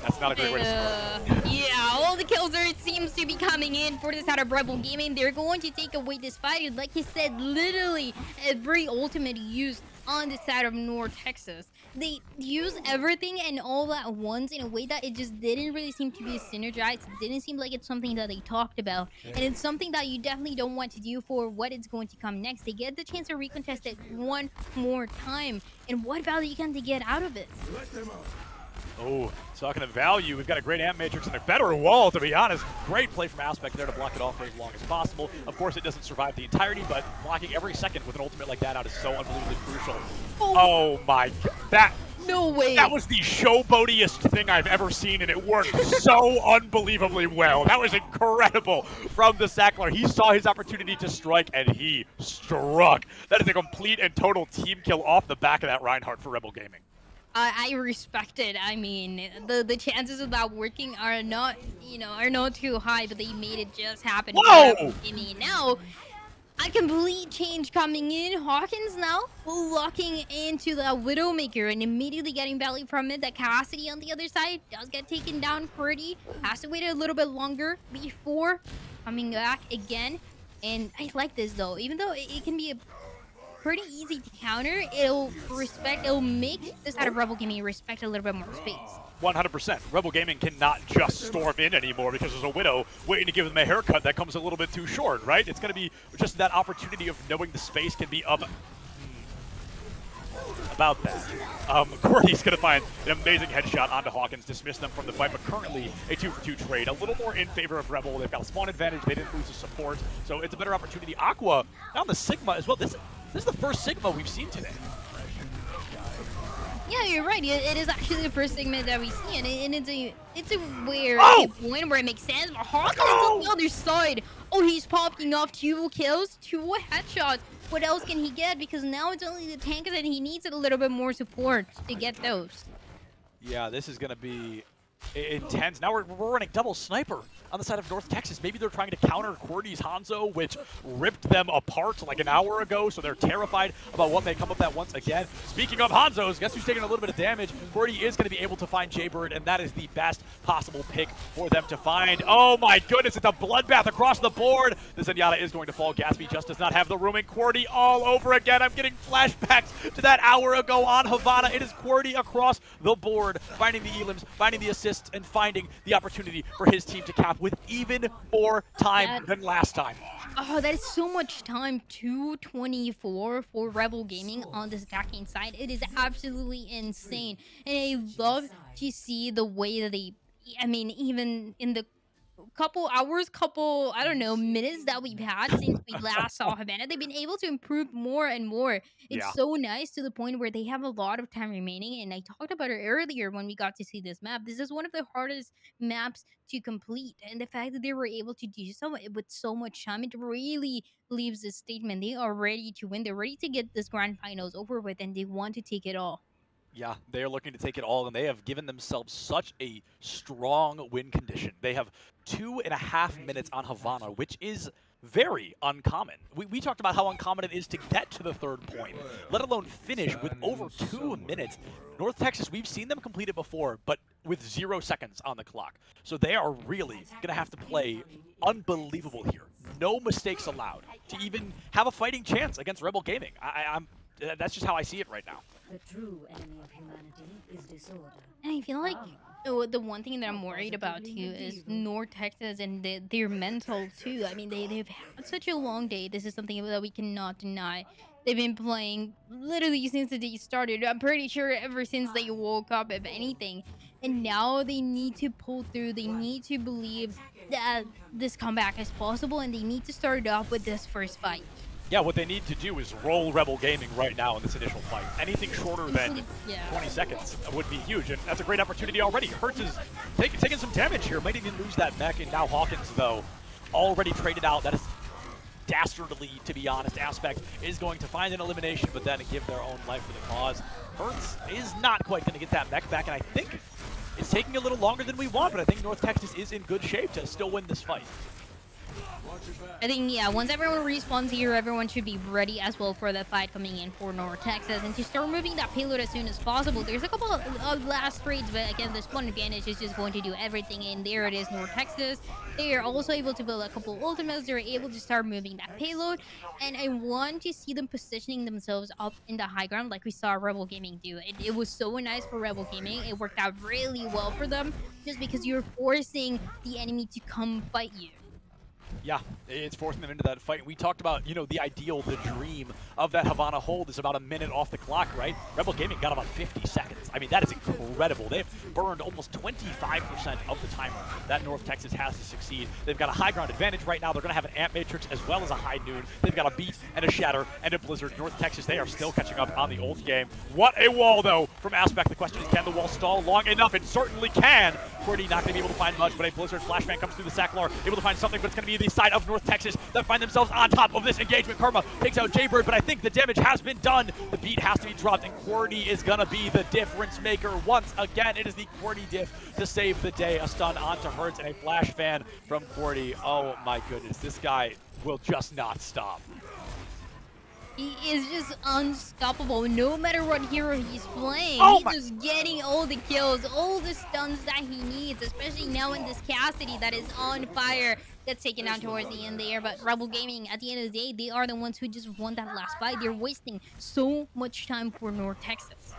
That's not a great way to start. Yeah, all the kills are, it seems to be coming in for this side of Rebel Gaming. They're going to take away this fight. And like you said, literally every ultimate used on the side of North Texas. They use everything and all at once in a way that it just didn't really seem to be synergized. It didn't seem like it's something that they talked about. And it's something that you definitely don't want to do for what is going to come next. They get the chance to recontest it one more time. And what value can they get out of it? Oh, talking of value, we've got a great amp matrix and a better wall, to be honest. Great play from Aspect there to block it off for as long as possible. Of course, it doesn't survive the entirety, but blocking every second with an ultimate like that out is so unbelievably crucial. Oh my god. No way. That was the showboatiest thing I've ever seen, and it worked so unbelievably well. That was incredible from the Sackler. He saw his opportunity to strike, and he struck. That is a complete and total team kill off the back of that Reinhardt for Rebel Gaming. I respect it. I mean, the chances of that working are not, are not too high, but they made it just happen. Whoa! Now, a complete change coming in. Hawkins now locking into the Widowmaker and immediately getting value from it. That Cassidy on the other side does get taken down pretty. Has to wait a little bit longer before coming back again. And I like this though, even though it can be a pretty easy to counter, it'll make this side of Rebel Gaming respect a little bit more space. 100%. Rebel Gaming cannot just storm in anymore because there's a Widow waiting to give them a haircut that comes a little bit too short, right? It's going to be just that opportunity of knowing the space can be up. About that. Qwerty's going to find an amazing headshot onto Hawkins, dismiss them from the fight, but currently a 2-for-2 trade. A little more in favor of Rebel. They've got a spawn advantage. They didn't lose the support, so it's a better opportunity. Aqua on the Sigma as well. This is the first Sigma we've seen today. Yeah, you're right. It is actually the first segment that we see, and it's a weird point where it makes sense. But Hawkins on the other side Oh, he's popping off 2 kills, 2 headshots. What else can he get? Because now it's only the tank and he needs a little bit more support to get those. Yeah, this is going to be intense. Now we're running double sniper on the side of North Texas. Maybe they're trying to counter Cordy's Hanzo, which ripped them apart like an hour ago, so they're terrified about what may come of that once again. Speaking of Hanzos, guess who's taking a little bit of damage? Cordy is going to be able to find Jaybird, and that is the best possible pick for them to find. Oh my goodness, it's a bloodbath across the board. The Zenyatta is going to fall. Gatsby just does not have the room, and Cordy all over again. I'm getting flashbacks to that hour ago on Havana. It is Cordy across the board, finding the elims, finding the assists, and finding the opportunity for his team to cap with even more time than last time. Oh, that is so much time. 224 for Rebel Gaming on this attacking side. It is absolutely insane. And I love to see the way that they, I mean, even in the couple hours, I don't know, minutes that we've had since we last saw Havana, they've been able to improve more and more. It's Yeah. so nice to the point where they have a lot of time remaining. And I talked about it earlier when we got to see this map. This is one of the hardest maps to complete. And the fact that they were able to do so with so much time, it really leaves a statement. They are ready to win. They're ready to get this grand finals over with, and they want to take it all. Yeah, they are looking to take it all, and they have given themselves such a strong win condition. They have 2.5 minutes on Havana, which is very uncommon. We talked about how uncommon it is to get to the 3rd point, let alone finish with over 2 minutes. North Texas, we've seen them complete it before, but with 0 seconds on the clock. So they are really going to have to play unbelievable here. No mistakes allowed to even have a fighting chance against Rebel Gaming. That's just how I see it right now. The true enemy of humanity is disorder. And I feel like the one thing that I'm worried about too is North Texas and their mental too. I mean, they've had such a long day. This is something that we cannot deny. They've been playing literally since the day started. I'm pretty sure ever since they woke up, if anything. And now they need to pull through. They need to believe that this comeback is possible, and they need to start off with this first fight. Yeah, what they need to do is roll Rebel Gaming right now in this initial fight. Anything shorter than 20 seconds would be huge, and that's a great opportunity already. Hertz is taking some damage here. Might even lose that mech, and now Hawkins, though, already traded out. That is dastardly, to be honest. Aspect is going to find an elimination, but then give their own life for the cause. Hertz is not quite going to get that mech back, and I think it's taking a little longer than we want, but I think North Texas is in good shape to still win this fight. I think, yeah, once everyone respawns here, everyone should be ready as well for the fight coming in for North Texas. And to start moving that payload as soon as possible, there's a couple of last trades, but again, this one advantage is just going to do everything. And there it is, North Texas. They are also able to build a couple ultimates. They're able to start moving that payload. And I want to see them positioning themselves up in the high ground like we saw Rebel Gaming do. It was so nice for Rebel Gaming. It worked out really well for them just because you're forcing the enemy to come fight you. Yeah, it's forcing them into that fight. We talked about, you know, the ideal, the dream of that Havana hold is about a minute off the clock, right? Rebel Gaming got about 50 seconds. I mean, that is incredible. They've burned almost 25% of the timer that North Texas has to succeed. They've got a high ground advantage right now. They're going to have an Amp Matrix as well as a High Noon. They've got a Beat and a Shatter and a Blizzard. North Texas, they are still catching up on the old game. What a wall, though, from Aspect. The question is, can the wall stall long enough? It certainly can. Cordy not going to be able to find much, but a Blizzard Flashbang comes through the Sacklar, able to find something, but it's going to be the side of North Texas that find themselves on top of this engagement. Karma takes out Jaybird, but I think the damage has been done. The beat has to be dropped, and Cordy is going to be the difference maker. Once again, it is the Cordy diff to save the day. A stun onto Hertz and a flash fan from Cordy. Oh my goodness, this guy will just not stop. He is just unstoppable. No matter what hero he's playing, he's just getting all the kills, all the stuns that he needs, especially now in this Cassidy that is on fire. Gets taken down towards the end there, but Rebel Gaming, at the end of the day, they are the ones who just won that last fight. They're wasting so much time for North Texas.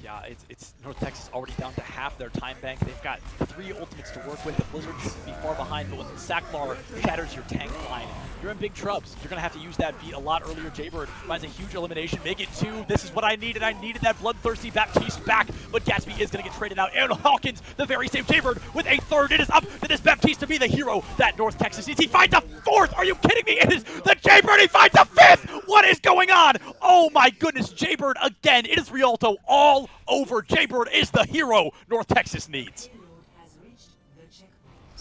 Yeah, it's North Texas already down to half their time bank. They've got 3 ultimates to work with. The Blizzard shouldn't be far behind, but when the Sacklar shatters your tank line, you're in big troubles. You're going to have to use that beat a lot earlier. Jaybird finds a huge elimination. Make it 2. This is what I needed. I needed that bloodthirsty Baptiste back, but Gatsby is going to get traded out. And Hawkins, the very same Jaybird, with a 3rd. It is up to this Baptiste to be the hero that North Texas needs. He finds a 4th. Are you kidding me? It is the Jaybird. He finds a 5th. What is going on? Oh my goodness. Jaybird again. It is Rialto all over. Jaybird is the hero North Texas needs.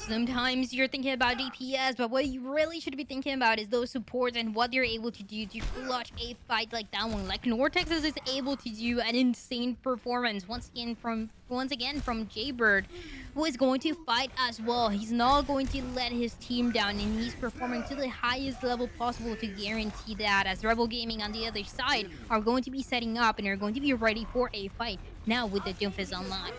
sometimes you're thinking about DPS, but what you really should be thinking about is those supports and what they're able to do to clutch a fight like that one. Like North Texas is able to do an insane performance once again from Jaybird, who is going to fight as well. He's not going to let his team down, and he's performing to the highest level possible to guarantee that, as Rebel Gaming on the other side are going to be setting up and are going to be ready for a fight now with the Doomfist online.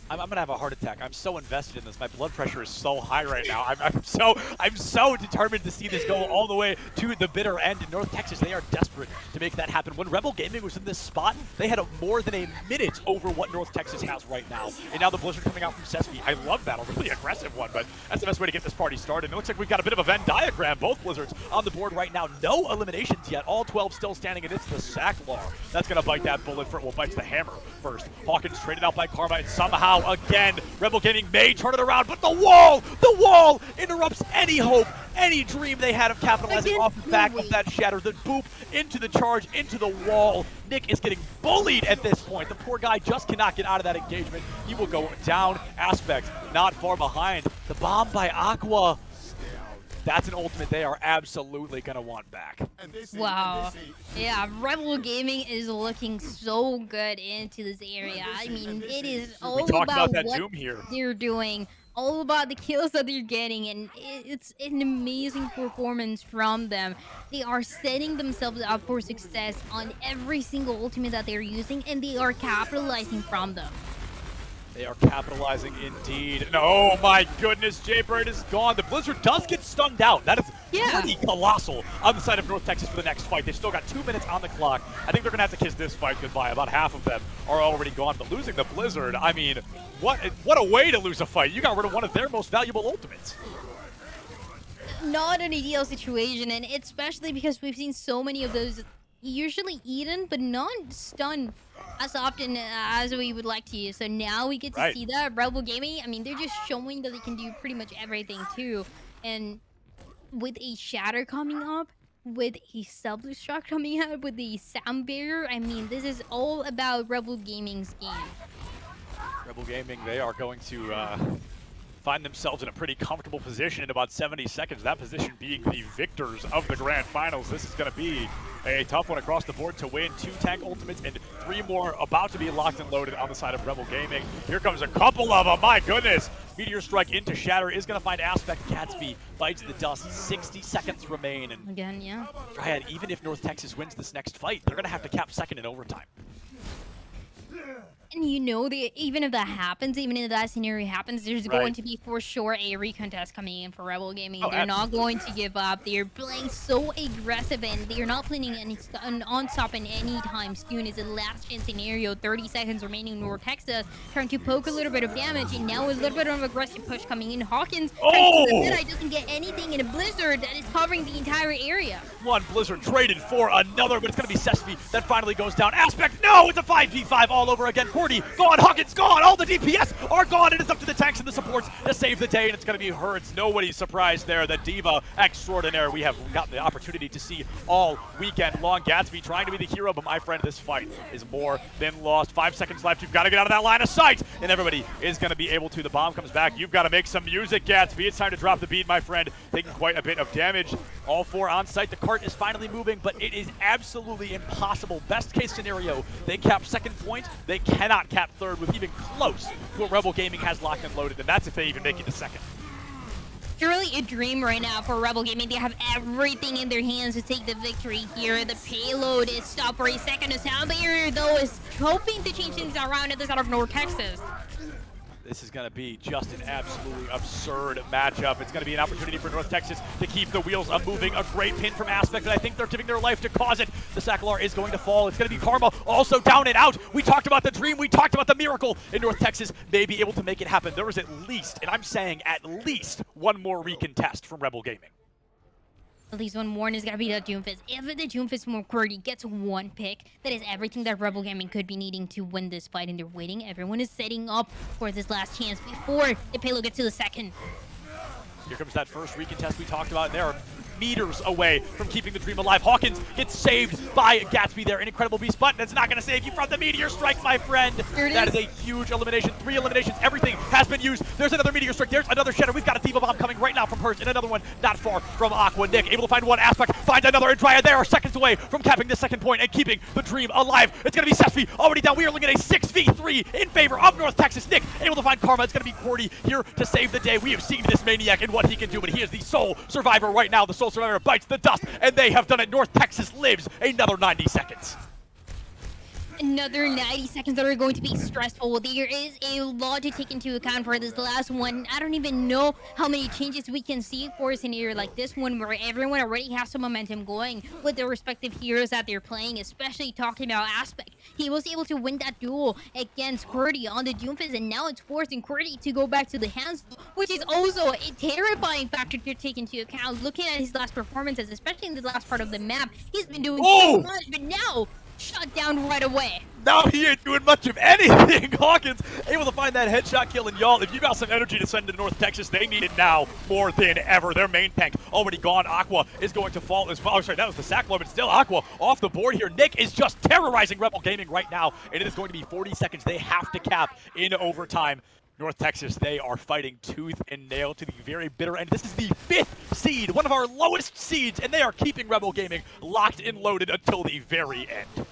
I'm gonna have a heart attack. I'm so invested in this. My blood pressure is so high right now. I'm so determined to see this go all the way to the bitter end. In North Texas, they are desperate to make that happen. When Rebel Gaming was in this spot, they had more than a minute over what North Texas has right now. And now the Blizzard coming out from Sesame. I love that. A really aggressive one, but that's the best way to get this party started. It looks like we've got a bit of a Venn diagram. Both Blizzards on the board right now. No eliminations yet. All 12 still standing, and it's the Sacklar that's gonna bite that bullet for, well, bites the hammer first. Hawkins traded out by Karma, and somehow again, Rebel Gaming may turn it around, but the wall interrupts any hope, any dream they had of capitalizing off the back of that shatter. The boop into the charge, into the wall. Nick is getting bullied at this point. The poor guy just cannot get out of that engagement. He will go down. Aspect not far behind. The bomb by Aqua. That's an ultimate they are absolutely going to want back. Wow. Yeah, Rebel Gaming is looking so good into this area. I mean, it is all about that what Doom here. they're doing, all about the kills that they're getting, and it's an amazing performance from them. They are setting themselves up for success on every single ultimate that they're using, and they are capitalizing from them. They are capitalizing indeed. And oh my goodness, Jaybird is gone. The Blizzard does get stunned out. That is pretty colossal on the side of North Texas for the next fight. They've still got 2 minutes on the clock. I think they're going to have to kiss this fight goodbye. About half of them are already gone. But losing the Blizzard, I mean, what a way to lose a fight. You got rid of one of their most valuable ultimates. Not an ideal situation, and especially because we've seen so many of those usually eaten, but not stunned as often as we would like to. So now we get to see that. Rebel Gaming, I mean, they're just showing that they can do pretty much everything too. And with a Shatter coming up, with a Self-Destruct coming up, with the Sound Barrier, I mean, this is all about Rebel Gaming's game. Rebel Gaming, they are going to find themselves in a pretty comfortable position in about 70 seconds. That position being the victors of the Grand Finals. This is going to be a tough one across the board to win. 2 tank ultimates and 3 more about to be locked and loaded on the side of Rebel Gaming. Here comes a couple of them. My goodness. Meteor Strike into Shatter is going to find Aspect. Gatsby bites the dust. 60 seconds remain. And again, yeah. Triad, even if North Texas wins this next fight, they're going to have to cap second in overtime. And you know, even if that happens, even if that scenario happens, there's going to be for sure a recontest coming in for Rebel Gaming. They're not going to give up. They're playing so aggressive, and they're not planning on stopping anytime soon. It's a last chance scenario. 30 seconds remaining. North Texas trying to poke a little bit of damage, and now a little bit of aggressive push coming in. Hawkins doesn't get anything in a Blizzard that is covering the entire area. One Blizzard traded for another, but it's going to be Sesame that finally goes down. Aspect, no! It's a 5v5 all over again. 40 gone, Hawkins gone, all the DPS are gone, and it's up to the tanks and the supports to save the day, and it's going to be Hertz. Nobody's surprised there. The Diva extraordinaire we have gotten the opportunity to see all weekend long. Gatsby trying to be the hero, but my friend, this fight is more than lost. 5 seconds left. You've got to get out of that line of sight, and everybody is going to be able to. The bomb comes back. You've got to make some music, Gatsby. It's time to drop the beat, my friend. Taking quite a bit of damage. All 4 on site. The cart is finally moving, but it is absolutely impossible. Best case scenario, they cap second point. They cannot cap third with even close to what Rebel Gaming has locked and loaded, and that's if they even make it to second. Truly a dream right now for Rebel Gaming. They have everything in their hands to take the victory here. The payload is stopped for a second. The Sound Barrier, though, is hoping to change things around at the side of North Texas. This is going to be just an absolutely absurd matchup. It's going to be an opportunity for North Texas to keep the wheels moving. A great pin from Aspect, and I think they're giving their life to cause it. The Sacklar is going to fall. It's going to be Karma also down and out. We talked about the dream. We talked about the miracle. And North Texas may be able to make it happen. There is at least, and I'm saying at least, one more recontest from Rebel Gaming. At least one more, and it's gonna be the Doomfist. If the Doomfist McCurdy gets 1 pick, that is everything that Rebel Gaming could be needing to win this fight, and they're waiting. Everyone is setting up for this last chance before the payload gets to the second. Here comes that first recontest we talked about. There are meters away from keeping the Dream alive. Hawkins gets saved by Gatsby there. An incredible beast, but that's not going to save you from the Meteor Strike, my friend. That is a huge elimination. 3 eliminations. Everything has been used. There's another Meteor Strike. There's another Shatter. We've got a Thieva Bomb coming right now from Hers, and another one not far from Aqua. Nick able to find one aspect, finds another, and Dryad. They are seconds away from capping the second point and keeping the Dream alive. It's going to be Sespi already down. We are looking at a 6v3 in favor of North Texas. Nick able to find Karma. It's going to be Cordy here to save the day. We have seen this Maniac and what he can do, but he is the sole survivor right now. The sole survivor bites the dust, and they have done it. North Texas lives another 90 seconds. Another 90 seconds that are going to be stressful. There is a lot to take into account for this last one. I don't even know how many changes we can see for a scenario like this one where everyone already has some momentum going with their respective heroes that they're playing, especially talking about Aspect. He was able to win that duel against Qwerty on the Doomfist, and now it's forcing Qwerty to go back to the hands, which is also a terrifying factor to take into account. Looking at his last performances, especially in the last part of the map, he's been doing so much, but now shut down right away. Now he ain't doing much of anything. Hawkins able to find that headshot kill, and y'all, if you got some energy to send to North Texas, they need it now more than ever. Their main tank already gone. Aqua is going to fall as well. Oh, sorry, that was the Sackler, but still Aqua off the board here. Nick is just terrorizing Rebel Gaming right now, and it is going to be 40 seconds. They have to cap in overtime. North Texas, they are fighting tooth and nail to the very bitter end. This is the 5th seed, one of our lowest seeds, and they are keeping Rebel Gaming locked and loaded until the very end.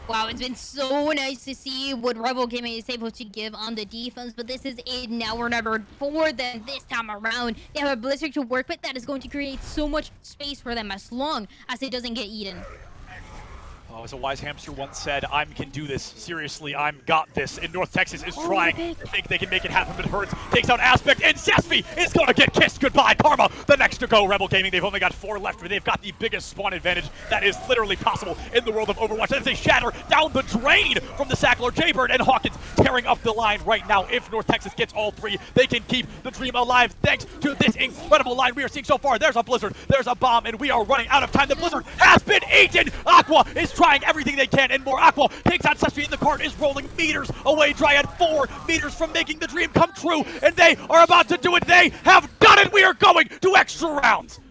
Wow, it's been so nice to see what Rebel Gaming is able to give on the defense, but this is a now number 4 them this time around. They have a Blizzard to work with that is going to create so much space for them as long as it doesn't get eaten. Oh, as a wise hamster once said, I can do this. Seriously, I'm got this. And North Texas is trying to think they can make it happen, but Hurts takes out Aspect, and Sespi is going to get kissed goodbye. Karma, the next to go. Rebel Gaming, they've only got 4 left, but they've got the biggest spawn advantage that is literally possible in the world of Overwatch. That is a Shatter down the drain from the Sackler. Jaybird and Hawkins tearing up the line right now. If North Texas gets all 3, they can keep the Dream alive thanks to this incredible line we are seeing so far. There's a Blizzard, there's a bomb, and we are running out of time. The Blizzard has been eaten. Aqua is trying everything they can and more. Aqua takes out Sespi, and the cart is rolling meters away. Dryad 4 meters from making the dream come true, and they are about to do it. They have done it. We are going to extra rounds.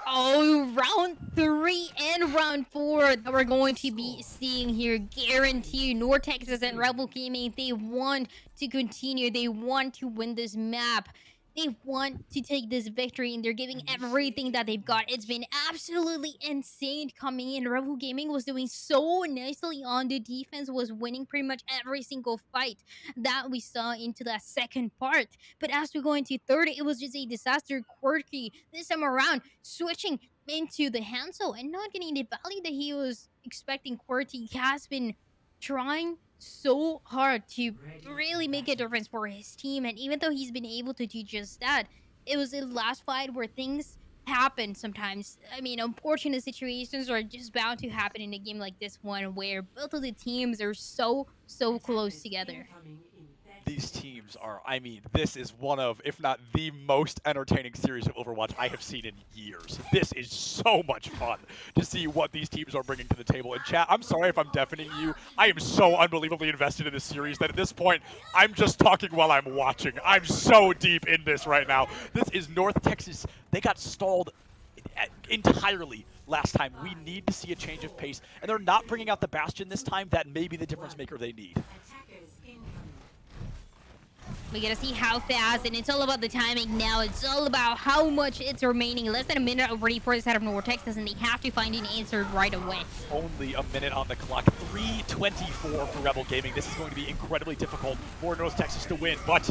Oh, round 3 and round 4 that we're going to be seeing here. Guarantee North Texas and Rebel Gaming, they want to continue. They want to win this map. They want to take this victory, and they're giving everything that they've got. It's been absolutely insane coming in. Rebel Gaming was doing so nicely on the defense, was winning pretty much every single fight that we saw into that second part. But as we go into third, it was just a disaster. Quirky this time around switching into the Hansel and not getting the value that he was expecting. Quirky has been trying so hard to really make a difference for his team, and even though he's been able to do just that, it was the last fight where things happen sometimes. I mean, unfortunate situations are just bound to happen in a game like this one where both of the teams are so close together. These teams are, I mean, this is one of, if not the most entertaining series of Overwatch I have seen in years. This is so much fun to see what these teams are bringing to the table. And chat, I'm sorry if I'm deafening you. I am so unbelievably invested in this series that at this point, I'm just talking while I'm watching. I'm so deep in this right now. This is North Texas. They got stalled entirely last time. We need to see a change of pace, and they're not bringing out the Bastion this time. That may be the difference maker they need. We gotta see how fast, and it's all about the timing now. It's all about how much it's remaining. Less than a minute already for the side of North Texas, and they have to find an answer right away. Only a minute on the clock. 3:24 for Rebel Gaming. This is going to be incredibly difficult for North Texas to win, but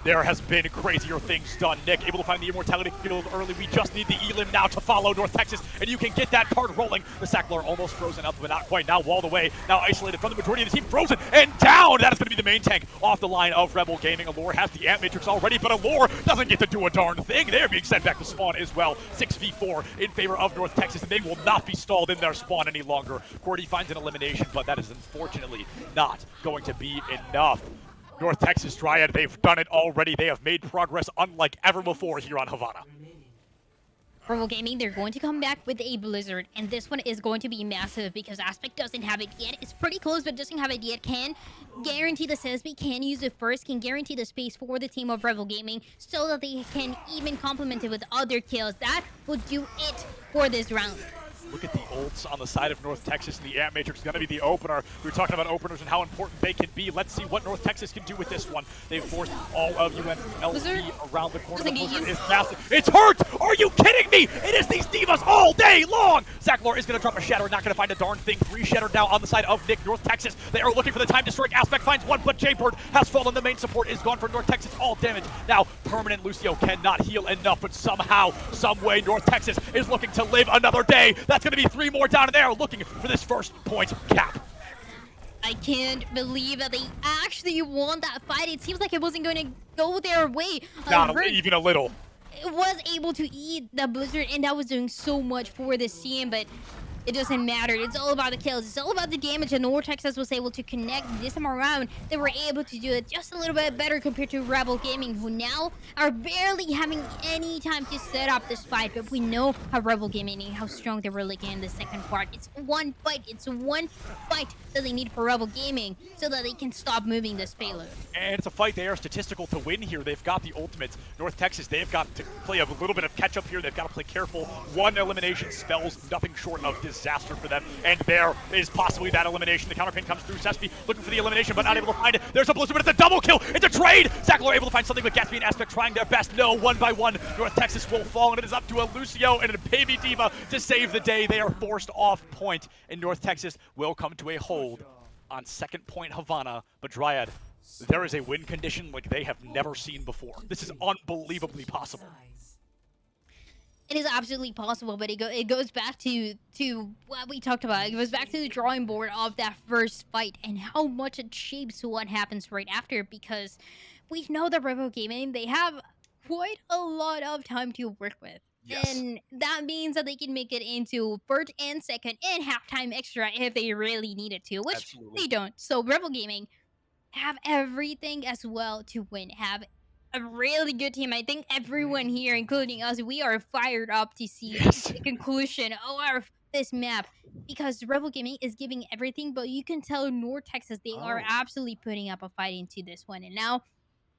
there has been crazier things done. Nick able to find the Immortality field early. We just need the Elim now to follow North Texas, and you can get that card rolling. The Sackler almost frozen up, but not quite. Now walled away. Now isolated from the majority of the team. Frozen and down. That is going to be the main tank off the line of Rebel Gaming. Allure has the Ant Matrix already, but Allure doesn't get to do a darn thing. They're being sent back to spawn as well. 6v4 in favor of North Texas, and they will not be stalled in their spawn any longer. Qwerty finds an elimination, but that is unfortunately not going to be enough. North Texas Dryad, they've done it already. They have made progress unlike ever before here on Havana. Rebel Gaming, they're going to come back with a Blizzard, and this one is going to be massive because Aspect doesn't have it yet. It's pretty close, but doesn't have it yet. Can guarantee the Sesame, can use it first, can guarantee the space for the team of Rebel Gaming so that they can even complement it with other kills. That will do it for this round. Look at the ults on the side of North Texas, and the Amp Matrix is going to be the opener. We were talking about openers and how important they can be. Let's see what North Texas can do with this one. They've forced all of UNLV around the corner. The Blizzard is massive. It's hurt! Are you kidding me? It is these divas all day long! Zachlor is going to drop a Shatter, not going to find a darn thing. 3 Shattered now on the side of Nick. North Texas, they are looking for the time to strike. Aspect finds one, but Jaybird has fallen. The main support is gone for North Texas. All damage. Now, Permanent Lucio cannot heal enough, but somehow, some way, North Texas is looking to live another day. That's going to be 3 more down in there looking for this first point cap. I can't believe that they actually won that fight. It seems like it wasn't going to go their way. Not even a little. It was able to eat the Blizzard, and that was doing so much for this team, but it doesn't matter. It's all about the kills. It's all about the damage, and North Texas was able to connect this time around. They were able to do it just a little bit better compared to Rebel Gaming, who now are barely having any time to set up this fight. But we know how Rebel Gaming, how strong they were looking in the second part. It's one fight. It's one fight that they need for Rebel Gaming so that they can stop moving this payload. And it's a fight they are statistical to win here. They've got the ultimates. North Texas, they've got to play a little bit of catch-up here. They've got to play careful. 1 elimination spells nothing short of disaster for them. And there is possibly that elimination. The counterpin comes through. Sespi looking for the elimination, but not able to find it. There's a Blizzard, but it's a double kill. It's a trade. Zachlor able to find something, but Gatsby and Aspect trying their best. No, 1 by 1. North Texas will fall, and it is up to a Lucio and a Baby Diva to save the day. They are forced off point, and North Texas will come to a hold on second point Havana. But Dryad, there is a win condition like they have never seen before. This is unbelievably possible. It is absolutely possible, but it goes back to what we talked about. It goes back to the drawing board of that first fight and how much it shapes what happens right after, because we know that Rebel Gaming, they have quite a lot of time to work with. Yes. And that means that they can make it into first and second and halftime extra if they really needed to, which they don't. So Rebel Gaming have everything as well to win, have a really good team. I think everyone here, including us, we are fired up to see the conclusion of this map, because Rebel Gaming is giving everything, but you can tell North Texas, they are absolutely putting up a fight into this one. And now,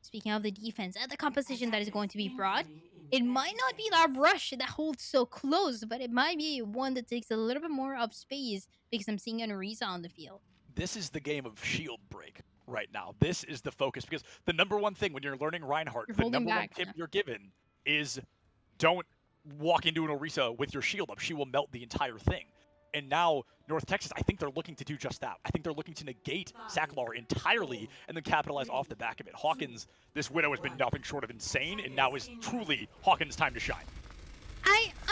speaking of the defense and the composition that is going to be brought, it might not be that rush that holds so close, but it might be one that takes a little bit more of space, because I'm seeing Anarisa on the field. This is the game of shield break right now. This is the focus, because the number one thing when you're learning Reinhardt, the number one tip you're given is don't walk into an Orisa with your shield up. She will melt the entire thing. And now North Texas, I think they're looking to do just that. I think they're looking to negate Zachlor entirely and then capitalize off the back of it. Hawkins, this Widow has been nothing short of insane, and now is truly Hawkins' time to shine.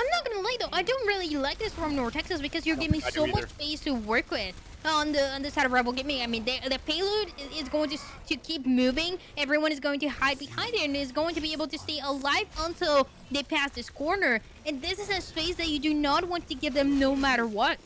I'm not gonna lie though, I don't really like this from North Texas, because you're giving so much space to work with on the side of Rebel Gaming. I mean, the payload is going to keep moving. Everyone is going to hide behind it and is going to be able to stay alive until they pass this corner. And this is a space that you do not want to give them no matter what.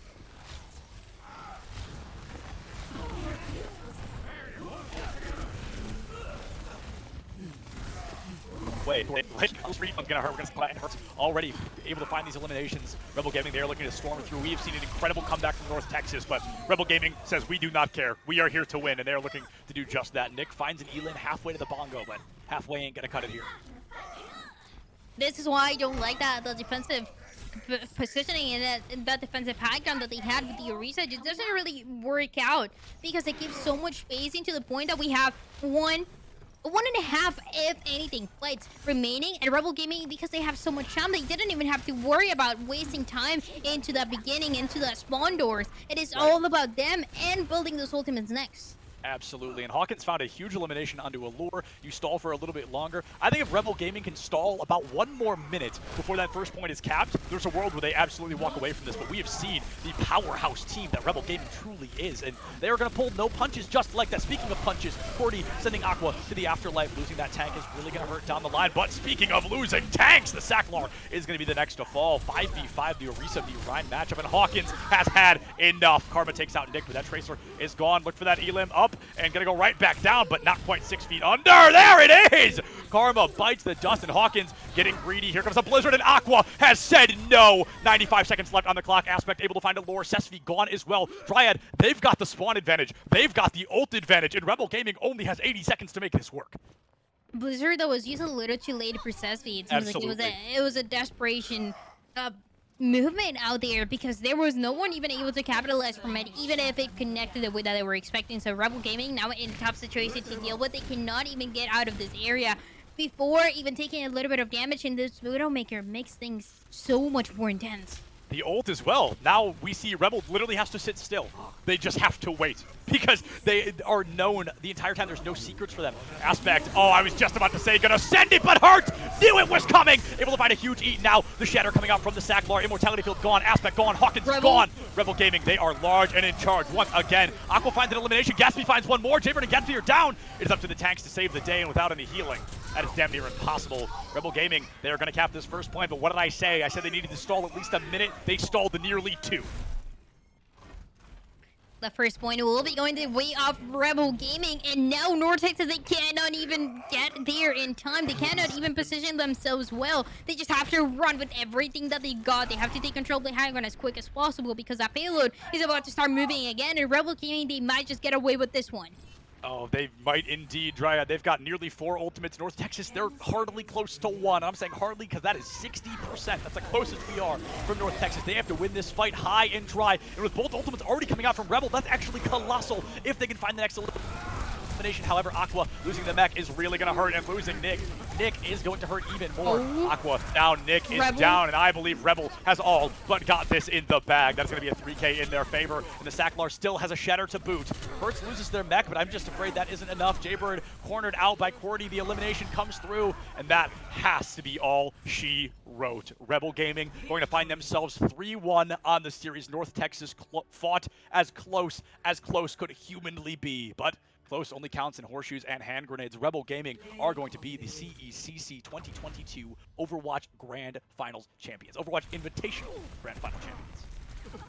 Wait, I'm gonna hurt. We're gonna hurt. Already able to find these eliminations. Rebel Gaming, they're looking to storm through. We have seen an incredible comeback from North Texas, but Rebel Gaming says we do not care. We are here to win, and they're looking to do just that. Nick finds an Elin halfway to the bongo, but halfway ain't gonna cut it here. This is why I don't like the defensive positioning and that defensive high ground that they had with the Orisa. It doesn't really work out, because it gives so much spacing to the point that we have one and a half, if anything, fights remaining. And Rebel Gaming, because they have so much time, they didn't even have to worry about wasting time into the beginning, into the spawn doors. It is all about them and building those ultimates next. Absolutely, and Hawkins found a huge elimination onto Allure. You stall for a little bit longer. I think if Rebel Gaming can stall about 1 more minute before that first point is capped, there's a world where they absolutely walk away from this. But we have seen the powerhouse team that Rebel Gaming truly is, and they are going to pull no punches just like that. Speaking of punches, Cordy sending Aqua to the afterlife. Losing that tank is really going to hurt down the line. But speaking of losing tanks, the Zachlor is going to be the next to fall. 5v5, the Orisa v Ryan matchup, and Hawkins has had enough. Karma takes out Nick, but that Tracer is gone. Look for that Elim up, and gonna go right back down, but not quite 6 feet under. There it is! Karma bites the dust, and Hawkins getting greedy. Here comes a Blizzard, and Aqua has said no. 95 seconds left on the clock. Aspect able to find a lure. Sesvi gone as well. Dryad, they've got the spawn advantage. They've got the ult advantage, and Rebel Gaming only has 80 seconds to make this work. Blizzard though was used a little too late for Sesvi. It seems Absolutely. like it was a desperation movement out there because there was no one even able to capitalize from it, even if it connected the way that they were expecting. So Rebel Gaming now in a tough situation to deal with. They cannot even get out of this area before even taking a little bit of damage, and this Widowmaker makes things so much more intense. The ult as well. Now we see Rebel literally has to sit still. They just have to wait because they are known the entire time. There's no secrets for them. Aspect, oh, I was just about to say gonna send it, but Hurt knew it was coming. Able to find a huge eat now. The Shatter coming out from the Sacklar. Immortality Field gone. Aspect gone. Hawkins gone. Rebel Gaming, they are large and in charge once again. Aqua finds an elimination. Gatsby finds one more. Jaybird and Gatsby are down. It is up to the tanks to save the day, and without any healing, that is damn near impossible. Rebel Gaming, they are going to cap this first point, but what did I say? I said they needed to stall at least a minute. They stalled the nearly 2. The first point will be going the way of Rebel Gaming, and now North Texas, they cannot even get there in time. They cannot even position themselves well. They just have to run with everything that they got. They have to take control of the high ground as quick as possible because that payload is about to start moving again, and Rebel Gaming, they might just get away with this one. Oh, they might indeed, Dryad. They've got nearly 4 ultimates. North Texas, they're hardly close to 1. I'm saying hardly because that is 60%. That's the closest we are from North Texas. They have to win this fight high and dry. And with both ultimates already coming out from Rebel, that's actually colossal if they can find the next elimination. However, Aqua losing the mech is really going to hurt, and losing Nick. Nick is going to hurt even more. Aqua down, Nick is down, and I believe Rebel has all but got this in the bag. That's going to be a 3K in their favor, and the Sacklar still has a Shatter to boot. Hertz loses their mech, but I'm just afraid that isn't enough. Jaybird cornered out by Cordy. The elimination comes through, and that has to be all she wrote. Rebel Gaming going to find themselves 3-1 on the series. North Texas fought as close could humanly be, but close only counts in horseshoes and hand grenades. Rebel Gaming are going to be the CECC 2022 Overwatch Grand Finals champions. Overwatch Invitational Grand Final champions.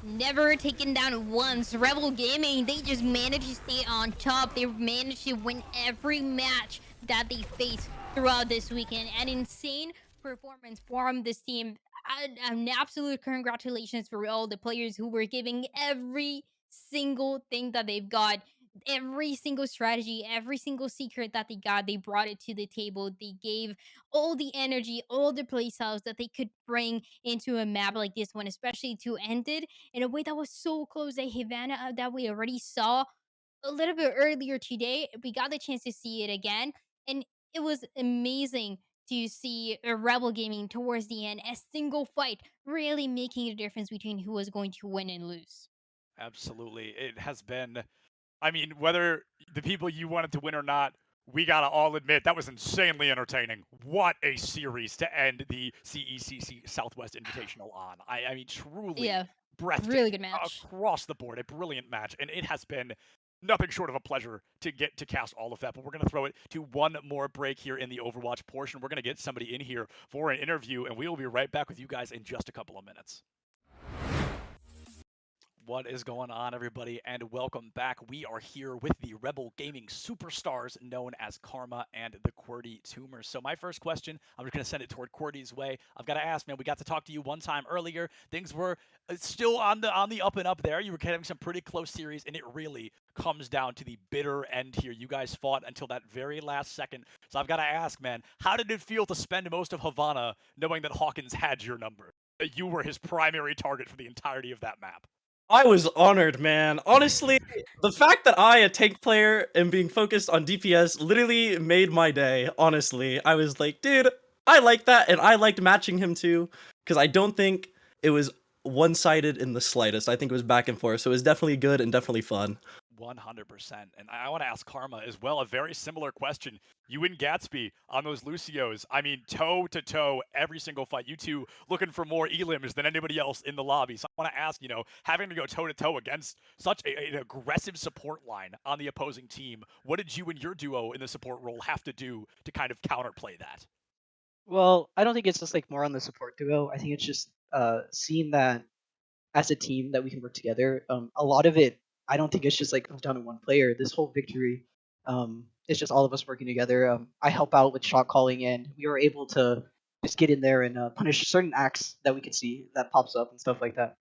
Never taken down once. Rebel Gaming, they just managed to stay on top. They managed to win every match that they faced throughout this weekend. An insane performance from this team. An absolute congratulations for all the players who were giving every single thing that they've got. Every single strategy, every single secret that they got, they brought it to the table. They gave all the energy, all the play styles that they could bring into a map like this one, especially to end it in a way that was so close to Havana that we already saw a little bit earlier today. We got the chance to see it again, and it was amazing to see a Rebel Gaming towards the end, a single fight really making a difference between who was going to win and lose. Absolutely. It has been, I mean, whether the people you wanted to win or not, we gotta all admit that was insanely entertaining. What a series to end the CECC Southwest Invitational on. I mean, truly breathtaking. Really good match. Across the board, a brilliant match, and it has been nothing short of a pleasure to get to cast all of that. But we're going to throw it to one more break here in the Overwatch portion. We're going to get somebody in here for an interview, and we will be right back with you guys in just a couple of minutes. What is going on, everybody, and welcome back. We are here with the Rebel Gaming superstars known as Karma and the QWERTY Tumors. So my first question, I'm just going to send it toward QWERTY's way. I've got to ask, man, we got to talk to you one time earlier. Things were still on the up and up there. You were having some pretty close series, and it really comes down to the bitter end here. You guys fought until that very last second. So I've got to ask, man, how did it feel to spend most of Havana knowing that Hawkins had your number? That you were his primary target for the entirety of that map? I was honored, man. Honestly, the fact that I, a tank player, am being focused on DPS literally made my day, honestly. I was like, dude, I like that, and I liked matching him too, because I don't think it was one-sided in the slightest. I think it was back and forth, so it was definitely good and definitely fun. 100%. And I want to ask Karma as well a very similar question. You and Gatsby on those Lucios, I mean, toe to toe, every single fight. You two looking for more elims than anybody else in the lobby. So I want to ask, you know, having to go toe to toe against such an aggressive support line on the opposing team, what did you and your duo in the support role have to do to kind of counterplay that? Well, I don't think it's just like more on the support duo. I think it's just seeing that as a team that we can work together. A lot of it, I don't think it's just like comes down to one player. This whole victory it's just all of us working together. I help out with shot calling, and we were able to just get in there and punish certain acts that we could see that pops up and stuff like that.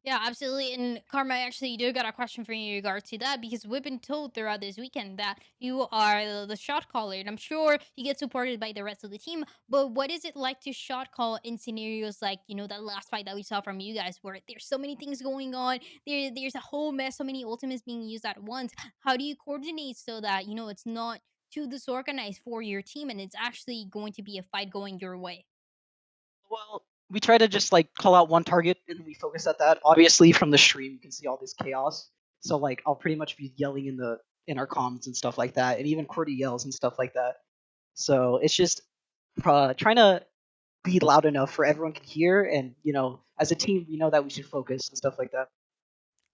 Yeah, absolutely. And Karma, I actually do got a question for you in regards to that because we've been told throughout this weekend that you are the shot caller, and I'm sure you get supported by the rest of the team. But what is it like to shot call in scenarios like that last fight that we saw from you guys, where there's so many things going on, there's a whole mess, so many ultimates being used at once. How do you coordinate so that it's not too disorganized for your team and it's actually going to be a fight going your way? Well, we try to just like call out one target and we focus at that. Obviously, from the stream, you can see all this chaos. So like, I'll pretty much be yelling in our comms and stuff like that, and even Cordy yells and stuff like that. So it's just trying to be loud enough for everyone can hear, and as a team, we know that we should focus and stuff like that.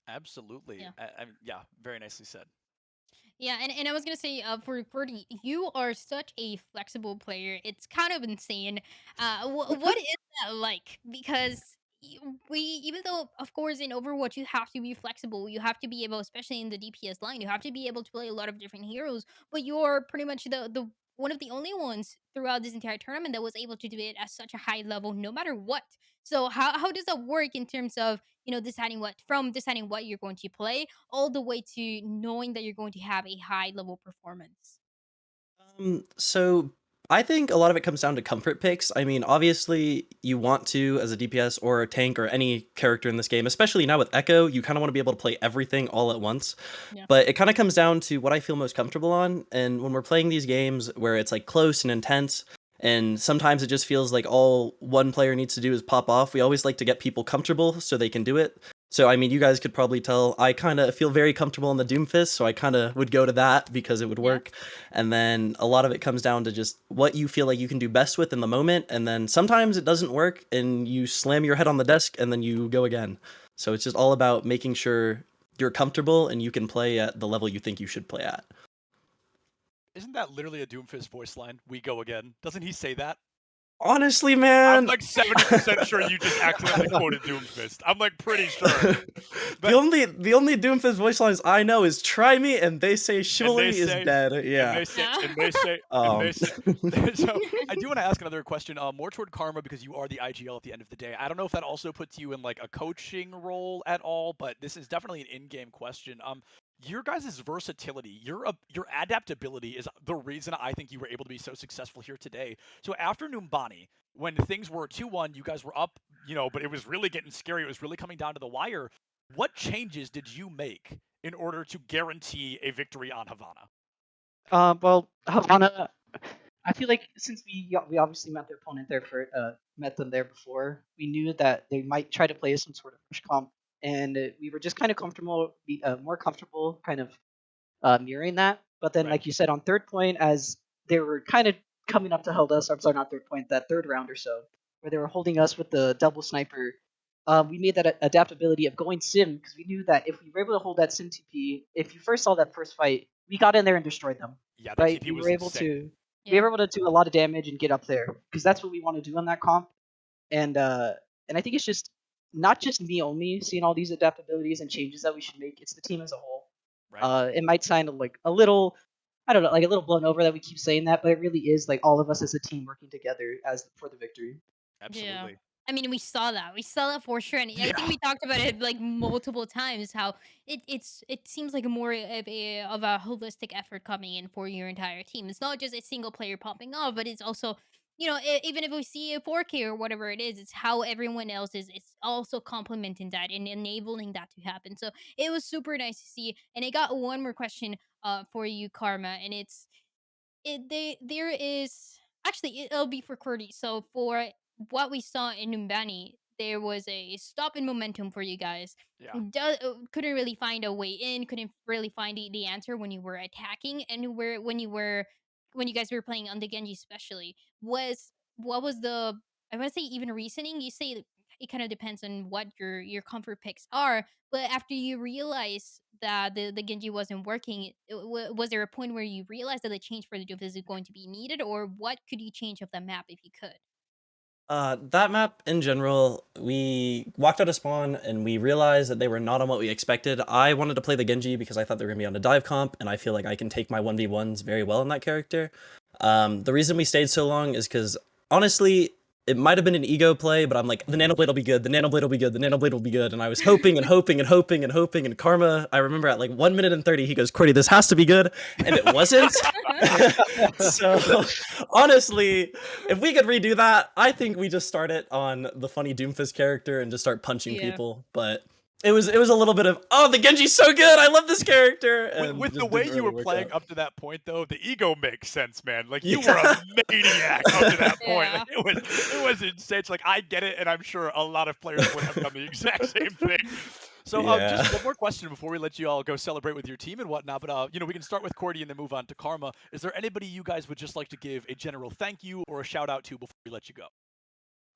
Absolutely. Yeah. Yeah, very nicely said. Yeah, and I was gonna say, for Birdie, you are such a flexible player. It's kind of insane. What is that like? Because we, even though of course in Overwatch you have to be flexible, you have to be able, especially in the DPS line, you have to be able to play a lot of different heroes. But you're pretty much the one of the only ones throughout this entire tournament that was able to do it at such a high level, no matter what. So how does that work in terms of deciding what you're going to play all the way to knowing that you're going to have a high level performance? So I think a lot of it comes down to comfort picks. I mean, obviously, you want to, as a DPS or a tank or any character in this game, especially now with Echo, you kind of want to be able to play everything all at once. Yeah. But it kind of comes down to what I feel most comfortable on. And when we're playing these games where it's like close and intense, and sometimes it just feels like all one player needs to do is pop off, we always like to get people comfortable so they can do it. So, I mean, you guys could probably tell I kind of feel very comfortable in the Doomfist, so I kind of would go to that because it would work. And then a lot of it comes down to just what you feel like you can do best with in the moment. And then sometimes it doesn't work and you slam your head on the desk and then you go again. So it's just all about making sure you're comfortable and you can play at the level you think you should play at. Isn't that literally a Doomfist voice line? We go again. Doesn't he say that? Honestly, I'm man. like 70% sure you just accidentally quoted Doomfist. I'm like pretty sure. The only Doomfist voice lines I know is "Try me" and they say "Chivalry is say, dead." And Yeah. they say, and they say, and they say. So I do want to ask another question, more toward Karma, because you are the IGL at the end of the day. I don't know if that also puts you in like a coaching role at all, but this is definitely an in-game question. Your guys' versatility, your adaptability is the reason I think you were able to be so successful here today. So after Numbani, when things were 2-1, you guys were up, but it was really getting scary. It was really coming down to the wire. What changes did you make in order to guarantee a victory on Havana? Well, Havana, I feel like since we obviously met them there before, we knew that they might try to play some sort of push comp, and we were just kind of more comfortable, kind of mirroring that. But then, like you said, on third point, as they were kind of coming up to hold us, I'm sorry, not third point, that third round or so, where they were holding us with the double sniper. We made that adaptability of going sim because we knew that if we were able to hold that sim TP, if you first saw that first fight, we got in there and destroyed them. Yeah, that Right? TP We was were able insane. to we were able to do a lot of damage and get up there because that's what we want to do on that comp. And I think it's just not just me only seeing all these adaptabilities and changes that we should make. It's the team as a whole. Right. It might sound like a little, I don't know, like a little blown over that we keep saying that, but it really is like all of us as a team working together as for the victory. Absolutely. I mean, we saw that. We saw that for sure, and I think we talked about it like multiple times. How it seems like a more of a holistic effort coming in for your entire team. It's not just a single player popping off, but it's also even if we see a 4K or whatever it is, it's how everyone else is also complementing that and enabling that to happen. So it was super nice to see. And I got one more question for you, Karma, and there is actually it'll be for Kurdi. So for what we saw in Numbani, there was a stop in momentum for you guys. Yeah. Couldn't really find a way in. Couldn't really find the answer when you were attacking, and when you guys were playing on the Genji, especially was what was the I want to say even reasoning. You say it kind of depends on what your comfort picks are, but after you realize that the Genji wasn't working, was there a point where you realized that the change for the Doomfist is going to be needed, or what could you change of the map if you could? That map in general, we walked out of spawn and we realized that they were not on what we expected. I wanted to play the Genji because I thought they were going to be on a dive comp, and I feel like I can take my 1v1s very well in that character. The reason we stayed so long is because, honestly, it might have been an ego play, but I'm like, the Nanoblade will be good, the Nanoblade will be good, the Nanoblade will be good, and I was hoping and hoping and hoping and hoping, and Karma, I remember at like 1 minute and 30, he goes, Cordy, this has to be good, and it wasn't. So, honestly, if we could redo that, I think we just start it on the funny Doomfist character and just start punching Yeah. people, but it was a little bit of, oh, the Genji's so good, I love this character, With, and with the just way didn't you really were work playing out. up to that point, though, the ego makes sense, man. Like you Yeah. were a maniac up to that point. Yeah. Like, it was insane. It's like I get it, and I'm sure a lot of players would have done the exact same thing. So just Yeah. one more question before we let you all go celebrate with your team and whatnot. But we can start with Cordy and then move on to Karma. Is there anybody you guys would just like to give a general thank you or a shout out to before we let you go?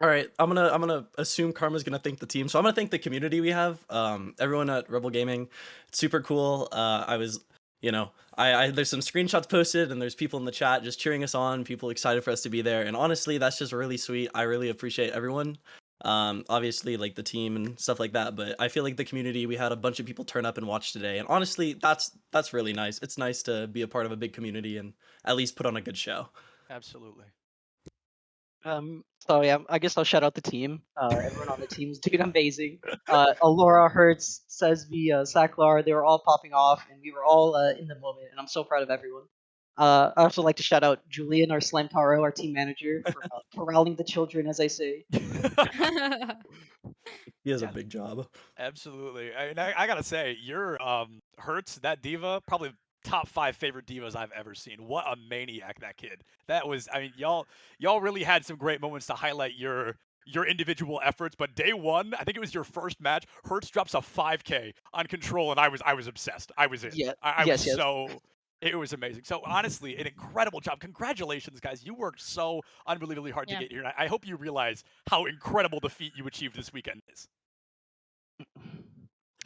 All right, I'm gonna assume Karma's gonna thank the team, so I'm gonna thank the community we have. Everyone at Rebel Gaming, it's super cool. I was, I there's some screenshots posted, and there's people in the chat just cheering us on, people excited for us to be there, and honestly, that's just really sweet. I really appreciate everyone. Obviously, like the team and stuff like that, but I feel like the community, we had a bunch of people turn up and watch today, and honestly, that's really nice. It's nice to be a part of a big community and at least put on a good show. Absolutely. So yeah, I guess I'll shout out the team. Everyone on the team is doing amazing. Alora, Hertz, Sesby, Saklar, they were all popping off, and we were all in the moment, and I'm so proud of everyone. I also like to shout out Julian, our Slime Taro, our team manager, for corralling the children, as I say. He has a big job. Absolutely. I gotta say, your Hertz, that diva, probably top 5 favorite divas I've ever seen. What a maniac that kid. That was, y'all really had some great moments to highlight your individual efforts. But day one, I think it was your first match. Hertz drops a 5K on control, and I was obsessed. I was in. Yeah. I Yes. was so. It was amazing. So honestly, an incredible job. Congratulations, guys. You worked so unbelievably hard to Yeah. get here. And I hope you realize how incredible the feat you achieved this weekend is.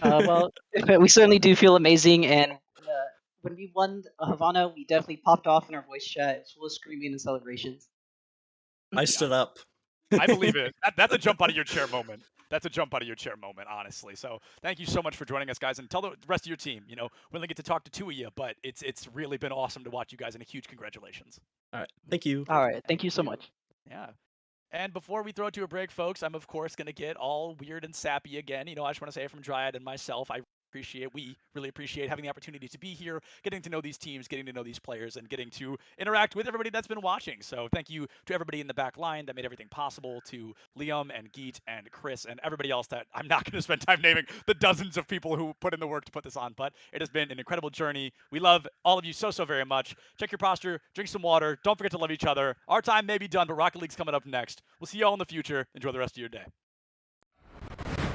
Well, we certainly do feel amazing, and when we won Havana, we definitely popped off in our voice chat. It was full of screaming and celebrations. I stood up. I believe it. That's a jump out of your chair moment. That's a jump out of your chair moment, honestly. So thank you so much for joining us, guys, and tell the rest of your team. We only get to talk to 2 of you, but it's really been awesome to watch you guys, and a huge congratulations. All right, thank you. All right, thank you so much. Yeah. And before we throw it to a break, folks, I'm of course going to get all weird and sappy again. I just want to say from Dryad and myself, we really appreciate having the opportunity to be here, getting to know these teams, getting to know these players, and getting to interact with everybody that's been watching. So thank you to everybody in the back line that made everything possible, to Liam and Geet and Chris and everybody else that I'm not going to spend time naming, the dozens of people who put in the work to put this on. But it has been an incredible journey. We love all of you so very much. Check your posture, drink some water. Don't forget to love each other. Our time may be done, but Rocket League's coming up next. We'll see you all in the future. Enjoy the rest of your day.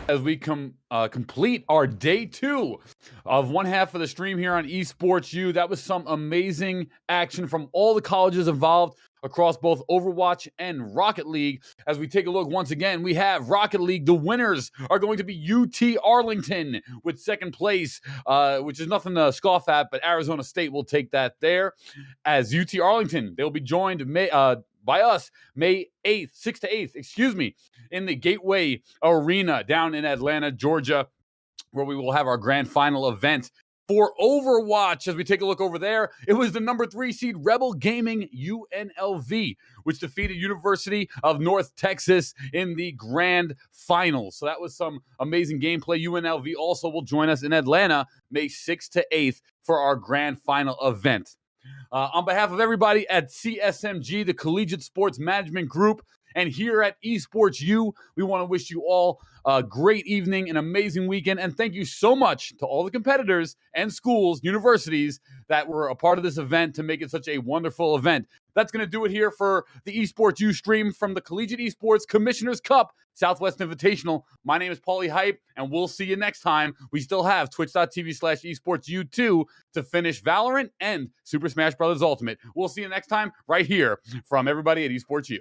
As we complete our day 2 of one half of the stream here on Esports U. That was some amazing action from all the colleges involved across both Overwatch and Rocket League. As we take a look once again, we have Rocket League. The winners are going to be UT Arlington with second place, which is nothing to scoff at, but Arizona State will take that there. As UT Arlington, they'll be joined by us May 8th, 6th to 8th, in the Gateway Arena down in Atlanta, Georgia, where we will have our grand final event for Overwatch. As we take a look over there, it was the number 3 seed Rebel Gaming UNLV, which defeated University of North Texas in the grand finals. So that was some amazing gameplay. UNLV also will join us in Atlanta May 6th to 8th for our grand final event. On behalf of everybody at CSMG, the Collegiate Sports Management Group, and here at Esports U, we want to wish you all a great evening, an amazing weekend, and thank you so much to all the competitors and schools, universities that were a part of this event to make it such a wonderful event. That's going to do it here for the Esports U stream from the Collegiate Esports Commissioner's Cup Southwest Invitational. My name is Paulie Hype, and we'll see you next time. We still have twitch.tv/esportsu2 to finish Valorant and Super Smash Bros. Ultimate. We'll see you next time right here from everybody at Esports U.